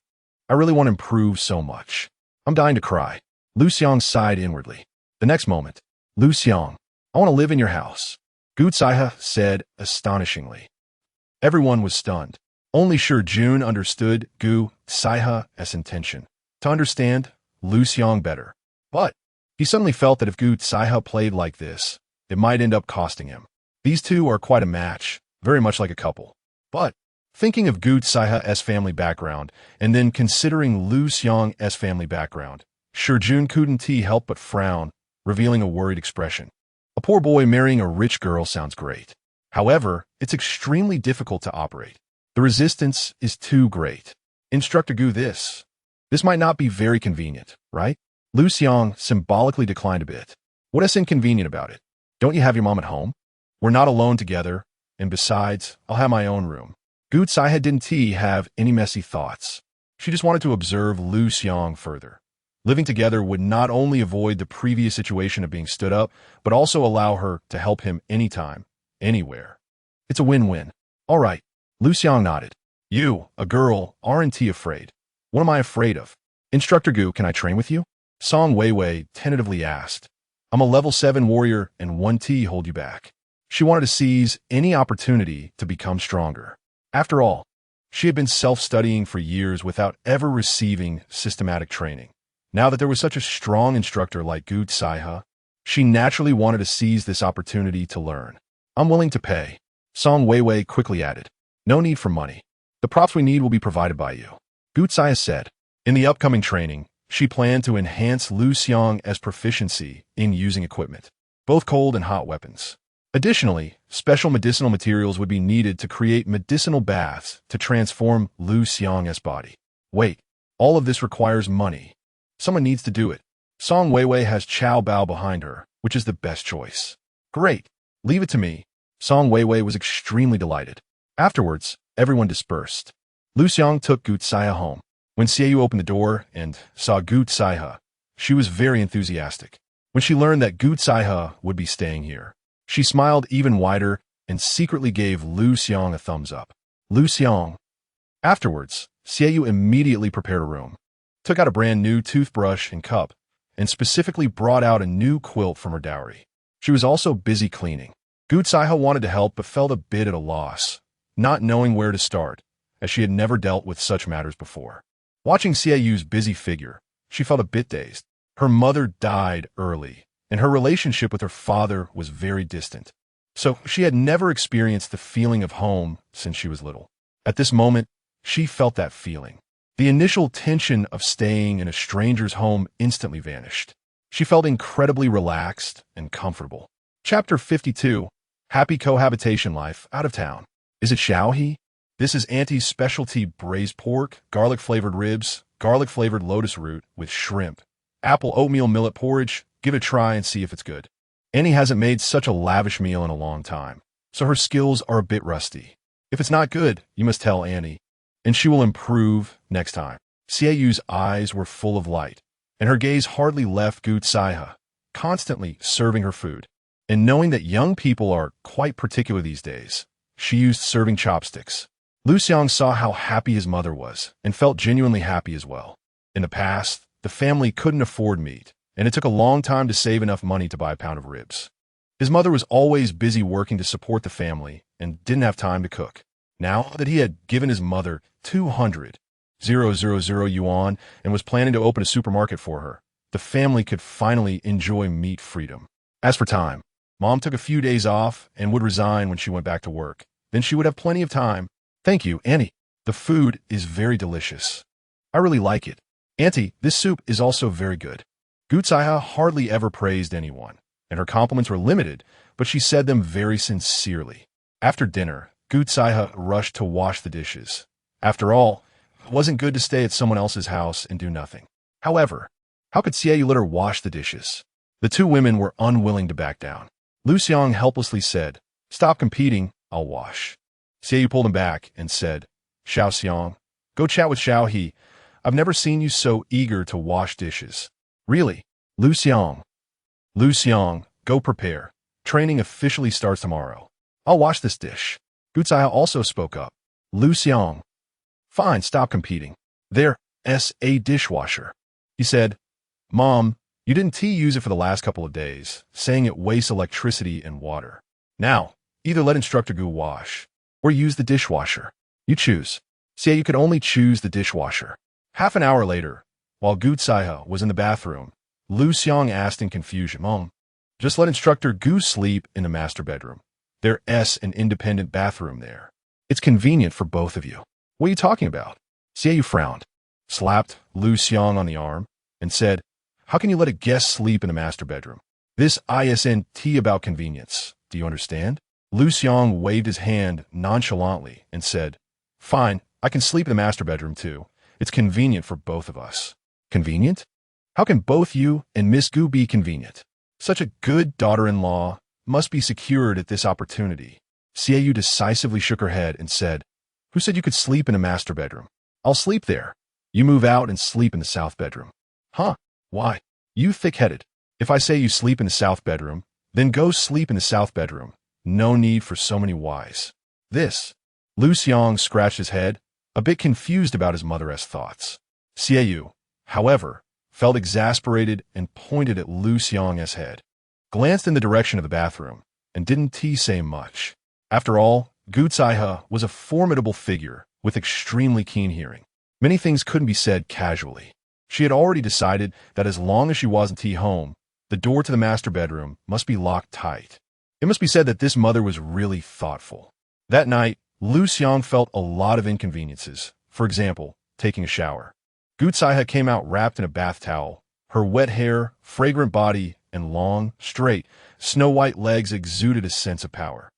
I really want to improve so much. I'm dying to cry. Liu Xiang sighed inwardly. The next moment, Liu Xiang, I want to live in your house, Gu Tsaiha said astonishingly. Everyone was stunned. Only Shi Jun understood Gu Tsaiha's intention, to understand Liu Xiang better. But he suddenly felt that if Gu Tsaiha played like this, it might end up costing him. These two are quite a match, very much like a couple. But thinking of Gu Tsaiha's family background, and then considering Liu Xiang's family background, Shi Jun couldn't help but frown, revealing a worried expression. A poor boy marrying a rich girl sounds great. However, it's extremely difficult to operate. The resistance is too great. Instructor Gu, this might not be very convenient, right? Liu Xiang symbolically declined a bit. What is inconvenient about it? Don't you have your mom at home? We're not alone together, and besides, I'll have my own room. Gu Tsaiha didn't have any messy thoughts. She just wanted to observe Liu Xiang further. Living together would not only avoid the previous situation of being stood up, but also allow her to help him anytime, anywhere. It's a win-win. All right, Liu Xiang nodded. You, a girl, aren't afraid? What am I afraid of? Instructor Gu, can I train with you? Song Weiwei tentatively asked. I'm a level 7 warrior and won't hold you back. She wanted to seize any opportunity to become stronger. After all, she had been self-studying for years without ever receiving systematic training. Now that there was such a strong instructor like Gu Tsaiha, she naturally wanted to seize this opportunity to learn. I'm willing to pay. Song Weiwei quickly added. No need for money. The props we need will be provided by you. Gu Tsaiha said. In the upcoming training, she planned to enhance Liu Xiang's proficiency in using equipment, both cold and hot weapons. Additionally, special medicinal materials would be needed to create medicinal baths to transform Liu Xiang's body. Wait, all of this requires money. Someone needs to do it. Song Weiwei has Chao Bao behind her, which is the best choice. Great. Leave it to me. Song Weiwei was extremely delighted. Afterwards, everyone dispersed. Liu Xiang took Gu Zaihe home. When Xiaoyu opened the door and saw Gu Zaihe, she was very enthusiastic. When she learned that Gu Zaihe would be staying here, she smiled even wider and secretly gave Liu Xiang a thumbs up. Liu Xiang. Afterwards, Xiaoyu immediately prepared a room, took out a brand new toothbrush and cup, and specifically brought out a new quilt from her dowry. She was also busy cleaning. Gu Zaihe wanted to help but felt a bit at a loss, not knowing where to start, as she had never dealt with such matters before. Watching Xiaoyu's busy figure, she felt a bit dazed. Her mother died early, and her relationship with her father was very distant. So she had never experienced the feeling of home since she was little. At this moment, she felt that feeling. The initial tension of staying in a stranger's home instantly vanished. She felt incredibly relaxed and comfortable. Chapter 52. Happy Cohabitation Life Out of Town. Is it Xiaohe? This is Auntie's specialty braised pork, garlic-flavored ribs, garlic-flavored lotus root with shrimp, apple oatmeal millet porridge. Give it a try and see if it's good. Annie hasn't made such a lavish meal in a long time, so her skills are a bit rusty. If it's not good, you must tell Annie, and she will improve next time. Xiaoyu's eyes were full of light, and her gaze hardly left Gu Zaihe, constantly serving her food. And knowing that young people are quite particular these days, she used serving chopsticks. Liu Xiang saw how happy his mother was and felt genuinely happy as well. In the past, the family couldn't afford meat, and it took a long time to save enough money to buy a pound of ribs. His mother was always busy working to support the family and didn't have time to cook. Now that he had given his mother 200,000 yuan and was planning to open a supermarket for her, the family could finally enjoy meat freedom. As for time, Mom took a few days off and would resign when she went back to work. Then she would have plenty of time. Thank you, Annie. The food is very delicious. I really like it. Auntie, this soup is also very good. Gu Zaihe hardly ever praised anyone, and her compliments were limited, but she said them very sincerely. After dinner, Gu Zaihe rushed to wash the dishes. After all, it wasn't good to stay at someone else's house and do nothing. However, how could Xiaoyu let her wash the dishes? The two women were unwilling to back down. Liu Xiang helplessly said, "Stop competing, I'll wash." Xiaoyu pulled him back and said, "Xiao Xiang, go chat with Xiaohe. I've never seen you so eager to wash dishes." "Really? Liu Xiang." "Liu Xiang, go prepare. Training officially starts tomorrow. I'll wash this dish." Gu Zaihe also spoke up. "Liu Xiang." "Fine, stop competing. There's a dishwasher." He said, "Mom, you didn't use it for the last couple of days, saying it wastes electricity and water. Now, either let Instructor Gu wash, or use the dishwasher. You choose." Xiaoyu could only choose the dishwasher. Half an hour later, while Gu Zaihe was in the bathroom, Liu Xiang asked in confusion, "Mom, just let Instructor Gu sleep in the master bedroom. There's an independent bathroom there. It's convenient for both of you." "What are you talking about?" Xiaoyu frowned, slapped Liu Xiang on the arm, and said, "How can you let a guest sleep in the master bedroom? This isn't about convenience. Do you understand?" Liu Xiang waved his hand nonchalantly and said, "Fine, I can sleep in the master bedroom too. It's convenient for both of us." "Convenient? How can both you and Miss Gu be convenient? Such a good daughter-in-law must be secured at this opportunity." Xiaoyu decisively shook her head and said, "Who said you could sleep in a master bedroom? I'll sleep there. You move out and sleep in the south bedroom." "Huh? Why? You thick-headed. If I say you sleep in the south bedroom, then go sleep in the south bedroom. No need for so many whys." This. Liu Xiang scratched his head, a bit confused about his mother's thoughts. Xiaoyu, however, felt exasperated and pointed at Liu Xiang's head, glanced in the direction of the bathroom, and didn't say much. After all, Gu Zaihe was a formidable figure with extremely keen hearing. Many things couldn't be said casually. She had already decided that as long as she wasn't home, the door to the master bedroom must be locked tight. It must be said that this mother was really thoughtful. That night, Liu Xiang felt a lot of inconveniences. For example, taking a shower. Gu Zaihe came out wrapped in a bath towel. Her wet hair, fragrant body, and long, straight, snow-white legs exuded a sense of power.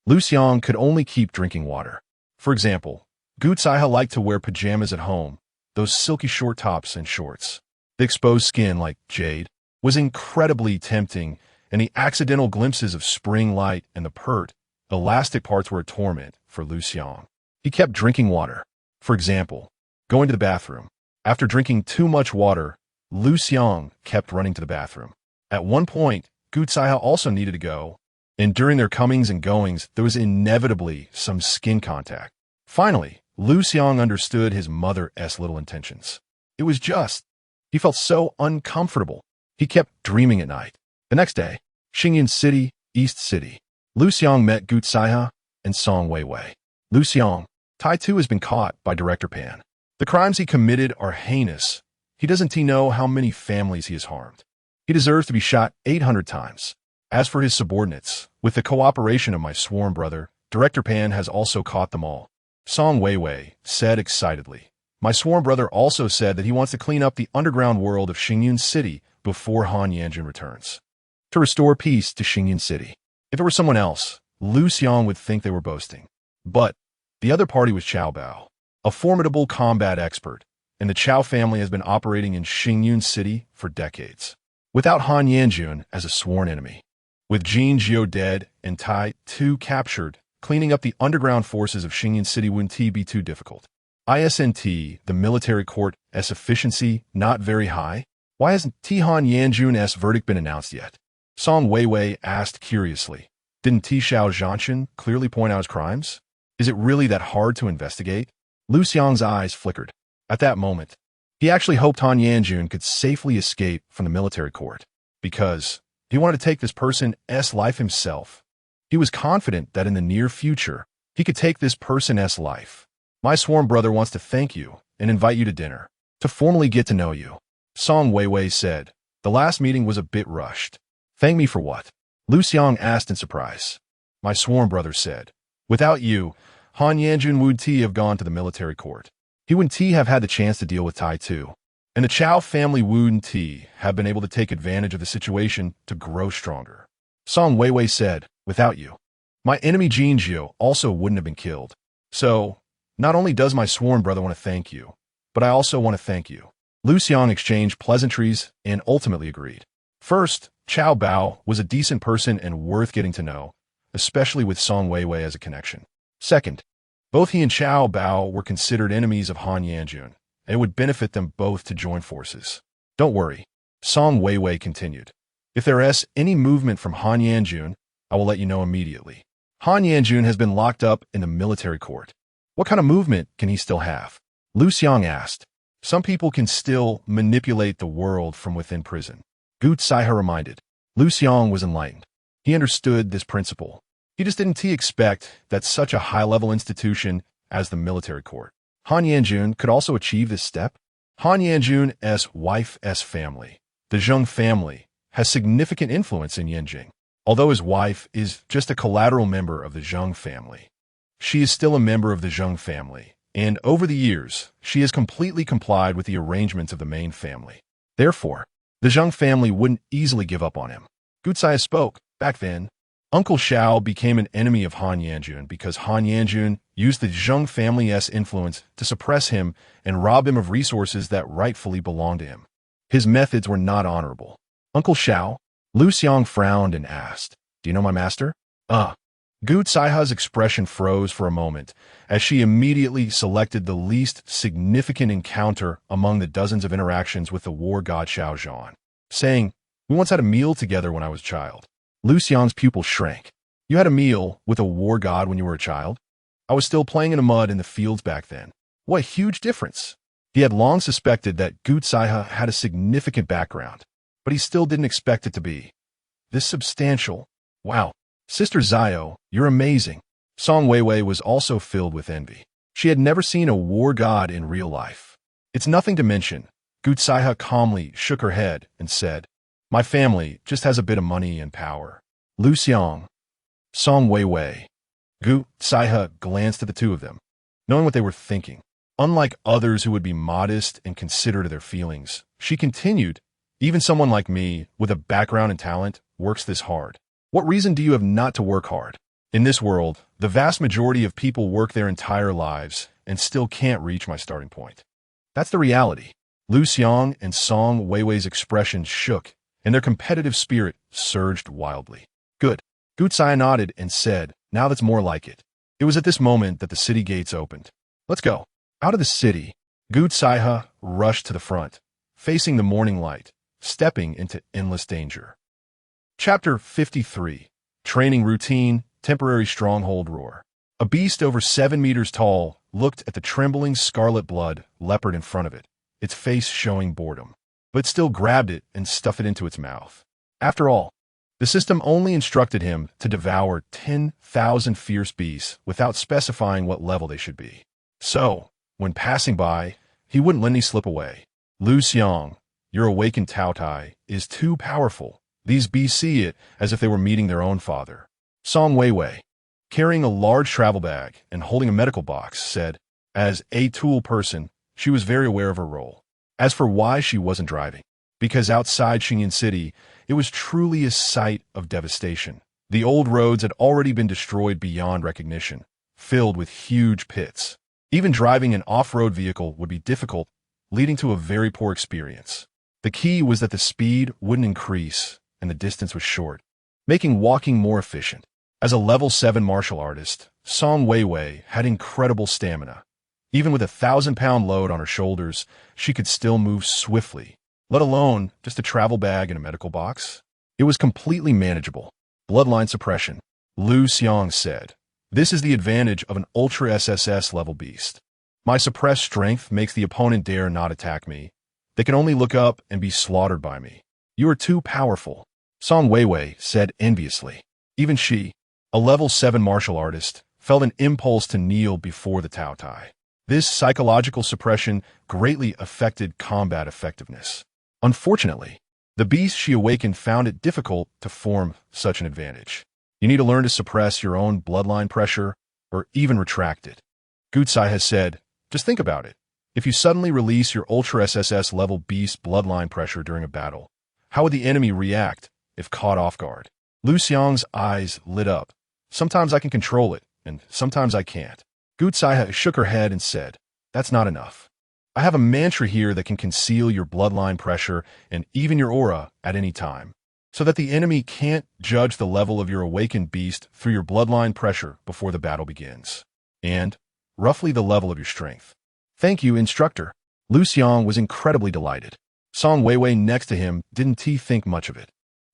Liu Xiang could only keep drinking water. For example, Gu Zaihe liked to wear pajamas at home, those silky short tops and shorts. The exposed skin, like jade, was incredibly tempting, and the accidental glimpses of spring light and the pert, elastic parts were a torment for Liu Xiang. He kept drinking water. For example, going to the bathroom. After drinking too much water, Liu Xiang kept running to the bathroom. At one point, Gu Zaihe also needed to go, and during their comings and goings, there was inevitably some skin contact. Finally, Liu Xiang understood his mother's little intentions. It was just. He felt so uncomfortable. He kept dreaming at night. The next day, Xingyun City, East City. Liu Xiang met Gu Zaihe and Song Weiwei. Liu Xiang, Tai Tu has been caught by Director Pan. The crimes he committed are heinous. He doesn't know how many families he has harmed. He deserves to be shot 800 times. As for his subordinates, with the cooperation of my sworn brother, Director Pan has also caught them all. Song Weiwei said excitedly. My sworn brother also said that he wants to clean up the underground world of Xingyun City before Han Yanjun returns. To restore peace to Xingyun City. If it were someone else, Liu Xiang would think they were boasting. But the other party was Chao Bao, a formidable combat expert, and the Chao family has been operating in Xingyun City for decades. Without Han Yanjun as a sworn enemy, with Jin Jiu dead and Tai Tu captured, cleaning up the underground forces of Xingyun City wouldn't be too difficult. Isn't the military court's efficiency not very high? Why hasn't Han Yanjun's verdict been announced yet? Song Weiwei asked curiously. Didn't Xiao Zhanshan clearly point out his crimes? Is it really that hard to investigate? Liu Xiang's eyes flickered. At that moment, he actually hoped Han Yanjun could safely escape from the military court, because he wanted to take this person's life himself. He was confident that in the near future, he could take this person's life. My sworn brother wants to thank you and invite you to dinner, to formally get to know you. Song Weiwei said. The last meeting was a bit rushed. Thank me for what? Liu Xiang asked in surprise. My sworn brother said. Without you, Han Yanjun would have gone to the military court. He wouldn't have had the chance to deal with Tai Tu. And the Chao family wouldn't have been able to take advantage of the situation to grow stronger. Song Weiwei said, without you, my enemy Jin Jiu also wouldn't have been killed. So, not only does my sworn brother want to thank you, but I also want to thank you. Liu Xiang exchanged pleasantries and ultimately agreed. First, Chao Bao was a decent person and worth getting to know, especially with Song Weiwei as a connection. Second, both he and Chao Bao were considered enemies of Han Yanjun, and it would benefit them both to join forces. Don't worry, Song Weiwei continued. If there is any movement from Han Yanjun, I will let you know immediately. Han Yanjun has been locked up in the military court. What kind of movement can he still have? Liu Xiang asked. Some people can still manipulate the world from within prison. Gu Zaihe reminded. Liu Xiang was enlightened. He understood this principle. He just didn't expect that such a high-level institution as the military court. Han Yanjun could also achieve this step. Han Yanjun's wife's family, the Zheng family, has significant influence in Yanjing. Although his wife is just a collateral member of the Zheng family, she is still a member of the Zheng family, and over the years, she has completely complied with the arrangements of the main family. Therefore, the Zheng family wouldn't easily give up on him. Gu Zaihe spoke. Back then, Uncle Xiao became an enemy of Han Yanjun because Han Yanjun used the Zheng family's influence to suppress him and rob him of resources that rightfully belonged to him. His methods were not honorable. Uncle Xiao? Liu Xiang frowned and asked, Do you know my master? Gu Zaihe's expression froze for a moment as she immediately selected the least significant encounter among the dozens of interactions with the war god Xiao Zhan, saying, We once had a meal together when I was a child. Liu Xiang's pupil shrank. You had a meal with a war god when you were a child? I was still playing in the mud in the fields back then. What a huge difference. He had long suspected that Gu Zaihe had a significant background, but he still didn't expect it to be this substantial. Wow. Sister Zio, you're amazing. Song Weiwei was also filled with envy. She had never seen a war god in real life. It's nothing to mention. Gu Zaihe calmly shook her head and said, My family just has a bit of money and power. Liu Xiang, Song Weiwei. Gu Zaihe glanced at the two of them, knowing what they were thinking. Unlike others who would be modest and considerate of their feelings, she continued, Even someone like me, with a background and talent, works this hard. What reason do you have not to work hard? In this world, the vast majority of people work their entire lives and still can't reach my starting point. That's the reality. Liu Xiang and Song Weiwei's expressions shook and their competitive spirit surged wildly. Good. Gutsai nodded and said, now that's more like it. It was at this moment that the city gates opened. Let's go. Out of the city, Gutsai rushed to the front, facing the morning light, stepping into endless danger. Chapter 53. Training Routine, Temporary Stronghold Roar. A beast over 7 meters tall looked at the trembling scarlet blood leopard in front of it, its face showing boredom, but still grabbed it and stuffed it into its mouth. After all, the system only instructed him to devour 10,000 fierce beasts without specifying what level they should be. So, when passing by, he wouldn't let any slip away. Liu Xiang, your awakened Taotai, is too powerful. These beasts see it as if they were meeting their own father. Song Weiwei, carrying a large travel bag and holding a medical box, said, as a tool person, she was very aware of her role. As for why she wasn't driving, because outside Xingyan City, it was truly a sight of devastation. The old roads had already been destroyed beyond recognition, filled with huge pits. Even driving an off-road vehicle would be difficult, leading to a very poor experience. The key was that the speed wouldn't increase and the distance was short, making walking more efficient. As a level 7 martial artist, Song Weiwei had incredible stamina. Even with a 1,000-pound load on her shoulders, she could still move swiftly, let alone just a travel bag and a medical box. It was completely manageable. Bloodline suppression, Liu Xiang said. This is the advantage of an ultra SSS level beast. My suppressed strength makes the opponent dare not attack me. They can only look up and be slaughtered by me. You are too powerful, Song Weiwei said enviously. Even she, a level 7 martial artist, felt an impulse to kneel before the Taotai. This psychological suppression greatly affected combat effectiveness. Unfortunately, the beast she awakened found it difficult to form such an advantage. You need to learn to suppress your own bloodline pressure or even retract it. Gutsai has said, just think about it. If you suddenly release your Ultra SSS level beast bloodline pressure during a battle, how would the enemy react if caught off guard? Liu Xiang's eyes lit up. Sometimes I can control it, and sometimes I can't. Gutsai shook her head and said, that's not enough. I have a mantra here that can conceal your bloodline pressure and even your aura at any time, so that the enemy can't judge the level of your awakened beast through your bloodline pressure before the battle begins. And roughly the level of your strength. Thank you, instructor. Liu Xiang was incredibly delighted. Song Weiwei next to him didn't think much of it.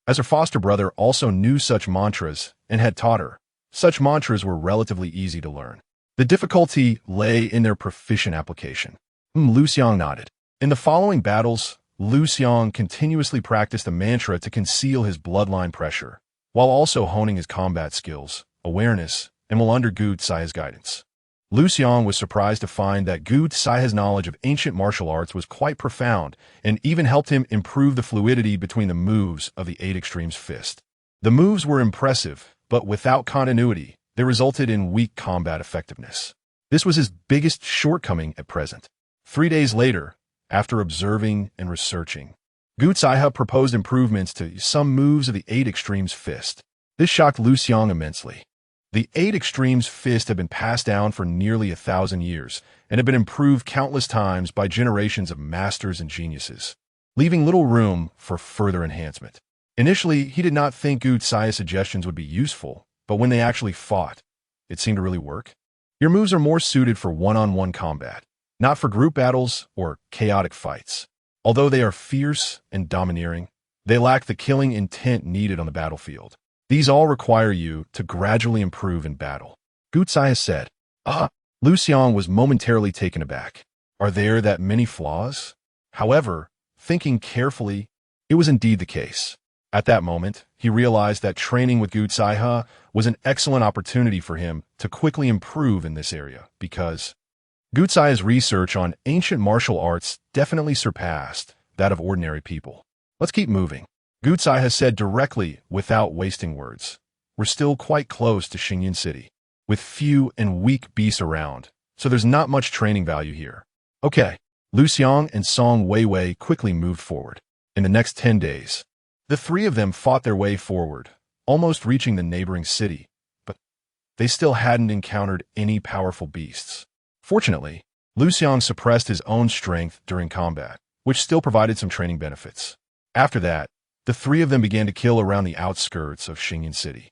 As her foster brother also knew such mantras and had taught her, such mantras were relatively easy to learn. The difficulty lay in their proficient application. Liu Xiang nodded. In the following battles, Liu Xiang continuously practiced a mantra to conceal his bloodline pressure, while also honing his combat skills, awareness, and while under Gutsai's guidance. Liu Xiang was surprised to find that Gutsai's knowledge of ancient martial arts was quite profound and even helped him improve the fluidity between the moves of the 8 Extremes fist. The moves were impressive, but without continuity, they resulted in weak combat effectiveness. This was his biggest shortcoming at present. 3 days later, after observing and researching, Gutsai proposed improvements to some moves of the 8 Extremes fist. This shocked Liu Xiang immensely. The 8 Extremes fist had been passed down for nearly 1,000 years and had been improved countless times by generations of masters and geniuses, leaving little room for further enhancement. Initially, he did not think Gutsai's suggestions would be useful, but when they actually fought, it seemed to really work. Your moves are more suited for one-on-one combat, not for group battles or chaotic fights. Although they are fierce and domineering, they lack the killing intent needed on the battlefield. These all require you to gradually improve in battle. Gutsai said. Liu Xiang was momentarily taken aback. Are there that many flaws? However, thinking carefully, it was indeed the case. At that moment, he realized that training with Gutsai was an excellent opportunity for him to quickly improve in this area because Gutsai's research on ancient martial arts definitely surpassed that of ordinary people. Let's keep moving. Gutsai has said directly without wasting words. We're still quite close to Xingyan City, with few and weak beasts around, so there's not much training value here. Okay, Liu Xiang and Song Weiwei quickly moved forward. In the next 10 days, the three of them fought their way forward, almost reaching the neighboring city, but they still hadn't encountered any powerful beasts. Fortunately, Liu Xiang suppressed his own strength during combat, which still provided some training benefits. After that, the three of them began to kill around the outskirts of Xingyan City.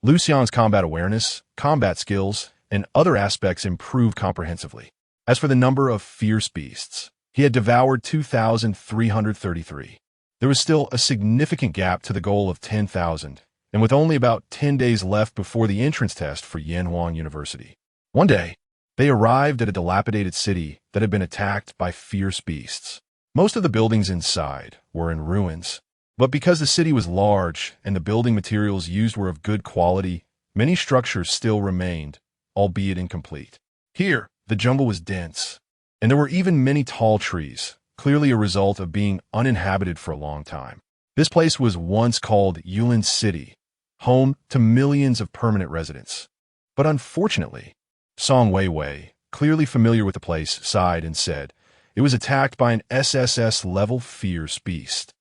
Liu Xiang's combat awareness, combat skills, and other aspects improved comprehensively. As for the number of fierce beasts, he had devoured 2,333. There was still a significant gap to the goal of 10,000, and with only about 10 days left before the entrance test for Yanhuang University. One day, they arrived at a dilapidated city that had been attacked by fierce beasts. Most of the buildings inside were in ruins, but because the city was large and the building materials used were of good quality, many structures still remained, albeit incomplete. Here, the jungle was dense, and there were even many tall trees, clearly a result of being uninhabited for a long time. This place was once called Yulin City, home to millions of permanent residents. But unfortunately, Song Weiwei, clearly familiar with the place, sighed and said, it was attacked by an SSS-level fierce beast.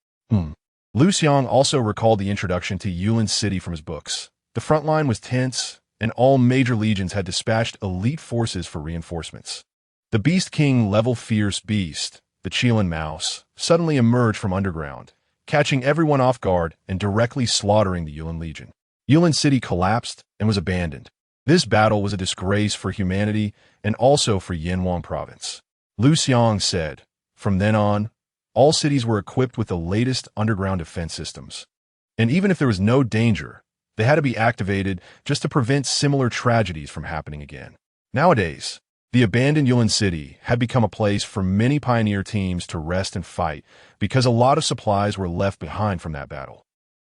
Liu Xiang also recalled the introduction to Yulin City from his books. The front line was tense, and all major legions had dispatched elite forces for reinforcements. The Beast King-level fierce beast, the Qilin Mouse, suddenly emerged from underground, catching everyone off guard and directly slaughtering the Yulin Legion. Yulin City collapsed and was abandoned. This battle was a disgrace for humanity and also for Yanhuang Province. Liu Xiang said, from then on, all cities were equipped with the latest underground defense systems. And even if there was no danger, they had to be activated just to prevent similar tragedies from happening again. Nowadays, the abandoned Yulin City had become a place for many pioneer teams to rest and fight because a lot of supplies were left behind from that battle.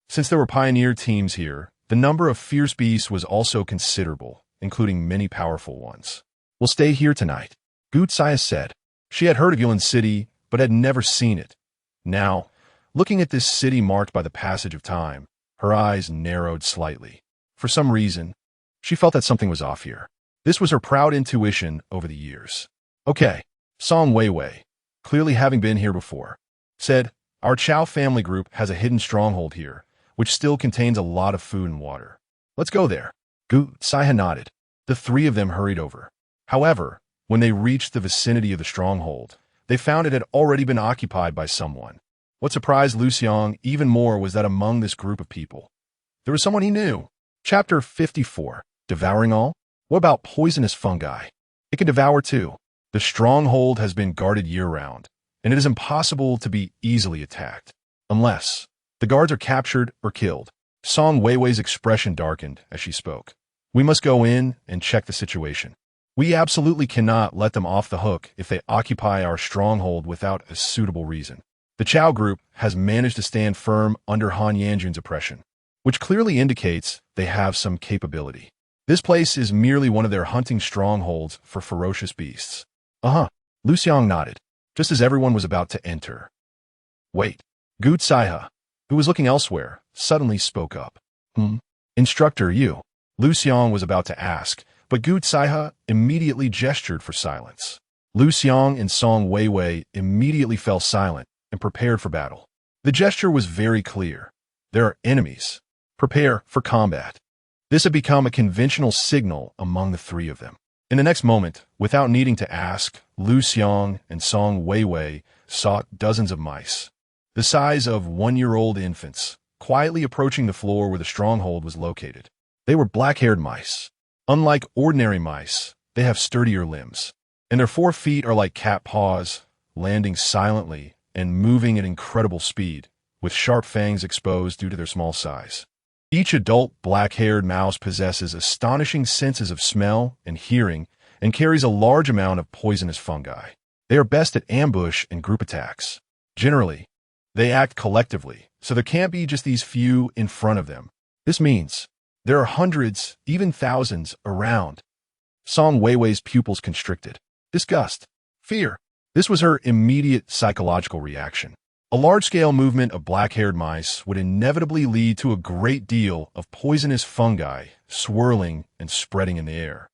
Since there were pioneer teams here, the number of fierce beasts was also considerable, including many powerful ones. We'll stay here tonight, Gu Tsaya said. She had heard of Yulin City, but had never seen it. Now, looking at this city marked by the passage of time, her eyes narrowed slightly. For some reason, she felt that something was off here. This was her proud intuition over the years. Okay, Song Weiwei, clearly having been here before, said, our Chao family group has a hidden stronghold here, which still contains a lot of food and water. Let's go there. Gu Tsaya nodded. The three of them hurried over. However, when they reached the vicinity of the stronghold, they found it had already been occupied by someone. What surprised Liu Xiang even more was that among this group of people, there was someone he knew. Chapter 54. Devouring all? What about poisonous fungi? It can devour too. The stronghold has been guarded year-round, and it is impossible to be easily attacked, unless the guards are captured or killed. Song Weiwei's expression darkened as she spoke. We must go in and check the situation. We absolutely cannot let them off the hook if they occupy our stronghold without a suitable reason. The Chao group has managed to stand firm under Han Yanjun's oppression, which clearly indicates they have some capability. This place is merely one of their hunting strongholds for ferocious beasts. Liu Xiang nodded, just as everyone was about to enter. Wait. Gu Tsaya, who was looking elsewhere, suddenly spoke up. Instructor, you. Liu Xiang was about to ask, but Gu Tsaya immediately gestured for silence. Liu Xiang and Song Weiwei immediately fell silent and prepared for battle. The gesture was very clear. There are enemies. Prepare for combat. This had become a conventional signal among the three of them. In the next moment, without needing to ask, Liu Xiang and Song Weiwei sought dozens of mice, the size of one-year-old infants, quietly approaching the floor where the stronghold was located. They were black-haired mice. Unlike ordinary mice, they have sturdier limbs, and their 4 feet are like cat paws, landing silently and moving at incredible speed, with sharp fangs exposed due to their small size. Each adult black-haired mouse possesses astonishing senses of smell and hearing and carries a large amount of poisonous fungi. They are best at ambush and group attacks. Generally, they act collectively, so there can't be just these few in front of them. This means there are hundreds, even thousands, around. Song Weiwei's pupils constricted. Disgust. Fear. This was her immediate psychological reaction. A large-scale movement of black-haired mice would inevitably lead to a great deal of poisonous fungi swirling and spreading in the air.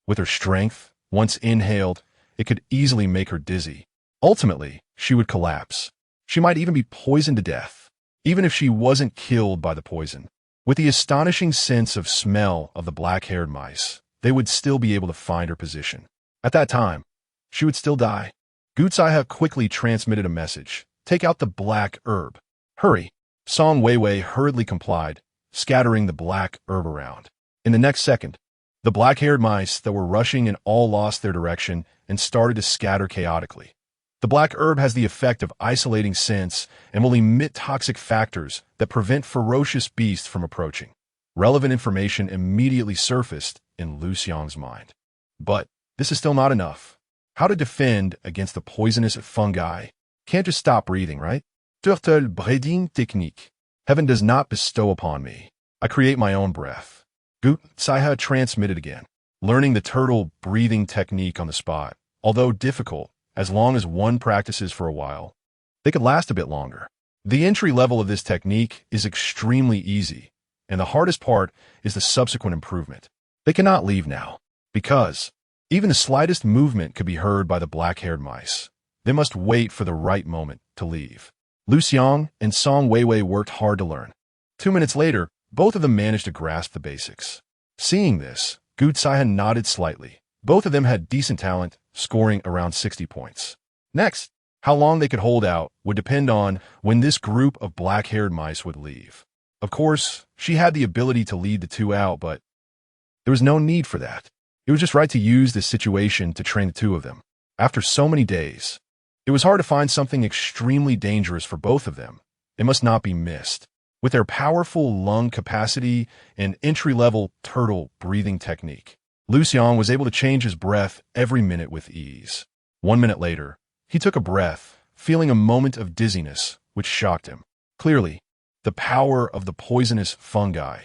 With her strength, once inhaled, it could easily make her dizzy. Ultimately, she would collapse. She might even be poisoned to death, even if she wasn't killed by the poison. With the astonishing sense of smell of the black-haired mice, they would still be able to find her position. At that time, she would still die. Gu Tsaya quickly transmitted a message. Take out the black herb. Hurry. Song Weiwei hurriedly complied, scattering the black herb around. In the next second, the black-haired mice that were rushing in all lost their direction and started to scatter chaotically. The black herb has the effect of isolating scents and will emit toxic factors that prevent ferocious beasts from approaching. Relevant information immediately surfaced in Liu Xiang's mind. But this is still not enough. How to defend against the poisonous fungi? Can't just stop breathing, right? Turtle breathing technique. Heaven does not bestow upon me. I create my own breath. Gu Saiha transmitted again, learning the turtle breathing technique on the spot. Although difficult, as long as one practices for a while, they could last a bit longer. The entry level of this technique is extremely easy, and the hardest part is the subsequent improvement. They cannot leave now, because even the slightest movement could be heard by the black-haired mice. They must wait for the right moment to leave. Liu Xiang and Song Weiwei worked hard to learn. 2 minutes later, both of them managed to grasp the basics. Seeing this, Gu Saiha nodded slightly. Both of them had decent talent, scoring around 60 points. Next, how long they could hold out would depend on when this group of black-haired mice would leave. Of course, she had the ability to lead the two out, but there was no need for that. It was just right to use this situation to train the two of them. After so many days, it was hard to find something extremely dangerous for both of them. It must not be missed. With their powerful lung capacity and entry-level turtle breathing technique, Liu Xiang was able to change his breath every minute with ease. 1 minute later, he took a breath, feeling a moment of dizziness, which shocked him. Clearly, the power of the poisonous fungi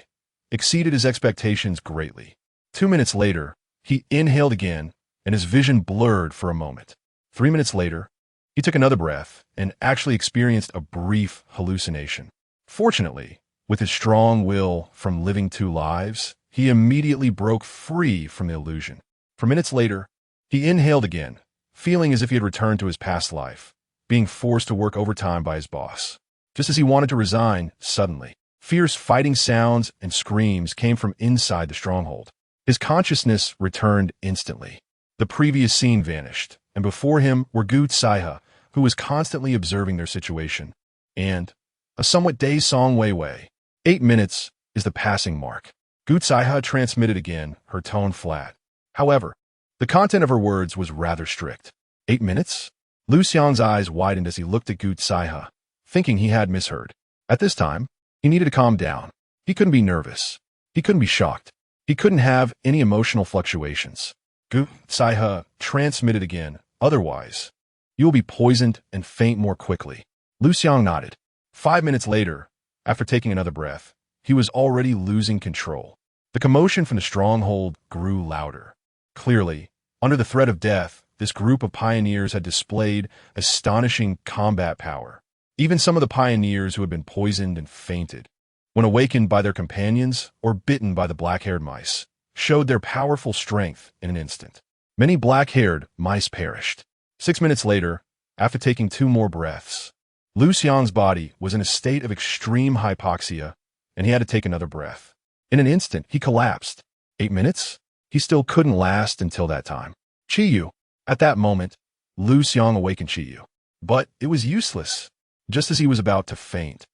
exceeded his expectations greatly. 2 minutes later, he inhaled again, and his vision blurred for a moment. 3 minutes later, he took another breath and actually experienced a brief hallucination. Fortunately, with his strong will from living 2 lives, he immediately broke free from the illusion. 4 minutes later, he inhaled again, feeling as if he had returned to his past life, being forced to work overtime by his boss. Just as he wanted to resign, suddenly, fierce fighting sounds and screams came from inside the stronghold. His consciousness returned instantly. The previous scene vanished, and before him were Gu Saiha, who was constantly observing their situation, and a somewhat dazed Song Weiwei. 8 minutes is the passing mark. Gu Saiha transmitted again, her tone flat. However, the content of her words was rather strict. 8 minutes? Liu Xiang's eyes widened as he looked at Gu Saiha, thinking he had misheard. At this time, he needed to calm down. He couldn't be nervous. He couldn't be shocked. He couldn't have any emotional fluctuations. Gu Saiha transmitted again. Otherwise, you will be poisoned and faint more quickly. Liu Xiang nodded. 5 minutes later, after taking another breath, he was already losing control. The commotion from the stronghold grew louder. Clearly, under the threat of death, this group of pioneers had displayed astonishing combat power. Even some of the pioneers who had been poisoned and fainted, when awakened by their companions or bitten by the black-haired mice, showed their powerful strength in an instant. Many black-haired mice perished. 6 minutes later, after taking 2 more breaths, Liu Xiang's body was in a state of extreme hypoxia, and he had to take another breath. In an instant, he collapsed. 8 minutes? He still couldn't last until that time. Qiyu. At that moment, Liu Xiang awakened Qiyu. But it was useless. Just as he was about to faint,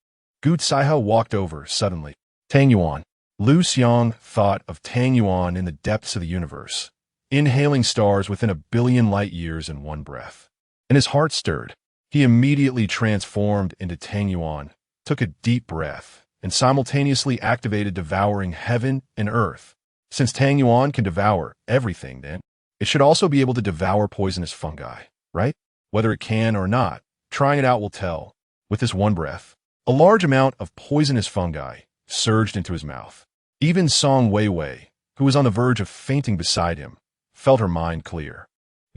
Gu Saiha walked over suddenly. Tang Yuan. Liu Xiang thought of Tang Yuan in the depths of the universe, inhaling stars within 1 billion light years in one breath. And his heart stirred. He immediately transformed into Tang Yuan, took a deep breath, and simultaneously activated devouring heaven and earth. Since Tang Yuan can devour everything, then it should also be able to devour poisonous fungi, right? Whether it can or not, trying it out will tell. With this one breath, a large amount of poisonous fungi surged into his mouth. Even Song Weiwei, who was on the verge of fainting beside him, felt her mind clear.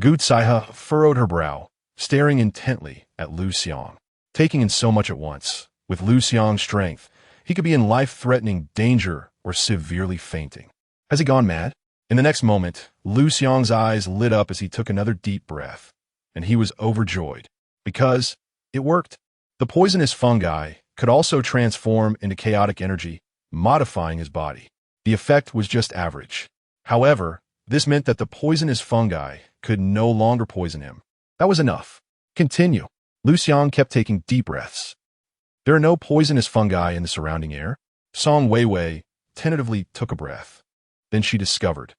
Gu Saiha furrowed her brow, staring intently at Liu Xiang, taking in so much at once. With Liu Xiang's strength, he could be in life-threatening danger or severely fainting. Has he gone mad? In the next moment, Liu Xiang's eyes lit up as he took another deep breath, and he was overjoyed, because it worked. The poisonous fungi could also transform into chaotic energy, modifying his body. The effect was just average. However, this meant that the poisonous fungi could no longer poison him. That was enough. Continue. Liu Xiang kept taking deep breaths. There are no poisonous fungi in the surrounding air. Song Weiwei tentatively took a breath. Then she discovered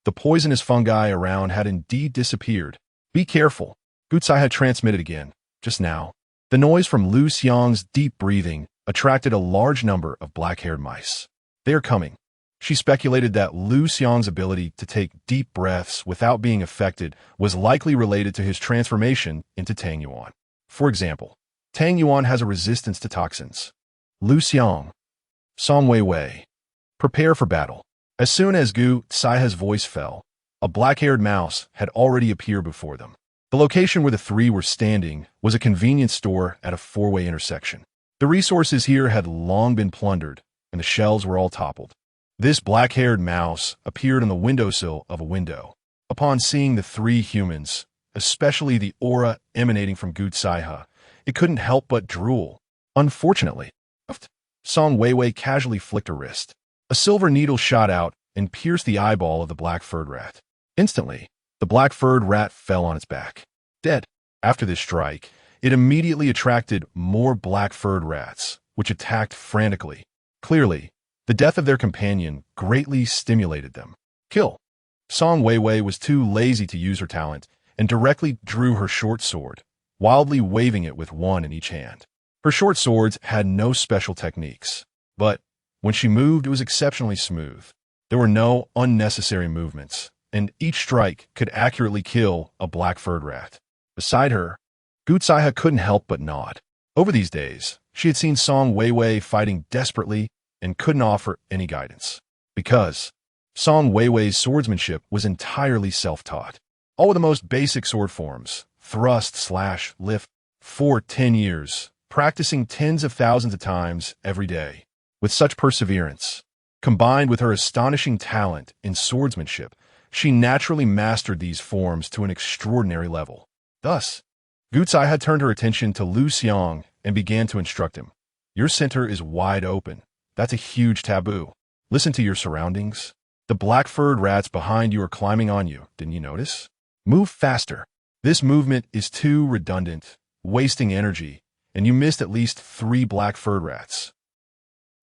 the poisonous fungi around had indeed disappeared. Be careful, Gutsai had transmitted again, just now. The noise from Liu Xiang's deep breathing attracted a large number of black-haired mice. They are coming. She speculated that Liu Xiang's ability to take deep breaths without being affected was likely related to his transformation into Tang Yuan. For example, Tang Yuan has a resistance to toxins. Liu Xiang, Song Weiwei, prepare for battle. As soon as Gu Saiha's voice fell, a black-haired mouse had already appeared before them. The location where the three were standing was a convenience store at a four-way intersection. The resources here had long been plundered, and the shelves were all toppled. This black-haired mouse appeared on the windowsill of a window. Upon seeing the three humans, especially the aura emanating from Gu Saiha, it couldn't help but drool. Unfortunately, Song Weiwei casually flicked her wrist. A silver needle shot out and pierced the eyeball of the black-furred rat. Instantly, the black-furred rat fell on its back, dead. After this strike, it immediately attracted more black-furred rats, which attacked frantically. Clearly, the death of their companion greatly stimulated them. Kill. Song Weiwei was too lazy to use her talent and directly drew her short sword, wildly waving it with one in each hand. Her short swords had no special techniques, but when she moved, it was exceptionally smooth. There were no unnecessary movements, and each strike could accurately kill a black-furred rat. Beside her, Gu Saiha couldn't help but nod. Over these days, she had seen Song Weiwei fighting desperately and couldn't offer any guidance. Because Song Weiwei's swordsmanship was entirely self-taught. All with the most basic sword forms, thrust, slash, lift, for 10 years, practicing tens of thousands of times every day. With such perseverance, combined with her astonishing talent in swordsmanship, she naturally mastered these forms to an extraordinary level. Thus, Gu Saiha had turned her attention to Liu Xiang and began to instruct him. Your center is wide open. That's a huge taboo. Listen to your surroundings. The black-furred rats behind you are climbing on you, didn't you notice? Move faster. This movement is too redundant, wasting energy, and you missed at least 3 black-furred rats.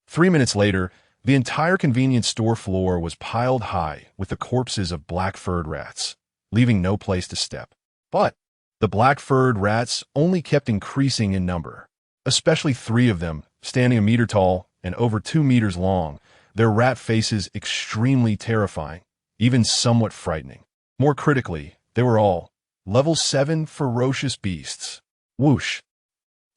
3 minutes later, the entire convenience store floor was piled high with the corpses of black-furred rats, leaving no place to step. But the black-furred rats only kept increasing in number, especially 3 of them, standing a meter tall and over 2 meters long, their rat faces extremely terrifying, even somewhat frightening. More critically, they were all level 7 ferocious beasts. Whoosh!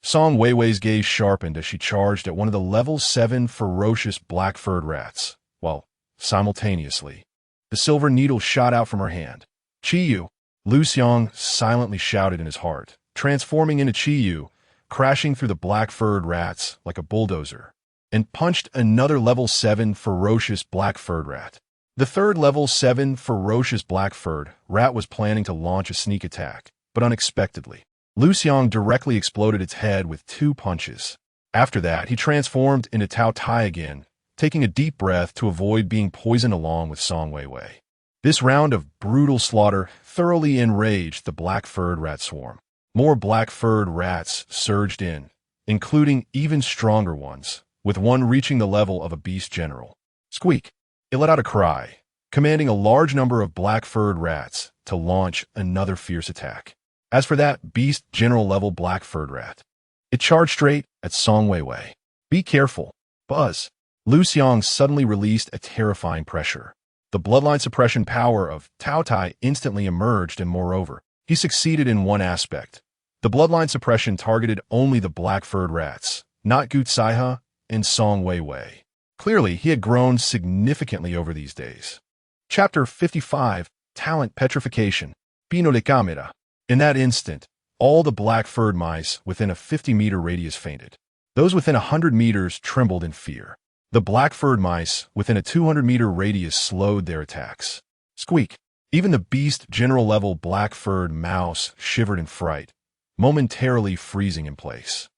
Song Weiwei's gaze sharpened as she charged at one of the level 7 ferocious black-furred rats, while, simultaneously, the silver needle shot out from her hand. Chi-Yu! Liu Xiang silently shouted in his heart, transforming into Chi-Yu, crashing through the black-furred rats like a bulldozer, and punched another level 7 ferocious black-furred rat. The third level 7 ferocious black-furred rat was planning to launch a sneak attack, but unexpectedly, Liu Xiang directly exploded its head with 2 punches. After that, he transformed into Tao Tai again, taking a deep breath to avoid being poisoned along with Song Weiwei. This round of brutal slaughter thoroughly enraged the black-furred rat swarm. More black-furred rats surged in, including even stronger ones, with one reaching the level of a beast general. Squeak! It let out a cry, commanding a large number of black-furred rats to launch another fierce attack. As for that beast general-level black-furred rat, it charged straight at Song Weiwei. Be careful, Buzz! Liu Xiang suddenly released a terrifying pressure. The bloodline suppression power of Tao Tai instantly emerged, and moreover, he succeeded in one aspect. The bloodline suppression targeted only the black-furred rats, not Gu Saiha and Song Weiwei. Clearly, he had grown significantly over these days. Chapter 55, Talent Petrification, Pino de Camera. In that instant, all the black-furred mice within a 50-meter radius fainted. Those within 100 meters trembled in fear. The black-furred mice within a 200-meter radius slowed their attacks. Squeak! Even the beast general-level black-furred mouse shivered in fright, momentarily freezing in place.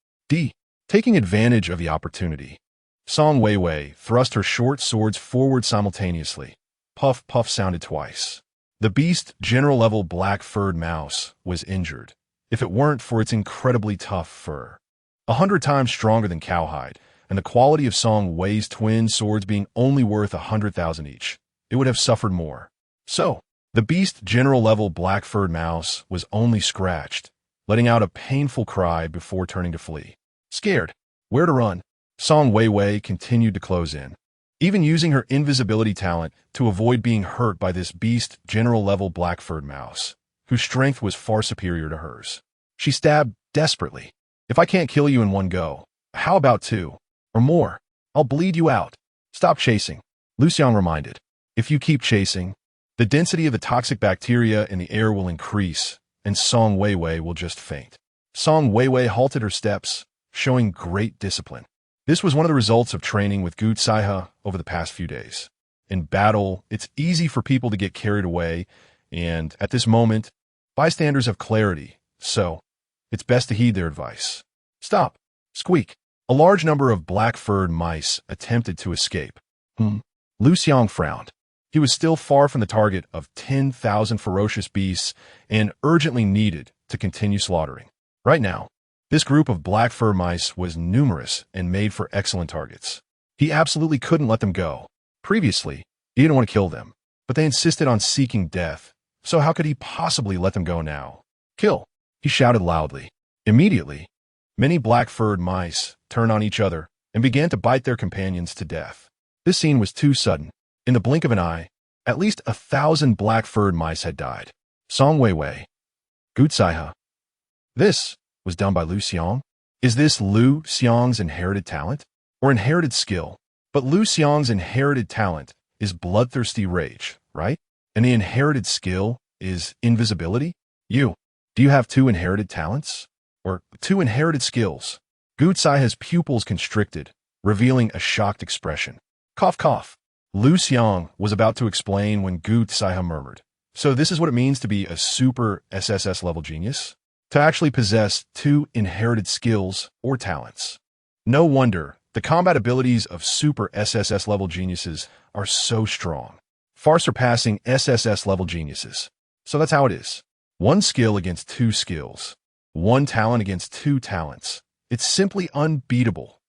Taking advantage of the opportunity, Song Weiwei thrust her short swords forward simultaneously. Puff, puff sounded twice. The beast general-level black-furred mouse was injured, if it weren't for its incredibly tough fur. 100 times stronger than cowhide, and the quality of Song Wei's twin swords being only worth 100,000 each. It would have suffered more. So, the beast general-level black-furred mouse was only scratched, letting out a painful cry before turning to flee. Scared. Where to run? Song Wei continued to close in, even using her invisibility talent to avoid being hurt by this beast general-level black-furred mouse, whose strength was far superior to hers. She stabbed desperately. If I can't kill you in one go, how about two? Or more? I'll bleed you out. Stop chasing, Liu Xiang reminded. If you keep chasing, the density of the toxic bacteria in the air will increase, and Song Wei will just faint. Song Wei halted her steps, showing great discipline. This was one of the results of training with Gu Tsaihe over the past few days. In battle, it's easy for people to get carried away, and at this moment, bystanders have clarity, so it's best to heed their advice. Stop. Squeak. A large number of black-furred mice attempted to escape. Liu Xiang frowned. He was still far from the target of 10,000 ferocious beasts and urgently needed to continue slaughtering. Right now, this group of black fur mice was numerous and made for excellent targets. He absolutely couldn't let them go. Previously, he didn't want to kill them, but they insisted on seeking death, so how could he possibly let them go now? Kill! He shouted loudly. Immediately, many black-furred mice turned on each other and began to bite their companions to death. This scene was too sudden. In the blink of an eye, at least 1,000 black-furred mice had died. Song Wei, Gu Tsaihe. This was done by Liu Xiang? Is this Liu Xiang's inherited talent? Or inherited skill? But Liu Xiang's inherited talent is bloodthirsty rage, right? And the inherited skill is invisibility? Do you have two inherited talents? Or two inherited skills? Gu Tsaihe's pupils constricted, revealing a shocked expression. Cough, cough. Liu Xiang was about to explain when Gu Tsaihe murmured. So this is what it means to be a super SSS level genius? To actually possess two inherited skills or talents. No wonder the combat abilities of super SSS level geniuses are so strong, far surpassing SSS level geniuses. So that's how it is. One skill against two skills. One talent against two talents. It's simply unbeatable.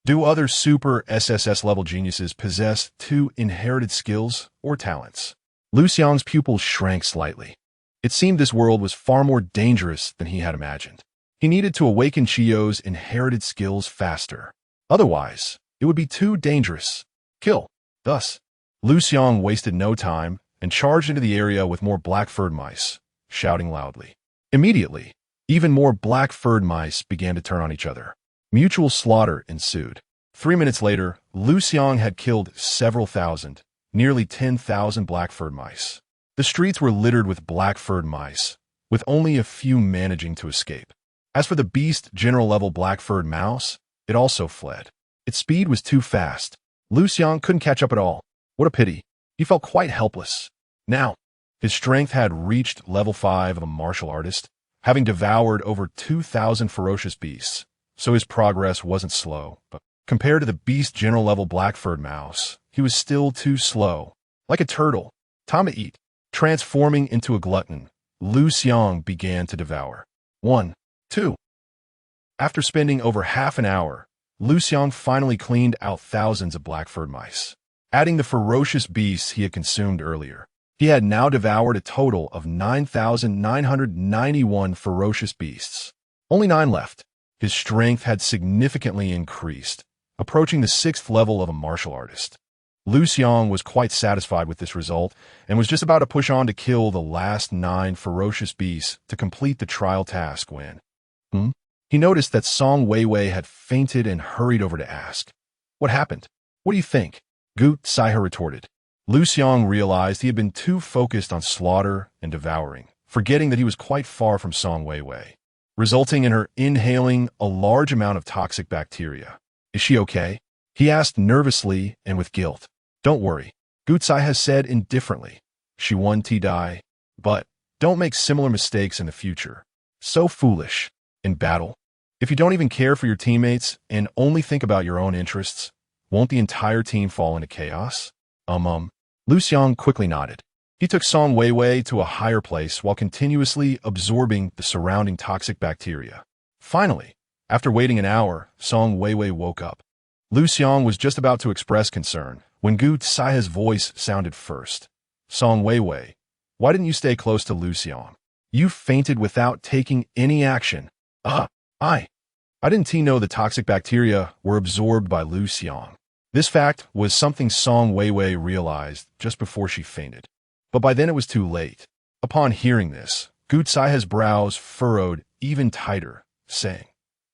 Do other super SSS level geniuses possess two inherited skills or talents? Liu Xiang's pupils shrank slightly. It seemed this world was far more dangerous than he had imagined. He needed to awaken Chiyo's inherited skills faster. Otherwise, it would be too dangerous. Kill. Thus, Liu Xiang wasted no time and charged into the area with more black-furred mice, shouting loudly. Immediately, even more black-furred mice began to turn on each other. Mutual slaughter ensued. 3 minutes later, Liu Xiang had killed several thousand, nearly 10,000 black-furred mice. The streets were littered with black-furred mice, with only a few managing to escape. As for the beast general-level black-furred mouse, it also fled. Its speed was too fast. Liu Xiang couldn't catch up at all. What a pity. He felt quite helpless. Now, his strength had reached level 5 of a martial artist, having devoured over 2,000 ferocious beasts. So his progress wasn't slow, but compared to the beast general-level black-furred mouse, he was still too slow. Like a turtle, time to eat. Transforming into a glutton, Liu Xiang began to devour. 1, 2. After spending over half an hour, Liu Xiang finally cleaned out thousands of black-furred mice. Adding the ferocious beasts he had consumed earlier, he had now devoured a total of 9,991 ferocious beasts. Only 9 left. His strength had significantly increased, approaching the 6th level of a martial artist. Liu Xiang was quite satisfied with this result and was just about to push on to kill the last 9 ferocious beasts to complete the trial task when he noticed that Song Wei had fainted and hurried over to ask, "What happened? What do you think?" Gu Tsaihe retorted. Liu Xiang realized he had been too focused on slaughter and devouring, forgetting that he was quite far from Song Wei, resulting in her inhaling a large amount of toxic bacteria. "Is she okay?" he asked nervously and with guilt. "Don't worry," Gu Tsaihe said indifferently. "She won die, but don't make similar mistakes in the future. So foolish. In battle, if you don't even care for your teammates and only think about your own interests, won't the entire team fall into chaos?" Liu Xiang quickly nodded. He took Song Wei to a higher place while continuously absorbing the surrounding toxic bacteria. Finally, After waiting an hour, Song Weiwei woke up. Liu Xiang was just about to express concern when Gu Saihe's voice sounded first. Song Weiwei, why didn't you stay close to Liu Xiang? You fainted without taking any action. I didn't know the toxic bacteria were absorbed by Liu Xiang. This fact was something Song Weiwei realized just before she fainted. But by then it was too late. Upon hearing this, Gu Saihe's brows furrowed even tighter, saying,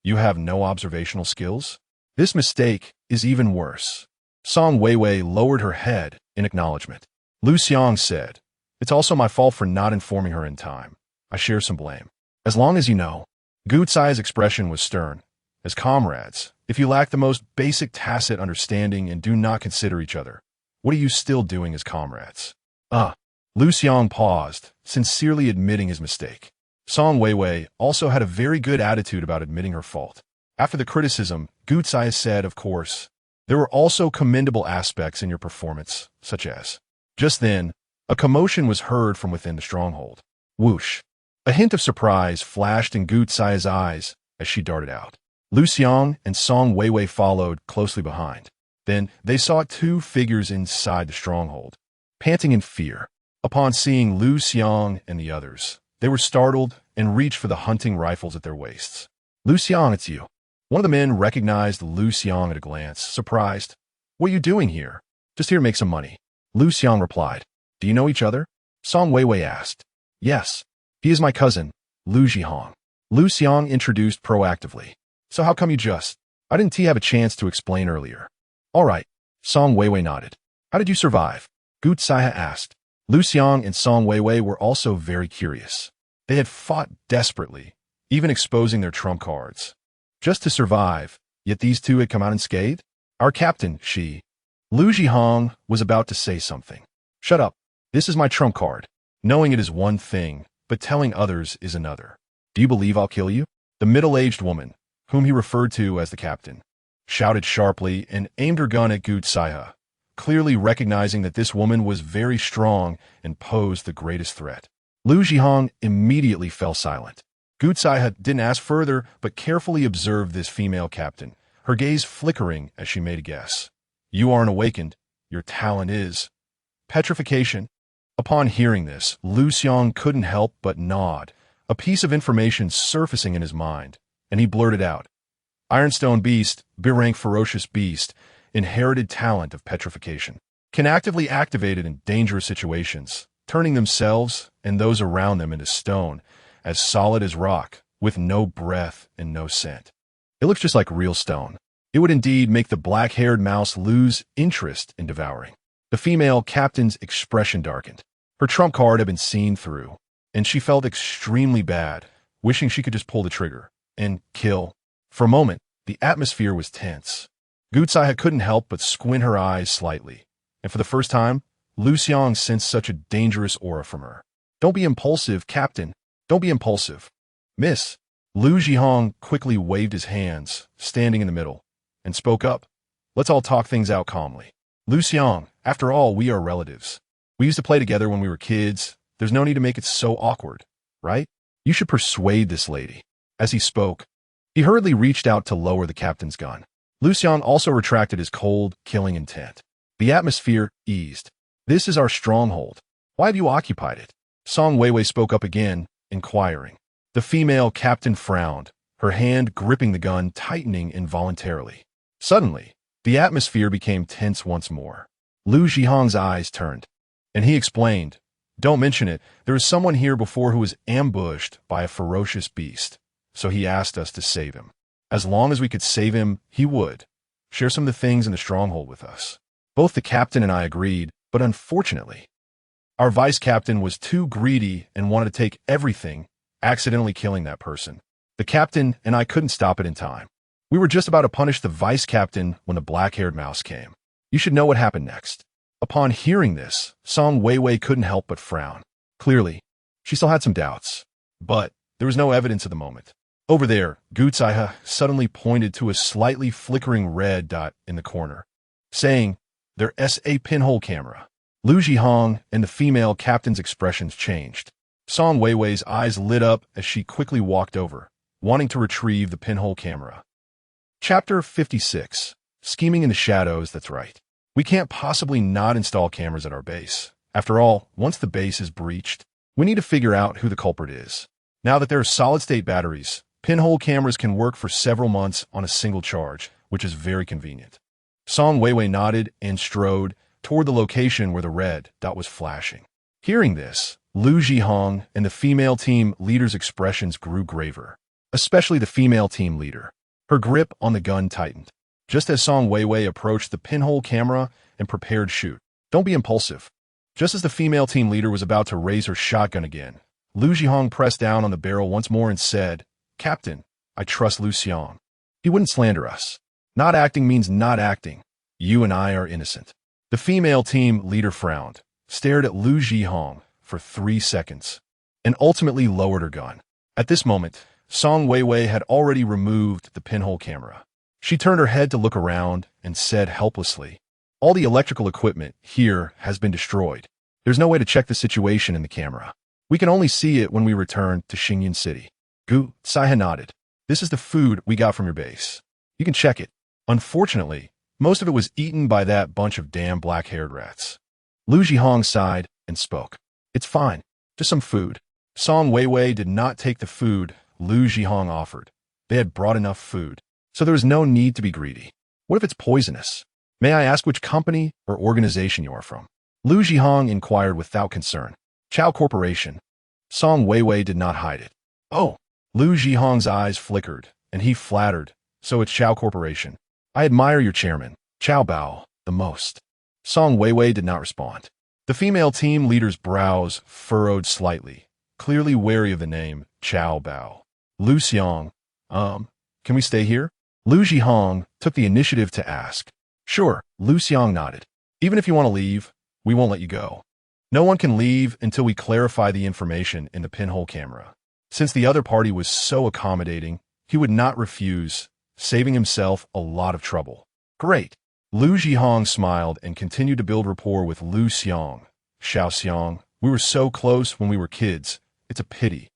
"You have no observational skills? This mistake is even worse." Song Weiwei lowered her head in acknowledgement. Liu Xiang said, "It's also my fault for not informing her in time. I share some blame. As long as you know." Gu Saihe's expression was stern. As comrades, if you lack the most basic tacit understanding and do not consider each other, what are you still doing as comrades? Liu Xiang paused, sincerely admitting his mistake. Song Weiwei also had a very good attitude about admitting her fault. After the criticism, Gu Saihe said, "Of course, there were also commendable aspects in your performance, such as..." Just then, a commotion was heard from within the stronghold. Whoosh! A hint of surprise flashed in Gu Saihe's eyes as she darted out. Liu Xiang and Song Weiwei followed closely behind. Then they saw two figures inside the stronghold, panting in fear. Upon seeing Liu Xiang and the others, they were startled and reached for the hunting rifles at their waists. "Liu Xiang, it's you." One of the men recognized Liu Xiang at a glance, surprised. "What are you doing here?" "Just here to make some money." Liu Xiang replied. "Do you know each other?" Song Weiwei asked. "Yes. He is my cousin, Liu Xiang." Liu Xiang introduced proactively. "So how come you just..." "I didn't have a chance to explain earlier." "All right." Song Weiwei nodded. "How did you survive?" Gu Saihe asked. Liu Xiang and Song Weiwei were also very curious. They had fought desperately, even exposing their trump cards, just to survive, yet these two had come out unscathed? "Our captain, she..." Liu Xiang was about to say something. "Shut up. This is my trump card. Knowing it is one thing, but telling others is another. Do you believe I'll kill you?" The middle-aged woman, whom he referred to as the captain, shouted sharply and aimed her gun at Gu Saihe, clearly recognizing that this woman was very strong and posed the greatest threat. Liu Xiang immediately fell silent. Gu Saihe didn't ask further, but carefully observed this female captain, her gaze flickering as she made a guess. "You aren't awakened. Your talent is..." "Petrification." Upon hearing this, Liu Xiang couldn't help but nod, a piece of information surfacing in his mind, and he blurted out, "Ironstone beast, B-rank ferocious beast, inherited talent of petrification. Can actively activate it in dangerous situations, turning themselves and those around them into stone, as solid as rock, with no breath and no scent." It looks just like real stone. It would indeed make the black-haired mouse lose interest in devouring. The female captain's expression darkened. Her trump card had been seen through, and she felt extremely bad, wishing she could just pull the trigger and kill. For a moment, the atmosphere was tense. Gu Saihe couldn't help but squint her eyes slightly, and for the first time, Liu Xiang sensed such a dangerous aura from her. "Don't be impulsive, Captain. Don't be impulsive." "Miss." Liu Xiang quickly waved his hands, standing in the middle, and spoke up. "Let's all talk things out calmly. Liu Xiang, after all, we are relatives. We used to play together when we were kids. There's no need to make it so awkward, right? You should persuade this lady." As he spoke, he hurriedly reached out to lower the captain's gun. Liu Xiang also retracted his cold, killing intent. The atmosphere eased. "This is our stronghold. Why have you occupied it?" Song Weiwei spoke up again, inquiring. The female captain frowned, her hand gripping the gun tightening involuntarily. Suddenly, the atmosphere became tense once more. Liu Xiang's eyes turned, and he explained, "Don't mention it. There was someone here before who was ambushed by a ferocious beast, so he asked us to save him. As long as we could save him, he would share some of the things in the stronghold with us." Both the captain and I agreed, but unfortunately, our vice captain was too greedy and wanted to take everything, accidentally killing that person. The captain and I couldn't stop it in time. We were just about to punish the vice captain when the black-haired mouse came. You should know what happened next. Upon hearing this, Song Weiwei couldn't help but frown. Clearly, she still had some doubts, but there was no evidence at the moment. Over there, Gu Saihe suddenly pointed to a slightly flickering red dot in the corner, saying, "Their SA pinhole camera." Liu Xiang and the female captain's expressions changed. Song Weiwei's eyes lit up as she quickly walked over, wanting to retrieve the pinhole camera. Chapter 56. Scheming in the shadows, that's right. We can't possibly not install cameras at our base. After all, once the base is breached, we need to figure out who the culprit is. Now that there are solid-state batteries, pinhole cameras can work for several months on a single charge, which is very convenient. Song Weiwei nodded and strode toward the location where the red dot was flashing. Hearing this, Liu Xiang and the female team leader's expressions grew graver, especially the female team leader. Her grip on the gun tightened. Just as Song Weiwei approached the pinhole camera and prepared to shoot. Don't be impulsive. Just as the female team leader was about to raise her shotgun again, Liu Xiang pressed down on the barrel once more and said, "Captain, I trust Liu Xiang. He wouldn't slander us. Not acting means not acting. You and I are innocent." The female team leader frowned, stared at Liu Xiang for 3 seconds, and ultimately lowered her gun. At this moment, Song Weiwei had already removed the pinhole camera. She turned her head to look around and said helplessly, "All the electrical equipment here has been destroyed. There's no way to check the situation in the camera. We can only see it when we return to Xingyin City." Gu Saiha nodded. "This is the food we got from your base. You can check it. Unfortunately, most of it was eaten by that bunch of damn black-haired rats." Liu Xiang sighed and spoke. "It's fine. Just some food." Song Weiwei did not take the food Liu Xiang offered. They had brought enough food, so there was no need to be greedy. What if it's poisonous? "May I ask which company or organization you are from?" Liu Xiang inquired without concern. "Chao Corporation." Song Weiwei did not hide it. "Oh." Liu Xiang's eyes flickered, and he flattered. "So it's Chao Corporation. I admire your chairman, Chao Bao, the most." Song Weiwei did not respond. The female team leader's brows furrowed slightly, clearly wary of the name Chao Bao. "Liu Xiang, can we stay here?" Liu Xiang took the initiative to ask. "Sure," Liu Xiang nodded. "Even if you want to leave, we won't let you go. No one can leave until we clarify the information in the pinhole camera." Since the other party was so accommodating, he would not refuse, saving himself a lot of trouble. "Great." Liu Xiang smiled and continued to build rapport with Liu Xiang. "Xiao Xiang, we were so close when we were kids. It's a pity.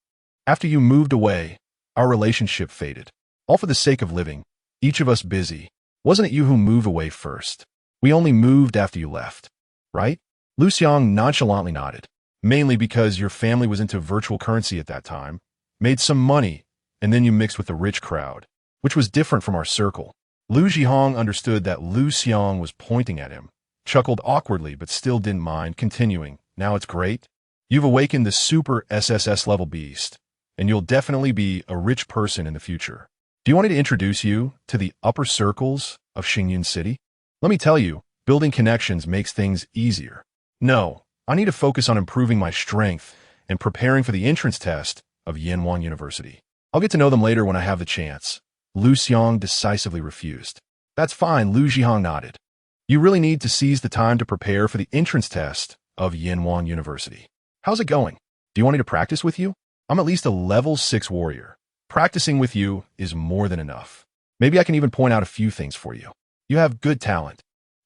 After you moved away, our relationship faded. All for the sake of living, each of us busy. Wasn't it you who moved away first? We only moved after you left, right?" Liu Xiang nonchalantly nodded. "Mainly because your family was into virtual currency at that time, made some money, and then you mixed with the rich crowd, which was different from our circle." Liu Xiang understood that Liu Xiang was pointing at him, chuckled awkwardly but still didn't mind, continuing, "Now it's great. You've awakened the super SSS level beast, and you'll definitely be a rich person in the future. Do you want me to introduce you to the upper circles of Xingyin City? Let me tell you, building connections makes things easier. No, I need to focus on improving my strength and preparing for the entrance test of Yenwan University. I'll get to know them later when I have the chance." Liu Xiang decisively refused. "That's fine," Liu Xiang nodded. "You really need to seize the time to prepare for the entrance test of Yenwan University. How's it going? Do you want me to practice with you? I'm at least a level 6 warrior. Practicing with you is more than enough. Maybe I can even point out a few things for you. You have good talent,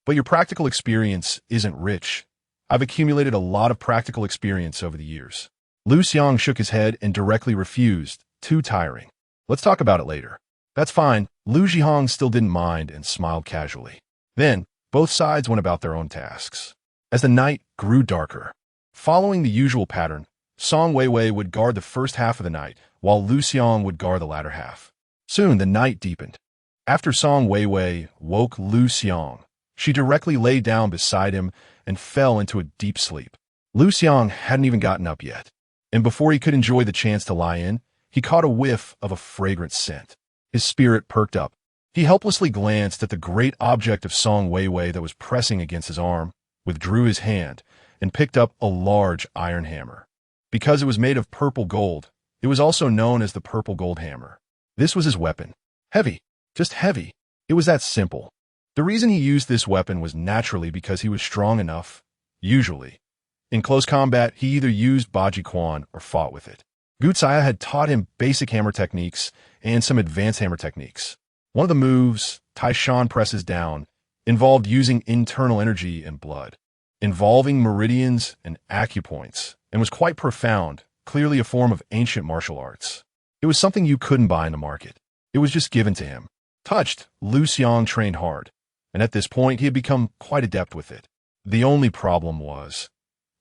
but your practical experience isn't rich. I've accumulated a lot of practical experience over the years." Liu Xiang shook his head and directly refused. "Too tiring. Let's talk about it later." "That's fine." Liu Xiang still didn't mind and smiled casually. Then, both sides went about their own tasks. As the night grew darker, following the usual pattern, Song Weiwei would guard the first half of the night, while Liu Xiang would guard the latter half. Soon the night deepened. After Song Weiwei woke Liu Xiang, she directly lay down beside him and fell into a deep sleep. Liu Xiang hadn't even gotten up yet, and before he could enjoy the chance to lie in, he caught a whiff of a fragrant scent. His spirit perked up. He helplessly glanced at the great object of Song Weiwei that was pressing against his arm, withdrew his hand, and picked up a large iron hammer. Because it was made of purple gold, it was also known as the purple gold hammer. This was his weapon. Heavy. Just heavy. It was that simple. The reason he used this weapon was naturally because he was strong enough, usually. In close combat, he either used Baji Quan or fought with it. Gutsaya had taught him basic hammer techniques and some advanced hammer techniques. One of the moves, Taishan presses down, involved using internal energy and blood, involving meridians and acupoints, and was quite profound, clearly a form of ancient martial arts. It was something you couldn't buy in the market. It was just given to him. Touched, Liu Xiang trained hard, and at this point he had become quite adept with it. The only problem was,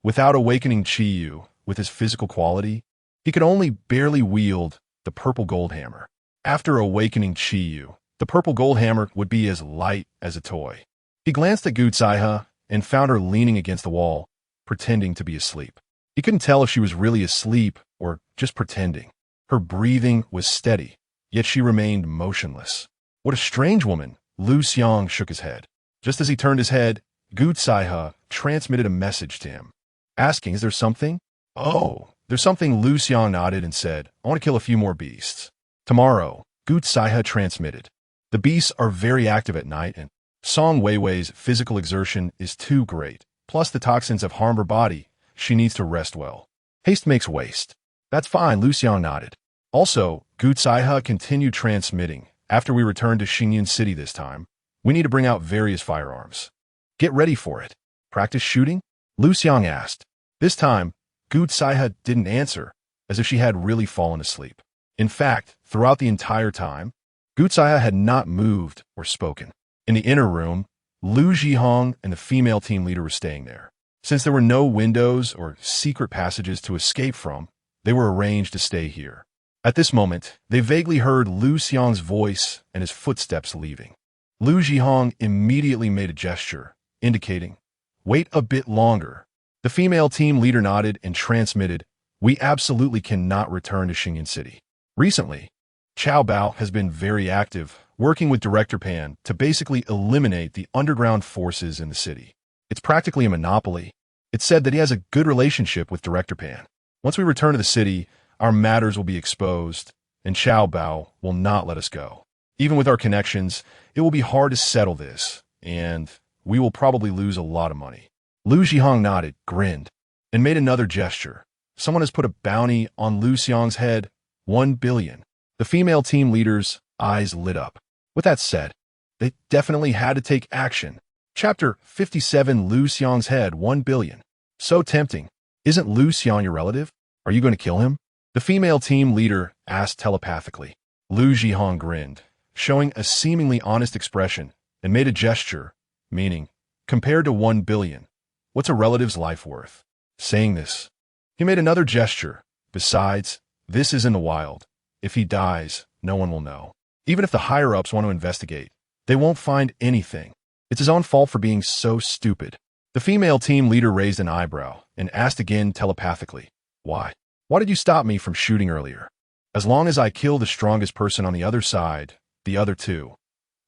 without awakening Qiyu with his physical quality, he could only barely wield the purple gold hammer. After awakening Qiyu, the purple gold hammer would be as light as a toy. He glanced at Gucaiha and found her leaning against the wall, pretending to be asleep. He couldn't tell if she was really asleep or just pretending. Her breathing was steady, yet she remained motionless. What a strange woman! Liu Xiang shook his head. Just as he turned his head, Gucaiha transmitted a message to him, asking, "Is there something?" "Oh, there's something." Liu Xiang nodded and said, "I want to kill a few more beasts." "Tomorrow," Gucaiha transmitted. "The beasts are very active at night, and Song Weiwei's physical exertion is too great. Plus the toxins have harmed her body. She needs to rest well. Haste makes waste." "That's fine," Liu Xiang nodded. Also, Gucaiha continued transmitting. "After we return to Xingyan City this time, we need to bring out various firearms. Get ready for it." "Practice shooting?" Liu Xiang asked. This time, Gucaiha didn't answer, as if she had really fallen asleep. In fact, throughout the entire time, Gucaiha had not moved or spoken. In the inner room, Liu Zhihong and the female team leader were staying there. Since there were no windows or secret passages to escape from, they were arranged to stay here. At this moment, they vaguely heard Liu Xiang's voice and his footsteps leaving. Liu Zhihong immediately made a gesture, indicating, "Wait a bit longer." The female team leader nodded and transmitted, "We absolutely cannot return to Xingyan City. Recently, Chao Bao has been very active, working with Director Pan to basically eliminate the underground forces in the city. It's practically a monopoly. It's said that he has a good relationship with Director Pan. Once we return to the city, our matters will be exposed, and Chao Bao will not let us go. Even with our connections, it will be hard to settle this, and we will probably lose a lot of money." Liu Zhihong nodded, grinned, and made another gesture. "Someone has put a bounty on Liu Xiang's head, 1 billion. The female team leader's eyes lit up. With that said, they definitely had to take action. Chapter 57, Liu Xiang's head, 1 billion. So tempting. "Isn't Liu Xiang your relative? Are you going to kill him?" the female team leader asked telepathically. Liu Zhihong grinned, showing a seemingly honest expression, and made a gesture, meaning, "Compared to 1 billion, what's a relative's life worth?" Saying this, he made another gesture. "Besides, this is in the wild. If he dies, no one will know. Even if the higher-ups want to investigate, they won't find anything. It's his own fault for being so stupid." The female team leader raised an eyebrow and asked again telepathically, "Why? Why did you stop me from shooting earlier? As long as I kill the strongest person on the other side, the other two,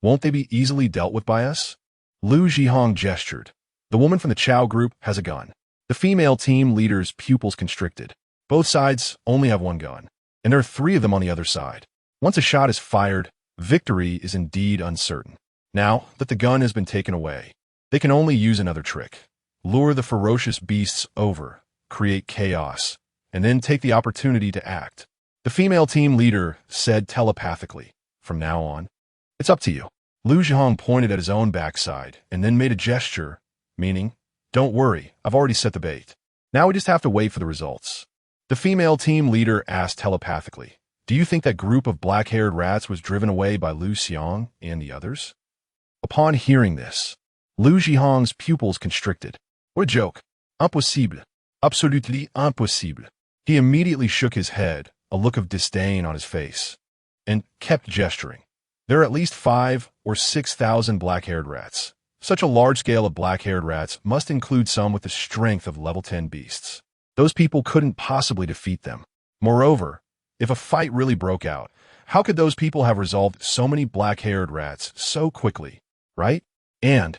won't they be easily dealt with by us?" Liu Zhihong gestured. "The woman from the Chao group has a gun." The female team leader's pupils constricted. Both sides only have one gun, and there are 3 of them on the other side. Once a shot is fired, victory is indeed uncertain. Now that the gun has been taken away, they can only use another trick. Lure the ferocious beasts over, create chaos, and then take the opportunity to act. The female team leader said telepathically, "From now on, it's up to you." Liu Zhihong pointed at his own backside and then made a gesture, meaning, "Don't worry, I've already set the bait. Now we just have to wait for the results." The female team leader asked telepathically, "Do you think that group of black-haired rats was driven away by Liu Xiang and the others?" Upon hearing this, Liu Zhihong's pupils constricted. "What a joke. Impossible. Absolutely impossible." He immediately shook his head, a look of disdain on his face, and kept gesturing. "There are at least 5 or 6,000 black-haired rats. Such a large scale of black-haired rats must include some with the strength of level 10 beasts. Those people couldn't possibly defeat them. Moreover, if a fight really broke out, how could those people have resolved so many black-haired rats so quickly, right? And,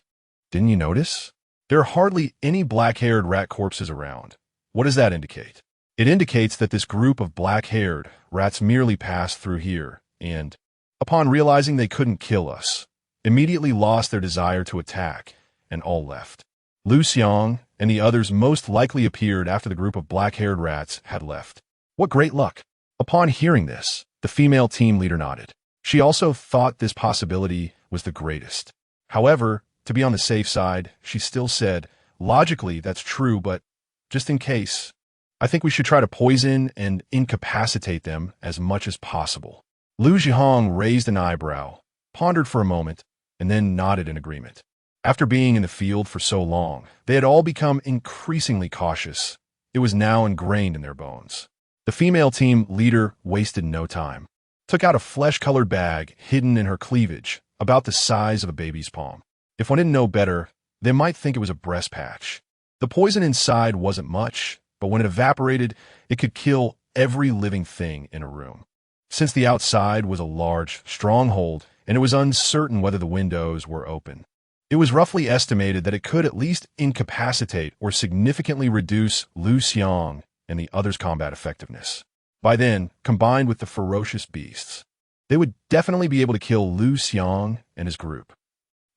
didn't you notice? There are hardly any black-haired rat corpses around. What does that indicate? It indicates that this group of black-haired rats merely passed through here and, upon realizing they couldn't kill us, immediately lost their desire to attack and all left. Liu Xiang and the others most likely appeared after the group of black-haired rats had left. What great luck! Upon hearing this, the female team leader nodded. She also thought this possibility was the greatest. However, to be on the safe side, she still said, "Logically, that's true, but just in case." I think we should try to poison and incapacitate them as much as possible. Liu Xiang raised an eyebrow, pondered for a moment, and then nodded in agreement. After being in the field for so long, they had all become increasingly cautious. It was now ingrained in their bones. The female team leader wasted no time. Took out a flesh-colored bag hidden in her cleavage, about the size of a baby's palm. If one didn't know better, they might think it was a breast patch. The poison inside wasn't much, but when it evaporated, it could kill every living thing in a room. Since the outside was a large stronghold, and it was uncertain whether the windows were open, it was roughly estimated that it could at least incapacitate or significantly reduce Liu Xiang and the others' combat effectiveness. By then, combined with the ferocious beasts, they would definitely be able to kill Liu Xiang and his group.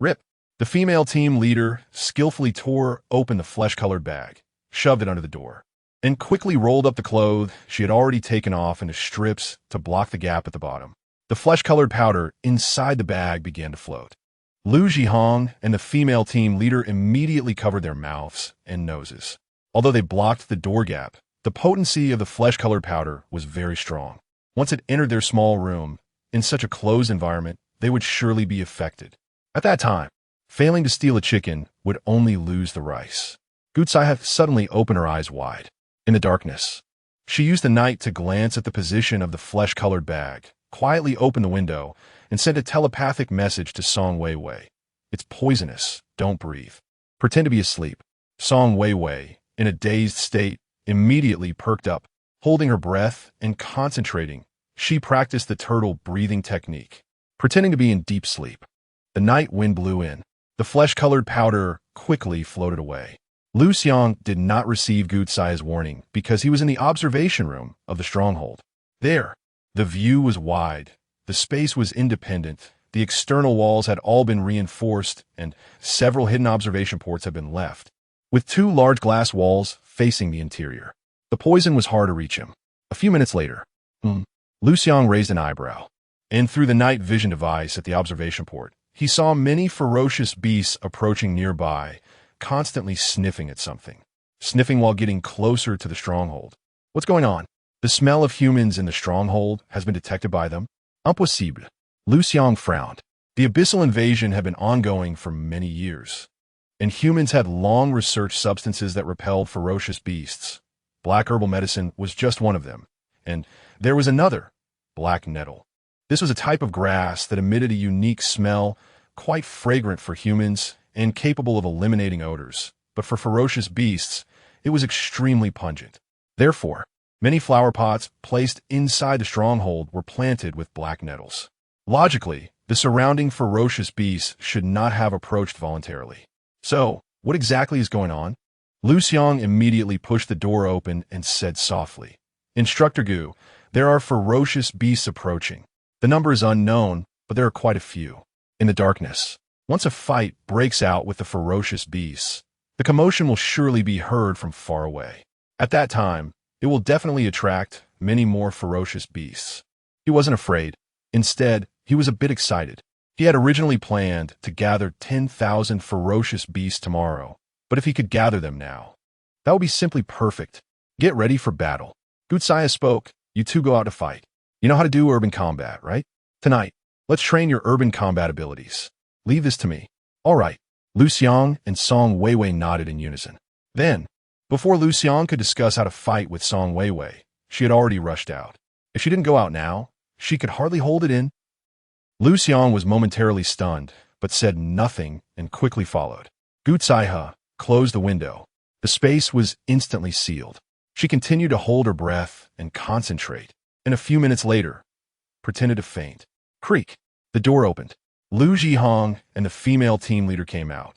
Rip. The female team leader skillfully tore open the flesh-colored bag, shoved it under the door, and quickly rolled up the clothes she had already taken off into strips to block the gap at the bottom. The flesh-colored powder inside the bag began to float. Liu Xiang and the female team leader immediately covered their mouths and noses. Although they blocked the door gap, the potency of the flesh-colored powder was very strong. Once it entered their small room, in such a closed environment, they would surely be affected. At that time, failing to steal a chicken would only lose the rice. Gutsai suddenly opened her eyes wide. In the darkness, she used the night to glance at the position of the flesh-colored bag, quietly opened the window, and sent a telepathic message to Song Weiwei. It's poisonous. Don't breathe. Pretend to be asleep. Song Weiwei, in a dazed state, immediately perked up, holding her breath and concentrating. She practiced the turtle breathing technique, pretending to be in deep sleep. The night wind blew in. The flesh-colored powder quickly floated away. Liu Xiang did not receive Gutsai's warning because he was in the observation room of the stronghold. There, the view was wide. The space was independent. The external walls had all been reinforced, and several hidden observation ports had been left, with 2 large glass walls facing the interior. The poison was hard to reach him. A few minutes later, Liu Xiang raised an eyebrow, and through the night vision device at the observation port, he saw many ferocious beasts approaching nearby, constantly sniffing at something. Sniffing while getting closer to the stronghold. What's going on? The smell of humans in the stronghold has been detected by them. Impossible. Liu Xiang frowned. The abyssal invasion had been ongoing for many years, and humans had long researched substances that repelled ferocious beasts. Black herbal medicine was just one of them, and there was another, black nettle. This was a type of grass that emitted a unique smell, quite fragrant for humans and capable of eliminating odors, but for ferocious beasts, it was extremely pungent. Therefore, many flower pots placed inside the stronghold were planted with black nettles. Logically, the surrounding ferocious beasts should not have approached voluntarily. So, what exactly is going on? Liu Xiang immediately pushed the door open and said softly, "Instructor Gu, there are ferocious beasts approaching. The number is unknown, but there are quite a few." In the darkness, once a fight breaks out with the ferocious beasts, the commotion will surely be heard from far away. At that time, it will definitely attract many more ferocious beasts. He wasn't afraid. Instead, he was a bit excited. He had originally planned to gather 10,000 ferocious beasts tomorrow, but if he could gather them now, that would be simply perfect. Get ready for battle. Gutsai spoke. You two go out to fight. You know how to do urban combat, right? Tonight, let's train your urban combat abilities. Leave this to me. All right. Liu Xiang and Song Weiwei nodded in unison. Then, before Liu Xiang could discuss how to fight with Song Weiwei, she had already rushed out. If she didn't go out now, she could hardly hold it in. Liu Xiang was momentarily stunned, but said nothing and quickly followed. Gutsai closed the window. The space was instantly sealed. She continued to hold her breath and concentrate, and a few minutes later, pretended to faint. Creak. The door opened. Liu Xiang and the female team leader came out,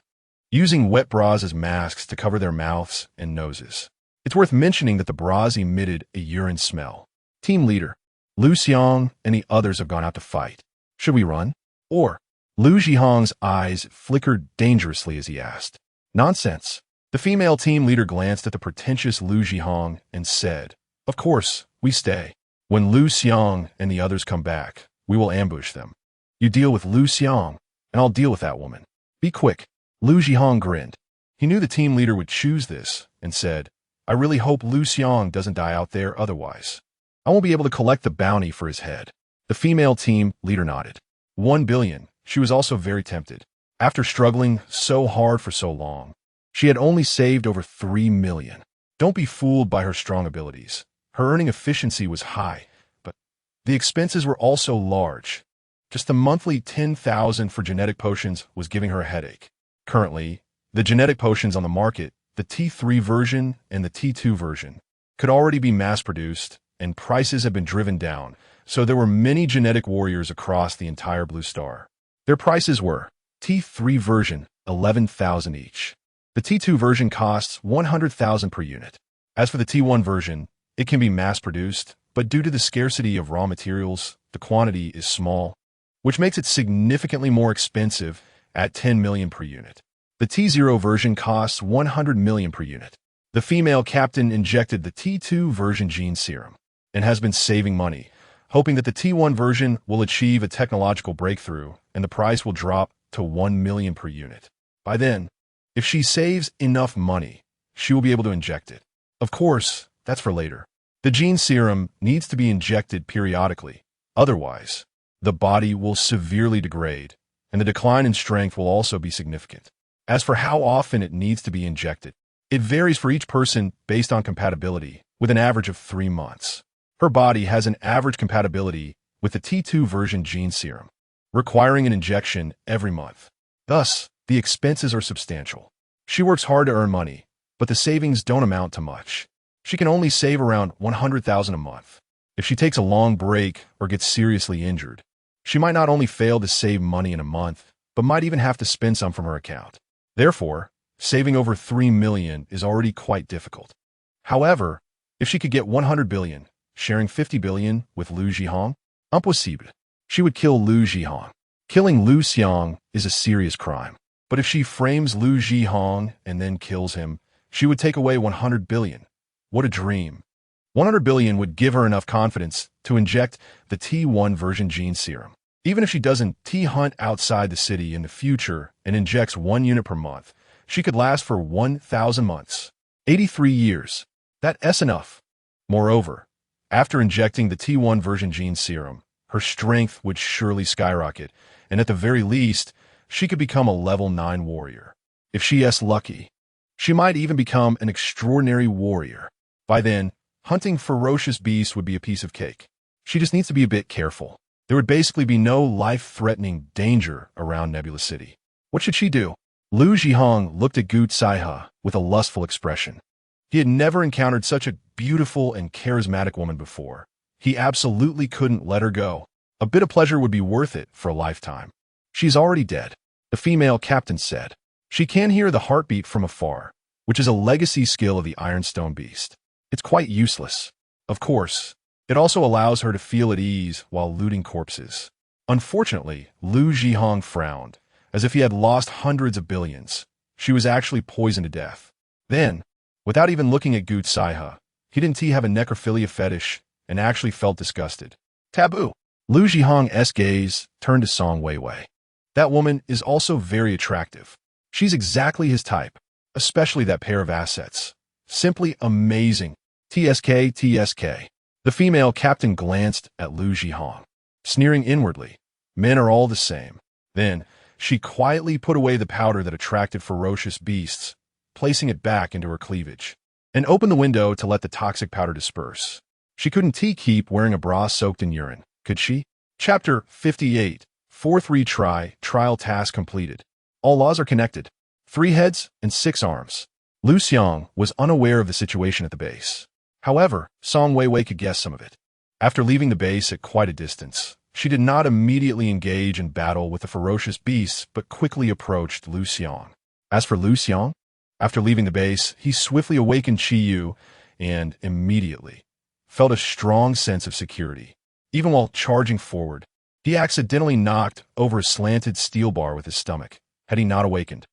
using wet bras as masks to cover their mouths and noses. It's worth mentioning that the bras emitted a urine smell. Team leader, Liu Xiang and the others have gone out to fight. Should we run? Or? Liu Xiang's eyes flickered dangerously as he asked. Nonsense. The female team leader glanced at the pretentious Liu Xiang and said, "Of course, we stay. When Liu Xiang and the others come back, we will ambush them. You deal with Liu Xiang, and I'll deal with that woman. Be quick." Liu Xiang grinned. He knew the team leader would choose this and said, I really hope Liu Xiang doesn't die out there otherwise. I won't be able to collect the bounty for his head. The female team leader nodded. 1 billion. She was also very tempted. After struggling so hard for so long, she had only saved over 3 million. Don't be fooled by her strong abilities. Her earning efficiency was high, but the expenses were also large. Just the monthly 10,000 for genetic potions was giving her a headache. Currently, the genetic potions on the market, the T3 version and the T2 version, could already be mass-produced, and prices have been driven down, so there were many genetic warriors across the entire Blue Star. Their prices were T3 version, 11,000 each. The T2 version costs 100,000 per unit. As for the T1 version, it can be mass-produced, but due to the scarcity of raw materials, the quantity is small, which makes it significantly more expensive at 10 million per unit. The T0 version costs 100 million per unit. The female captain injected the T2 version gene serum and has been saving money, hoping that the T1 version will achieve a technological breakthrough and the price will drop to 1 million per unit. By then, if she saves enough money, she will be able to inject it. Of course, that's for later. The gene serum needs to be injected periodically. Otherwise, the body will severely degrade, and the decline in strength will also be significant. As for how often it needs to be injected, it varies for each person based on compatibility, with an average of 3 months. Her body has an average compatibility with the T2 version gene serum, requiring an injection every month. Thus, the expenses are substantial. She works hard to earn money, but the savings don't amount to much. She can only save around 100,000 a month. If she takes a long break or gets seriously injured, she might not only fail to save money in a month, but might even have to spend some from her account. Therefore, saving over 3 million is already quite difficult. However, if she could get 100 billion, sharing 50 billion with Liu Xiang, impossible. She would kill Liu Xiang. Killing Liu Xiang is a serious crime. But if she frames Liu Xiang and then kills him, she would take away 100 billion. What a dream. 100 billion would give her enough confidence to inject the T1 version gene serum. Even if she doesn't T-hunt outside the city in the future and injects 1 unit per month, she could last for 1,000 months. 83 years. That's enough. Moreover, after injecting the T1 version gene serum, her strength would surely skyrocket, and at the very least, she could become a level 9 warrior. If she is lucky, she might even become an extraordinary warrior. By then, hunting ferocious beasts would be a piece of cake. She just needs to be a bit careful. There would basically be no life-threatening danger around Nebula City. What should she do? Liu Xiang looked at Gu Caihe with a lustful expression. He had never encountered such a beautiful and charismatic woman before. He absolutely couldn't let her go. A bit of pleasure would be worth it for a lifetime. She's already dead, the female captain said. She can hear the heartbeat from afar, which is a legacy skill of the Ironstone Beast. It's quite useless. Of course, it also allows her to feel at ease while looting corpses. Unfortunately, Liu Xiang frowned, as if he had lost hundreds of billions. She was actually poisoned to death. Then, without even looking at Gu Caihe, he didn't have a necrophilia fetish and actually felt disgusted. Taboo. Liu Xiang's gaze turned to Song Weiwei. That woman is also very attractive. She's exactly his type, especially that pair of assets. Simply amazing. TSK, TSK. The female captain glanced at Liu Xiang, sneering inwardly. Men are all the same. Then, she quietly put away the powder that attracted ferocious beasts, placing it back into her cleavage, and opened the window to let the toxic powder disperse. She couldn't keep wearing a bra soaked in urine, could she? Chapter 58. 4-3 Trial task completed. All laws are connected. 3 heads and 6 arms. Liu Xiang was unaware of the situation at the base. However, Song Weiwei could guess some of it. After leaving the base at quite a distance, she did not immediately engage in battle with the ferocious beasts, but quickly approached Liu Xiang. As for Liu Xiang, after leaving the base, he swiftly awakened Qi Yu and immediately felt a strong sense of security. Even while charging forward, he accidentally knocked over a slanted steel bar with his stomach. Had he not awakened,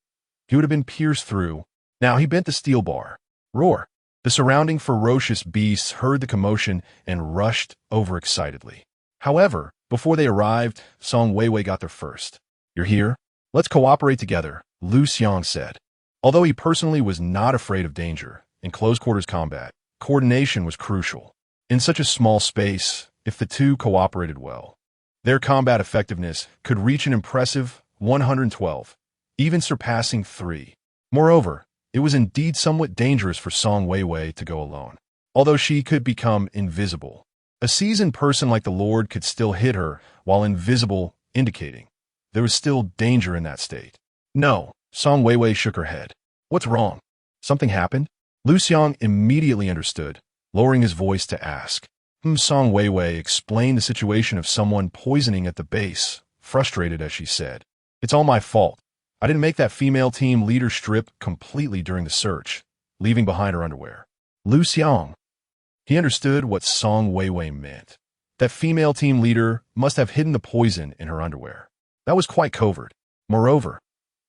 he would have been pierced through. Now he bent the steel bar. Roar! The surrounding ferocious beasts heard the commotion and rushed over excitedly. However, before they arrived, Song Weiwei got there first. You're here? Let's cooperate together, Liu Xiang said. Although he personally was not afraid of danger, in close-quarters combat, coordination was crucial. In such a small space, if the two cooperated well, their combat effectiveness could reach an impressive 112, even surpassing 3. Moreover, it was indeed somewhat dangerous for Song Weiwei to go alone. Although she could become invisible, a seasoned person like the Lord could still hit her while invisible, indicating there was still danger in that state. No, Song Weiwei shook her head. What's wrong? Something happened? Liu Xiang immediately understood, lowering his voice to ask. Song Weiwei explained the situation of someone poisoning at the base, frustrated as she said. It's all my fault. I didn't make that female team leader strip completely during the search, leaving behind her underwear. Liu Xiang. He understood what Song Weiwei meant. That female team leader must have hidden the poison in her underwear. That was quite covert. Moreover,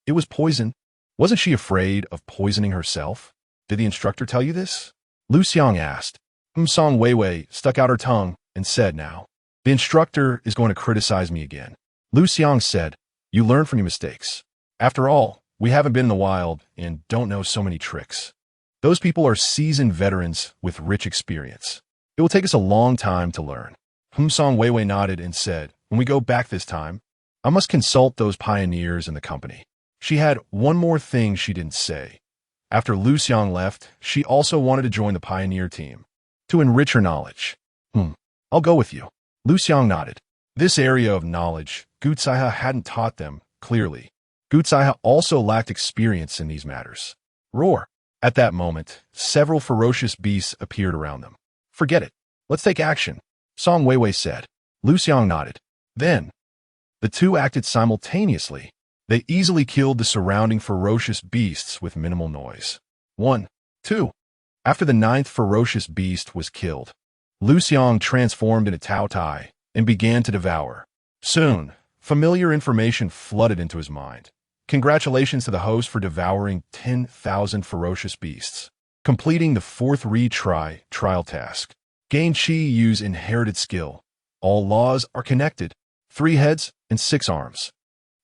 it was poison. Wasn't she afraid of poisoning herself? Did the instructor tell you this? Liu Xiang asked. Song Weiwei stuck out her tongue and said, now, the instructor is going to criticize me again. Liu Xiang said, you learn from your mistakes. After all, we haven't been in the wild and don't know so many tricks. Those people are seasoned veterans with rich experience. It will take us a long time to learn. Song Weiwei nodded and said, when we go back this time, I must consult those pioneers in the company. She had one more thing she didn't say. After Liu Xiang left, she also wanted to join the pioneer team to enrich her knowledge. I'll go with you. Liu Xiang nodded. This area of knowledge, Gucaiha hadn't taught them, clearly. Gucaiha also lacked experience in these matters. Roar. At that moment, several ferocious beasts appeared around them. Forget it. Let's take action, Song Weiwei said. Liu Xiang nodded. Then, the two acted simultaneously. They easily killed the surrounding ferocious beasts with minimal noise. 1, 2. After the 9th ferocious beast was killed, Liu Xiang transformed into Tao Tai and began to devour. Soon, familiar information flooded into his mind. Congratulations to the host for devouring 10,000 ferocious beasts. Completing the 4th retry trial task. Gain Chi Yu's inherited skill. All laws are connected. 3 heads and 6 arms.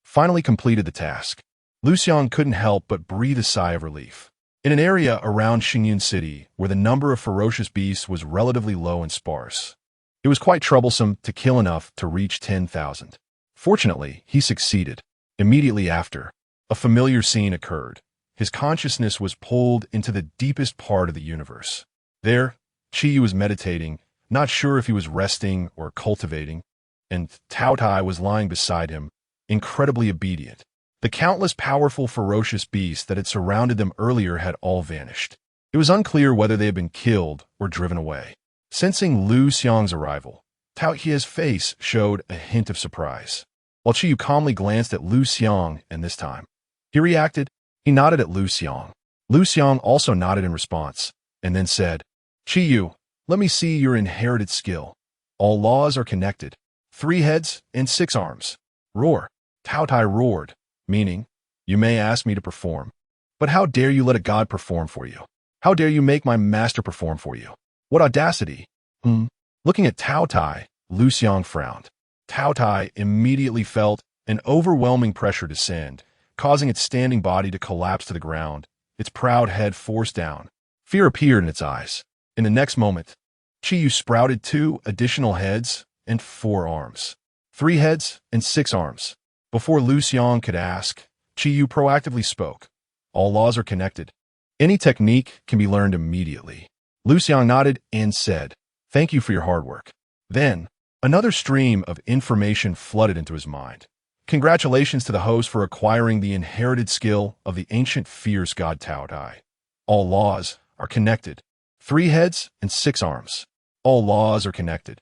Finally completed the task. Liu Xiang couldn't help but breathe a sigh of relief. In an area around Xingyun City where the number of ferocious beasts was relatively low and sparse, it was quite troublesome to kill enough to reach 10,000. Fortunately, he succeeded. Immediately after, a familiar scene occurred. His consciousness was pulled into the deepest part of the universe. There, Chi Yu was meditating, not sure if he was resting or cultivating, and Tao Tai was lying beside him, incredibly obedient. The countless powerful ferocious beasts that had surrounded them earlier had all vanished. It was unclear whether they had been killed or driven away. Sensing Liu Xiang's arrival, Tao Tai's face showed a hint of surprise. While Chi Yu calmly glanced at Liu Xiang, and this time, he reacted. He nodded at Liu Xiang. Liu Xiang also nodded in response, and then said, Chi Yu, let me see your inherited skill. All laws are connected. 3 heads and 6 arms. Roar. Tao Tai roared, meaning, you may ask me to perform, but how dare you let a god perform for you? How dare you make my master perform for you? What audacity! Looking at Tao Tai, Liu Xiang frowned. Tao Tai immediately felt an overwhelming pressure descend, causing its standing body to collapse to the ground, its proud head forced down. Fear appeared in its eyes. In the next moment, Chi Yu sprouted 2 additional heads and 4 arms. 3 heads and 6 arms. Before Liu Xiang could ask, Chi Yu proactively spoke. All laws are connected. Any technique can be learned immediately. Liu Xiang nodded and said, thank you for your hard work. Then, another stream of information flooded into his mind. Congratulations to the host for acquiring the inherited skill of the ancient fierce god Tao Tai. All laws are connected. 3 heads and 6 arms. All laws are connected.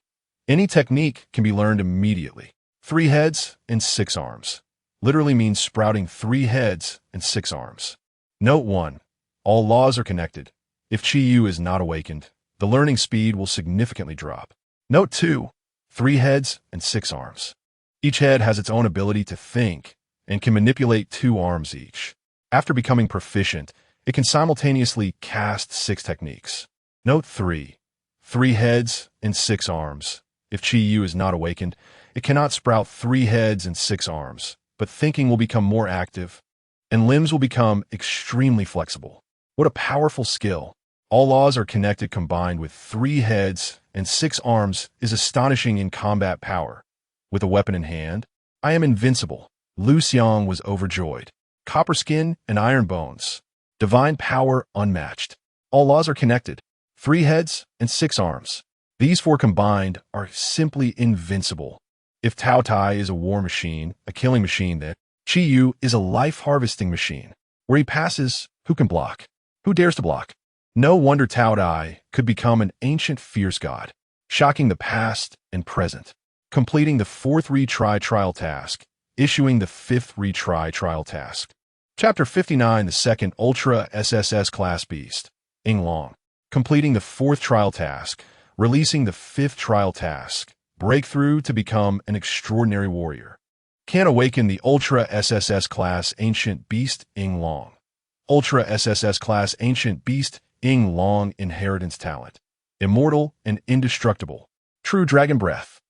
Any technique can be learned immediately. 3 heads and 6 arms. Literally means sprouting 3 heads and 6 arms. Note 1. All laws are connected. If Chi Yu is not awakened, the learning speed will significantly drop. Note 2. 3 heads and 6 arms. Each head has its own ability to think and can manipulate 2 arms each. After becoming proficient, it can simultaneously cast 6 techniques. Note 3. 3 heads and 6 arms. If Chi Yu is not awakened, it cannot sprout 3 heads and 6 arms, but thinking will become more active, and limbs will become extremely flexible. What a powerful skill. All laws are connected combined with 3 heads and 6 arms is astonishing in combat power. With a weapon in hand, I am invincible. Liu Xiang was overjoyed. Copper skin and iron bones. Divine power unmatched. All laws are connected. 3 heads and 6 arms. These 4 combined are simply invincible. If Tao Tai is a war machine, a killing machine, then Qi Yu is a life-harvesting machine. Where he passes, who can block? Who dares to block? No wonder Tao Tai could become an ancient fierce god, shocking the past and present, completing the 4th retry trial task, issuing the 5th retry trial task. Chapter 59, the 2nd Ultra SSS class beast, Ying Long, completing the 4th trial task, releasing the 5th trial task, breakthrough to become an extraordinary warrior. Can awaken the Ultra SSS class ancient beast Ying Long. Ultra SSS class ancient beast Ying Long inheritance talent. Immortal and indestructible. True dragon breath.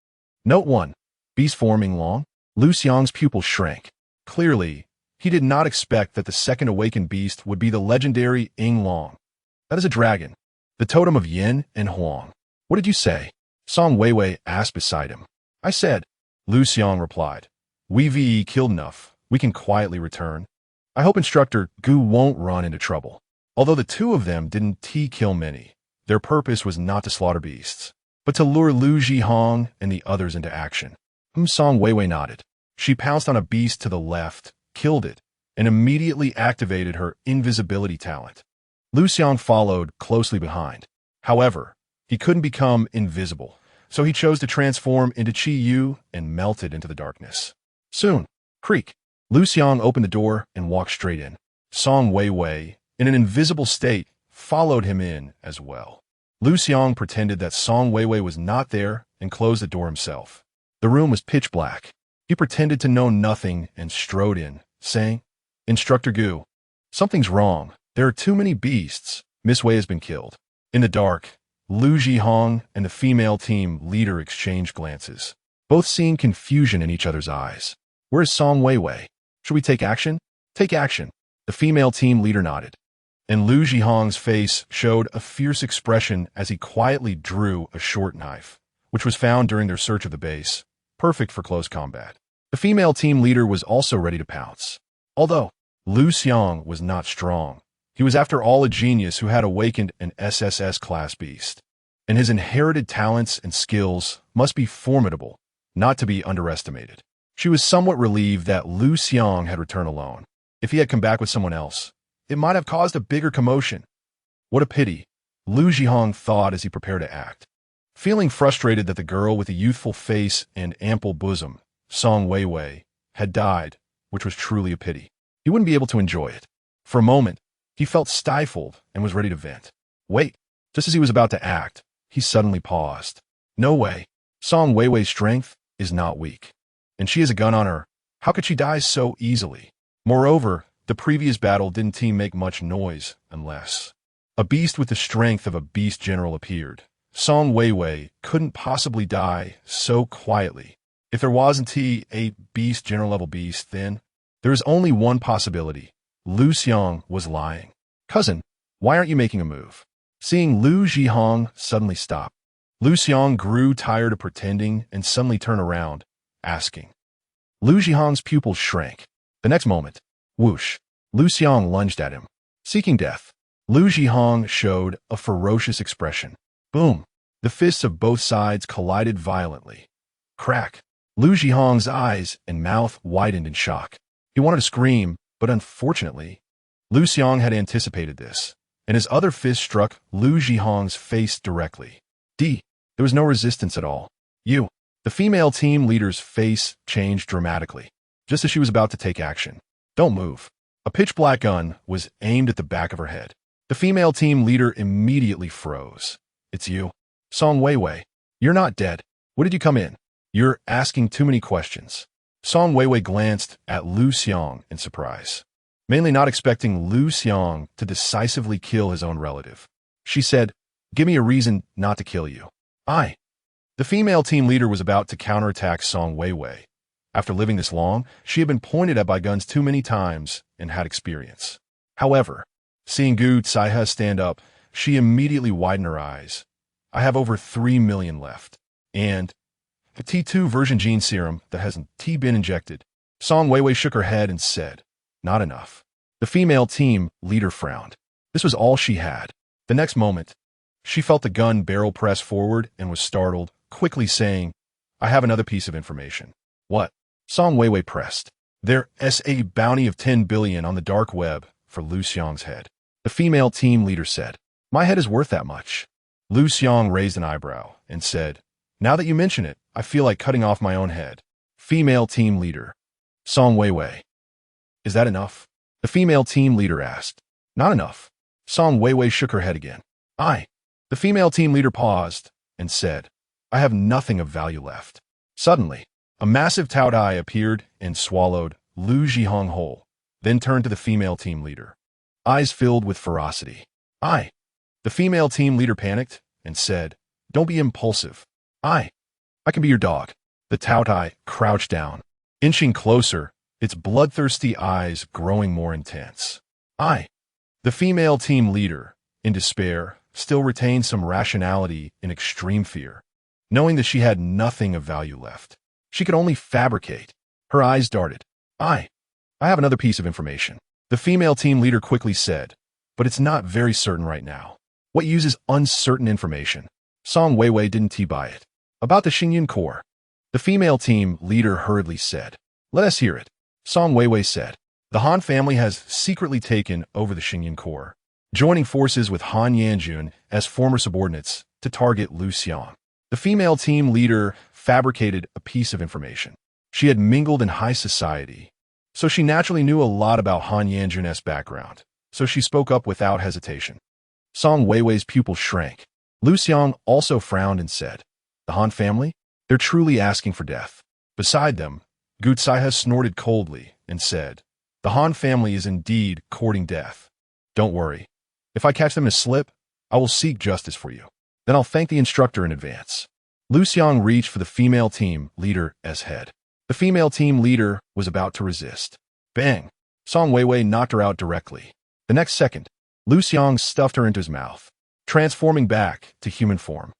Note 1. Beast form Ying Long. Liu Xiang's pupils shrank. Clearly, he did not expect that the 2nd awakened beast would be the legendary Ying Long. That is a dragon. The totem of Yin and Huang. What did you say? Song Weiwei asked beside him. I said. Liu Xiang replied. We killed enough. We can quietly return. I hope Instructor Gu won't run into trouble. Although the 2 of them didn't kill many, their purpose was not to slaughter beasts, but to lure Liu Zhihong and the others into action. Song Weiwei nodded. She pounced on a beast to the left, killed it, and immediately activated her invisibility talent. Liu Xiang followed closely behind. However, he couldn't become invisible, so he chose to transform into Qi Yu and melted into the darkness. Soon, creak. Liu Xiang opened the door and walked straight in. Song Weiwei, in an invisible state, followed him in as well. Liu Xiang pretended that Song Weiwei was not there and closed the door himself. The room was pitch black. He pretended to know nothing and strode in, saying, Instructor Gu, something's wrong. There are too many beasts. Miss Wei has been killed. In the dark, Liu Zhihong and the female team leader exchanged glances, both seeing confusion in each other's eyes. Where is Song Weiwei? Should we take action? Take action. The female team leader nodded. And Liu Zhihong's face showed a fierce expression as he quietly drew a short knife, which was found during their search of the base, perfect for close combat. The female team leader was also ready to pounce. Although Liu Xiang was not strong, he was after all a genius who had awakened an SSS class beast, and his inherited talents and skills must be formidable, not to be underestimated. She was somewhat relieved that Liu Xiang had returned alone. If he had come back with someone else, it might have caused a bigger commotion. What a pity, Liu Zhihong thought as he prepared to act. Feeling frustrated that the girl with the youthful face and ample bosom, Song Weiwei, had died, which was truly a pity. He wouldn't be able to enjoy it. For a moment, he felt stifled and was ready to vent. Wait, just as he was about to act, he suddenly paused. No way. Song Weiwei's strength is not weak. And she has a gun on her. How could she die so easily? Moreover, the previous battle didn't make much noise unless a beast with the strength of a beast general appeared. Song Weiwei couldn't possibly die so quietly. If there wasn't a beast general level beast, then there is only one possibility. Liu Xiang was lying. Cousin, why aren't you making a move? Seeing Liu Zhihong suddenly stop, Liu Xiang grew tired of pretending and suddenly turned around, asking. Liu Zhihong's pupils shrank. The next moment, whoosh, Liu Xiang lunged at him. Seeking death, Liu Zhihong showed a ferocious expression. Boom! The fists of both sides collided violently. Crack! Liu Zhihong's eyes and mouth widened in shock. He wanted to scream, but unfortunately, Liu Xiang had anticipated this, and his other fist struck Liu Zhihong's face directly. There was no resistance at all. The female team leader's face changed dramatically, just as she was about to take action. Don't move. A pitch-black gun was aimed at the back of her head. The female team leader immediately froze. It's you. Song Weiwei. You're not dead. What did you come in? You're asking too many questions. Song Weiwei glanced at Liu Xiang in surprise, mainly not expecting Liu Xiang to decisively kill his own relative. She said, give me a reason not to kill you. The female team leader was about to counterattack Song Weiwei. After living this long, she had been pointed at by guns too many times and had experience. However, seeing Gu Tsaihe stand up, she immediately widened her eyes. I have over 3 million left. And the T2 version gene serum that hasn't been injected. Song Weiwei shook her head and said, not enough. The female team leader frowned. This was all she had. The next moment, she felt the gun barrel press forward and was startled, quickly saying, I have another piece of information. What? Song Weiwei pressed. There's a bounty of 10 billion on the dark web for Liu Xiang's head. The female team leader said, my head is worth that much. Liu Xiang raised an eyebrow and said, now that you mention it, I feel like cutting off my own head. Female team leader. Song Weiwei. Is that enough? The female team leader asked. Not enough. Song Weiwei shook her head again. The female team leader paused and said, I have nothing of value left. Suddenly, a massive Taodai appeared and swallowed Liu Xiang whole, then turned to the female team leader. Eyes filled with ferocity. The female team leader panicked and said, don't be impulsive. I can be your dog. The Taodai crouched down, inching closer, its bloodthirsty eyes growing more intense. The female team leader, in despair, still retained some rationality in extreme fear. Knowing that she had nothing of value left, she could only fabricate. Her eyes darted. I have another piece of information. The female team leader quickly said, but it's not very certain right now. What uses uncertain information? Song Weiwei didn't buy it. About the Xingyun Corps. The female team leader hurriedly said, let us hear it. Song Weiwei said, the Han family has secretly taken over the Xingyun Corps, joining forces with Han Yanjun as former subordinates to target Liu Xiang. The female team leader fabricated a piece of information. She had mingled in high society, so she naturally knew a lot about Han Yanjun's background, so she spoke up without hesitation. Song Weiwei's pupil shrank. Liu Xiang also frowned and said, the Han family? They're truly asking for death. Beside them, Gutsaiha snorted coldly and said, the Han family is indeed courting death. Don't worry. If I catch them in a slip, I will seek justice for you. Then I'll thank the instructor in advance. Liu Xiang reached for the female team leader's head. The female team leader was about to resist. Bang! Song Weiwei knocked her out directly. The next second, Liu Xiang stuffed her into his mouth, transforming back to human form.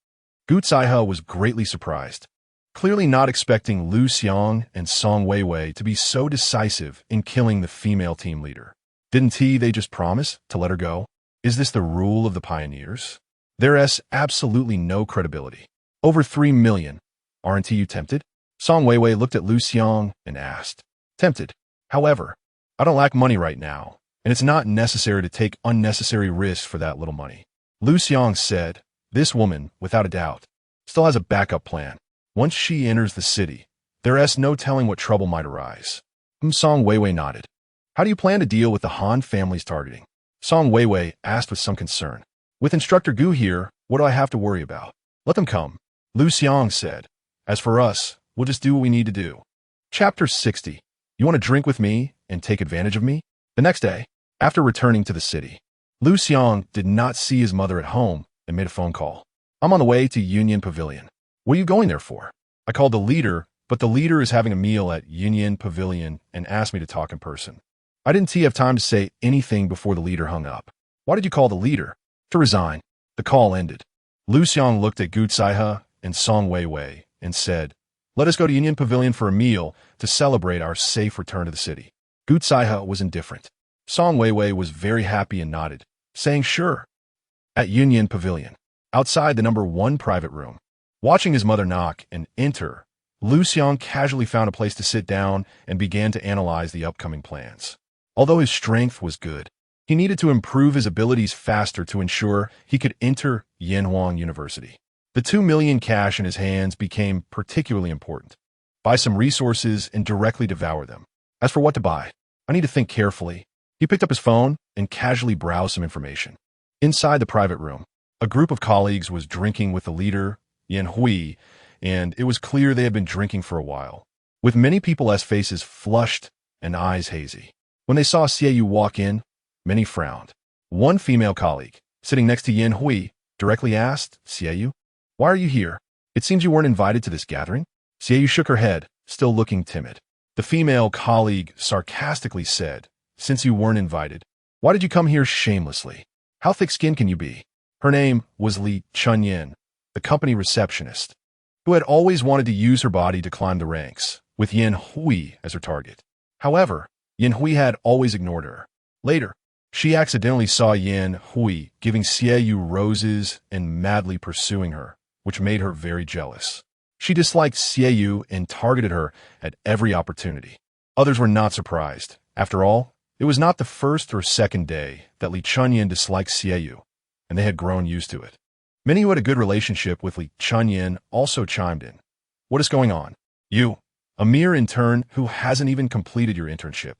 Gutsaiha was greatly surprised, clearly not expecting Liu Xiang and Song Weiwei to be so decisive in killing the female team leader. Didn't they just promise to let her go? Is this the rule of the pioneers? There's absolutely no credibility. Over 3 million. Aren't you tempted? Song Weiwei looked at Liu Xiang and asked. Tempted. However, I don't lack money right now, and it's not necessary to take unnecessary risks for that little money. Liu Xiang said, this woman, without a doubt, still has a backup plan. Once she enters the city, there's no telling what trouble might arise. Song Weiwei nodded. How do you plan to deal with the Han family's targeting? Song Weiwei asked with some concern. With Instructor Gu here, what do I have to worry about? Let them come. Liu Xiang said. As for us, we'll just do what we need to do. Chapter 60. You want to drink with me and take advantage of me? The next day, after returning to the city, Liu Xiang did not see his mother at home and made a phone call. I'm on the way to Union Pavilion. What are you going there for? I called the leader, but the leader is having a meal at Union Pavilion and asked me to talk in person. I didn't have time to say anything before the leader hung up. Why did you call the leader? To resign. The call ended. Liu Xiang looked at Gutsaiha and Song Weiwei and said, let us go to Union Pavilion for a meal to celebrate our safe return to the city. Gutsaiha was indifferent. Song Weiwei was very happy and nodded, saying sure. At Union Pavilion, outside the number 1 private room, watching his mother knock and enter, Liu Xiang casually found a place to sit down and began to analyze the upcoming plans. Although his strength was good, he needed to improve his abilities faster to ensure he could enter Yanhuang University. The 2 million cash in his hands became particularly important. Buy some resources and directly devour them. As for what to buy, I need to think carefully. He picked up his phone and casually browsed some information. Inside the private room, a group of colleagues was drinking with the leader, Yan Hui, and it was clear they had been drinking for a while, with many people's faces flushed and eyes hazy. When they saw Xiaoyu walk in, many frowned. One female colleague, sitting next to Yan Hui, directly asked, Xiaoyu, why are you here? It seems you weren't invited to this gathering. Xiaoyu shook her head, still looking timid. The female colleague sarcastically said, since you weren't invited, why did you come here shamelessly? How thick-skinned can you be? Her name was Liu Xiang, the company receptionist, who had always wanted to use her body to climb the ranks, with Yan Hui as her target. However, Yan Hui had always ignored her. Later, she accidentally saw Yan Hui giving Xiaoyu roses and madly pursuing her, which made her very jealous. She disliked Xiaoyu and targeted her at every opportunity. Others were not surprised. After all, it was not the first or second day that Liu Xiang disliked Xiaoyu, and they had grown used to it. Many who had a good relationship with Liu Xiang also chimed in. What is going on? You, a mere intern who hasn't even completed your internship,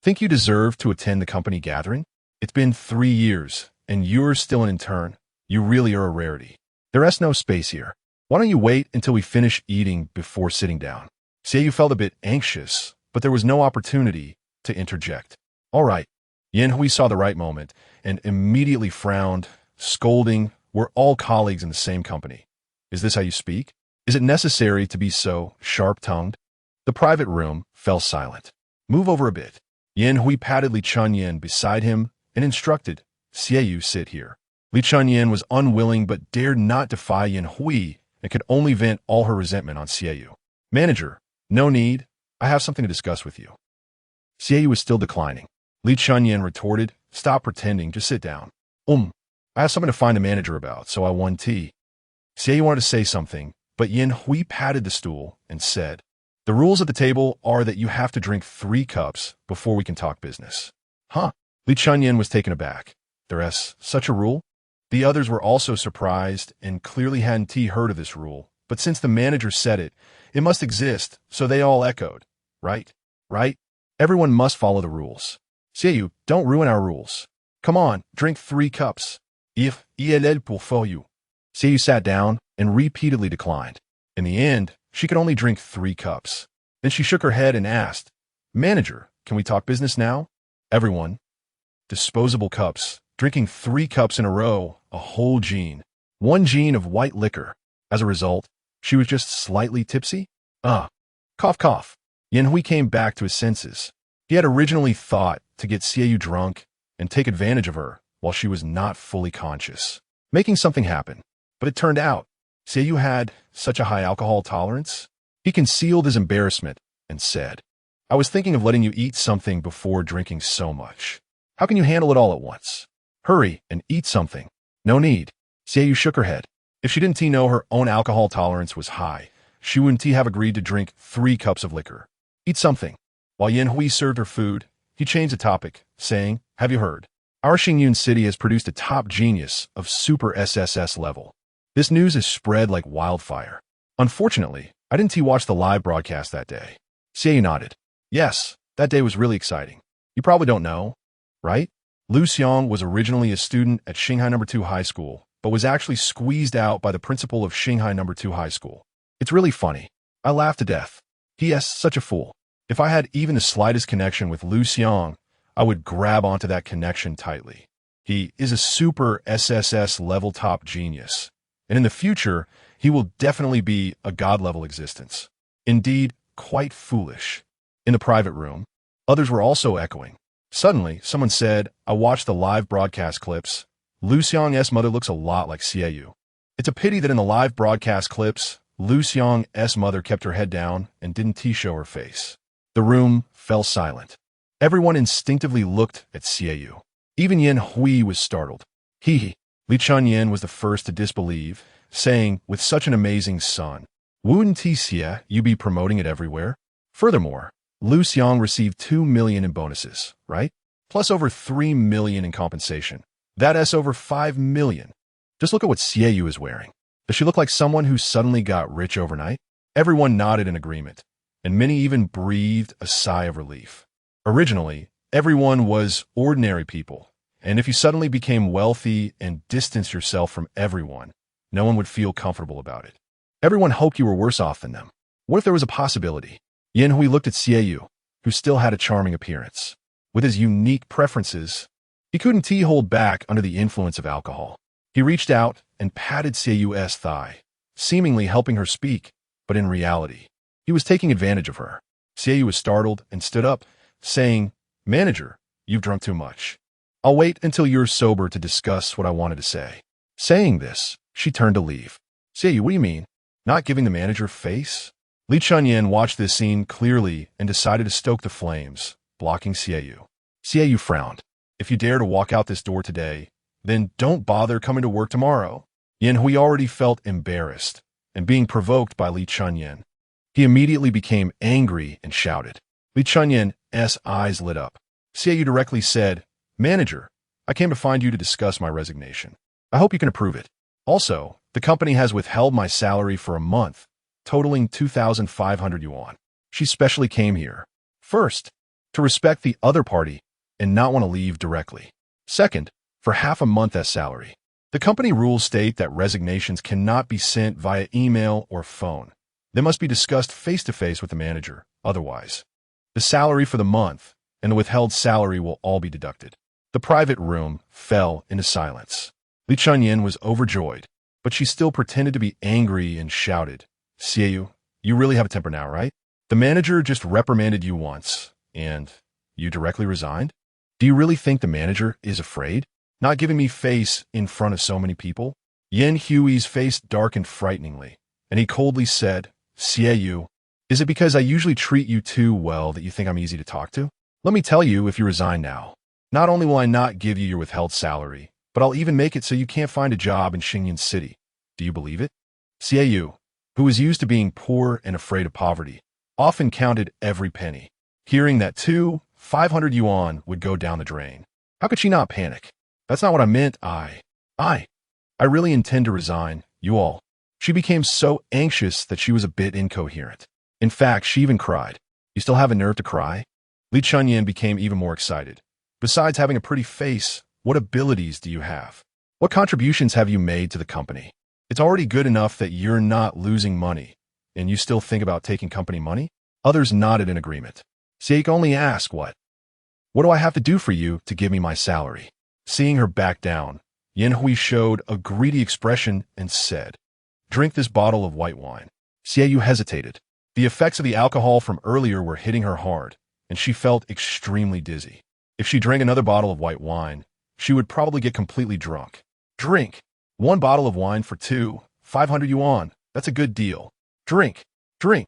think you deserve to attend the company gathering? It's been 3 years, and you're still an intern. You really are a rarity. There is no space here. Why don't you wait until we finish eating before sitting down? Xiaoyu felt a bit anxious, but there was no opportunity to interject. All right. Yan Hui saw the right moment and immediately frowned, scolding, "We're all colleagues in the same company. Is this how you speak? Is it necessary to be so sharp-tongued?" The private room fell silent. Move over a bit. Yan Hui patted Liu Xiang beside him and instructed, "Xiaoyu, sit here." Liu Xiang was unwilling but dared not defy Yan Hui and could only vent all her resentment on Xiaoyu. "Manager, no need. I have something to discuss with you." Xiaoyu was still declining. Liu Xiang retorted, "Stop pretending, just sit down." I have something to find a manager about, so I won tea." Xiaoyu wanted to say something, but Yan Hui patted the stool and said, "The rules at the table are that you have to drink 3 cups before we can talk business." Huh? Liu Xiang was taken aback. There's such a rule? The others were also surprised and clearly hadn't heard of this rule, but since the manager said it, it must exist, so they all echoed, Right? Right? Everyone must follow the rules. Xiaoyu, don't ruin our rules. Come on, drink 3 cups. If il pour you." Xiaoyu sat down and repeatedly declined. In the end, she could only drink 3 cups. Then she shook her head and asked, "Manager, can we talk business now?" Everyone. Disposable cups, drinking 3 cups in a row, a whole gene. 1 gene of white liquor. As a result, she was just slightly tipsy? Cough cough. Yan Hui came back to his senses. He had originally thought to get Xiaoyu drunk and take advantage of her while she was not fully conscious, making something happen. But it turned out, Xiaoyu had such a high alcohol tolerance. He concealed his embarrassment and said, "I was thinking of letting you eat something before drinking so much. How can you handle it all at once? Hurry and eat something." "No need." Xiaoyu shook her head. If she didn't know her own alcohol tolerance was high, she wouldn't have agreed to drink 3 cups of liquor. "Eat something." While Yan Hui served her food, he changed the topic, saying, "Have you heard? Our Xingyun city has produced a top genius of super SSS level. This news has spread like wildfire. Unfortunately, I didn't watch the live broadcast that day." Xiaoyu nodded. "Yes, that day was really exciting. You probably don't know, right? Liu Xiang was originally a student at Shanghai No. 2 High School, but was actually squeezed out by the principal of Shanghai No. 2 High School. It's really funny. I laughed to death. He is such a fool. If I had even the slightest connection with Liu Xiang, I would grab onto that connection tightly. He is a super SSS level top genius, and in the future, he will definitely be a god-level existence. Indeed, quite foolish." In the private room, others were also echoing. Suddenly, someone said, "I watched the live broadcast clips. Liu Xiang's mother looks a lot like Xiaoyu. It's a pity that in the live broadcast clips, Liu Xiang's mother kept her head down and didn't show her face." The room fell silent. Everyone instinctively looked at Xiaoyu. Even Yan Hui was startled. Liu Xiang was the first to disbelieve, saying, "With such an amazing son, wouldn't you be promoting it everywhere? Furthermore, Liu Xiang received 2 million in bonuses, right? Plus over 3 million in compensation. That's over 5 million. Just look at what Xiaoyu is wearing. Does she look like someone who suddenly got rich overnight?" Everyone nodded in agreement, and many even breathed a sigh of relief. Originally, everyone was ordinary people, and if you suddenly became wealthy and distanced yourself from everyone, no one would feel comfortable about it. Everyone hoped you were worse off than them. What if there was a possibility? Yan Hui looked at Xiaoyu, who still had a charming appearance. With his unique preferences, he couldn't hold back under the influence of alcohol. He reached out and patted Xiaoyu's thigh, seemingly helping her speak, but in reality, he was taking advantage of her. Xiaoyu was startled and stood up, saying, "Manager, you've drunk too much. I'll wait until you're sober to discuss what I wanted to say." Saying this, she turned to leave. Xiaoyu, what do you mean? Not giving the manager face? Li Chunyan watched this scene clearly and decided to stoke the flames, blocking Xiaoyu. Xiaoyu frowned. If you dare to walk out this door today, then don't bother coming to work tomorrow. Yan Hui already felt embarrassed and being provoked by Li Chunyan. He immediately became angry and shouted. Li Chunyan's eyes lit up. Xiaoyu directly said, Manager, I came to find you to discuss my resignation. I hope you can approve it. Also, the company has withheld my salary for a month, totaling 2,500 yuan. She specially came here. First, to respect the other party and not want to leave directly. Second, for half a month as salary. The company rules state that resignations cannot be sent via email or phone. They must be discussed face-to-face with the manager, otherwise. The salary for the month and the withheld salary will all be deducted. The private room fell into silence. Li Chunyan was overjoyed, but she still pretended to be angry and shouted, Xiaoyu, you really have a temper now, right? The manager just reprimanded you once, and you directly resigned? Do you really think the manager is afraid? Not giving me face in front of so many people? Yan Hui's face darkened frighteningly, and he coldly said, Xiaoyu, is it because I usually treat you too well that you think I'm easy to talk to? Let me tell you, if you resign now, not only will I not give you your withheld salary, but I'll even make it so you can't find a job in Xingyan City. Do you believe it? Xiaoyu, who was used to being poor and afraid of poverty, often counted every penny. Hearing that 500 yuan would go down the drain. How could she not panic? That's not what I meant. I really intend to resign, you all. She became so anxious that she was a bit incoherent. In fact, she even cried. You still have a nerve to cry? Li Chunyan became even more excited. Besides having a pretty face, what abilities do you have? What contributions have you made to the company? It's already good enough that you're not losing money, and you still think about taking company money? Others nodded in agreement. Siak only asked, What do I have to do for you to give me my salary? Seeing her back down, Yan Hui showed a greedy expression and said, Drink this bottle of white wine. Xiaoyu hesitated. The effects of the alcohol from earlier were hitting her hard, and she felt extremely dizzy. If she drank another bottle of white wine, she would probably get completely drunk. Drink. 1 bottle of wine for 500 yuan. That's a good deal. Drink. Drink.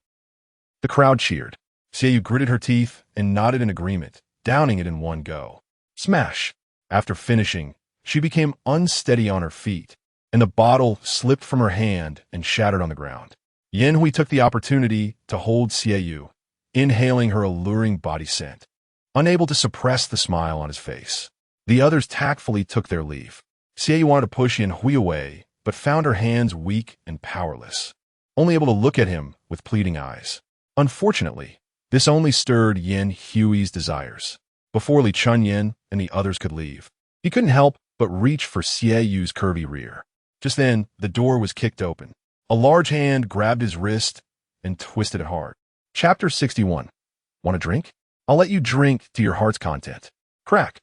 The crowd cheered. Xiaoyu gritted her teeth and nodded in agreement, downing it in one go. Smash. After finishing, she became unsteady on her feet, and the bottle slipped from her hand and shattered on the ground. Yan Hui took the opportunity to hold Xiaoyu, inhaling her alluring body scent. Unable to suppress the smile on his face, the others tactfully took their leave. Xiaoyu wanted to push Yan Hui away, but found her hands weak and powerless, only able to look at him with pleading eyes. Unfortunately, this only stirred Yan Hui's desires. Before Li Chunyan and the others could leave, he couldn't help but reach for Xiaoyu's curvy rear. Just then, the door was kicked open. A large hand grabbed his wrist and twisted it hard. Chapter 61. Want a drink? I'll let you drink to your heart's content. Crack.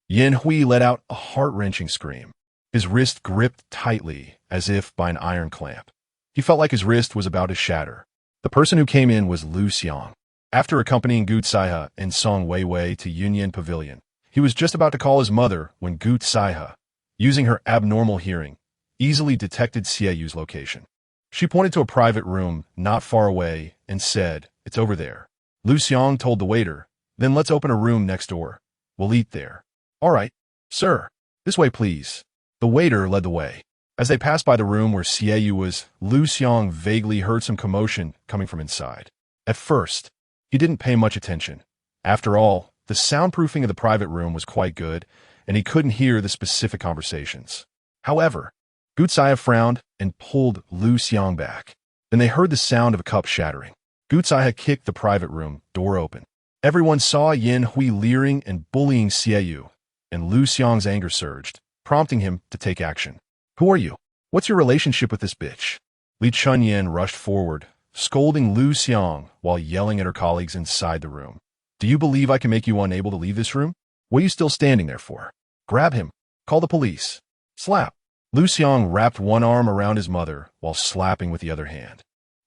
Yan Hui let out a heart-wrenching scream. His wrist gripped tightly, as if by an iron clamp. He felt like his wrist was about to shatter. The person who came in was Liu Xiang. After accompanying Gu Saihe and Song Weiwei to Yunyan Pavilion, he was just about to call his mother when Gu Saihe, using her abnormal hearing, easily detected Xiaoyu's location. She pointed to a private room not far away and said, It's over there. Liu Xiang told the waiter, Then let's open a room next door. We'll eat there. All right, sir. This way, please. The waiter led the way. As they passed by the room where Xiaoyu was, Liu Xiang vaguely heard some commotion coming from inside. At first, he didn't pay much attention. After all, the soundproofing of the private room was quite good, and he couldn't hear the specific conversations. However, Gu Saihe frowned and pulled Liu Xiang back. Then they heard the sound of a cup shattering. Gu Saihe kicked the private room door open. Everyone saw Yan Hui leering and bullying Xiaoyu, and Liu Xiang's anger surged, prompting him to take action. Who are you? What's your relationship with this bitch? Li Chunyan rushed forward, scolding Liu Xiang while yelling at her colleagues inside the room. Do you believe I can make you unable to leave this room? What are you still standing there for? Grab him. Call the police. Slap. Liu Xiang wrapped one arm around his mother while slapping with the other hand.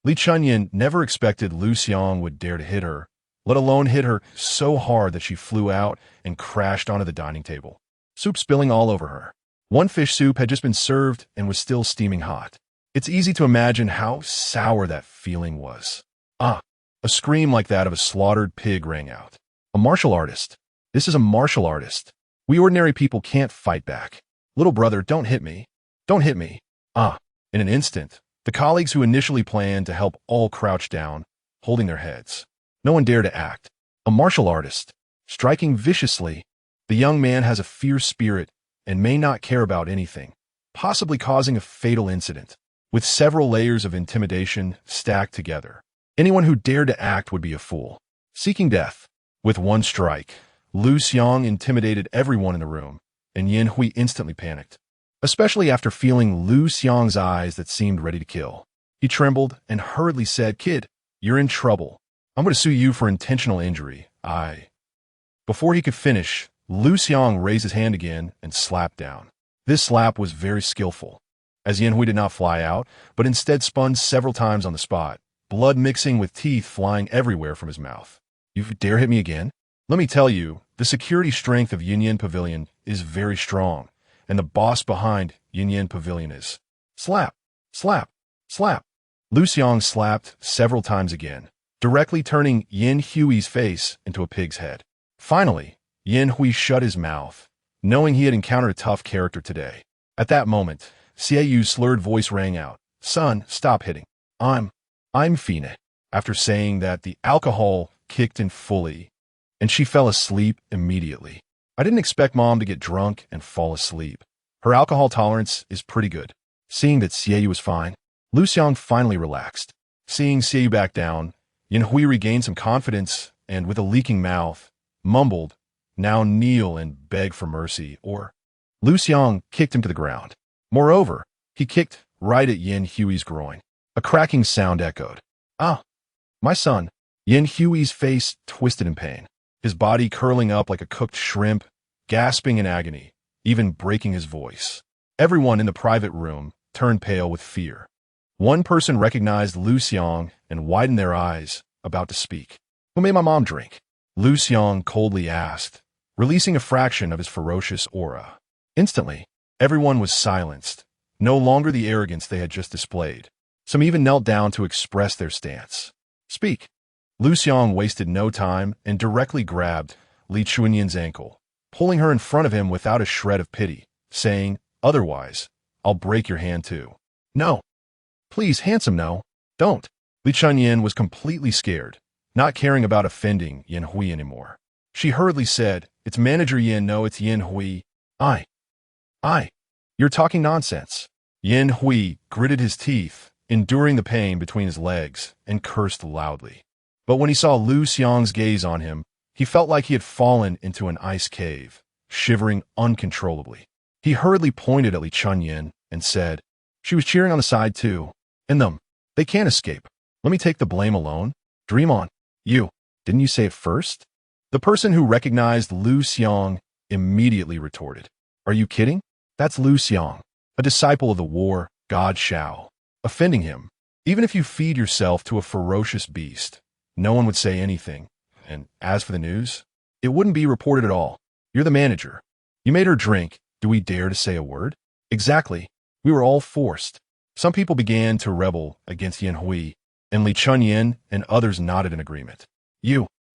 Li Chunyan never expected Liu Xiang would dare to hit her, let alone hit her so hard that she flew out and crashed onto the dining table, soup spilling all over her. One fish soup had just been served and was still steaming hot. It's easy to imagine how sour that feeling was. Ah, a scream like that of a slaughtered pig rang out. A martial artist. This is a martial artist. We ordinary people can't fight back. Little brother, don't hit me. Don't hit me. Ah, in an instant, the colleagues who initially planned to help all crouched down, holding their heads. No one dared to act. A martial artist. Striking viciously. The young man has a fierce spirit and may not care about anything, possibly causing a fatal incident, with several layers of intimidation stacked together. Anyone who dared to act would be a fool. Seeking death. With one strike, Liu Xiang intimidated everyone in the room, and Yin Hui instantly panicked, especially after feeling Liu Xiang's eyes that seemed ready to kill. He trembled and hurriedly said, "Kid, you're in trouble. I'm going to sue you for intentional injury. Before he could finish, Liu Xiang raised his hand again and slapped down. This slap was very skillful, as Yin Hui did not fly out, but instead spun several times on the spot, blood mixing with teeth flying everywhere from his mouth. You dare hit me again? Let me tell you, the security strength of Yin Yin Pavilion is very strong, and the boss behind Yin Yin Pavilion is. Slap, slap, slap. Liu Xiang slapped several times again, directly turning Yin Hui's face into a pig's head. Finally, Yin Hui shut his mouth, knowing he had encountered a tough character today. At that moment, Xieyu's slurred voice rang out. "Son, stop hitting. I'm Fina." After saying that, the alcohol kicked in fully, and she fell asleep immediately. I didn't expect Mom to get drunk and fall asleep. Her alcohol tolerance is pretty good. Seeing that Xieyu was fine, Liu Xiang finally relaxed. Seeing Xieyu back down, Yin Hui regained some confidence and, with a leaking mouth, mumbled, "Now kneel and beg for mercy," or Liu Xiang kicked him to the ground. Moreover, he kicked right at Yin Hui's groin. A cracking sound echoed. "Ah, my son." Yin Hui's face twisted in pain, his body curling up like a cooked shrimp, gasping in agony, even breaking his voice. Everyone in the private room turned pale with fear. One person recognized Liu Xiang and widened their eyes, about to speak. "Who made my mom drink?" Liu Xiang coldly asked, releasing a fraction of his ferocious aura. Instantly, everyone was silenced, no longer the arrogance they had just displayed. Some even knelt down to express their stance. "Speak." Liu Xiang wasted no time and directly grabbed Li Chunyin's ankle, pulling her in front of him without a shred of pity, saying, "Otherwise, I'll break your hand too." "No. Please, handsome, no. Don't." Li Chunyin was completely scared, not caring about offending Yin Hui anymore. She hurriedly said, "It's Manager Yin, no, it's Yin Hui." You're talking nonsense." Yin Hui gritted his teeth, enduring the pain between his legs, and cursed loudly. But when he saw Liu Xiang's gaze on him, he felt like he had fallen into an ice cave, shivering uncontrollably. He hurriedly pointed at Li Chunyin and said, "She was cheering on the side too. And they can't escape. Let me take the blame alone. Dream on. Didn't you say it first?" The person who recognized Liu Xiang immediately retorted, "Are you kidding? That's Liu Xiang, a disciple of the war god Shao. Offending him, even if you feed yourself to a ferocious beast, no one would say anything. And as for the news, it wouldn't be reported at all. You're the manager. You made her drink. Do we dare to say a word?" "Exactly. We were all forced." Some people began to rebel against Yin Hui, and Li Chunyin and others nodded in agreement.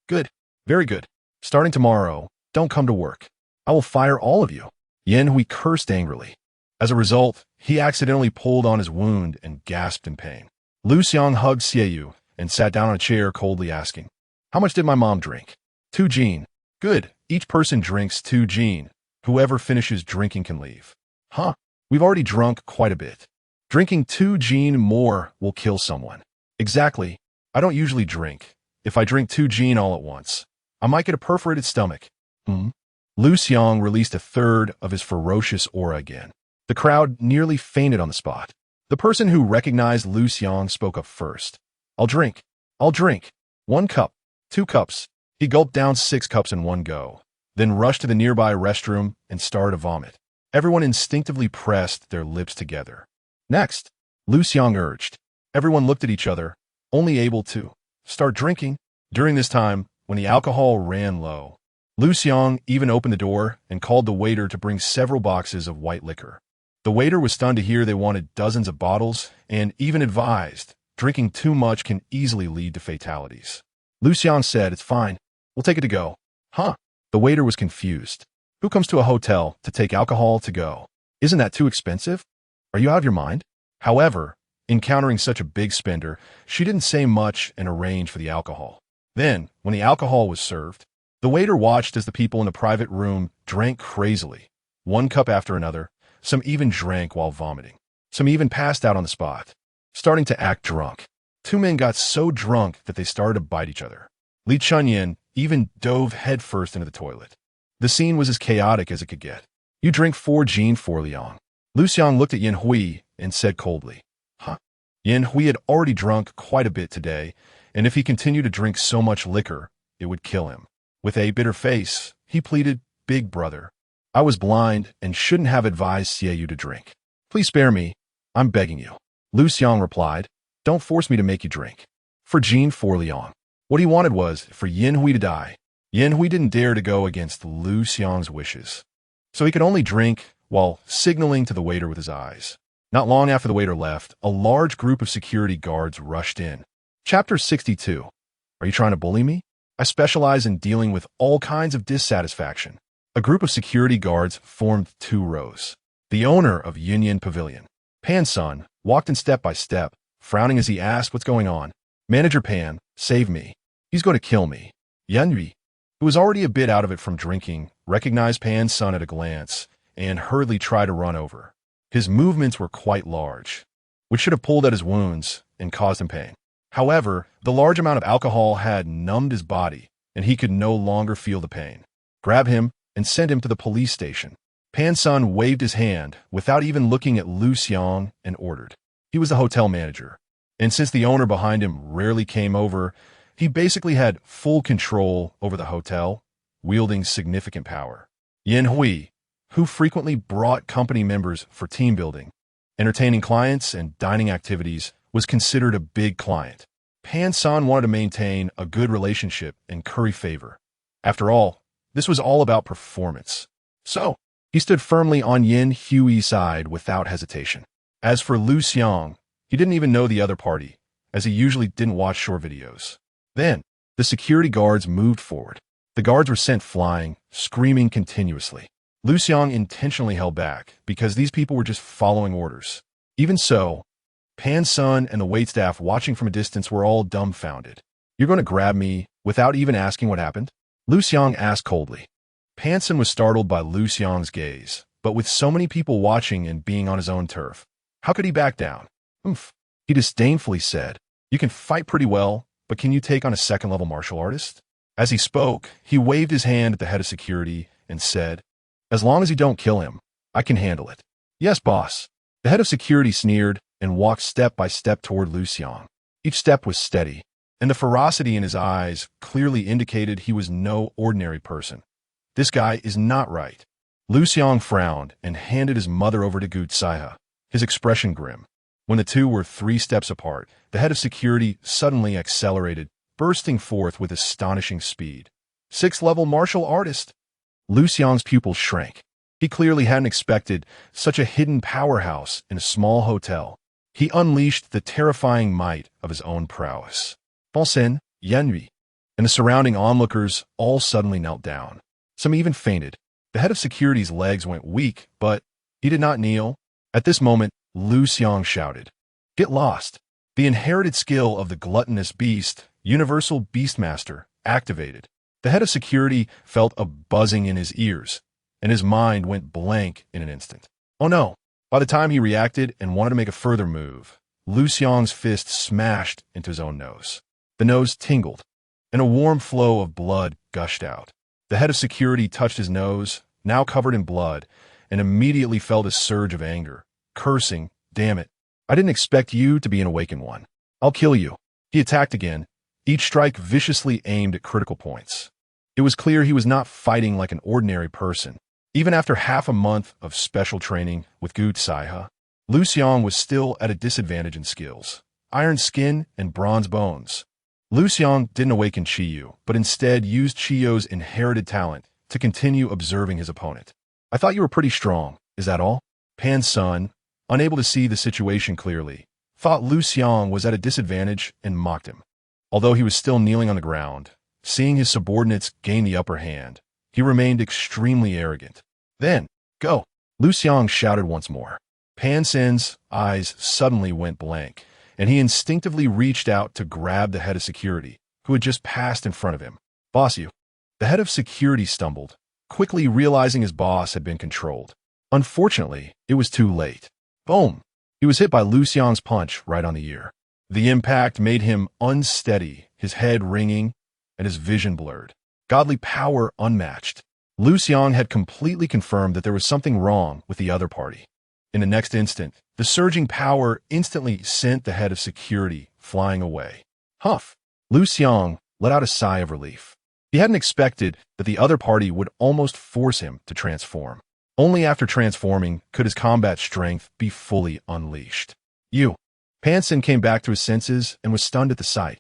Good. Very good. Starting tomorrow, don't come to work. I will fire all of you." Yin Hui cursed angrily. As a result, he accidentally pulled on his wound and gasped in pain. Liu Xiang hugged Xieyu and sat down on a chair, coldly asking, "How much did my mom drink?" 2 Jin. "Good. Each person drinks 2 Jin. Whoever finishes drinking can leave." "Huh. We've already drunk quite a bit. Drinking 2 Jin more will kill someone." "Exactly. I don't usually drink. If I drink 2 Jin all at once, I might get a perforated stomach." Liu Xiang released a third of his ferocious aura again. The crowd nearly fainted on the spot. The person who recognized Liu Xiang spoke up first. I'll drink. 1 cup. 2 cups. He gulped down 6 cups in one go, then rushed to the nearby restroom and started to vomit. Everyone instinctively pressed their lips together. "Next," Liu Xiang urged. Everyone looked at each other, only able to start drinking. During this time, when the alcohol ran low, Liu Xiang even opened the door and called the waiter to bring several boxes of white liquor. The waiter was stunned to hear they wanted dozens of bottles and even advised drinking too much can easily lead to fatalities. Liu Xiang said, "It's fine. We'll take it to go." Huh? The waiter was confused. Who comes to a hotel to take alcohol to go? Isn't that too expensive? Are you out of your mind? However, encountering such a big spender, she didn't say much and arranged for the alcohol. Then, when the alcohol was served, the waiter watched as the people in the private room drank crazily, one cup after another. Some even drank while vomiting. Some even passed out on the spot, starting to act drunk. Two men got so drunk that they started to bite each other. Li Chunyin even dove headfirst into the toilet. The scene was as chaotic as it could get. "You drink 4 Jin for Liang." Liu Xiang looked at Yin Hui and said coldly, "Huh?" Yin Hui had already drunk quite a bit today, and if he continued to drink so much liquor, it would kill him. With a bitter face, he pleaded, "Big brother, I was blind and shouldn't have advised Xiaoyu to drink. Please spare me. I'm begging you." Liu Xiang replied, "Don't force me to make you drink." For Jin for Liang. What he wanted was for Yin Hui to die. Yin Hui didn't dare to go against Liu Xiang's wishes, so he could only drink while signaling to the waiter with his eyes. Not long after the waiter left, a large group of security guards rushed in. Chapter 62. Are you trying to bully me? I specialize in dealing with all kinds of dissatisfaction. A group of security guards formed 2 rows. The owner of Yunyan Pavilion, Pan Sun, walked in step by step, frowning as he asked what's going on. "Manager Pan, save me. He's going to kill me." Yan Yu, who was already a bit out of it from drinking, recognized Pan Sun at a glance and hurriedly tried to run over. His movements were quite large, which should have pulled at his wounds and caused him pain. However, the large amount of alcohol had numbed his body, and he could no longer feel the pain. "Grab him and send him to the police station." Pan Sun waved his hand without even looking at Liu Xiang and ordered. He was the hotel manager, and since the owner behind him rarely came over, he basically had full control over the hotel, wielding significant power. Yin Hui, who frequently brought company members for team building, entertaining clients, and dining activities, was considered a big client. Pan Sun wanted to maintain a good relationship and curry favor. After all, this was all about performance. So, he stood firmly on Yin Hui's side without hesitation. As for Liu Xiang, he didn't even know the other party, as he usually didn't watch short videos. Then, the security guards moved forward. The guards were sent flying, screaming continuously. Liu Xiang intentionally held back because these people were just following orders. Even so, Pan Sun and the waitstaff watching from a distance were all dumbfounded. "You're going to grab me without even asking what happened?" Liu Xiang asked coldly. Pan Sun was startled by Liu Xiang's gaze, but with so many people watching and being on his own turf, how could he back down? "Oomph," he disdainfully said. "You can fight pretty well, but can you take on a second-level martial artist?" As he spoke, he waved his hand at the head of security and said, "As long as you don't kill him, I can handle it." "Yes, boss." The head of security sneered and walked step by step toward Liu Xiang. Each step was steady, and the ferocity in his eyes clearly indicated he was no ordinary person. This guy is not right. Liu Xiang frowned and handed his mother over to Gutsaiha, his expression grim. When the two were 3 steps apart, the head of security suddenly accelerated, bursting forth with astonishing speed. 6th-level martial artist! Liu Xiang's pupils shrank. He clearly hadn't expected such a hidden powerhouse in a small hotel. He unleashed the terrifying might of his own prowess. Paulsen, Yanyi, and the surrounding onlookers all suddenly knelt down. Some even fainted. The head of security's legs went weak, but he did not kneel. At this moment, Liu Xiang shouted, "Get lost!" The inherited skill of the gluttonous beast, Universal Beastmaster, activated. The head of security felt a buzzing in his ears, and his mind went blank in an instant. Oh no! By the time he reacted and wanted to make a further move, Liu Xiang's fist smashed into his own nose. The nose tingled, and a warm flow of blood gushed out. The head of security touched his nose, now covered in blood, and immediately felt a surge of anger, cursing, "Damn it, I didn't expect you to be an awakened one. I'll kill you." He attacked again, each strike viciously aimed at critical points. It was clear he was not fighting like an ordinary person. Even after half a month of special training with Gutsaiha, Liu Xiang was still at a disadvantage in skills. Iron skin and bronze bones. Liu Xiang didn't awaken Qiyu, but instead used Qiyu's inherited talent to continue observing his opponent. I thought you were pretty strong, is that all? Pan's son, unable to see the situation clearly, thought Liu Xiang was at a disadvantage and mocked him. Although he was still kneeling on the ground, seeing his subordinates gain the upper hand, he remained extremely arrogant. Then, go! Liu Xiang shouted once more. Pan Sin's eyes suddenly went blank, and he instinctively reached out to grab the head of security, who had just passed in front of him. Boss, you. The head of security stumbled, quickly realizing his boss had been controlled. Unfortunately, it was too late. Boom! He was hit by Liu Xiang's punch right on the ear. The impact made him unsteady, his head ringing, and his vision blurred. Godly power unmatched. Liu Xiang had completely confirmed that there was something wrong with the other party. In the next instant, the surging power instantly sent the head of security flying away. Huff! Liu Xiang let out a sigh of relief. He hadn't expected that the other party would almost force him to transform. Only after transforming could his combat strength be fully unleashed. You. Pan Sin came back to his senses and was stunned at the sight.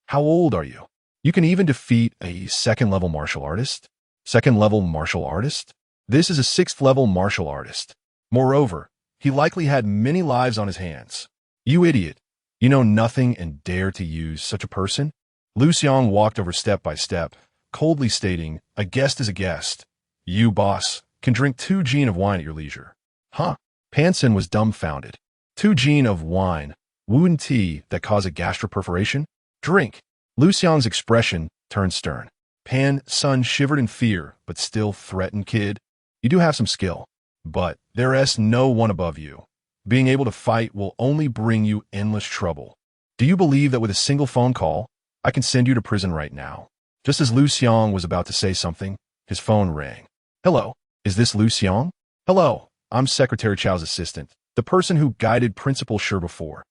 How old are you? You can even defeat a second-level martial artist? Second-level martial artist? This is a sixth-level martial artist. Moreover, he likely had many lives on his hands. You idiot. You know nothing and dare to use such a person? Liu Xiang walked over step by step, coldly stating, a guest is a guest. You, boss, can drink 2 gin of wine at your leisure. Huh? Pan Sin was dumbfounded. 2 gin of wine, wu tea that cause a gastroperforation? Drink. Liu Xiang's expression turned stern. Pan Sun shivered in fear, but still threatened, kid. You do have some skill, but there's no one above you. Being able to fight will only bring you endless trouble. Do you believe that with a single phone call, I can send you to prison right now? Just as Liu Xiang was about to say something, his phone rang. Hello, is this Liu Xiang? Hello, I'm Secretary Chao's assistant, the person who guided Principal Shi before.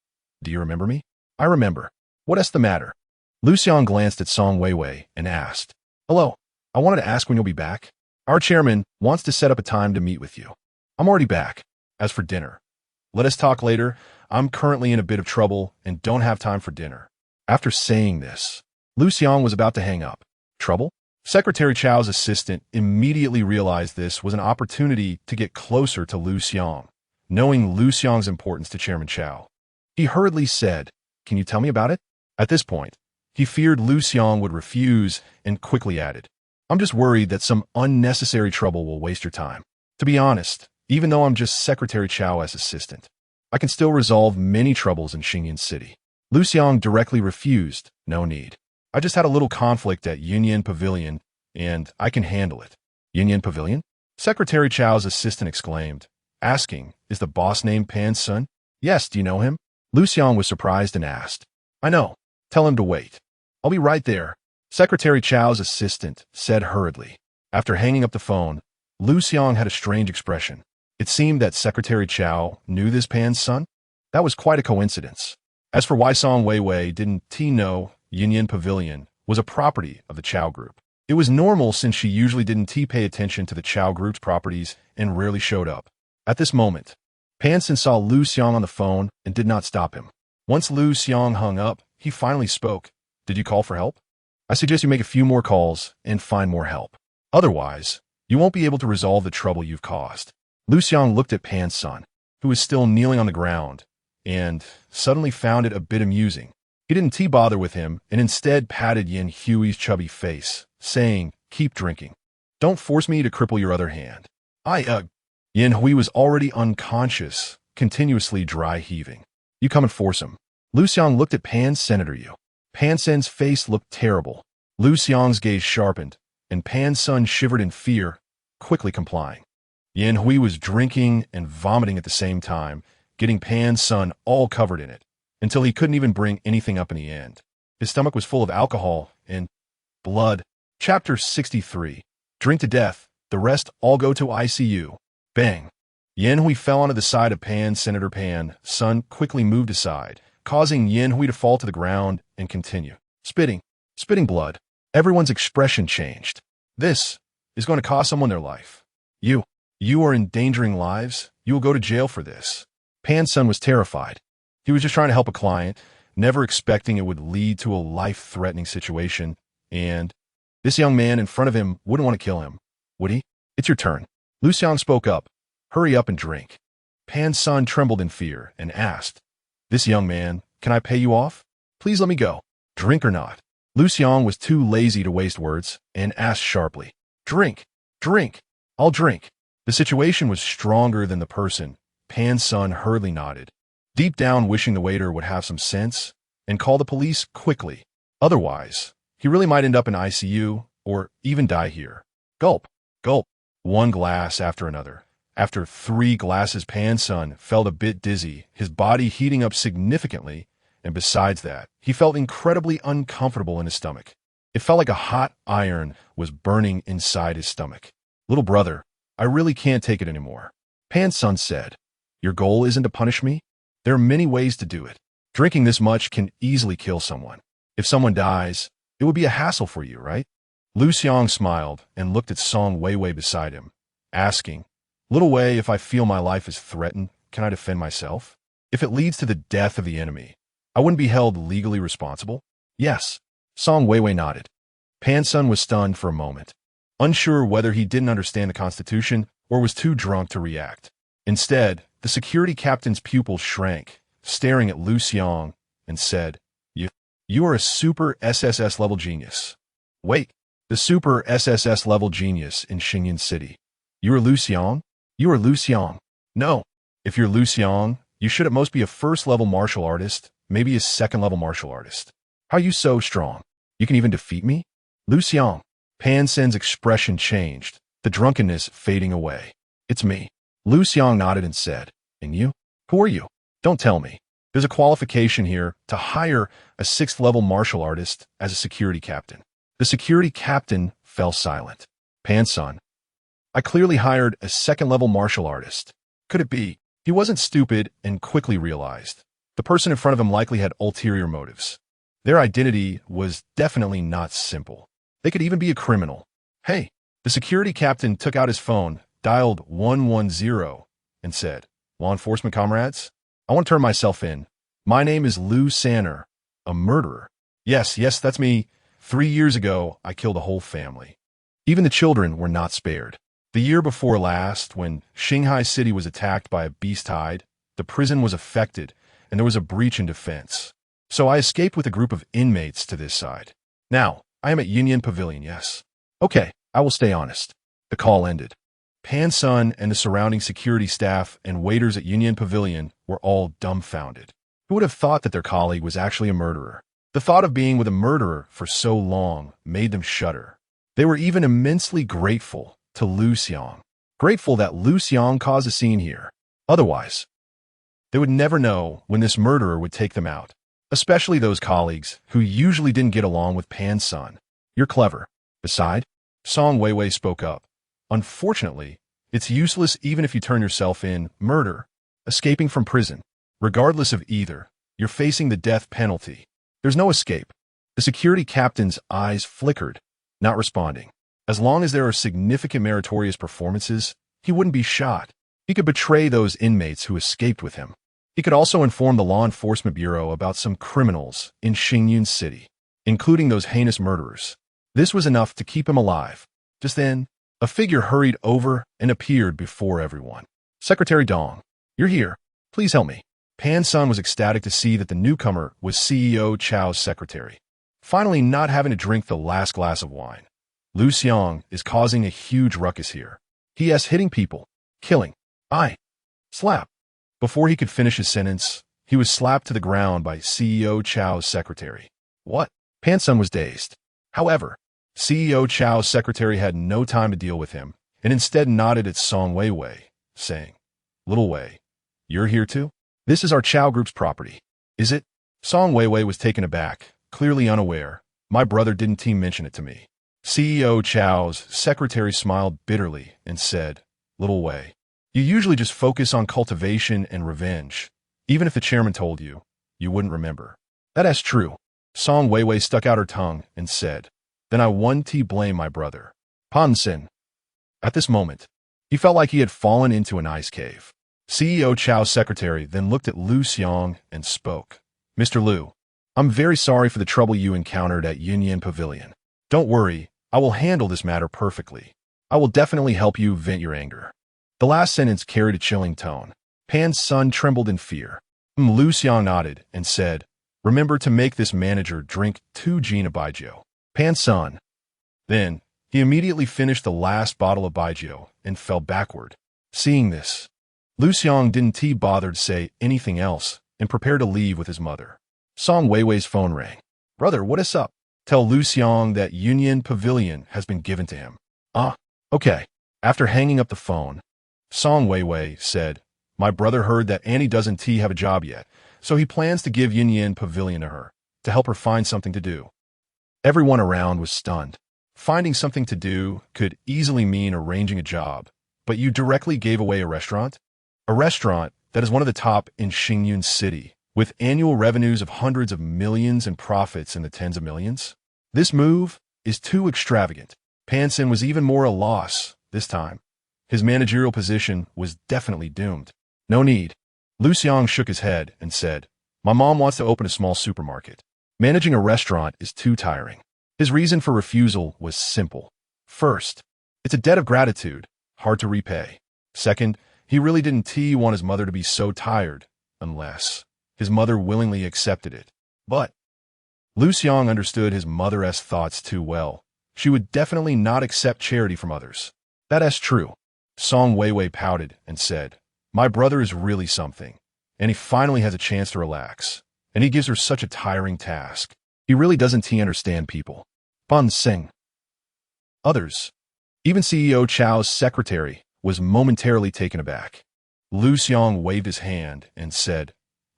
Do you remember me? I remember. What's the matter? Liu Xiang glanced at Song Weiwei and asked, Hello, I wanted to ask when you'll be back. Our chairman wants to set up a time to meet with you. I'm already back. As for dinner, let us talk later. I'm currently in a bit of trouble and don't have time for dinner. After saying this, Liu Xiang was about to hang up. Trouble? Secretary Chao's assistant immediately realized this was an opportunity to get closer to Liu Xiang, knowing Liu Xiang's importance to Chairman Chao. He hurriedly said, Can you tell me about it? At this point, he feared Liu Xiang would refuse and quickly added, I'm just worried that some unnecessary trouble will waste your time. To be honest, even though I'm just Secretary Chao's assistant, I can still resolve many troubles in Xingyan City. Liu Xiang directly refused, no need. I just had a little conflict at Yunyan Pavilion, and I can handle it. Yunyan Pavilion? Secretary Chao's assistant exclaimed, asking, Is the boss named Pan Sun? Yes, do you know him? Liu Xiang was surprised and asked, I know. Tell him to wait. I'll be right there. Secretary Chao's assistant said hurriedly. After hanging up the phone, Liu Xiang had a strange expression. It seemed that Secretary Chao knew this Pan's son. That was quite a coincidence. As for why Song Weiwei didn't know Yunyan Pavilion was a property of the Chao Group. It was normal since she usually didn't pay attention to the Chao Group's properties and rarely showed up. At this moment, Pan Sin saw Liu Xiang on the phone and did not stop him. Once Liu Xiang hung up, he finally spoke. Did you call for help? I suggest you make a few more calls and find more help. Otherwise, you won't be able to resolve the trouble you've caused. Liu Xiang looked at Pan's son, who was still kneeling on the ground, and suddenly found it a bit amusing. He didn't bother with him and instead patted Yin Hui's chubby face, saying, Keep drinking. Don't force me to cripple your other hand. Yin Hui was already unconscious, continuously dry heaving. You come and force him. Liu Xiang looked at Pan's Senator Yu. Pan Sen's face looked terrible. Liu Xiang's gaze sharpened, and Pan's son shivered in fear, quickly complying. Yin Hui was drinking and vomiting at the same time, getting Pan's son all covered in it, until he couldn't even bring anything up in the end. His stomach was full of alcohol and blood. Chapter 63. Drink to death. The rest all go to ICU. Bang. Yin Hui fell onto the side of Pan. Senator Pan's son quickly moved aside, causing Yin Hui to fall to the ground and continue spitting blood. Everyone's expression changed. This is going to cost someone their life. You are endangering lives. You will go to jail for this. Pan's son was terrified. He was just trying to help a client, never expecting it would lead to a life-threatening situation, and this young man in front of him wouldn't want to kill him, would he? It's your turn. Liu Xiang spoke up. Hurry up and drink. Pan's son trembled in fear and asked, this young man, can I pay you off? Please let me go. Drink or not? Liu Xiang was too lazy to waste words and asked sharply, drink, drink, I'll drink. The situation was stronger than the person. Pan's son hurriedly nodded, deep down wishing the waiter would have some sense and call the police quickly. Otherwise, he really might end up in ICU or even die here. Gulp, gulp, one glass after another. After 3 glasses, Pan's son felt a bit dizzy, his body heating up significantly, and besides that, he felt incredibly uncomfortable in his stomach. It felt like a hot iron was burning inside his stomach. Little brother, I really can't take it anymore. Pan's son said, your goal isn't to punish me? There are many ways to do it. Drinking this much can easily kill someone. If someone dies, it would be a hassle for you, right? Liu Xiang smiled and looked at Song Weiwei beside him, asking, Little Wei, if I feel my life is threatened, can I defend myself? If it leads to the death of the enemy, I wouldn't be held legally responsible? Yes. Song Weiwei nodded. Pan's son was stunned for a moment, unsure whether he didn't understand the Constitution or was too drunk to react. Instead, the security captain's pupil shrank, staring at Liu Xiang, and said, You are a super SSS level genius. Wait, the super SSS level genius in Xingyan City. You are Liu Xiang? You are Liu Xiang. No. If you're Liu Xiang, you should at most be a first-level martial artist, maybe a second-level martial artist. How are you so strong? You can even defeat me? Liu Xiang. Pan Sen's expression changed, the drunkenness fading away. It's me. Liu Xiang nodded and said, And you? Who are you? Don't tell me. There's a qualification here to hire a 6th-level martial artist as a security captain. The security captain fell silent. Pan's son. I clearly hired a 2nd-level martial artist. Could it be? He wasn't stupid and quickly realized. The person in front of him likely had ulterior motives. Their identity was definitely not simple. They could even be a criminal. Hey, the security captain took out his phone, dialed 110, and said, Law enforcement comrades, I want to turn myself in. My name is Liu Sanner, a murderer. Yes, that's me. 3 years ago, I killed a whole family. Even the children were not spared. The year before last, when Shanghai City was attacked by a beast tide, the prison was affected, and there was a breach in defense. So I escaped with a group of inmates to this side. Now, I am at Union Pavilion, yes. Okay, I will stay honest. The call ended. Pan's son and the surrounding security staff and waiters at Union Pavilion were all dumbfounded. Who would have thought that their colleague was actually a murderer? The thought of being with a murderer for so long made them shudder. They were even immensely grateful to Liu Xiang. Grateful that Liu Xiang caused a scene here. Otherwise, they would never know when this murderer would take them out. Especially those colleagues who usually didn't get along with Pan's son. You're clever. Beside, Song Weiwei spoke up. Unfortunately, it's useless even if you turn yourself in, murder, escaping from prison. Regardless of either, you're facing the death penalty. There's no escape. The security captain's eyes flickered, not responding. As long as there are significant meritorious performances, he wouldn't be shot. He could betray those inmates who escaped with him. He could also inform the Law Enforcement Bureau about some criminals in Xingyan City, including those heinous murderers. This was enough to keep him alive. Just then, a figure hurried over and appeared before everyone. Secretary Dong, you're here. Please help me. Pan's son was ecstatic to see that the newcomer was CEO Chao's secretary. Finally, not having to drink the last glass of wine. Liu Xiang is causing a huge ruckus here. He is hitting people, killing. Slap. Before he could finish his sentence, he was slapped to the ground by CEO Chao's secretary. What? Pan's son was dazed. However, CEO Chao's secretary had no time to deal with him, and instead nodded at Song Weiwei, saying, Little Wei, you're here too? This is our Chao group's property. Is it? Song Weiwei was taken aback, clearly unaware. My brother didn't team mention it to me. CEO Chao's secretary smiled bitterly and said, Little Wei, you usually just focus on cultivation and revenge. Even if the chairman told you, you wouldn't remember. That is true. Song Weiwei stuck out her tongue and said, Then I won't blame my brother. Pan-sen. At this moment, he felt like he had fallen into an ice cave. CEO Chao's secretary then looked at Liu Xiang and spoke. Mr. Liu, I'm very sorry for the trouble you encountered at Union Pavilion. Don't worry, I will handle this matter perfectly. I will definitely help you vent your anger. The last sentence carried a chilling tone. Pan's son trembled in fear. Liu Xiang nodded and said, remember to make this manager drink 2 Gina Baijiu. Pan's son. Then, he immediately finished the last bottle of Baijiu and fell backward. Seeing this, Liu Xiang didn't bother to say anything else and prepared to leave with his mother. Song Weiwei's phone rang. Brother, what is up? Tell Liu Xiang that Union Pavilion has been given to him. Okay. After hanging up the phone, Song Weiwei said, my brother heard that Annie doesn't have a job yet, so he plans to give Union Pavilion to her, to help her find something to do. Everyone around was stunned. Finding something to do could easily mean arranging a job, but you directly gave away a restaurant? A restaurant that is one of the top in Xingyun City, with annual revenues of hundreds of millions and profits in the tens of millions? This move is too extravagant. Panson was even more a loss this time. His managerial position was definitely doomed. No need. Liu Xiang shook his head and said, my mom wants to open a small supermarket. Managing a restaurant is too tiring. His reason for refusal was simple. First, it's a debt of gratitude, hard to repay. Second, he really didn't want his mother to be so tired, unless his mother willingly accepted it. But Liu Xiang understood his mother's thoughts too well. She would definitely not accept charity from others. That's true. Song Weiwei pouted and said, my brother is really something, and he finally has a chance to relax, and he gives her such a tiring task. He really doesn't understand people. Bun Sing. Others. Even CEO Chao's secretary was momentarily taken aback. Liu Xiang waved his hand and said,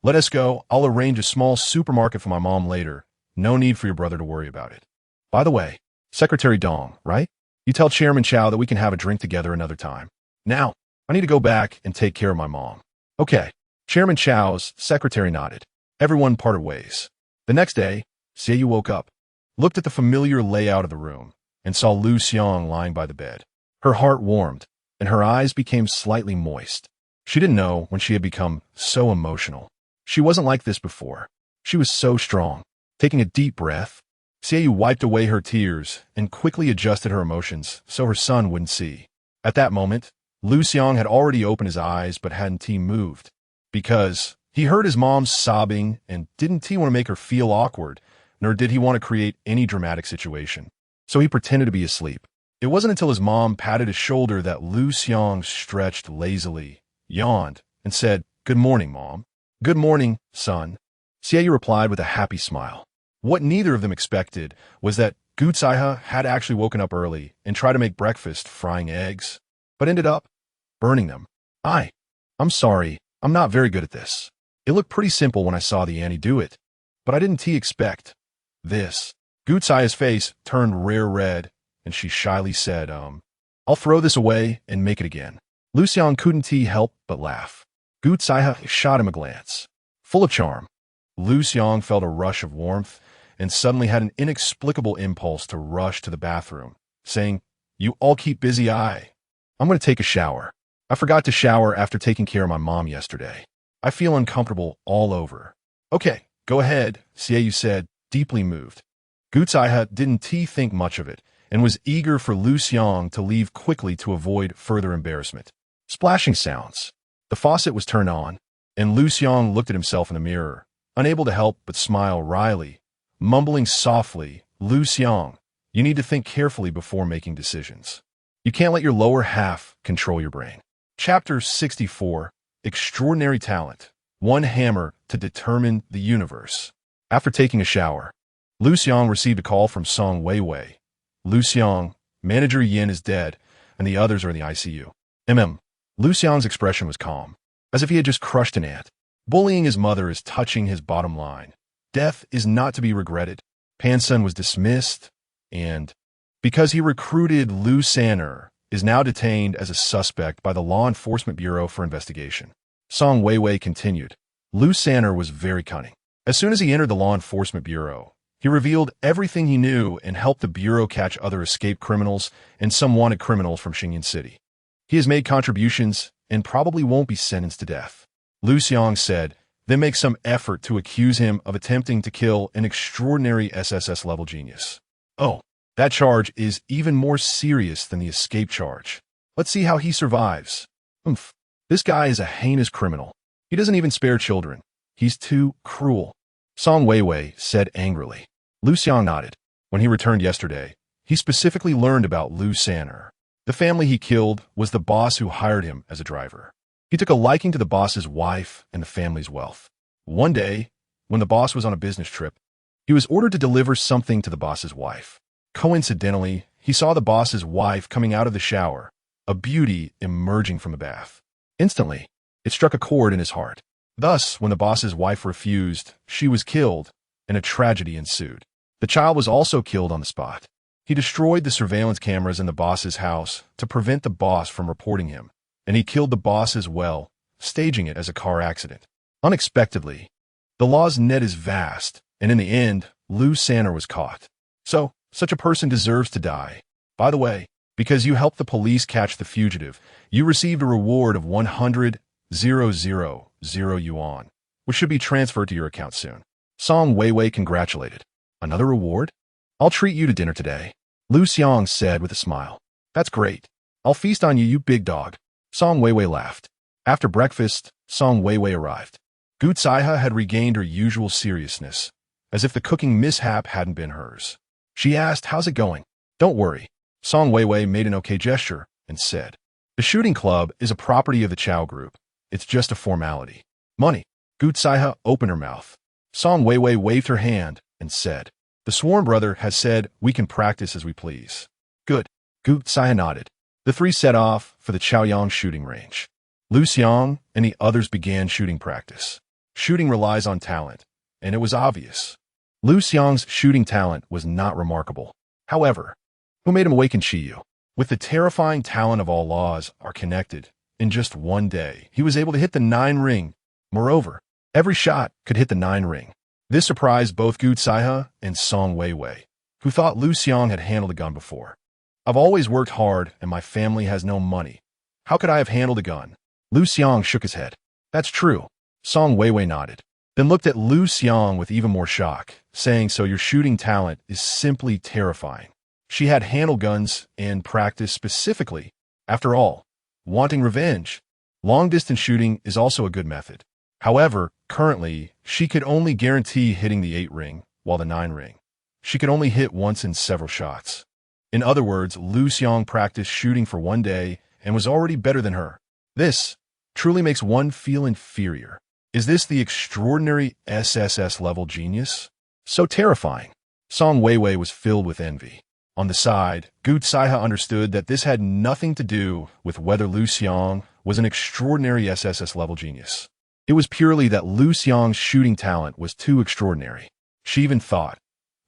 let us go. I'll arrange a small supermarket for my mom later. No need for your brother to worry about it. By the way, Secretary Dong, right? You tell Chairman Chao that we can have a drink together another time. Now, I need to go back and take care of my mom. Okay. Chairman Chao's secretary nodded. Everyone parted ways. The next day, Xie woke up, looked at the familiar layout of the room, and saw Liu Xiang lying by the bed. Her heart warmed, and her eyes became slightly moist. She didn't know when she had become so emotional. She wasn't like this before. She was so strong. Taking a deep breath, Xie wiped away her tears and quickly adjusted her emotions so her son wouldn't see. At that moment, Liu Xiang had already opened his eyes but hadn't moved, because he heard his mom sobbing and didn't want to make her feel awkward, nor did he want to create any dramatic situation. So he pretended to be asleep. It wasn't until his mom patted his shoulder that Liu Xiang stretched lazily, yawned, and said, good morning, Mom. Good morning, son. Xie replied with a happy smile. What neither of them expected was that Gu Zaihe had actually woken up early and tried to make breakfast frying eggs, but ended up burning them. I'm sorry, I'm not very good at this. It looked pretty simple when I saw the Annie do it, but I didn't expect this. Gu Zaihe's face turned rare red, and she shyly said, I'll throw this away and make it again. Liu Xiang couldn't help but laugh. Gu Zaihe shot him a glance. Full of charm, Liu Xiang felt a rush of warmth and suddenly had an inexplicable impulse to rush to the bathroom, saying, you all keep busy, I'm going to take a shower. I forgot to shower after taking care of my mom yesterday. I feel uncomfortable all over. Okay, go ahead, Xie said, deeply moved. Gu Zaihe didn't think much of it and was eager for Liu Xiang to leave quickly to avoid further embarrassment. Splashing sounds. The faucet was turned on, and Liu Xiang looked at himself in the mirror, unable to help but smile wryly, mumbling softly, Liu Xiang, you need to think carefully before making decisions. You can't let your lower half control your brain. Chapter 64, Extraordinary Talent. One hammer to determine the universe. After taking a shower, Liu Xiang received a call from Song Weiwei. Liu Xiang, Manager Yin is dead, and the others are in the ICU. Liu Xiang's expression was calm, as if he had just crushed an ant. Bullying his mother is touching his bottom line. Death is not to be regretted. Pansun was dismissed, and because he recruited Liu San'er, is now detained as a suspect by the Law Enforcement Bureau for investigation. Song Weiwei continued. Liu San'er was very cunning. As soon as he entered the Law Enforcement Bureau, he revealed everything he knew and helped the Bureau catch other escaped criminals and some wanted criminals from Xingyun City. He has made contributions and probably won't be sentenced to death. Liu Xiang said, then make some effort to accuse him of attempting to kill an extraordinary SSS level genius. Oh, that charge is even more serious than the escape charge. Let's see how he survives. Oomph. This guy is a heinous criminal. He doesn't even spare children. He's too cruel. Song Weiwei said angrily. Liu Xiang nodded. When he returned yesterday, he specifically learned about Liu Xiang. The family he killed was the boss who hired him as a driver. He took a liking to the boss's wife and the family's wealth. One day, when the boss was on a business trip, he was ordered to deliver something to the boss's wife. Coincidentally, he saw the boss's wife coming out of the shower, a beauty emerging from a bath. Instantly, it struck a chord in his heart. Thus, when the boss's wife refused, she was killed, and a tragedy ensued. The child was also killed on the spot. He destroyed the surveillance cameras in the boss's house to prevent the boss from reporting him, and he killed the boss as well, staging it as a car accident. Unexpectedly, the law's net is vast, and in the end, Liu Xiang was caught. So, such a person deserves to die. By the way, because you helped the police catch the fugitive, you received a reward of 100,000 yuan, which should be transferred to your account soon. Song Weiwei congratulated. Another reward? I'll treat you to dinner today, Liu Xiang said with a smile. That's great. I'll feast on you, you big dog. Song Weiwei laughed. After breakfast, Song Weiwei arrived. Gu Caihe had regained her usual seriousness, as if the cooking mishap hadn't been hers. She asked, how's it going? Don't worry. Song Weiwei made an okay gesture and said, the shooting club is a property of the Chow Group. It's just a formality. Money. Gu Caihe opened her mouth. Song Weiwei waved her hand and said, the sworn brother has said we can practice as we please. Good. Gu Caihe nodded. The three set off for the Chaoyang shooting range. Liu Xiang and the others began shooting practice. Shooting relies on talent, and it was obvious. Liu Xiang's shooting talent was not remarkable. However, who made him awaken Qiyu? With the terrifying talent of all laws are connected, in just one day, he was able to hit the 9 ring. Moreover, every shot could hit the 9 ring. This surprised both Gu Caihe and Song Weiwei, who thought Liu Xiang had handled a gun before. I've always worked hard and my family has no money. How could I have handled a gun? Liu Xiang shook his head. That's true. Song Weiwei nodded, then looked at Liu Xiang with even more shock, saying, so your shooting talent is simply terrifying. She had handled guns and practiced specifically. After all, wanting revenge, long-distance shooting is also a good method. However, currently, she could only guarantee hitting the 8 ring, while the 9 ring. She could only hit once in several shots. In other words, Liu Xiang practiced shooting for one day and was already better than her. This truly makes one feel inferior. Is this the extraordinary SSS level genius? So terrifying. Song Weiwei was filled with envy. On the side, Gu Caihe understood that this had nothing to do with whether Liu Xiang was an extraordinary SSS level genius. It was purely that Liu Xiang's shooting talent was too extraordinary. She even thought,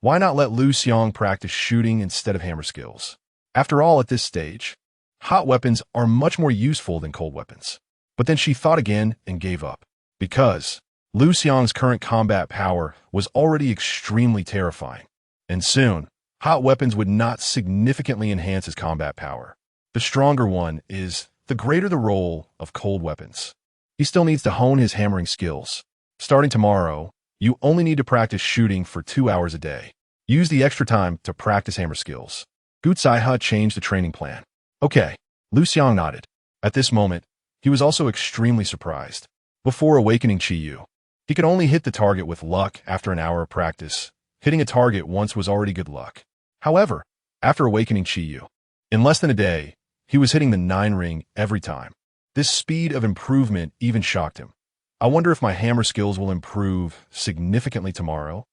why not let Liu Xiang practice shooting instead of hammer skills? After all, at this stage, hot weapons are much more useful than cold weapons. But then she thought again and gave up. Because Liu Xiang's current combat power was already extremely terrifying. And soon, hot weapons would not significantly enhance his combat power. The stronger one is, the greater the role of cold weapons. He still needs to hone his hammering skills. Starting tomorrow, you only need to practice shooting for 2 hours a day. Use the extra time to practice hammer skills. Gu Caihe changed the training plan. Okay, Liu Xiang nodded. At this moment, he was also extremely surprised. Before awakening Qiyu, he could only hit the target with luck after an hour of practice. Hitting a target once was already good luck. However, after awakening Qiyu, in less than a day, he was hitting the 9 ring every time. This speed of improvement even shocked him. I wonder if my hammer skills will improve significantly tomorrow.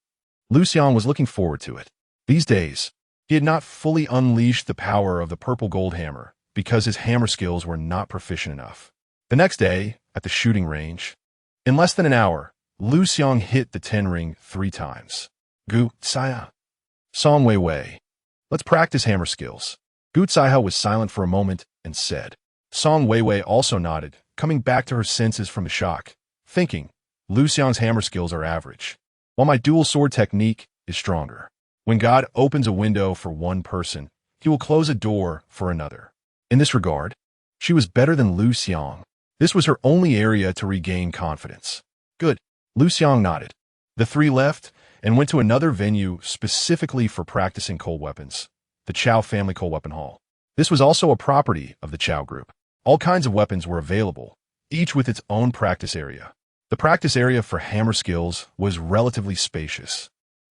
Liu Xiang was looking forward to it. These days, he had not fully unleashed the power of the purple gold hammer because his hammer skills were not proficient enough. The next day, at the shooting range, in less than an hour, Liu Xiang hit the 10 ring 3 times. Gu Caihe. Song Weiwei. Let's practice hammer skills. Gu Caihe was silent for a moment and said. Song Weiwei also nodded, coming back to her senses from the shock, thinking, Liu Xiang's hammer skills are average, while my dual sword technique is stronger. When God opens a window for one person, he will close a door for another. In this regard, she was better than Liu Xiang. This was her only area to regain confidence. Good. Liu Xiang nodded. The three left and went to another venue specifically for practicing cold weapons, the Chao Family Cold Weapon Hall. This was also a property of the Chao Group. All kinds of weapons were available, each with its own practice area. The practice area for hammer skills was relatively spacious,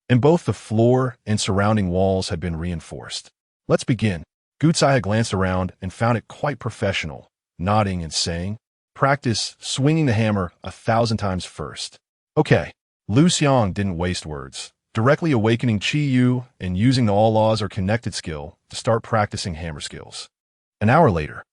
and both the floor and surrounding walls had been reinforced. Let's begin. Gutsai glanced around and found it quite professional, nodding and saying, "Practice swinging the hammer 1,000 times first." Okay. Liu Xiang didn't waste words, directly awakening Qi Yu and using the all laws are connected skill to start practicing hammer skills. An hour later,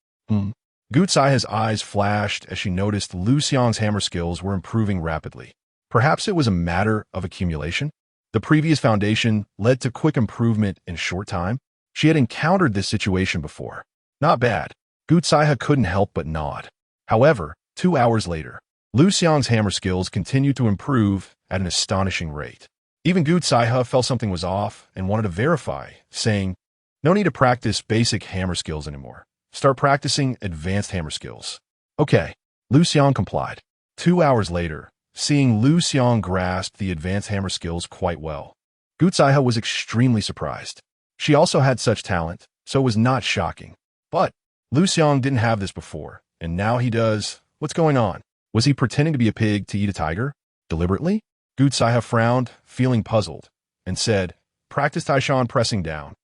Gutsai's eyes flashed as she noticed Liu Xiang's hammer skills were improving rapidly. Perhaps it was a matter of accumulation? The previous foundation led to quick improvement in a short time. She had encountered this situation before. Not bad. Gutsai couldn't help but nod. However, 2 hours later, Liu Xiang's hammer skills continued to improve at an astonishing rate. Even Gutsai felt something was off and wanted to verify, saying, "No need to practice basic hammer skills anymore. Start practicing advanced hammer skills." Okay, Liu Xiang complied. 2 hours later, seeing Liu Xiang grasp the advanced hammer skills quite well, Gutsai was extremely surprised. She also had such talent, so it was not shocking. But Liu Xiang didn't have this before, and now he does. What's going on? Was he pretending to be a pig to eat a tiger? Deliberately? Gutsai frowned, feeling puzzled, and said, "Practice Taishan pressing down."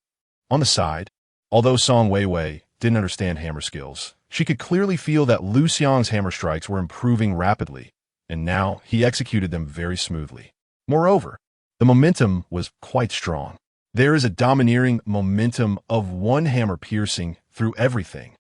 On the side, although Song Weiwei didn't understand hammer skills, she could clearly feel that Liu Xiang's hammer strikes were improving rapidly, and now he executed them very smoothly. Moreover, the momentum was quite strong. There is a domineering momentum of one hammer piercing through everything.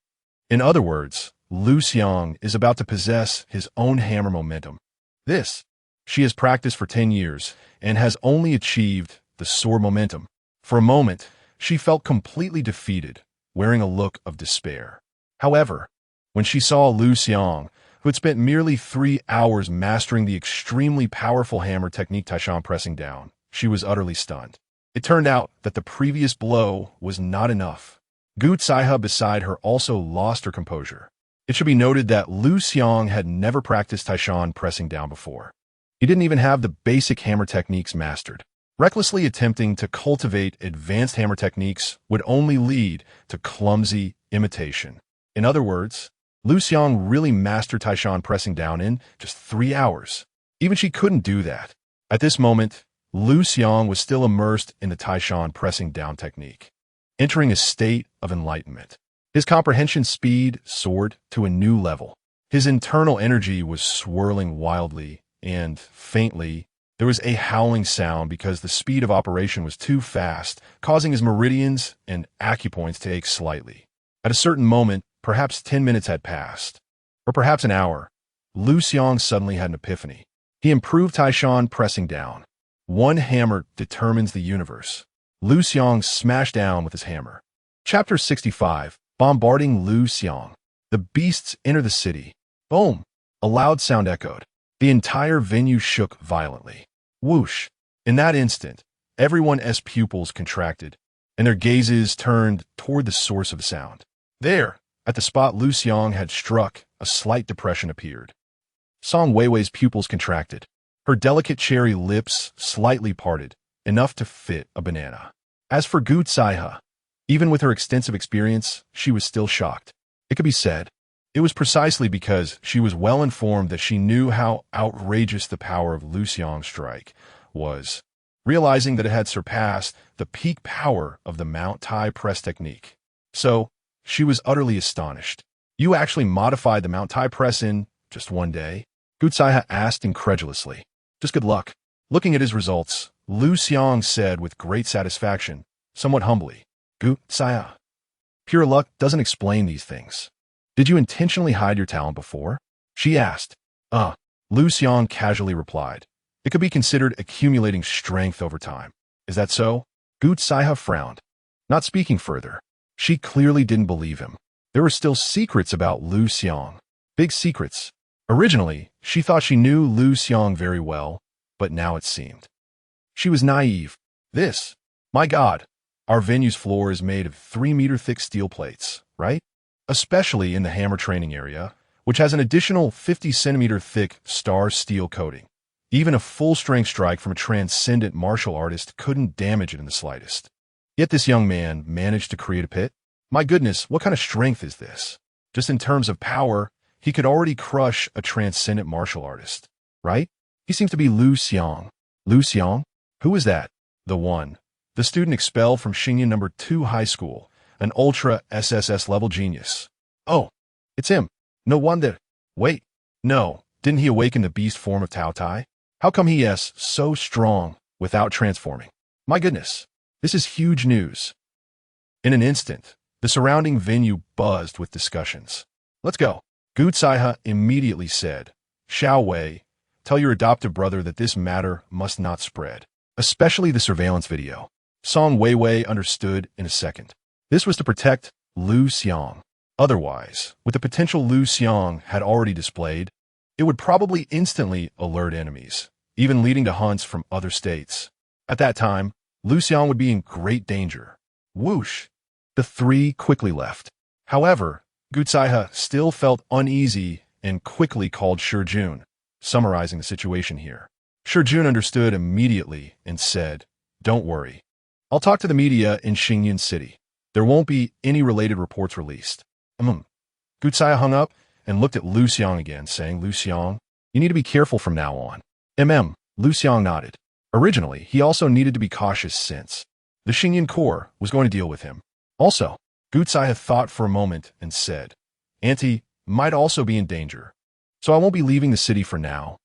In other words, Liu Xiang is about to possess his own hammer momentum. This, she has practiced for 10 years and has only achieved the sword momentum. For a moment, she felt completely defeated, wearing a look of despair. However, when she saw Liu Xiang, who had spent merely 3 hours mastering the extremely powerful hammer technique Taishan pressing down, she was utterly stunned. It turned out that the previous blow was not enough. Gutsai beside her also lost her composure. It should be noted that Liu Xiang had never practiced Taishan pressing down before. He didn't even have the basic hammer techniques mastered. Recklessly attempting to cultivate advanced hammer techniques would only lead to clumsy imitation. In other words, Liu Xiang really mastered Taishan pressing down in just 3 hours. Even she couldn't do that. At this moment, Liu Xiang was still immersed in the Taishan pressing down technique, entering a state of enlightenment. His comprehension speed soared to a new level. His internal energy was swirling wildly, and, faintly, there was a howling sound because the speed of operation was too fast, causing his meridians and acupoints to ache slightly. At a certain moment, perhaps 10 minutes had passed, or perhaps an hour, Liu Xiang suddenly had an epiphany. He improved Taishan pressing down. One hammer determines the universe. Liu Xiang smashed down with his hammer. Chapter 65. Bombarding Liu Xiang. The beasts enter the city. Boom! A loud sound echoed. The entire venue shook violently. Whoosh! In that instant, everyone's pupils contracted, and their gazes turned toward the source of the sound. There, at the spot Liu Xiang had struck, a slight depression appeared. Song Weiwei's pupils contracted. Her delicate cherry lips slightly parted, enough to fit a banana. As for Gutsai, even with her extensive experience, she was still shocked. It could be said, it was precisely because she was well informed that she knew how outrageous the power of Liu Xiang's strike was, realizing that it had surpassed the peak power of the Mount Tai press technique. So, she was utterly astonished. "You actually modified the Mount Tai press in just one day?" Gutsai asked incredulously. "Just good luck." Looking at his results, Liu Xiang said with great satisfaction, somewhat humbly, "Gutsai, pure luck doesn't explain these things. Did you intentionally hide your talent before?" she asked. Liu Xiang casually replied. "It could be considered accumulating strength over time. Is that so?" Gutsai frowned. Not speaking further, she clearly didn't believe him. There were still secrets about Liu Xiang. Big secrets. Originally, she thought she knew Liu Xiang very well, but now it seemed she was naive. My God, our venue's floor is made of 3-meter thick steel plates, right? Especially in the hammer training area, which has an additional 50-centimeter thick star steel coating. Even a full-strength strike from a transcendent martial artist couldn't damage it in the slightest. Yet this young man managed to create a pit? My goodness, what kind of strength is this? Just in terms of power, he could already crush a transcendent martial artist, right? He seems to be Liu Xiang. Liu Xiang? Who is that? The one. The student expelled from Xingyan No. 2 High School, an ultra SSS level genius. Oh, it's him. No wonder. Wait, no, didn't he awaken the beast form of Tao Tai? How come he is so strong without transforming? My goodness, this is huge news. In an instant, the surrounding venue buzzed with discussions. Let's go. Gutsaiha immediately said, Xiao Wei, tell your adoptive brother that this matter must not spread, especially the surveillance video. Song Weiwei understood in a second. This was to protect Liu Xiang. Otherwise, with the potential Liu Xiang had already displayed, it would probably instantly alert enemies, even leading to hunts from other states. At that time, Liu Xiang would be in great danger. Whoosh! The three quickly left. However, Gutsaiha still felt uneasy and quickly called Shijun, summarizing the situation here. Shijun understood immediately and said, Don't worry. I'll talk to the media in Xingyan City. There won't be any related reports released. Gutsaiha hung up and looked at Liu Xiang again, saying, Liu Xiang, you need to be careful from now on. Liu Xiang nodded. Originally, he also needed to be cautious since the Xingyan Corps was going to deal with him. Also, Gutsaiha thought for a moment and said, Auntie might also be in danger, so I won't be leaving the city for now.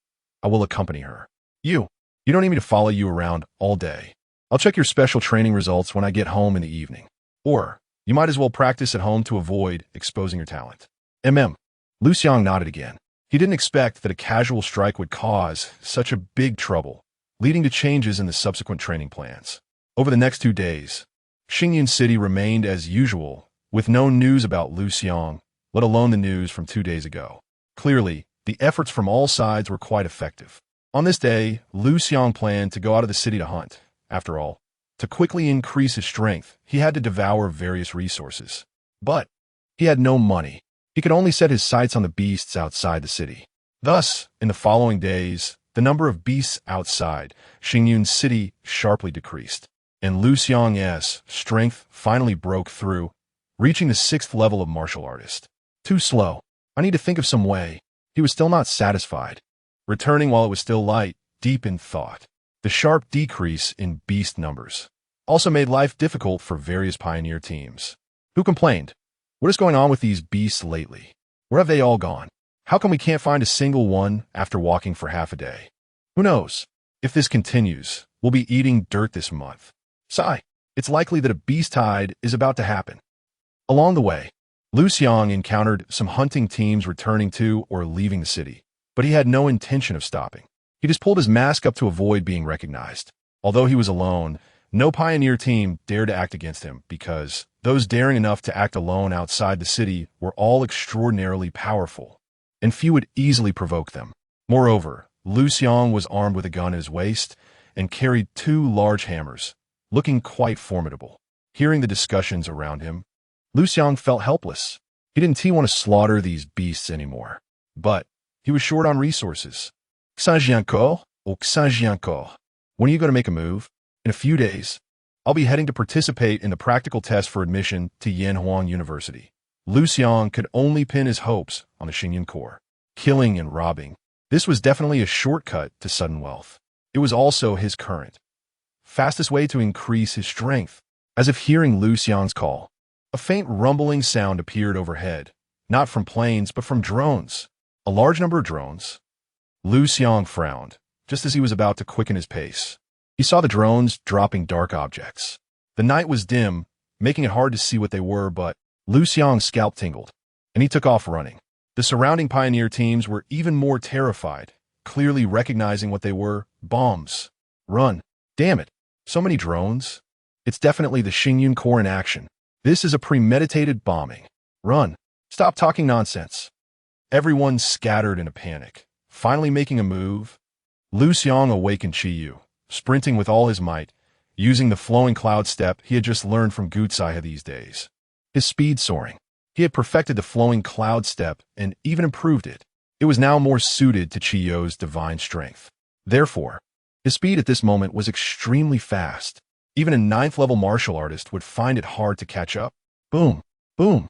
I will accompany her. You don't need me to follow you around all day. I'll check your special training results when I get home in the evening. Or, you might as well practice at home to avoid exposing your talent. Liu Xiang nodded again. He didn't expect that a casual strike would cause such a big trouble, leading to changes in the subsequent training plans. Over the next 2 days, Xingyan City remained as usual, with no news about Liu Xiang, let alone the news from 2 days ago. Clearly, the efforts from all sides were quite effective. On this day, Liu Xiang planned to go out of the city to hunt. After all, to quickly increase his strength, he had to devour various resources. But he had no money. He could only set his sights on the beasts outside the city. Thus, in the following days, the number of beasts outside Xingyan City sharply decreased, and Liu Xiang's strength finally broke through, reaching the 6th level of martial artist. Too slow. I need to think of some way. He was still not satisfied. Returning while it was still light, deep in thought. The sharp decrease in beast numbers also made life difficult for various pioneer teams. Who complained? What is going on with these beasts lately? Where have they all gone? How come we can't find a single one after walking for half a day? Who knows? If this continues, we'll be eating dirt this month. Sigh. It's likely that a beast tide is about to happen. Along the way, Liu Xiang encountered some hunting teams returning to or leaving the city, but he had no intention of stopping. He just pulled his mask up to avoid being recognized. Although he was alone, no pioneer team dared to act against him because those daring enough to act alone outside the city were all extraordinarily powerful, and few would easily provoke them. Moreover, Liu Xiang was armed with a gun at his waist and carried 2 large hammers, looking quite formidable. Hearing the discussions around him, Liu Xiang felt helpless. He didn't want to slaughter these beasts anymore, but he was short on resources. Xinjianko? Xinjianko. When are you going to make a move? In a few days, I'll be heading to participate in the practical test for admission to Yanhuang University. Liu Xiang could only pin his hopes on the Xingyan Corps. Killing and robbing. This was definitely a shortcut to sudden wealth. It was also his current, fastest way to increase his strength. As if hearing Liu Xiang's call, a faint rumbling sound appeared overhead, not from planes but from drones. A large number of drones. Liu Xiang frowned, just as he was about to quicken his pace. He saw the drones dropping dark objects. The night was dim, making it hard to see what they were, but Liu Xiang's scalp tingled, and he took off running. The surrounding pioneer teams were even more terrified, clearly recognizing what they were: bombs. Run. Damn it. So many drones. It's definitely the Xingyan Corps in action. This is a premeditated bombing. Run. Stop talking nonsense. Everyone scattered in a panic. Finally making a move, Liu Xiang awakened Qiyu, sprinting with all his might, using the flowing cloud step he had just learned from Gutsaiha these days. His speed soaring. He had perfected the flowing cloud step and even improved it. It was now more suited to Qiyu's divine strength. Therefore, his speed at this moment was extremely fast. Even a 9th-level martial artist would find it hard to catch up. Boom, boom.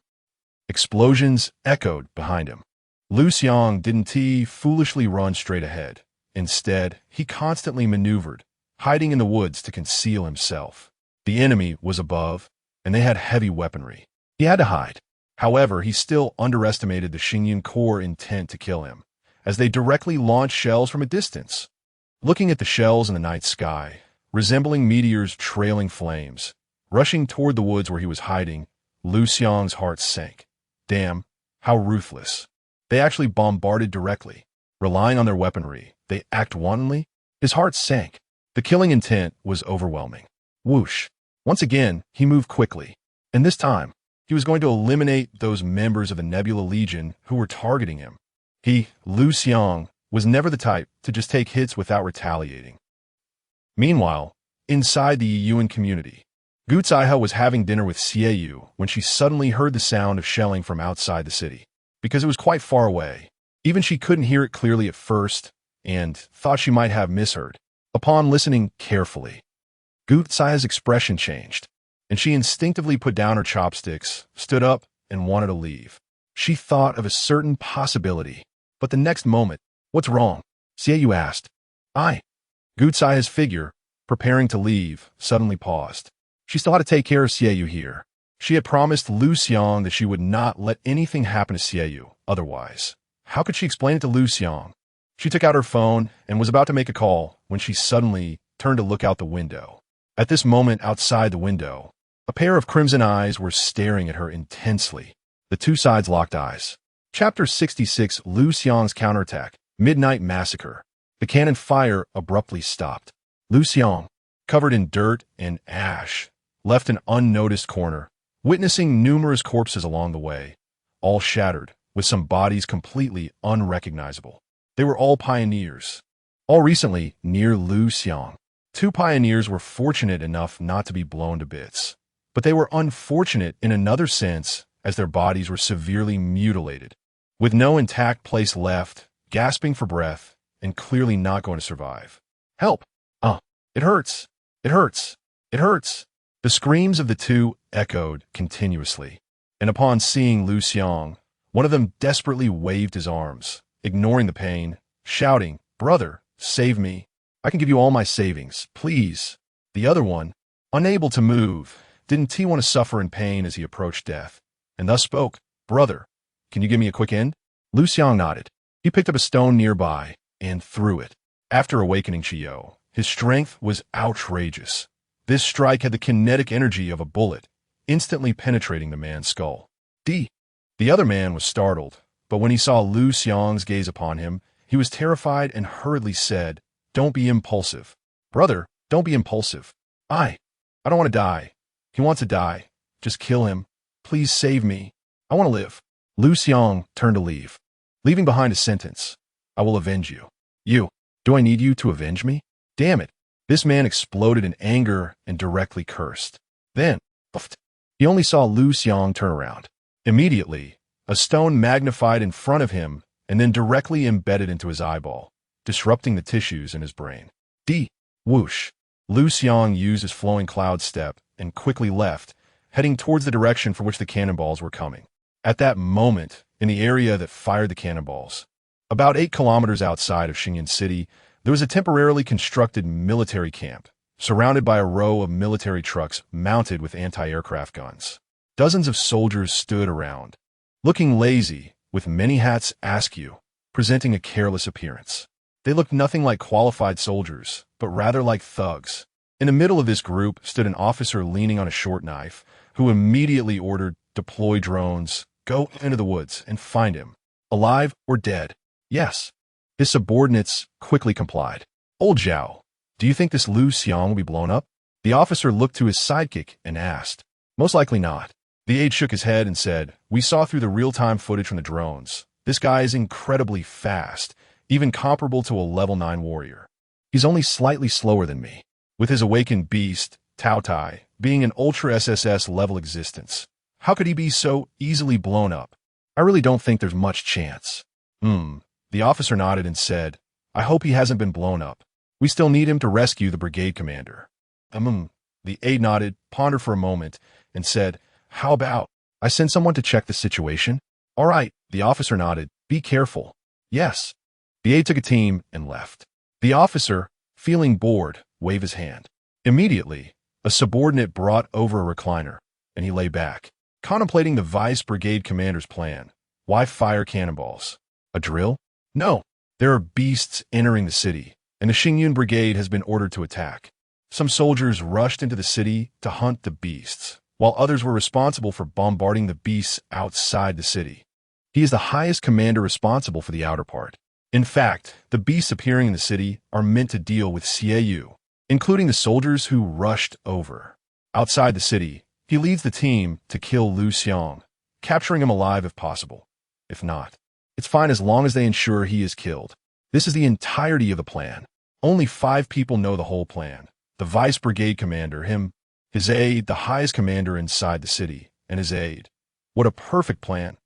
Explosions echoed behind him. Liu Xiang didn't foolishly run straight ahead. Instead, he constantly maneuvered, hiding in the woods to conceal himself. The enemy was above, and they had heavy weaponry. He had to hide. However, he still underestimated the Xinyan core intent to kill him, as they directly launched shells from a distance. Looking at the shells in the night sky, resembling meteors trailing flames, rushing toward the woods where he was hiding, Liu Xiang's heart sank. Damn, how ruthless. They actually bombarded directly. Relying on their weaponry, they act wantonly? His heart sank. The killing intent was overwhelming. Whoosh. Once again, he moved quickly. And this time, he was going to eliminate those members of the Nebula Legion who were targeting him. He, Liu Xiang, was never the type to just take hits without retaliating. Meanwhile, inside the Yuan community, Gu Zaihe was having dinner with Xie when she suddenly heard the sound of shelling from outside the city. Because it was quite far away, even she couldn't hear it clearly at first and thought she might have misheard. Upon listening carefully, Gu Zaihe's expression changed, and she instinctively put down her chopsticks, stood up, and wanted to leave. She thought of a certain possibility, but the next moment, "What's wrong?" Xie asked. Gu Zaihe's figure, preparing to leave, suddenly paused. She still had to take care of Xie here. She had promised Liu Xiang that she would not let anything happen to Xie otherwise. How could she explain it to Liu Xiang? She took out her phone and was about to make a call when she suddenly turned to look out the window. At this moment outside the window, a pair of crimson eyes were staring at her intensely. The two sides locked eyes. Chapter 66, Liu Xiang's counterattack, Midnight Massacre. The cannon fire abruptly stopped. Liu Xiang, covered in dirt and ash, left an unnoticed corner, witnessing numerous corpses along the way, all shattered, with some bodies completely unrecognizable. They were all pioneers. All recently, near Liu Xiang, 2 pioneers were fortunate enough not to be blown to bits. But they were unfortunate in another sense, as their bodies were severely mutilated, with no intact place left, gasping for breath, and clearly not going to survive. "Help! It hurts! It hurts! It hurts!" The screams of the two echoed continuously, and upon seeing Liu Xiang, one of them desperately waved his arms, ignoring the pain, shouting, "Brother, save me. I can give you all my savings, please." The other one, unable to move, didn't he want to suffer in pain as he approached death, and thus spoke, "Brother, can you give me a quick end?" Liu Xiang nodded. He picked up a stone nearby and threw it. After awakening Qiyo, his strength was outrageous. This strike had the kinetic energy of a bullet, instantly penetrating the man's skull. The other man was startled, but when he saw Liu Xiang's gaze upon him, he was terrified and hurriedly said, "Don't be impulsive. Brother, don't be impulsive. I don't want to die. He wants to die. Just kill him. Please save me. I want to live." Liu Xiang turned to leave, leaving behind a sentence, "I will avenge you." "You? Do I need you to avenge me? Damn it." This man exploded in anger and directly cursed. Then, he only saw Liu Xiang turn around. Immediately, a stone magnified in front of him and then directly embedded into his eyeball, disrupting the tissues in his brain. Whoosh. Liu Xiang used his flowing cloud step and quickly left, heading towards the direction from which the cannonballs were coming. At that moment, in the area that fired the cannonballs, about 8 kilometers outside of Xinyan City, there was a temporarily constructed military camp, surrounded by a row of military trucks mounted with anti-aircraft guns. Dozens of soldiers stood around, looking lazy, with many hats askew, presenting a careless appearance. They looked nothing like qualified soldiers, but rather like thugs. In the middle of this group stood an officer leaning on a short knife, who immediately ordered, "Deploy drones, go into the woods and find him, alive or dead." "Yes." His subordinates quickly complied. "Old Zhao, do you think this Liu Xiang will be blown up?" The officer looked to his sidekick and asked. "Most likely not." The aide shook his head and said, "We saw through the real-time footage from the drones. This guy is incredibly fast, even comparable to a level 9 warrior. He's only slightly slower than me, with his awakened beast, Tao Tai, being an ultra SSS level existence. How could he be so easily blown up? I really don't think there's much chance." The officer nodded and said, "I hope he hasn't been blown up. We still need him to rescue the brigade commander. The aide nodded, pondered for a moment, and said, "How about I send someone to check the situation?" "All right," the officer nodded. "Be careful." "Yes." The aide took a team and left. The officer, feeling bored, waved his hand. Immediately, a subordinate brought over a recliner, and he lay back, contemplating the vice brigade commander's plan. Why fire cannonballs? A drill? No. There are beasts entering the city, and the Xingyun brigade has been ordered to attack. Some soldiers rushed into the city to hunt the beasts, while others were responsible for bombarding the beasts outside the city. He is the highest commander responsible for the outer part. In fact, the beasts appearing in the city are meant to deal with Xiaoyu, including the soldiers who rushed over. Outside the city, he leads the team to kill Liu Xiang, capturing him alive if possible. If not, it's fine as long as they ensure he is killed. This is the entirety of the plan. Only 5 people know the whole plan. The vice brigade commander, his aide, the highest commander inside the city, and his aide. What a perfect plan.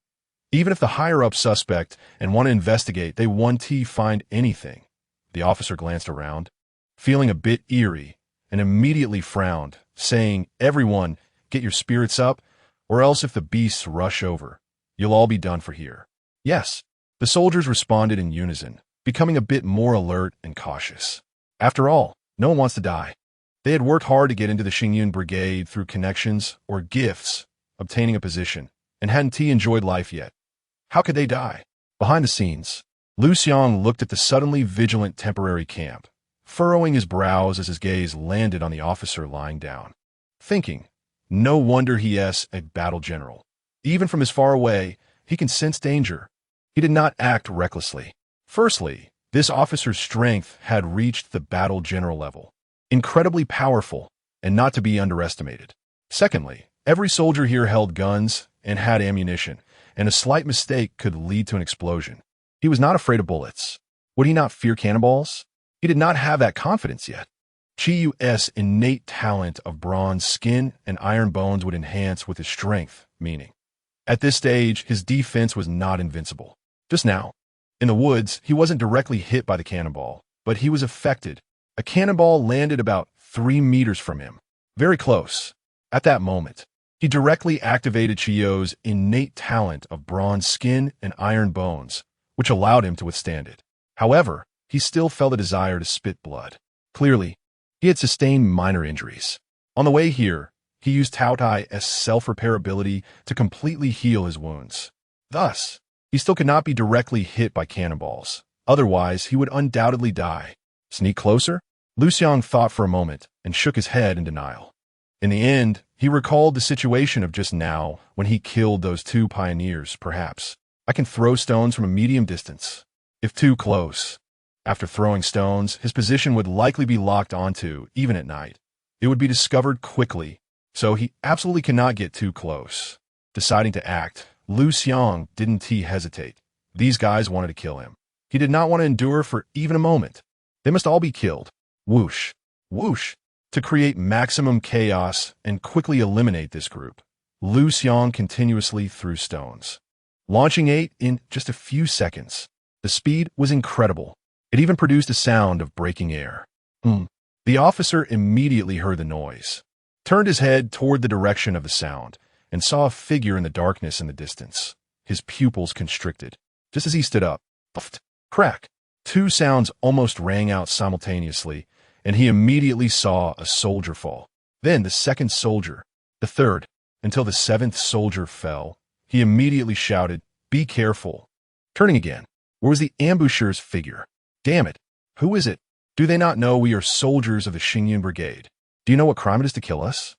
Even if the higher-up suspect and want to investigate, they won't find anything. The officer glanced around, feeling a bit eerie, and immediately frowned, saying, "Everyone, get your spirits up, or else if the beasts rush over, you'll all be done for here." "Yes." The soldiers responded in unison, becoming a bit more alert and cautious. After all, no one wants to die. They had worked hard to get into the Xingyun brigade through connections or gifts, obtaining a position, and hadn't enjoyed life yet. How could they die? Behind the scenes, Liu Xiang looked at the suddenly vigilant temporary camp, furrowing his brows as his gaze landed on the officer lying down. Thinking, no wonder he is a battle general. Even from as far away, he can sense danger. He did not act recklessly. Firstly, this officer's strength had reached the battle general level. Incredibly powerful, and not to be underestimated. Secondly, every soldier here held guns and had ammunition, and a slight mistake could lead to an explosion. He was not afraid of bullets. Would he not fear cannonballs? He did not have that confidence yet. Chiu's innate talent of bronze skin and iron bones would enhance with his strength, meaning. At this stage, his defense was not invincible. Just now, in the woods, he wasn't directly hit by the cannonball, but he was affected. A cannonball landed about 3 meters from him, very close. At that moment, he directly activated Chiu's innate talent of bronze skin and iron bones, which allowed him to withstand it. However, he still felt a desire to spit blood. Clearly, he had sustained minor injuries. On the way here, he used Tao Tai's self-repair ability to completely heal his wounds. Thus, he still could not be directly hit by cannonballs. Otherwise, he would undoubtedly die. Sneak closer? Liu Xiang thought for a moment and shook his head in denial. In the end, he recalled the situation of just now when he killed those 2 pioneers, perhaps. I can throw stones from a medium distance. If too close. After throwing stones, his position would likely be locked onto, even at night. It would be discovered quickly, so he absolutely cannot get too close. Deciding to act, Liu Xiang didn't hesitate. These guys wanted to kill him. He did not want to endure for even a moment. They must all be killed. Whoosh, whoosh. To create maximum chaos and quickly eliminate this group, Liu Xiang continuously threw stones, launching 8 in just a few seconds. The speed was incredible. It even produced a sound of breaking air. The officer immediately heard the noise, turned his head toward the direction of the sound, and saw a figure in the darkness in the distance. His pupils constricted. Just as he stood up, puffed, crack. 2 sounds almost rang out simultaneously, and he immediately saw a soldier fall. Then the second soldier, the third, until the 7th soldier fell. He immediately shouted, "Be careful." Turning again, where was the ambusher's figure? Damn it, who is it? Do they not know we are soldiers of the Xingyun brigade? Do you know what crime it is to kill us?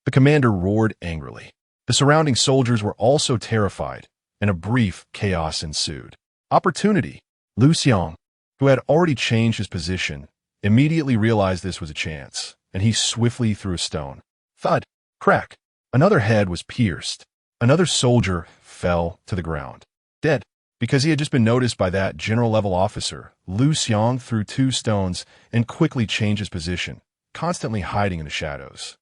The commander roared angrily. The surrounding soldiers were also terrified, and a brief chaos ensued. Opportunity. Liu Xiang, who had already changed his position, immediately realized this was a chance, and he swiftly threw a stone. Thud, crack. Another head was pierced. Another soldier fell to the ground, dead. Because he had just been noticed by that general-level officer, Liu Xiang threw 2 stones and quickly changed his position, constantly hiding in the shadows.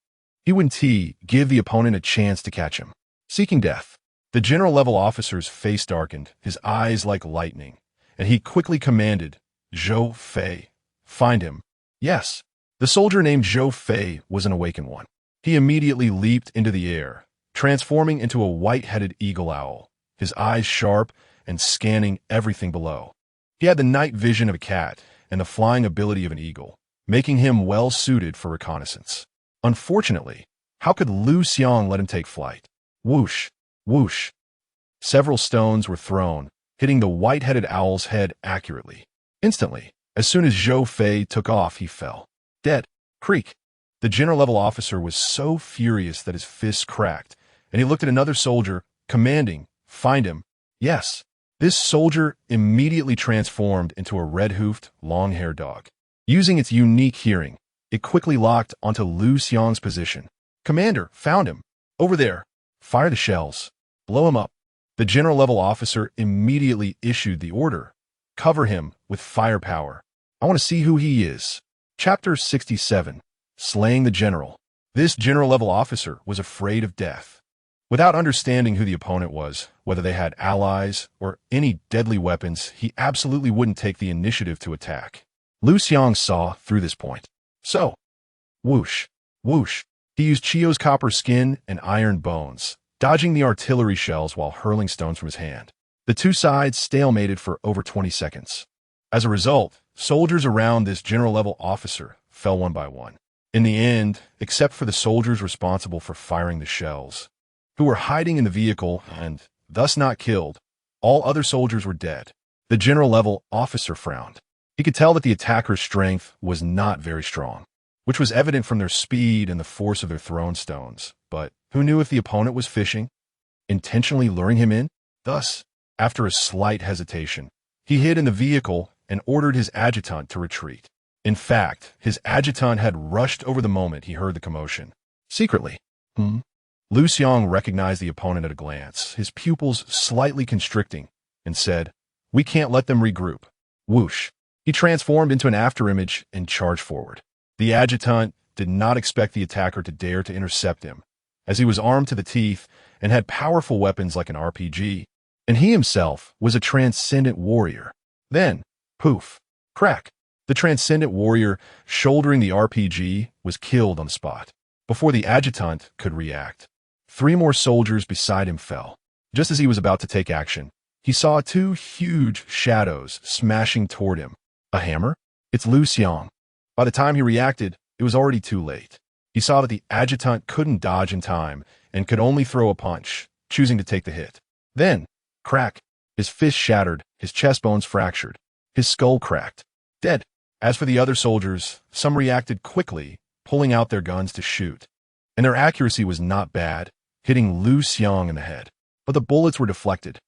He wouldn't give the opponent a chance to catch him. Seeking death. The general-level officer's face darkened, his eyes like lightning, and he quickly commanded, "Zhou Fei, Find him. Yes. The soldier named Zhou Fei was an awakened one. He immediately leaped into the air, transforming into a white-headed eagle owl, his eyes sharp and scanning everything below. He had the night vision of a cat and the flying ability of an eagle, making him well-suited for reconnaissance. Unfortunately, how could Liu Xiang let him take flight? Whoosh, whoosh. Several stones were thrown, hitting the white-headed owl's head accurately. Instantly, as soon as Zhou Fei took off, he fell. Dead. Creak. The general-level officer was so furious that his fists cracked, and he looked at another soldier, commanding, "Find him." Yes. This soldier immediately transformed into a red-hoofed, long-haired dog. Using its unique hearing, it quickly locked onto Liu Xiang's position. "Commander, found him. Over there. Fire the shells. Blow him up." The general-level officer immediately issued the order. "Cover him with firepower. I want to see who he is." Chapter 67. Slaying the General. This general-level officer was afraid of death. Without understanding who the opponent was, whether they had allies or any deadly weapons, he absolutely wouldn't take the initiative to attack. Liu Xiang saw through this point. So, whoosh, whoosh. He used Chio's copper skin and iron bones, dodging the artillery shells while hurling stones from his hand. The two sides stalemated for over 20 seconds. As a result, soldiers around this general-level officer fell one by one. In the end, except for the soldiers responsible for firing the shells, who were hiding in the vehicle and thus not killed, all other soldiers were dead. The general-level officer frowned. He could tell that the attacker's strength was not very strong, which was evident from their speed and the force of their thrown stones. But who knew if the opponent was fishing, intentionally luring him in? Thus, after a slight hesitation, he hid in the vehicle and ordered his adjutant to retreat. In fact, his adjutant had rushed over the moment he heard the commotion. Secretly, Liu Xiang recognized the opponent at a glance, his pupils slightly constricting, and said, "We can't let them regroup." Whoosh. He transformed into an afterimage and charged forward. The adjutant did not expect the attacker to dare to intercept him, as he was armed to the teeth and had powerful weapons like an RPG, and he himself was a transcendent warrior. Then, poof, crack. The transcendent warrior shouldering the RPG was killed on the spot, before the adjutant could react. 3 more soldiers beside him fell. Just as he was about to take action, he saw 2 huge shadows smashing toward him. A hammer? It's Liu Xiang. By the time he reacted, it was already too late. He saw that the adjutant couldn't dodge in time and could only throw a punch, choosing to take the hit. Then, crack, his fist shattered, his chest bones fractured, his skull cracked. Dead. As for the other soldiers, some reacted quickly, pulling out their guns to shoot. And their accuracy was not bad, hitting Liu Xiang in the head. But the bullets were deflected.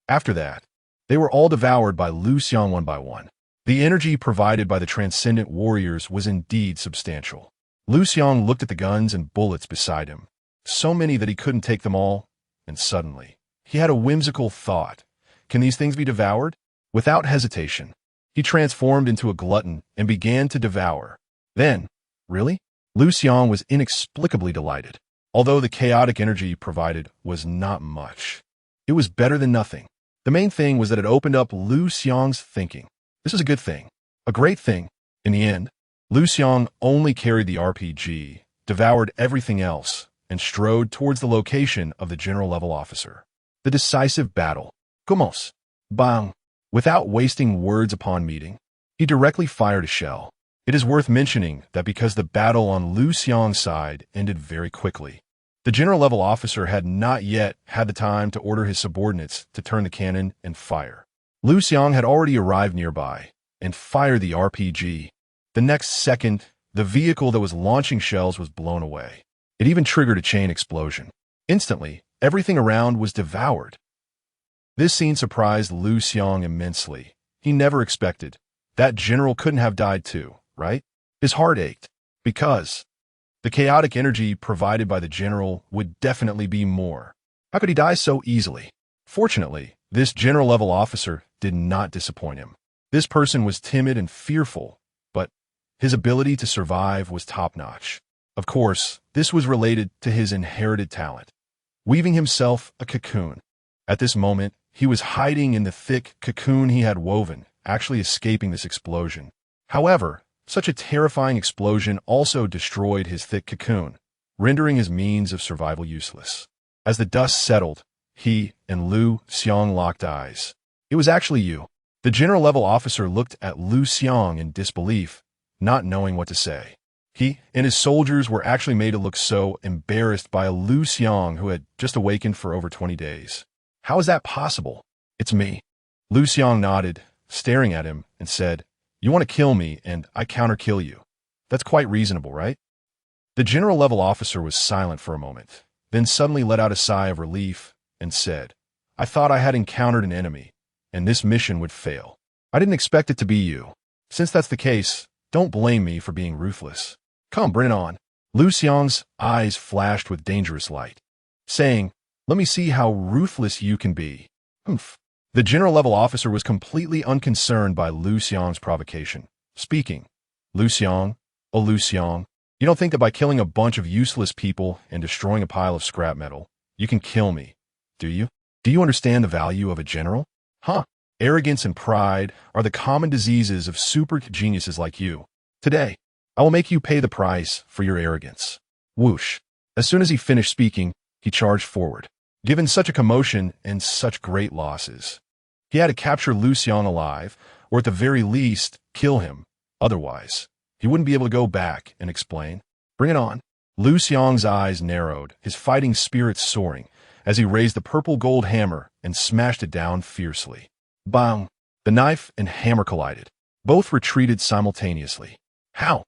After that, they were all devoured by Liu Xiang one by one. The energy provided by the transcendent warriors was indeed substantial. Liu Xiang looked at the guns and bullets beside him, so many that he couldn't take them all, and suddenly, he had a whimsical thought. Can these things be devoured? Without hesitation, he transformed into a glutton and began to devour. Then, really? Liu Xiang was inexplicably delighted. Although the chaotic energy provided was not much, it was better than nothing. The main thing was that it opened up Liu Xiang's thinking. This is a good thing, a great thing. In the end, Liu Xiang only carried the RPG, devoured everything else, and strode towards the location of the general-level officer. The decisive battle. Gomos. Bang. Without wasting words upon meeting, he directly fired a shell. It is worth mentioning that because the battle on Liu Xiang's side ended very quickly, the general-level officer had not yet had the time to order his subordinates to turn the cannon and fire. Liu Xiang had already arrived nearby and fired the RPG. The next second, the vehicle that was launching shells was blown away. It even triggered a chain explosion. Instantly, everything around was devoured. This scene surprised Liu Xiang immensely. He never expected. That general couldn't have died too, right? His heart ached, because the chaotic energy provided by the general would definitely be more. How could he die so easily? Fortunately, this general-level officer did not disappoint him. This person was timid and fearful, but his ability to survive was top-notch. Of course, this was related to his inherited talent, weaving himself a cocoon. At this moment, he was hiding in the thick cocoon he had woven, actually escaping this explosion. However, such a terrifying explosion also destroyed his thick cocoon, rendering his means of survival useless. As the dust settled, he and Liu Xiang locked eyes. It was actually you. The general-level officer looked at Liu Xiang in disbelief, not knowing what to say. He and his soldiers were actually made to look so embarrassed by a Liu Xiang who had just awakened for over 20 days. How is that possible? It's me. Liu Xiang nodded, staring at him, and said, "You want to kill me, and I counter-kill you. That's quite reasonable, right?" The general-level officer was silent for a moment, then suddenly let out a sigh of relief and said, "I thought I had encountered an enemy, and this mission would fail. I didn't expect it to be you. Since that's the case, don't blame me for being ruthless. Come, bring it on." Liu Xiang's eyes flashed with dangerous light, saying, "Let me see how ruthless you can be." Humph. The general-level officer was completely unconcerned by Liu Xiang's provocation, speaking, "Liu Xiang, oh Liu Xiang, you don't think that by killing a bunch of useless people and destroying a pile of scrap metal, you can kill me, do you? Do you understand the value of a general? Huh? Arrogance and pride are the common diseases of super geniuses like you. Today, I will make you pay the price for your arrogance." Whoosh. As soon as he finished speaking, he charged forward. Given such a commotion and such great losses, he had to capture Liu Xiang alive, or at the very least, kill him. Otherwise, he wouldn't be able to go back and explain. "Bring it on." Liu Xiang's eyes narrowed, his fighting spirits soaring, as he raised the purple gold hammer and smashed it down fiercely. Bang! The knife and hammer collided. Both retreated simultaneously. How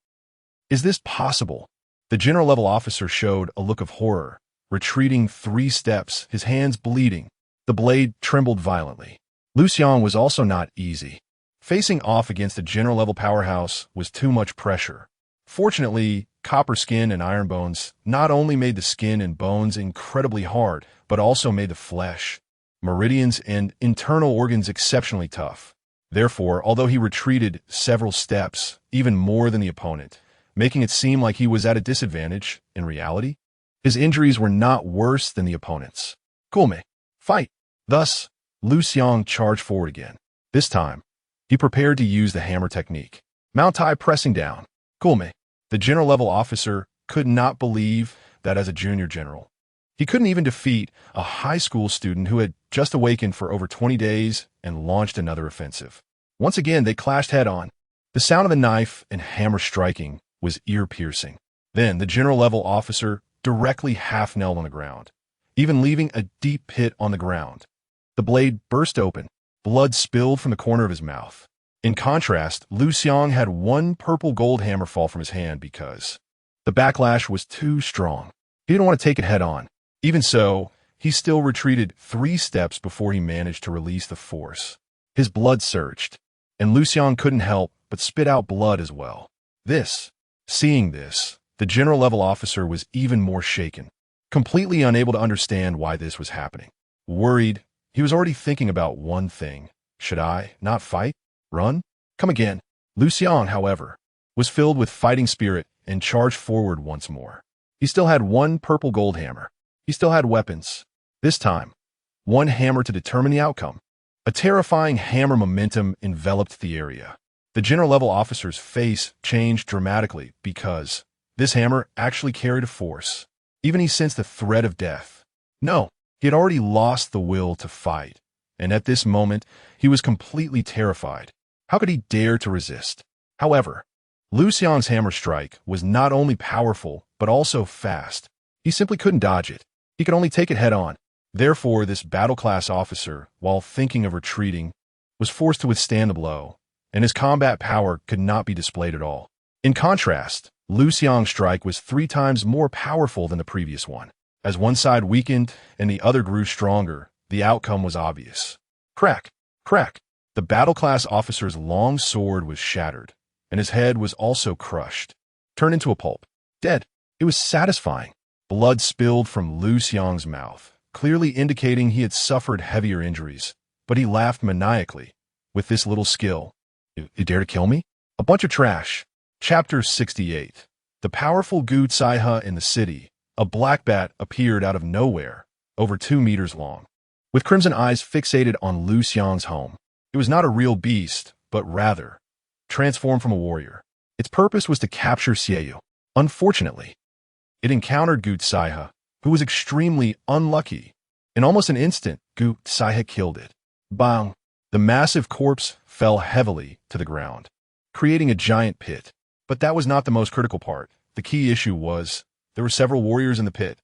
is this possible? The general-level officer showed a look of horror, retreating 3 steps, his hands bleeding. The blade trembled violently. Liu Xiang was also not easy. Facing off against a general-level powerhouse was too much pressure. Fortunately, copper skin and iron bones not only made the skin and bones incredibly hard, but also made the flesh, meridians, and internal organs exceptionally tough. Therefore, although he retreated several steps, even more than the opponent, making it seem like he was at a disadvantage, in reality, his injuries were not worse than the opponent's. "Cool, me. Fight." Thus, Liu Xiang charged forward again. This time, he prepared to use the hammer technique. Mount Tai pressing down. "Cool, me." The general-level officer could not believe that as a junior general, he couldn't even defeat a high school student who had just awakened for over 20 days and launched another offensive. Once again, they clashed head-on. The sound of the knife and hammer striking was ear-piercing. Then the general-level officer directly half-knelt on the ground, even leaving a deep pit on the ground. The blade burst open. Blood spilled from the corner of his mouth. In contrast, Liu Xiang had one purple gold hammer fall from his hand because the backlash was too strong. He didn't want to take it head-on. Even so, he still retreated 3 steps before he managed to release the force. His blood surged, and Liu Xiang couldn't help but spit out blood as well. Seeing this, the general-level officer was even more shaken, completely unable to understand why this was happening. Worried, he was already thinking about one thing. Should I not fight? Run? Come again. Liu Xiang, however, was filled with fighting spirit and charged forward once more. He still had one purple gold hammer. He still had weapons. This time, one hammer to determine the outcome. A terrifying hammer momentum enveloped the area. The general-level officer's face changed dramatically because this hammer actually carried a force. Even he sensed the threat of death. No, he had already lost the will to fight, and at this moment, he was completely terrified. How could he dare to resist? However, Liu Xiang's hammer strike was not only powerful, but also fast. He simply couldn't dodge it. He could only take it head-on. Therefore, this battle-class officer, while thinking of retreating, was forced to withstand the blow, and his combat power could not be displayed at all. In contrast, Liu Xiang's strike was 3 times more powerful than the previous one. As one side weakened and the other grew stronger, the outcome was obvious. Crack! Crack! The battle-class officer's long sword was shattered, and his head was also crushed, turned into a pulp. Dead. It was satisfying. Blood spilled from Liu Xiang's mouth, clearly indicating he had suffered heavier injuries, but he laughed maniacally. With this little skill, you dare to kill me? A bunch of trash. Chapter 68. The powerful Gu Caihe in the city. A black bat appeared out of nowhere, over 2 meters long, with crimson eyes fixated on Liu Xiang's home. It was not a real beast, but rather transformed from a warrior. Its purpose was to capture Xiaoyu. Unfortunately, it encountered Gu Saihe, who was extremely unlucky. In almost an instant, Gu Saihe killed it. Bang! The massive corpse fell heavily to the ground, creating a giant pit. But that was not the most critical part. The key issue was there were several warriors in the pit.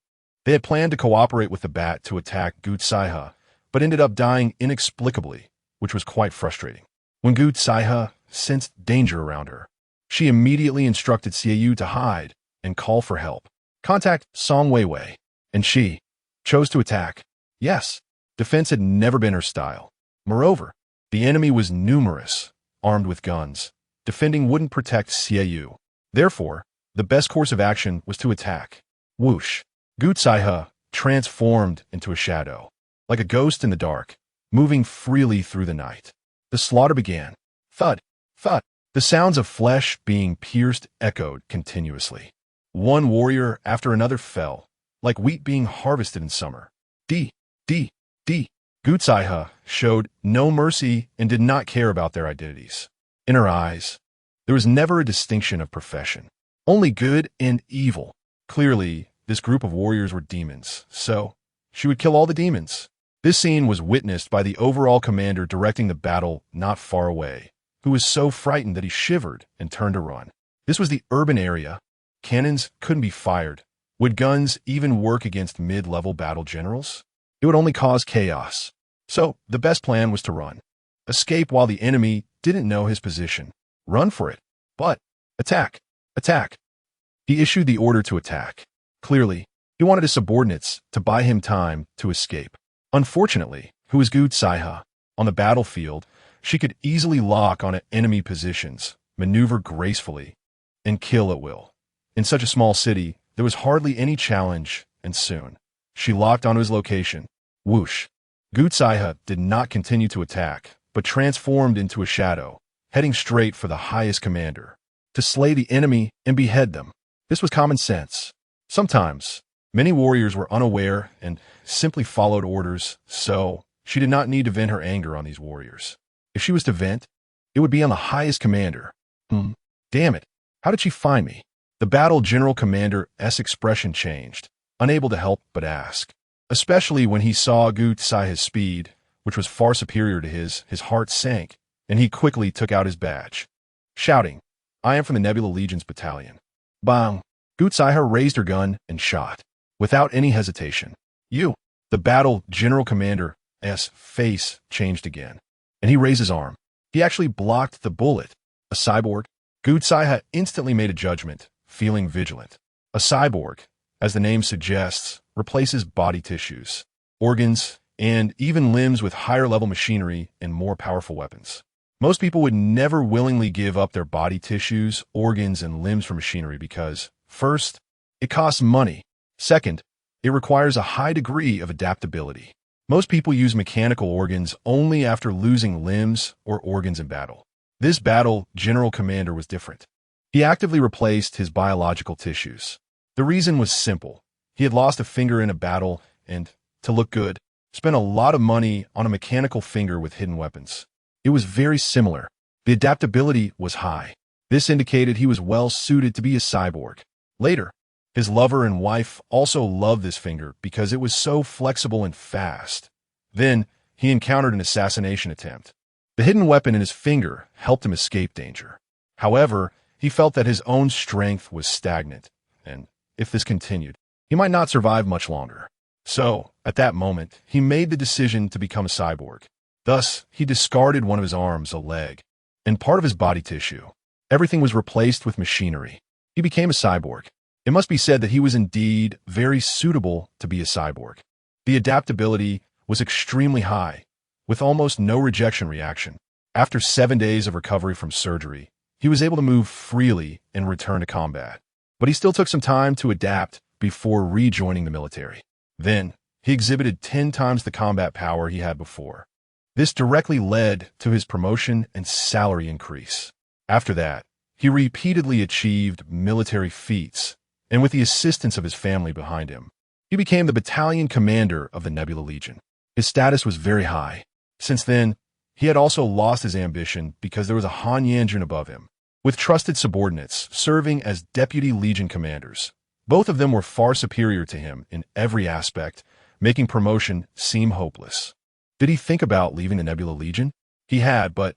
They had planned to cooperate with the bat to attack Gu Saihe, but ended up dying inexplicably, which was quite frustrating. When Gu Saihe sensed danger around her, she immediately instructed Xiaoyu to hide and call for help. Contact Song Weiwei, and she chose to attack. Yes, defense had never been her style. Moreover, the enemy was numerous, armed with guns. Defending wouldn't protect Xiaoyu. Therefore, the best course of action was to attack. Whoosh! Gu Saihe transformed into a shadow, like a ghost in the dark, moving freely through the night. The slaughter began. Thud! Thud! The sounds of flesh being pierced echoed continuously. One warrior after another fell, like wheat being harvested in summer. D. Gu Saihe showed no mercy and did not care about their identities. In her eyes, there was never a distinction of profession, only good and evil. Clearly, this group of warriors were demons, so she would kill all the demons. This scene was witnessed by the overall commander directing the battle not far away, who was so frightened that he shivered and turned to run. This was the urban area. Cannons couldn't be fired. Would guns even work against mid-level battle generals? It would only cause chaos. So, the best plan was to run. Escape while the enemy didn't know his position. Run for it. But, attack! Attack! He issued the order to attack. Clearly, he wanted his subordinates to buy him time to escape. Unfortunately, who was Gu Saihe? On the battlefield, she could easily lock on enemy positions, maneuver gracefully, and kill at will. In such a small city, there was hardly any challenge, and soon, she locked onto his location. Whoosh! Gu Saihe did not continue to attack, but transformed into a shadow, heading straight for the highest commander, to slay the enemy and behead them. This was common sense. Sometimes, many warriors were unaware and simply followed orders, so she did not need to vent her anger on these warriors. If she was to vent, it would be on the highest commander. Damn it, how did she find me? The battle general commander's expression changed, unable to help but ask. Especially when he saw Gu Saihe's speed, which was far superior to his heart sank, and he quickly took out his badge, shouting, "I am from the Nebula Legion's battalion." Bang! Gu Saihe raised her gun and shot, without any hesitation. The battle general commander's face changed again, and he raised his arm. He actually blocked the bullet. A cyborg? Gu Saihe instantly made a judgment, feeling vigilant. A cyborg, as the name suggests, replaces body tissues, organs, and even limbs with higher-level machinery and more powerful weapons. Most people would never willingly give up their body tissues, organs, and limbs for machinery because, first, it costs money. Second, it requires a high degree of adaptability. Most people use mechanical organs only after losing limbs or organs in battle. This battle general commander was different. He actively replaced his biological tissues. The reason was simple. He had lost a finger in a battle and, to look good, spent a lot of money on a mechanical finger with hidden weapons. It was very similar. The adaptability was high. This indicated he was well suited to be a cyborg. Later, his lover and wife also loved this finger because it was so flexible and fast. Then, he encountered an assassination attempt. The hidden weapon in his finger helped him escape danger. However, he felt that his own strength was stagnant, and if this continued, he might not survive much longer. So, at that moment, he made the decision to become a cyborg. Thus, he discarded one of his arms, a leg, and part of his body tissue. Everything was replaced with machinery. He became a cyborg. It must be said that he was indeed very suitable to be a cyborg. The adaptability was extremely high, with almost no rejection reaction. After 7 days of recovery from surgery, he was able to move freely and return to combat. But he still took some time to adapt before rejoining the military. Then, he exhibited 10 times the combat power he had before. This directly led to his promotion and salary increase. After that, he repeatedly achieved military feats, and with the assistance of his family behind him, he became the battalion commander of the Nebula Legion. His status was very high. Since then, he had also lost his ambition because there was a Han Yanjun above him, with trusted subordinates serving as deputy legion commanders. Both of them were far superior to him in every aspect, making promotion seem hopeless. Did he think about leaving the Nebula Legion? He had, but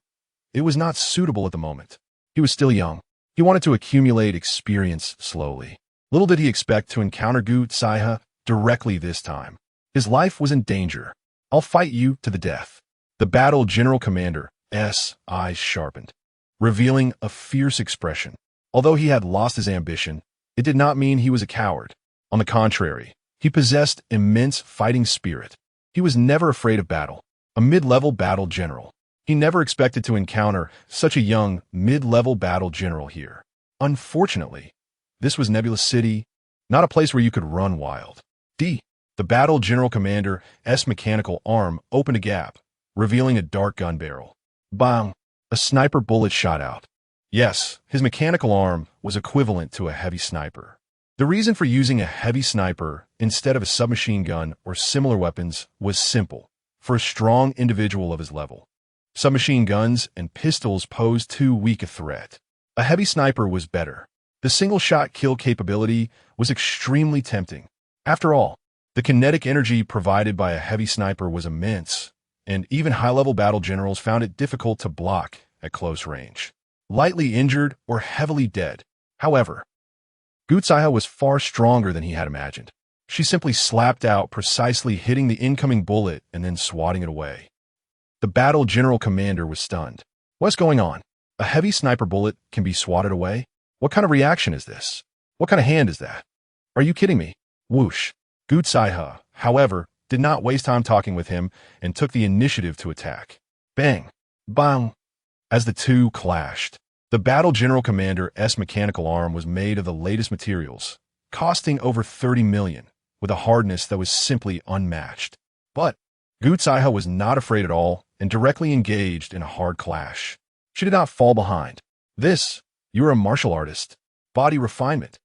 it was not suitable at the moment. He was still young. He wanted to accumulate experience slowly. Little did he expect to encounter Gu Zaihe directly this time. His life was in danger. "I'll fight you to the death." The battle general commander's eyes sharpened, revealing a fierce expression. Although he had lost his ambition, it did not mean he was a coward. On the contrary, he possessed immense fighting spirit. He was never afraid of battle. A mid-level battle general. He never expected to encounter such a young, mid-level battle general here. Unfortunately, this was Nebula City, not a place where you could run wild. The battle general commander's mechanical arm opened a gap, revealing a dark gun barrel. Bang! A sniper bullet shot out. Yes, his mechanical arm was equivalent to a heavy sniper. The reason for using a heavy sniper instead of a submachine gun or similar weapons was simple: for a strong individual of his level. Submachine guns and pistols posed too weak a threat. A heavy sniper was better. The single-shot kill capability was extremely tempting. After all, the kinetic energy provided by a heavy sniper was immense, and even high-level battle generals found it difficult to block at close range. Lightly injured or heavily dead. However, Gu Zaihe was far stronger than he had imagined. She simply slapped out, precisely hitting the incoming bullet and then swatting it away. The battle general commander was stunned. What's going on? A heavy sniper bullet can be swatted away? What kind of reaction is this? What kind of hand is that? Are you kidding me? Whoosh. Gu Zaihe, however, did not waste time talking with him and took the initiative to attack. Bang! Bang! As the two clashed, the battle general commander's mechanical arm was made of the latest materials, costing over 30 million, with a hardness that was simply unmatched. But Gu Zaihe was not afraid at all and directly engaged in a hard clash. She did not fall behind. You're a martial artist. Body refinement.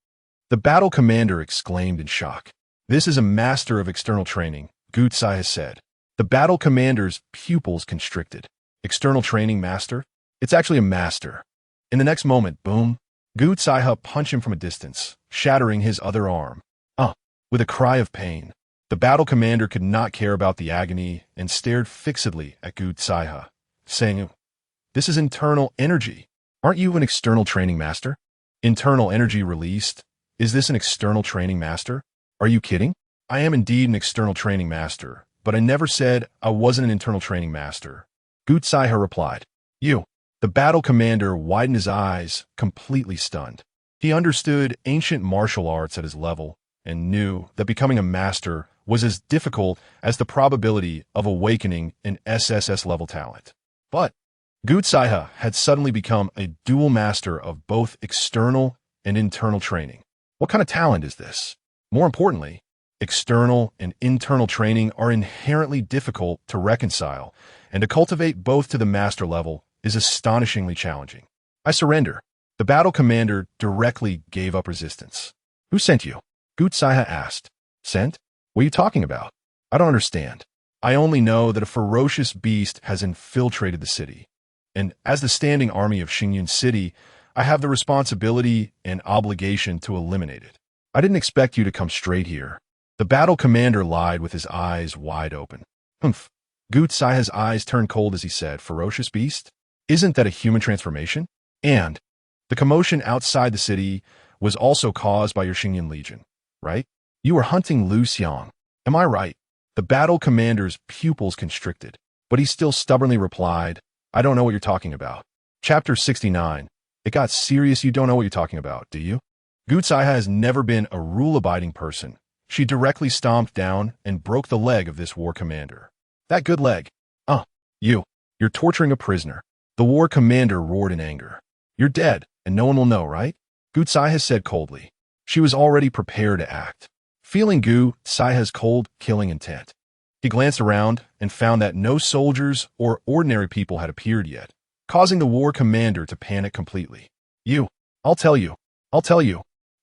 The battle commander exclaimed in shock. This is a master of external training, Gu Zaihe said. The battle commander's pupils constricted. External training master? It's actually a master. In the next moment, boom, Gu Zaihe punched him from a distance, shattering his other arm. With a cry of pain, the battle commander could not care about the agony and stared fixedly at Gu Zaihe, saying, "This is internal energy. Aren't you an external training master? Internal energy released? Is this an external training master? Are you kidding? I am indeed an external training master, but I never said I wasn't an internal training master." Gu Zaihe replied. "You." The battle commander widened his eyes, completely stunned. He understood ancient martial arts at his level and knew that becoming a master was as difficult as the probability of awakening an SSS level talent. But Gu Zaihe had suddenly become a dual master of both external and internal training. What kind of talent is this? More importantly, external and internal training are inherently difficult to reconcile, and to cultivate both to the master level is astonishingly challenging. "I surrender." The battle commander directly gave up resistance. "Who sent you?" Gu Zaihe asked. "Sent? What are you talking about? I don't understand. I only know that a ferocious beast has infiltrated the city, and as the standing army of Xingyun City, I have the responsibility and obligation to eliminate it. I didn't expect you to come straight here." The battle commander lied with his eyes wide open. "Humph." Gu Zaihe's eyes turned cold as he said, "Ferocious beast? Isn't that a human transformation? And the commotion outside the city was also caused by your Xingyun Legion, right? You were hunting Liu Xiang. Am I right?" The battle commander's pupils constricted, but he still stubbornly replied, "I don't know what you're talking about." Chapter 69. It got serious. You don't know what you're talking about, do you? Gu Zaihe has never been a rule-abiding person. She directly stomped down and broke the leg of this war commander. "That good leg. You're torturing a prisoner." The war commander roared in anger. "You're dead, and no one will know, right?" Gu Zaihe said coldly. She was already prepared to act. Feeling Gu Zaihe's cold, killing intent, he glanced around and found that no soldiers or ordinary people had appeared yet, causing the war commander to panic completely. I'll tell you.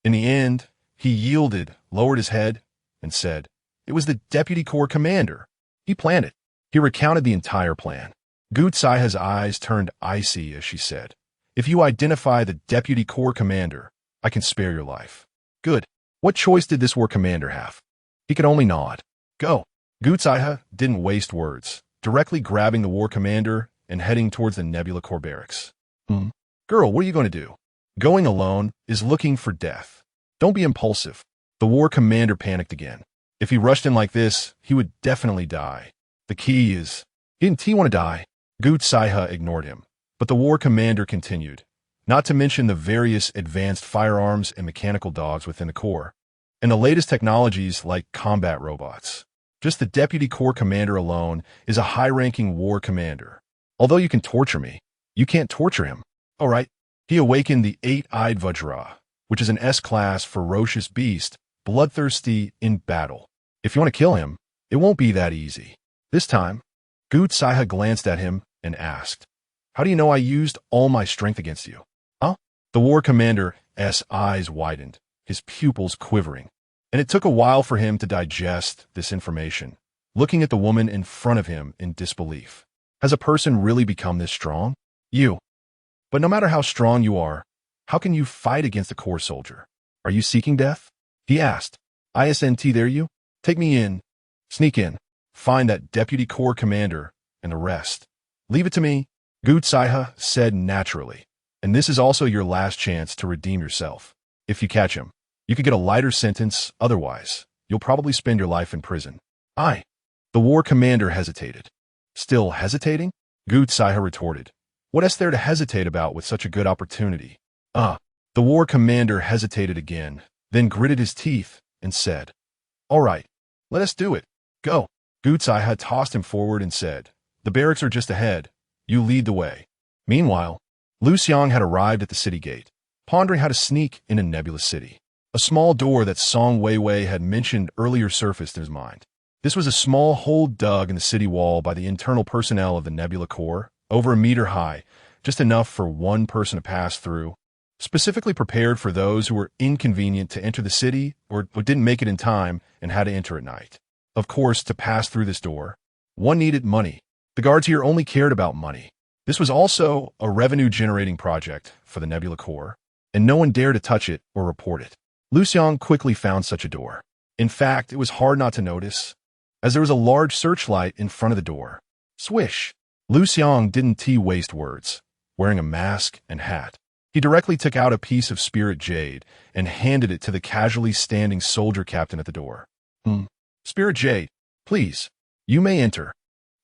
In the end, he yielded, lowered his head, and said, "It was the deputy corps commander. He planned it." He recounted the entire plan. Gu Saiha's eyes turned icy as she said, "If you identify the Deputy Corps Commander, I can spare your life." Good. What choice did this war commander have? He could only nod. Go. Gu Saiha didn't waste words, directly grabbing the war commander and heading towards the Nebula Corps barracks. Girl, what are you going to do? Going alone is looking for death. Don't be impulsive. The war commander panicked again. If he rushed in like this, he would definitely die. The key is, didn't he want to die? Gu Saiha ignored him, but the war commander continued, not to mention the various advanced firearms and mechanical dogs within the Corps, and the latest technologies like combat robots. Just the Deputy Corps Commander alone is a high-ranking war commander. Although you can torture me, you can't torture him. All right. He awakened the eight-eyed Vajra, which is an S-class ferocious beast, bloodthirsty in battle. If you want to kill him, it won't be that easy. This time, Gu Saiha glanced at him and asked, "How do you know I used all my strength against you?" Huh? The war commander's eyes widened, his pupils quivering, and it took a while for him to digest this information, looking at the woman in front of him in disbelief. Has a person really become this strong? You. But no matter how strong you are, how can you fight against a Corps soldier? Are you seeking death? He asked. "Isn't there you? Take me in. Sneak in. Find that Deputy Corps Commander and the rest. Leave it to me," Gu Saiha said naturally. "And this is also your last chance to redeem yourself. If you catch him, you could get a lighter sentence. Otherwise, you'll probably spend your life in prison." The war commander hesitated. Still hesitating? Gu Saiha retorted. "What is there to hesitate about with such a good opportunity?" The war commander hesitated again, then gritted his teeth and said, "All right, let us do it. Go." Gu Saiha tossed him forward and said, "The barracks are just ahead. You lead the way." Meanwhile, Liu Xiang had arrived at the city gate, pondering how to sneak in a nebulous city. A small door that Song Weiwei had mentioned earlier surfaced in his mind. This was a small hole dug in the city wall by the internal personnel of the Nebula Corps, over a meter high, just enough for one person to pass through, specifically prepared for those who were inconvenient to enter the city or who didn't make it in time and had to enter at night. Of course, to pass through this door, one needed money. The guards here only cared about money. This was also a revenue-generating project for the Nebula Corps, and no one dared to touch it or report it. Liu Xiang quickly found such a door. In fact, it was hard not to notice, as there was a large searchlight in front of the door. Swish! Liu Xiang didn't waste words. Wearing a mask and hat, he directly took out a piece of spirit jade and handed it to the casually standing soldier captain at the door. Spirit jade, please, you may enter."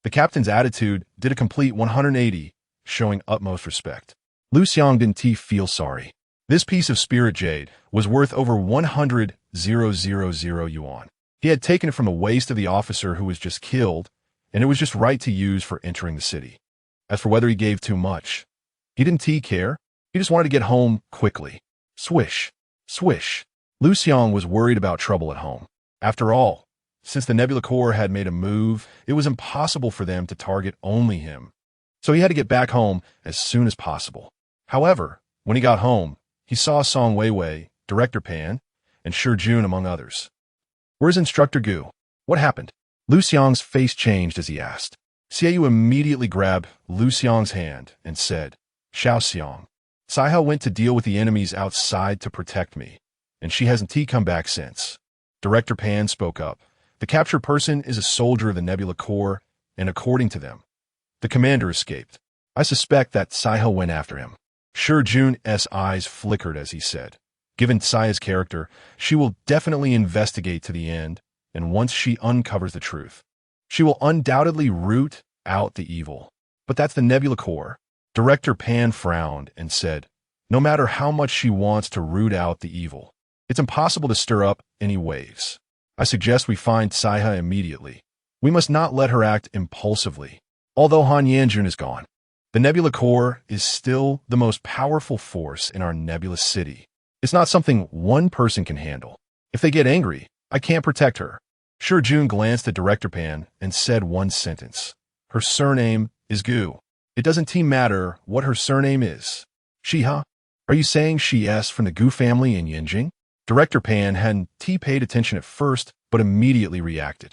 The captain's attitude did a complete 180, showing utmost respect. Liu Xiang didn't feel sorry. This piece of spirit jade was worth over 100,000 yuan. He had taken it from the waist of the officer who was just killed, and it was just right to use for entering the city. As for whether he gave too much, he didn't care. He just wanted to get home quickly. Swish, swish. Liu Xiang was worried about trouble at home. After all, since the Nebula Corps had made a move, it was impossible for them to target only him. So he had to get back home as soon as possible. However, when he got home, he saw Song Weiwei, Director Pan, and Shi Jun among others. "Where's Instructor Gu? What happened?" Liu Xiang's face changed as he asked. Xiaoyu immediately grabbed Liu Xiang's hand and said, "Xiao Xiang, Saiha went to deal with the enemies outside to protect me, and she hasn't come back since." Director Pan spoke up. "The captured person is a soldier of the Nebula Corps, and according to them, the commander escaped. I suspect that Saiha went after him." Shi Jun's eyes flickered as he said, "Given Saiha's character, she will definitely investigate to the end, and once she uncovers the truth, she will undoubtedly root out the evil. But that's the Nebula Corps." Director Pan frowned and said, "No matter how much she wants to root out the evil, it's impossible to stir up any waves. I suggest we find Saiha immediately. We must not let her act impulsively. Although Han Yanjun is gone, the Nebula Corps is still the most powerful force in our nebulous city. It's not something one person can handle. If they get angry, I can't protect her." Shi Jun glanced at Director Pan and said one sentence. "Her surname is Gu. It doesn't matter what her surname is." "Shiha? Are you saying she's from the Gu family in Yinjing?" Director Pan hadn't paid attention at first, but immediately reacted.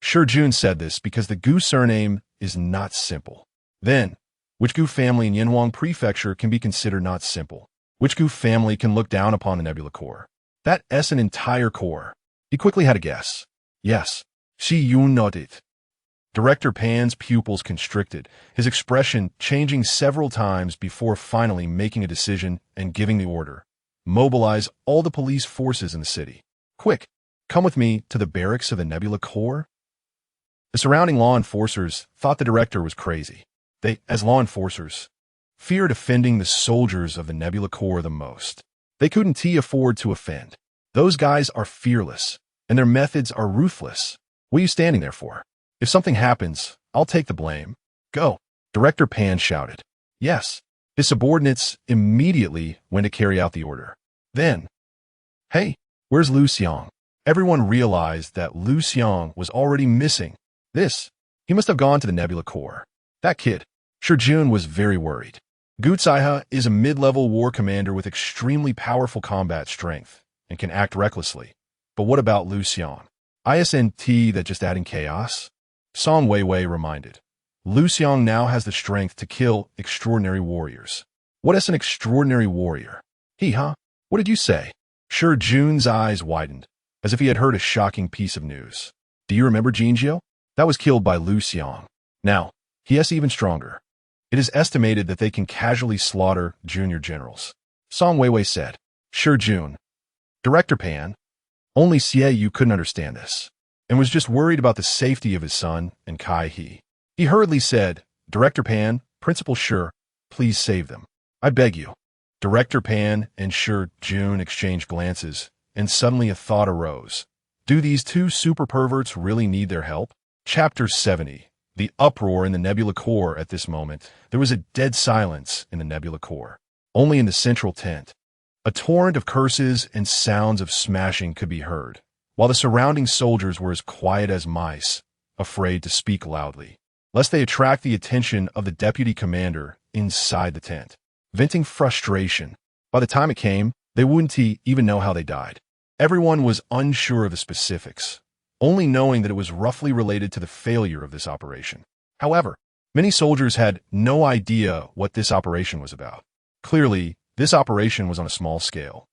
Shi Jun said this because the Gu surname is not simple. Then, which Gu family in Yanhuang Prefecture can be considered not simple? Which Gu family can look down upon the Nebula Corps? That S an entire core. He quickly had a guess. Yes, Shi Yun nodded. Director Pan's pupils constricted, his expression changing several times before finally making a decision and giving the order. Mobilize all the police forces in the city. Quick, come with me to the barracks of the Nebula Corps. The surrounding law enforcers thought the director was crazy. They, as law enforcers, feared offending the soldiers of the Nebula Corps the most. They couldn't afford to offend. Those guys are fearless, and their methods are ruthless. What are you standing there for? If something happens, I'll take the blame. Go. Director Pan shouted. Yes. His subordinates immediately went to carry out the order. Then, hey, where's Liu Xiang? Everyone realized that Liu Xiang was already missing. He must have gone to the Nebula Corps. That kid. Jun was very worried. Gu Zaihe is a mid-level war commander with extremely powerful combat strength and can act recklessly. But what about Liu Xiang? Isn't that just adding chaos? Song Weiwei reminded. Liu Xiang now has the strength to kill extraordinary warriors. What is an extraordinary warrior? What did you say? Jun's eyes widened, as if he had heard a shocking piece of news. Do you remember Jinjiu? That was killed by Liu Xiang. Now, he is even stronger. It is estimated that they can casually slaughter junior generals. Song Weiwei said. Jun. Director Pan. Only Xie Yu couldn't understand this, and was just worried about the safety of his son and Kai He. He hurriedly said, Director Pan, Principal please save them. I beg you. Director Pan and Jun exchanged glances, and suddenly a thought arose. Do these two super perverts really need their help? Chapter 70. The uproar in the Nebula Corps at this moment. There was a dead silence in the Nebula Corps. Only in the central tent. A torrent of curses and sounds of smashing could be heard, while the surrounding soldiers were as quiet as mice, afraid to speak loudly, lest they attract the attention of the deputy commander inside the tent. Venting frustration. By the time it came, they wouldn't even know how they died. Everyone was unsure of the specifics, only knowing that it was roughly related to the failure of this operation. However, many soldiers had no idea what this operation was about. Clearly, this operation was on a small scale.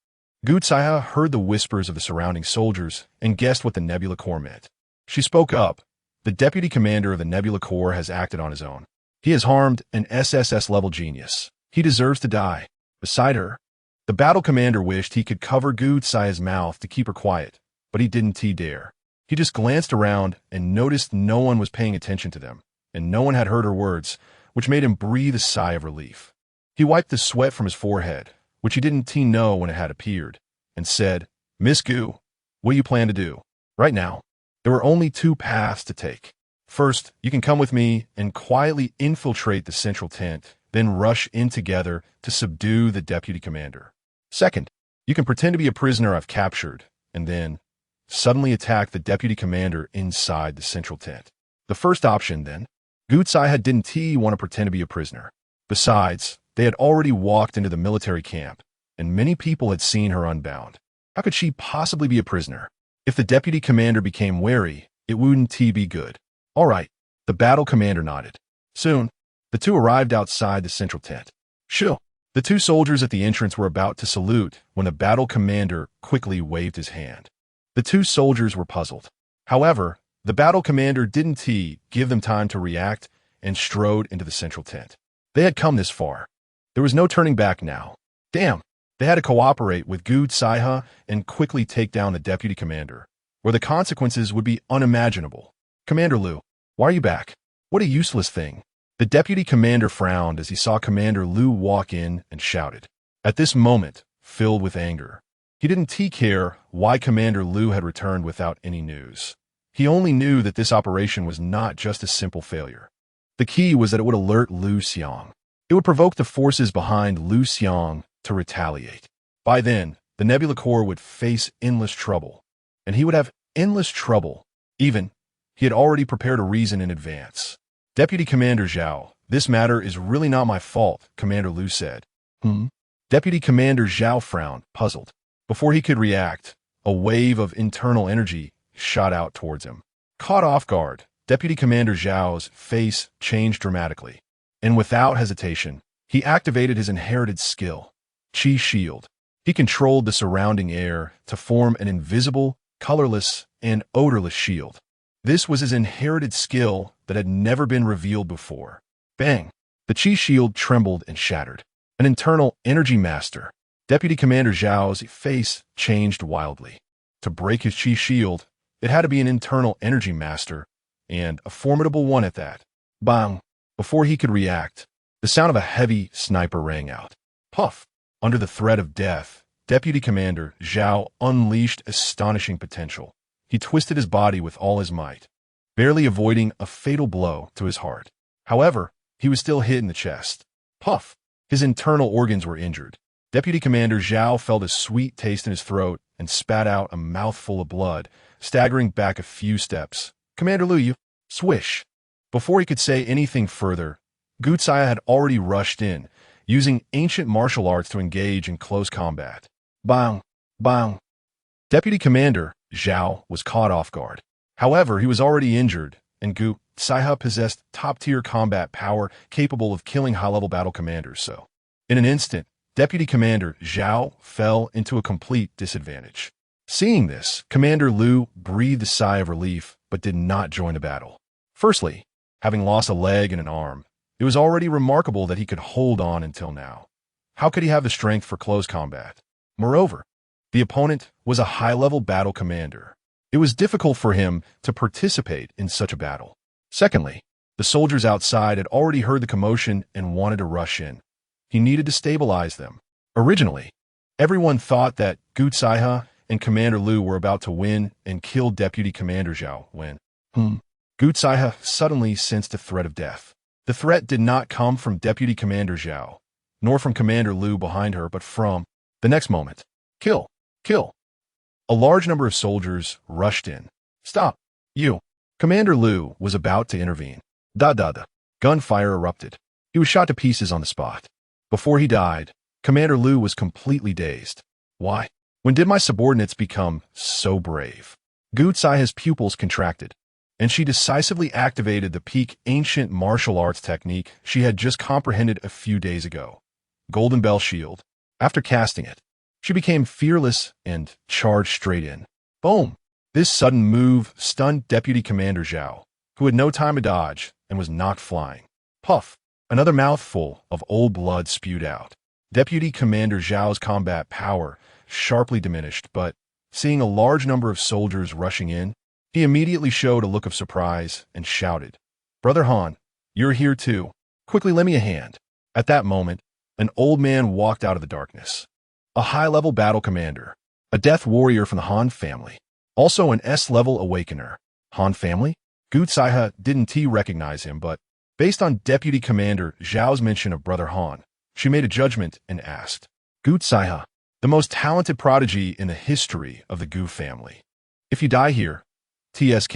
Gu Zaihe heard the whispers of the surrounding soldiers and guessed what the Nebula Corps meant. She spoke up. The deputy commander of the Nebula Corps has acted on his own. He has harmed an SSS-level genius. He deserves to die. Beside her, the battle commander wished he could cover Gu Zaihe's mouth to keep her quiet, but he didn't dare. He just glanced around and noticed no one was paying attention to them, and no one had heard her words, which made him breathe a sigh of relief. He wiped the sweat from his forehead, which he didn't know when it had appeared, and said, Miss Gu, what do you plan to do? Right now, there were only two paths to take. First, you can come with me and quietly infiltrate the central tent, then rush in together to subdue the deputy commander. Second, you can pretend to be a prisoner I've captured, and then suddenly attack the deputy commander inside the central tent. The first option, then, Gu Zaihe didn't want to pretend to be a prisoner. Besides, they had already walked into the military camp, and many people had seen her unbound. How could she possibly be a prisoner? If the deputy commander became wary, it wouldn't be good. All right, the battle commander nodded. Soon, the two arrived outside the central tent. The two soldiers at the entrance were about to salute when the battle commander quickly waved his hand. The two soldiers were puzzled. However, the battle commander didn't give them time to react and strode into the central tent. They had come this far. There was no turning back now. Damn, they had to cooperate with Gu Zaihe and quickly take down the deputy commander, where the consequences would be unimaginable. Commander Liu, why are you back? What a useless thing. The deputy commander frowned as he saw Commander Liu walk in and shouted. At this moment, filled with anger, he didn't care why Commander Liu had returned without any news. He only knew that this operation was not just a simple failure. The key was that it would alert Liu Xiang. It would provoke the forces behind Liu Xiang to retaliate. By then, the Nebula Corps would face endless trouble, and he would have endless trouble. Even, he had already prepared a reason in advance. Deputy Commander Zhao, this matter is really not my fault, Commander Liu said. Deputy Commander Zhao frowned, puzzled. Before he could react, a wave of internal energy shot out towards him. Caught off guard, Deputy Commander Zhao's face changed dramatically. and without hesitation, he activated his inherited skill, Qi Shield. He controlled the surrounding air to form an invisible, colorless, and odorless shield. This was his inherited skill that had never been revealed before. Bang! The Qi Shield trembled and shattered. An internal energy master. Deputy Commander Zhao's face changed wildly. To break his Qi Shield, it had to be an internal energy master, and a formidable one at that. Bang! Before he could react, the sound of a heavy sniper rang out. Puff! Under the threat of death, Deputy Commander Zhao unleashed astonishing potential. He twisted his body with all his might, barely avoiding a fatal blow to his heart. However, he was still hit in the chest. Puff! His internal organs were injured. Deputy Commander Zhao felt a sweet taste in his throat and spat out a mouthful of blood, staggering back a few steps. Commander Liu, swish! Before he could say anything further, Gu Zaya had already rushed in, using ancient martial arts to engage in close combat. Bang! Bang! Deputy Commander Zhao was caught off guard. However, he was already injured, and Gu Zaya possessed top-tier combat power capable of killing high-level battle commanders, so in an instant, Deputy Commander Zhao fell into a complete disadvantage. Seeing this, Commander Liu breathed a sigh of relief, but did not join the battle. Firstly, having lost a leg and an arm, it was already remarkable that he could hold on until now. How could he have the strength for close combat? Moreover, the opponent was a high-level battle commander. It was difficult for him to participate in such a battle. Secondly, the soldiers outside had already heard the commotion and wanted to rush in. He needed to stabilize them. Originally, everyone thought that Gu Zaya and Commander Liu were about to win and kill Deputy Commander Zhao when, Gu Zaya suddenly sensed a threat of death. The threat did not come from Deputy Commander Zhao, nor from Commander Liu behind her, but from, the next moment, kill, kill. A large number of soldiers rushed in. Stop, you. Commander Liu was about to intervene. Gunfire erupted. He was shot to pieces on the spot. Before he died, Commander Liu was completely dazed. Why? When did my subordinates become so brave? Gu Zaya's pupils contracted, and she decisively activated the peak ancient martial arts technique she had just comprehended a few days ago. Golden Bell Shield. After casting it, she became fearless and charged straight in. Boom! This sudden move stunned Deputy Commander Zhao, who had no time to dodge and was knocked flying. Puff! Another mouthful of old blood spewed out. Deputy Commander Zhao's combat power sharply diminished, but seeing a large number of soldiers rushing in, he immediately showed a look of surprise and shouted, Brother Han, you're here too. Quickly lend me a hand. At that moment, an old man walked out of the darkness. A high-level battle commander, a death warrior from the Han family, also an S-level awakener. Han family? Gu Zaya didn't recognize him, but based on Deputy Commander Zhao's mention of Brother Han, she made a judgment and asked, Gu Zaya, the most talented prodigy in the history of the Gu family. If you die here, TSK,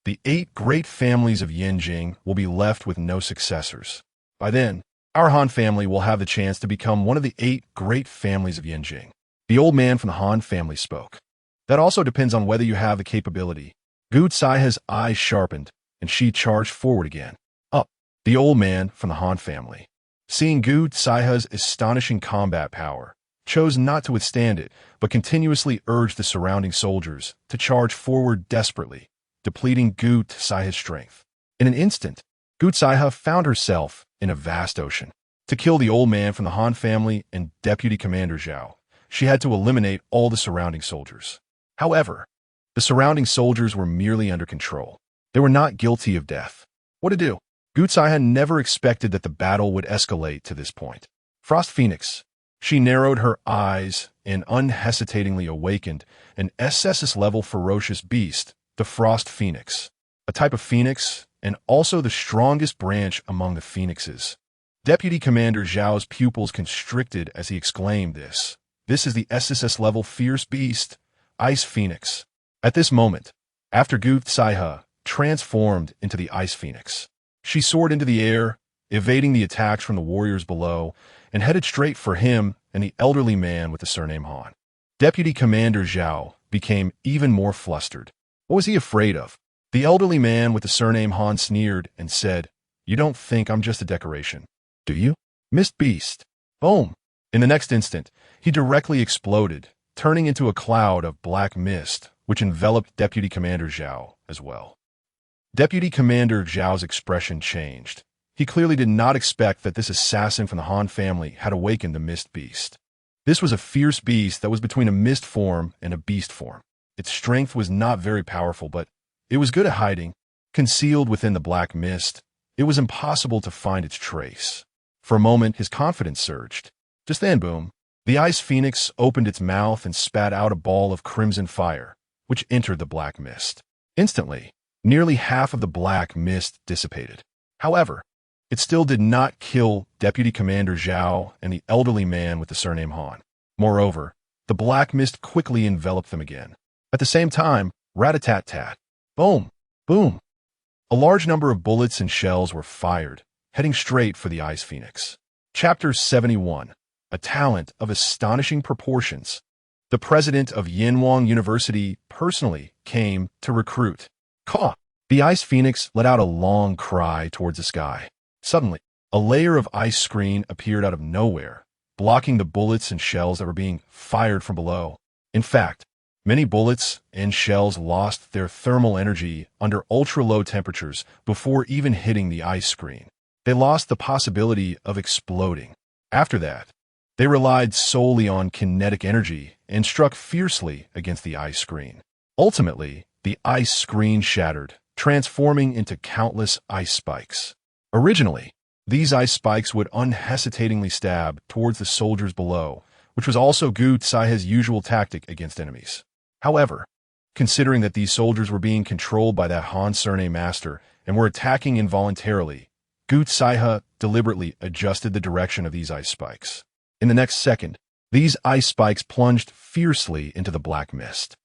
the 8 great families of Yanjing will be left with no successors. By then, our Han family will have the chance to become one of the 8 great families of Yanjing. The old man from the Han family spoke. That also depends on whether you have the capability. Gu Zaya's eyes sharpened, and she charged forward again. Up. The old man from the Han family, seeing Gu Zaya's astonishing combat power, chose not to withstand it, but continuously urged the surrounding soldiers to charge forward desperately, depleting Gu Zaya's strength. In an instant, Gu Zaya found herself in a vast ocean. To kill the old man from the Han family and Deputy Commander Zhao, she had to eliminate all the surrounding soldiers. However, the surrounding soldiers were merely under control. They were not guilty of death. What to do? Gu Zaya never expected that the battle would escalate to this point. Frost Phoenix. She narrowed her eyes and unhesitatingly awakened an SSS-level ferocious beast, the Frost Phoenix, a type of phoenix and also the strongest branch among the phoenixes. Deputy Commander Zhao's pupils constricted as he exclaimed this. This is the SSS-level fierce beast, Ice Phoenix. At this moment, after Gu Zaya transformed into the Ice Phoenix, she soared into the air, evading the attacks from the warriors below, and headed straight for him and the elderly man with the surname Han. Deputy Commander Zhao became even more flustered. What was he afraid of? The elderly man with the surname Han sneered and said, You don't think I'm just a decoration, do you? Mist Beast. Boom. In the next instant, he directly exploded, turning into a cloud of black mist, which enveloped Deputy Commander Zhao as well. Deputy Commander Zhao's expression changed. He clearly did not expect that this assassin from the Han family had awakened the Mist Beast. This was a fierce beast that was between a mist form and a beast form. Its strength was not very powerful, but it was good at hiding. Concealed within the black mist, it was impossible to find its trace. For a moment, his confidence surged. Just then, boom, the Ice Phoenix opened its mouth and spat out a ball of crimson fire, which entered the black mist. Instantly, nearly half of the black mist dissipated. However, it still did not kill Deputy Commander Zhao and the elderly man with the surname Han. Moreover, the black mist quickly enveloped them again. At the same time, rat-a-tat-tat. Boom! Boom! A large number of bullets and shells were fired, heading straight for the Ice Phoenix. Chapter 71. A talent of astonishing proportions. The president of Yinwang University personally came to recruit. Caw! The Ice Phoenix let out a long cry towards the sky. Suddenly, a layer of ice screen appeared out of nowhere, blocking the bullets and shells that were being fired from below. In fact, many bullets and shells lost their thermal energy under ultra-low temperatures before even hitting the ice screen. They lost the possibility of exploding. After that, they relied solely on kinetic energy and struck fiercely against the ice screen. Ultimately, the ice screen shattered, transforming into countless ice spikes. Originally, these ice spikes would unhesitatingly stab towards the soldiers below, which was also Gu Tsaiha's usual tactic against enemies. However, considering that these soldiers were being controlled by that Han surname master and were attacking involuntarily, Gu Tsaiha deliberately adjusted the direction of these ice spikes. In the next second, these ice spikes plunged fiercely into the black mist.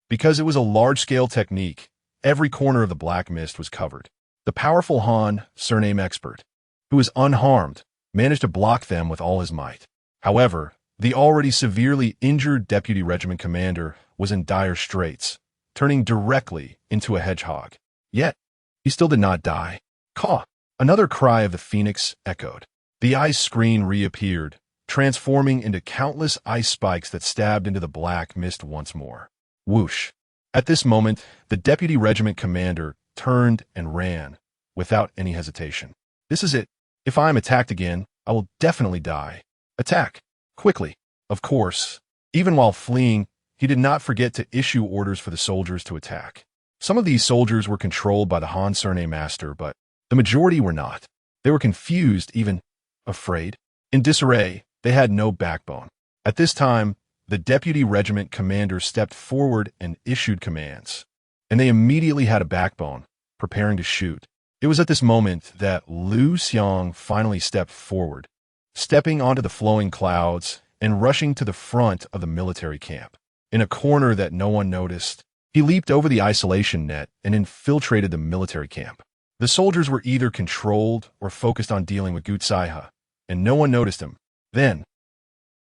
Because it was a large-scale technique, every corner of the black mist was covered. The powerful Han, surname expert, who was unharmed, managed to block them with all his might. However, the already severely injured Deputy Regiment Commander was in dire straits, turning directly into a hedgehog. Yet, he still did not die. Caw! Another cry of the Phoenix echoed. The ice screen reappeared, transforming into countless ice spikes that stabbed into the black mist once more. Whoosh! At this moment, the Deputy Regiment Commander turned and ran, without any hesitation. This is it. If I am attacked again, I will definitely die. Attack! Quickly! Of course, even while fleeing, he did not forget to issue orders for the soldiers to attack. Some of these soldiers were controlled by the Han surname master, but the majority were not. They were confused, even afraid. In disarray, they had no backbone. At this time, the Deputy Regiment Commander stepped forward and issued commands, and they immediately had a backbone, preparing to shoot. It was at this moment that Liu Xiang finally stepped forward, stepping onto the flowing clouds and rushing to the front of the military camp. In a corner that no one noticed, he leaped over the isolation net and infiltrated the military camp. The soldiers were either controlled or focused on dealing with Gu Tsaiha, and no one noticed him. Then,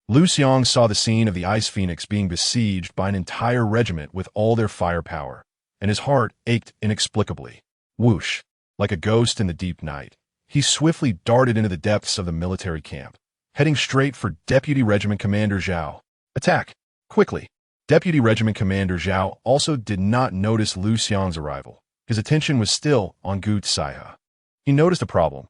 Liu Xiang saw the scene of the Ice Phoenix being besieged by an entire regiment with all their firepower, and his heart ached inexplicably. Whoosh! Like a ghost in the deep night, he swiftly darted into the depths of the military camp, heading straight for Deputy Regiment Commander Zhao. Attack! Quickly! Deputy Regiment Commander Zhao also did not notice Liu Xiang's arrival. His attention was still on Gu Tsaiha. He noticed a problem.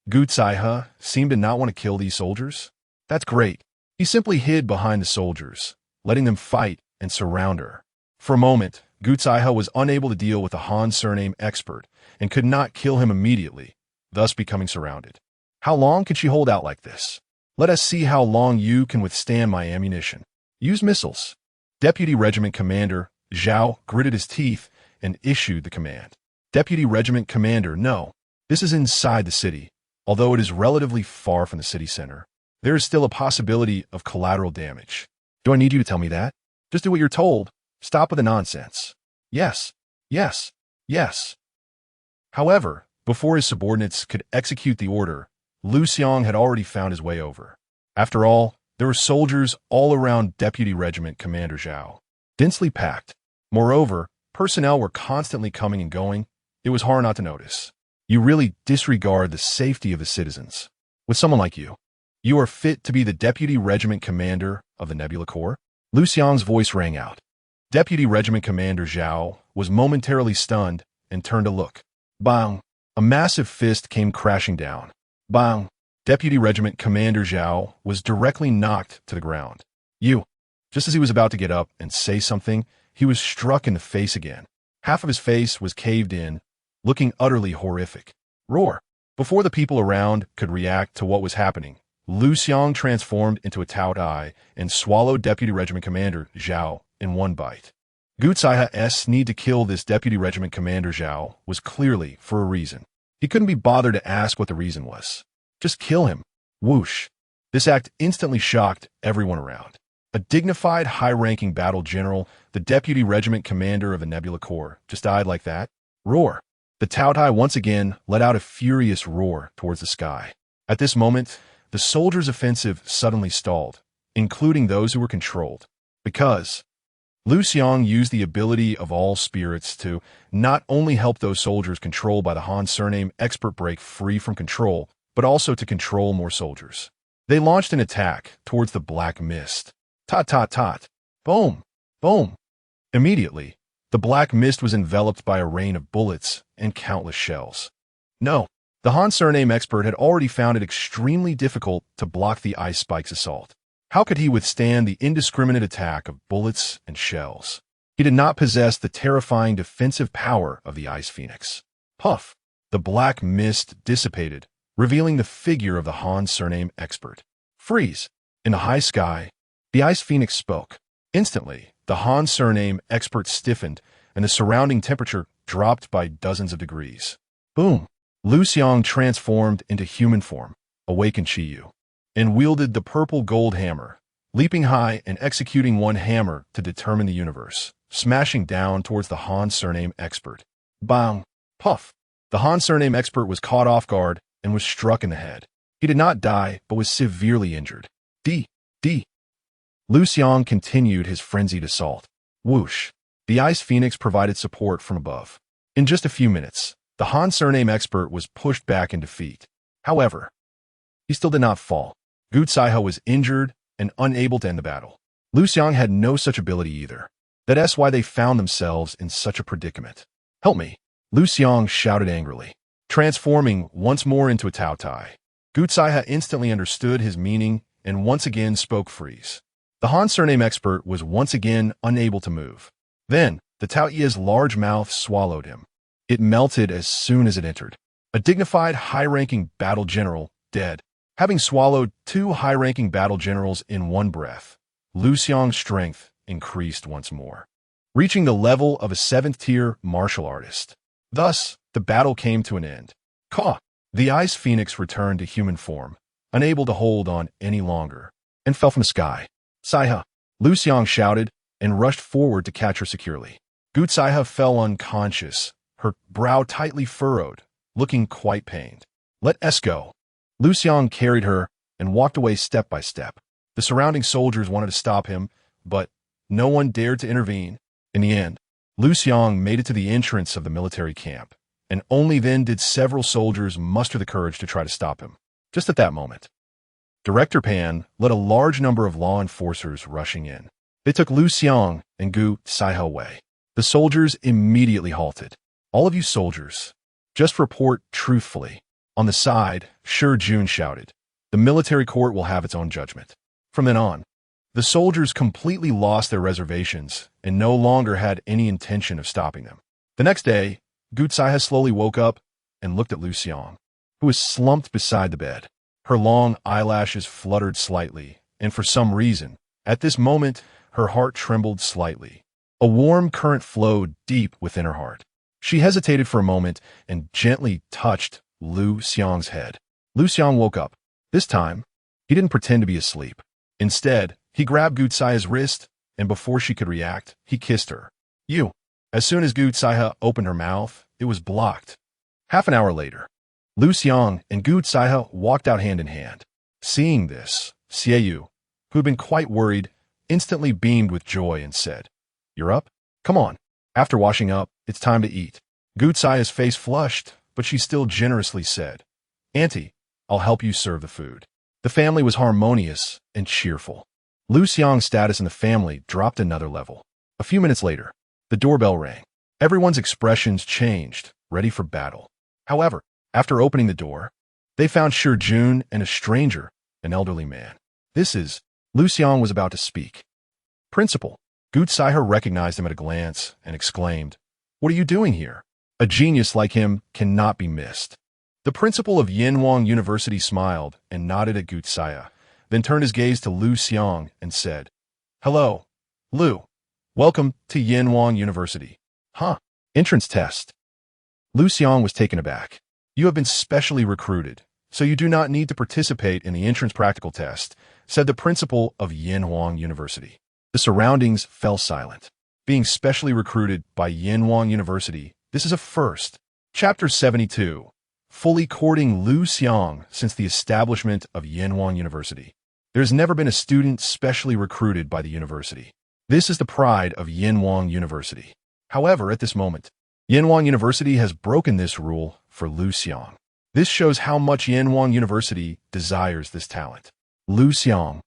Gu Tsaiha seemed to not want to kill these soldiers. That's great. He simply hid behind the soldiers, letting them fight and surround her. For a moment, Gu Tsaiha was unable to deal with the Han surname expert and could not kill him immediately, thus becoming surrounded. How long can she hold out like this? Let us see how long you can withstand my ammunition. Use missiles. Deputy Regiment Commander Zhao gritted his teeth and issued the command. Deputy Regiment Commander, no. This is inside the city. Although it is relatively far from the city center, there is still a possibility of collateral damage. Do I need you to tell me that? Just do what you're told. Stop with the nonsense. Yes, yes, yes. However, before his subordinates could execute the order, Liu Xiang had already found his way over. After all, there were soldiers all around Deputy Regiment Commander Zhao, densely packed. Moreover, personnel were constantly coming and going. It was hard not to notice. You really disregard the safety of the citizens. With someone like you, you are fit to be the Deputy Regiment Commander of the Nebula Corps? Liu Xiang's voice rang out. Deputy Regiment Commander Zhao was momentarily stunned and turned to look. Bang! A massive fist came crashing down. Bang! Deputy Regiment Commander Zhao was directly knocked to the ground. You! Just as he was about to get up and say something, he was struck in the face again. Half of his face was caved in, looking utterly horrific. Roar! Before the people around could react to what was happening, Liu Xiang transformed into a Taotai and swallowed Deputy Regiment Commander Zhao in one bite. Gucaiha's need to kill this Deputy Regiment Commander Zhao was clearly for a reason. He couldn't be bothered to ask what the reason was. Just kill him. Whoosh. This act instantly shocked everyone around. A dignified, high-ranking battle general, the Deputy Regiment Commander of the Nebula Corps, just died like that? Roar. The Taotai once again let out a furious roar towards the sky. At this moment, the soldiers' offensive suddenly stalled, including those who were controlled, because Liu Xiang used the ability of all spirits to not only help those soldiers controlled by the Han surname expert break free from control, but also to control more soldiers. They launched an attack towards the black mist. Tot, tot, tot. Boom, boom. Immediately, the black mist was enveloped by a rain of bullets and countless shells. No, the Han surname expert had already found it extremely difficult to block the ice spike's assault. How could he withstand the indiscriminate attack of bullets and shells? He did not possess the terrifying defensive power of the Ice Phoenix. Puff! The black mist dissipated, revealing the figure of the Han surname expert. Freeze! In the high sky, the Ice Phoenix spoke. Instantly, the Han surname expert stiffened, and the surrounding temperature dropped by dozens of degrees. Boom! Liu Xiang transformed into human form, awakened Qiyu, and wielded the purple gold hammer, leaping high and executing one hammer to determine the universe, smashing down towards the Han surname expert. Bang! Puff! The Han surname expert was caught off guard and was struck in the head. He did not die, but was severely injured. D. Liu Xiang continued his frenzied assault. Whoosh! The Ice Phoenix provided support from above. In just a few minutes, the Han surname expert was pushed back in defeat. However, he still did not fall. Gu Caihe was injured and unable to end the battle. Liu Xiang had no such ability either. That's why they found themselves in such a predicament. Help me! Liu Xiang shouted angrily, transforming once more into a Taotai. Gu Caihe instantly understood his meaning and once again spoke freeze. The Han surname expert was once again unable to move. Then, the Taoi's large mouth swallowed him. It melted as soon as it entered. A dignified, high-ranking battle general, dead. Having swallowed two high-ranking battle generals in one breath, Liu Xiang's strength increased once more, reaching the level of a 7th-tier martial artist. Thus, the battle came to an end. Caw! The Ice Phoenix returned to human form, unable to hold on any longer, and fell from the sky. Caihe! Liu Xiang shouted and rushed forward to catch her securely. Gu Caihe fell unconscious, her brow tightly furrowed, looking quite pained. Let us go. Liu Xiang carried her and walked away step by step. The surrounding soldiers wanted to stop him, but no one dared to intervene. In the end, Liu Xiang made it to the entrance of the military camp, and only then did several soldiers muster the courage to try to stop him. Just at that moment, Director Pan led a large number of law enforcers rushing in. They took Liu Xiang and Gu Caihe away. The soldiers immediately halted. All of you soldiers, just report truthfully. On the side, Shi Jun shouted, the military court will have its own judgment. From then on, the soldiers completely lost their reservations and no longer had any intention of stopping them. The next day, Gu Caihe slowly woke up and looked at Liu Xiang, who was slumped beside the bed. Her long eyelashes fluttered slightly, and for some reason, at this moment, her heart trembled slightly. A warm current flowed deep within her heart. She hesitated for a moment and gently touched Liu Xiang's head. Liu Xiang woke up. This time, he didn't pretend to be asleep. Instead, he grabbed Gu Caihe's wrist, and before she could react, he kissed her. You. As soon as Gu Caihe opened her mouth, it was blocked. Half an hour later, Liu Xiang and Gu Caihe walked out hand in hand. Seeing this, Xiaoyu, who had been quite worried, instantly beamed with joy and said, You're up? Come on. After washing up, it's time to eat. Gu Caihe's face flushed, but she still generously said, "Auntie, I'll help you serve the food." The family was harmonious and cheerful. Liu Xiang's status in the family dropped another level. A few minutes later, the doorbell rang. Everyone's expressions changed, ready for battle. However, after opening the door, they found Shi Jun and a stranger, an elderly man. "This is..." Liu Xiang was about to speak. "Principal." Gutsaiha recognized him at a glance and exclaimed, "What are you doing here?" A genius like him cannot be missed. The principal of Yenhuang University smiled and nodded at Gutsaiha, then turned his gaze to Liu Xiang and said, "Hello, Liu. Welcome to Yenhuang University." "Huh? Entrance test." Liu Xiang was taken aback. "You have been specially recruited, so you do not need to participate in the entrance practical test," said the principal of Yenhuang University. The surroundings fell silent. Being specially recruited by Yenhuang University, this is a first. Chapter 72. Fully courting Liu Xiang since the establishment of Yenhuang University. There has never been a student specially recruited by the university. This is the pride of Yenhuang University. However, at this moment, Yenhuang University has broken this rule for Liu Xiang. This shows how much Yenhuang University desires this talent. Liu Xiang.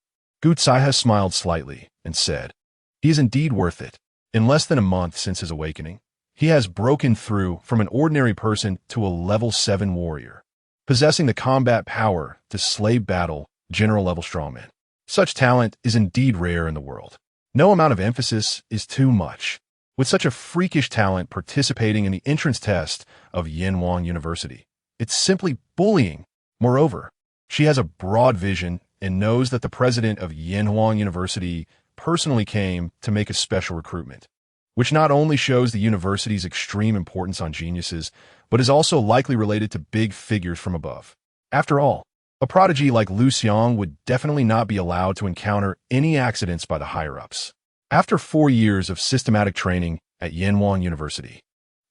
Gutsaiha smiled slightly and said, "He is indeed worth it. In less than a month since his awakening, he has broken through from an ordinary person to a level 7 warrior, possessing the combat power to slay battle general-level strongmen. Such talent is indeed rare in the world. No amount of emphasis is too much. With such a freakish talent participating in the entrance test of Yenhuang University, it's simply bullying. Moreover, she has a broad vision and knows that the president of Yenhuang University personally came to make a special recruitment, which not only shows the university's extreme importance on geniuses, but is also likely related to big figures from above. After all, a prodigy like Liu Xiang would definitely not be allowed to encounter any accidents by the higher-ups. After 4 years of systematic training at Yenhuang University,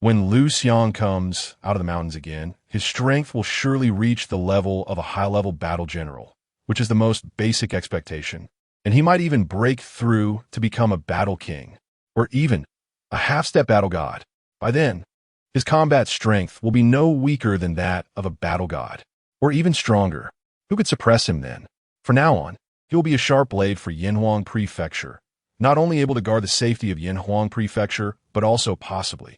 when Liu Xiang comes out of the mountains again, his strength will surely reach the level of a high-level battle general, which is the most basic expectation, and he might even break through to become a battle king, or even a half-step battle god. By then, his combat strength will be no weaker than that of a battle god, or even stronger. Who could suppress him then? From now on, he will be a sharp blade for Yenhuang Prefecture, not only able to guard the safety of Yenhuang Prefecture, but also possibly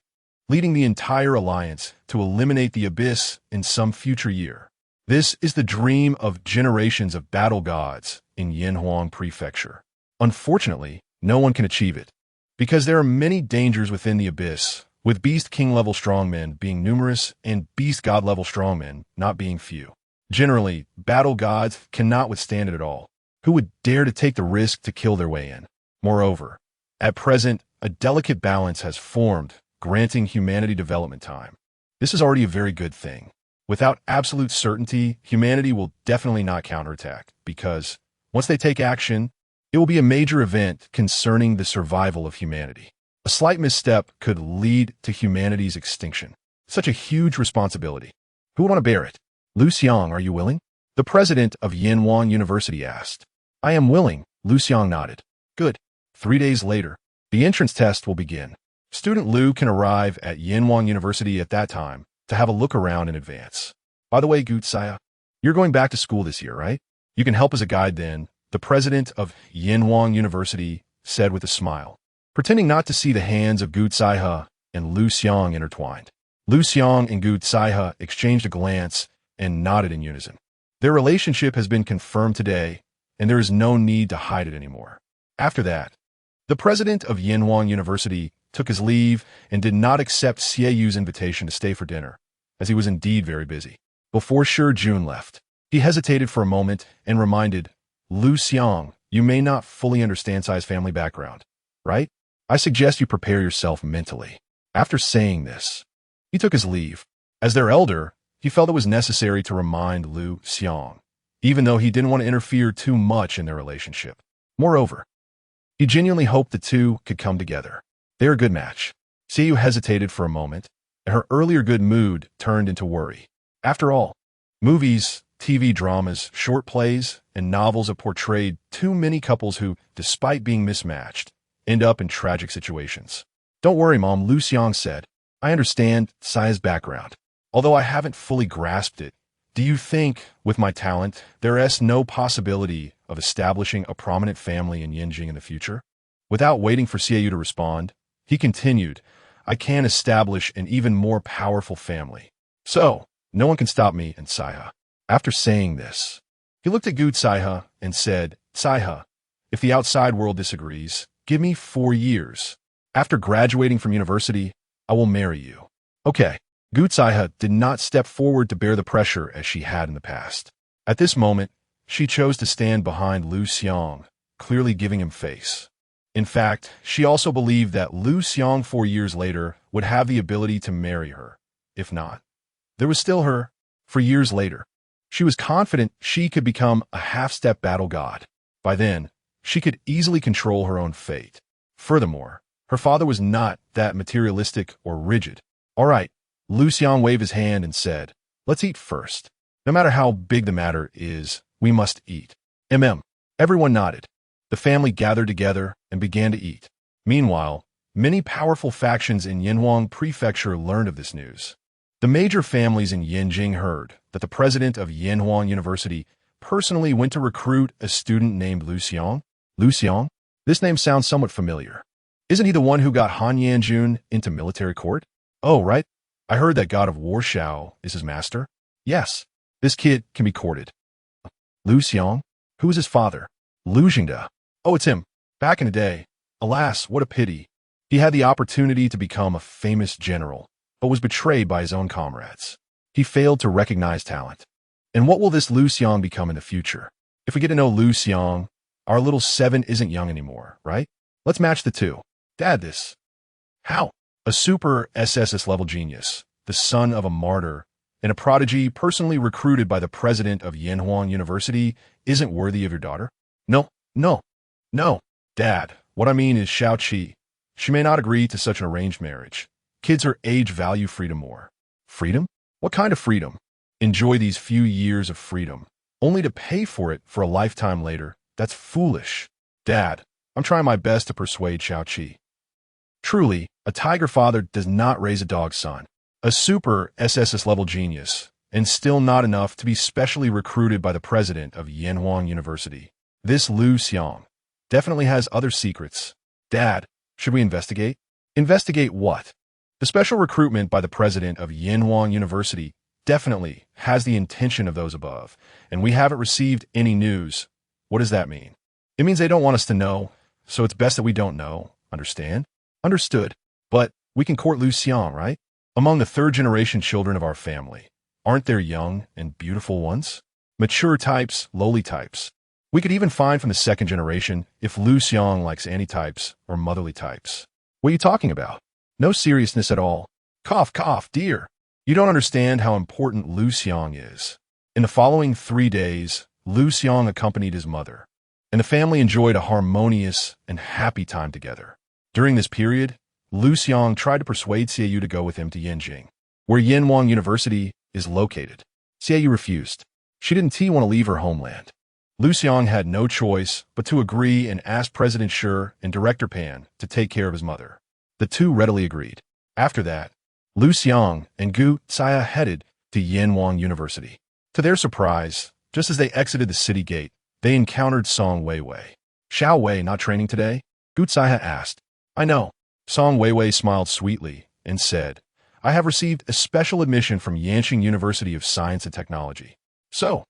leading the entire alliance to eliminate the abyss in some future year. This is the dream of generations of battle gods in Yenhuang Prefecture. Unfortunately, no one can achieve it, because there are many dangers within the abyss, with Beast King level strongmen being numerous and Beast God level strongmen not being few. Generally, battle gods cannot withstand it at all. Who would dare to take the risk to kill their way in? Moreover, at present, a delicate balance has formed, granting humanity development time. This is already a very good thing. Without absolute certainty, humanity will definitely not counterattack, because once they take action, it will be a major event concerning the survival of humanity. A slight misstep could lead to humanity's extinction. Such a huge responsibility. Who would want to bear it? Liu Xiang, are you willing? The president of Yenhuang University asked. I am willing, Liu Xiang nodded. Good. 3 days later, the entrance test will begin. Student Liu can arrive at Yenhuang University at that time to have a look around in advance. By the way, Gutsaiha, you're going back to school this year, right? You can help as a guide then, the president of Yenhuang University said with a smile, pretending not to see the hands of Gutsaiha and Liu Xiang intertwined. Liu Xiang and Gutsaiha exchanged a glance and nodded in unison. Their relationship has been confirmed today, and there is no need to hide it anymore. After that, the president of Yenhuang University took his leave and did not accept Xieyu's invitation to stay for dinner, as he was indeed very busy. Before Shi Jun left, he hesitated for a moment and reminded, Liu Xiang, you may not fully understand Sai's family background, right? I suggest you prepare yourself mentally. After saying this, he took his leave. As their elder, he felt it was necessary to remind Liu Xiang, even though he didn't want to interfere too much in their relationship. Moreover, he genuinely hoped the two could come together. They are a good match. Xieyou hesitated for a moment, and her earlier good mood turned into worry. After all, movies, TV dramas, short plays, and novels have portrayed too many couples who, despite being mismatched, end up in tragic situations. Don't worry, Mom, Liu Xiang said. I understand Sai's background. although I haven't fully grasped it. Do you think, with my talent, there is no possibility of establishing a prominent family in Yinjing in the future? Without waiting for Xiaoyu to respond, he continued, I can establish an even more powerful family. So, no one can stop me and Saiha. After saying this, he looked at Gu Saiha and said, Saiha, if the outside world disagrees, give me 4 years. After graduating from university, I will marry you. Okay. Gu Saiha did not step forward to bear the pressure as she had in the past. At this moment, she chose to stand behind Liu Xiang, clearly giving him face. In fact, she also believed that Liu Xiang 4 years later would have the ability to marry her. If not, there was still her. For years later, she was confident she could become a half-step battle god. By then, she could easily control her own fate. Furthermore, her father was not that materialistic or rigid. All right, Liu Xiang waved his hand and said, let's eat first. No matter how big the matter is, we must eat. Everyone nodded. The family gathered together and began to eat. Meanwhile, many powerful factions in Yinhuang Prefecture learned of this news. The major families in Yinjing heard that the president of Yinhuang University personally went to recruit a student named Liu Xiang. Liu Xiang? This name sounds somewhat familiar. Isn't he the one who got Han Yanjun into military court? Oh, right. I heard that god of war Shao is his master. Yes, this kid can be courted. Liu Xiang? Who is his father? Liu Xingda. Oh, it's him. Back in the day. Alas, what a pity. He had the opportunity to become a famous general, but was betrayed by his own comrades. He failed to recognize talent. And what will this Liu Xiang become in the future? If we get to know Liu Xiang, our little 7 isn't young anymore, right? Let's match the two. Dad, this. How? A super SSS level genius, the son of a martyr, and a prodigy personally recruited by the president of Yinhuang University isn't worthy of your daughter? No. Dad, what I mean is Xiao Qi. She may not agree to such an arranged marriage. Kids her age value freedom more. Freedom? What kind of freedom? Enjoy these few years of freedom, only to pay for it for a lifetime later. That's foolish. Dad, I'm trying my best to persuade Xiao Qi. Truly, a tiger father does not raise a dog son. A super SSS level genius, and still not enough to be specially recruited by the president of Yinhuang University. This Liu Xiang definitely has other secrets. Dad, should we investigate? Investigate what? The special recruitment by the president of Yinhuang University definitely has the intention of those above, and we haven't received any news. What does that mean? It means they don't want us to know, so it's best that we don't know. Understand? Understood. But we can court Liu Xiang, right? Among the third-generation children of our family, aren't there young and beautiful ones? Mature types, lowly types. We could even find from the second generation if Liu Xiang likes anti-types or motherly types. What are you talking about? No seriousness at all. Cough, cough, dear. You don't understand how important Liu Xiang is. In the following 3 days, Liu Xiang accompanied his mother, and the family enjoyed a harmonious and happy time together. During this period, Liu Xiang tried to persuade Xiaoyu to go with him to Yinjing, where Yinhuang University is located. Xiaoyu refused. She didn't want to leave her homeland. Liu Xiang had no choice but to agree and ask President Shi and Director Pan to take care of his mother. The two readily agreed. After that, Liu Xiang and Gu Saiha headed to Yinhuang University. To their surprise, just as they exited the city gate, they encountered Song Weiwei. Xiao Wei not training today? Gu Saiha asked. I know. Song Weiwei smiled sweetly and said, I have received a special admission from Yanqing University of Science and Technology. So,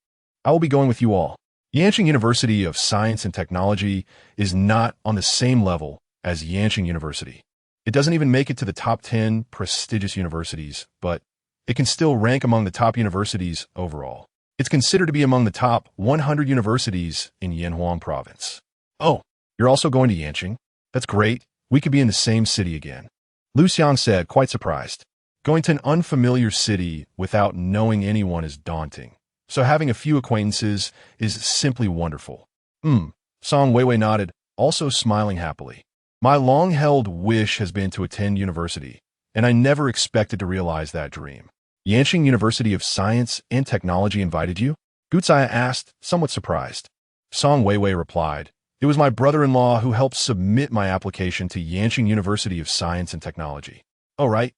I will be going with you all. Yanqing University of Science and Technology is not on the same level as Yanqing University. It doesn't even make it to the top 10 prestigious universities, but it can still rank among the top universities overall. It's considered to be among the top 100 universities in Yinhuang province. Oh, you're also going to Yanqing? That's great. We could be in the same city again. Liu Xiang said, quite surprised. Going to an unfamiliar city without knowing anyone is daunting. So having a few acquaintances is simply wonderful. Song Weiwei nodded, also smiling happily. My long-held wish has been to attend university, and I never expected to realize that dream. Yanqing University of Science and Technology invited you? Gu Saiha asked, somewhat surprised. Song Weiwei replied, it was my brother-in-law who helped submit my application to Yanqing University of Science and Technology. Oh, right.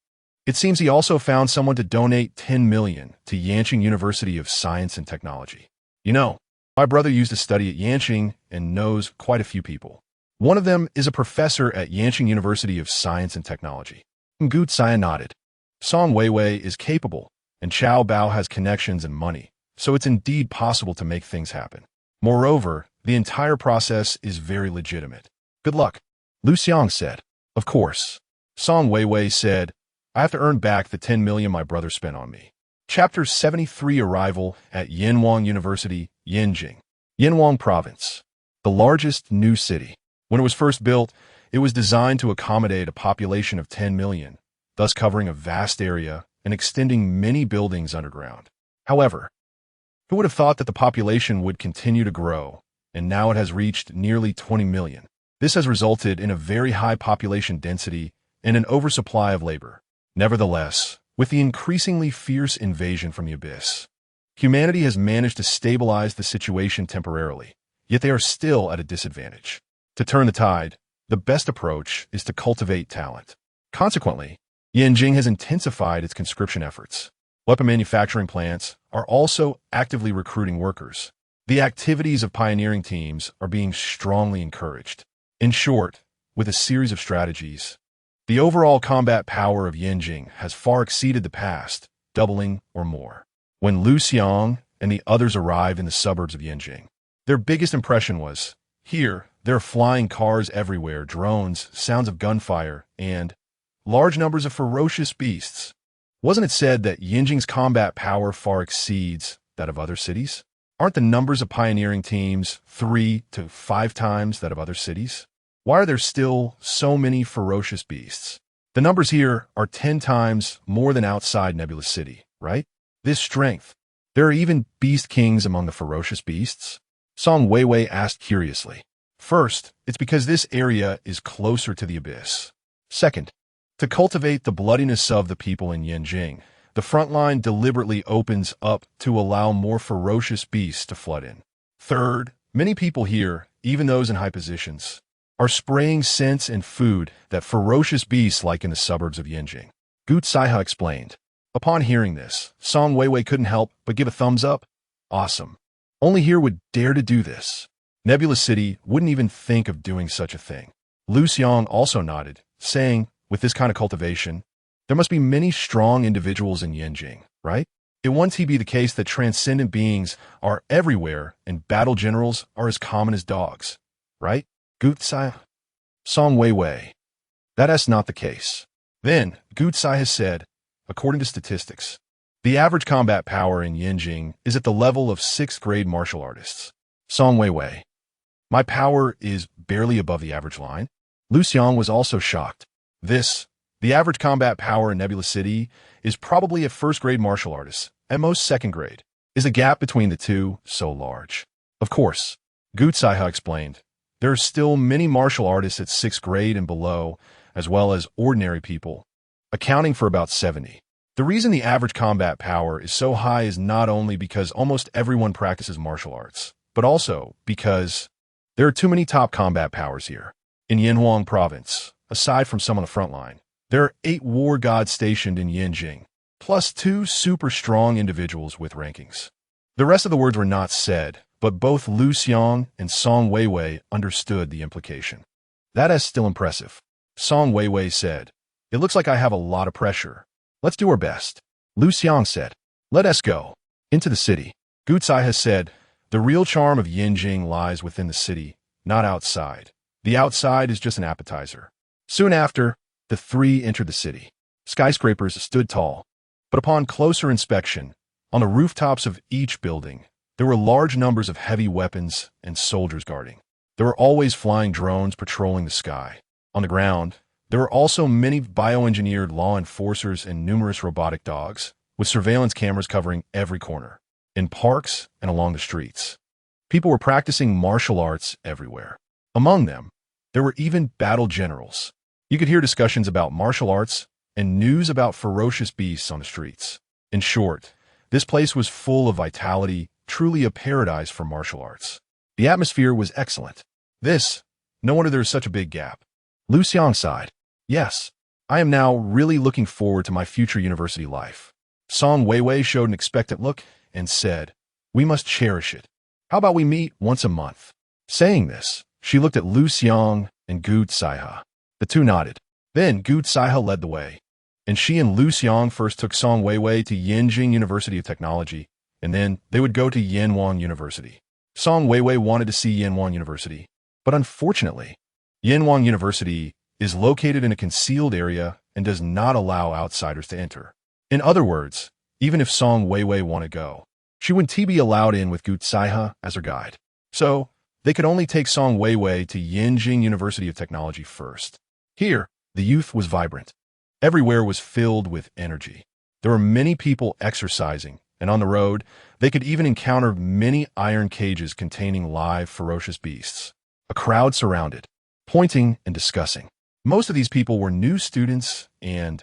It seems he also found someone to donate 10 million to Yanqing University of Science and Technology. You know, my brother used to study at Yanqing and knows quite a few people. One of them is a professor at Yanqing University of Science and Technology. Gu Xiang nodded. Song Weiwei is capable, and Qiao Bao has connections and money, so it's indeed possible to make things happen. Moreover, the entire process is very legitimate. Good luck, Liu Xiang said. Of course. Song Weiwei said, I have to earn back the 10 million my brother spent on me. Chapter 73 Arrival at Yanwang University, Yanjing, Yanwang Province, the largest new city. When it was first built, it was designed to accommodate a population of 10 million, thus covering a vast area and extending many buildings underground. However, who would have thought that the population would continue to grow, and now it has reached nearly 20 million. This has resulted in a very high population density and an oversupply of labor. Nevertheless, with the increasingly fierce invasion from the abyss, humanity has managed to stabilize the situation temporarily, yet they are still at a disadvantage. To turn the tide, the best approach is to cultivate talent. Consequently, Yanjing has intensified its conscription efforts. Weapon manufacturing plants are also actively recruiting workers. The activities of pioneering teams are being strongly encouraged. In short, with a series of strategies, the overall combat power of Yanjing has far exceeded the past, doubling or more. When Liu Xiang and the others arrived in the suburbs of Yanjing, their biggest impression was, here, there are flying cars everywhere, drones, sounds of gunfire, and large numbers of ferocious beasts. Wasn't it said that Yanjing's combat power far exceeds that of other cities? Aren't the numbers of pioneering teams 3 to 5 times that of other cities? Why are there still so many ferocious beasts? The numbers here are 10 times more than outside Nebulous City, right? This strength. There are even beast kings among the ferocious beasts? Song Weiwei asked curiously. First, it's because this area is closer to the abyss. Second, to cultivate the bloodiness of the people in Yanjing, the front line deliberately opens up to allow more ferocious beasts to flood in. Third, many people here, even those in high positions, are spraying scents and food that ferocious beasts like in the suburbs of Yanjing. Gu Saiha explained. Upon hearing this, Song Weiwei couldn't help but give a thumbs up. Awesome. Only here would dare to do this. Nebulous City wouldn't even think of doing such a thing. Liu Xiang also nodded, saying, with this kind of cultivation, there must be many strong individuals in Yanjing, right? It won't be the case that transcendent beings are everywhere and battle generals are as common as dogs, right? Gu Tsai. Song Weiwei. That's not the case. Then, Gu Tsai has said, according to statistics, the average combat power in Yanjing is at the level of 6th grade martial artists. Song Weiwei. My power is barely above the average line. Liu Xiang was also shocked. The average combat power in Nebulous City is probably at 1st grade martial artists, at most 2nd grade. Is the gap between the two so large? Of course, Gu Saiha explained. There are still many martial artists at 6th grade and below, as well as ordinary people, accounting for about 70. The reason the average combat power is so high is not only because almost everyone practices martial arts, but also because there are too many top combat powers here. In Yanwang Province, aside from some on the front line, there are 8 war gods stationed in Yanjing, plus 2 super strong individuals with rankings. The rest of the words were not said, but both Liu Xiang and Song Weiwei understood the implication. That is still impressive. Song Weiwei said, it looks like I have a lot of pressure. Let's do our best. Liu Xiang said, let us go. Into the city. Gu Tsai has said, the real charm of Yanjing lies within the city, not outside. The outside is just an appetizer. Soon after, the 3 entered the city. Skyscrapers stood tall, but upon closer inspection, on the rooftops of each building, there were large numbers of heavy weapons and soldiers guarding. There were always flying drones patrolling the sky. On the ground, there were also many bioengineered law enforcers and numerous robotic dogs, with surveillance cameras covering every corner. In parks and along the streets, people were practicing martial arts everywhere. Among them, there were even battle generals. You could hear discussions about martial arts and news about ferocious beasts on the streets. In short, this place was full of vitality, truly a paradise for martial arts. The atmosphere was excellent. No wonder there is such a big gap. Liu Xiang sighed. Yes, I am now really looking forward to my future university life. Song Weiwei showed an expectant look and said, we must cherish it. How about we meet once a month? Saying this, she looked at Liu Xiang and Gu Zaihe. The two nodded. Then Gu Zaihe led the way, and she and Liu Xiang first took Song Weiwei to Yanjing University of Technology, and then they would go to Yanwan University. Song Weiwei wanted to see Yanwan University, but unfortunately, Yanwan University is located in a concealed area and does not allow outsiders to enter. In other words, even if Song Weiwei want to go, she wouldn't be allowed in with Gu Zaihe as her guide. So, they could only take Song Weiwei to Yanjing University of Technology first. Here, the youth was vibrant. Everywhere was filled with energy. There were many people exercising, and on the road, they could even encounter many iron cages containing live, ferocious beasts. A crowd surrounded, pointing and discussing. Most of these people were new students and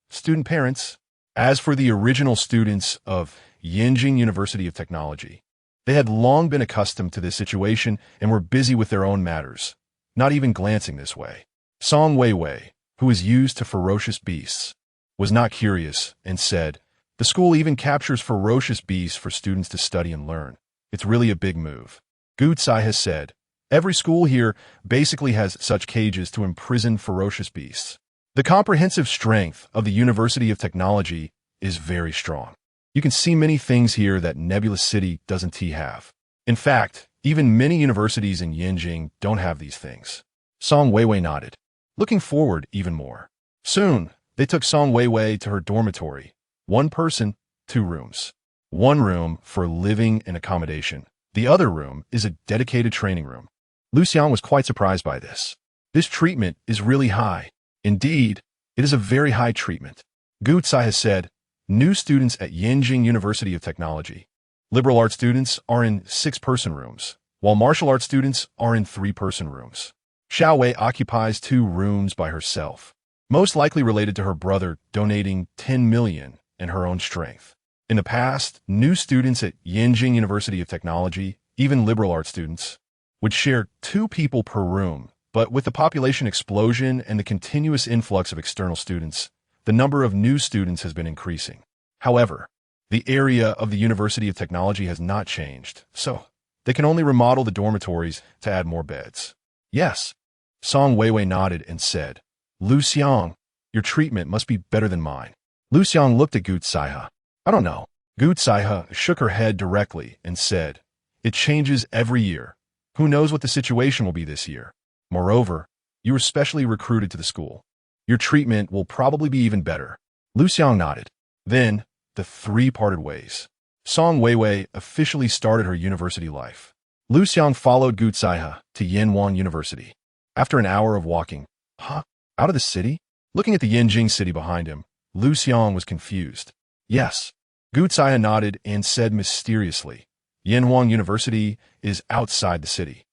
student parents. As for the original students of Yanjing University of Technology, they had long been accustomed to this situation and were busy with their own matters, not even glancing this way. Song Weiwei, who was used to ferocious beasts, was not curious and said, the school even captures ferocious beasts for students to study and learn. It's really a big move. Gu Zaihe said, every school here basically has such cages to imprison ferocious beasts. The comprehensive strength of the University of Technology is very strong. You can see many things here that Nebulous City doesn't have. In fact, even many universities in Yanjing don't have these things. Song Weiwei nodded, looking forward even more. Soon, they took Song Weiwei to her dormitory. One person, 2 rooms. One room for living and accommodation. The other room is a dedicated training room. Liu Xiang was quite surprised by this. This treatment is really high. Indeed, it is a very high treatment. Gu Zaihe said, new students at Yanjing University of Technology. Liberal arts students are in 6-person rooms, while martial arts students are in 3-person rooms. Xiao Wei occupies 2 rooms by herself, most likely related to her brother donating 10 million and her own strength. In the past, new students at Yanjing University of Technology, even liberal arts students, would share 2 people per room, but with the population explosion and the continuous influx of external students, the number of new students has been increasing. However, the area of the University of Technology has not changed, so they can only remodel the dormitories to add more beds. Yes, Song Weiwei nodded and said, Liu Xiang, your treatment must be better than mine. Liu Xiang looked at Gu Zaihe. I don't know. Gu Zaihe shook her head directly and said, it changes every year. Who knows what the situation will be this year? Moreover, you were specially recruited to the school. Your treatment will probably be even better. Liu Xiang nodded. Then, the 3 parted ways. Song Weiwei officially started her university life. Liu Xiang followed Gu Zaihe to Yanwan University. After an hour of walking, out of the city? Looking at the Yanjing city behind him, Liu Xiang was confused. Yes. Gu Zaihe nodded and said mysteriously, Yanwan University is outside the city.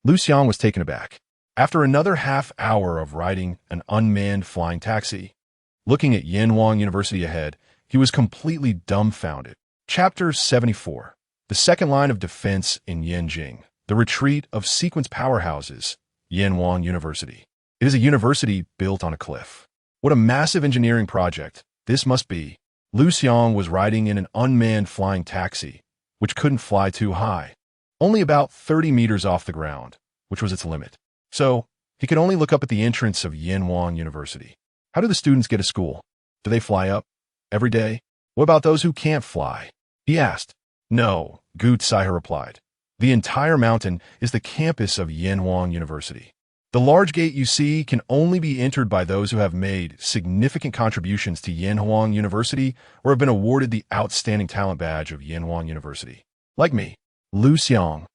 Liu Xiang was taken aback. After another half-hour of riding an unmanned flying taxi, looking at Yanwan University ahead, he was completely dumbfounded. Chapter 74. The second line of defense in Yanjing. The retreat of sequence powerhouses. Yanwan University. It is a university built on a cliff. What a massive engineering project this must be. Liu Xiang was riding in an unmanned flying taxi, which couldn't fly too high. Only about 30 meters off the ground, which was its limit. So, he could only look up at the entrance of Yanwan University. How do the students get to school? Do they fly up? Every day? What about those who can't fly? He asked. No, Gu Zaihe replied. The entire mountain is the campus of Yanwan University. The large gate you see can only be entered by those who have made significant contributions to Yanwan University or have been awarded the Outstanding Talent Badge of Yanwan University. Like me, Liu Xiang.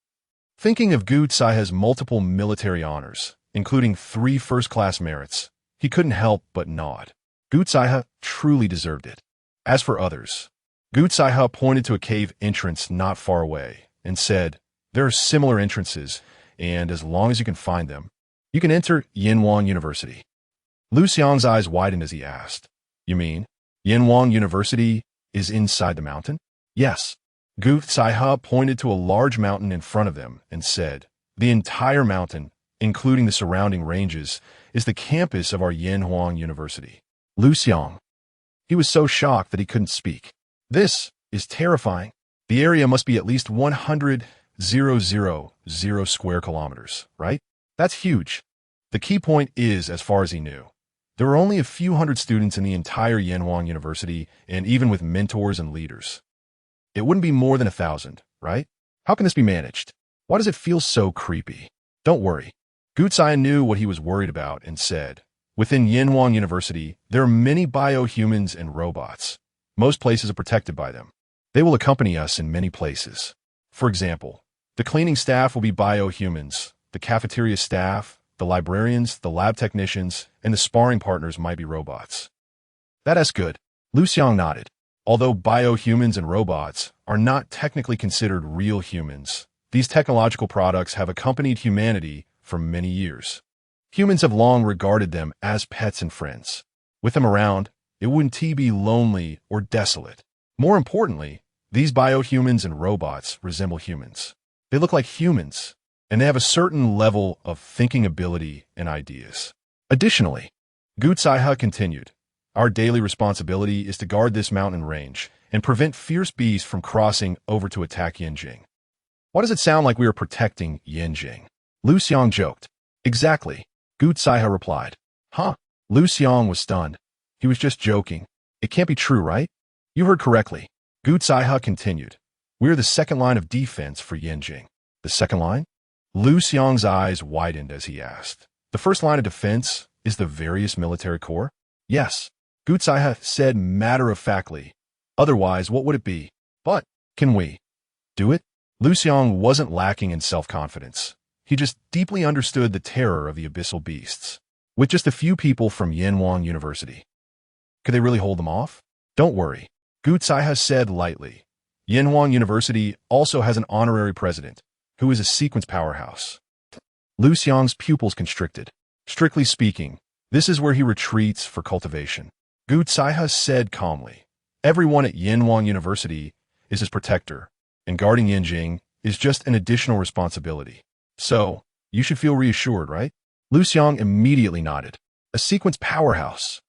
Thinking of Gu Zaihe's multiple military honors, including 3 first-class merits, he couldn't help but nod. Gu Zaihe truly deserved it. As for others, Gu Zaihe pointed to a cave entrance not far away and said, there are similar entrances, and as long as you can find them, you can enter Yanwan University. Liu Xiang's eyes widened as he asked, you mean, Yanwan University is inside the mountain? Yes. Gu Zaihe pointed to a large mountain in front of them and said, the entire mountain, including the surrounding ranges, is the campus of our Yanhuang University. Liu Xiang. He was so shocked that he couldn't speak. This is terrifying. The area must be at least 100,000 square kilometers, right? That's huge. The key point is, as far as he knew, there were only a few hundred students in the entire Yanhuang University, and even with mentors and leaders, it wouldn't be more than 1,000, right? How can this be managed? Why does it feel so creepy? Don't worry. Gutsai knew what he was worried about and said, within Yanhuang University, there are many biohumans and robots. Most places are protected by them. They will accompany us in many places. For example, the cleaning staff will be biohumans, the cafeteria staff, the librarians, the lab technicians, and the sparring partners might be robots. That's good. Liu Xiang nodded. Although biohumans and robots are not technically considered real humans, these technological products have accompanied humanity for many years. Humans have long regarded them as pets and friends. With them around, it wouldn't be lonely or desolate. More importantly, these biohumans and robots resemble humans. They look like humans, and they have a certain level of thinking ability and ideas. Additionally, Gutsai continued, our daily responsibility is to guard this mountain range and prevent fierce beasts from crossing over to attack Yanjing. Why does it sound like we are protecting Yanjing? Liu Xiang joked. Exactly, Gutsai replied. Huh? Liu Xiang was stunned. He was just joking. It can't be true, right? You heard correctly. Gutsai continued. We are the second line of defense for Yanjing. The second line? Liu Xiang's eyes widened as he asked. The first line of defense is the various military corps? Yes, Gutsai said matter-of-factly. Otherwise, what would it be? But, can we do it? Liu Xiang wasn't lacking in self-confidence. He just deeply understood the terror of the abyssal beasts. With just a few people from Yanhuang University, could they really hold them off? Don't worry, Gutsai said lightly. Yanhuang University also has an honorary president, who is a sequence powerhouse. Liu Xiang's pupils constricted. Strictly speaking, this is where he retreats for cultivation. Gutsai said calmly. Everyone at Yanhuang University is his protector, and guarding Yanjing is just an additional responsibility. So, you should feel reassured, right? Liu Xiang immediately nodded. A sequence powerhouse.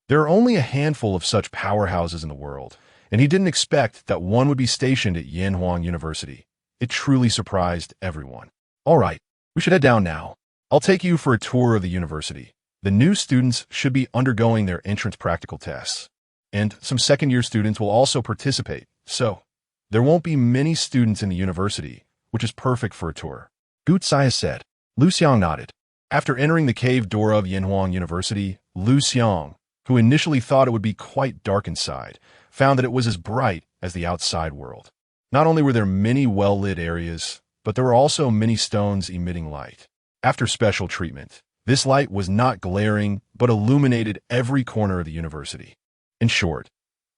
There are only a handful of such powerhouses in the world, and he didn't expect that one would be stationed at Yanhuang University. It truly surprised everyone. All right, we should head down now. I'll take you for a tour of the university. The new students should be undergoing their entrance practical tests, and some second-year students will also participate, so there won't be many students in the university, which is perfect for a tour. Gutsai said. Liu Xiang nodded. After entering the cave door of Yanhuang University, Liu Xiang, who initially thought it would be quite dark inside, found that it was as bright as the outside world. Not only were there many well-lit areas, but there were also many stones emitting light. After special treatment, this light was not glaring, but illuminated every corner of the university. In short,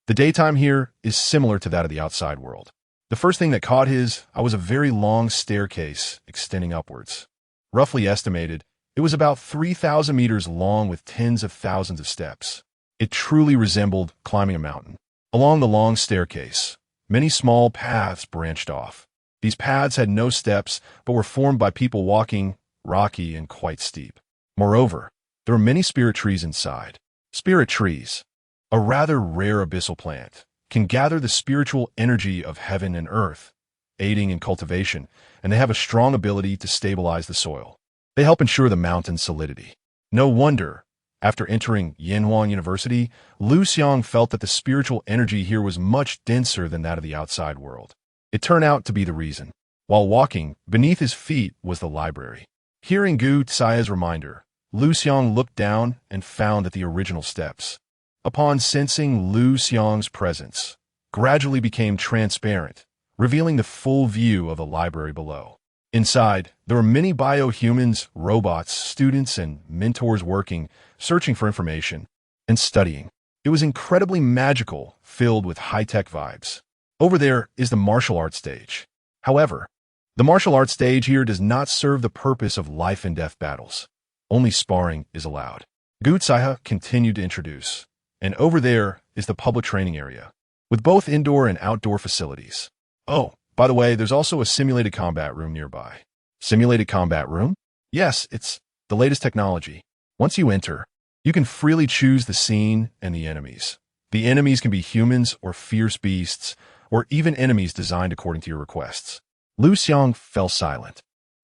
the daytime here is similar to that of the outside world. The first thing that caught his eye was a very long staircase extending upwards. Roughly estimated, it was about 3,000 meters long with tens of thousands of steps. It truly resembled climbing a mountain. Along the long staircase, many small paths branched off. These paths had no steps, but were formed by people walking, rocky and quite steep. Moreover, there were many spirit trees inside. Spirit trees, a rather rare abyssal plant, can gather the spiritual energy of heaven and earth, aiding in cultivation, and they have a strong ability to stabilize the soil. They help ensure the mountain's solidity. No wonder, after entering Yanhuang University, Liu Xiang felt that the spiritual energy here was much denser than that of the outside world. It turned out to be the reason. While walking, beneath his feet was the library. Hearing Gutsai's reminder, Liu Xiang looked down and found that the original steps, upon sensing Liu Xiang's presence, gradually became transparent, revealing the full view of the library below. Inside, there were many biohumans, robots, students, and mentors working, searching for information, and studying. It was incredibly magical, filled with high-tech vibes. Over there is the martial arts stage. However, the martial arts stage here does not serve the purpose of life and death battles. Only sparring is allowed. Gutsai continued to introduce. And over there is the public training area, with both indoor and outdoor facilities. Oh, by the way, there's also a simulated combat room nearby. Simulated combat room? Yes, it's the latest technology. Once you enter, you can freely choose the scene and the enemies. The enemies can be humans or fierce beasts, or even enemies designed according to your requests. Liu Xiang fell silent.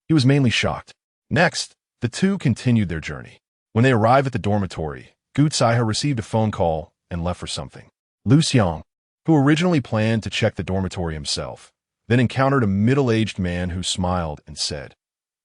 He was mainly shocked. Next, the two continued their journey. When they arrived at the dormitory, Gu Caihe received a phone call and left for something. Liu Xiang, who originally planned to check the dormitory himself, then encountered a middle-aged man who smiled and said,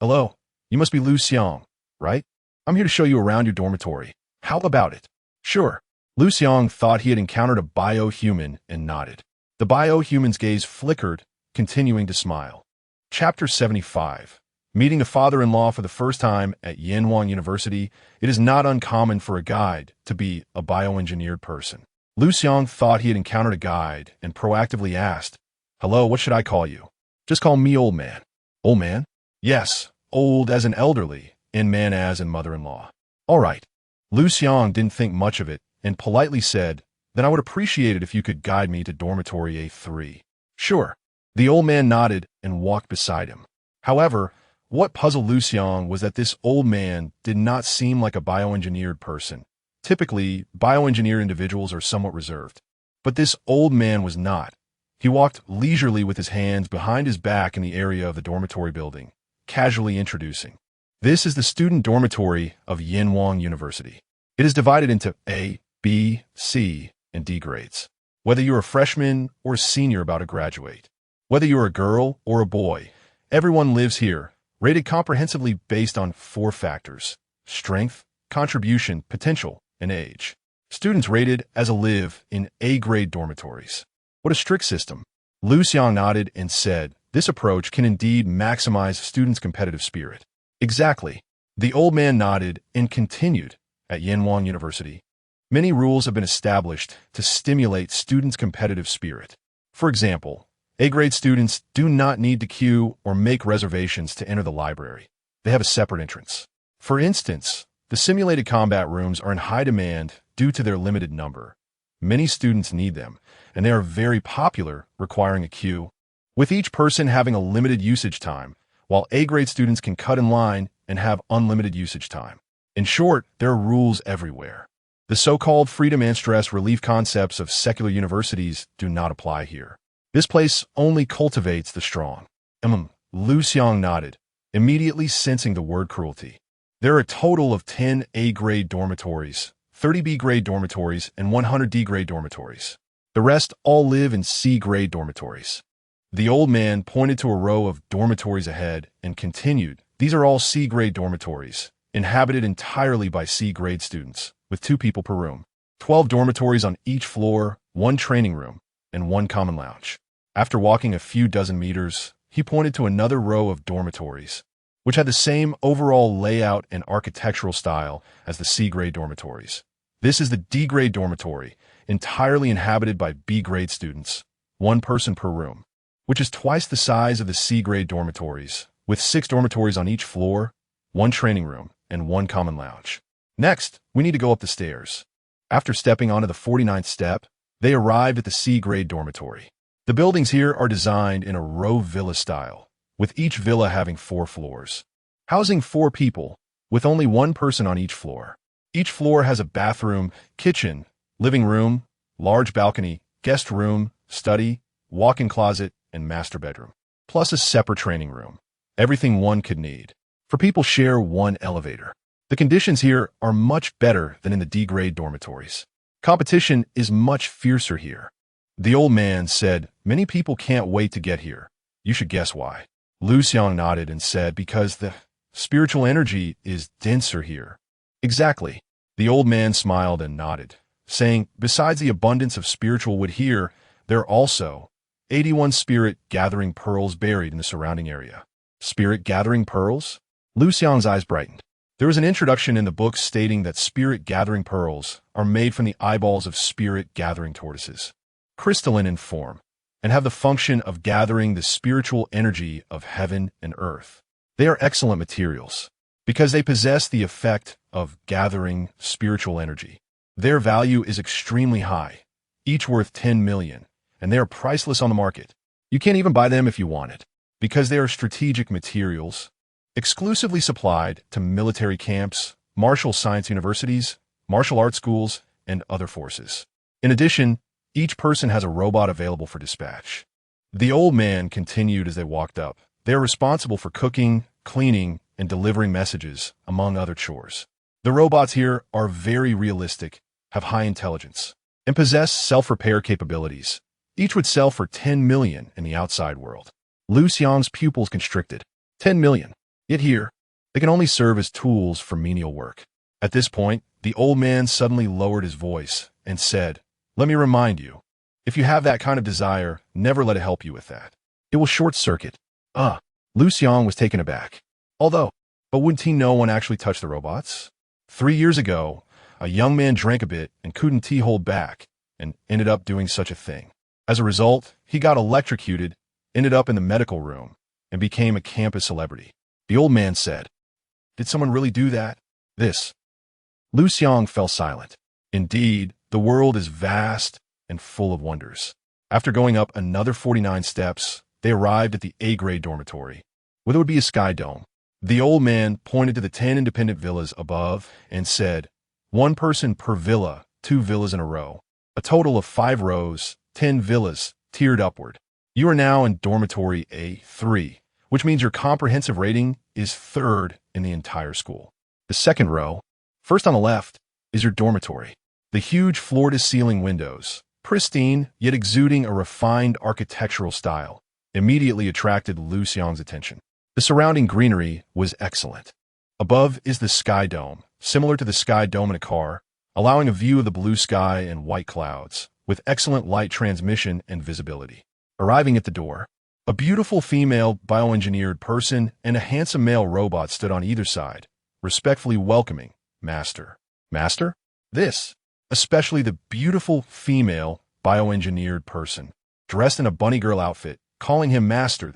"Hello, you must be Liu Xiang, right? I'm here to show you around your dormitory. How about it?" "Sure." Liu Xiang thought he had encountered a bio-human and nodded. The bio-human's gaze flickered, continuing to smile. Chapter 75. Meeting a father-in-law for the first time at University, it is not uncommon for a guide to be a bioengineered person. Liu Xiang thought he had encountered a guide and proactively asked, "Hello, what should I call you?" "Just call me old man." "Old man?" "Yes, old as in elderly, and man as in mother-in-law." "All right." Liu Xiang didn't think much of it and politely said, "Then I would appreciate it if you could guide me to dormitory A3. "Sure." The old man nodded and walked beside him. However, what puzzled Liu Xiang was that this old man did not seem like a bioengineered person. Typically, bioengineered individuals are somewhat reserved. But this old man was not. He walked leisurely with his hands behind his back in the area of the dormitory building, casually introducing. "This is the student dormitory of University. It is divided into A, B, C, and D grades. Whether you're a freshman or a senior about to graduate, whether you're a girl or a boy, everyone lives here, rated comprehensively based on 4 factors: strength, contribution, potential, and age. Students rated as a live in A-grade dormitories." "What a strict system." Liu Xiang nodded and said, "This approach can indeed maximize students' competitive spirit." "Exactly." The old man nodded and continued. At University, many rules have been established to stimulate students' competitive spirit. For example, A-grade students do not need to queue or make reservations to enter the library. They have a separate entrance. For instance, the simulated combat rooms are in high demand due to their limited number. Many students need them, and they are very popular, requiring a queue, with each person having a limited usage time, while A-grade students can cut in line and have unlimited usage time. In short, there are rules everywhere. The so-called freedom and stress relief concepts of secular universities do not apply here. This place only cultivates the strong. Liu Xiang nodded, immediately sensing the word cruelty. There are a total of 10 A-grade dormitories, 30 B-grade dormitories, and 100 D-grade dormitories. The rest all live in C-grade dormitories. The old man pointed to a row of dormitories ahead and continued, "These are all C-grade dormitories, inhabited entirely by C-grade students, with 2 people per room. 12 dormitories on each floor, 1 training room, and 1 common lounge." After walking a few dozen meters, he pointed to another row of dormitories, which had the same overall layout and architectural style as the C-grade dormitories. "This is the D-grade dormitory, entirely inhabited by B-grade students, 1 person per room, which is twice the size of the C-grade dormitories, with 6 dormitories on each floor, 1 training room, and 1 common lounge. Next, we need to go up the stairs." After stepping onto the 49th step, they arrived at the C-grade dormitory. The buildings here are designed in a row villa style, with each villa having 4 floors, housing 4 people, with only 1 person on each floor. Each floor has a bathroom, kitchen, living room, large balcony, guest room, study, walk-in closet, and master bedroom, plus a separate training room. Everything one could need. For people share 1 elevator. The conditions here are much better than in the D-grade dormitories. Competition is much fiercer here. The old man said, "Many people can't wait to get here. You should guess why." Liu Xiang nodded and said, "Because the spiritual energy is denser here." "Exactly." The old man smiled and nodded, saying, "Besides the abundance of spiritual wood here, there are also 81 spirit gathering pearls buried in the surrounding area." Spirit gathering pearls? Liu Xiang's eyes brightened. There is an introduction in the book stating that spirit gathering pearls are made from the eyeballs of spirit gathering tortoises, crystalline in form, and have the function of gathering the spiritual energy of heaven and earth. They are excellent materials because they possess the effect of gathering spiritual energy. Their value is extremely high, each worth 10 million, and they are priceless on the market. You can't even buy them if you want it, because they are strategic materials, exclusively supplied to military camps, martial science universities, martial arts schools, and other forces. In addition, each person has a robot available for dispatch. The old man continued as they walked up. They are responsible for cooking, cleaning, and delivering messages, among other chores. The robots here are very realistic, have high intelligence, and possess self-repair capabilities. Each would sell for 10 million in the outside world. Liu Xiang's pupils constricted. 10 million. Yet here, they can only serve as tools for menial work. At this point, the old man suddenly lowered his voice and said, "Let me remind you, if you have that kind of desire, never let it help you with that. It will short-circuit." Liu Xiang was taken aback. But wouldn't he know one actually touched the robots? 3 years ago, a young man drank a bit and couldn't hold back and ended up doing such a thing. As a result, he got electrocuted, ended up in the medical room, and became a campus celebrity. The old man said, "Did someone really do that?" Liu Xiang fell silent. Indeed, the world is vast and full of wonders. After going up another 49 steps, they arrived at the A-grade dormitory, where there would be a sky dome. The old man pointed to the 10 independent villas above and said, "1 person per villa, 2 villas in a row. A total of 5 rows, 10 villas, tiered upward. You are now in dormitory A3, which means your comprehensive rating is 3rd in the entire school. The 2nd row, first on the left, is your dormitory. The huge floor-to-ceiling windows, pristine yet exuding a refined architectural style, immediately attracted Liu Xiang's attention. The surrounding greenery was excellent. Above is the sky dome, similar to the sky dome in a car, allowing a view of the blue sky and white clouds, with excellent light transmission and visibility. Arriving at the door, a beautiful female bioengineered person and a handsome male robot stood on either side, respectfully welcoming, "Master." "Master?" Especially the beautiful female bioengineered person, dressed in a bunny girl outfit, calling him "Master."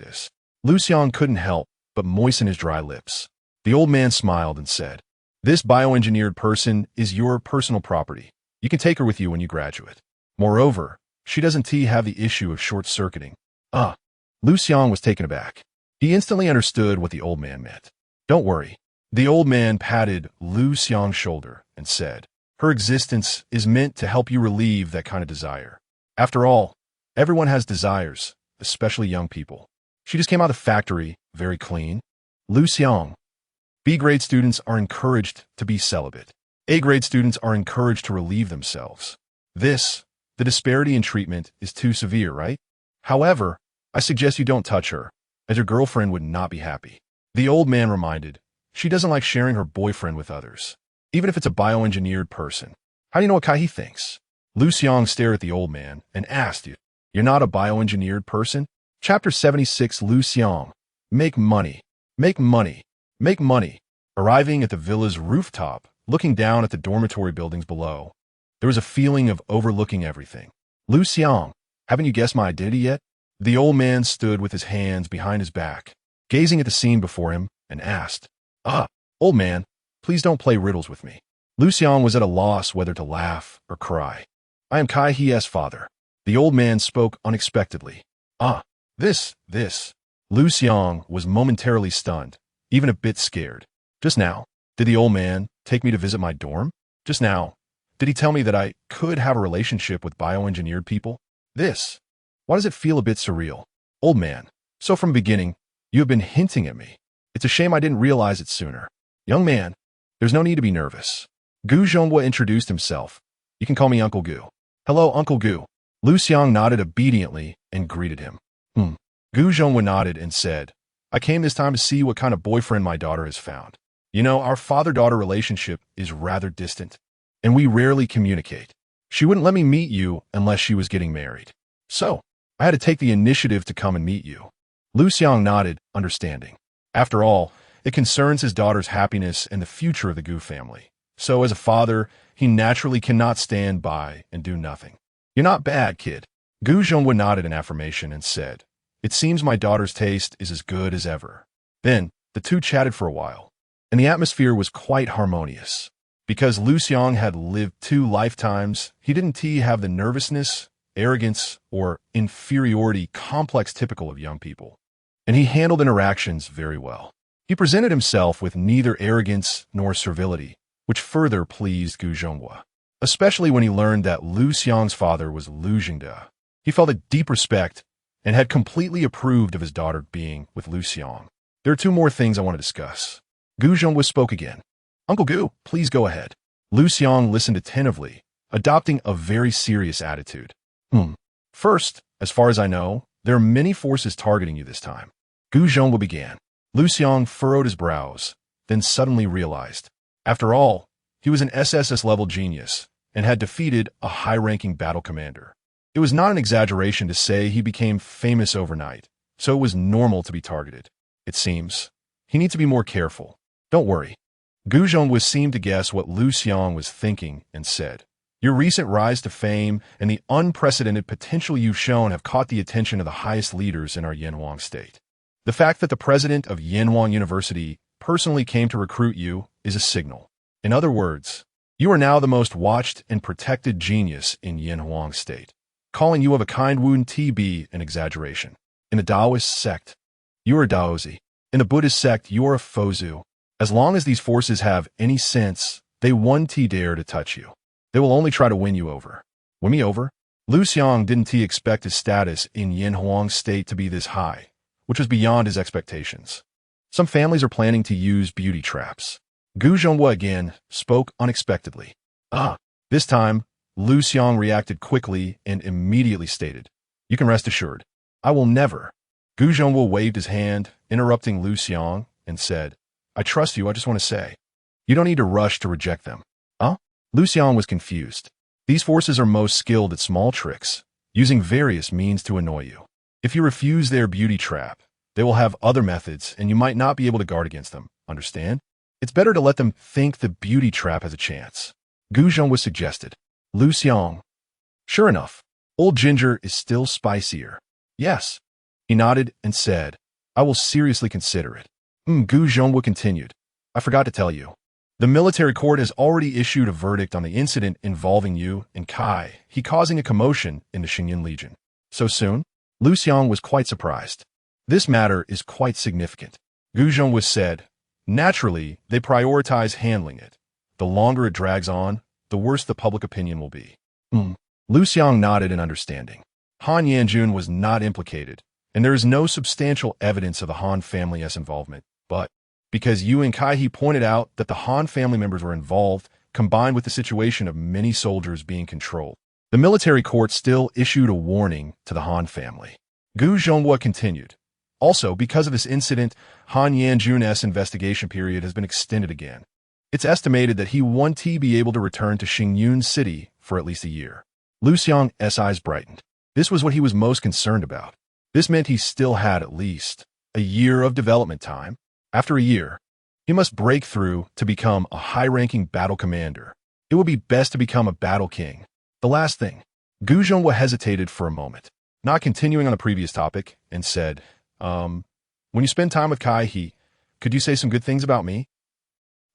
Liu Xiang couldn't help but moisten his dry lips. The old man smiled and said, "This bioengineered person is your personal property. You can take her with you when you graduate. Moreover, she doesn't have the issue of short-circuiting." Liu Xiang was taken aback. He instantly understood what the old man meant. "Don't worry." The old man patted Liu Xiang's shoulder and said, "Her existence is meant to help you relieve that kind of desire. After all, everyone has desires, especially young people. She just came out of the factory, very clean." Liu Xiang. B-grade students are encouraged to be celibate. A-grade students are encouraged to relieve themselves. The disparity in treatment is too severe, right? However, I suggest you don't touch her, as your girlfriend would not be happy. The old man reminded, "She doesn't like sharing her boyfriend with others, even if it's a bioengineered person." "How do you know what he thinks?" Liu Xiang stared at the old man and asked, "You're not a bioengineered person?" Chapter 76. Liu Xiang. Make money. Make money. Make money. Arriving at the villa's rooftop, looking down at the dormitory buildings below, there was a feeling of overlooking everything. "Liu Xiang, haven't you guessed my identity yet?" The old man stood with his hands behind his back, gazing at the scene before him, and asked, Old man, please don't play riddles with me." Liu Xiang was at a loss whether to laugh or cry. "I am Kai-He's father." The old man spoke unexpectedly. This. Liu Xiang was momentarily stunned, even a bit scared. Just now, did the old man take me to visit my dorm? Just now, did he tell me that I could have a relationship with bioengineered people? Why does it feel a bit surreal? Old man, so from the beginning, you have been hinting at me. It's a shame I didn't realize it sooner. Young man, there's no need to be nervous. Gu Zhonghua introduced himself. "You can call me Uncle Gu." "Hello, Uncle Gu." Liu Xiang nodded obediently and greeted him. Gu Zhonghua nodded and said, "I came this time to see what kind of boyfriend my daughter has found. You know, our father-daughter relationship is rather distant, and we rarely communicate. She wouldn't let me meet you unless she was getting married. So, I had to take the initiative to come and meet you." Liu Xiang nodded, understanding. After all, it concerns his daughter's happiness and the future of the Gu family. So, as a father, he naturally cannot stand by and do nothing. "You're not bad, kid." Gu Zhonghua nodded in affirmation and said, "It seems my daughter's taste is as good as ever." Then, the two chatted for a while, and the atmosphere was quite harmonious. Because Liu Xiang had lived 2 lifetimes, he didn't have the nervousness, arrogance, or inferiority complex typical of young people, and he handled interactions very well. He presented himself with neither arrogance nor servility, which further pleased Gu Zhonghua, especially when he learned that Liu Xiang's father was Liu Xiang. He felt a deep respect and had completely approved of his daughter being with Liu Xiang. There are two more things I want to discuss. Gu Zhonghua spoke again. Uncle Gu, please go ahead. Liu Xiang listened attentively, adopting a very serious attitude. First, as far as I know, there are many forces targeting you this time. Gu Zhonghua began. Liu Xiang furrowed his brows, then suddenly realized. After all, he was an SSS-level genius and had defeated a high-ranking battle commander. It was not an exaggeration to say he became famous overnight, so it was normal to be targeted. It seems. He needs to be more careful. Don't worry. Gu Zhonghua seemed to guess what Liu Xiang was thinking and said, Your recent rise to fame and the unprecedented potential you've shown have caught the attention of the highest leaders in our Yanhuang state. The fact that the president of Yanhuang University personally came to recruit you is a signal. In other words, you are now the most watched and protected genius in Yanhuang state. Calling you of a kind wouldn't be an exaggeration. In the Taoist sect, you are a Daozi. In the Buddhist sect, you are a Fozu. As long as these forces have any sense, they won't dare to touch you. They will only try to win you over. Win me over? Liu Xiang didn't expect his status in Yanhuang state to be this high, which was beyond his expectations. Some families are planning to use beauty traps. Gu Zhonghua again spoke unexpectedly. This time, Liu Xiang reacted quickly and immediately stated, You can rest assured. I will never. Gu Zhonghua waved his hand, interrupting Liu Xiang, and said, I trust you, I just want to say. You don't need to rush to reject them. Liu Xiang was confused. These forces are most skilled at small tricks, using various means to annoy you. If you refuse their beauty trap, they will have other methods and you might not be able to guard against them, understand? It's better to let them think the beauty trap has a chance. Gu Zhonghua suggested. Liu Xiang. Sure enough, old ginger is still spicier. Yes. He nodded and said, I will seriously consider it. Gu Zhonghua continued. I forgot to tell you. The military court has already issued a verdict on the incident involving you and Kai, he causing a commotion in the Xingyin Legion. So soon? Liu Xiang was quite surprised. This matter is quite significant. Gu Zhonghua said, Naturally, they prioritize handling it. The longer it drags on, the worse the public opinion will be. Liu Xiang nodded in understanding. Han Yanjun was not implicated, and there is no substantial evidence of the Han family's involvement, but because Yu and Kai he pointed out that the Han family members were involved, combined with the situation of many soldiers being controlled, the military court still issued a warning to the Han family. Gu Zhonghua continued. Also, because of this incident, Han Yanjun's investigation period has been extended again. It's estimated that he won't be able to return to Xingyun City for at least a year. Liu Xiang's eyes brightened. This was what he was most concerned about. This meant he still had at least a year of development time. After a year, he must break through to become a high-ranking battle commander. It would be best to become a battle king. The last thing. Gu Zhonghua hesitated for a moment, not continuing on the previous topic, and said, when you spend time with Kai he, could you say some good things about me?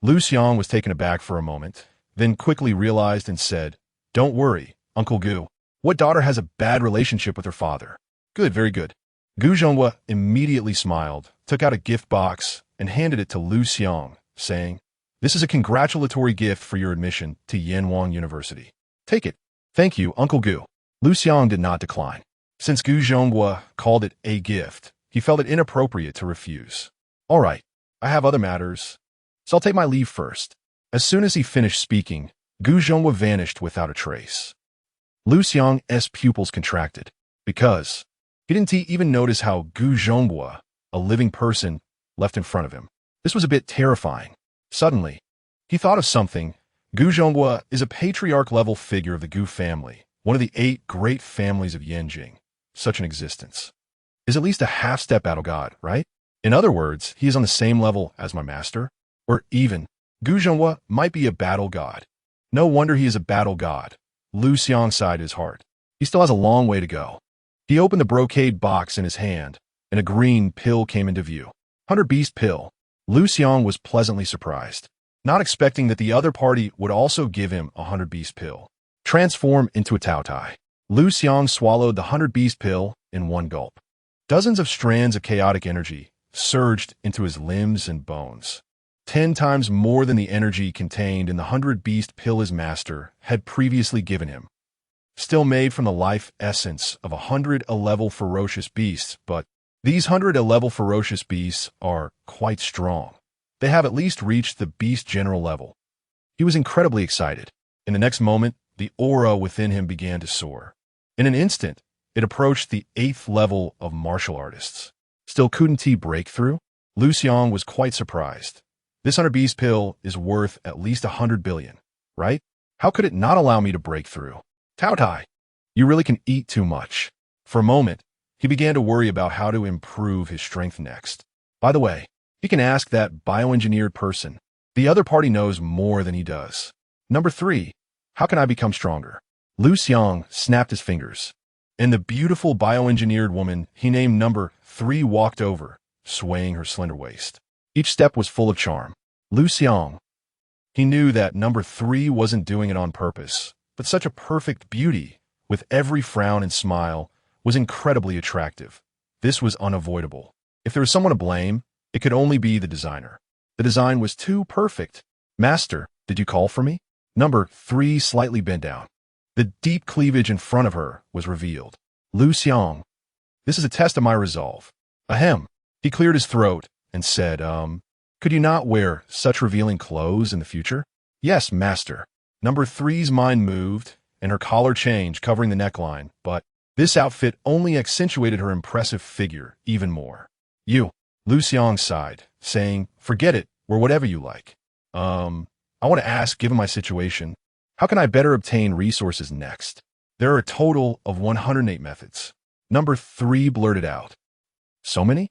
Liu Xiang was taken aback for a moment, then quickly realized and said, Don't worry, Uncle Gu. What daughter has a bad relationship with her father? Good, very good. Gu Zhonghua immediately smiled, took out a gift box, and handed it to Liu Xiang, saying, This is a congratulatory gift for your admission to Yanhuang University. Take it. Thank you, Uncle Gu. Liu Xiang did not decline. Since Gu Zhonghua called it a gift, he felt it inappropriate to refuse. All right, I have other matters, so I'll take my leave first. As soon as he finished speaking, Gu Zhonghua vanished without a trace. Liu Xiang's pupils contracted, because he didn't even notice how Gu Zhonghua, a living person, left in front of him. This was a bit terrifying. Suddenly, he thought of something. Gu Zhonghua is a patriarch-level figure of the Gu family, one of the 8 great families of Yanjing. Such an existence is at least a half-step battle god, right? In other words, he is on the same level as my master. Or even, Gu Zhonghua might be a battle god. No wonder he is a battle god. Liu Xiang sighed his heart. He still has a long way to go. He opened the brocade box in his hand, and a green pill came into view. 100 Beast Pill. Liu Xiang was pleasantly surprised, not expecting that the other party would also give him a 100 Beast Pill. Transform into a Taotai. Liu Xiang swallowed the 100 Beast Pill in one gulp. Dozens of strands of chaotic energy surged into his limbs and bones. 10 times more than the energy contained in the 100-beast pill his master had previously given him. Still made from the life essence of 100 a-level ferocious beasts, but these 100 a-level ferocious beasts are quite strong. They have at least reached the beast general level. He was incredibly excited. In the next moment, the aura within him began to soar. In an instant, it approached the 8th level of martial artists. Still couldn't he break through? Liu Xiang was quite surprised. This 100-beast pill is worth at least 100 billion, right? How could it not allow me to break through? Tao Tai, you really can eat too much. For a moment, he began to worry about how to improve his strength next. By the way, he can ask that bioengineered person. The other party knows more than he does. Number 3. How can I become stronger? Liu Xiang snapped his fingers, and the beautiful bioengineered woman he named Number 3 walked over, swaying her slender waist. Each step was full of charm. Liu Xiang. He knew that Number 3 wasn't doing it on purpose, but such a perfect beauty, with every frown and smile, was incredibly attractive. This was unavoidable. If there was someone to blame, it could only be the designer. The design was too perfect. Master, did you call for me? Number 3 slightly bent down. The deep cleavage in front of her was revealed. Liu Xiang. This is a test of my resolve. Ahem. He cleared his throat and said, could you not wear such revealing clothes in the future? Yes, master. Number 3's mind moved, and her collar changed, covering the neckline, but this outfit only accentuated her impressive figure even more. Liu Xiang sighed, saying, forget it, wear whatever you like. I want to ask, given my situation, how can I better obtain resources next? There are a total of 108 methods. Number 3 blurted out. So many?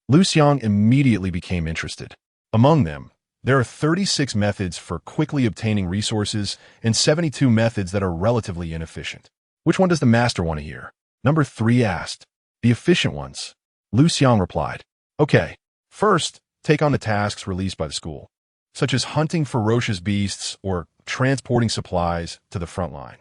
Liu Xiang immediately became interested. Among them, there are 36 methods for quickly obtaining resources and 72 methods that are relatively inefficient. Which one does the master want to hear? Number 3 asked. The efficient ones. Liu Xiang replied. Okay, first, take on the tasks released by the school, such as hunting ferocious beasts or transporting supplies to the front line.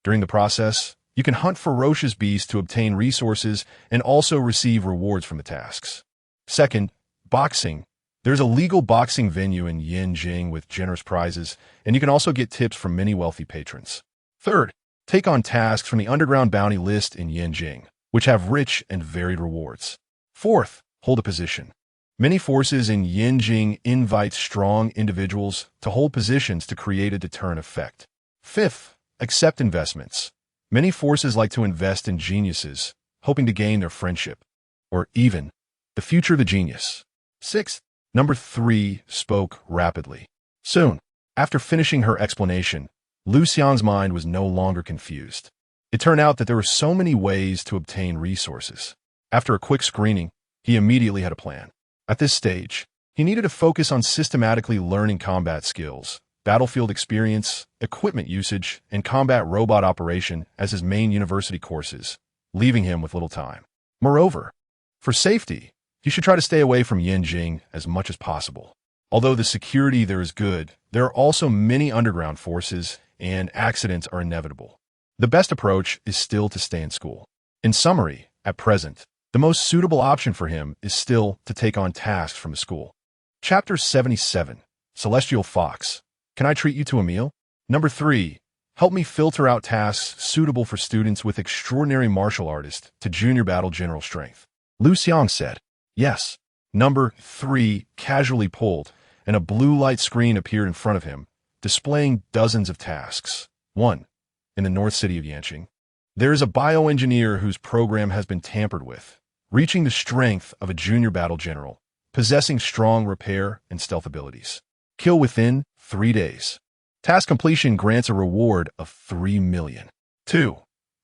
During the process, you can hunt ferocious beasts to obtain resources and also receive rewards from the tasks. Second, boxing. There's a legal boxing venue in Yanjing with generous prizes, and you can also get tips from many wealthy patrons. Third, take on tasks from the underground bounty list in Yanjing, which have rich and varied rewards. Fourth, hold a position. Many forces in Yanjing invite strong individuals to hold positions to create a deterrent effect. Fifth, accept investments. Many forces like to invest in geniuses, hoping to gain their friendship, or even the future of the genius. Sixth, Number 3 spoke rapidly. Soon, after finishing her explanation, Liu Xiang's mind was no longer confused. It turned out that there were so many ways to obtain resources. After a quick screening, he immediately had a plan. At this stage, he needed to focus on systematically learning combat skills, battlefield experience, equipment usage, and combat robot operation as his main university courses, leaving him with little time. Moreover, for safety, he should try to stay away from Yanjing as much as possible. Although the security there is good, there are also many underground forces, and accidents are inevitable. The best approach is still to stay in school. In summary, at present, the most suitable option for him is still to take on tasks from the school. Chapter 77, Celestial Fox. Can I treat you to a meal? Number 3, help me filter out tasks suitable for students with extraordinary martial artist to junior battle general strength. Liu Xiang said. Yes. Number 3 casually pulled, and a blue light screen appeared in front of him, displaying dozens of tasks. 1. In the north city of Yanqing, there is a bioengineer whose program has been tampered with, reaching the strength of a junior battle general, possessing strong repair and stealth abilities. Kill within 3 days. Task completion grants a reward of 3 million. 2.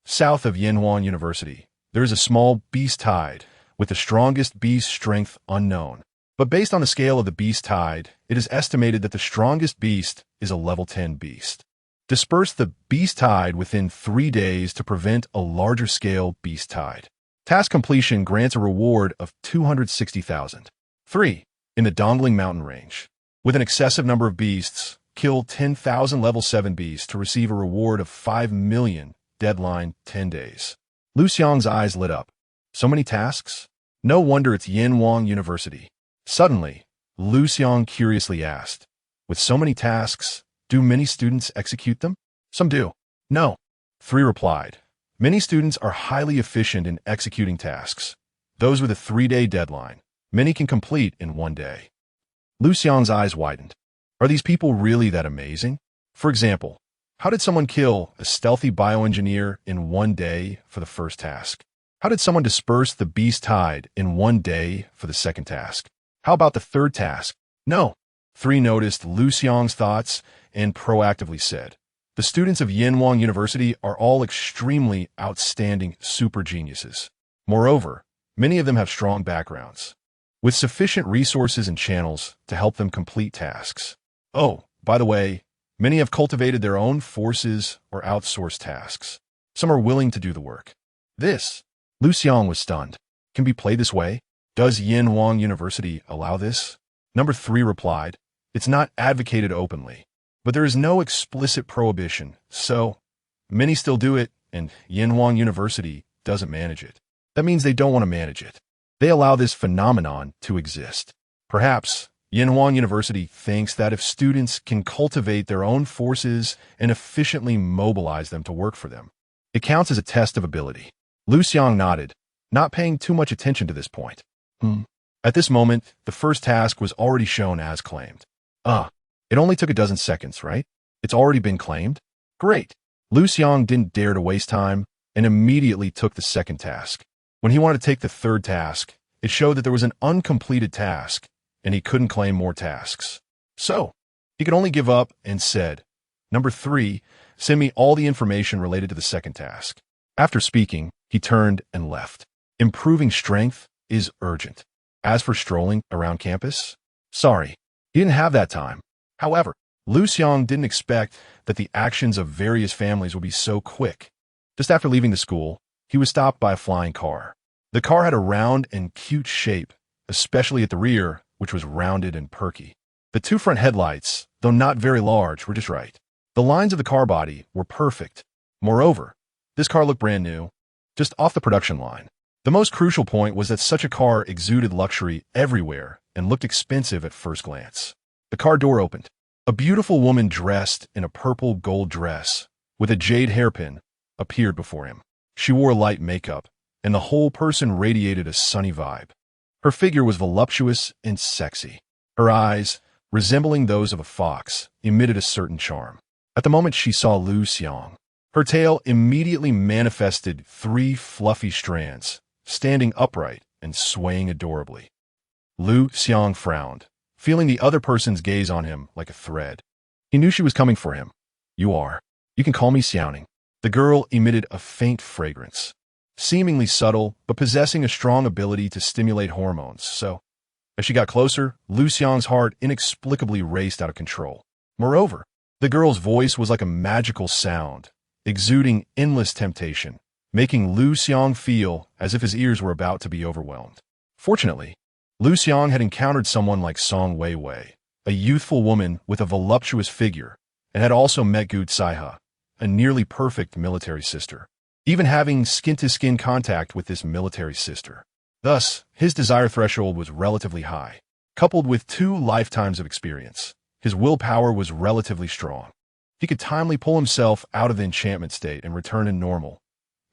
South of Yanhuan University, there is a small beast tide, with the strongest beast strength unknown. But based on the scale of the beast tide, it is estimated that the strongest beast is a level 10 beast. Disperse the beast tide within 3 days to prevent a larger scale beast tide. Task completion grants a reward of 260,000. 3. In the Dongling Mountain Range, with an excessive number of beasts, kill 10,000 level 7 beasts to receive a reward of 5 million, deadline 10 days. Liu Xiang's eyes lit up. So many tasks? No wonder it's Yanhuan University. Suddenly, Liu Xiang curiously asked. With so many tasks, do many students execute them? Some do. No. 3 replied. Many students are highly efficient in executing tasks. Those with a 3-day deadline, many can complete in 1 day. Liu Xiang's eyes widened. Are these people really that amazing? For example, how did someone kill a stealthy bioengineer in 1 day for the first task? How did someone disperse the beast tide in 1 day for the second task? How about the third task? No. 3 noticed Liu Xiang's thoughts and proactively said, the students of Yenwang University are all extremely outstanding super geniuses. Moreover, many of them have strong backgrounds, with sufficient resources and channels to help them complete tasks. Oh, by the way, many have cultivated their own forces or outsourced tasks. Some are willing to do the work. This, Liu Xiang was stunned, can be played this way? Does Yenwang University allow this? Number 3 replied, it's not advocated openly, but there is no explicit prohibition, so many still do it, and Yenwang University doesn't manage it. That means they don't want to manage it. They allow this phenomenon to exist. Perhaps Yenwang University thinks that if students can cultivate their own forces and efficiently mobilize them to work for them, it counts as a test of ability. Liu Xiang nodded, not paying too much attention to this point. At this moment, the first task was already shown as claimed. It only took a dozen seconds, right? It's already been claimed? Great. Liu Xiang didn't dare to waste time and immediately took the second task. When he wanted to take the third task, it showed that there was an uncompleted task, and he couldn't claim more tasks. So, he could only give up and said, Number 3, send me all the information related to the second task. After speaking, he turned and left. Improving strength is urgent. As for strolling around campus, sorry, he didn't have that time. However, Liu Xiang didn't expect that the actions of various families would be so quick. Just after leaving the school, he was stopped by a flying car. The car had a round and cute shape, especially at the rear, which was rounded and perky. The 2 front headlights, though not very large, were just right. The lines of the car body were perfect. Moreover, this car looked brand new, just off the production line. The most crucial point was that such a car exuded luxury everywhere and looked expensive at first glance. The car door opened. A beautiful woman dressed in a purple gold dress with a jade hairpin appeared before him. She wore light makeup, and the whole person radiated a sunny vibe. Her figure was voluptuous and sexy. Her eyes, resembling those of a fox, emitted a certain charm. At the moment she saw Liu Xiang, her tail immediately manifested 3 fluffy strands, standing upright and swaying adorably. Liu Xiang frowned, feeling the other person's gaze on him like a thread. He knew she was coming for him. You can call me Xiaoning. The girl emitted a faint fragrance, seemingly subtle, but possessing a strong ability to stimulate hormones, so, as she got closer, Liu Xiang's heart inexplicably raced out of control. Moreover, the girl's voice was like a magical sound, exuding endless temptation, making Liu Xiang feel as if his ears were about to be overwhelmed. Fortunately, Liu Xiang had encountered someone like Song Weiwei, a youthful woman with a voluptuous figure, and had also met Gu Caihe, a nearly perfect military sister, even having skin-to-skin contact with this military sister. Thus, his desire threshold was relatively high. Coupled with 2 lifetimes of experience, his willpower was relatively strong. He could timely pull himself out of the enchantment state and return to normal.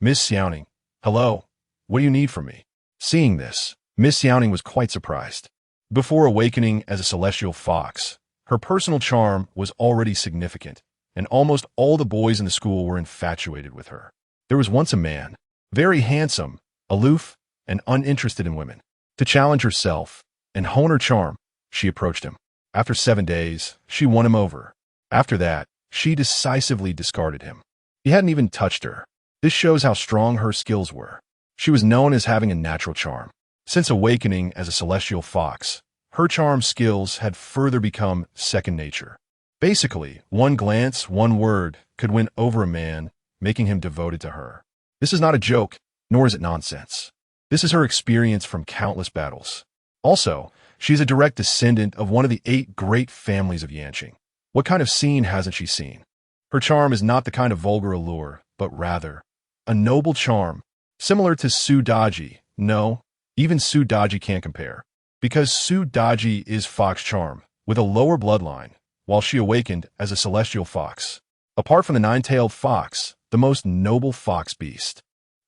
Miss Xiaoning, hello, what do you need from me? Seeing this, Miss Xiaoning was quite surprised. Before awakening as a celestial fox, her personal charm was already significant, and almost all the boys in the school were infatuated with her. There was once a man, very handsome, aloof, and uninterested in women. To challenge herself and hone her charm, she approached him. After 7 days, she won him over. After that, she decisively discarded him. He hadn't even touched her. This shows how strong her skills were. She was known as having a natural charm. Since awakening as a celestial fox, her charm skills had further become second nature. Basically, 1 glance, 1 word could win over a man, making him devoted to her. This is not a joke, nor is it nonsense. This is her experience from countless battles. Also, she is a direct descendant of one of the 8 great families of Yanqing. What kind of scene hasn't she seen? Her charm is not the kind of vulgar allure, but rather a noble charm, similar to Su Daji. No, even Su Daji can't compare. Because Su Daji is fox charm, with a lower bloodline, while she awakened as a celestial fox. Apart from the nine-tailed fox, the most noble fox beast.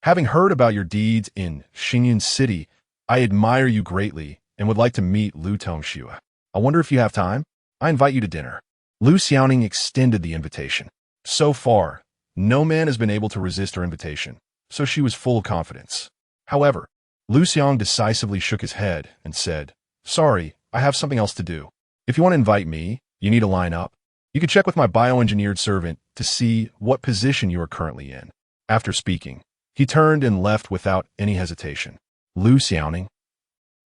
Having heard about your deeds in Xingyan City, I admire you greatly and would like to meet Liu Xiang. I wonder if you have time? I invite you to dinner. Liu Xiang extended the invitation. So far, no man has been able to resist her invitation, so she was full of confidence. However, Liu Xiang decisively shook his head and said, "Sorry, I have something else to do. If you want to invite me, you need to line up. You can check with my bioengineered servant to see what position you are currently in." After speaking, he turned and left without any hesitation. Liu Xiang.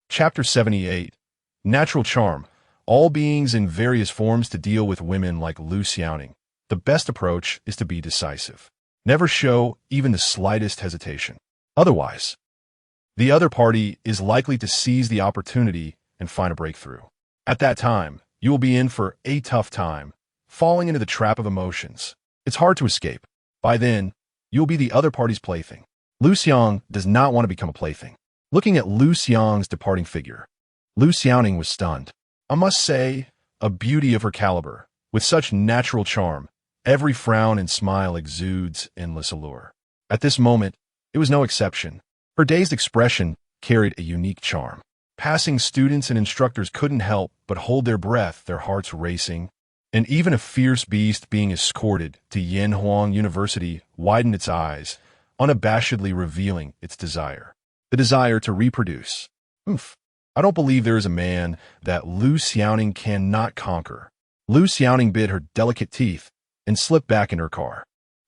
Chapter 78. Natural Charm. All beings in various forms to deal with women like Liu Xiang. The best approach is to be decisive. Never show even the slightest hesitation. Otherwise, the other party is likely to seize the opportunity and find a breakthrough. At that time, you will be in for a tough time, falling into the trap of emotions. It's hard to escape. By then, you'll be the other party's plaything. Liu Xiang does not want to become a plaything. Looking at Liu Xiang's departing figure, Liu Xiang was stunned. I must say, a beauty of her caliber, with such natural charm, every frown and smile exudes endless allure. At this moment, it was no exception. Her dazed expression carried a unique charm. Passing students and instructors couldn't help but hold their breath, their hearts racing, and even a fierce beast being escorted to University widened its eyes, unabashedly revealing its desire. The desire to reproduce. I don't believe there is a man that Liu Xiang cannot conquer. Liu Xiang bit her delicate teeth and slipped back in her car.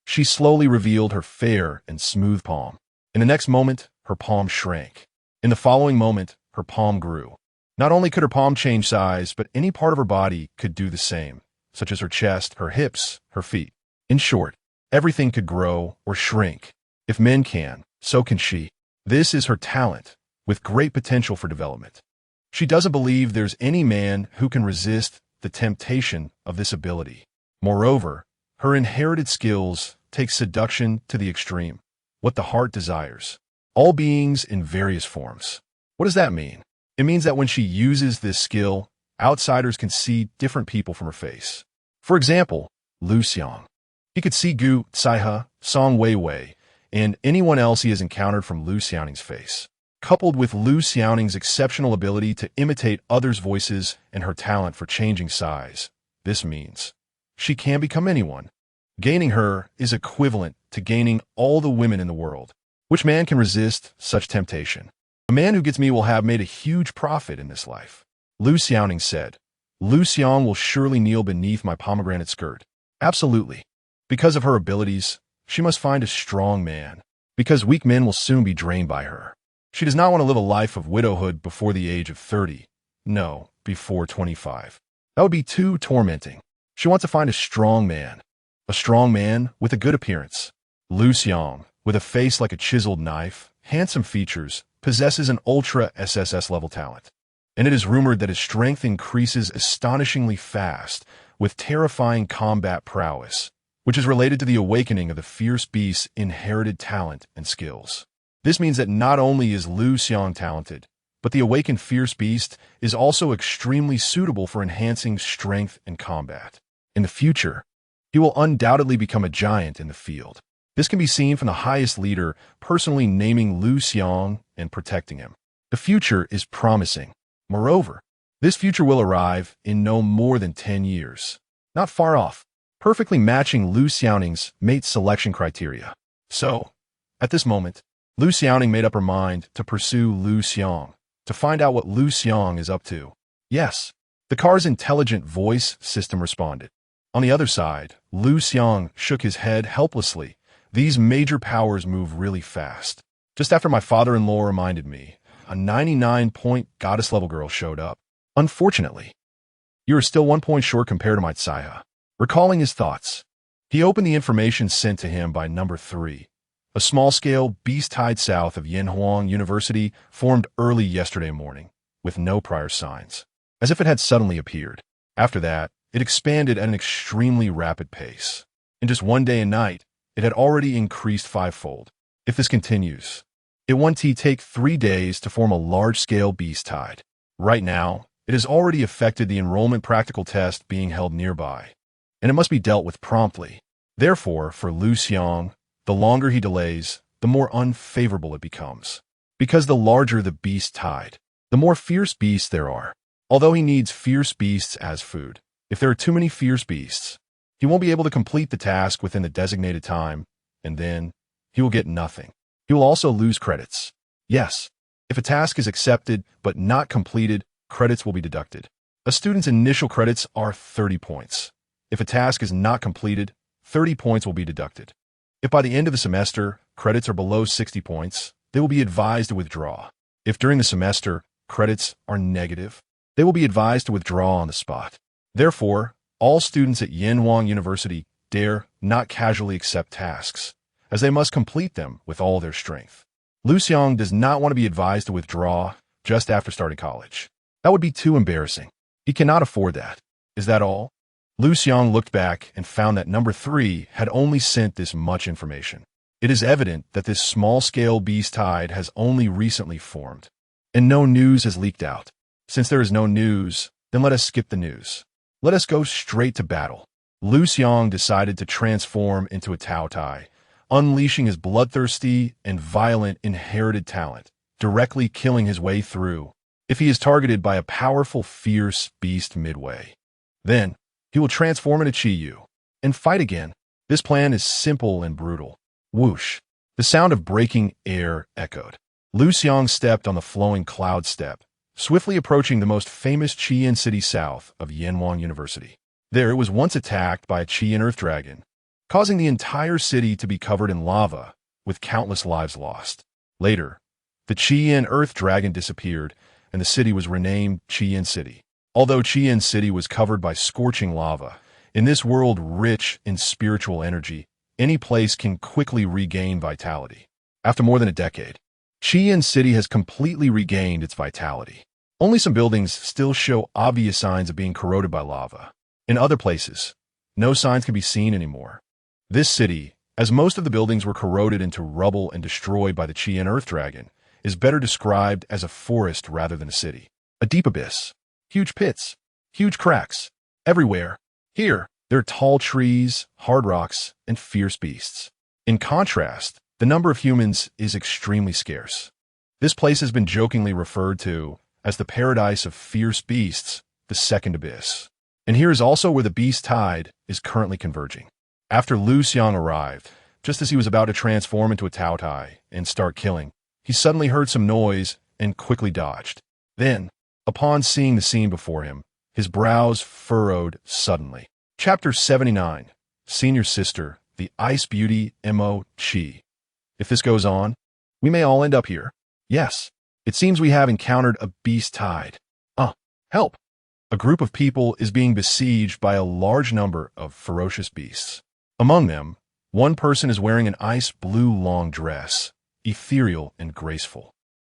She slowly revealed her fair and smooth palm. In the next moment, her palm shrank. In the following moment, her palm grew. Not only could her palm change size, but any part of her body could do the same, such as her chest, her hips, her feet. In short, everything could grow or shrink. If men can, so can she. This is her talent, with great potential for development. She doesn't believe there's any man who can resist the temptation of this ability. Moreover, her inherited skills take seduction to the extreme, what the heart desires. All beings in various forms. What does that mean? It means that when she uses this skill, outsiders can see different people from her face. For example, Liu Xiang. He could see Gu, Caihe, Song Weiwei, and anyone else he has encountered from Liu Xiang's face. Coupled with Liu Xiang's exceptional ability to imitate others' voices and her talent for changing size, this means she can become anyone. Gaining her is equivalent to gaining all the women in the world. Which man can resist such temptation? A man who gets me will have made a huge profit in this life. Liu Xiang said, Liu Xiang will surely kneel beneath my pomegranate skirt. Absolutely. Because of her abilities, she must find a strong man. Because weak men will soon be drained by her. She does not want to live a life of widowhood before the age of 30. No, before 25. That would be too tormenting. She wants to find a strong man. A strong man with a good appearance. Liu Xiang, with a face like a chiseled knife, handsome features, possesses an ultra SSS level talent. And it is rumored that his strength increases astonishingly fast with terrifying combat prowess, which is related to the awakening of the fierce beast's inherited talent and skills. This means that not only is Liu Xiang talented, but the awakened fierce beast is also extremely suitable for enhancing strength and combat. In the future, he will undoubtedly become a giant in the field. This can be seen from the highest leader personally naming Liu Xiang and protecting him. The future is promising. Moreover, this future will arrive in no more than 10 years. Not far off, perfectly matching Liu Xiang's mate selection criteria. So, at this moment, Liu Xiang made up her mind to pursue Liu Xiang, to find out what Liu Xiang is up to. Yes, the car's intelligent voice system responded. On the other side, Liu Xiang shook his head helplessly. These major powers move really fast. Just after my father-in-law reminded me, a 99-point goddess-level girl showed up. Unfortunately, you are still 1 point short compared to my Caihe. Recalling his thoughts, he opened the information sent to him by number 3. A small-scale beast tied south of University formed early yesterday morning, with no prior signs, as if it had suddenly appeared. After that, it expanded at an extremely rapid pace. In just 1 day and night, it had already increased 5-fold. If this continues, it won't take 3 days to form a large-scale beast tide. Right now, it has already affected the enrollment practical test being held nearby, and it must be dealt with promptly. Therefore, for Liu Xiang, the longer he delays, the more unfavorable it becomes. Because the larger the beast tide, the more fierce beasts there are. Although he needs fierce beasts as food, if there are too many fierce beasts, he won't be able to complete the task within the designated time, and then he will get nothing. He will also lose credits. Yes, if a task is accepted but not completed, credits will be deducted. A student's initial credits are 30 points. If a task is not completed, 30 points will be deducted. If by the end of the semester, credits are below 60 points, they will be advised to withdraw. If during the semester, credits are negative, they will be advised to withdraw on the spot. Therefore, all students at Yenwang University dare not casually accept tasks, as they must complete them with all their strength. Liu Xiang does not want to be advised to withdraw just after starting college. That would be too embarrassing. He cannot afford that. Is that all? Liu Xiang looked back and found that number 3 had only sent this much information. It is evident that this small-scale beast tide has only recently formed, and no news has leaked out. Since there is no news, then let us skip the news. Let us go straight to battle. Liu Xiang decided to transform into a Tao Tai, unleashing his bloodthirsty and violent inherited talent, directly killing his way through if he is targeted by a powerful, fierce beast midway. Then, he will transform into Qi Yu and fight again. This plan is simple and brutal. Whoosh! The sound of breaking air echoed. Liu Xiang stepped on the flowing cloud step, swiftly approaching the most famous Qian city south of Yenwang University. There it was once attacked by a Qian earth dragon, causing the entire city to be covered in lava, with countless lives lost. Later, the Qian earth dragon disappeared, and the city was renamed Qian City. Although Qian City was covered by scorching lava, in this world rich in spiritual energy, any place can quickly regain vitality. After more than a decade, Qian City has completely regained its vitality. Only some buildings still show obvious signs of being corroded by lava. In other places, no signs can be seen anymore. This city, as most of the buildings were corroded into rubble and destroyed by the Qian Earth Dragon, is better described as a forest rather than a city. A deep abyss. Huge pits. Huge cracks. Everywhere. Here, there are tall trees, hard rocks, and fierce beasts. In contrast, the number of humans is extremely scarce. This place has been jokingly referred to as the paradise of fierce beasts, the second abyss. And here is also where the beast tide is currently converging. After Liu Xiang arrived, just as he was about to transform into a Tao Tai and start killing, he suddenly heard some noise and quickly dodged. Then, upon seeing the scene before him, his brows furrowed suddenly. Chapter 79, Senior Sister, the Ice Beauty Mo Chi. If this goes on, we may all end up here. Yes, it seems we have encountered a beast tide. Help! A group of people is being besieged by a large number of ferocious beasts. Among them, one person is wearing an ice blue long dress, ethereal and graceful,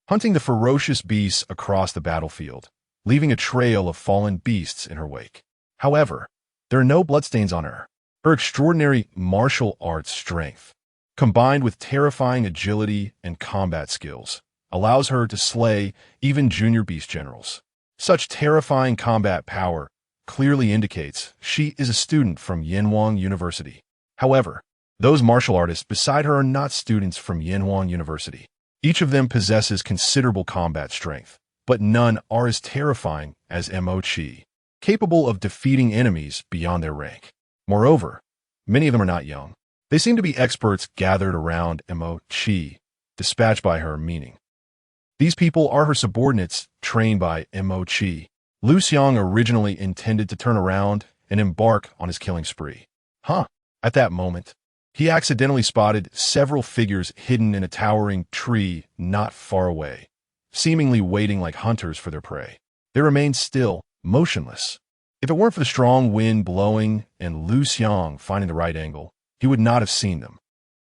hunting the ferocious beasts across the battlefield, leaving a trail of fallen beasts in her wake. However, there are no bloodstains on her. Her extraordinary martial arts strength, combined with terrifying agility and combat skills, allows her to slay even junior beast generals. Such terrifying combat power clearly indicates she is a student from Yenwang University. However, those martial artists beside her are not students from Yenwang University. Each of them possesses considerable combat strength, but none are as terrifying as Mo Chi, capable of defeating enemies beyond their rank. Moreover, many of them are not young. They seem to be experts gathered around Mo Chi, dispatched by her, meaning these people are her subordinates trained by Mo Chi. Liu Xiang originally intended to turn around and embark on his killing spree. At that moment, he accidentally spotted several figures hidden in a towering tree not far away, seemingly waiting like hunters for their prey. They remained still, motionless. If it weren't for the strong wind blowing and Liu Xiang finding the right angle, he would not have seen them.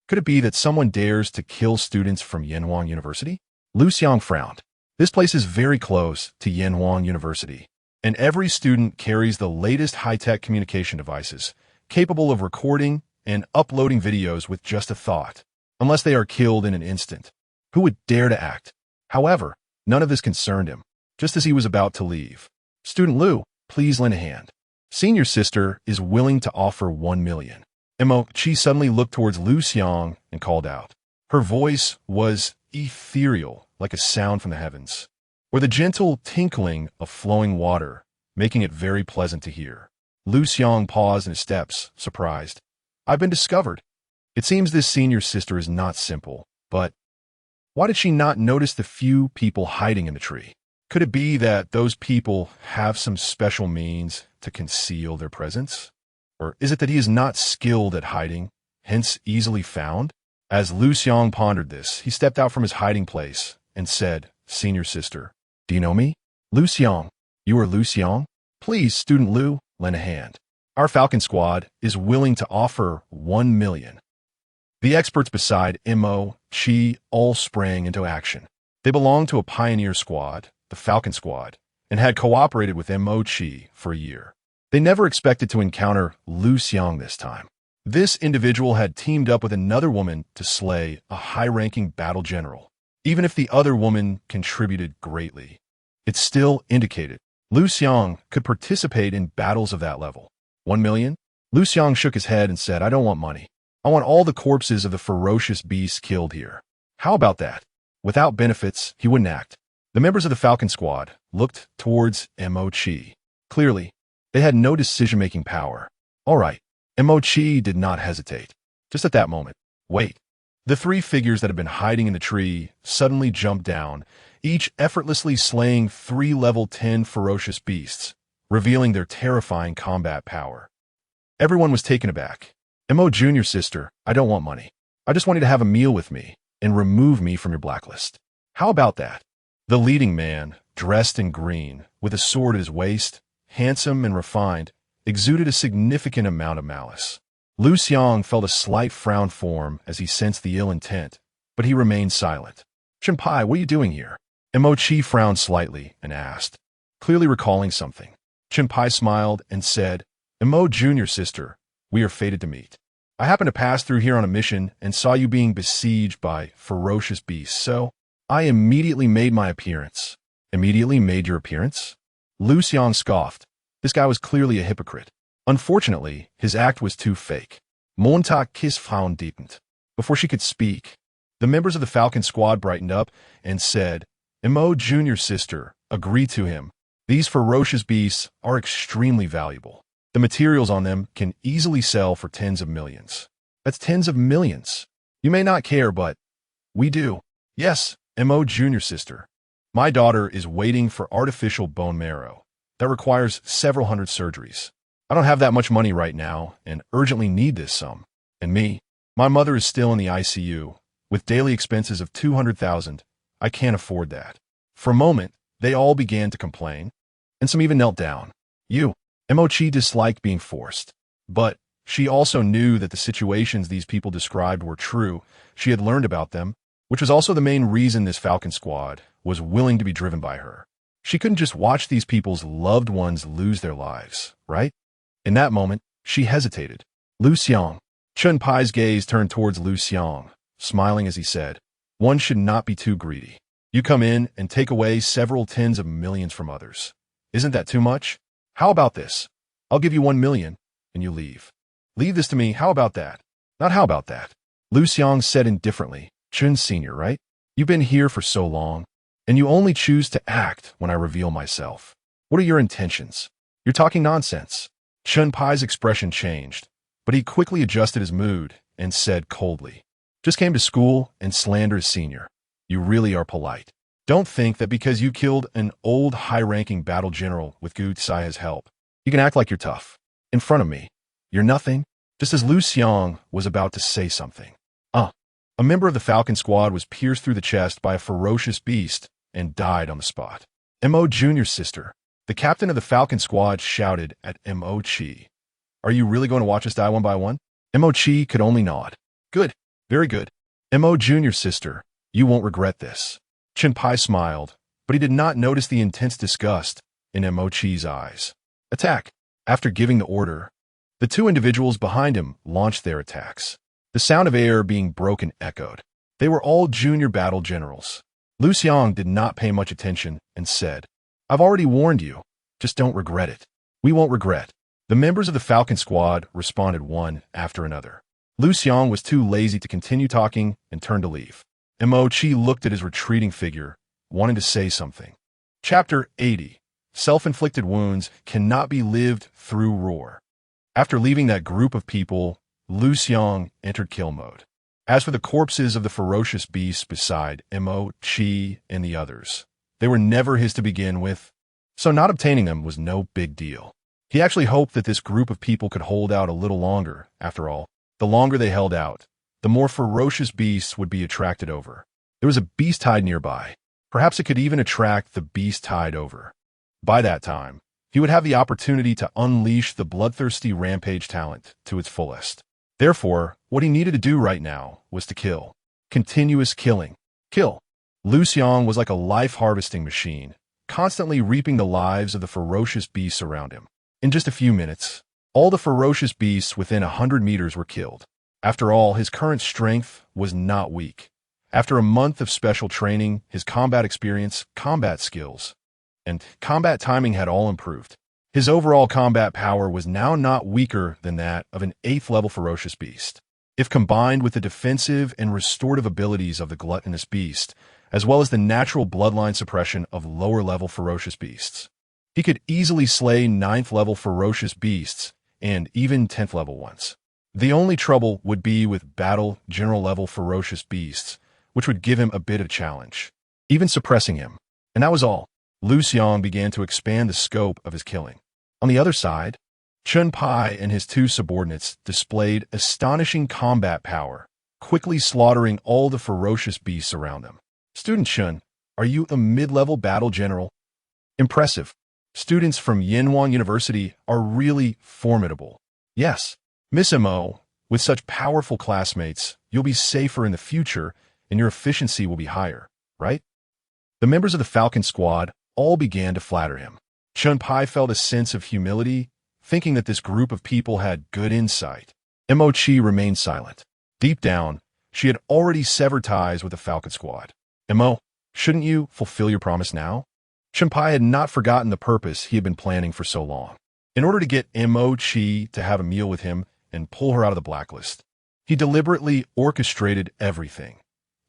Could it be that someone dares to kill students from Yenwang University? Liu Xiang frowned. This place is very close to Yenwang University, and every student carries the latest high-tech communication devices, capable of recording and uploading videos with just a thought, unless they are killed in an instant. Who would dare to act? However, none of this concerned him. just as he was about to leave. Student Liu, please lend a hand. Senior sister is willing to offer 1 million. Chi suddenly looked towards Liu Xiang and called out. Her voice was ethereal, like a sound from the heavens, or the gentle tinkling of flowing water, making it very pleasant to hear. Liu Xiang paused in his steps, surprised. I've been discovered. It seems this senior sister is not simple, but why did she not notice the few people hiding in the tree? Could it be that those people have some special means to conceal their presence? Or is it that he is not skilled at hiding, hence easily found? As Liu Xiang pondered this, he stepped out from his hiding place and said, Senior sister, do you know me? Liu Xiang. You are Liu Xiang? Please, Student Liu, lend a hand. Our Falcon Squad is willing to offer 1 million. The experts beside Chi all sprang into action. They belonged to a pioneer squad, the Falcon Squad, and had cooperated with Chi for a year. They never expected to encounter Liu Xiang this time. This individual had teamed up with another woman to slay a high-ranking battle general. Even if the other woman contributed greatly, it still indicated Liu Xiang could participate in battles of that level. 1 million? Liu Xiang shook his head and said, I don't want money. I want all the corpses of the ferocious beasts killed here. How about that? Without benefits, he wouldn't act. The members of the Falcon Squad looked towards Chi. Clearly, they had no decision-making power. All right, Chi did not hesitate. Just at that moment, wait. The three figures that had been hiding in the tree suddenly jumped down, each effortlessly slaying 3 level 10 ferocious beasts, revealing their terrifying combat power. Everyone was taken aback. Junior sister, I don't want money. I just want you to have a meal with me and remove me from your blacklist. How about that? The leading man, dressed in green, with a sword at his waist, handsome and refined, exuded a significant amount of malice. Liu Xiang felt a slight frown form as he sensed the ill intent, but he remained silent. Chenpai, what are you doing here? Chi frowned slightly and asked, clearly recalling something. Chenpai smiled and said, Junior sister, we are fated to meet. I happened to pass through here on a mission and saw you being besieged by ferocious beasts, so I immediately made my appearance. Immediately made your appearance? Liu Xiang scoffed. This guy was clearly a hypocrite. Unfortunately, his act was too fake. Montag kiss found deepened. Before she could speak, the members of the Falcon Squad brightened up and said, Junior sister, agree to him. These ferocious beasts are extremely valuable. The materials on them can easily sell for tens of millions. That's tens of millions. You may not care, but we do. Yes, Junior sister. My daughter is waiting for artificial bone marrow. That requires several hundred surgeries. I don't have that much money right now and urgently need this sum. And me, my mother is still in the ICU with daily expenses of 200,000. I can't afford that. For a moment, they all began to complain, and some even knelt down. Chi disliked being forced, but she also knew that the situations these people described were true. She had learned about them, which was also the main reason this Falcon Squad was willing to be driven by her. She couldn't just watch these people's loved ones lose their lives, right? In that moment, she hesitated. Liu Xiang. Chenpai's gaze turned towards Liu Xiang, smiling as he said, one should not be too greedy. You come in and take away several tens of millions from others. Isn't that too much? How about this? I'll give you 1 million, and you leave. Leave this to me, how about that? Not how about that. Liu Xiang said indifferently, Chun Senior, right? You've been here for so long, and you only choose to act when I reveal myself. What are your intentions? You're talking nonsense. Chenpai's expression changed, but he quickly adjusted his mood and said coldly, just came to school and slandered a senior. You really are polite. Don't think that because you killed an old high-ranking battle general with Gu Tsai's help, you can act like you're tough. In front of me, you're nothing. Just as Liu Xiang was about to say something. A member of the Falcon Squad was pierced through the chest by a ferocious beast and died on the spot. Junior sister. The captain of the Falcon Squad shouted at Chi. Are you really going to watch us die one by one? Chi could only nod. Good. Very good. Junior sister, you won't regret this. Chenpai smiled, but he did not notice the intense disgust in Chi's eyes. Attack. After giving the order, the two individuals behind him launched their attacks. The sound of air being broken echoed. They were all junior battle generals. Liu Xiang did not pay much attention and said, I've already warned you. Just don't regret it. We won't regret. The members of the Falcon Squad responded one after another. Liu Xiang was too lazy to continue talking and turned to leave. Mo-Chi looked at his retreating figure, wanting to say something. Chapter 80. Self-inflicted wounds cannot be lived through roar. After leaving that group of people, Liu Xiang entered kill mode. As for the corpses of the ferocious beasts beside Mo-Chi and the others, they were never his to begin with, so not obtaining them was no big deal. He actually hoped that this group of people could hold out a little longer. After all, the longer they held out, the more ferocious beasts would be attracted over. There was a beast tide nearby. Perhaps it could even attract the beast tide over. By that time, he would have the opportunity to unleash the bloodthirsty rampage talent to its fullest. Therefore, what he needed to do right now was to kill. Continuous killing. Kill. Liu Xiang was like a life-harvesting machine, constantly reaping the lives of the ferocious beasts around him. In just a few minutes, all the ferocious beasts within 100 meters were killed. After all, his current strength was not weak. After a month of special training, his combat experience, combat skills, and combat timing had all improved. His overall combat power was now not weaker than that of an 8th level ferocious beast. If combined with the defensive and restorative abilities of the gluttonous beast, as well as the natural bloodline suppression of lower level ferocious beasts, he could easily slay 9th level ferocious beasts and even 10th level ones. The only trouble would be with battle general level ferocious beasts, which would give him a bit of challenge, even suppressing him. And that was all. Liu Xiang began to expand the scope of his killing. On the other side, Chun Pai and his 2 subordinates displayed astonishing combat power, quickly slaughtering all the ferocious beasts around them. Student Chun, are you a mid-level battle general? Impressive. Students from Yenwan University are really formidable. Yes, Miss Mo, with such powerful classmates, you'll be safer in the future and your efficiency will be higher, right? The members of the Falcon Squad all began to flatter him. Chun Pai felt a sense of humility, thinking that this group of people had good insight. Mo-Chi remained silent. Deep down, she had already severed ties with the Falcon Squad. Mo, shouldn't you fulfill your promise now? Chun Pai had not forgotten the purpose he had been planning for so long. In order to get Mo-Chi to have a meal with him and pull her out of the blacklist, he deliberately orchestrated everything,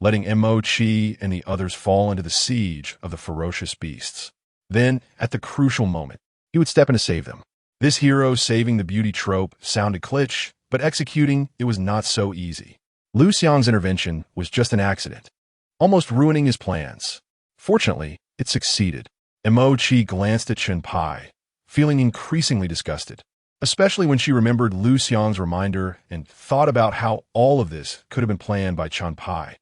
letting Mo-Chi and the others fall into the siege of the ferocious beasts. Then, at the crucial moment, he would step in to save them. This hero saving the beauty trope sounded cliché, but executing it was not so easy. Liu Xiang's intervention was just an accident, almost ruining his plans. Fortunately, it succeeded. Mo-Chi glanced at Chun Pai, feeling increasingly disgusted, especially when she remembered Liu Xiang's reminder and thought about how all of this could have been planned by Chun Pai.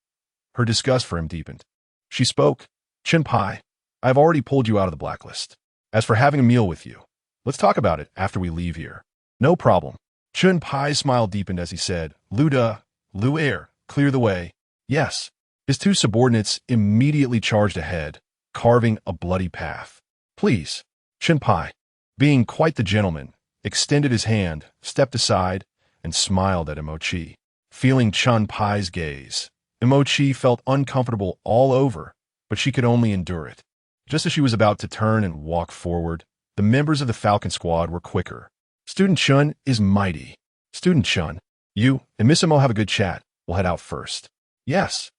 Her disgust for him deepened. She spoke, Chun Pai, I've already pulled you out of the blacklist. As for having a meal with you, let's talk about it after we leave here. No problem. Chun Pai's smile deepened as he said, Liu Air, clear the way. Yes. His 2 subordinates immediately charged ahead, carving a bloody path. Please. Chun Pai, being quite the gentleman, extended his hand, stepped aside, and smiled at Mo-Chi. Feeling Chun Pai's gaze, Mo-Chi felt uncomfortable all over, but she could only endure it. Just as she was about to turn and walk forward, the members of the Falcon Squad were quicker. Student Chun is mighty. Student Chun, you and Miss Mo have a good chat. We'll head out first. Yes.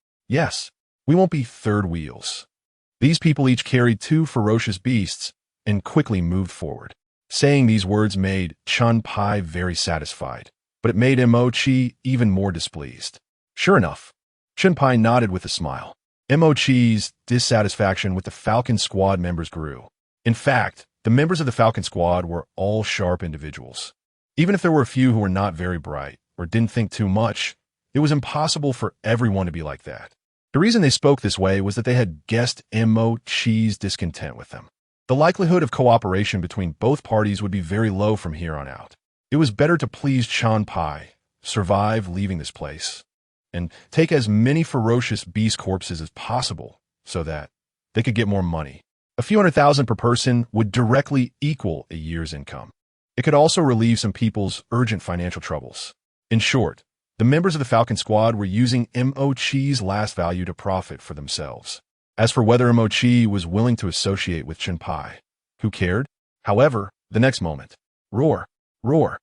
We won't be third wheels. These people each carried 2 ferocious beasts and quickly moved forward. Saying these words made Chun Pai very satisfied, but it made Mo-Chi even more displeased. Sure enough, Chun Pai nodded with a smile. Mo-Chi's dissatisfaction with the Falcon Squad members grew. In fact, the members of the Falcon Squad were all sharp individuals. Even if there were a few who were not very bright or didn't think too much, it was impossible for everyone to be like that. The reason they spoke this way was that they had guessed Mo-Chi's discontent with them. The likelihood of cooperation between both parties would be very low from here on out. It was better to please Chun Pai, survive leaving this place, and take as many ferocious beast corpses as possible so that they could get more money. A few 100,000 per person would directly equal a year's income. It could also relieve some people's urgent financial troubles. In short, the members of the Falcon Squad were using Mo-Chi's last value to profit for themselves. As for whether Mochi was willing to associate with Chunpai, who cared? However, the next moment, roar, roar.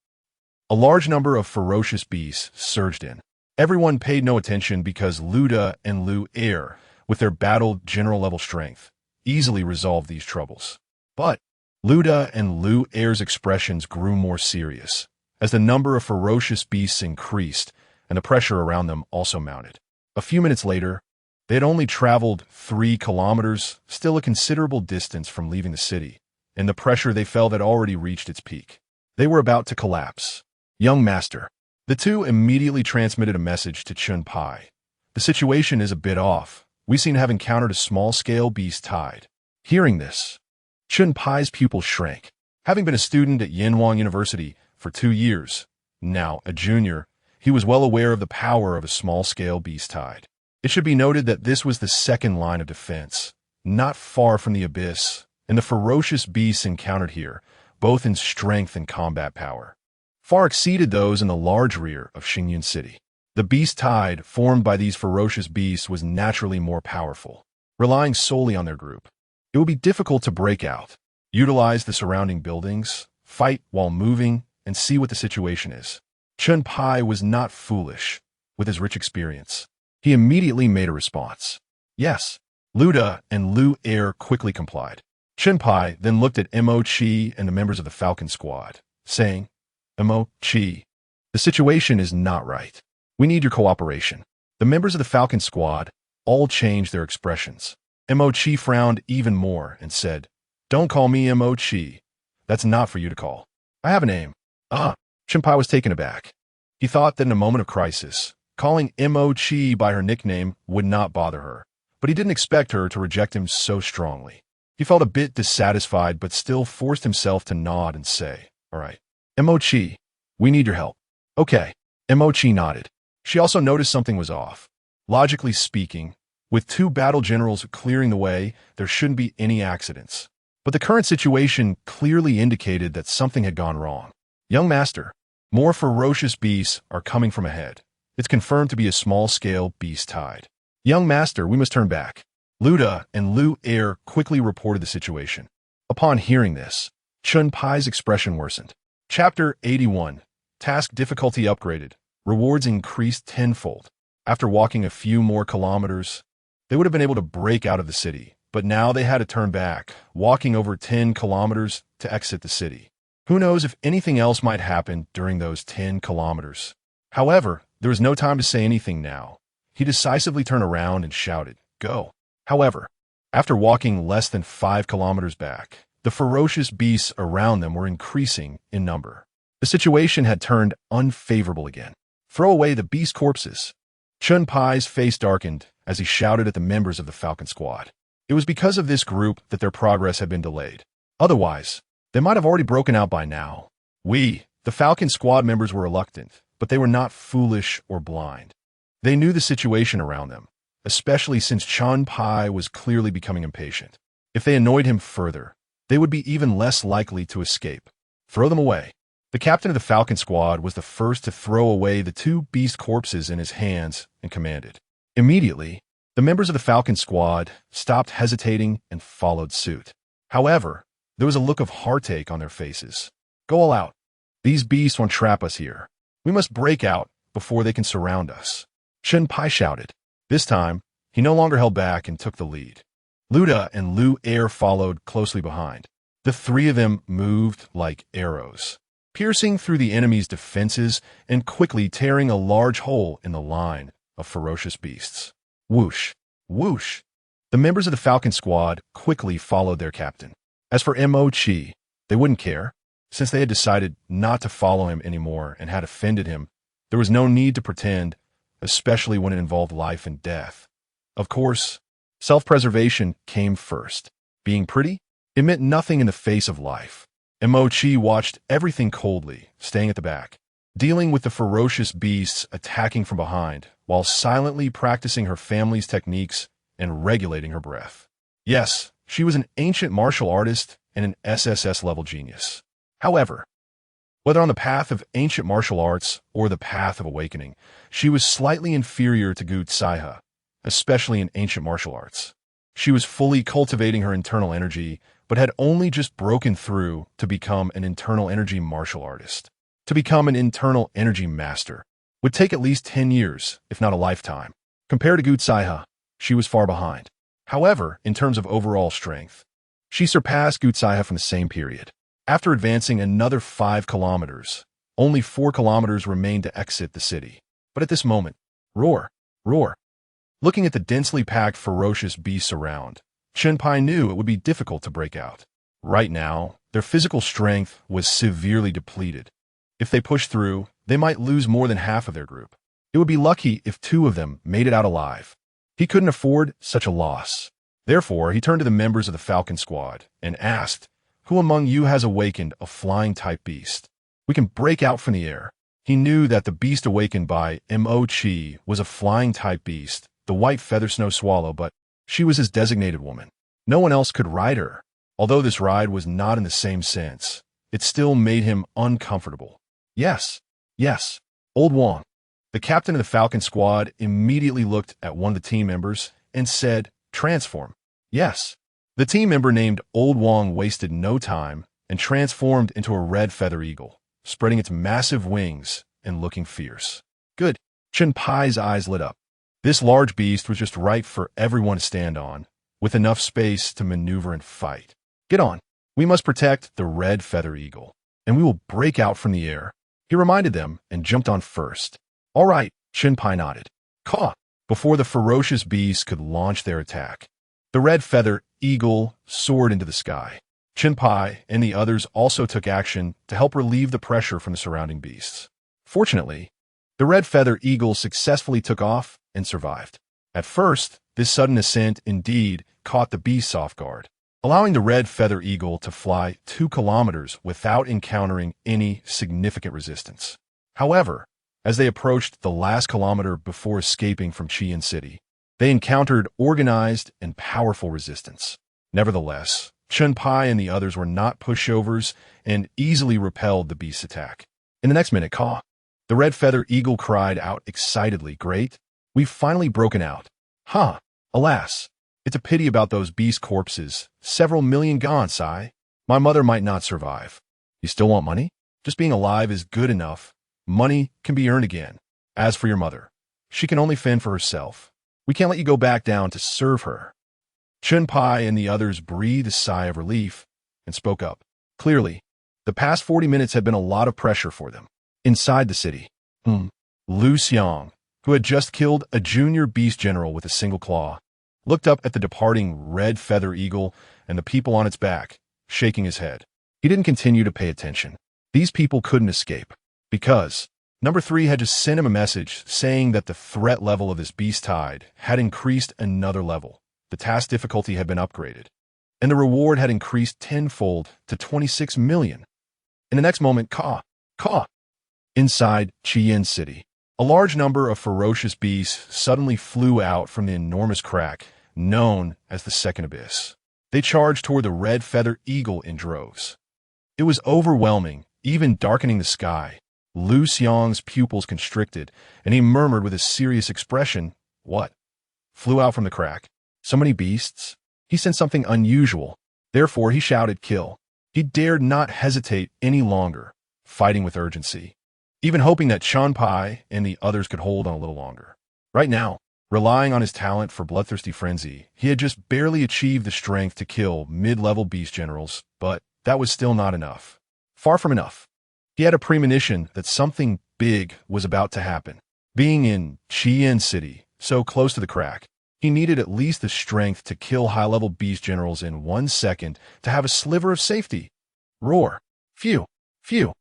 A large number of ferocious beasts surged in. Everyone paid no attention because Luda and Liu Xiang, with their battled general-level strength, easily resolved these troubles. But Luda and Liu Xiang's expressions grew more serious, as the number of ferocious beasts increased and the pressure around them also mounted. A few minutes later, they had only traveled 3 kilometers, still a considerable distance from leaving the city, and the pressure they felt had already reached its peak. They were about to collapse. Young master. The two immediately transmitted a message to Chunpai. The situation is a bit off. We seem to have encountered a small-scale beast tide. Hearing this, Chunpai's pupils shrank. Having been a student at Yenwang University for 2 years, now a junior, he was well aware of the power of a small-scale beast tide. It should be noted that this was the second line of defense, not far from the abyss, and the ferocious beasts encountered here, both in strength and combat power, far exceeded those in the large rear of Xingyun City. The beast tide formed by these ferocious beasts was naturally more powerful. Relying solely on their group, it would be difficult to break out, utilize the surrounding buildings, fight while moving, and see what the situation is. Chunpai was not foolish. With his rich experience, he immediately made a response. Yes. Luda and Liu Xiang quickly complied. Chunpai then looked at Mochi and the members of the Falcon Squad, saying, Mochi, the situation is not right. We need your cooperation. The members of the Falcon Squad all changed their expressions. Mochi frowned even more and said, Don't call me Mochi. That's not for you to call. I have a name. Chunpai was taken aback. He thought that in a moment of crisis, calling Mochi by her nickname would not bother her, but he didn't expect her to reject him so strongly. He felt a bit dissatisfied, but still forced himself to nod and say, All right, Mochi, we need your help. Okay. Mochi nodded. She also noticed something was off. Logically speaking, with 2 battle generals clearing the way, there shouldn't be any accidents. But the current situation clearly indicated that something had gone wrong. Young master, more ferocious beasts are coming from ahead. It's confirmed to be a small-scale beast tide. Young master, we must turn back. Luda and Liu Xiang quickly reported the situation. Upon hearing this, Chunpai's expression worsened. Chapter 81. Task difficulty upgraded. Rewards increased tenfold. After walking a few more kilometers, they would have been able to break out of the city, but now they had to turn back, walking over 10 kilometers to exit the city. Who knows if anything else might happen during those 10 kilometers. However, there was no time to say anything now. He decisively turned around and shouted, Go. However, after walking less than 5 kilometers back, the ferocious beasts around them were increasing in number. The situation had turned unfavorable again. Throw away the beast corpses. Chunpai's face darkened as he shouted at the members of the Falcon Squad. It was because of this group that their progress had been delayed. Otherwise, they might have already broken out by now. We, the Falcon Squad members, were reluctant, but they were not foolish or blind. They knew the situation around them, especially since Chunpai was clearly becoming impatient. If they annoyed him further, they would be even less likely to escape. Throw them away. The captain of the Falcon Squad was the first to throw away the 2 beast corpses in his hands and commanded. Immediately, the members of the Falcon Squad stopped hesitating and followed suit. However, there was a look of heartache on their faces. Go all out. These beasts won't trap us here. We must break out before they can surround us. Chunpai shouted. This time, he no longer held back and took the lead. Luda and Liu Xiang followed closely behind. The 3 of them moved like arrows, piercing through the enemy's defenses and quickly tearing a large hole in the line of ferocious beasts. Whoosh! Whoosh! The members of the Falcon Squad quickly followed their captain. As for Mochi, they wouldn't care. Since they had decided not to follow him anymore and had offended him, there was no need to pretend, especially when it involved life and death. Of course, self-preservation came first. Being pretty? It meant nothing in the face of life. Mochi watched everything coldly, staying at the back, dealing with the ferocious beasts attacking from behind, while silently practicing her family's techniques and regulating her breath. Yes, she was an ancient martial artist and an SSS-level genius. However, whether on the path of ancient martial arts or the path of awakening, she was slightly inferior to Gu Tsaiha, especially in ancient martial arts. She was fully cultivating her internal energy, but had only just broken through to become an internal energy martial artist. To become an internal energy master would take at least 10 years, if not a lifetime. Compared to Gutsaiha, she was far behind. However, in terms of overall strength, she surpassed Gutsaiha from the same period. After advancing another 5 kilometers, only 4 kilometers remained to exit the city. But at this moment, roar, roar. Looking at the densely packed, ferocious beasts around, Shenpai knew it would be difficult to break out. Right now, their physical strength was severely depleted. If they pushed through, they might lose more than half of their group. It would be lucky if 2 of them made it out alive. He couldn't afford such a loss. Therefore, he turned to the members of the Falcon Squad and asked, "Who among you has awakened a flying-type beast? We can break out from the air." He knew that the beast awakened by Mo-Chi was a flying-type beast, the white feather snow swallow, but she was his designated woman. No one else could ride her. Although this ride was not in the same sense, it still made him uncomfortable. Yes, yes, Old Wang. The captain of the Falcon Squad immediately looked at one of the team members and said, "Transform." Yes. The team member named Old Wang wasted no time and transformed into a red feather eagle, spreading its massive wings and looking fierce. Good. Shenpai's eyes lit up. This large beast was just right for everyone to stand on, with enough space to maneuver and fight. Get on. We must protect the red feather eagle, and we will break out from the air. He reminded them and jumped on first. All right, Shenpai nodded. Caw! Before the ferocious beasts could launch their attack, the red feather eagle soared into the sky. Shenpai and the others also took action to help relieve the pressure from the surrounding beasts. Fortunately, the red feather eagle successfully took off and survived. At first, this sudden ascent indeed caught the beasts off guard, allowing the red feather eagle to fly 2 kilometers without encountering any significant resistance. However, as they approached the last kilometer before escaping from Qian City, they encountered organized and powerful resistance. Nevertheless, Shenpai and the others were not pushovers and easily repelled the beast's attack. In the next minute, caw! The red feather eagle cried out excitedly, "Great! We've finally broken out." Huh! Alas! It's a pity about those beast corpses. Several million gone, Sai. My mother might not survive. You still want money? Just being alive is good enough. Money can be earned again. As for your mother, she can only fend for herself. We can't let you go back down to serve her. Shenpai and the others breathed a sigh of relief and spoke up. Clearly, the past 40 minutes had been a lot of pressure for them. Inside the city, Liu Xiang, who had just killed a junior beast general with a single claw, looked up at the departing red feather eagle and the people on its back, shaking his head. He didn't continue to pay attention. These people couldn't escape, because Number 3 had just sent him a message saying that the threat level of this beast tide had increased another level. The task difficulty had been upgraded, and the reward had increased tenfold to 26 million. In the next moment, caw! Inside Qian City, a large number of ferocious beasts suddenly flew out from the enormous crack known as the Second Abyss. They charged toward the red feather eagle in droves. It was overwhelming, even darkening the sky. Liu Xiang's pupils constricted, and he murmured with a serious expression, "What?" Flew out from the crack. So many beasts? He sensed something unusual. Therefore, he shouted, "Kill." He dared not hesitate any longer, fighting with urgency, even hoping that Shenpai and the others could hold on a little longer. Right now, relying on his talent for bloodthirsty frenzy, he had just barely achieved the strength to kill mid-level beast generals, but that was still not enough. Far from enough. He had a premonition that something big was about to happen. Being in Qian City, so close to the crack, he needed at least the strength to kill high-level beast generals in 1 second to have a sliver of safety. Roar. Phew. Phew.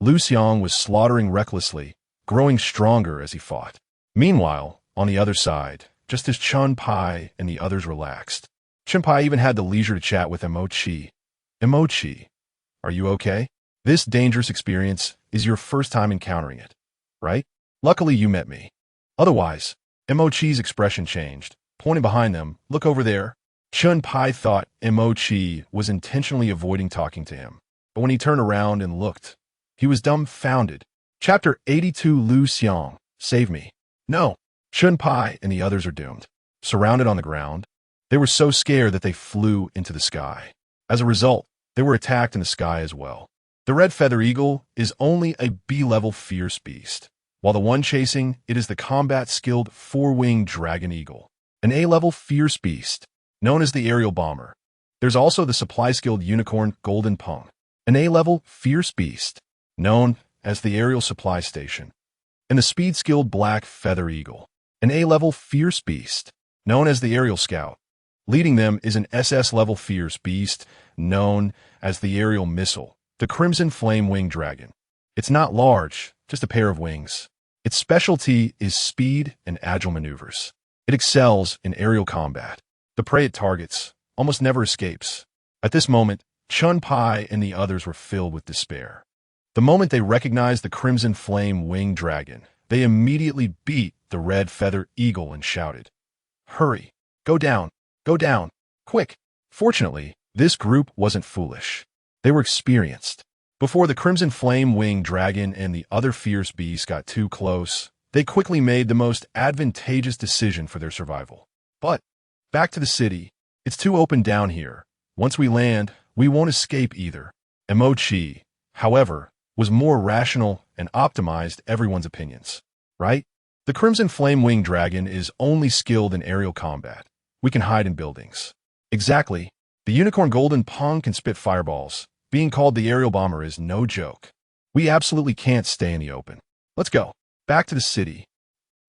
Liu Xiang was slaughtering recklessly, growing stronger as he fought. Meanwhile, on the other side, just as Shenpai and the others relaxed, Shenpai even had the leisure to chat with Mo-Chi. Mo-Chi, are you okay? This dangerous experience is your first time encountering it, right? Luckily you met me. Otherwise, Mo-Chi's expression changed. Pointing behind them, "Look over there." Shenpai thought Mo-Chi was intentionally avoiding talking to him, but when he turned around and looked, he was dumbfounded. Chapter 82. Liu Xiang, save me. No. Shenpai and the others are doomed. Surrounded on the ground, They were so scared that they flew into the sky. As a result, they were attacked in the sky as well. The red feather eagle is only a B-level fierce beast, while the one chasing it is the combat-skilled four-winged dragon eagle, an A-level fierce beast, known as the aerial bomber. There's also the supply-skilled unicorn golden pong, an A-level fierce beast, known as the aerial supply station, and the speed-skilled black feather eagle, an A-level fierce beast, known as the aerial scout. Leading them is an SS-level fierce beast, known as the aerial missile, the crimson flame winged dragon. It's not large, just a pair of wings. Its specialty is speed and agile maneuvers. It excels in aerial combat. The prey it targets almost never escapes. At this moment, Chun Pai and the others were filled with despair. The moment they recognized the crimson flame winged dragon, they immediately beat the red feather eagle and shouted, "Hurry! Go down! Go down! Quick!" Fortunately, this group wasn't foolish. They were experienced. Before the crimson flame winged dragon and the other fierce beasts got too close, they quickly made the most advantageous decision for their survival. But back to the city. It's too open down here. Once we land, we won't escape either. Emochi, however, was more rational and optimized everyone's opinions. Right? The crimson flame winged dragon is only skilled in aerial combat. We can hide in buildings. Exactly. The unicorn golden pong can spit fireballs. Being called the aerial bomber is no joke. We absolutely can't stay in the open. Let's go. Back to the city.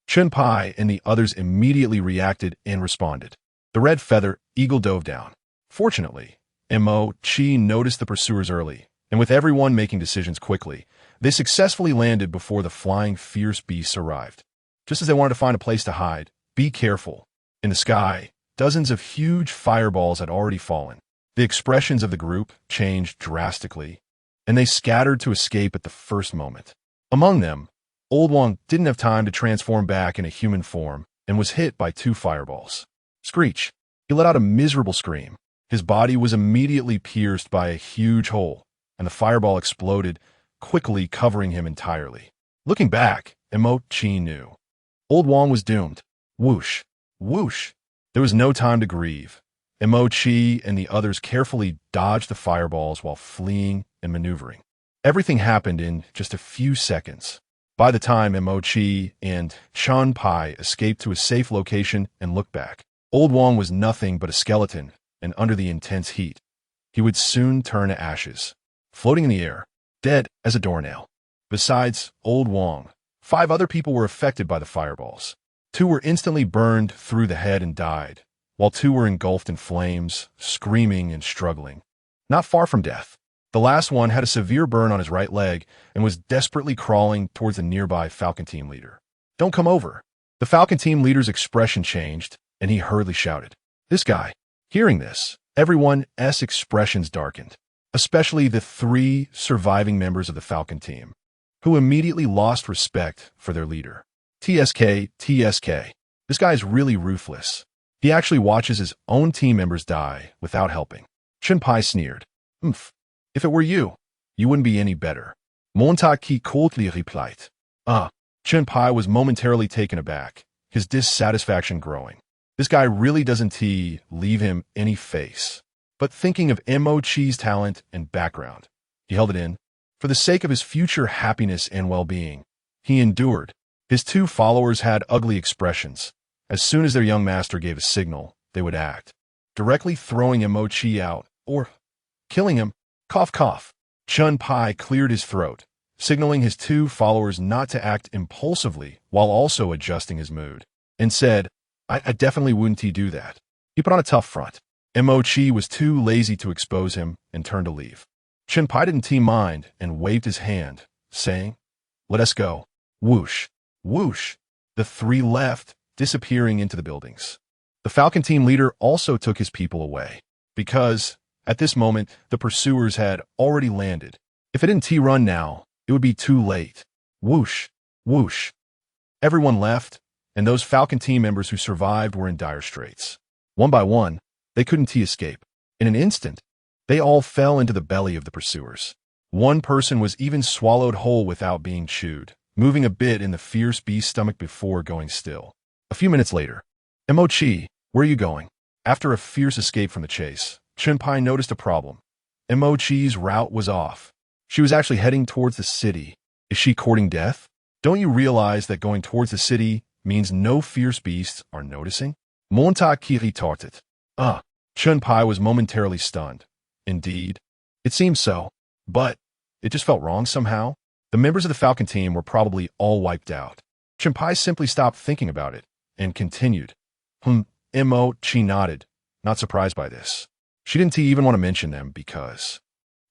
Chun Pai and the others immediately reacted and responded. The red feather eagle dove down. Fortunately, Mo-Chi noticed the pursuers early, and with everyone making decisions quickly, they successfully landed before the flying fierce beasts arrived. Just as they wanted to find a place to hide, be careful. In the sky, dozens of huge fireballs had already fallen. The expressions of the group changed drastically, and they scattered to escape at the first moment. Among them, Old Wang didn't have time to transform back in a human form and was hit by 2 fireballs. Screech! He let out a miserable scream. His body was immediately pierced by a huge hole, and the fireball exploded, quickly covering him entirely. Looking back, Mo-Chi knew. Old Wang was doomed. Whoosh! Whoosh! There was no time to grieve. Mo-Chi and the others carefully dodged the fireballs while fleeing and maneuvering. Everything happened in just a few seconds. By the time Mo-Chi and Chun Pai escaped to a safe location and looked back, Old Wang was nothing but a skeleton, and under the intense heat, he would soon turn to ashes, floating in the air, dead as a doornail. Besides Old Wang, 5 other people were affected by the fireballs. 2 were instantly burned through the head and died, while 2 were engulfed in flames, screaming and struggling. Not far from death, the last one had a severe burn on his right leg and was desperately crawling towards the nearby Falcon Team leader. "Don't come over." The Falcon Team leader's expression changed, and he hurriedly shouted, "This guy." Hearing this, everyone's expressions darkened, especially the 3 surviving members of the Falcon Team, who immediately lost respect for their leader. TSK. This guy is really ruthless. He actually watches his own team members die without helping. Chun Pai sneered. "Umph. If it were you, you wouldn't be any better." Montaki coldly replied. Chun Pai was momentarily taken aback, his dissatisfaction growing. This guy really doesn't leave him any face. But thinking of Mo-Chi's talent and background, he held it in. For the sake of his future happiness and well-being, he endured. His 2 followers had ugly expressions. As soon as their young master gave a signal, they would act, directly throwing Mo-Chi out, or killing him. Cough, cough. Chun Pai cleared his throat, signaling his 2 followers not to act impulsively while also adjusting his mood, and said, I definitely wouldn't do that. He put on a tough front. Mo-Chi was too lazy to expose him and turned to leave. Chun Pai didn't mind and waved his hand, saying, "Let us go." Whoosh, whoosh. The 3 left, disappearing into the buildings. The Falcon Team leader also took his people away, because, at this moment, the pursuers had already landed. If it didn't run now, it would be too late. Whoosh, whoosh. Everyone left, and those Falcon Team members who survived were in dire straits. One by one, they couldn't escape. In an instant, they all fell into the belly of the pursuers. One person was even swallowed whole without being chewed, moving a bit in the fierce beast's stomach before going still. A few minutes later, Mo-Chi, where are you going? After a fierce escape from the chase, Chunpai noticed a problem. Mochi's route was off. She was actually heading towards the city. Is she courting death? Don't you realize that going towards the city means no fierce beasts are noticing? Monta Kiri tartet. Chunpai was momentarily stunned. Indeed, it seemed so, but it just felt wrong somehow. The members of the Falcon team were probably all wiped out. Chunpai simply stopped thinking about it and continued. Mochi nodded, not surprised by this. She didn't even want to mention them because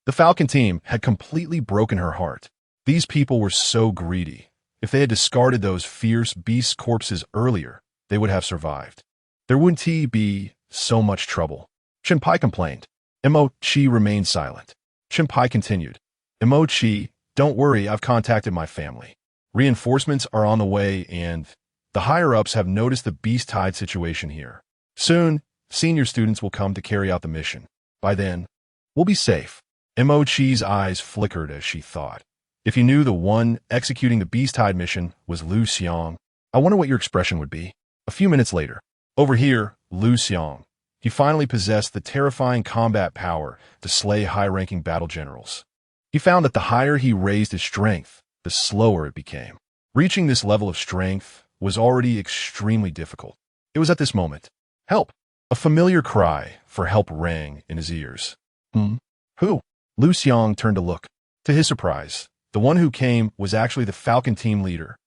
the Falcon team had completely broken her heart. These people were so greedy. If they had discarded those fierce beast corpses earlier, they would have survived. There wouldn't be so much trouble. Chunpai complained. Mochi remained silent. Chunpai continued. Mochi, don't worry, I've contacted my family. Reinforcements are on the way and the higher-ups have noticed the beast tide situation here. Soon, senior students will come to carry out the mission. By then, we'll be safe. Mochi's eyes flickered as she thought. If you knew the one executing the beast tide mission was Liu Xiang, I wonder what your expression would be. A few minutes later, over here, Liu Xiang. He finally possessed the terrifying combat power to slay high-ranking battle generals. He found that the higher he raised his strength, the slower it became. Reaching this level of strength was already extremely difficult. It was at this moment. Help! A familiar cry for help rang in his ears. Who? Liu Xiang turned to look. To his surprise, the one who came was actually the Falcon team leader.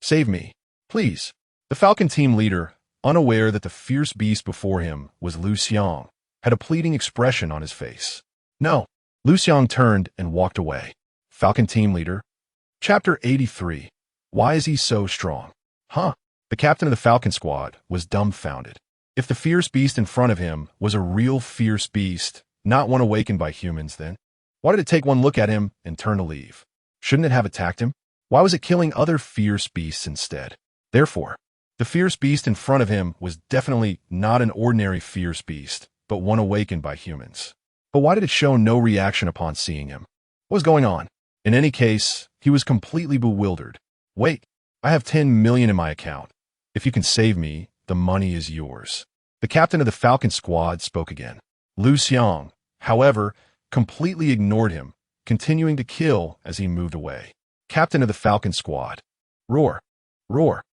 Save me, please. The Falcon team leader, unaware that the fierce beast before him was Liu Xiang, had a pleading expression on his face. No. Liu Xiang turned and walked away. Falcon team leader. Chapter 83. Why is he so strong? The captain of the Falcon squad was dumbfounded. If the fierce beast in front of him was a real fierce beast, not one awakened by humans, then why did it take one look at him and turn to leave? Shouldn't it have attacked him? Why was it killing other fierce beasts instead? Therefore, the fierce beast in front of him was definitely not an ordinary fierce beast, but one awakened by humans. But why did it show no reaction upon seeing him? What was going on? In any case, he was completely bewildered. Wait, I have 10 million in my account. If you can save me, the money is yours. The captain of the Falcon squad spoke again. Liu Xiang, however, completely ignored him, continuing to kill as he moved away. Captain of the Falcon squad. Roar. Roar.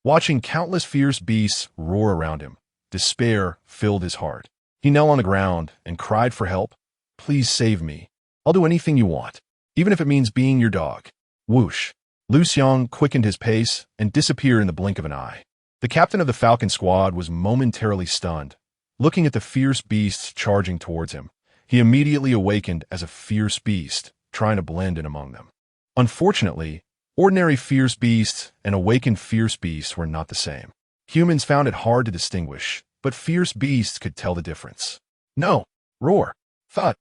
Watching countless fierce beasts roar around him, despair filled his heart. He knelt on the ground and cried for help. Please save me. I'll do anything you want, even if it means being your dog. Whoosh. Liu Xiang quickened his pace and disappeared in the blink of an eye. The captain of the Falcon squad was momentarily stunned. Looking at the fierce beasts charging towards him, he immediately awakened as a fierce beast, trying to blend in among them. Unfortunately, ordinary fierce beasts and awakened fierce beasts were not the same. Humans found it hard to distinguish, but fierce beasts could tell the difference. No! Roar! Thud!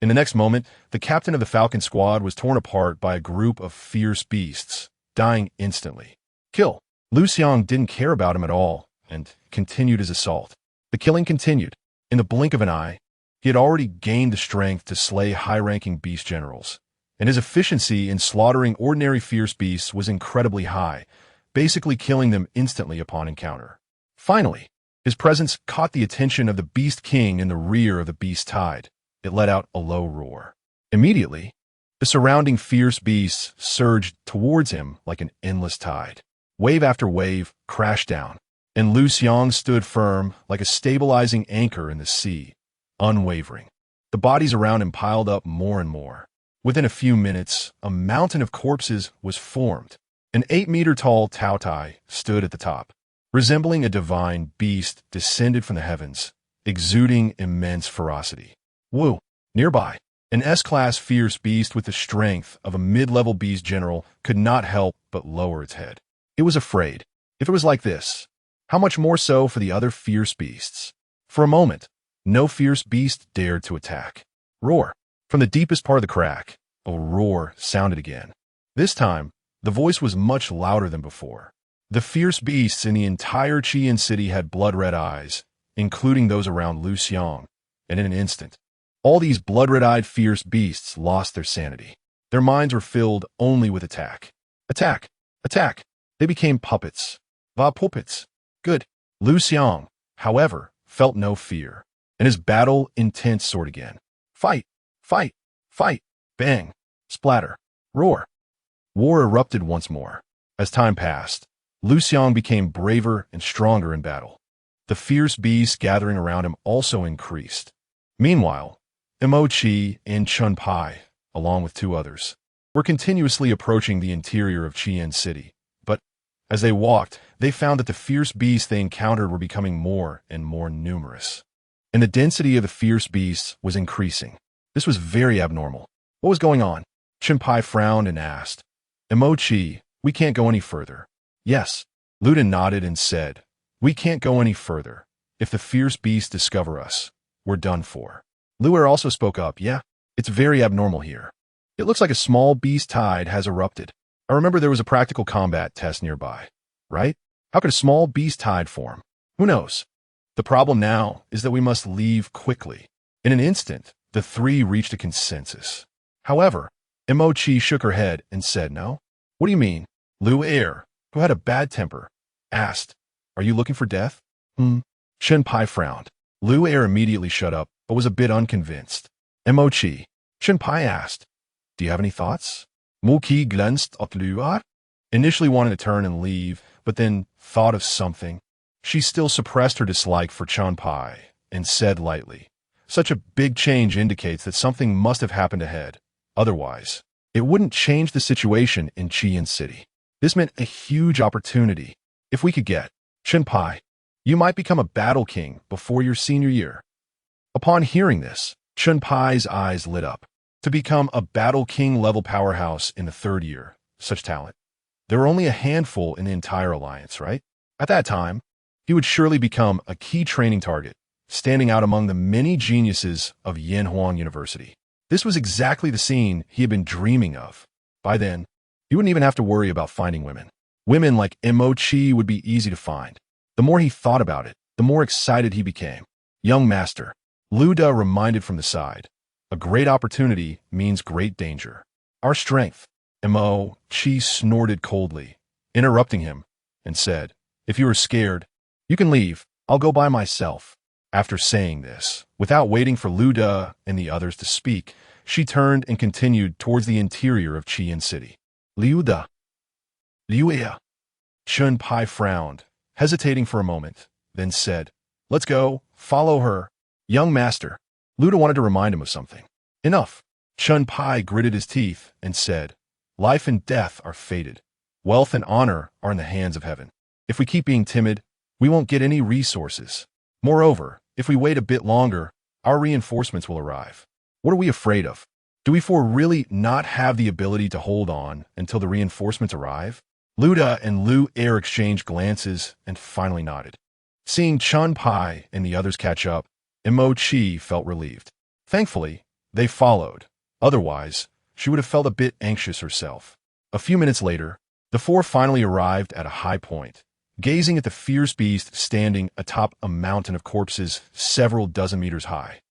In the next moment, the captain of the Falcon squad was torn apart by a group of fierce beasts, dying instantly. Kill! Liu Xiang didn't care about him at all and continued his assault. The killing continued. In the blink of an eye, he had already gained the strength to slay high-ranking beast generals, and his efficiency in slaughtering ordinary fierce beasts was incredibly high, basically killing them instantly upon encounter. Finally, his presence caught the attention of the Beast King in the rear of the beast tide. It let out a low roar. Immediately, the surrounding fierce beasts surged towards him like an endless tide. Wave after wave crashed down, and Liu Xiang stood firm like a stabilizing anchor in the sea, unwavering. The bodies around him piled up more and more. Within a few minutes, a mountain of corpses was formed. An 8-meter-tall Taotai stood at the top. Resembling a divine beast descended from the heavens, exuding immense ferocity. Woo! Nearby, an S-class fierce beast with the strength of a mid-level beast general could not help but lower its head. It was afraid. If it was like this, how much more so for the other fierce beasts? For a moment, no fierce beast dared to attack. Roar! From the deepest part of the crack, a roar sounded again. This time, the voice was much louder than before. The fierce beasts in the entire Qian city had blood-red eyes, including those around Liu Xiang, and in an instant, all these blood-red-eyed fierce beasts lost their sanity. Their minds were filled only with attack. Attack! Attack! They became puppets. Va puppets. Good. Liu Xiang, however, felt no fear, and his battle-intent sword again. Fight! Fight! Fight! Bang! Splatter! Roar! War erupted once more. As time passed, Liu Xiang became braver and stronger in battle. The fierce beasts gathering around him also increased. Meanwhile, Mo-Chi and Chun-Pai, along with 2 others, were continuously approaching the interior of Qian City. But as they walked, they found that the fierce beasts they encountered were becoming more and more numerous. And the density of the fierce beasts was increasing. This was very abnormal. What was going on? Chun-Pai frowned and asked, Mo-Chi, we can't go any further. Yes. Liu nodded and said, we can't go any further. If the fierce beasts discover us, we're done for. Liu also spoke up, yeah, it's very abnormal here. It looks like a small beast tide has erupted. I remember there was a practical combat test nearby, right? How could a small beast tide form? Who knows? The problem now is that we must leave quickly. In an instant, the 3 reached a consensus. However, Mo-Chi shook her head and said, no. What do you mean? Liu, who had a bad temper, asked, are you looking for death? Chun-Pai frowned. Liu immediately shut up, but was a bit unconvinced. Mo-Chi, Chun-Pai asked, do you have any thoughts? Mo-Chi glanced at Liu. Initially wanted to turn and leave, but then thought of something. She still suppressed her dislike for Chun-Pai and said lightly, such a big change indicates that something must have happened ahead. Otherwise, it wouldn't change the situation in Qian City. This meant a huge opportunity. If we could get Chun-Pai, you might become a battle king before your senior year. Upon hearing this, Chun-Pai's eyes lit up. To become a battle king level powerhouse in the 3rd year, such talent. There were only a handful in the entire alliance, right? At that time, he would surely become a key training target, standing out among the many geniuses of Yanhuang University. This was exactly the scene he had been dreaming of. By then, he wouldn't even have to worry about finding women. Women like Mo-Chi would be easy to find. The more he thought about it, the more excited he became. Young master, Liu reminded from the side, a great opportunity means great danger. Our strength. Mo-Chi snorted coldly, interrupting him, and said, if you are scared, you can leave. I'll go by myself. After saying this, without waiting for Liu and the others to speak, she turned and continued towards the interior of Qian City. Liu. Chun-Pai frowned, hesitating for a moment, then said, let's go, follow her. Young master. Liu wanted to remind him of something. Enough. Chun-Pai gritted his teeth and said, life and death are fated. Wealth and honor are in the hands of heaven. If we keep being timid, we won't get any resources. Moreover, if we wait a bit longer, our reinforcements will arrive. What are we afraid of? Do we really not have the ability to hold on until the reinforcements arrive? Liu and Liu exchanged glances and finally nodded. Seeing Chun-Pai and the others catch up, Mo-Chi felt relieved. Thankfully, they followed. Otherwise, she would have felt a bit anxious herself. A few minutes later, the 4 finally arrived at a high point, gazing at the fierce beast standing atop a mountain of corpses several dozen meters high.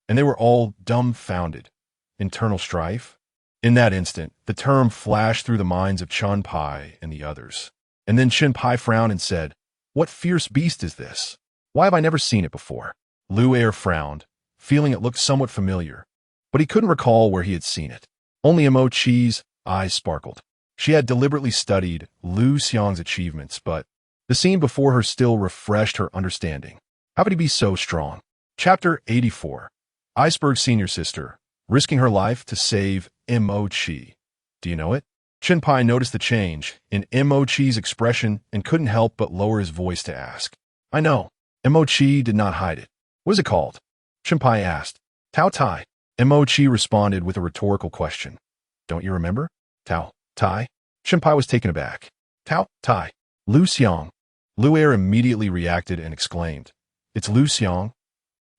And they were all dumbfounded. Internal strife? In that instant, the term flashed through the minds of Chun-Pai and the others. And then Chun-Pai frowned and said, what fierce beast is this? Why have I never seen it before? Liu frowned, feeling it looked somewhat familiar, but he couldn't recall where he had seen it. Only Mo-Chi's eyes sparkled. She had deliberately studied Liu Xiang's achievements, but the scene before her still refreshed her understanding. How could he be so strong? Chapter 84. Iceberg's senior sister, risking her life to save Mo-Chi. Do you know it? Chun-Pai noticed the change in Mo-Chi's expression and couldn't help but lower his voice to ask. I know. Mo-Chi did not hide it. What is it called? Chun-Pai asked. Tao Tai. Mo-Chi responded with a rhetorical question. Don't you remember? Tao Tai? Chun-Pai was taken aback. Tao Tai. Liu Xiang. Liu immediately reacted and exclaimed. It's Liu Xiang?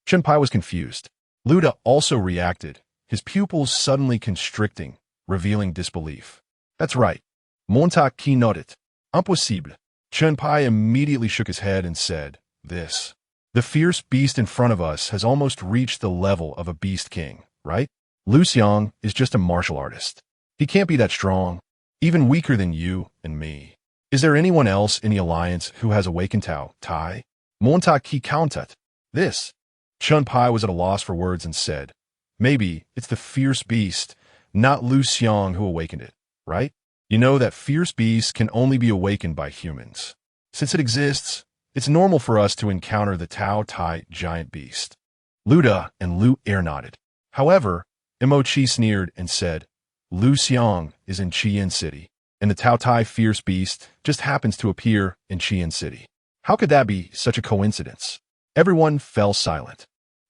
Chun-Pai was confused. Liu also reacted, his pupils suddenly constricting, revealing disbelief. That's right. Monta qui notit. Impossible. Chun-Pai immediately shook his head and said, this. The fierce beast in front of us has almost reached the level of a beast king, right? Liu Xiang is just a martial artist. He can't be that strong, even weaker than you and me. Is there anyone else in the alliance who has awakened Tao Tai? Monta qui countet. This. Chun Pai was at a loss for words and said, maybe it's the fierce beast, not Liu Xiang who awakened it, right? You know that fierce beast can only be awakened by humans. Since it exists, it's normal for us to encounter the Tao Tai giant beast. Luda and Liu Air nodded. However, Mo Chi sneered and said, Liu Xiang is in Qian City, and the Tao Tai fierce beast just happens to appear in Qian City. How could that be such a coincidence? Everyone fell silent.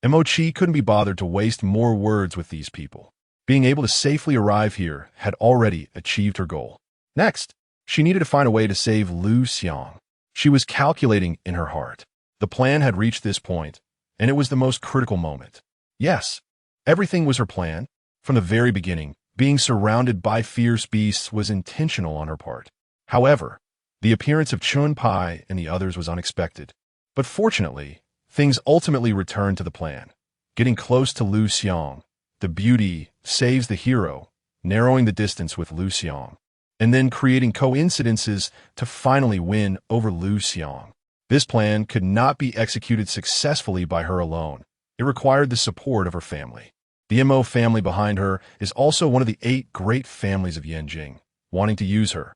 Mo Chi couldn't be bothered to waste more words with these people. Being able to safely arrive here had already achieved her goal. Next, she needed to find a way to save Liu Xiang. She was calculating in her heart. The plan had reached this point, and it was the most critical moment. Yes, everything was her plan. From the very beginning, being surrounded by fierce beasts was intentional on her part. However, the appearance of Chun Pai and the others was unexpected. But fortunately, things ultimately returned to the plan. Getting close to Liu Xiang, the beauty saves the hero, narrowing the distance with Liu Xiang, and then creating coincidences to finally win over Liu Xiang. This plan could not be executed successfully by her alone. It required the support of her family. The Mo family behind her is also one of the 8 great families of Yanjing, wanting to use her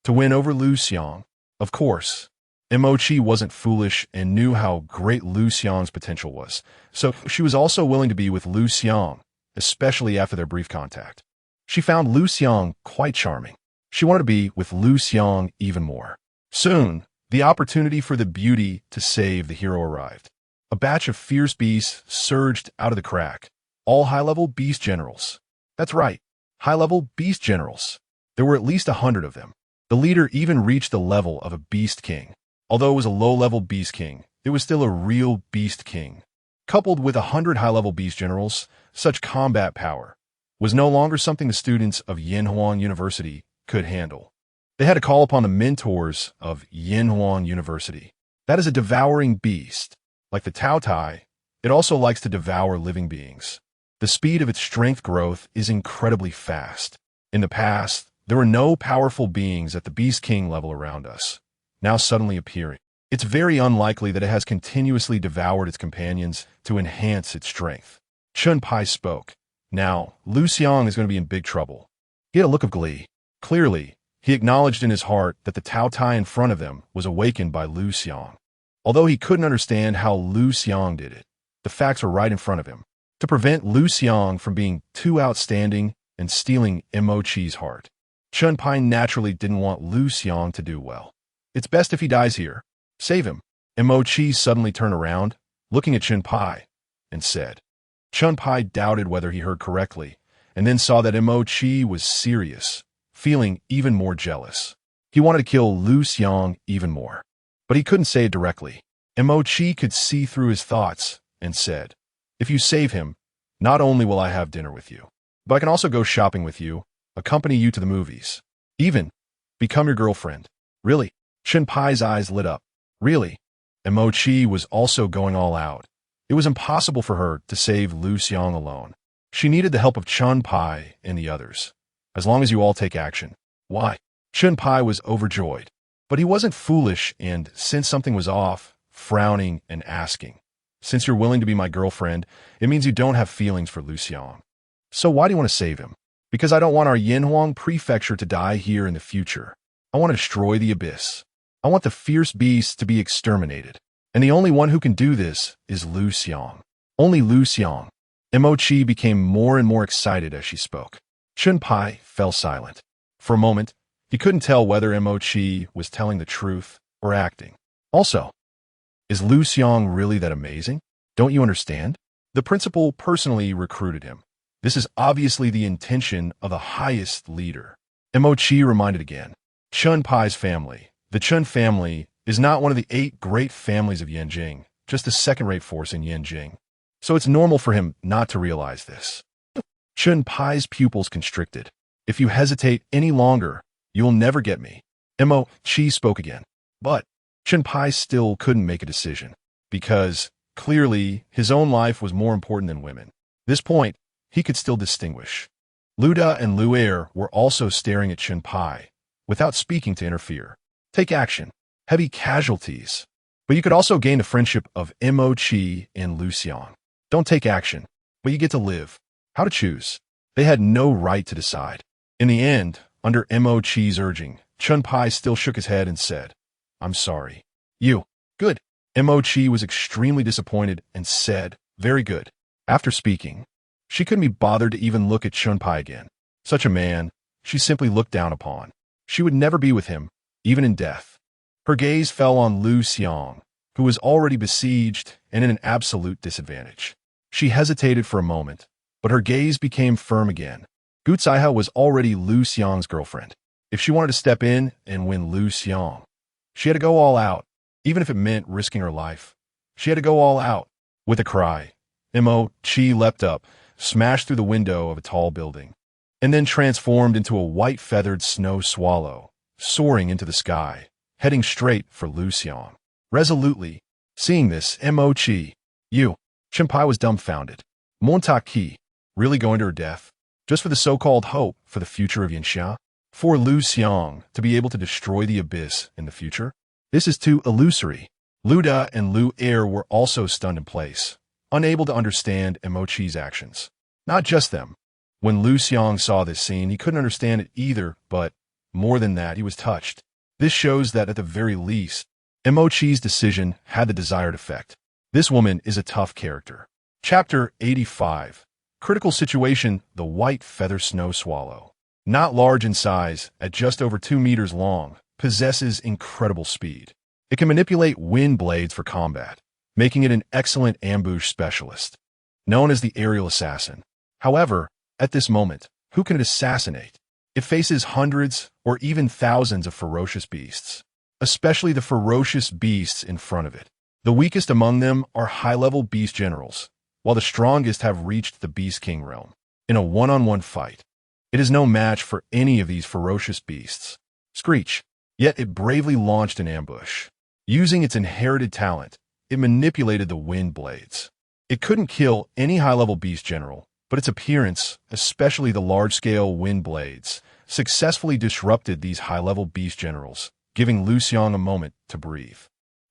to win over Liu Xiang. Of course, Mo Chi wasn't foolish and knew how great Liu Xiang's potential was, so she was also willing to be with Liu Xiang, especially after their brief contact. She found Liu Xiang quite charming. She wanted to be with Liu Xiang even more. Soon, the opportunity for the beauty to save the hero arrived. A batch of fierce beasts surged out of the crack. All high-level beast generals. That's right, high-level beast generals. There were at least 100 of them. The leader even reached the level of a beast king. Although it was a low-level beast king, it was still a real beast king. Coupled with 100 high-level beast generals, such combat power was no longer something the students of Yanhuan University could handle. They had to call upon the mentors of Yanhuan University. That is a devouring beast. Like the Tao Tai, it also likes to devour living beings. The speed of its strength growth is incredibly fast. In the past, there were no powerful beings at the Beast King level around us, now suddenly appearing. It's very unlikely that it has continuously devoured its companions to enhance its strength. Chun Pai spoke. Now, Liu Xiang is going to be in big trouble. He had a look of glee. Clearly, he acknowledged in his heart that the Tao Tai in front of them was awakened by Liu Xiang. Although he couldn't understand how Liu Xiang did it, the facts were right in front of him. To prevent Liu Xiang from being too outstanding and stealing Mo Chi's heart, Chun Pai naturally didn't want Liu Xiang to do well. It's best if he dies here. Save him. Mo Chi suddenly turned around, looking at Chun Pai, and said. Chun Pai doubted whether he heard correctly, and then saw that Mo Chi was serious, feeling even more jealous. He wanted to kill Liu Xiang even more, but he couldn't say it directly. Mo Chi could see through his thoughts and said, if you save him, not only will I have dinner with you, but I can also go shopping with you, accompany you to the movies, even become your girlfriend. Really? Chun Pai's eyes lit up. Really? Mo Chi was also going all out. It was impossible for her to save Liu Xiang alone. She needed the help of Chun Pai and the others. As long as you all take action. Why? Chun Pai was overjoyed. But he wasn't foolish and, since something was off, frowning and asking. Since you're willing to be my girlfriend, it means you don't have feelings for Liu Xiang. So why do you want to save him? Because I don't want our Yanhuang prefecture to die here in the future. I want to destroy the abyss. I want the fierce beasts to be exterminated. And the only one who can do this is Liu Xiang. Only Liu Xiang. Mo Chi became more and more excited as she spoke. Chun Pai fell silent. For a moment, he couldn't tell whether Mo Chi was telling the truth or acting. Also, is Liu Xiang really that amazing? Don't you understand? The principal personally recruited him. This is obviously the intention of the highest leader. Mo Chi reminded again. Chun Pai's family. The Chun family is not one of the 8 great families of Yanjing, just a second-rate force in Yanjing. So it's normal for him not to realize this. Chun Pai's pupils constricted. If you hesitate any longer, you'll never get me. Mo Chi spoke again. But Chun Pai still couldn't make a decision, because, clearly, his own life was more important than women. At this point, he could still distinguish. Luda and Liu Er were also staring at Chun Pai, without speaking to interfere. Take action. Heavy casualties. But you could also gain the friendship of Mo Chi and Liu Xiang. Don't take action, but you get to live. How to choose? They had no right to decide. In the end, under Mo Chi's urging, Chun-Pai still shook his head and said, "I'm sorry." "You. Good." Mo Chi was extremely disappointed and said, "Very good." After speaking, she couldn't be bothered to even look at Chun-Pai again. Such a man, she simply looked down upon. She would never be with him, even in death. Her gaze fell on Liu Xiang, who was already besieged and in an absolute disadvantage. She hesitated for a moment, but her gaze became firm again. Gu Zaihe was already Liu Xiang's girlfriend. If she wanted to step in and win Liu Xiang, she had to go all out, even if it meant risking her life. She had to go all out. With a cry, Mo Chi leapt up, smashed through the window of a tall building, and then transformed into a white-feathered snow swallow, soaring into the sky, heading straight for Liu Xiang. Resolutely, seeing this, Mo Chi, Chun-Pai was dumbfounded. Montaki, really going to her death? Just for the so-called hope for the future of Yanxia? For Liu Xiang to be able to destroy the abyss in the future? This is too illusory. Liu Da and Liu Er were also stunned in place, unable to understand Mo Chi's actions. Not just them. When Liu Xiang saw this scene, he couldn't understand it either, but more than that, he was touched. This shows that at the very least, Mo Chi's decision had the desired effect. This woman is a tough character. Chapter 85. Critical situation, the white feather snow swallow. Not large in size, at just over 2 meters long, possesses incredible speed. It can manipulate wind blades for combat, making it an excellent ambush specialist. Known as the aerial assassin. However, at this moment, who can it assassinate? It faces hundreds or even thousands of ferocious beasts, especially the ferocious beasts in front of it. The weakest among them are high-level beast generals, while the strongest have reached the Beast King realm. In a one-on-one fight, it is no match for any of these ferocious beasts. Screech. Yet it bravely launched an ambush. Using its inherited talent, it manipulated the wind blades. It couldn't kill any high-level beast general, but its appearance, especially the large-scale wind blades, successfully disrupted these high-level beast generals, giving Liu Xiang a moment to breathe.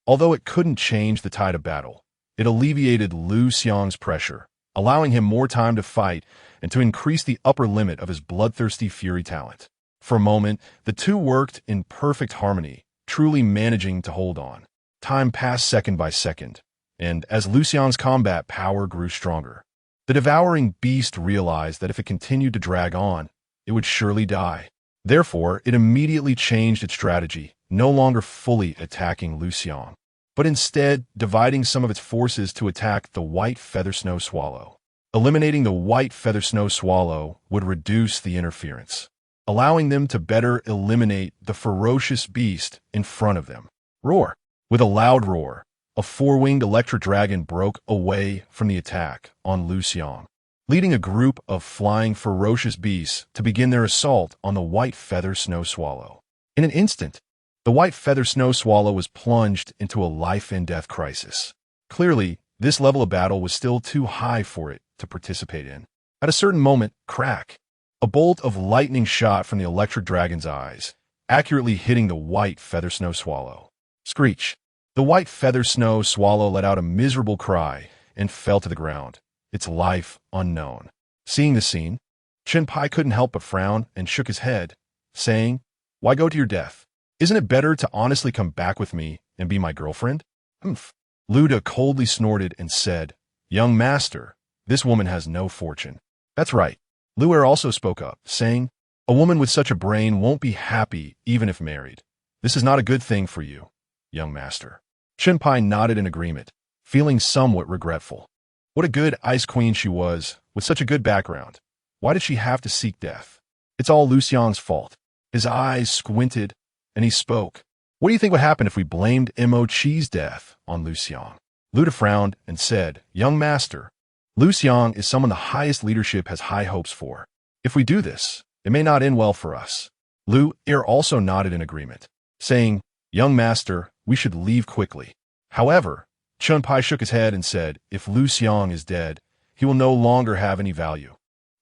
Although it couldn't change the tide of battle, it alleviated Liu Xiang's pressure, allowing him more time to fight and to increase the upper limit of his bloodthirsty fury talent. For a moment, the two worked in perfect harmony, truly managing to hold on. Time passed second by second, and as Liu Xiang's combat power grew stronger, the devouring beast realized that if it continued to drag on, it would surely die. Therefore, it immediately changed its strategy, no longer fully attacking Liu Xiang, but instead dividing some of its forces to attack the white feather snow swallow. Eliminating the white feather snow swallow would reduce the interference, allowing them to better eliminate the ferocious beast in front of them. Roar! With a loud roar, a four-winged electric dragon broke away from the attack on Liu Xiang, leading a group of flying ferocious beasts to begin their assault on the white feather snow swallow. In an instant, the white feather snow swallow was plunged into a life-and-death crisis. Clearly, this level of battle was still too high for it to participate in. At a certain moment, crack! A bolt of lightning shot from the electric dragon's eyes, accurately hitting the white feather snow swallow. Screech! The white feather snow swallow let out a miserable cry and fell to the ground, its life unknown. Seeing the scene, Chun-Pai couldn't help but frown and shook his head, saying, "Why go to your death? Isn't it better to honestly come back with me and be my girlfriend?" "Humph." Liu Da coldly snorted and said, "Young master, this woman has no fortune." "That's right." Liu Er also spoke up, saying, "A woman with such a brain won't be happy even if married. This is not a good thing for you, young master." Chun-Pai nodded in agreement, feeling somewhat regretful. What a good ice queen she was, with such a good background. Why did she have to seek death? It's all Liu Xiang's fault. His eyes squinted, and he spoke. "What do you think would happen if we blamed Mo Chi's death on Liu Xiang?" Liu Da frowned and said, "Young master, Liu Xiang is someone the highest leadership has high hopes for. If we do this, it may not end well for us." Liu Er also nodded in agreement, saying, "Young master, we should leave quickly." However, Chun-Pai shook his head and said, "If Liu Xiang is dead, he will no longer have any value.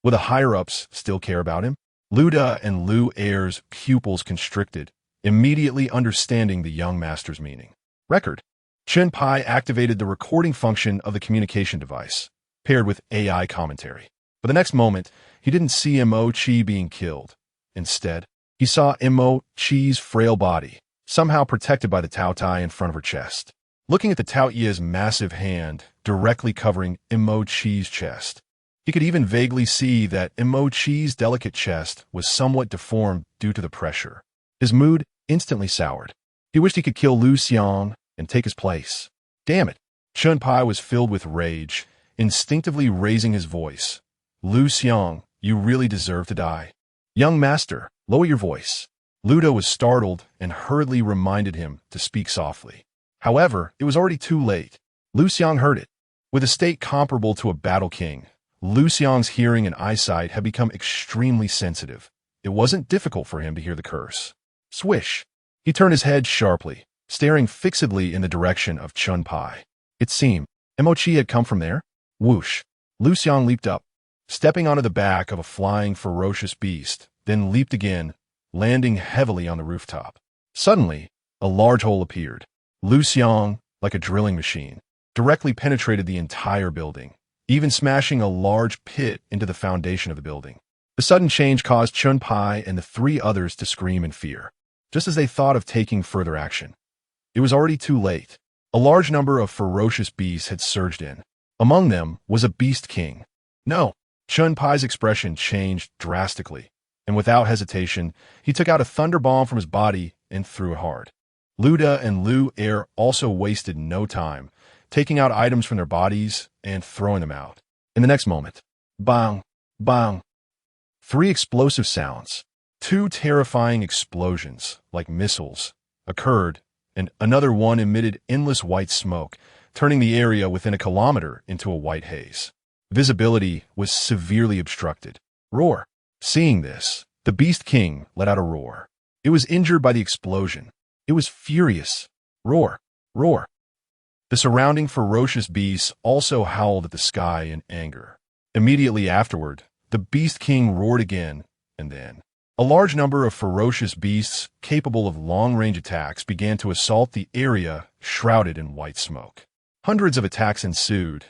Will the higher-ups still care about him?" Liu Da and Liu Er's pupils constricted, immediately understanding the young master's meaning. Record. Chen Pai activated the recording function of the communication device, paired with AI commentary. But the next moment, he didn't see Mo Chi being killed. Instead, he saw Mo Chi's frail body, somehow protected by the Tao Tai in front of her chest. Looking at the Tao Ye's massive hand directly covering Mo Chi's chest, he could even vaguely see that Mo Chi's delicate chest was somewhat deformed due to the pressure. His mood instantly soured. He wished he could kill Liu Xiang and take his place. Damn it! Chen Pai was filled with rage, instinctively raising his voice. Liu Xiang, you really deserve to die. Young master, lower your voice. Ludo was startled and hurriedly reminded him to speak softly. However, it was already too late. Liu Xiang heard it. With a state comparable to a battle king, Liu Xiang's hearing and eyesight had become extremely sensitive. It wasn't difficult for him to hear the curse. Swish! He turned his head sharply, staring fixedly in the direction of Chen Pai. It seemed Mo Chi had come from there. Whoosh! Liu Xiang leaped up, stepping onto the back of a flying, ferocious beast, then leaped again, landing heavily on the rooftop. Suddenly, a large hole appeared. Liu Xiang, like a drilling machine, directly penetrated the entire building, even smashing a large pit into the foundation of the building. The sudden change caused Chen Pai and the three others to scream in fear, just as they thought of taking further action. It was already too late. A large number of ferocious beasts had surged in. Among them was a beast king. No! Chen Pai's expression changed drastically, and without hesitation, he took out a thunder bomb from his body and threw it hard. Luda and Liu Er also wasted no time, taking out items from their bodies and throwing them out. In the next moment, bang, bang. 3 explosive sounds, 2 terrifying explosions, like missiles, occurred, and another one emitted endless white smoke, turning the area within a kilometer into a white haze. Visibility was severely obstructed. Roar! Seeing this, the Beast King let out a roar. It was injured by the explosion. It was furious. Roar! Roar! The surrounding ferocious beasts also howled at the sky in anger. Immediately afterward, the Beast King roared again, and then a large number of ferocious beasts capable of long-range attacks began to assault the area shrouded in white smoke. Hundreds of attacks ensued,